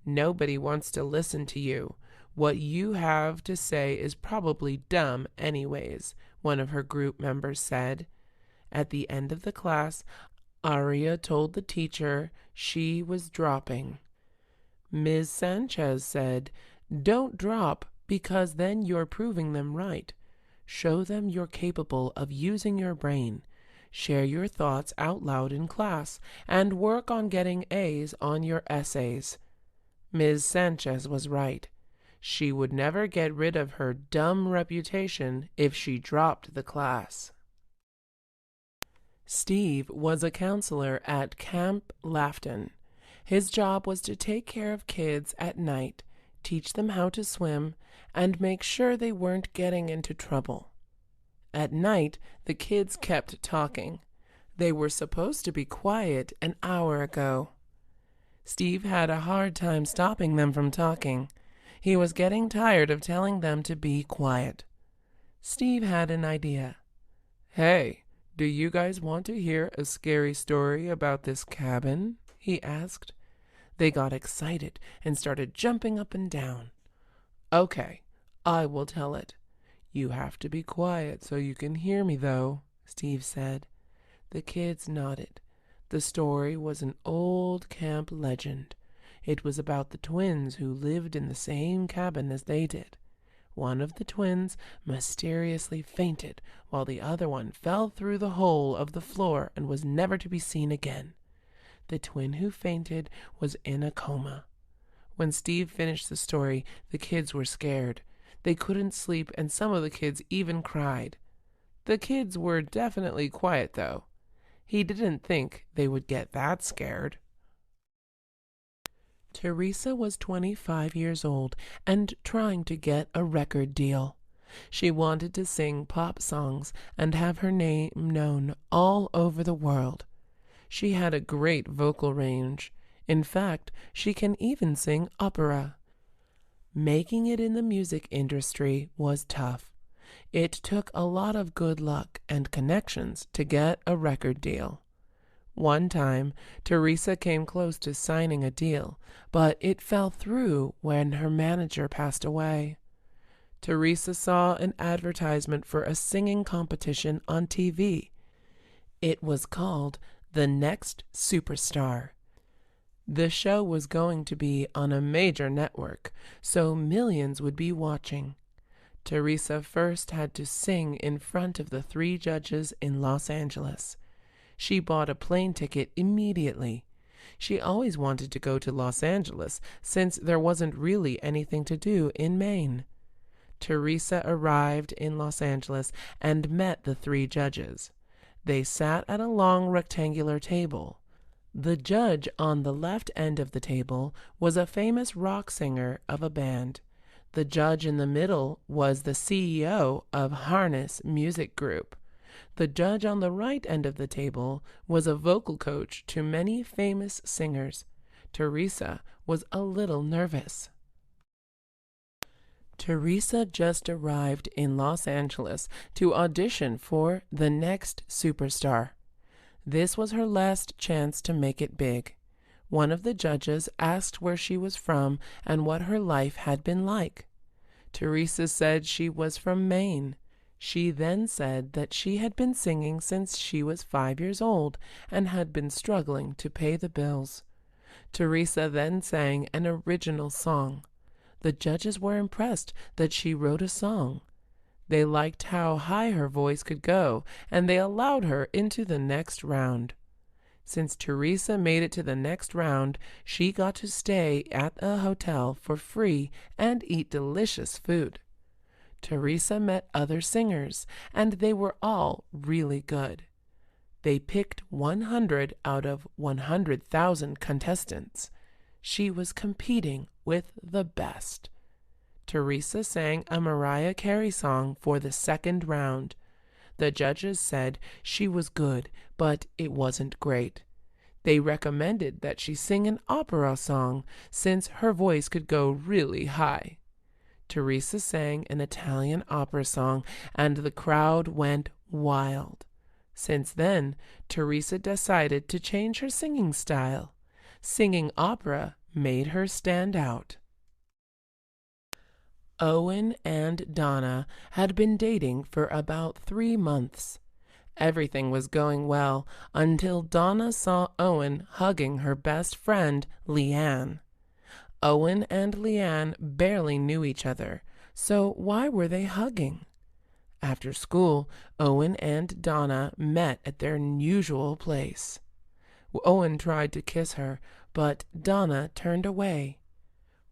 "Nobody wants to listen to you. What you have to say is probably dumb anyways," one of her group members said. At the end of the class, Arya told the teacher she was dropping. Ms. Sanchez said, "Don't drop, because then you're proving them right. Show them you're capable of using your brain. Share your thoughts out loud in class, and work on getting A's on your essays." Ms. Sanchez was right. She would never get rid of her dumb reputation if she dropped the class. Steve was a counselor at Camp Lafton. His job was to take care of kids at night, teach them how to swim, and make sure they weren't getting into trouble. At night, the kids kept talking. They were supposed to be quiet an hour ago. Steve had a hard time stopping them from talking. He was getting tired of telling them to be quiet. Steve had an idea. "Hey, do you guys want to hear a scary story about this cabin?" he asked. They got excited and started jumping up and down. "Okay, I will tell it. You have to be quiet so you can hear me, though," Steve said. The kids nodded. The story was an old camp legend. It was about the twins who lived in the same cabin as they did. One of the twins mysteriously fainted, while the other one fell through the hole of the floor and was never to be seen again. The twin who fainted was in a coma. When Steve finished the story, the kids were scared. They couldn't sleep, and some of the kids even cried. The kids were definitely quiet, though. He didn't think they would get that scared. Teresa was 25 years old and trying to get a record deal. She wanted to sing pop songs and have her name known all over the world. She had a great vocal range. In fact, she can even sing opera. Making it in the music industry was tough. It took a lot of good luck and connections to get a record deal. One time, Teresa came close to signing a deal, but it fell through when her manager passed away. Teresa saw an advertisement for a singing competition on TV. It was called The Next Superstar. The show was going to be on a major network, so millions would be watching. Teresa first had to sing in front of the 3 judges in Los Angeles. She bought a plane ticket immediately. She always wanted to go to Los Angeles since there wasn't really anything to do in Maine. Teresa arrived in Los Angeles and met the 3 judges. They sat at a long rectangular table. The judge on the left end of the table was a famous rock singer of a band. The judge in the middle was the CEO of Harness Music Group. The judge on the right end of the table was a vocal coach to many famous singers. Teresa was a little nervous. Teresa just arrived in Los Angeles to audition for The Next Superstar. This was her last chance to make it big. One of the judges asked where she was from and what her life had been like. Teresa said she was from Maine. She then said that she had been singing since she was 5 years old and had been struggling to pay the bills. Teresa then sang an original song. The judges were impressed that she wrote a song. They liked how high her voice could go, and they allowed her into the next round. Since Teresa made it to the next round, she got to stay at a hotel for free and eat delicious food. Teresa met other singers, and they were all really good. They picked 100 out of 100,000 contestants. She was competing with the best. Teresa sang a Mariah Carey song for the second round. The judges said she was good, but it wasn't great. They recommended that she sing an opera song since her voice could go really high. Teresa sang an Italian opera song, and the crowd went wild. Since then, Teresa decided to change her singing style. Singing opera made her stand out. Owen and Donna had been dating for about 3 months. Everything was going well until Donna saw Owen hugging her best friend, Leanne. Owen and Leanne barely knew each other, so why were they hugging? After school, Owen and Donna met at their usual place. Owen tried to kiss her, but Donna turned away.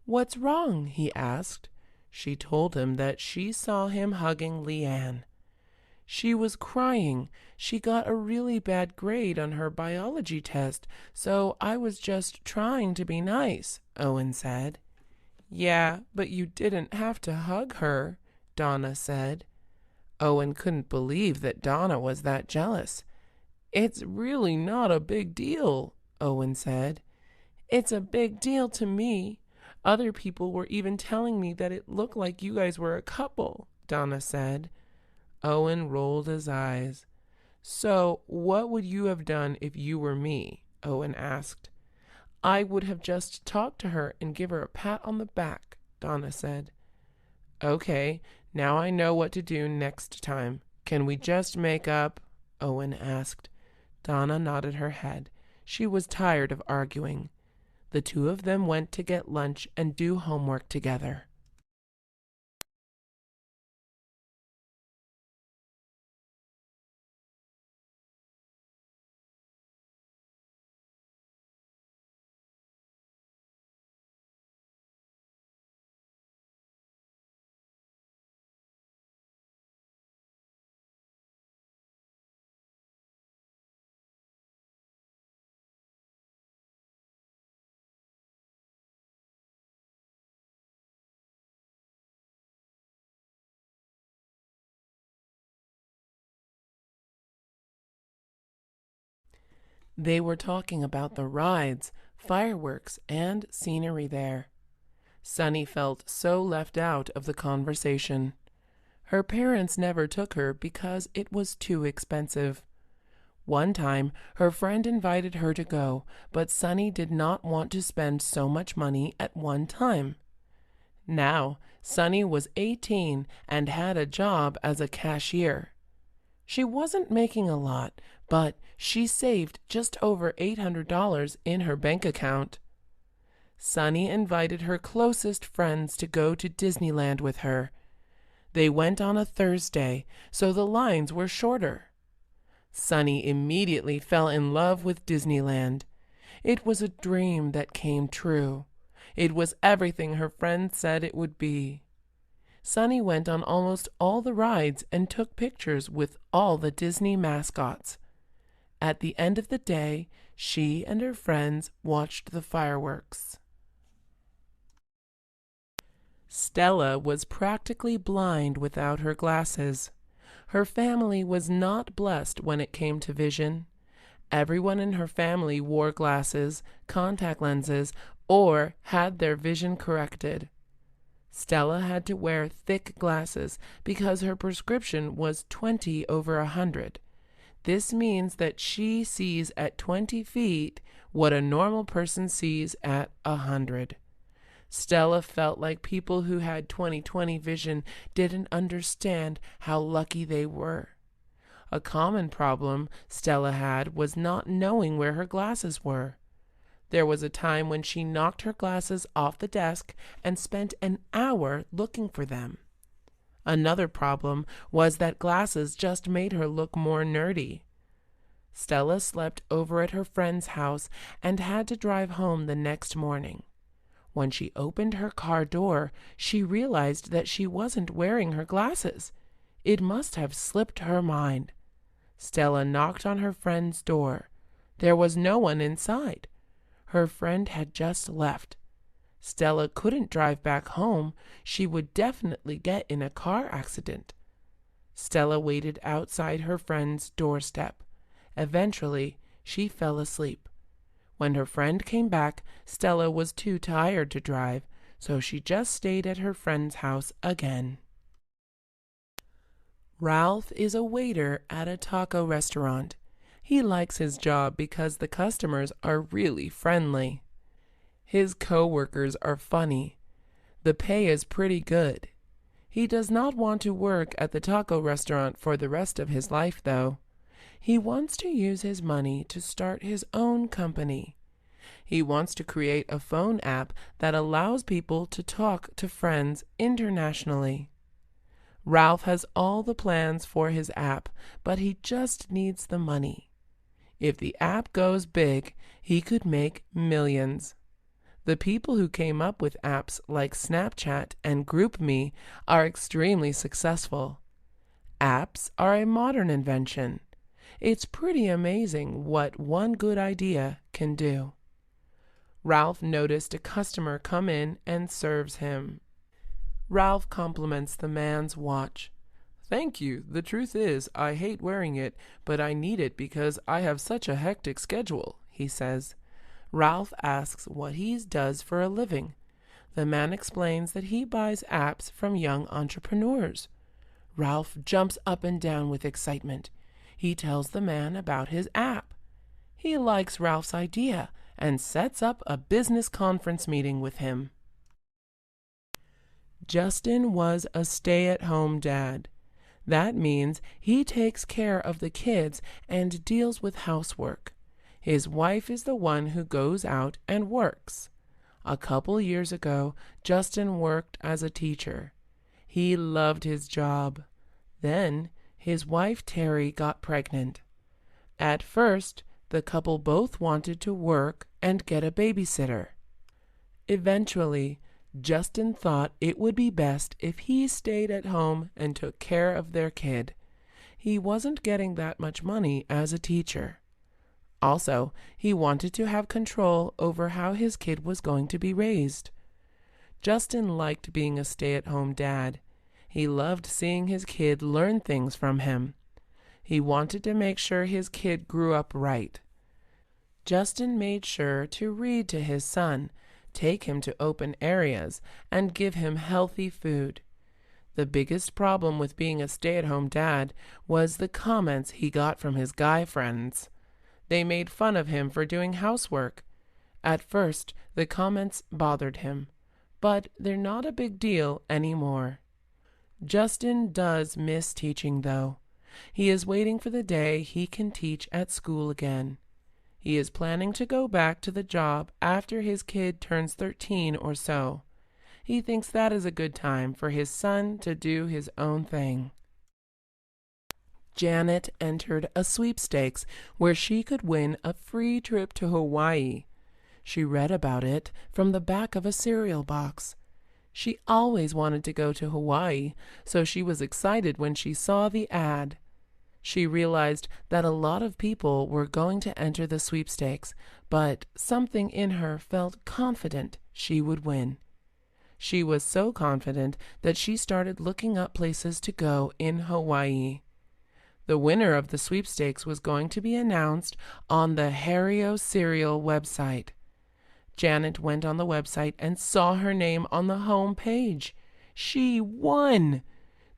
"What's wrong?" he asked. She told him that she saw him hugging Leanne. She was crying. She got a really bad grade on her biology test, so I was just trying to be nice, Owen said. "Yeah, but you didn't have to hug her," Donna said. Owen couldn't believe that Donna was that jealous. "It's really not a big deal," Owen said. "It's a big deal to me. Other people were even telling me that it looked like you guys were a couple," Donna said. Owen rolled his eyes. "So what would you have done if you were me?" Owen asked. "I would have just talked to her and give her a pat on the back," Donna said. "Okay, now I know what to do next time. Can we just make up?" Owen asked. Donna nodded her head. She was tired of arguing. The two of them went to get lunch and do homework together. They were talking about the rides, fireworks, and scenery there. Sunny felt so left out of the conversation. Her parents never took her because it was too expensive. One time, her friend invited her to go, but Sunny did not want to spend so much money at one time. Now, Sunny was 18 and had a job as a cashier. She wasn't making a lot, but she saved just over $800 in her bank account. Sunny invited her closest friends to go to Disneyland with her. They went on a Thursday, so the lines were shorter. Sunny immediately fell in love with Disneyland. It was a dream that came true. It was everything her friends said it would be. Sunny went on almost all the rides and took pictures with all the Disney mascots. At the end of the day, she and her friends watched the fireworks. Stella was practically blind without her glasses. Her family was not blessed when it came to vision. Everyone in her family wore glasses, contact lenses, or had their vision corrected. Stella had to wear thick glasses because her prescription was 20/100. This means that she sees at 20 feet what a normal person sees at 100. Stella felt like people who had 20/20 vision didn't understand how lucky they were. A common problem Stella had was not knowing where her glasses were. There was a time when she knocked her glasses off the desk and spent an hour looking for them. Another problem was that glasses just made her look more nerdy. Stella slept over at her friend's house and had to drive home the next morning. When she opened her car door, she realized that she wasn't wearing her glasses. It must have slipped her mind. Stella knocked on her friend's door. There was no one inside. Her friend had just left. Stella couldn't drive back home. She would definitely get in a car accident. Stella waited outside her friend's doorstep. Eventually, she fell asleep. When her friend came back, Stella was too tired to drive, so she just stayed at her friend's house again. Ralph is a waiter at a taco restaurant. He likes his job because the customers are really friendly. His co-workers are funny. The pay is pretty good. He does not want to work at the taco restaurant for the rest of his life, though. He wants to use his money to start his own company. He wants to create a phone app that allows people to talk to friends internationally. Ralph has all the plans for his app, but he just needs the money. If the app goes big, he could make millions. The people who came up with apps like Snapchat and GroupMe are extremely successful. Apps are a modern invention. It's pretty amazing what one good idea can do. Ralph noticed a customer come in and serves him. Ralph compliments the man's watch. "Thank you. The truth is, I hate wearing it, but I need it because I have such a hectic schedule," he says. Ralph asks what he does for a living. The man explains that he buys apps from young entrepreneurs. Ralph jumps up and down with excitement. He tells the man about his app. He likes Ralph's idea and sets up a business conference meeting with him. Justin was a stay-at-home dad. That means he takes care of the kids and deals with housework. His wife is the one who goes out and works. A couple years ago, Justin worked as a teacher. He loved his job. Then, his wife Terry got pregnant. At first, the couple both wanted to work and get a babysitter. Eventually, Justin thought it would be best if he stayed at home and took care of their kid. He wasn't getting that much money as a teacher. Also, he wanted to have control over how his kid was going to be raised. Justin liked being a stay-at-home dad. He loved seeing his kid learn things from him. He wanted to make sure his kid grew up right. Justin made sure to read to his son, take him to open areas, and give him healthy food. The biggest problem with being a stay-at-home dad was the comments he got from his guy friends. They made fun of him for doing housework. At first, the comments bothered him, but they're not a big deal anymore. Justin does miss teaching, though. He is waiting for the day he can teach at school again. He is planning to go back to the job after his kid turns 13 or so. He thinks that is a good time for his son to do his own thing. Janet entered a sweepstakes where she could win a free trip to Hawaii. She read about it from the back of a cereal box. She always wanted to go to Hawaii, so she was excited when she saw the ad. She realized that a lot of people were going to enter the sweepstakes, but something in her felt confident she would win. She was so confident that she started looking up places to go in Hawaii. The winner of the sweepstakes was going to be announced on the Hario cereal website. Janet went on the website and saw her name on the home page. She won!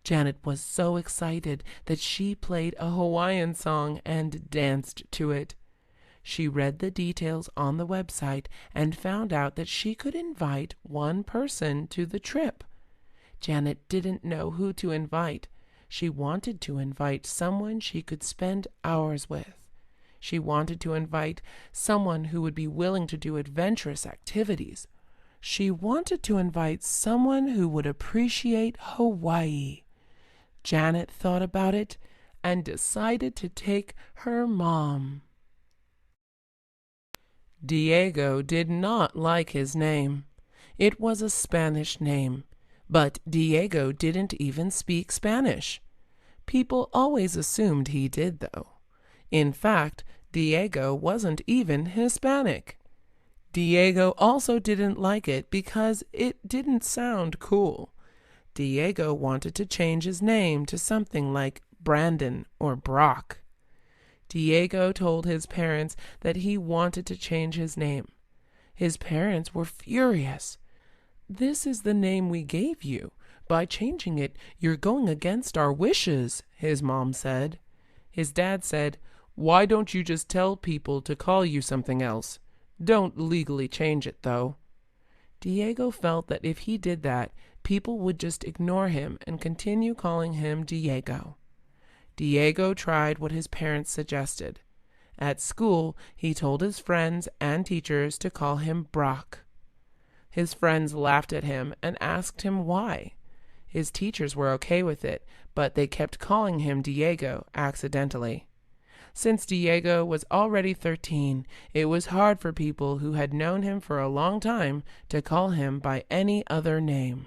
Janet was so excited that she played a Hawaiian song and danced to it. She read the details on the website and found out that she could invite one person to the trip. Janet didn't know who to invite. She wanted to invite someone she could spend hours with. She wanted to invite someone who would be willing to do adventurous activities. She wanted to invite someone who would appreciate Hawaii. Janet thought about it and decided to take her mom. Diego did not like his name. It was a Spanish name, but Diego didn't even speak Spanish. People always assumed he did, though. In fact, Diego wasn't even Hispanic. Diego also didn't like it because it didn't sound cool. Diego wanted to change his name to something like Brandon or Brock. Diego told his parents that he wanted to change his name. His parents were furious. "This is the name we gave you. By changing it, you're going against our wishes," his mom said. His dad said, "Why don't you just tell people to call you something else? Don't legally change it, though." Diego felt that if he did that, people would just ignore him and continue calling him Diego. Diego tried what his parents suggested. At school, he told his friends and teachers to call him Brock. His friends laughed at him and asked him why. His teachers were okay with it, but they kept calling him Diego accidentally. Since Diego was already 13, it was hard for people who had known him for a long time to call him by any other name.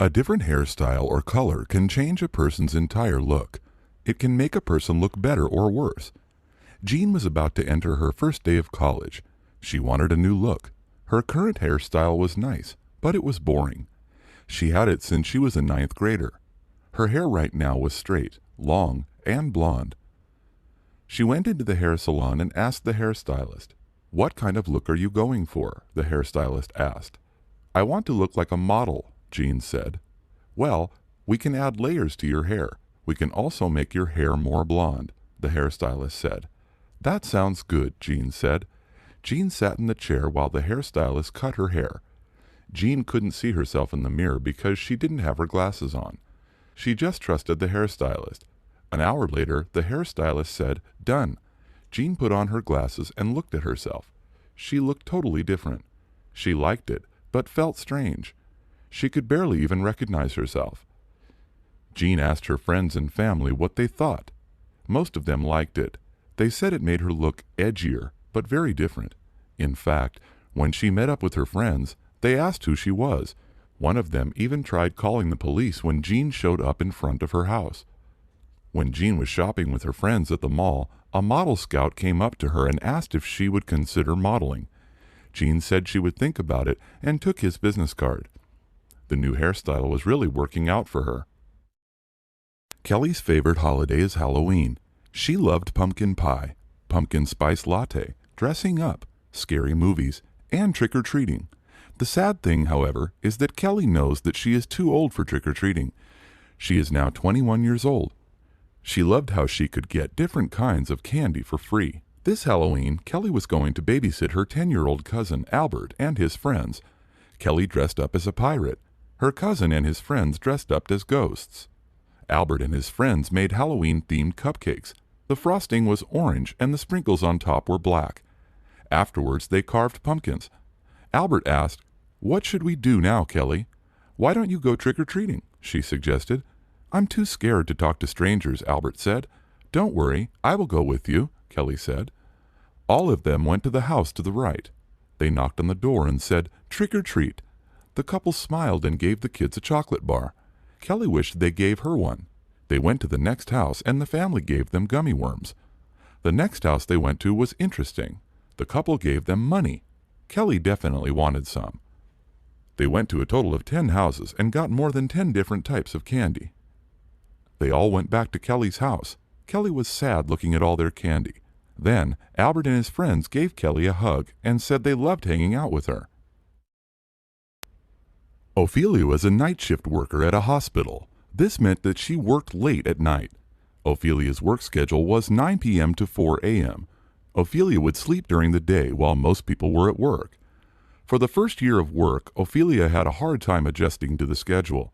A different hairstyle or color can change a person's entire look. It can make a person look better or worse. Jean was about to enter her first day of college. She wanted a new look. Her current hairstyle was nice, but it was boring. She had it since she was a 9th grader. Her hair right now was straight, long, and blonde. She went into the hair salon and asked the hairstylist, "What kind of look are you going for?" the hairstylist asked. "I want to look like a model," Jean said. "Well, we can add layers to your hair. We can also make your hair more blonde," the hairstylist said. "That sounds good," Jean said. Jean sat in the chair while the hairstylist cut her hair. Jean couldn't see herself in the mirror because she didn't have her glasses on. She just trusted the hairstylist. An hour later, the hairstylist said, "Done." Jean put on her glasses and looked at herself. She looked totally different. She liked it, but felt strange. She could barely even recognize herself. Jean asked her friends and family what they thought. Most of them liked it. They said it made her look edgier, but very different. In fact, when she met up with her friends, they asked who she was. One of them even tried calling the police when Jean showed up in front of her house. When Jean was shopping with her friends at the mall, a model scout came up to her and asked if she would consider modeling. Jean said she would think about it and took his business card. The new hairstyle was really working out for her. Kelly's favorite holiday is Halloween. She loved pumpkin pie, pumpkin spice latte, dressing up, scary movies, and trick-or-treating. The sad thing, however, is that Kelly knows that she is too old for trick-or-treating. She is now 21 years old. She loved how she could get different kinds of candy for free. This Halloween, Kelly was going to babysit her 10-year-old cousin Albert and his friends. Kelly dressed up as a pirate. Her cousin and his friends dressed up as ghosts. Albert and his friends made Halloween-themed cupcakes. The frosting was orange and the sprinkles on top were black. Afterwards, they carved pumpkins. Albert asked, "What should we do now, Kelly?" "Why don't you go trick-or-treating?" she suggested. "I'm too scared to talk to strangers," Albert said. "Don't worry, I will go with you," Kelly said. All of them went to the house to the right. They knocked on the door and said, "Trick or treat." The couple smiled and gave the kids a chocolate bar. Kelly wished they gave her one. They went to the next house and the family gave them gummy worms. The next house they went to was interesting. The couple gave them money. Kelly definitely wanted some. They went to a total of 10 houses and got more than 10 different types of candy. They all went back to Kelly's house. Kelly was sad looking at all their candy. Then Albert and his friends gave Kelly a hug and said they loved hanging out with her. Ophelia was a night shift worker at a hospital. This meant that she worked late at night. Ophelia's work schedule was 9 p.m. to 4 a.m. Ophelia would sleep during the day while most people were at work. For the first year of work, Ophelia had a hard time adjusting to the schedule.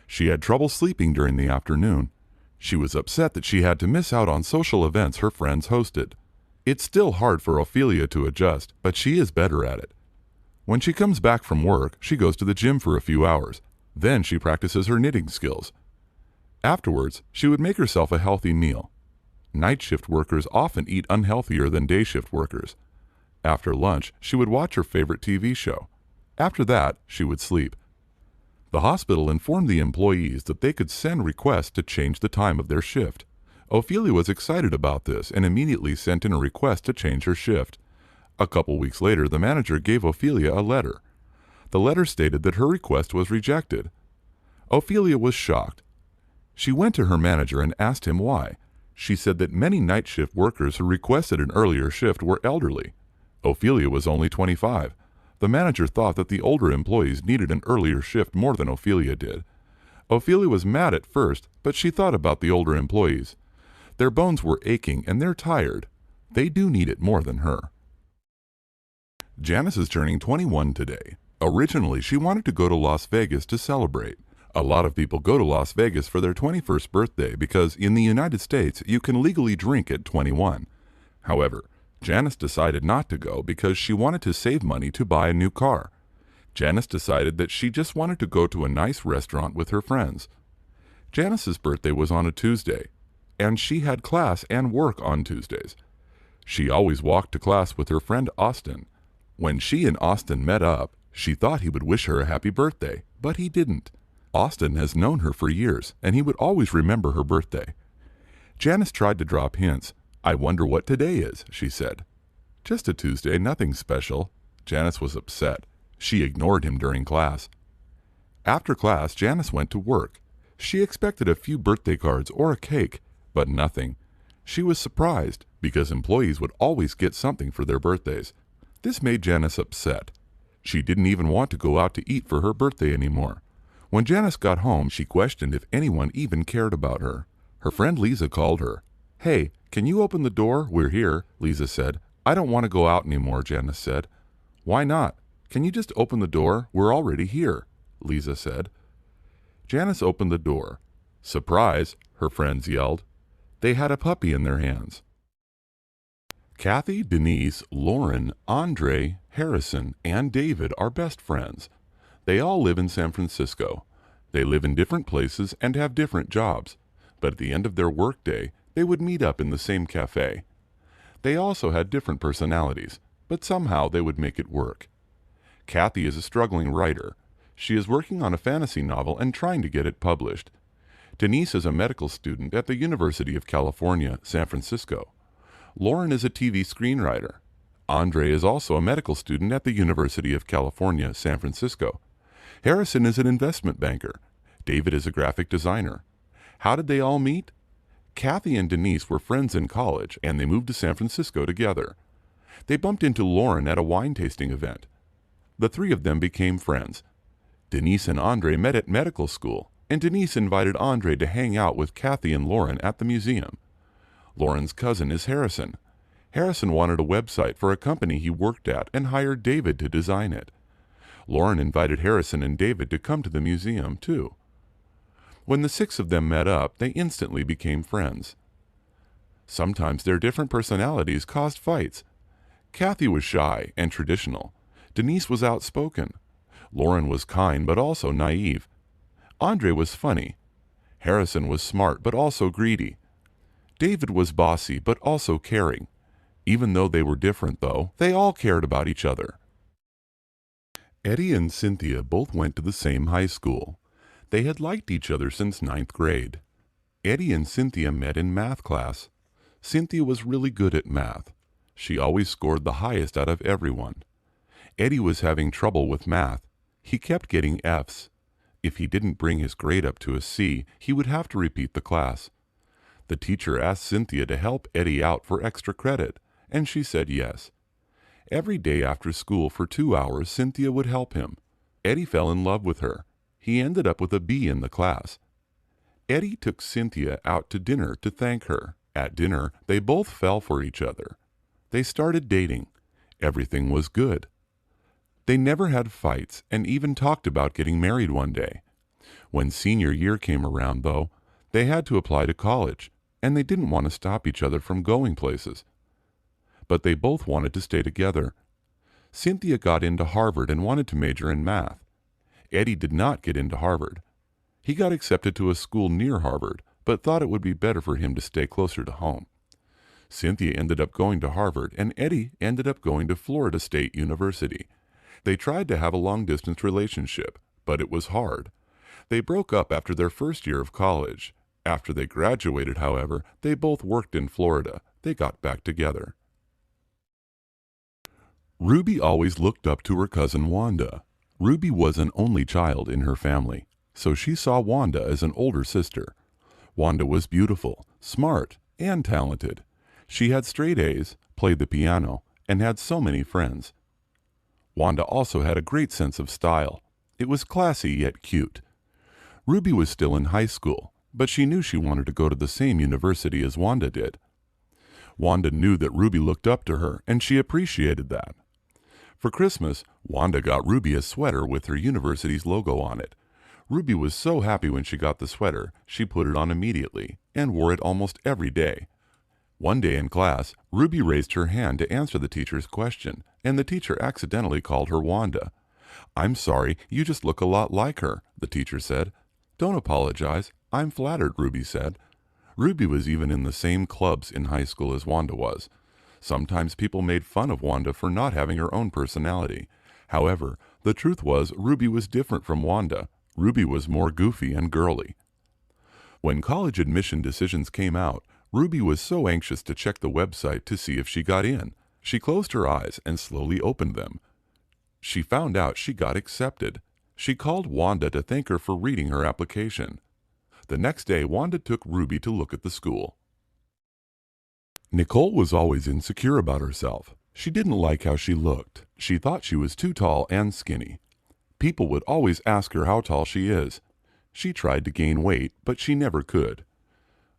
She had trouble sleeping during the afternoon. She was upset that she had to miss out on social events her friends hosted. It's still hard for Ophelia to adjust, but she is better at it. When she comes back from work, she goes to the gym for a few hours. Then she practices her knitting skills. Afterwards, she would make herself a healthy meal. Night shift workers often eat unhealthier than day shift workers. After lunch, she would watch her favorite TV show. After that, she would sleep. The hospital informed the employees that they could send requests to change the time of their shift. Ophelia was excited about this and immediately sent in a request to change her shift. A couple weeks later, the manager gave Ophelia a letter. The letter stated that her request was rejected. Ophelia was shocked. She went to her manager and asked him why. She said that many night shift workers who requested an earlier shift were elderly. Ophelia was only 25. The manager thought that the older employees needed an earlier shift more than Ophelia did. Ophelia was mad at first, but she thought about the older employees. Their bones were aching and they're tired. They do need it more than her. Janice is turning 21 today. Originally, she wanted to go to Las Vegas to celebrate. A lot of people go to Las Vegas for their 21st birthday because in the United States, you can legally drink at 21. However, Janice decided not to go because she wanted to save money to buy a new car. Janice decided that she just wanted to go to a nice restaurant with her friends. Janice's birthday was on a Tuesday, and she had class and work on Tuesdays. She always walked to class with her friend Austin. When she and Austin met up, she thought he would wish her a happy birthday, but he didn't. Austin has known her for years, and he would always remember her birthday. Janice tried to drop hints. "I wonder what today is," she said. "Just a Tuesday, nothing special." Janice was upset. She ignored him during class. After class, Janice went to work. She expected a few birthday cards or a cake, but nothing. She was surprised because employees would always get something for their birthdays. This made Janice upset. She didn't even want to go out to eat for her birthday anymore. When Janice got home, she questioned if anyone even cared about her. Her friend Lisa called her. "Hey, can you open the door? We're here," Lisa said. "I don't want to go out anymore," Janice said. "Why not? Can you just open the door? We're already here," Lisa said. Janice opened the door. "Surprise!" her friends yelled. They had a puppy in their hands. Kathy, Denise, Lauren, Andre, Harrison, and David are best friends. They all live in San Francisco. They live in different places and have different jobs, but at the end of their workday, they would meet up in the same cafe. They also had different personalities, but somehow they would make it work. Kathy is a struggling writer. She is working on a fantasy novel and trying to get it published. Denise is a medical student at the University of California, San Francisco. Lauren is a TV screenwriter. Andre is also a medical student at the University of California, San Francisco. Harrison is an investment banker. David is a graphic designer. How did they all meet? Kathy and Denise were friends in college, and they moved to San Francisco together. They bumped into Lauren at a wine tasting event. The three of them became friends. Denise and Andre met at medical school, and Denise invited Andre to hang out with Kathy and Lauren at the museum. Lauren's cousin is Harrison. Harrison wanted a website for a company he worked at and hired David to design it. Lauren invited Harrison and David to come to the museum, too. When the six of them met up, they instantly became friends. Sometimes their different personalities caused fights. Kathy was shy and traditional. Denise was outspoken. Lauren was kind but also naive. Andre was funny. Harrison was smart but also greedy. David was bossy but also caring. Even though they were different, though, they all cared about each other. Eddie and Cynthia both went to the same high school. They had liked each other since ninth grade. Eddie and Cynthia met in math class. Cynthia was really good at math. She always scored the highest out of everyone. Eddie was having trouble with math. He kept getting F's. If he didn't bring his grade up to a C, he would have to repeat the class. The teacher asked Cynthia to help Eddie out for extra credit, and she said yes. Every day after school for 2 hours, Cynthia would help him. Eddie fell in love with her. He ended up with a B in the class. Eddie took Cynthia out to dinner to thank her. At dinner, they both fell for each other. They started dating. Everything was good. They never had fights and even talked about getting married one day. When senior year came around, though, they had to apply to college, and they didn't want to stop each other from going places. But they both wanted to stay together. Cynthia got into Harvard and wanted to major in math. Eddie did not get into Harvard. He got accepted to a school near Harvard, but thought it would be better for him to stay closer to home. Cynthia ended up going to Harvard, and Eddie ended up going to Florida State University. They tried to have a long-distance relationship, but it was hard. They broke up after their first year of college. After they graduated, however, they both worked in Florida. They got back together. Ruby always looked up to her cousin Wanda. Ruby was an only child in her family, so she saw Wanda as an older sister. Wanda was beautiful, smart, and talented. She had straight A's, played the piano, and had so many friends. Wanda also had a great sense of style. It was classy yet cute. Ruby was still in high school, but she knew she wanted to go to the same university as Wanda did. Wanda knew that Ruby looked up to her, and she appreciated that. For Christmas, Wanda got Ruby a sweater with her university's logo on it. Ruby was so happy when she got the sweater, she put it on immediately and wore it almost every day. One day in class, Ruby raised her hand to answer the teacher's question, and the teacher accidentally called her Wanda. "I'm sorry, you just look a lot like her," the teacher said. "Don't apologize. I'm flattered," Ruby said. Ruby was even in the same clubs in high school as Wanda was. Sometimes people made fun of Wanda for not having her own personality. However, the truth was Ruby was different from Wanda. Ruby was more goofy and girly. When college admission decisions came out, Ruby was so anxious to check the website to see if she got in. She closed her eyes and slowly opened them. She found out she got accepted. She called Wanda to thank her for reading her application. The next day, Wanda took Ruby to look at the school. Nicole was always insecure about herself. She didn't like how she looked. She thought she was too tall and skinny. People would always ask her how tall she is. She tried to gain weight, but she never could.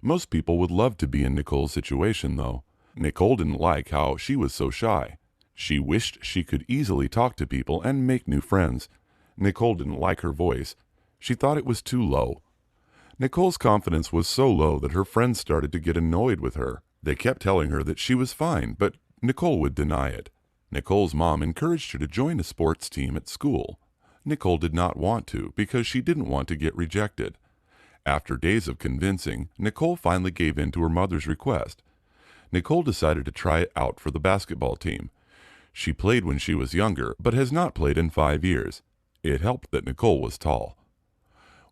Most people would love to be in Nicole's situation, though. Nicole didn't like how she was so shy. She wished she could easily talk to people and make new friends. Nicole didn't like her voice. She thought it was too low. Nicole's confidence was so low that her friends started to get annoyed with her. They kept telling her that she was fine, but Nicole would deny it. Nicole's mom encouraged her to join a sports team at school. Nicole did not want to because she didn't want to get rejected. After days of convincing, Nicole finally gave in to her mother's request. Nicole decided to try it out for the basketball team. She played when she was younger, but has not played in 5 years. It helped that Nicole was tall.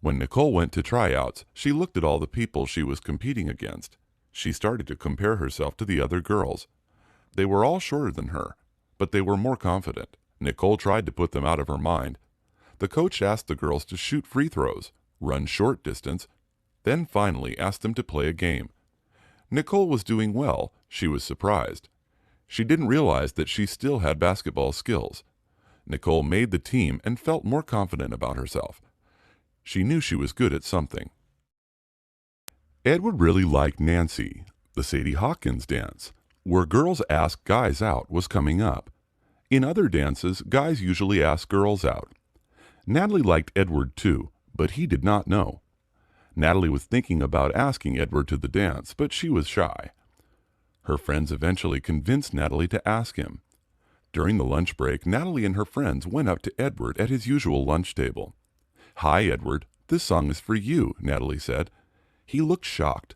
When Nicole went to tryouts, she looked at all the people she was competing against. She started to compare herself to the other girls. They were all shorter than her, but they were more confident. Nicole tried to put them out of her mind. The coach asked the girls to shoot free throws, run short distance, then finally asked them to play a game. Nicole was doing well. She was surprised. She didn't realize that she still had basketball skills. Nicole made the team and felt more confident about herself. She knew she was good at something. Edward really liked Nancy. The Sadie Hawkins dance, where girls ask guys out, was coming up. In other dances, guys usually ask girls out. Natalie liked Edward too, but he did not know. Natalie was thinking about asking Edward to the dance, but she was shy. Her friends eventually convinced Natalie to ask him. During the lunch break, Natalie and her friends went up to Edward at his usual lunch table. "Hi, Edward. This song is for you," Natalie said. He looked shocked.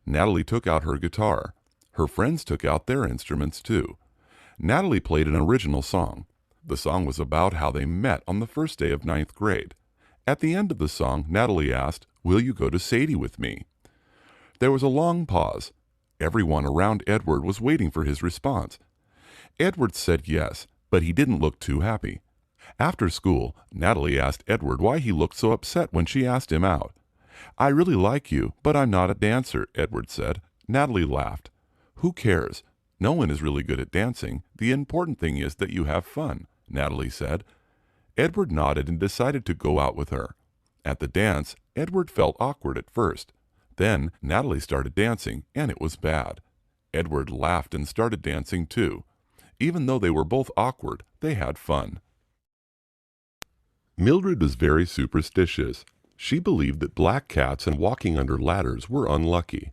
Natalie took out her guitar. Her friends took out their instruments too. Natalie played an original song. The song was about how they met on the first day of ninth grade. At the end of the song, Natalie asked, "Will you go to Sadie with me?" There was a long pause. Everyone around Edward was waiting for his response. Edward said yes, but he didn't look too happy. After school, Natalie asked Edward why he looked so upset when she asked him out. "I really like you, but I'm not a dancer," Edward said. Natalie laughed. "Who cares? No one is really good at dancing. The important thing is that you have fun," Natalie said. Edward nodded and decided to go out with her. At the dance, Edward felt awkward at first. Then Natalie started dancing, and it was bad. Edward laughed and started dancing too. Even though they were both awkward, they had fun. Mildred was very superstitious. She believed that black cats and walking under ladders were unlucky.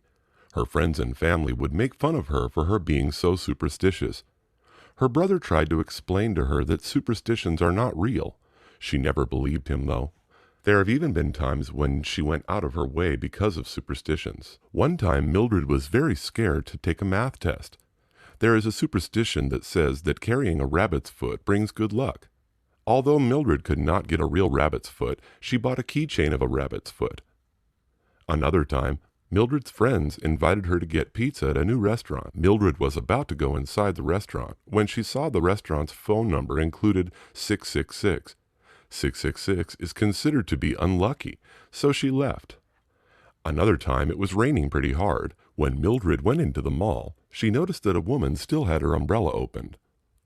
Her friends and family would make fun of her for her being so superstitious. Her brother tried to explain to her that superstitions are not real. She never believed him, though. There have even been times when she went out of her way because of superstitions. One time, Mildred was very scared to take a math test. There is a superstition that says that carrying a rabbit's foot brings good luck. Although Mildred could not get a real rabbit's foot, she bought a keychain of a rabbit's foot. Another time, Mildred's friends invited her to get pizza at a new restaurant. Mildred was about to go inside the restaurant when she saw the restaurant's phone number included 666. 666 is considered to be unlucky, so she left. Another time it was raining pretty hard. When Mildred went into the mall, she noticed that a woman still had her umbrella opened.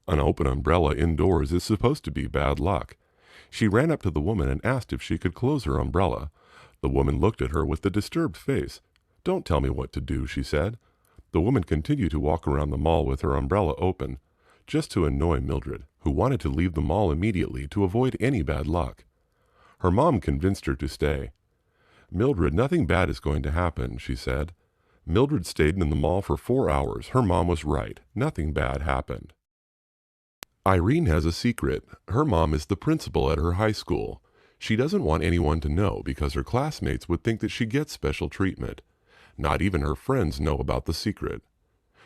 An open umbrella indoors is supposed to be bad luck. She ran up to the woman and asked if she could close her umbrella. The woman looked at her with a disturbed face. "Don't tell me what to do," she said. The woman continued to walk around the mall with her umbrella open, just to annoy Mildred, who wanted to leave the mall immediately to avoid any bad luck. Her mom convinced her to stay. "Mildred, nothing bad is going to happen," she said. Mildred stayed in the mall for 4 hours. Her mom was right. Nothing bad happened. Irene has a secret. Her mom is the principal at her high school. She doesn't want anyone to know because her classmates would think that she gets special treatment. Not even her friends know about the secret.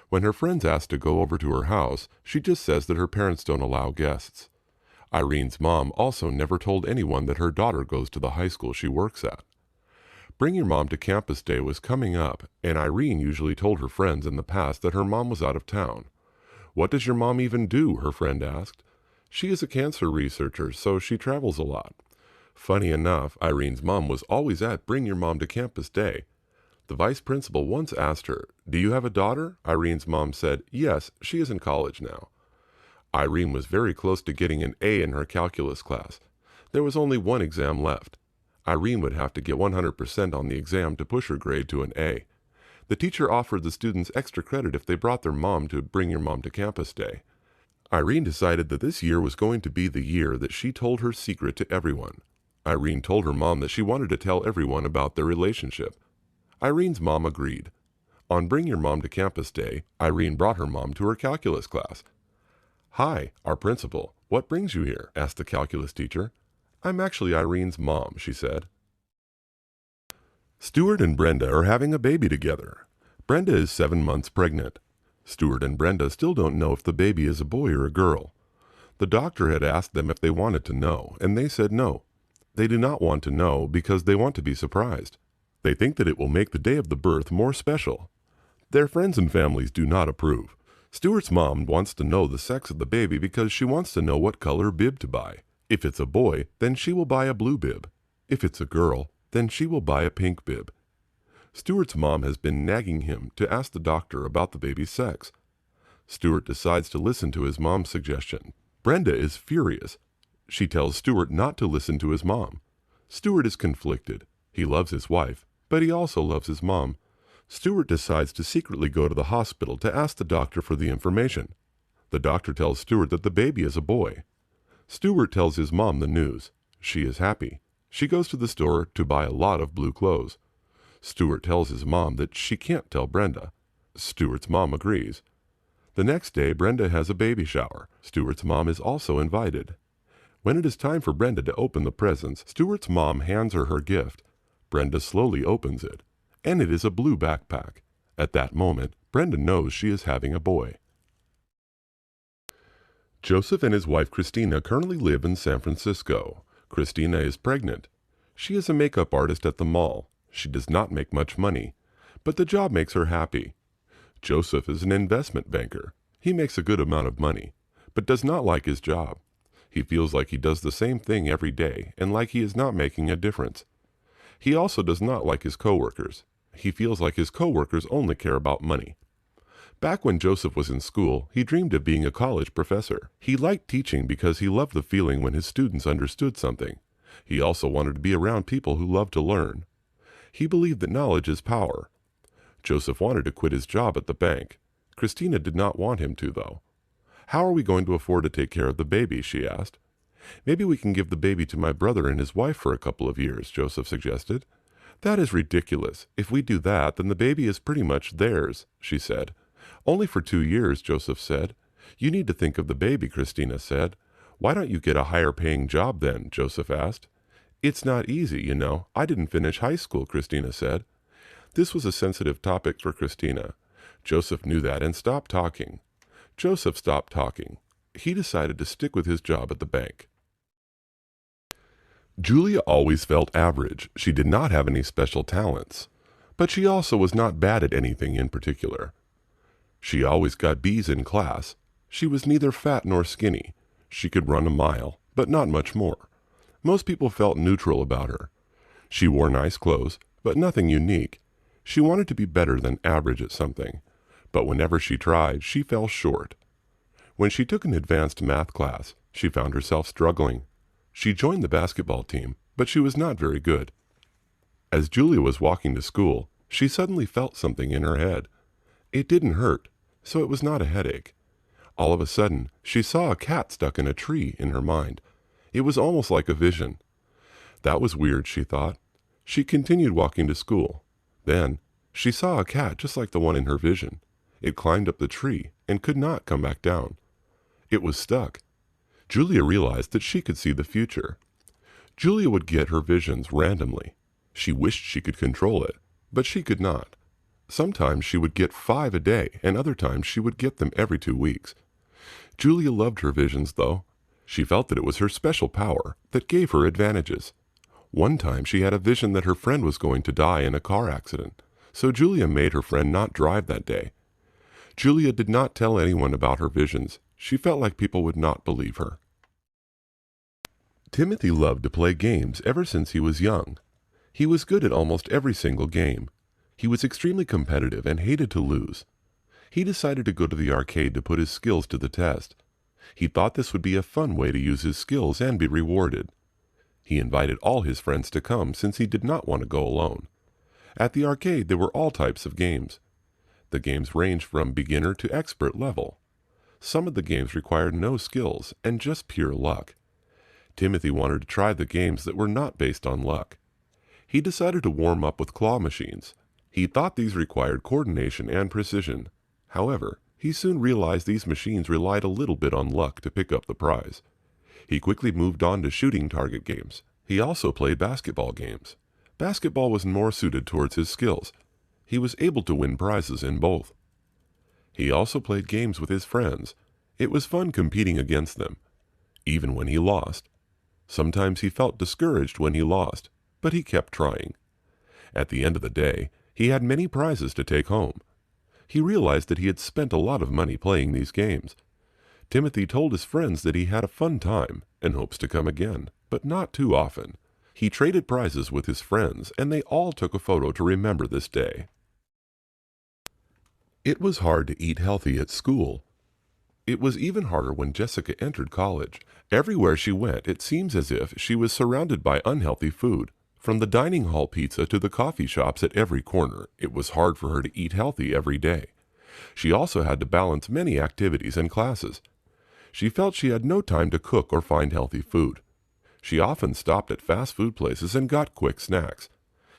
When her friends ask to go over to her house, she just says that her parents don't allow guests. Irene's mom also never told anyone that her daughter goes to the high school she works at. Bring Your Mom to Campus Day was coming up, and Irene usually told her friends in the past that her mom was out of town. "What does your mom even do?" her friend asked. "She is a cancer researcher, so she travels a lot." Funny enough, Irene's mom was always at Bring Your Mom to Campus Day. The vice principal once asked her, "Do you have a daughter?" Irene's mom said, "Yes, she is in college now." Irene was very close to getting an A in her calculus class. There was only one exam left. Irene would have to get 100% on the exam to push her grade to an A. The teacher offered the students extra credit if they brought their mom to Bring Your Mom to Campus Day. Irene decided that this year was going to be the year that she told her secret to everyone. Irene told her mom that she wanted to tell everyone about their relationship. Irene's mom agreed. On Bring Your Mom to Campus Day, Irene brought her mom to her calculus class. "Hi, our principal. What brings you here?" asked the calculus teacher. "I'm actually Irene's mom," she said. Stuart and Brenda are having a baby together. Brenda is 7 months pregnant. Stuart and Brenda still don't know if the baby is a boy or a girl. The doctor had asked them if they wanted to know, and they said no. They do not want to know because they want to be surprised. They think that it will make the day of the birth more special. Their friends and families do not approve. Stuart's mom wants to know the sex of the baby because she wants to know what color bib to buy. If it's a boy, then she will buy a blue bib. If it's a girl, then she will buy a pink bib. Stuart's mom has been nagging him to ask the doctor about the baby's sex. Stuart decides to listen to his mom's suggestion. Brenda is furious. She tells Stuart not to listen to his mom. Stuart is conflicted. He loves his wife, but he also loves his mom. Stuart decides to secretly go to the hospital to ask the doctor for the information. The doctor tells Stuart that the baby is a boy. Stuart tells his mom the news. She is happy. She goes to the store to buy a lot of blue clothes. Stuart tells his mom that she can't tell Brenda. Stuart's mom agrees. The next day, Brenda has a baby shower. Stuart's mom is also invited. When it is time for Brenda to open the presents, Stuart's mom hands her her gift. Brenda slowly opens it, and it is a blue backpack. At that moment, Brenda knows she is having a boy. Joseph and his wife Christina currently live in San Francisco. Christina is pregnant. She is a makeup artist at the mall. She does not make much money, but the job makes her happy. Joseph is an investment banker. He makes a good amount of money, but does not like his job. He feels like he does the same thing every day and like he is not making a difference. He also does not like his coworkers. He feels like his coworkers only care about money. Back when Joseph was in school, he dreamed of being a college professor. He liked teaching because he loved the feeling when his students understood something. He also wanted to be around people who loved to learn. He believed that knowledge is power. Joseph wanted to quit his job at the bank. Christina did not want him to, though. "How are we going to afford to take care of the baby?" she asked. "Maybe we can give the baby to my brother and his wife for a couple of years," Joseph suggested. "That is ridiculous. If we do that, then the baby is pretty much theirs," she said. "Only for 2 years," Joseph said. "You need to think of the baby," Christina said. "Why don't you get a higher paying job then?" Joseph asked. "It's not easy, you know. I didn't finish high school," Christina said. This was a sensitive topic for Christina. Joseph knew that and stopped talking. Joseph stopped talking. He decided to stick with his job at the bank. Julia always felt average. She did not have any special talents, but she also was not bad at anything in particular. She always got B's in class. She was neither fat nor skinny. She could run a mile, but not much more. Most people felt neutral about her. She wore nice clothes, but nothing unique. She wanted to be better than average at something, but whenever she tried, she fell short. When she took an advanced math class, she found herself struggling. She joined the basketball team, but she was not very good. As Julia was walking to school, she suddenly felt something in her head. It didn't hurt, so it was not a headache. All of a sudden, she saw a cat stuck in a tree in her mind. It was almost like a vision. That was weird, she thought. She continued walking to school. Then, she saw a cat just like the one in her vision. It climbed up the tree and could not come back down. It was stuck. Julia realized that she could see the future. Julia would get her visions randomly. She wished she could control it, but she could not. Sometimes she would get 5 a day, and other times she would get them every 2 weeks. Julia loved her visions, though. She felt that it was her special power that gave her advantages. One time she had a vision that her friend was going to die in a car accident, so Julia made her friend not drive that day. Julia did not tell anyone about her visions. She felt like people would not believe her. Timothy loved to play games ever since he was young. He was good at almost every single game. He was extremely competitive and hated to lose. He decided to go to the arcade to put his skills to the test. He thought this would be a fun way to use his skills and be rewarded. He invited all his friends to come since he did not want to go alone. At the arcade there were all types of games. The games ranged from beginner to expert level. Some of the games required no skills and just pure luck. Timothy wanted to try the games that were not based on luck. He decided to warm up with claw machines. He thought these required coordination and precision. However, he soon realized these machines relied a little bit on luck to pick up the prize. He quickly moved on to shooting target games. He also played basketball games. Basketball was more suited towards his skills. He was able to win prizes in both. He also played games with his friends. It was fun competing against them, even when he lost. Sometimes he felt discouraged when he lost, but he kept trying. At the end of the day, he had many prizes to take home. He realized that he had spent a lot of money playing these games. Timothy told his friends that he had a fun time and hopes to come again, but not too often. He traded prizes with his friends, and they all took a photo to remember this day. It was hard to eat healthy at school. It was even harder when Jessica entered college. Everywhere she went, it seems as if she was surrounded by unhealthy food. From the dining hall pizza to the coffee shops at every corner, it was hard for her to eat healthy every day. She also had to balance many activities and classes. She felt she had no time to cook or find healthy food. She often stopped at fast food places and got quick snacks.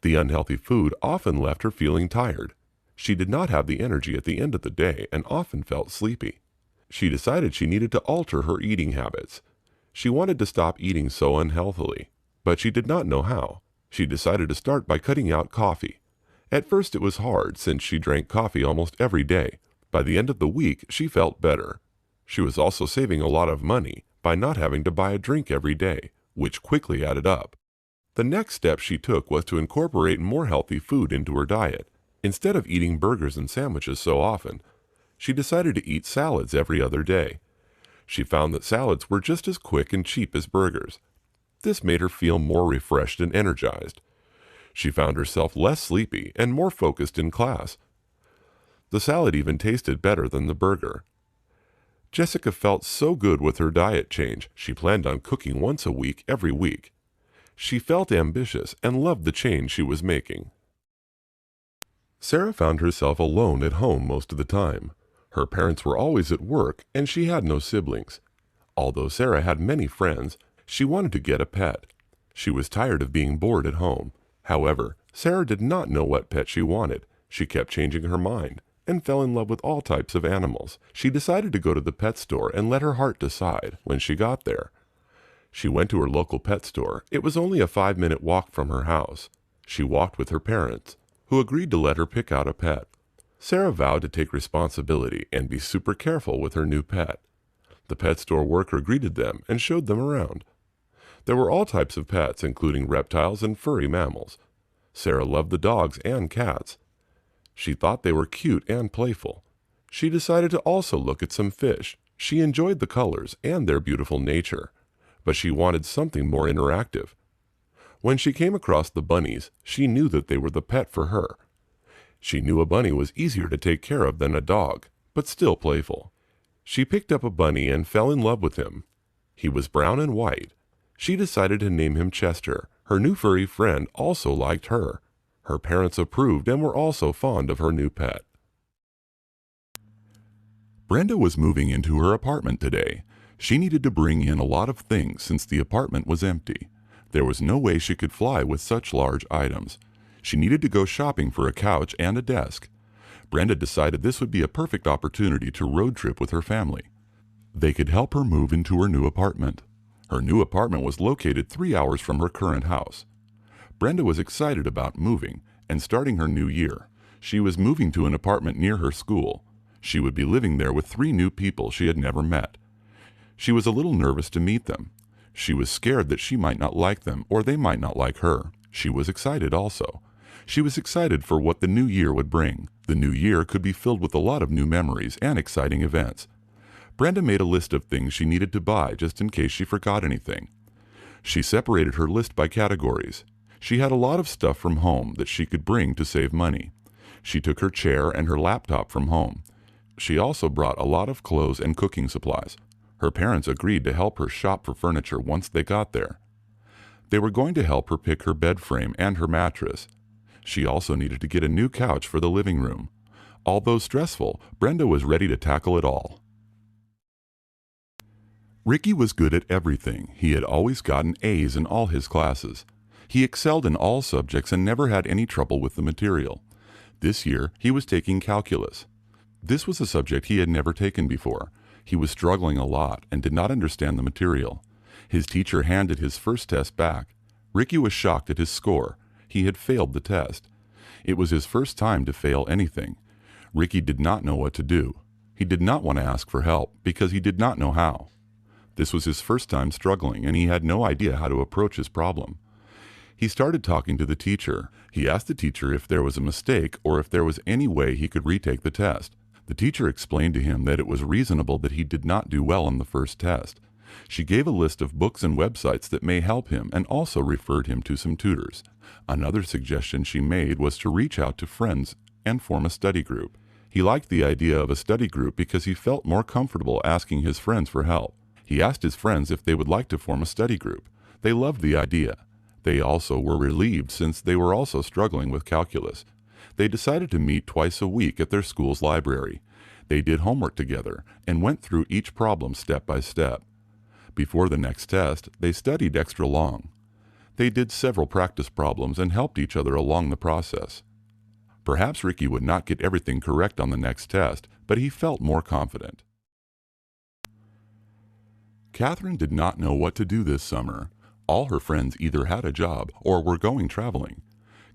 The unhealthy food often left her feeling tired. She did not have the energy at the end of the day and often felt sleepy. She decided she needed to alter her eating habits. She wanted to stop eating so unhealthily, but she did not know how. She decided to start by cutting out coffee. At first it was hard since she drank coffee almost every day. By the end of the week, she felt better. She was also saving a lot of money by not having to buy a drink every day, which quickly added up. The next step she took was to incorporate more healthy food into her diet. Instead of eating burgers and sandwiches so often, she decided to eat salads every other day. She found that salads were just as quick and cheap as burgers. This made her feel more refreshed and energized. She found herself less sleepy and more focused in class. The salad even tasted better than the burger. Jessica felt so good with her diet change, she planned on cooking once a week every week. She felt ambitious and loved the change she was making. Sarah found herself alone at home most of the time. Her parents were always at work and she had no siblings. Although Sarah had many friends, she wanted to get a pet. She was tired of being bored at home. However, Sarah did not know what pet she wanted. She kept changing her mind and fell in love with all types of animals. She decided to go to the pet store and let her heart decide when she got there. She went to her local pet store. It was only a 5-minute walk from her house. She walked with her parents, who agreed to let her pick out a pet. Sarah vowed to take responsibility and be super careful with her new pet. The pet store worker greeted them and showed them around. There were all types of pets, including reptiles and furry mammals. Sarah loved the dogs and cats. She thought they were cute and playful. She decided to also look at some fish. She enjoyed the colors and their beautiful nature, but she wanted something more interactive. When she came across the bunnies, she knew that they were the pet for her. She knew a bunny was easier to take care of than a dog, but still playful. She picked up a bunny and fell in love with him. He was brown and white. She decided to name him Chester. Her new furry friend also liked her. Her parents approved and were also fond of her new pet. Brenda was moving into her apartment today. She needed to bring in a lot of things since the apartment was empty. There was no way she could fly with such large items. She needed to go shopping for a couch and a desk. Brenda decided this would be a perfect opportunity to road trip with her family. They could help her move into her new apartment. Her new apartment was located 3 hours from her current house. Brenda was excited about moving and starting her new year. She was moving to an apartment near her school. She would be living there with 3 new people she had never met. She was a little nervous to meet them. She was scared that she might not like them or they might not like her. She was excited also. She was excited for what the new year would bring. The new year could be filled with a lot of new memories and exciting events. Brenda made a list of things she needed to buy just in case she forgot anything. She separated her list by categories. She had a lot of stuff from home that she could bring to save money. She took her chair and her laptop from home. She also brought a lot of clothes and cooking supplies. Her parents agreed to help her shop for furniture once they got there. They were going to help her pick her bed frame and her mattress. She also needed to get a new couch for the living room. Although stressful, Brenda was ready to tackle it all. Ricky was good at everything. He had always gotten A's in all his classes. He excelled in all subjects and never had any trouble with the material. This year, he was taking calculus. This was a subject he had never taken before. He was struggling a lot and did not understand the material. His teacher handed his first test back. Ricky was shocked at his score. He had failed the test. It was his first time to fail anything. Ricky did not know what to do. He did not want to ask for help because he did not know how. This was his first time struggling and he had no idea how to approach his problem. He started talking to the teacher. He asked the teacher if there was a mistake or if there was any way he could retake the test. The teacher explained to him that it was reasonable that he did not do well on the first test. She gave a list of books and websites that may help him and also referred him to some tutors. Another suggestion she made was to reach out to friends and form a study group. He liked the idea of a study group because he felt more comfortable asking his friends for help. He asked his friends if they would like to form a study group. They loved the idea. They also were relieved since they were also struggling with calculus. They decided to meet twice a week at their school's library. They did homework together and went through each problem step by step. Before the next test, they studied extra long. They did several practice problems and helped each other along the process. Perhaps Ricky would not get everything correct on the next test, but he felt more confident. Catherine did not know what to do this summer. All her friends either had a job or were going traveling.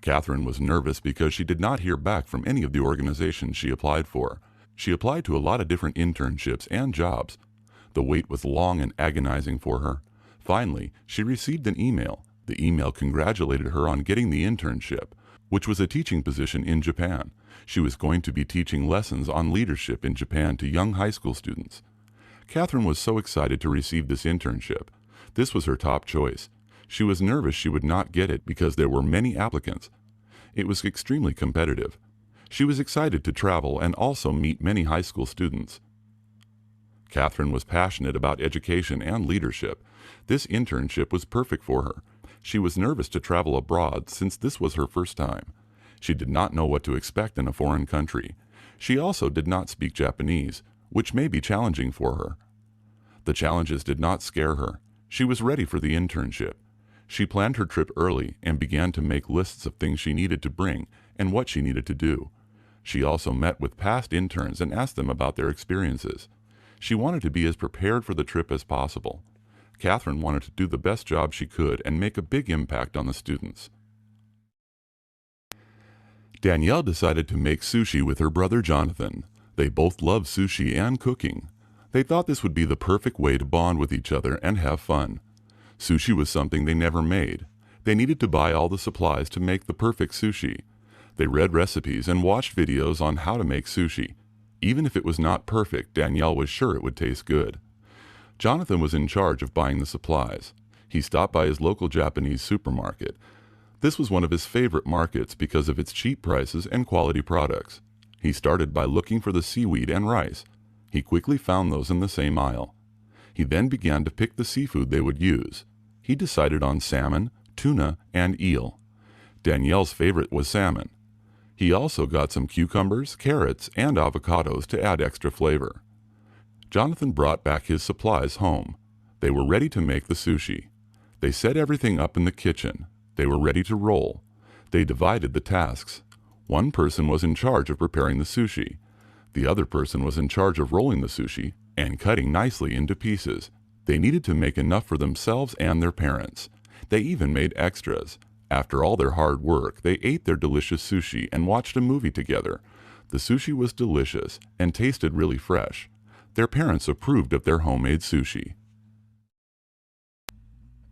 Catherine was nervous because she did not hear back from any of the organizations she applied for. She applied to a lot of different internships and jobs. The wait was long and agonizing for her. Finally, she received an email. The email congratulated her on getting the internship, which was a teaching position in Japan. She was going to be teaching lessons on leadership in Japan to young high school students. Catherine was so excited to receive this internship. This was her top choice. She was nervous she would not get it because there were many applicants. It was extremely competitive. She was excited to travel and also meet many high school students. Catherine was passionate about education and leadership. This internship was perfect for her. She was nervous to travel abroad since this was her first time. She did not know what to expect in a foreign country. She also did not speak Japanese, which may be challenging for her. The challenges did not scare her. She was ready for the internship. She planned her trip early and began to make lists of things she needed to bring and what she needed to do. She also met with past interns and asked them about their experiences. She wanted to be as prepared for the trip as possible. Catherine wanted to do the best job she could and make a big impact on the students. Danielle decided to make sushi with her brother Jonathan. They both love sushi and cooking. They thought this would be the perfect way to bond with each other and have fun. Sushi was something they never made. They needed to buy all the supplies to make the perfect sushi. They read recipes and watched videos on how to make sushi. Even if it was not perfect, Danielle was sure it would taste good. Jonathan was in charge of buying the supplies. He stopped by his local Japanese supermarket. This was one of his favorite markets because of its cheap prices and quality products. He started by looking for the seaweed and rice. He quickly found those in the same aisle. He then began to pick the seafood they would use. He decided on salmon, tuna, and eel. Danielle's favorite was salmon. He also got some cucumbers, carrots, and avocados to add extra flavor. Jonathan brought back his supplies home. They were ready to make the sushi. They set everything up in the kitchen. They were ready to roll. They divided the tasks. One person was in charge of preparing the sushi. The other person was in charge of rolling the sushi and cutting nicely into pieces. They needed to make enough for themselves and their parents. They even made extras. After all their hard work, they ate their delicious sushi and watched a movie together. The sushi was delicious and tasted really fresh. Their parents approved of their homemade sushi.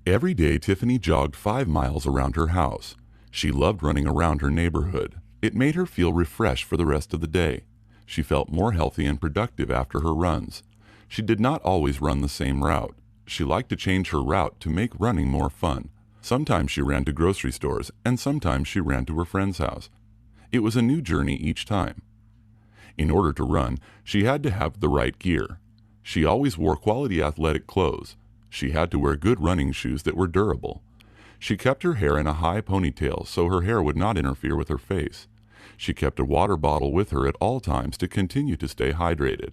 Every day, Tiffany jogged 5 miles around her house. She loved running around her neighborhood. It made her feel refreshed for the rest of the day. She felt more healthy and productive after her runs. She did not always run the same route. She liked to change her route to make running more fun. Sometimes she ran to grocery stores, and sometimes she ran to her friend's house. It was a new journey each time. In order to run, she had to have the right gear. She always wore quality athletic clothes. She had to wear good running shoes that were durable. She kept her hair in a high ponytail so her hair would not interfere with her face. She kept a water bottle with her at all times to continue to stay hydrated.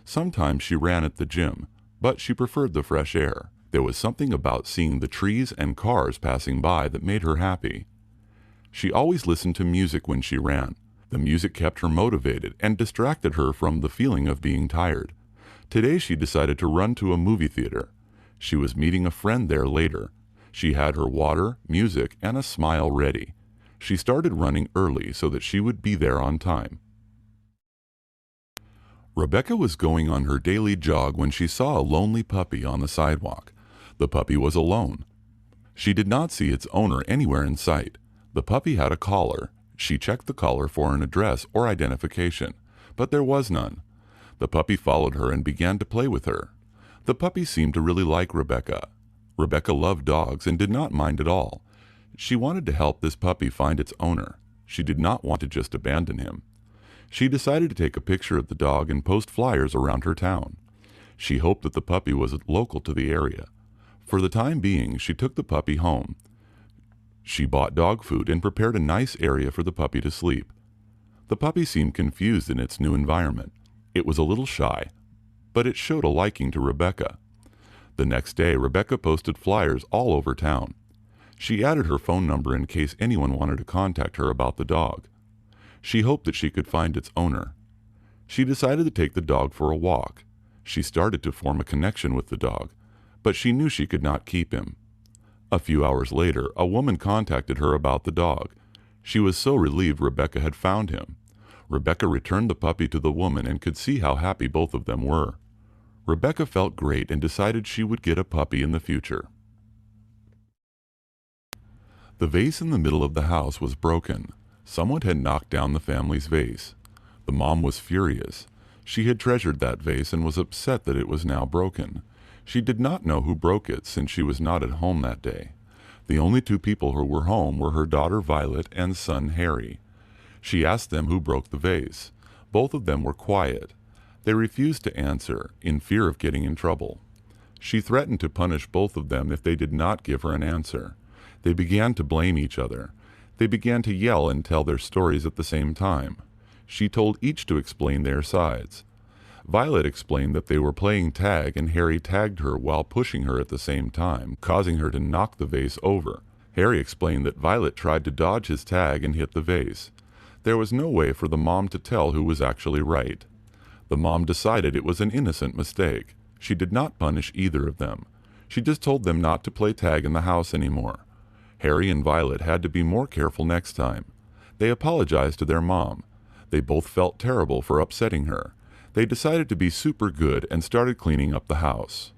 Sometimes she ran at the gym, but she preferred the fresh air. There was something about seeing the trees and cars passing by that made her happy. She always listened to music when she ran. The music kept her motivated and distracted her from the feeling of being tired. Today she decided to run to a movie theater. She was meeting a friend there later. She had her water, music, and a smile ready. She started running early so that she would be there on time. Rebecca was going on her daily jog when she saw a lonely puppy on the sidewalk. The puppy was alone. She did not see its owner anywhere in sight. The puppy had a collar. She checked the collar for an address or identification, but there was none. The puppy followed her and began to play with her. The puppy seemed to really like Rebecca. Rebecca loved dogs and did not mind at all. She wanted to help this puppy find its owner. She did not want to just abandon him. She decided to take a picture of the dog and post flyers around her town. She hoped that the puppy was local to the area. For the time being, she took the puppy home. She bought dog food and prepared a nice area for the puppy to sleep. The puppy seemed confused in its new environment. It was a little shy, but it showed a liking to Rebecca. The next day, Rebecca posted flyers all over town. She added her phone number in case anyone wanted to contact her about the dog. She hoped that she could find its owner. She decided to take the dog for a walk. She started to form a connection with the dog, but she knew she could not keep him. A few hours later, a woman contacted her about the dog. She was so relieved Rebecca had found him. Rebecca returned the puppy to the woman and could see how happy both of them were. Rebecca felt great and decided she would get a puppy in the future. The vase in the middle of the house was broken. Someone had knocked down the family's vase. The mom was furious. She had treasured that vase and was upset that it was now broken. She did not know who broke it since she was not at home that day. The only two people who were home were her daughter Violet and son Harry. She asked them who broke the vase. Both of them were quiet. They refused to answer, in fear of getting in trouble. She threatened to punish both of them if they did not give her an answer. They began to blame each other. They began to yell and tell their stories at the same time. She told each to explain their sides. Violet explained that they were playing tag and Harry tagged her while pushing her at the same time, causing her to knock the vase over. Harry explained that Violet tried to dodge his tag and hit the vase. There was no way for the mom to tell who was actually right. The mom decided it was an innocent mistake. She did not punish either of them. She just told them not to play tag in the house anymore. Harry and Violet had to be more careful next time. They apologized to their mom. They both felt terrible for upsetting her. They decided to be super good and started cleaning up the house.